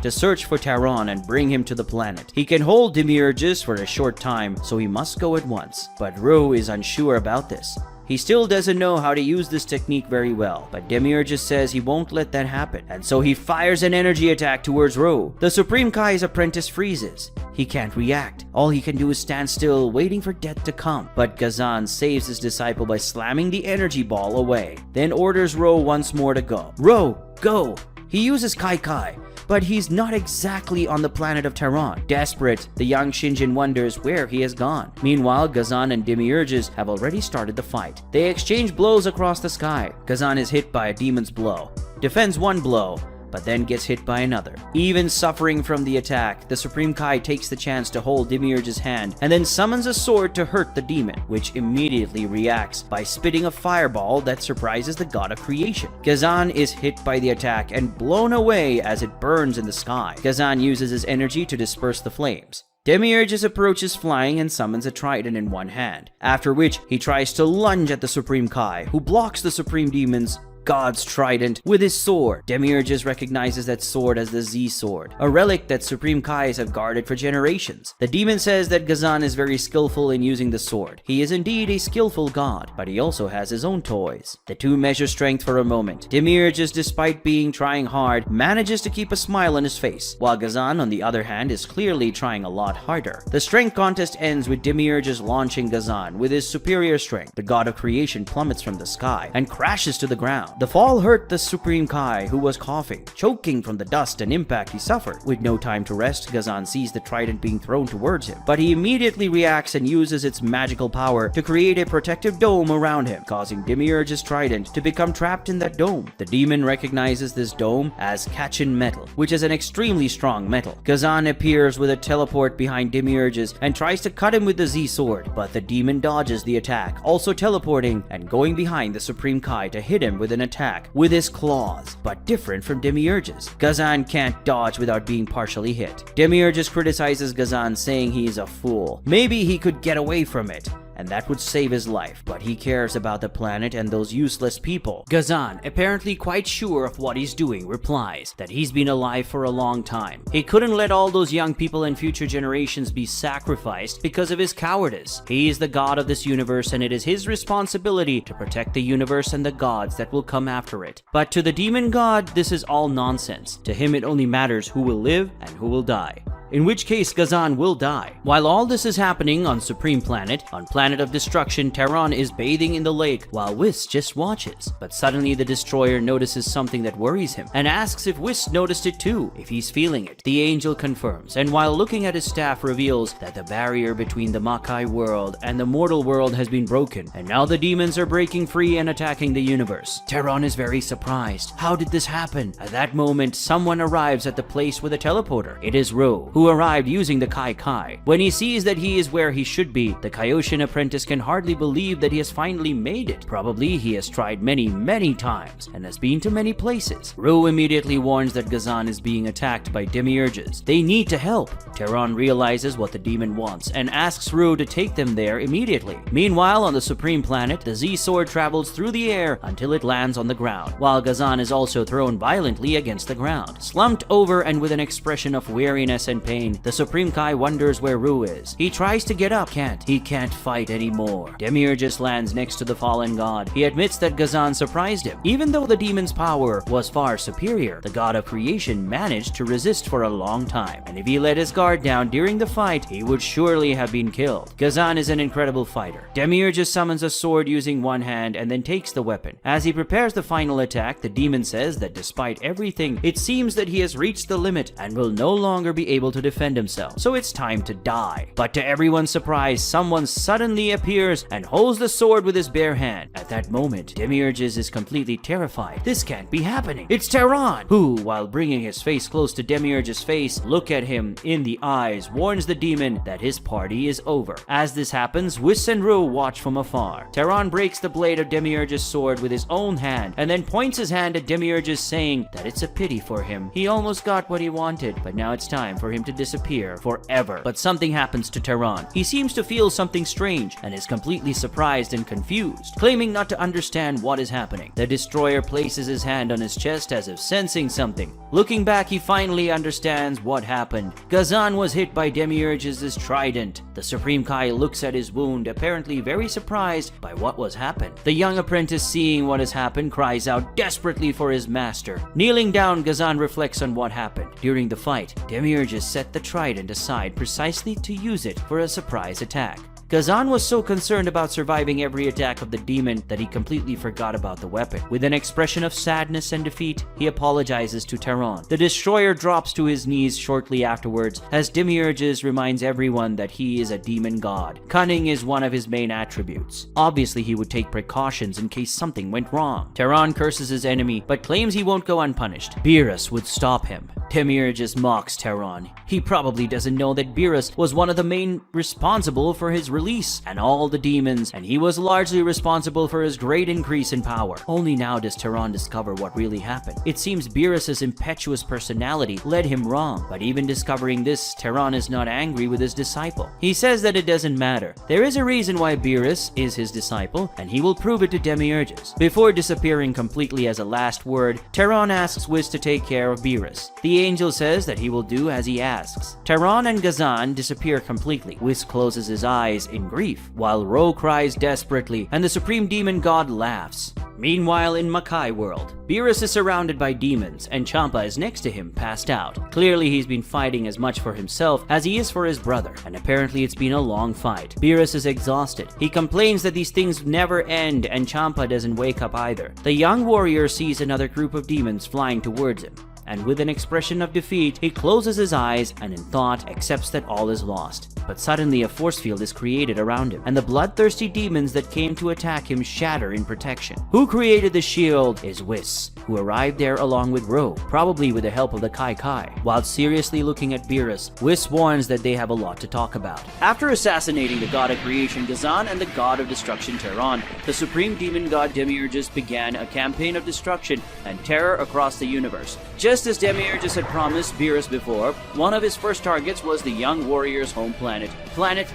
to search for Teron and bring him to the planet. He can hold Demiurges for a short time, so he must go at once. But Ro is unsure about this. He still doesn't know how to use this technique very well, but Demiurges says he won't let that happen, and so he fires an energy attack towards Ro. The Supreme Kai's apprentice freezes. He can't react. All he can do is stand still, waiting for death to come. But Gazan saves his disciple by slamming the energy ball away, then orders Ro once more to go. Ro, go! He uses Kai, but he's not exactly on the planet of Teron. Desperate, the young Shinjin wonders where he has gone. Meanwhile, Gazan and Demiurges have already started the fight. They exchange blows across the sky. Gazan is hit by a demon's blow, defends one blow, but then gets hit by another. Even suffering from the attack, the Supreme Kai takes the chance to hold Demiurge's hand and then summons a sword to hurt the demon, which immediately reacts by spitting a fireball that surprises the god of creation. Gazan is hit by the attack and blown away as it burns in the sky. Gazan uses his energy to disperse the flames. Demiurges approaches flying and summons a trident in one hand, after which he tries to lunge at the Supreme Kai, who blocks the Supreme Demon's God's trident with his sword. Demiurges recognizes that sword as the Z sword, a relic that Supreme Kais have guarded for generations. The demon says that Gazan is very skillful in using the sword. He is indeed a skillful god, but he also has his own toys. The two measure strength for a moment. Demiurges, despite trying hard, manages to keep a smile on his face, while Gazan, on the other hand, is clearly trying a lot harder. The strength contest ends with Demiurges launching Gazan with his superior strength. The god of creation plummets from the sky and crashes to the ground. The fall hurt the Supreme Kai, who was coughing, choking from the dust and impact he suffered. With no time to rest, Gazan sees the trident being thrown towards him, but he immediately reacts and uses its magical power to create a protective dome around him, causing Demiurge's trident to become trapped in that dome. The demon recognizes this dome as Kachin metal, which is an extremely strong metal. Gazan appears with a teleport behind Demiurge's and tries to cut him with the Z sword, but the demon dodges the attack, also teleporting and going behind the Supreme Kai to hit him with an attack with his claws, but different from Demiurge's. Gazan can't dodge without being partially hit. Demiurge's criticizes Gazan, saying he is a fool. Maybe he could get away from it, and that would save his life, but he cares about the planet and those useless people. Gazan, apparently quite sure of what he's doing, replies that he's been alive for a long time. He couldn't let all those young people and future generations be sacrificed because of his cowardice. He is the god of this universe, and it is his responsibility to protect the universe and the gods that will come after it. But to the demon god, this is all nonsense. To him, it only matters who will live and who will die, in which case Gazan will die. While all this is happening on Supreme Planet, on Planet of Destruction, Teron is bathing in the lake while Whis just watches. But suddenly the Destroyer notices something that worries him and asks if Whis noticed it too, if he's feeling it. The angel confirms, and while looking at his staff reveals that the barrier between the Makai world and the mortal world has been broken, and now the demons are breaking free and attacking the universe. Teron is very surprised. How did this happen? At that moment, someone arrives at the place with a teleporter. It is Ro, who arrived using the Kai. When he sees that he is where he should be, the Kaioshin apprentice can hardly believe that he has finally made it. Probably he has tried many times and has been to many places. Ro immediately warns that Gazan is being attacked by Demiurges. They need to help. Teron realizes what the demon wants and asks Ro to take them there immediately. Meanwhile, on the Supreme Planet, the Z sword travels through the air until it lands on the ground, while Gazan is also thrown violently against the ground. Slumped over and with an expression of weariness and pain, pain, the Supreme Kai wonders where Ru is. He tries to get up, can't. He can't fight anymore. Demiurgus lands next to the fallen god. He admits that Gazan surprised him. Even though the demon's power was far superior, the god of creation managed to resist for a long time, and if he let his guard down during the fight, he would surely have been killed. Gazan is an incredible fighter. Demiurgus summons a sword using one hand and then takes the weapon. As he prepares the final attack, the demon says that despite everything, it seems that he has reached the limit and will no longer be able to defend himself, so it's time to die. But to everyone's surprise, someone suddenly appears and holds the sword with his bare hand. At that moment, Demiurgus is completely terrified. This can't be happening. It's Teron, who, while bringing his face close to Demiurgus' face, look at him in the eyes, warns the demon that his party is over. As this happens, Whis and Ru watch from afar. Teron breaks the blade of Demiurgus' sword with his own hand and then points his hand at Demiurgus, saying that it's a pity for him. He almost got what he wanted, but now it's time for him to disappear forever. But something happens to Teron. He seems to feel something strange and is completely surprised and confused, claiming not to understand what is happening. The destroyer places his hand on his chest as if sensing something. Looking back, he finally understands what happened. Gazan was hit by Demiurgus' trident. The Supreme Kai looks at his wound, apparently very surprised by what was happened. The young apprentice, seeing what has happened, cries out desperately for his master. Kneeling down, Gazan reflects on what happened. During the fight, Demiurgus set the trident aside precisely to use it for a surprise attack. Gazan was so concerned about surviving every attack of the demon that he completely forgot about the weapon. With an expression of sadness and defeat, he apologizes to Teron. The destroyer drops to his knees shortly afterwards, as Demiurgus reminds everyone that he is a demon god. Cunning is one of his main attributes. Obviously, he would take precautions in case something went wrong. Teron curses his enemy, but claims he won't go unpunished. Beerus would stop him. Demiurgus mocks Teron. He probably doesn't know that Beerus was one of the main responsible for his release and all the demons, and he was largely responsible for his great increase in power. Only now does Teron discover what really happened. It seems Beerus' impetuous personality led him wrong, but even discovering this, Teron is not angry with his disciple. He says that it doesn't matter. There is a reason why Beerus is his disciple, and he will prove it to Demiurgus. Before disappearing completely as a last word, Teron asks Whis to take care of Beerus. The angel says that he will do as he asks. Teron and Gazan disappear completely. Whis closes his eyes in grief, while Ro cries desperately, and the Supreme Demon God laughs. Meanwhile, in Hakai world, Beerus is surrounded by demons, and Champa is next to him, passed out. Clearly, he's been fighting as much for himself as he is for his brother, and apparently it's been a long fight. Beerus is exhausted. He complains that these things never end, and Champa doesn't wake up either. The young warrior sees another group of demons flying towards him, and with an expression of defeat, he closes his eyes and in thought accepts that all is lost. But suddenly a force field is created around him, and the bloodthirsty demons that came to attack him shatter in protection. Who created the shield is Whis, who arrived there along with Ro, probably with the help of the Kai. While seriously looking at Beerus, Whis warns that they have a lot to talk about. After assassinating the god of creation Gazan and the god of destruction Teron, the supreme demon god Demiurgus began a campaign of destruction and terror across the universe. Just as Demiurgus had promised Beerus before, one of his first targets was the young warrior's home planet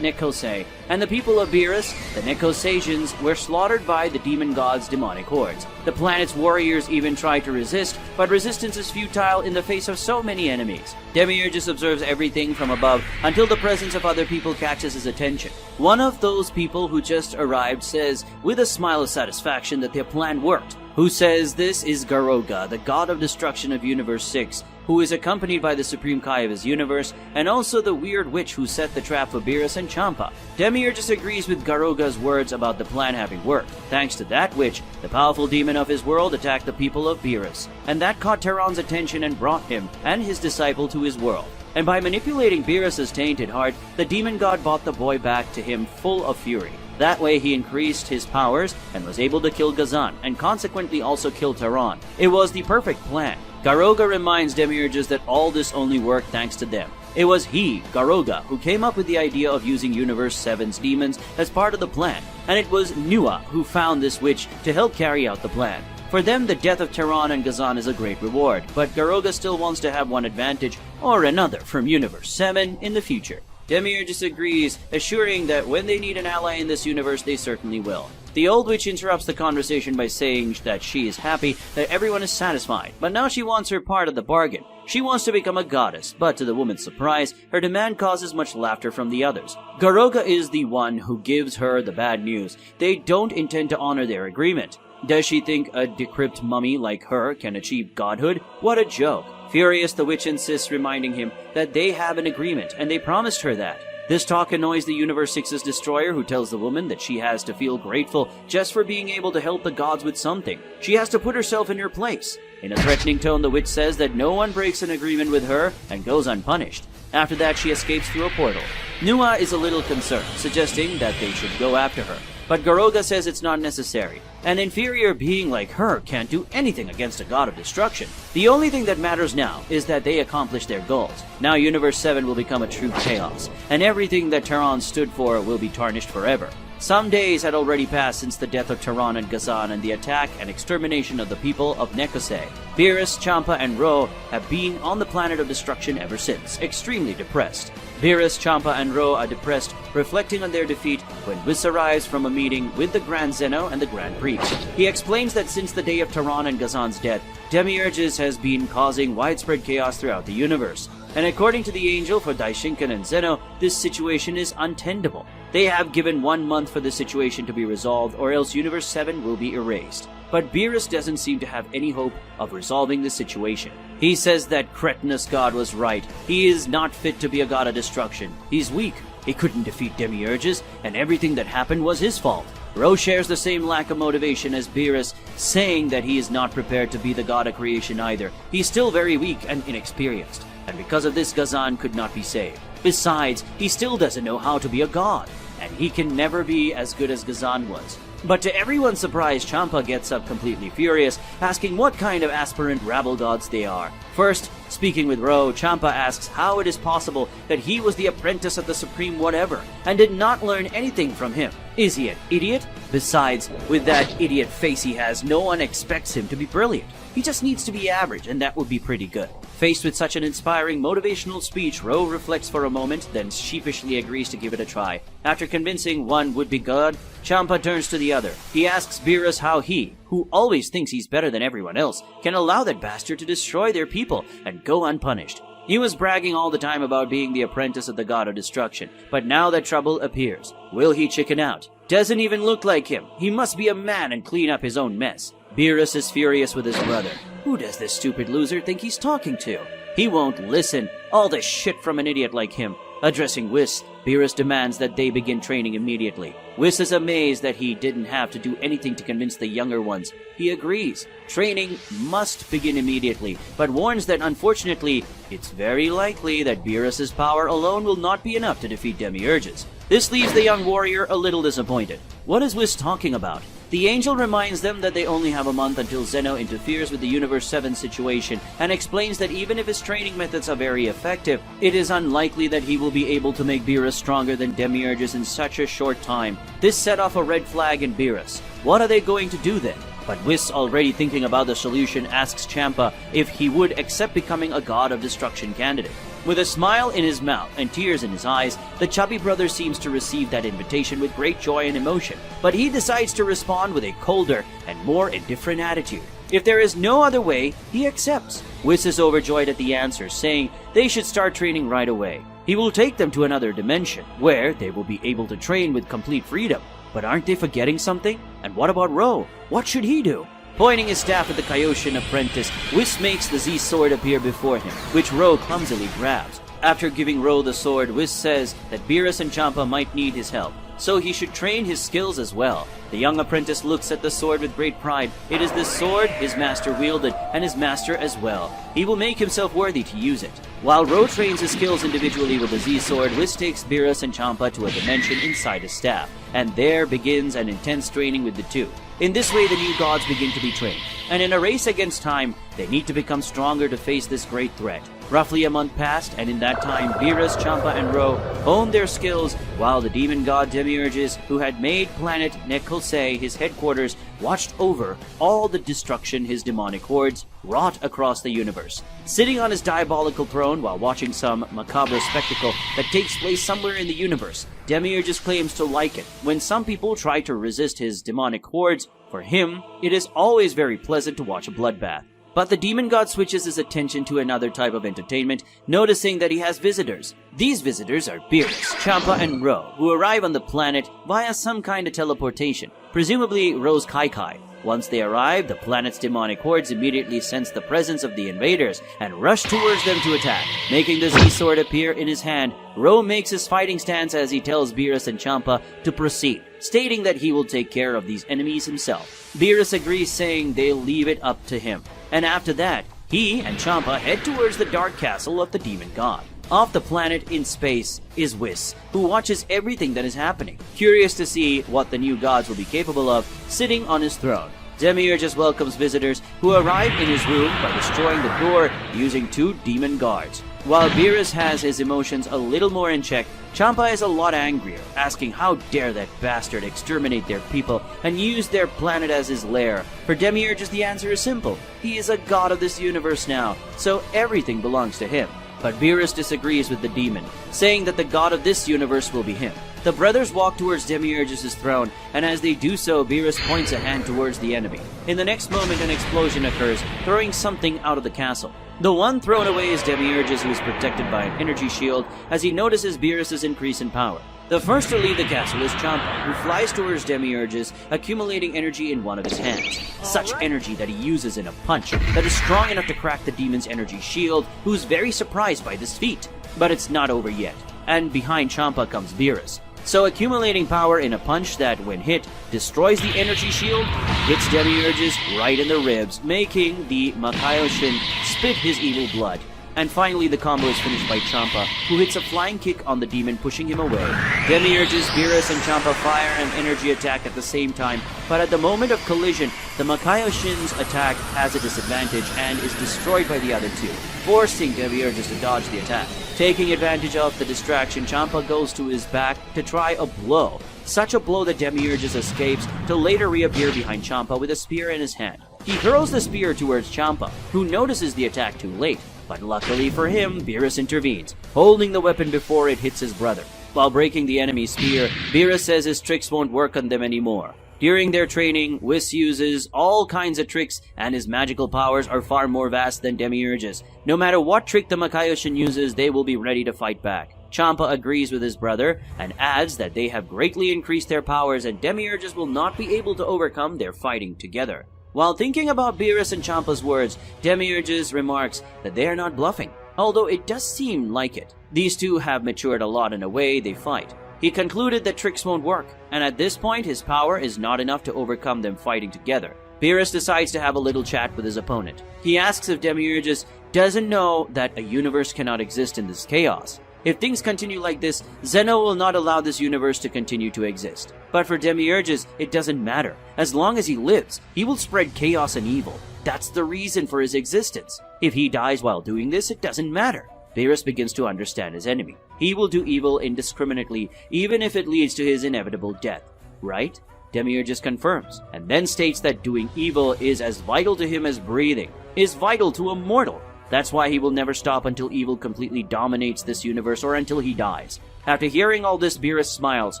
Nekosei, and the people of Beerus, the Nekosasians, were slaughtered by the demon god's demonic hordes. The planet's warriors even tried to resist, but resistance is futile in the face of so many enemies. Demiurgus observes everything from above until the presence of other people catches his attention. One of those people who just arrived says, with a smile of satisfaction, that their plan worked. Who says this is Garoga, the god of destruction of Universe 6, who is accompanied by the Supreme Kai of his universe, and also the weird witch who set the trap for Beerus and Champa. Demiurgus agrees with Garoga's words about the plan having worked. Thanks to that witch, the powerful demon of his world attacked the people of Beerus, and that caught Teron's attention and brought him and his disciple to his world. And by manipulating Beerus' tainted heart, the demon god brought the boy back to him full of fury. That way he increased his powers and was able to kill Gazan, and consequently also kill Teron. It was the perfect plan. Garoga reminds Demiurgus that all this only worked thanks to them. It was he, Garoga, who came up with the idea of using Universe 7's demons as part of the plan, and it was Nua who found this witch to help carry out the plan. For them, the death of Teron and Gazan is a great reward, but Garoga still wants to have one advantage or another from Universe 7 in the future. Demiurgus agrees, assuring that when they need an ally in this universe, they certainly will. The old witch interrupts the conversation by saying that she is happy that everyone is satisfied, but now she wants her part of the bargain. She wants to become a goddess, but to the woman's surprise, her demand causes much laughter from the others. Garoga is the one who gives her the bad news. They don't intend to honor their agreement. Does she think a decrepit mummy like her can achieve godhood? What a joke. Furious, the witch insists, reminding him that they have an agreement, and they promised her that. This talk annoys the Universe 6's destroyer, who tells the woman that she has to feel grateful just for being able to help the gods with something. She has to put herself in her place. In a threatening tone, the witch says that no one breaks an agreement with her and goes unpunished. After that, she escapes through a portal. Nua is a little concerned, suggesting that they should go after her. But Garoga says it's not necessary. An inferior being like her can't do anything against a god of destruction. The only thing that matters now is that they accomplish their goals. Now Universe 7 will become a true chaos, and everything that Teron stood for will be tarnished forever. Some days had already passed since the death of Teron and Gazan and the attack and extermination of the people of Nekose. Beerus, Champa, and Ro have been on the planet of destruction ever since, extremely depressed. Beerus, Champa, and Ro are depressed, reflecting on their defeat when Whis arrives from a meeting with the Grand Zeno and the Grand Priest. He explains that since the day of Teron and Gazan's death, Demures has been causing widespread chaos throughout the universe. And according to the angel for Daishinkan and Zeno, this situation is untenable. They have given 1 month for the situation to be resolved, or else Universe 7 will be erased. But Beerus doesn't seem to have any hope of resolving the situation. He says that cretinous god was right. He is not fit to be a god of destruction. He's weak. He couldn't defeat Demiurges, and everything that happened was his fault. Ro shares the same lack of motivation as Beerus, saying that he is not prepared to be the god of creation either. He's still very weak and inexperienced, and because of this, Gazan could not be saved. Besides, he still doesn't know how to be a god, and he can never be as good as Gazan was. But to everyone's surprise, Champa gets up completely furious, asking what kind of aspirant rabble gods they are. First, speaking with Ro, Champa asks how it is possible that he was the apprentice of the Supreme Whatever, and did not learn anything from him. Is he an idiot? Besides, with that idiot face he has, no one expects him to be brilliant. He just needs to be average, and that would be pretty good. Faced with such an inspiring motivational speech, Ro reflects for a moment, then sheepishly agrees to give it a try. After convincing one would-be god, Champa turns to the other. He asks Beerus how he, who always thinks he's better than everyone else, can allow that bastard to destroy their people and go unpunished. He was bragging all the time about being the apprentice of the god of destruction, but now that trouble appears. Will he chicken out? Doesn't even look like him. He must be a man and clean up his own mess. Beerus is furious with his brother. Who does this stupid loser think he's talking to? He won't listen. All this shit from an idiot like him. Addressing Whis, Beerus demands that they begin training immediately. Whis is amazed that he didn't have to do anything to convince the younger ones. He agrees. Training must begin immediately, but warns that unfortunately, it's very likely that Beerus's power alone will not be enough to defeat Demiurges. This leaves the young warrior a little disappointed. What is Whis talking about? The angel reminds them that they only have a month until Zeno interferes with the Universe 7 situation, and explains that even if his training methods are very effective, it is unlikely that he will be able to make Beerus stronger than Demiurges in such a short time. This set off a red flag in Beerus. What are they going to do then? But Whis, already thinking about the solution, asks Champa if he would accept becoming a god of destruction candidate. With a smile in his mouth and tears in his eyes, the chubby brother seems to receive that invitation with great joy and emotion, but he decides to respond with a colder and more indifferent attitude. If there is no other way, he accepts. Whis is overjoyed at the answer, saying they should start training right away. He will take them to another dimension, where they will be able to train with complete freedom. But aren't they forgetting something? And what about Ro? What should he do? Pointing his staff at the Kaioshin apprentice, Whis makes the Z sword appear before him, which Ro clumsily grabs. After giving Ro the sword, Whis says that Beerus and Champa might need his help, so he should train his skills as well. The young apprentice looks at the sword with great pride. It is this sword his master wielded, and his master as well. He will make himself worthy to use it. While Ro trains his skills individually with the Z-sword, Whis takes Beerus and Champa to a dimension inside his staff, and there begins an intense training with the two. In this way, the new gods begin to be trained, and in a race against time, they need to become stronger to face this great threat. Roughly a month passed, and in that time, Beerus, Champa, and Ro honed their skills, while the demon god Demiurges, who had made planet Nekose chronicles say his headquarters watched over all the destruction his demonic hordes wrought across the universe. Sitting on his diabolical throne while watching some macabre spectacle that takes place somewhere in the universe, Demures claims to like it. When some people try to resist his demonic hordes, for him, it is always very pleasant to watch a bloodbath. But the demon god switches his attention to another type of entertainment, noticing that he has visitors. These visitors are Beerus, Champa, and Ro, who arrive on the planet via some kind of teleportation, presumably Ro's Hakai. Once they arrive, the planet's demonic hordes immediately sense the presence of the invaders and rush towards them to attack. Making the Z-sword appear in his hand, Ro makes his fighting stance as he tells Beerus and Champa to proceed, stating that he will take care of these enemies himself. Beerus agrees, saying they'll leave it up to him. And after that, he and Champa head towards the dark castle of the demon god. Off the planet in space is Whis, who watches everything that is happening, curious to see what the new gods will be capable of, sitting on his throne. Demures welcomes visitors who arrive in his room by destroying the door using 2 demon guards. While Beerus has his emotions a little more in check, Champa is a lot angrier, asking how dare that bastard exterminate their people and use their planet as his lair. For Demures, the answer is simple. He is a god of this universe now, so everything belongs to him. But Beerus disagrees with the demon, saying that the god of this universe will be him. The brothers walk towards Demures' throne, and as they do so, Beerus points a hand towards the enemy. In the next moment, an explosion occurs, throwing something out of the castle. The one thrown away is Demures, who is protected by an energy shield, as he notices Beerus' increase in power. The first to leave the castle is Champa, who flies towards Demures, accumulating energy in one of his hands. Such energy that he uses in a punch that is strong enough to crack the demon's energy shield, who's very surprised by this feat. But it's not over yet, and behind Champa comes Beerus. So accumulating power in a punch that, when hit, destroys the energy shield, hits Demures right in the ribs, making the Makaioshin spit his evil blood. And finally, the combo is finished by Champa, who hits a flying kick on the demon, pushing him away. Demures, Beerus, and Champa fire an energy attack at the same time, but at the moment of collision, the Makaioshin's attack has a disadvantage and is destroyed by the other 2, forcing Demures to dodge the attack. Taking advantage of the distraction, Champa goes to his back to try a blow. Such a blow that Demures escapes to later reappear behind Champa with a spear in his hand. He hurls the spear towards Champa, who notices the attack too late. But luckily for him, Beerus intervenes, holding the weapon before it hits his brother. While breaking the enemy's spear, Beerus says his tricks won't work on them anymore. During their training, Whis uses all kinds of tricks, and his magical powers are far more vast than Demures. No matter what trick the Makaioshin uses, they will be ready to fight back. Champa agrees with his brother, and adds that they have greatly increased their powers and Demures will not be able to overcome their fighting together. While thinking about Beerus and Champa's words, Demures remarks that they are not bluffing, although it does seem like it. These 2 have matured a lot in the way they fight. He concluded that tricks won't work, and at this point his power is not enough to overcome them fighting together. Beerus decides to have a little chat with his opponent. He asks if Demures doesn't know that a universe cannot exist in this chaos. If things continue like this, Zeno will not allow this universe to continue to exist. But for Demures, it doesn't matter. As long as he lives, he will spread chaos and evil. That's the reason for his existence. If he dies while doing this, it doesn't matter. Beerus begins to understand his enemy. He will do evil indiscriminately, even if it leads to his inevitable death. Right? Demures confirms, and then states that doing evil is as vital to him as breathing, is vital to a mortal. That's why he will never stop until evil completely dominates this universe or until he dies. After hearing all this, Beerus smiles,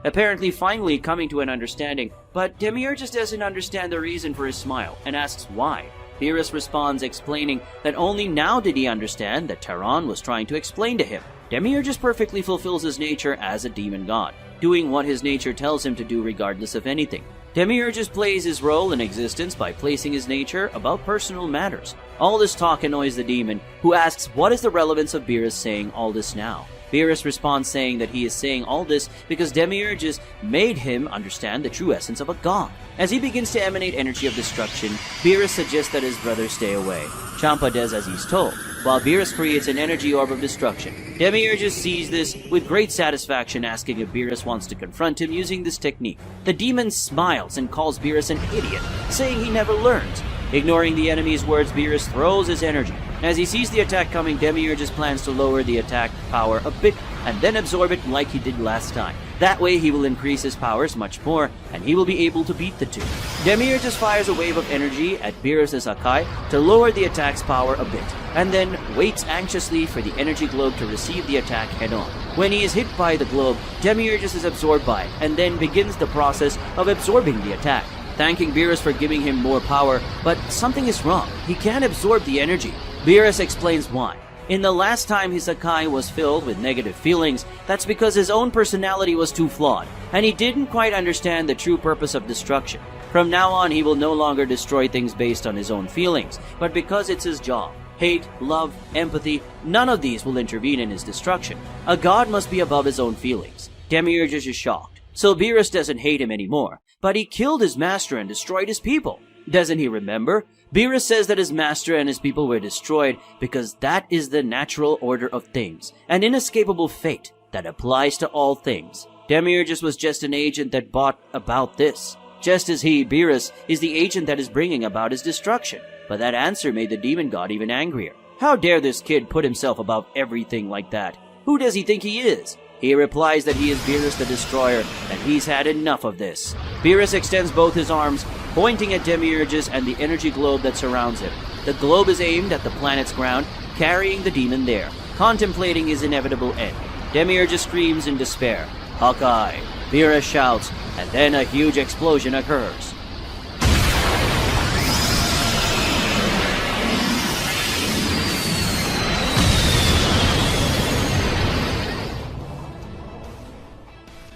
apparently finally coming to an understanding, but Demures doesn't understand the reason for his smile and asks why. Beerus responds, explaining that only now did he understand that Teron was trying to explain to him. Demures perfectly fulfills his nature as a demon god, doing what his nature tells him to do regardless of anything. Demures plays his role in existence by placing his nature above personal matters. All this talk annoys the demon, who asks what is the relevance of Beerus saying all this now. Beerus responds saying that he is saying all this because Demures made him understand the true essence of a god. As he begins to emanate energy of destruction, Beerus suggests that his brother stay away. Champa does as he's told, while Beerus creates an energy orb of destruction. Demures sees this with great satisfaction, asking if Beerus wants to confront him using this technique. The demon smiles and calls Beerus an idiot, saying he never learns. Ignoring the enemy's words, Beerus throws his energy. As he sees the attack coming, Demures plans to lower the attack power a bit and then absorb it like he did last time. That way he will increase his powers much more, and he will be able to beat the two. Demures fires a wave of energy at Beerus' Hakai to lower the attack's power a bit, and then waits anxiously for the energy globe to receive the attack head-on. When he is hit by the globe, Demures is absorbed by it, and then begins the process of absorbing the attack, thanking Beerus for giving him more power, but something is wrong. He can't absorb the energy. Beerus explains why. In the last time his Hakai was filled with negative feelings, that's because his own personality was too flawed, and he didn't quite understand the true purpose of destruction. From now on, he will no longer destroy things based on his own feelings, but because it's his job. Hate, love, empathy, none of these will intervene in his destruction. A god must be above his own feelings. Demures is shocked. So Beerus doesn't hate him anymore, but he killed his master and destroyed his people. Doesn't he remember? Beerus says that his master and his people were destroyed because that is the natural order of things, an inescapable fate that applies to all things. Demures was just an agent that brought about this, just as he, Beerus, is the agent that is bringing about his destruction. But that answer made the demon god even angrier. How dare this kid put himself above everything like that? Who does he think he is? He replies that he is Beerus the Destroyer, and he's had enough of this. Beerus extends both his arms, pointing at Demures and the energy globe that surrounds him. The globe is aimed at the planet's ground, carrying the demon there, contemplating his inevitable end. Demures screams in despair. Hakai! Beerus shouts, and then a huge explosion occurs.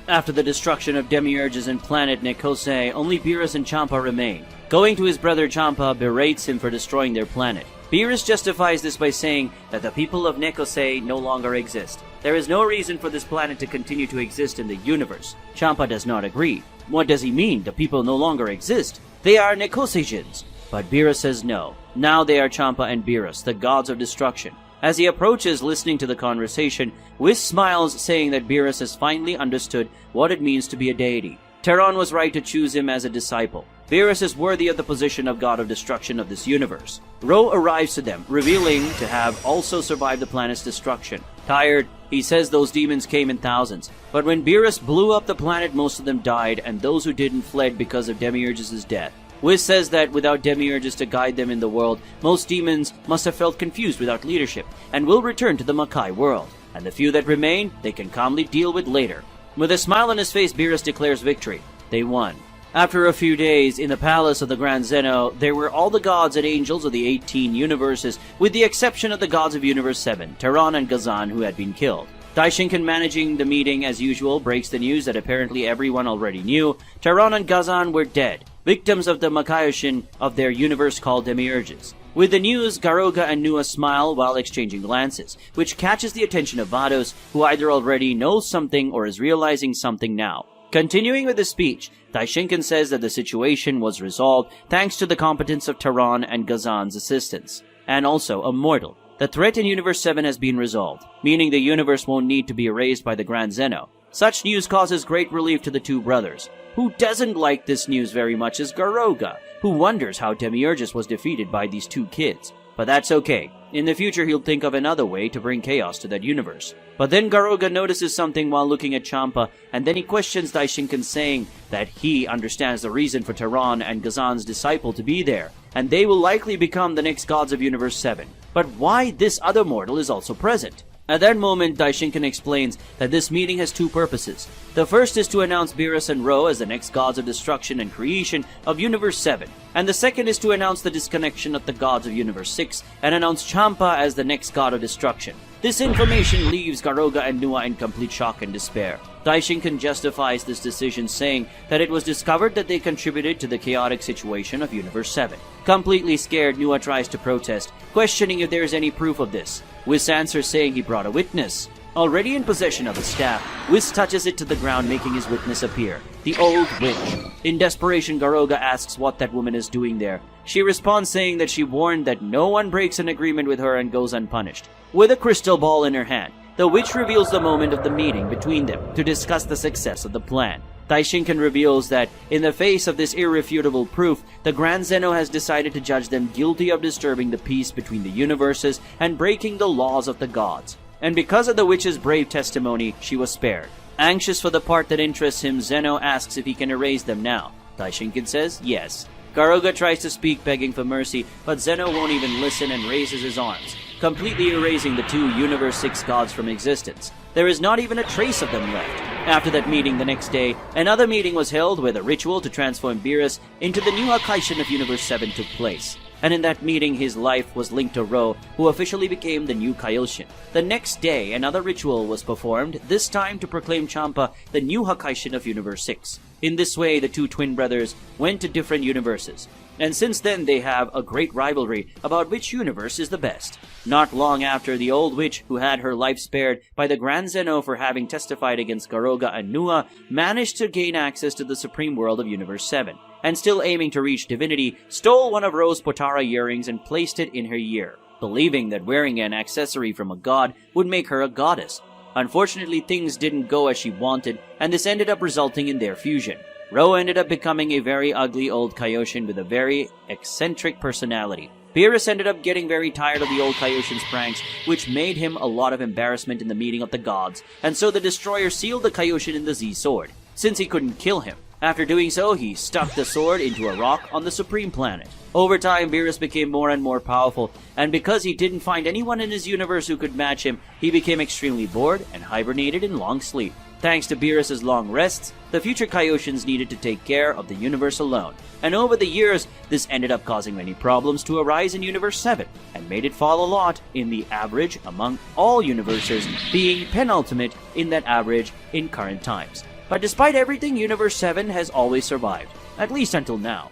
After the destruction of Demures and planet Nekose, only Beerus and Champa remain. Going to his brother Champa berates him for destroying their planet. Beerus justifies this by saying that the people of Nekose no longer exist. There is no reason for this planet to continue to exist in the universe. Champa does not agree. What does he mean? The people no longer exist. They are Nekosejans. But Beerus says no. Now they are Champa and Beerus, the gods of destruction. As he approaches listening to the conversation, Whis smiles, saying that Beerus has finally understood what it means to be a deity. Teron was right to choose him as a disciple. Beerus is worthy of the position of god of destruction of this universe. Ro arrives to them, revealing to have also survived the planet's destruction. Tired, he says those demons came in thousands, but when Beerus blew up the planet, most of them died, and those who didn't fled because of Demures' death. Whis says that without Demures to guide them in the world, most demons must have felt confused without leadership, and will return to the Makai world. And the few that remain, they can calmly deal with later. With a smile on his face, Beerus declares victory. They won. After a few days, in the palace of the Grand Zeno, there were all the gods and angels of the 18 universes, with the exception of the gods of Universe 7, Teron and Gazan, who had been killed. Daishinkan, managing the meeting as usual, breaks the news that apparently everyone already knew. Teron and Gazan were dead, victims of the Makaioshin of their universe called Demures. With the news, Garoga and Nua smile while exchanging glances, which catches the attention of Vados, who either already knows something or is realizing something now. Continuing with the speech, Daishinkan says that the situation was resolved thanks to the competence of Teron and Gazan's assistance, and also a mortal. The threat in Universe 7 has been resolved, meaning the universe won't need to be erased by the Grand Zeno. Such news causes great relief to the two brothers. Who doesn't like this news very much is Garoga, who wonders how Demures was defeated by these two kids. But that's okay. In the future, he'll think of another way to bring chaos to that universe. But then Garoga notices something while looking at Champa, and then he questions Daishinkan, saying that he understands the reason for Teron and Gazan's disciple to be there, and they will likely become the next gods of Universe 7. But why this other mortal is also present? At that moment, Daishinkan explains that this meeting has two purposes. The first is to announce Beerus and Ro as the next gods of destruction and creation of Universe 7, and the second is to announce the disconnection of the gods of Universe 6 and announce Champa as the next god of destruction. This information leaves Garoga and Nua in complete shock and despair. Daishinkan justifies this decision, saying that it was discovered that they contributed to the chaotic situation of Universe 7. Completely scared, Nua tries to protest, questioning if there is any proof of this. Whis answers, saying he brought a witness. Already in possession of a staff, Whis touches it to the ground, making his witness appear, the old witch. In desperation, Garoga asks what that woman is doing there. She responds, saying that she warned that no one breaks an agreement with her and goes unpunished. With a crystal ball in her hand, the witch reveals the moment of the meeting between them to discuss the success of the plan. Daishinkan reveals that, in the face of this irrefutable proof, the Grand Zeno has decided to judge them guilty of disturbing the peace between the universes and breaking the laws of the gods. And because of the witch's brave testimony, she was spared. Anxious for the part that interests him, Zeno asks if he can erase them now. Daishinkin says yes. Garoga tries to speak, begging for mercy, but Zeno won't even listen and raises his arms, completely erasing the two Universe 6 gods from existence. There is not even a trace of them left. After that meeting the next day, another meeting was held where the ritual to transform Beerus into the new Hakai of Universe 7 took place. And in that meeting, his life was linked to Ro, who officially became the new Kaioshin. The next day, another ritual was performed, this time to proclaim Champa the new Hakai of Universe 6. In this way, the two twin brothers went to different universes. And since then, they have a great rivalry about which universe is the best. Not long after, the old witch, who had her life spared by the Grand Zeno for having testified against Garoga and Nua, managed to gain access to the supreme world of Universe 7. And still aiming to reach divinity, stole one of Rose Potara earrings and placed it in her ear, believing that wearing an accessory from a god would make her a goddess. Unfortunately, things didn't go as she wanted, and this ended up resulting in their fusion. Ro ended up becoming a very ugly old Kaioshin with a very eccentric personality. Beerus ended up getting very tired of the old Kaioshin's pranks, which made him a lot of embarrassment in the meeting of the gods, and so the Destroyer sealed the Kaioshin in the Z-Sword, since he couldn't kill him. After doing so, he stuck the sword into a rock on the Supreme Planet. Over time, Beerus became more and more powerful, and because he didn't find anyone in his universe who could match him, he became extremely bored and hibernated in long sleep. Thanks to Beerus' long rests, the future Kaioshins needed to take care of the universe alone. And over the years, this ended up causing many problems to arise in Universe 7, and made it fall a lot in the average among all universes, being penultimate in that average in current times. But despite everything, Universe 7 has always survived, at least until now.